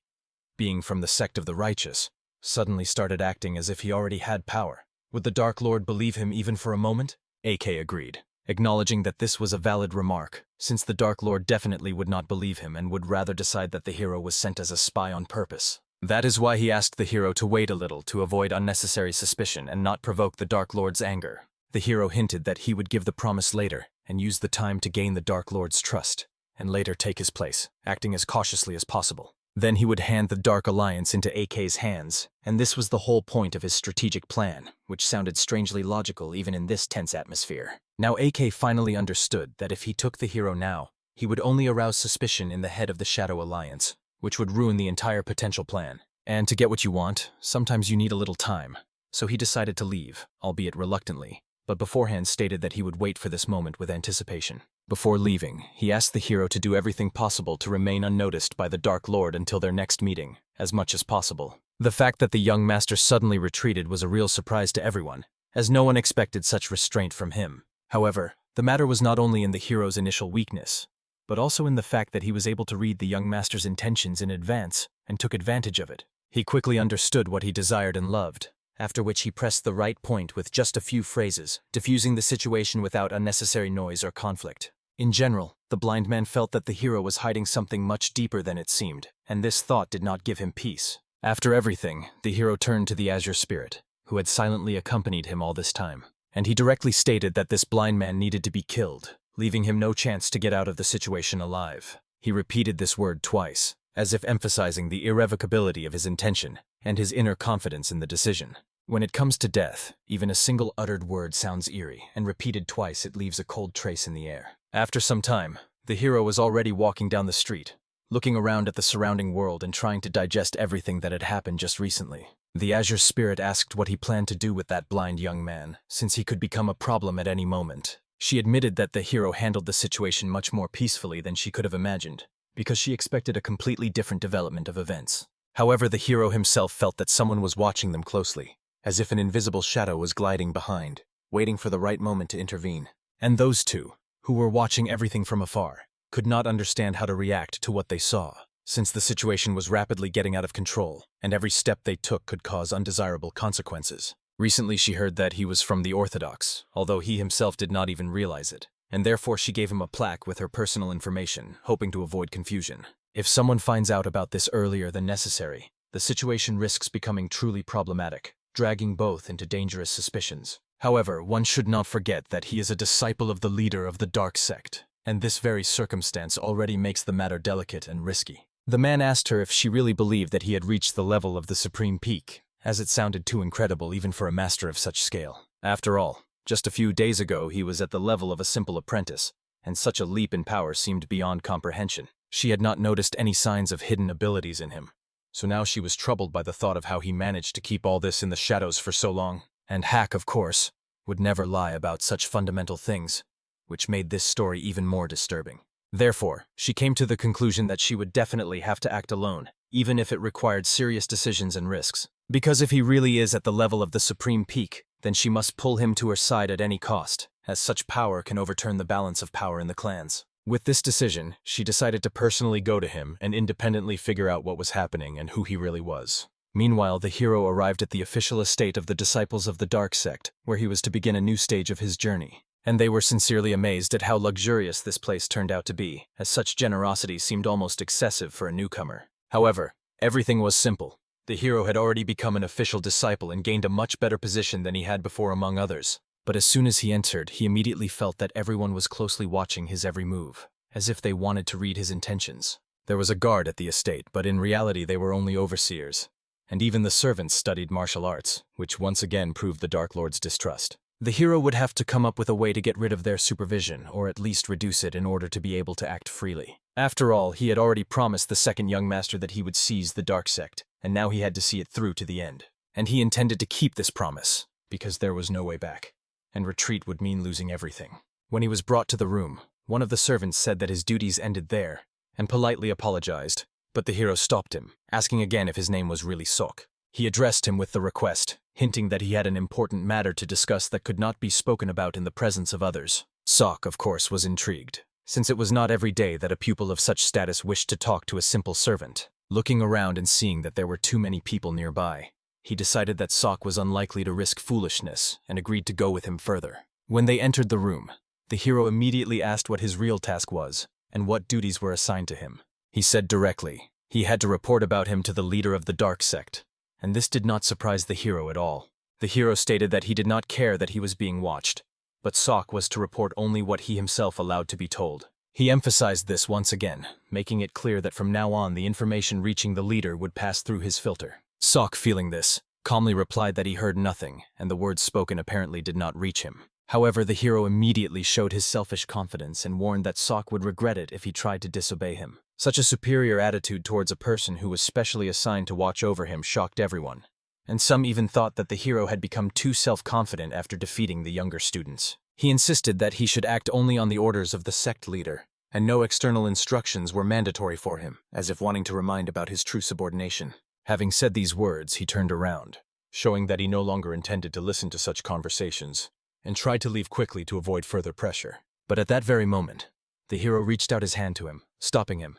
being from the sect of the righteous, suddenly started acting as if he already had power, would the Dark Lord believe him even for a moment? AK agreed, acknowledging that this was a valid remark, since the Dark Lord definitely would not believe him and would rather decide that the hero was sent as a spy on purpose. That is why he asked the hero to wait a little to avoid unnecessary suspicion and not provoke the Dark Lord's anger. The hero hinted that he would give the promise later and use the time to gain the Dark Lord's trust, and later take his place, acting as cautiously as possible. Then he would hand the Dark Alliance into AK's hands, and this was the whole point of his strategic plan, which sounded strangely logical even in this tense atmosphere. Now AK finally understood that if he took the hero now, he would only arouse suspicion in the head of the Shadow Alliance, which would ruin the entire potential plan. And to get what you want, sometimes you need a little time. So he decided to leave, albeit reluctantly, but beforehand stated that he would wait for this moment with anticipation. Before leaving, he asked the hero to do everything possible to remain unnoticed by the Dark Lord until their next meeting, as much as possible. The fact that the young master suddenly retreated was a real surprise to everyone, as no one expected such restraint from him. However, the matter was not only in the hero's initial weakness, but also in the fact that he was able to read the young master's intentions in advance and took advantage of it. He quickly understood what he desired and loved, after which he pressed the right point with just a few phrases, diffusing the situation without unnecessary noise or conflict. In general, the blind man felt that the hero was hiding something much deeper than it seemed, and this thought did not give him peace. After everything, the hero turned to the Azure spirit, who had silently accompanied him all this time, and he directly stated that this blind man needed to be killed, leaving him no chance to get out of the situation alive. He repeated this word twice, as if emphasizing the irrevocability of his intention and his inner confidence in the decision. When it comes to death, even a single uttered word sounds eerie, and repeated twice it leaves a cold trace in the air. After some time, the hero was already walking down the street, looking around at the surrounding world and trying to digest everything that had happened just recently. The Azure Spirit asked what he planned to do with that blind young man, since he could become a problem at any moment. She admitted that the hero handled the situation much more peacefully than she could have imagined, because she expected a completely different development of events. However, the hero himself felt that someone was watching them closely, as if an invisible shadow was gliding behind, waiting for the right moment to intervene. And those two, who were watching everything from afar, could not understand how to react to what they saw, since the situation was rapidly getting out of control, and every step they took could cause undesirable consequences. Recently she heard that he was from the Orthodox, although he himself did not even realize it, and therefore she gave him a plaque with her personal information, hoping to avoid confusion. If someone finds out about this earlier than necessary, the situation risks becoming truly problematic, dragging both into dangerous suspicions. However, one should not forget that he is a disciple of the leader of the dark sect, and this very circumstance already makes the matter delicate and risky. The man asked her if she really believed that he had reached the level of the supreme peak, as it sounded too incredible even for a master of such scale. After all, just a few days ago he was at the level of a simple apprentice, and such a leap in power seemed beyond comprehension. She had not noticed any signs of hidden abilities in him, so now she was troubled by the thought of how he managed to keep all this in the shadows for so long. And Hack, of course, would never lie about such fundamental things, which made this story even more disturbing. Therefore, she came to the conclusion that she would definitely have to act alone, even if it required serious decisions and risks. Because if he really is at the level of the supreme peak, then she must pull him to her side at any cost, as such power can overturn the balance of power in the clans. With this decision, she decided to personally go to him and independently figure out what was happening and who he really was. Meanwhile, the hero arrived at the official estate of the Disciples of the Dark Sect, where he was to begin a new stage of his journey. And they were sincerely amazed at how luxurious this place turned out to be, as such generosity seemed almost excessive for a newcomer. However, everything was simple. The hero had already become an official disciple and gained a much better position than he had before among others. But as soon as he entered, he immediately felt that everyone was closely watching his every move, as if they wanted to read his intentions. There was a guard at the estate, but in reality they were only overseers. And even the servants studied martial arts, which once again proved the Dark Lord's distrust. The hero would have to come up with a way to get rid of their supervision, or at least reduce it in order to be able to act freely. After all, he had already promised the second young master that he would seize the Dark Sect, and now he had to see it through to the end. And he intended to keep this promise, because there was no way back, and retreat would mean losing everything. When he was brought to the room, one of the servants said that his duties ended there, and politely apologized, but the hero stopped him, asking again if his name was really Sok. He addressed him with the request, hinting that he had an important matter to discuss that could not be spoken about in the presence of others. Sok, of course, was intrigued, since it was not every day that a pupil of such status wished to talk to a simple servant. Looking around and seeing that there were too many people nearby, he decided that Sok was unlikely to risk foolishness and agreed to go with him further. When they entered the room, the hero immediately asked what his real task was and what duties were assigned to him. He said directly he had to report about him to the leader of the Dark Sect, and this did not surprise the hero at all. The hero stated that he did not care that he was being watched, but Sok was to report only what he himself allowed to be told. He emphasized this once again, making it clear that from now on the information reaching the leader would pass through his filter. Sok, feeling this, calmly replied that he heard nothing, and the words spoken apparently did not reach him. However, the hero immediately showed his selfish confidence and warned that Sok would regret it if he tried to disobey him. Such a superior attitude towards a person who was specially assigned to watch over him shocked everyone, and some even thought that the hero had become too self-confident after defeating the younger students. He insisted that he should act only on the orders of the sect leader, and no external instructions were mandatory for him, as if wanting to remind about his true subordination. Having said these words, he turned around, showing that he no longer intended to listen to such conversations, and tried to leave quickly to avoid further pressure. But at that very moment, the hero reached out his hand to him, stopping him,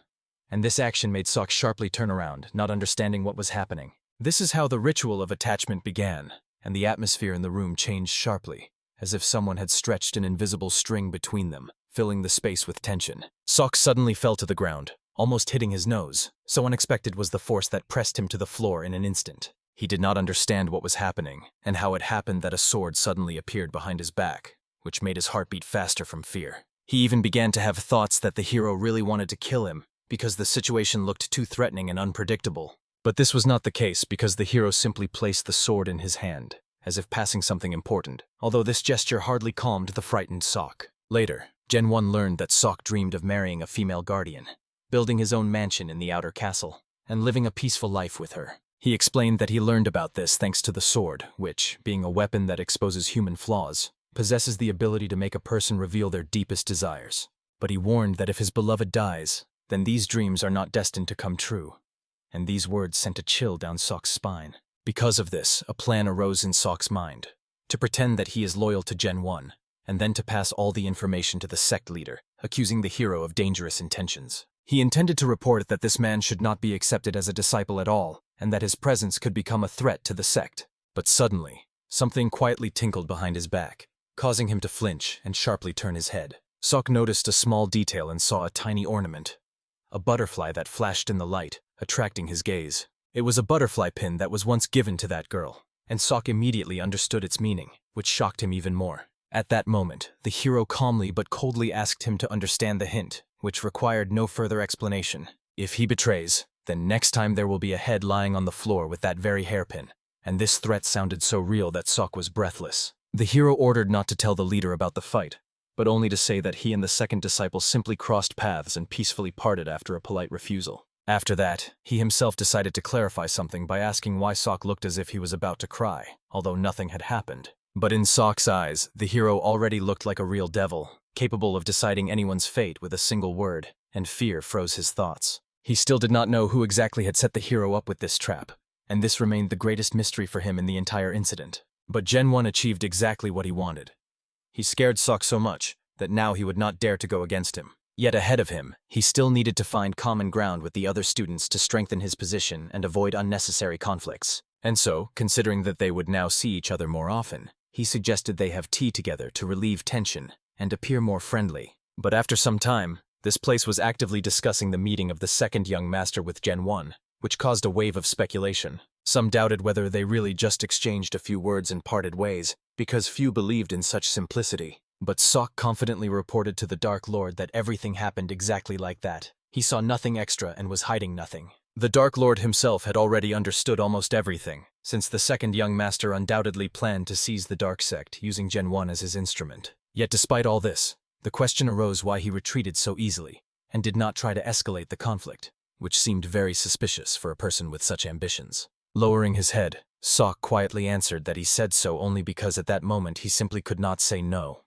and this action made Sok sharply turn around, not understanding what was happening. This is how the ritual of attachment began, and the atmosphere in the room changed sharply, as if someone had stretched an invisible string between them, filling the space with tension. Sok suddenly fell to the ground, almost hitting his nose. So unexpected was the force that pressed him to the floor in an instant. He did not understand what was happening, and how it happened that a sword suddenly appeared behind his back, which made his heart beat faster from fear. He even began to have thoughts that the hero really wanted to kill him, because the situation looked too threatening and unpredictable. But this was not the case, because the hero simply placed the sword in his hand, as if passing something important, although this gesture hardly calmed the frightened Sok. Later, Gen 1 learned that Sok dreamed of marrying a female guardian, building his own mansion in the outer castle, and living a peaceful life with her. He explained that he learned about this thanks to the sword, which, being a weapon that exposes human flaws, possesses the ability to make a person reveal their deepest desires. But he warned that if his beloved dies, then these dreams are not destined to come true. And these words sent a chill down Sok's spine. Because of this, a plan arose in Sok's mind, to pretend that he is loyal to Gen 1, and then to pass all the information to the sect leader, accusing the hero of dangerous intentions. He intended to report that this man should not be accepted as a disciple at all, and that his presence could become a threat to the sect. But suddenly, something quietly tinkled behind his back, causing him to flinch and sharply turn his head. Sok noticed a small detail and saw a tiny ornament, a butterfly that flashed in the light, attracting his gaze. It was a butterfly pin that was once given to that girl, and Sok immediately understood its meaning, which shocked him even more. At that moment, the hero calmly but coldly asked him to understand the hint, which required no further explanation. If he betrays, then next time there will be a head lying on the floor with that very hairpin. And this threat sounded so real that Sok was breathless. The hero ordered not to tell the leader about the fight, but only to say that he and the second disciple simply crossed paths and peacefully parted after a polite refusal. After that, he himself decided to clarify something by asking why Sok looked as if he was about to cry, although nothing had happened. But in Sok's eyes, the hero already looked like a real devil, capable of deciding anyone's fate with a single word, and fear froze his thoughts. He still did not know who exactly had set the hero up with this trap, and this remained the greatest mystery for him in the entire incident. But Gen 1 achieved exactly what he wanted. He scared Sok so much that now he would not dare to go against him. Yet ahead of him, he still needed to find common ground with the other students to strengthen his position and avoid unnecessary conflicts. And so, considering that they would now see each other more often, he suggested they have tea together to relieve tension and appear more friendly. But after some time, this place was actively discussing the meeting of the second young master with Gen 1, which caused a wave of speculation. Some doubted whether they really just exchanged a few words and parted ways, because few believed in such simplicity. But Sok confidently reported to the Dark Lord that everything happened exactly like that. He saw nothing extra and was hiding nothing. The Dark Lord himself had already understood almost everything, since the second young master undoubtedly planned to seize the Dark Sect using Gen 1 as his instrument. Yet despite all this, the question arose why he retreated so easily, and did not try to escalate the conflict, which seemed very suspicious for a person with such ambitions. Lowering his head, Sok quietly answered that he said so only because at that moment he simply could not say no.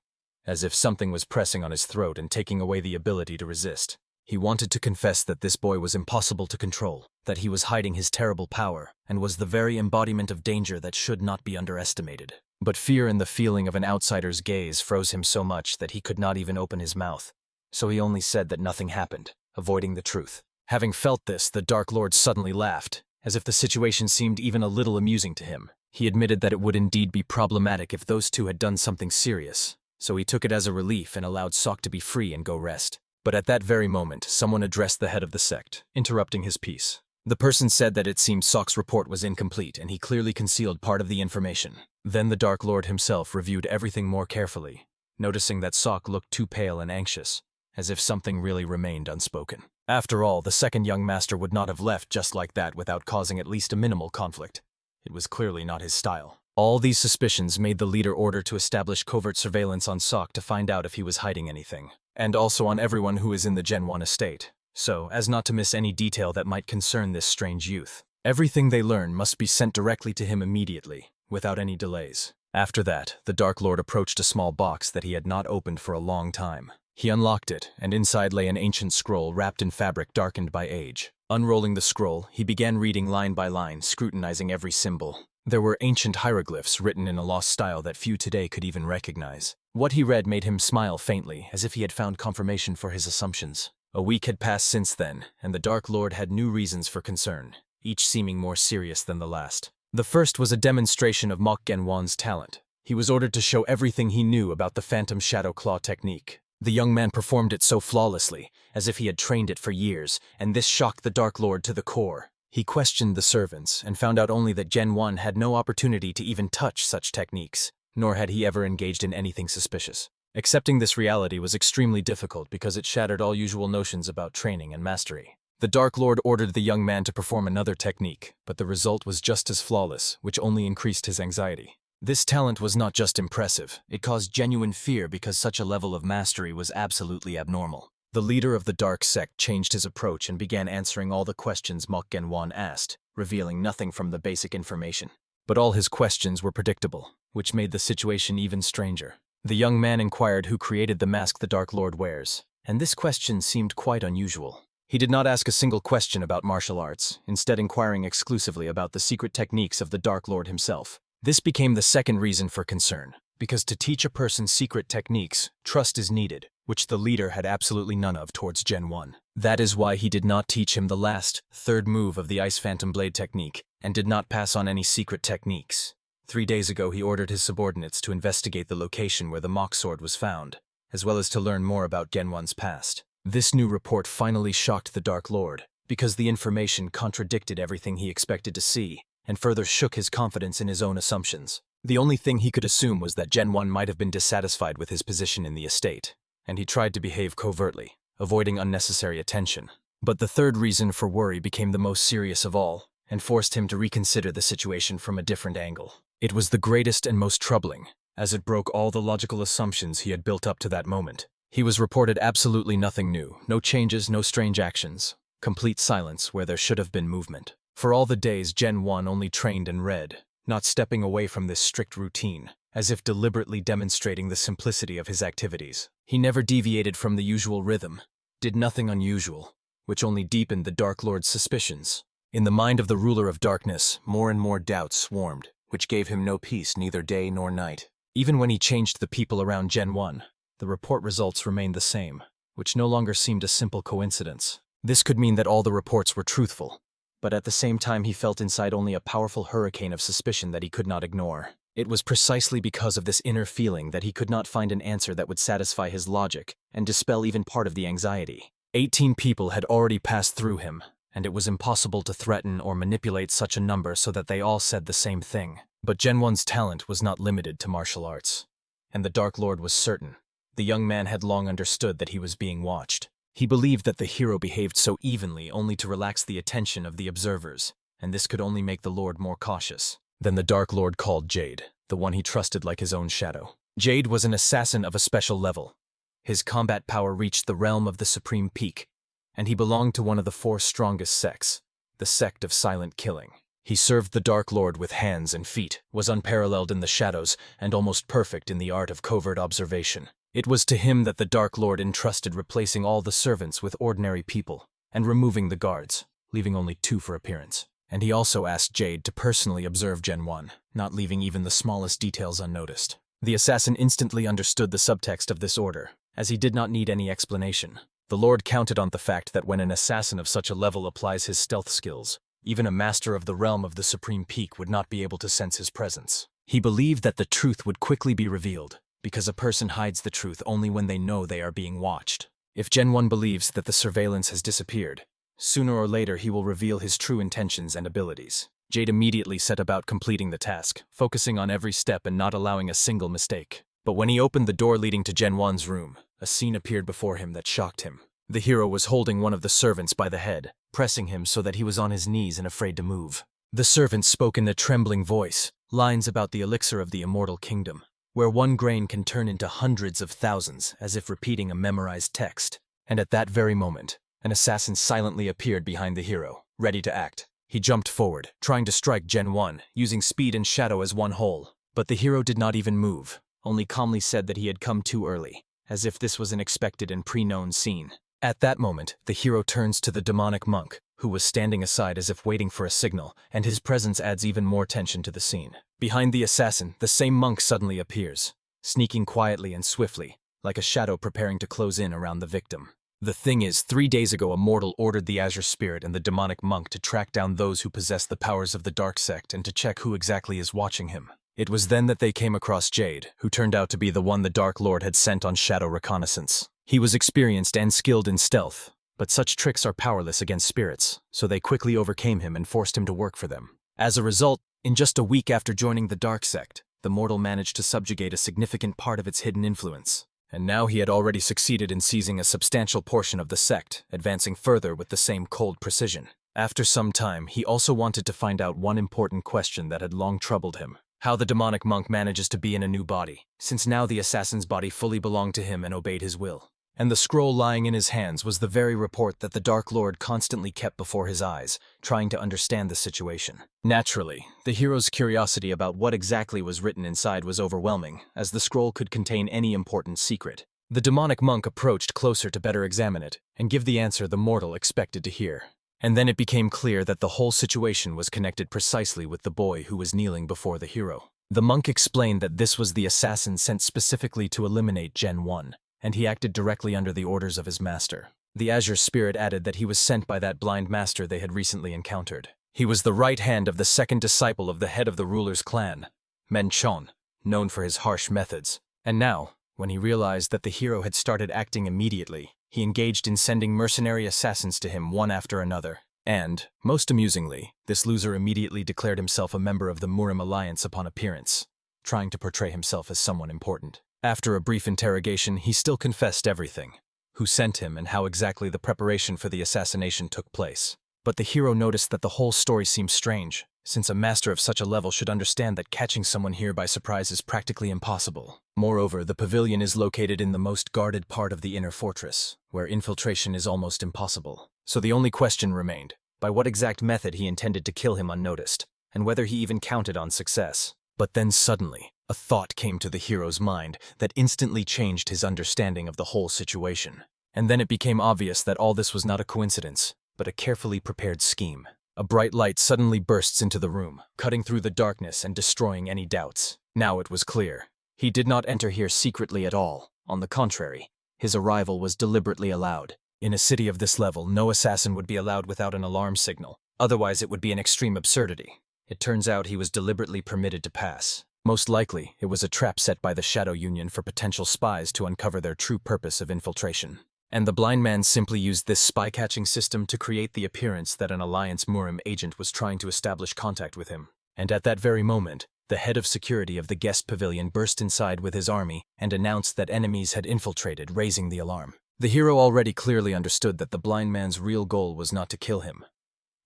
As if something was pressing on his throat and taking away the ability to resist. He wanted to confess that this boy was impossible to control, that he was hiding his terrible power, and was the very embodiment of danger that should not be underestimated. But fear and the feeling of an outsider's gaze froze him so much that he could not even open his mouth. So he only said that nothing happened, avoiding the truth. Having felt this, the Dark Lord suddenly laughed, as if the situation seemed even a little amusing to him. He admitted that it would indeed be problematic if those two had done something serious. So he took it as a relief and allowed Sok to be free and go rest. But at that very moment, someone addressed the head of the sect, interrupting his peace. The person said that it seemed Sok's report was incomplete and he clearly concealed part of the information. Then the Dark Lord himself reviewed everything more carefully, noticing that Sok looked too pale and anxious, as if something really remained unspoken. After all, the second young master would not have left just like that without causing at least a minimal conflict. It was clearly not his style. All these suspicions made the leader order to establish covert surveillance on Sok to find out if he was hiding anything, and also on everyone who is in the Gen 1 estate, so as not to miss any detail that might concern this strange youth. Everything they learn must be sent directly to him immediately, without any delays. After that, the Dark Lord approached a small box that he had not opened for a long time. He unlocked it, and inside lay an ancient scroll wrapped in fabric darkened by age. Unrolling the scroll, he began reading line by line, scrutinizing every symbol. There were ancient hieroglyphs written in a lost style that few today could even recognize. What he read made him smile faintly, as if he had found confirmation for his assumptions. A week had passed since then, and the Dark Lord had new reasons for concern, each seeming more serious than the last. The first was a demonstration of Mok Genwan's talent. He was ordered to show everything he knew about the Phantom Shadow Claw technique. The young man performed it so flawlessly, as if he had trained it for years, and this shocked the Dark Lord to the core. He questioned the servants and found out only that Gen 1 had no opportunity to even touch such techniques, nor had he ever engaged in anything suspicious. Accepting this reality was extremely difficult because it shattered all usual notions about training and mastery. The Dark Lord ordered the young man to perform another technique, but the result was just as flawless, which only increased his anxiety. This talent was not just impressive, it caused genuine fear because such a level of mastery was absolutely abnormal. The leader of the dark sect changed his approach and began answering all the questions Mok Genwan asked, revealing nothing from the basic information. But all his questions were predictable, which made the situation even stranger. The young man inquired who created the mask the Dark Lord wears, and this question seemed quite unusual. He did not ask a single question about martial arts, instead inquiring exclusively about the secret techniques of the Dark Lord himself. This became the second reason for concern, because to teach a person secret techniques, trust is needed, which the leader had absolutely none of towards Gen 1. That is why he did not teach him the third move of the Ice Phantom Blade technique, and did not pass on any secret techniques. 3 days ago he ordered his subordinates to investigate the location where the mock sword was found, as well as to learn more about Gen 1's past. This new report finally shocked the Dark Lord, because the information contradicted everything he expected to see, and further shook his confidence in his own assumptions. The only thing he could assume was that Gen 1 might have been dissatisfied with his position in the estate, and he tried to behave covertly, avoiding unnecessary attention. But the third reason for worry became the most serious of all, and forced him to reconsider the situation from a different angle. It was the greatest and most troubling, as it broke all the logical assumptions he had built up to that moment. He was reported absolutely nothing new, no changes, no strange actions, complete silence where there should have been movement. For all the days Gen 1 only trained and read, not stepping away from this strict routine, as if deliberately demonstrating the simplicity of his activities. He never deviated from the usual rhythm, did nothing unusual, which only deepened the Dark Lord's suspicions. In the mind of the ruler of darkness, more and more doubts swarmed, which gave him no peace neither day nor night. Even when he changed the people around Gen 1, the report results remained the same, which no longer seemed a simple coincidence. This could mean that all the reports were truthful, but at the same time he felt inside only a powerful hurricane of suspicion that he could not ignore. It was precisely because of this inner feeling that he could not find an answer that would satisfy his logic and dispel even part of the anxiety. 18 people had already passed through him, and it was impossible to threaten or manipulate such a number so that they all said the same thing. But Gen 1's talent was not limited to martial arts, and the Dark Lord was certain. The young man had long understood that he was being watched. He believed that the hero behaved so evenly only to relax the attention of the observers, and this could only make the Lord more cautious. Then the Dark Lord called Jade, the one he trusted like his own shadow. Jade was an assassin of a special level. His combat power reached the realm of the supreme peak, and he belonged to one of the 4 strongest sects, the sect of silent killing. He served the Dark Lord with hands and feet, was unparalleled in the shadows, and almost perfect in the art of covert observation. It was to him that the Dark Lord entrusted replacing all the servants with ordinary people, and removing the guards, leaving only 2 for appearance. And he also asked Jade to personally observe Gen 1, not leaving even the smallest details unnoticed. The assassin instantly understood the subtext of this order, as he did not need any explanation. The Lord counted on the fact that when an assassin of such a level applies his stealth skills, even a master of the realm of the Supreme Peak would not be able to sense his presence. He believed that the truth would quickly be revealed, because a person hides the truth only when they know they are being watched. If Gen 1 believes that the surveillance has disappeared, sooner or later he will reveal his true intentions and abilities. Jade immediately set about completing the task, focusing on every step and not allowing a single mistake. But when he opened the door leading to Gen 1's room, a scene appeared before him that shocked him. The hero was holding one of the servants by the head, pressing him so that he was on his knees and afraid to move. The servant spoke in a trembling voice, lines about the elixir of the immortal kingdom, where 1 grain can turn into hundreds of thousands, as if repeating a memorized text. And at that very moment, an assassin silently appeared behind the hero, ready to act. He jumped forward, trying to strike Gen 1, using speed and shadow as one whole. But the hero did not even move, only calmly said that he had come too early, as if this was an expected and pre-known scene. At that moment, the hero turns to the demonic monk, who was standing aside as if waiting for a signal, and his presence adds even more tension to the scene. Behind the assassin, the same monk suddenly appears, sneaking quietly and swiftly, like a shadow preparing to close in around the victim. The thing is, 3 days ago a mortal ordered the Azure Spirit and the demonic monk to track down those who possess the powers of the Dark Sect and to check who exactly is watching him. It was then that they came across Jade, who turned out to be the one the Dark Lord had sent on shadow reconnaissance. He was experienced and skilled in stealth, but such tricks are powerless against spirits, so they quickly overcame him and forced him to work for them. As a result, in just a week after joining the Dark Sect, the mortal managed to subjugate a significant part of its hidden influence. And now he had already succeeded in seizing a substantial portion of the sect, advancing further with the same cold precision. After some time, he also wanted to find out one important question that had long troubled him: how the demonic monk manages to be in a new body, since now the assassin's body fully belonged to him and obeyed his will. And the scroll lying in his hands was the very report that the Dark Lord constantly kept before his eyes, trying to understand the situation. Naturally, the hero's curiosity about what exactly was written inside was overwhelming, as the scroll could contain any important secret. The demonic monk approached closer to better examine it, and give the answer the mortal expected to hear. And then it became clear that the whole situation was connected precisely with the boy who was kneeling before the hero. The monk explained that this was the assassin sent specifically to eliminate Gen 1, and he acted directly under the orders of his master. The Azure spirit added that he was sent by that blind master they had recently encountered. He was the right hand of the second disciple of the head of the ruler's clan, Menchon, known for his harsh methods. And now, when he realized that the hero had started acting immediately, he engaged in sending mercenary assassins to him one after another. And, most amusingly, this loser immediately declared himself a member of the Murim Alliance upon appearance, trying to portray himself as someone important. After a brief interrogation, he still confessed everything: who sent him and how exactly the preparation for the assassination took place. But the hero noticed that the whole story seemed strange, since a master of such a level should understand that catching someone here by surprise is practically impossible. Moreover, the pavilion is located in the most guarded part of the inner fortress, where infiltration is almost impossible. So the only question remained: by what exact method he intended to kill him unnoticed, and whether he even counted on success. But then suddenly, a thought came to the hero's mind that instantly changed his understanding of the whole situation. And then it became obvious that all this was not a coincidence, but a carefully prepared scheme. A bright light suddenly bursts into the room, cutting through the darkness and destroying any doubts. Now it was clear. He did not enter here secretly at all. On the contrary, his arrival was deliberately allowed. In a city of this level, no assassin would be allowed without an alarm signal. Otherwise, it would be an extreme absurdity. It turns out he was deliberately permitted to pass. Most likely, it was a trap set by the Shadow Union for potential spies to uncover their true purpose of infiltration. And the blind man simply used this spy-catching system to create the appearance that an Alliance Murim agent was trying to establish contact with him. And at that very moment, the head of security of the guest pavilion burst inside with his army and announced that enemies had infiltrated, raising the alarm. The hero already clearly understood that the blind man's real goal was not to kill him.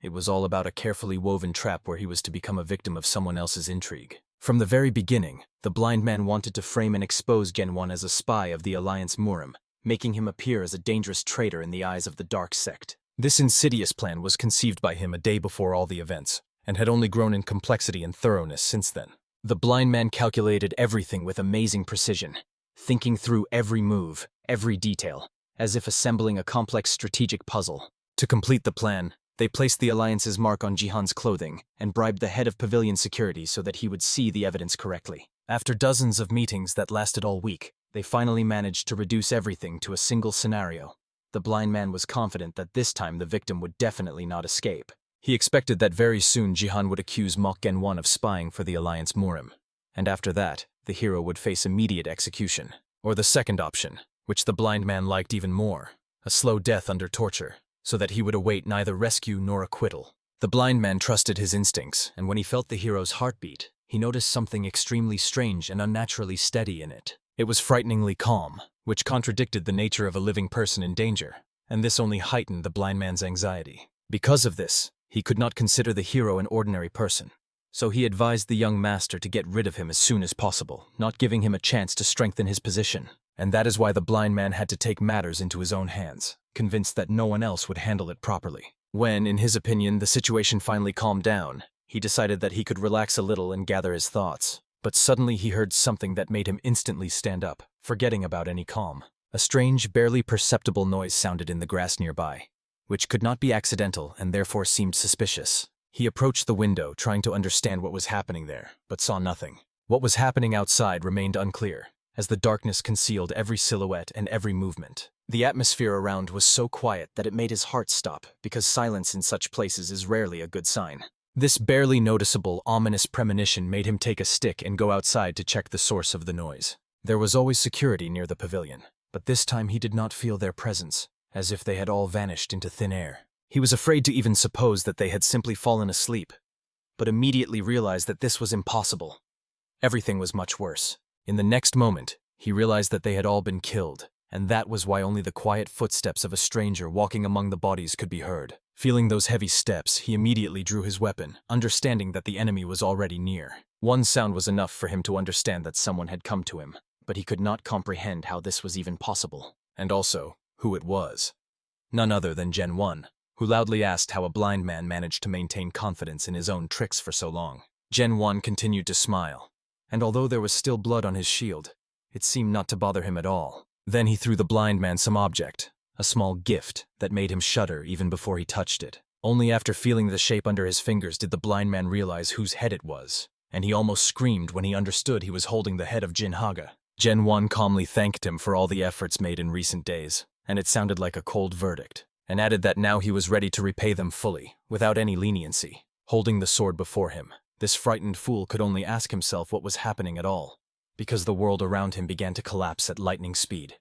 It was all about a carefully woven trap where he was to become a victim of someone else's intrigue. From the very beginning, the blind man wanted to frame and expose Gen 1 as a spy of the Alliance Murim, making him appear as a dangerous traitor in the eyes of the dark sect. This insidious plan was conceived by him a day before all the events, and had only grown in complexity and thoroughness since then. The blind man calculated everything with amazing precision, thinking through every move, every detail, as if assembling a complex strategic puzzle. To complete the plan, they placed the Alliance's mark on Jihan's clothing and bribed the head of pavilion security so that he would see the evidence correctly. After dozens of meetings that lasted all week, they finally managed to reduce everything to a single scenario. The blind man was confident that this time the victim would definitely not escape. He expected that very soon Jihan would accuse Mok Gen 1 of spying for the Alliance Murim. And after that, the hero would face immediate execution. Or the second option, which the blind man liked even more, a slow death under torture, so that he would await neither rescue nor acquittal. The blind man trusted his instincts, and when he felt the hero's heartbeat, he noticed something extremely strange and unnaturally steady in it. It was frighteningly calm, which contradicted the nature of a living person in danger, and this only heightened the blind man's anxiety. Because of this, he could not consider the hero an ordinary person, so he advised the young master to get rid of him as soon as possible, not giving him a chance to strengthen his position. And that is why the blind man had to take matters into his own hands, convinced that no one else would handle it properly. When, in his opinion, the situation finally calmed down, he decided that he could relax a little and gather his thoughts. But suddenly he heard something that made him instantly stand up, forgetting about any calm. A strange, barely perceptible noise sounded in the grass nearby, which could not be accidental and therefore seemed suspicious. He approached the window, trying to understand what was happening there, but saw nothing. What was happening outside remained unclear, as the darkness concealed every silhouette and every movement. The atmosphere around was so quiet that it made his heart stop, because silence in such places is rarely a good sign. This barely noticeable, ominous premonition made him take a stick and go outside to check the source of the noise. There was always security near the pavilion, but this time he did not feel their presence, as if they had all vanished into thin air. He was afraid to even suppose that they had simply fallen asleep, but immediately realized that this was impossible. Everything was much worse. In the next moment, he realized that they had all been killed, and that was why only the quiet footsteps of a stranger walking among the bodies could be heard. Feeling those heavy steps, he immediately drew his weapon, understanding that the enemy was already near. One sound was enough for him to understand that someone had come to him, but he could not comprehend how this was even possible. and also who it was. None other than Gen 1, who loudly asked how a blind man managed to maintain confidence in his own tricks for so long. Gen 1 continued to smile, and although there was still blood on his shield, it seemed not to bother him at all. Then he threw the blind man some object, a small gift that made him shudder even before he touched it. Only after feeling the shape under his fingers did the blind man realize whose head it was, and he almost screamed when he understood he was holding the head of Jin Haga. Gen 1 calmly thanked him for all the efforts made in recent days, and it sounded like a cold verdict, and added that now he was ready to repay them fully, without any leniency. Holding the sword before him, this frightened fool could only ask himself what was happening at all, because the world around him began to collapse at lightning speed.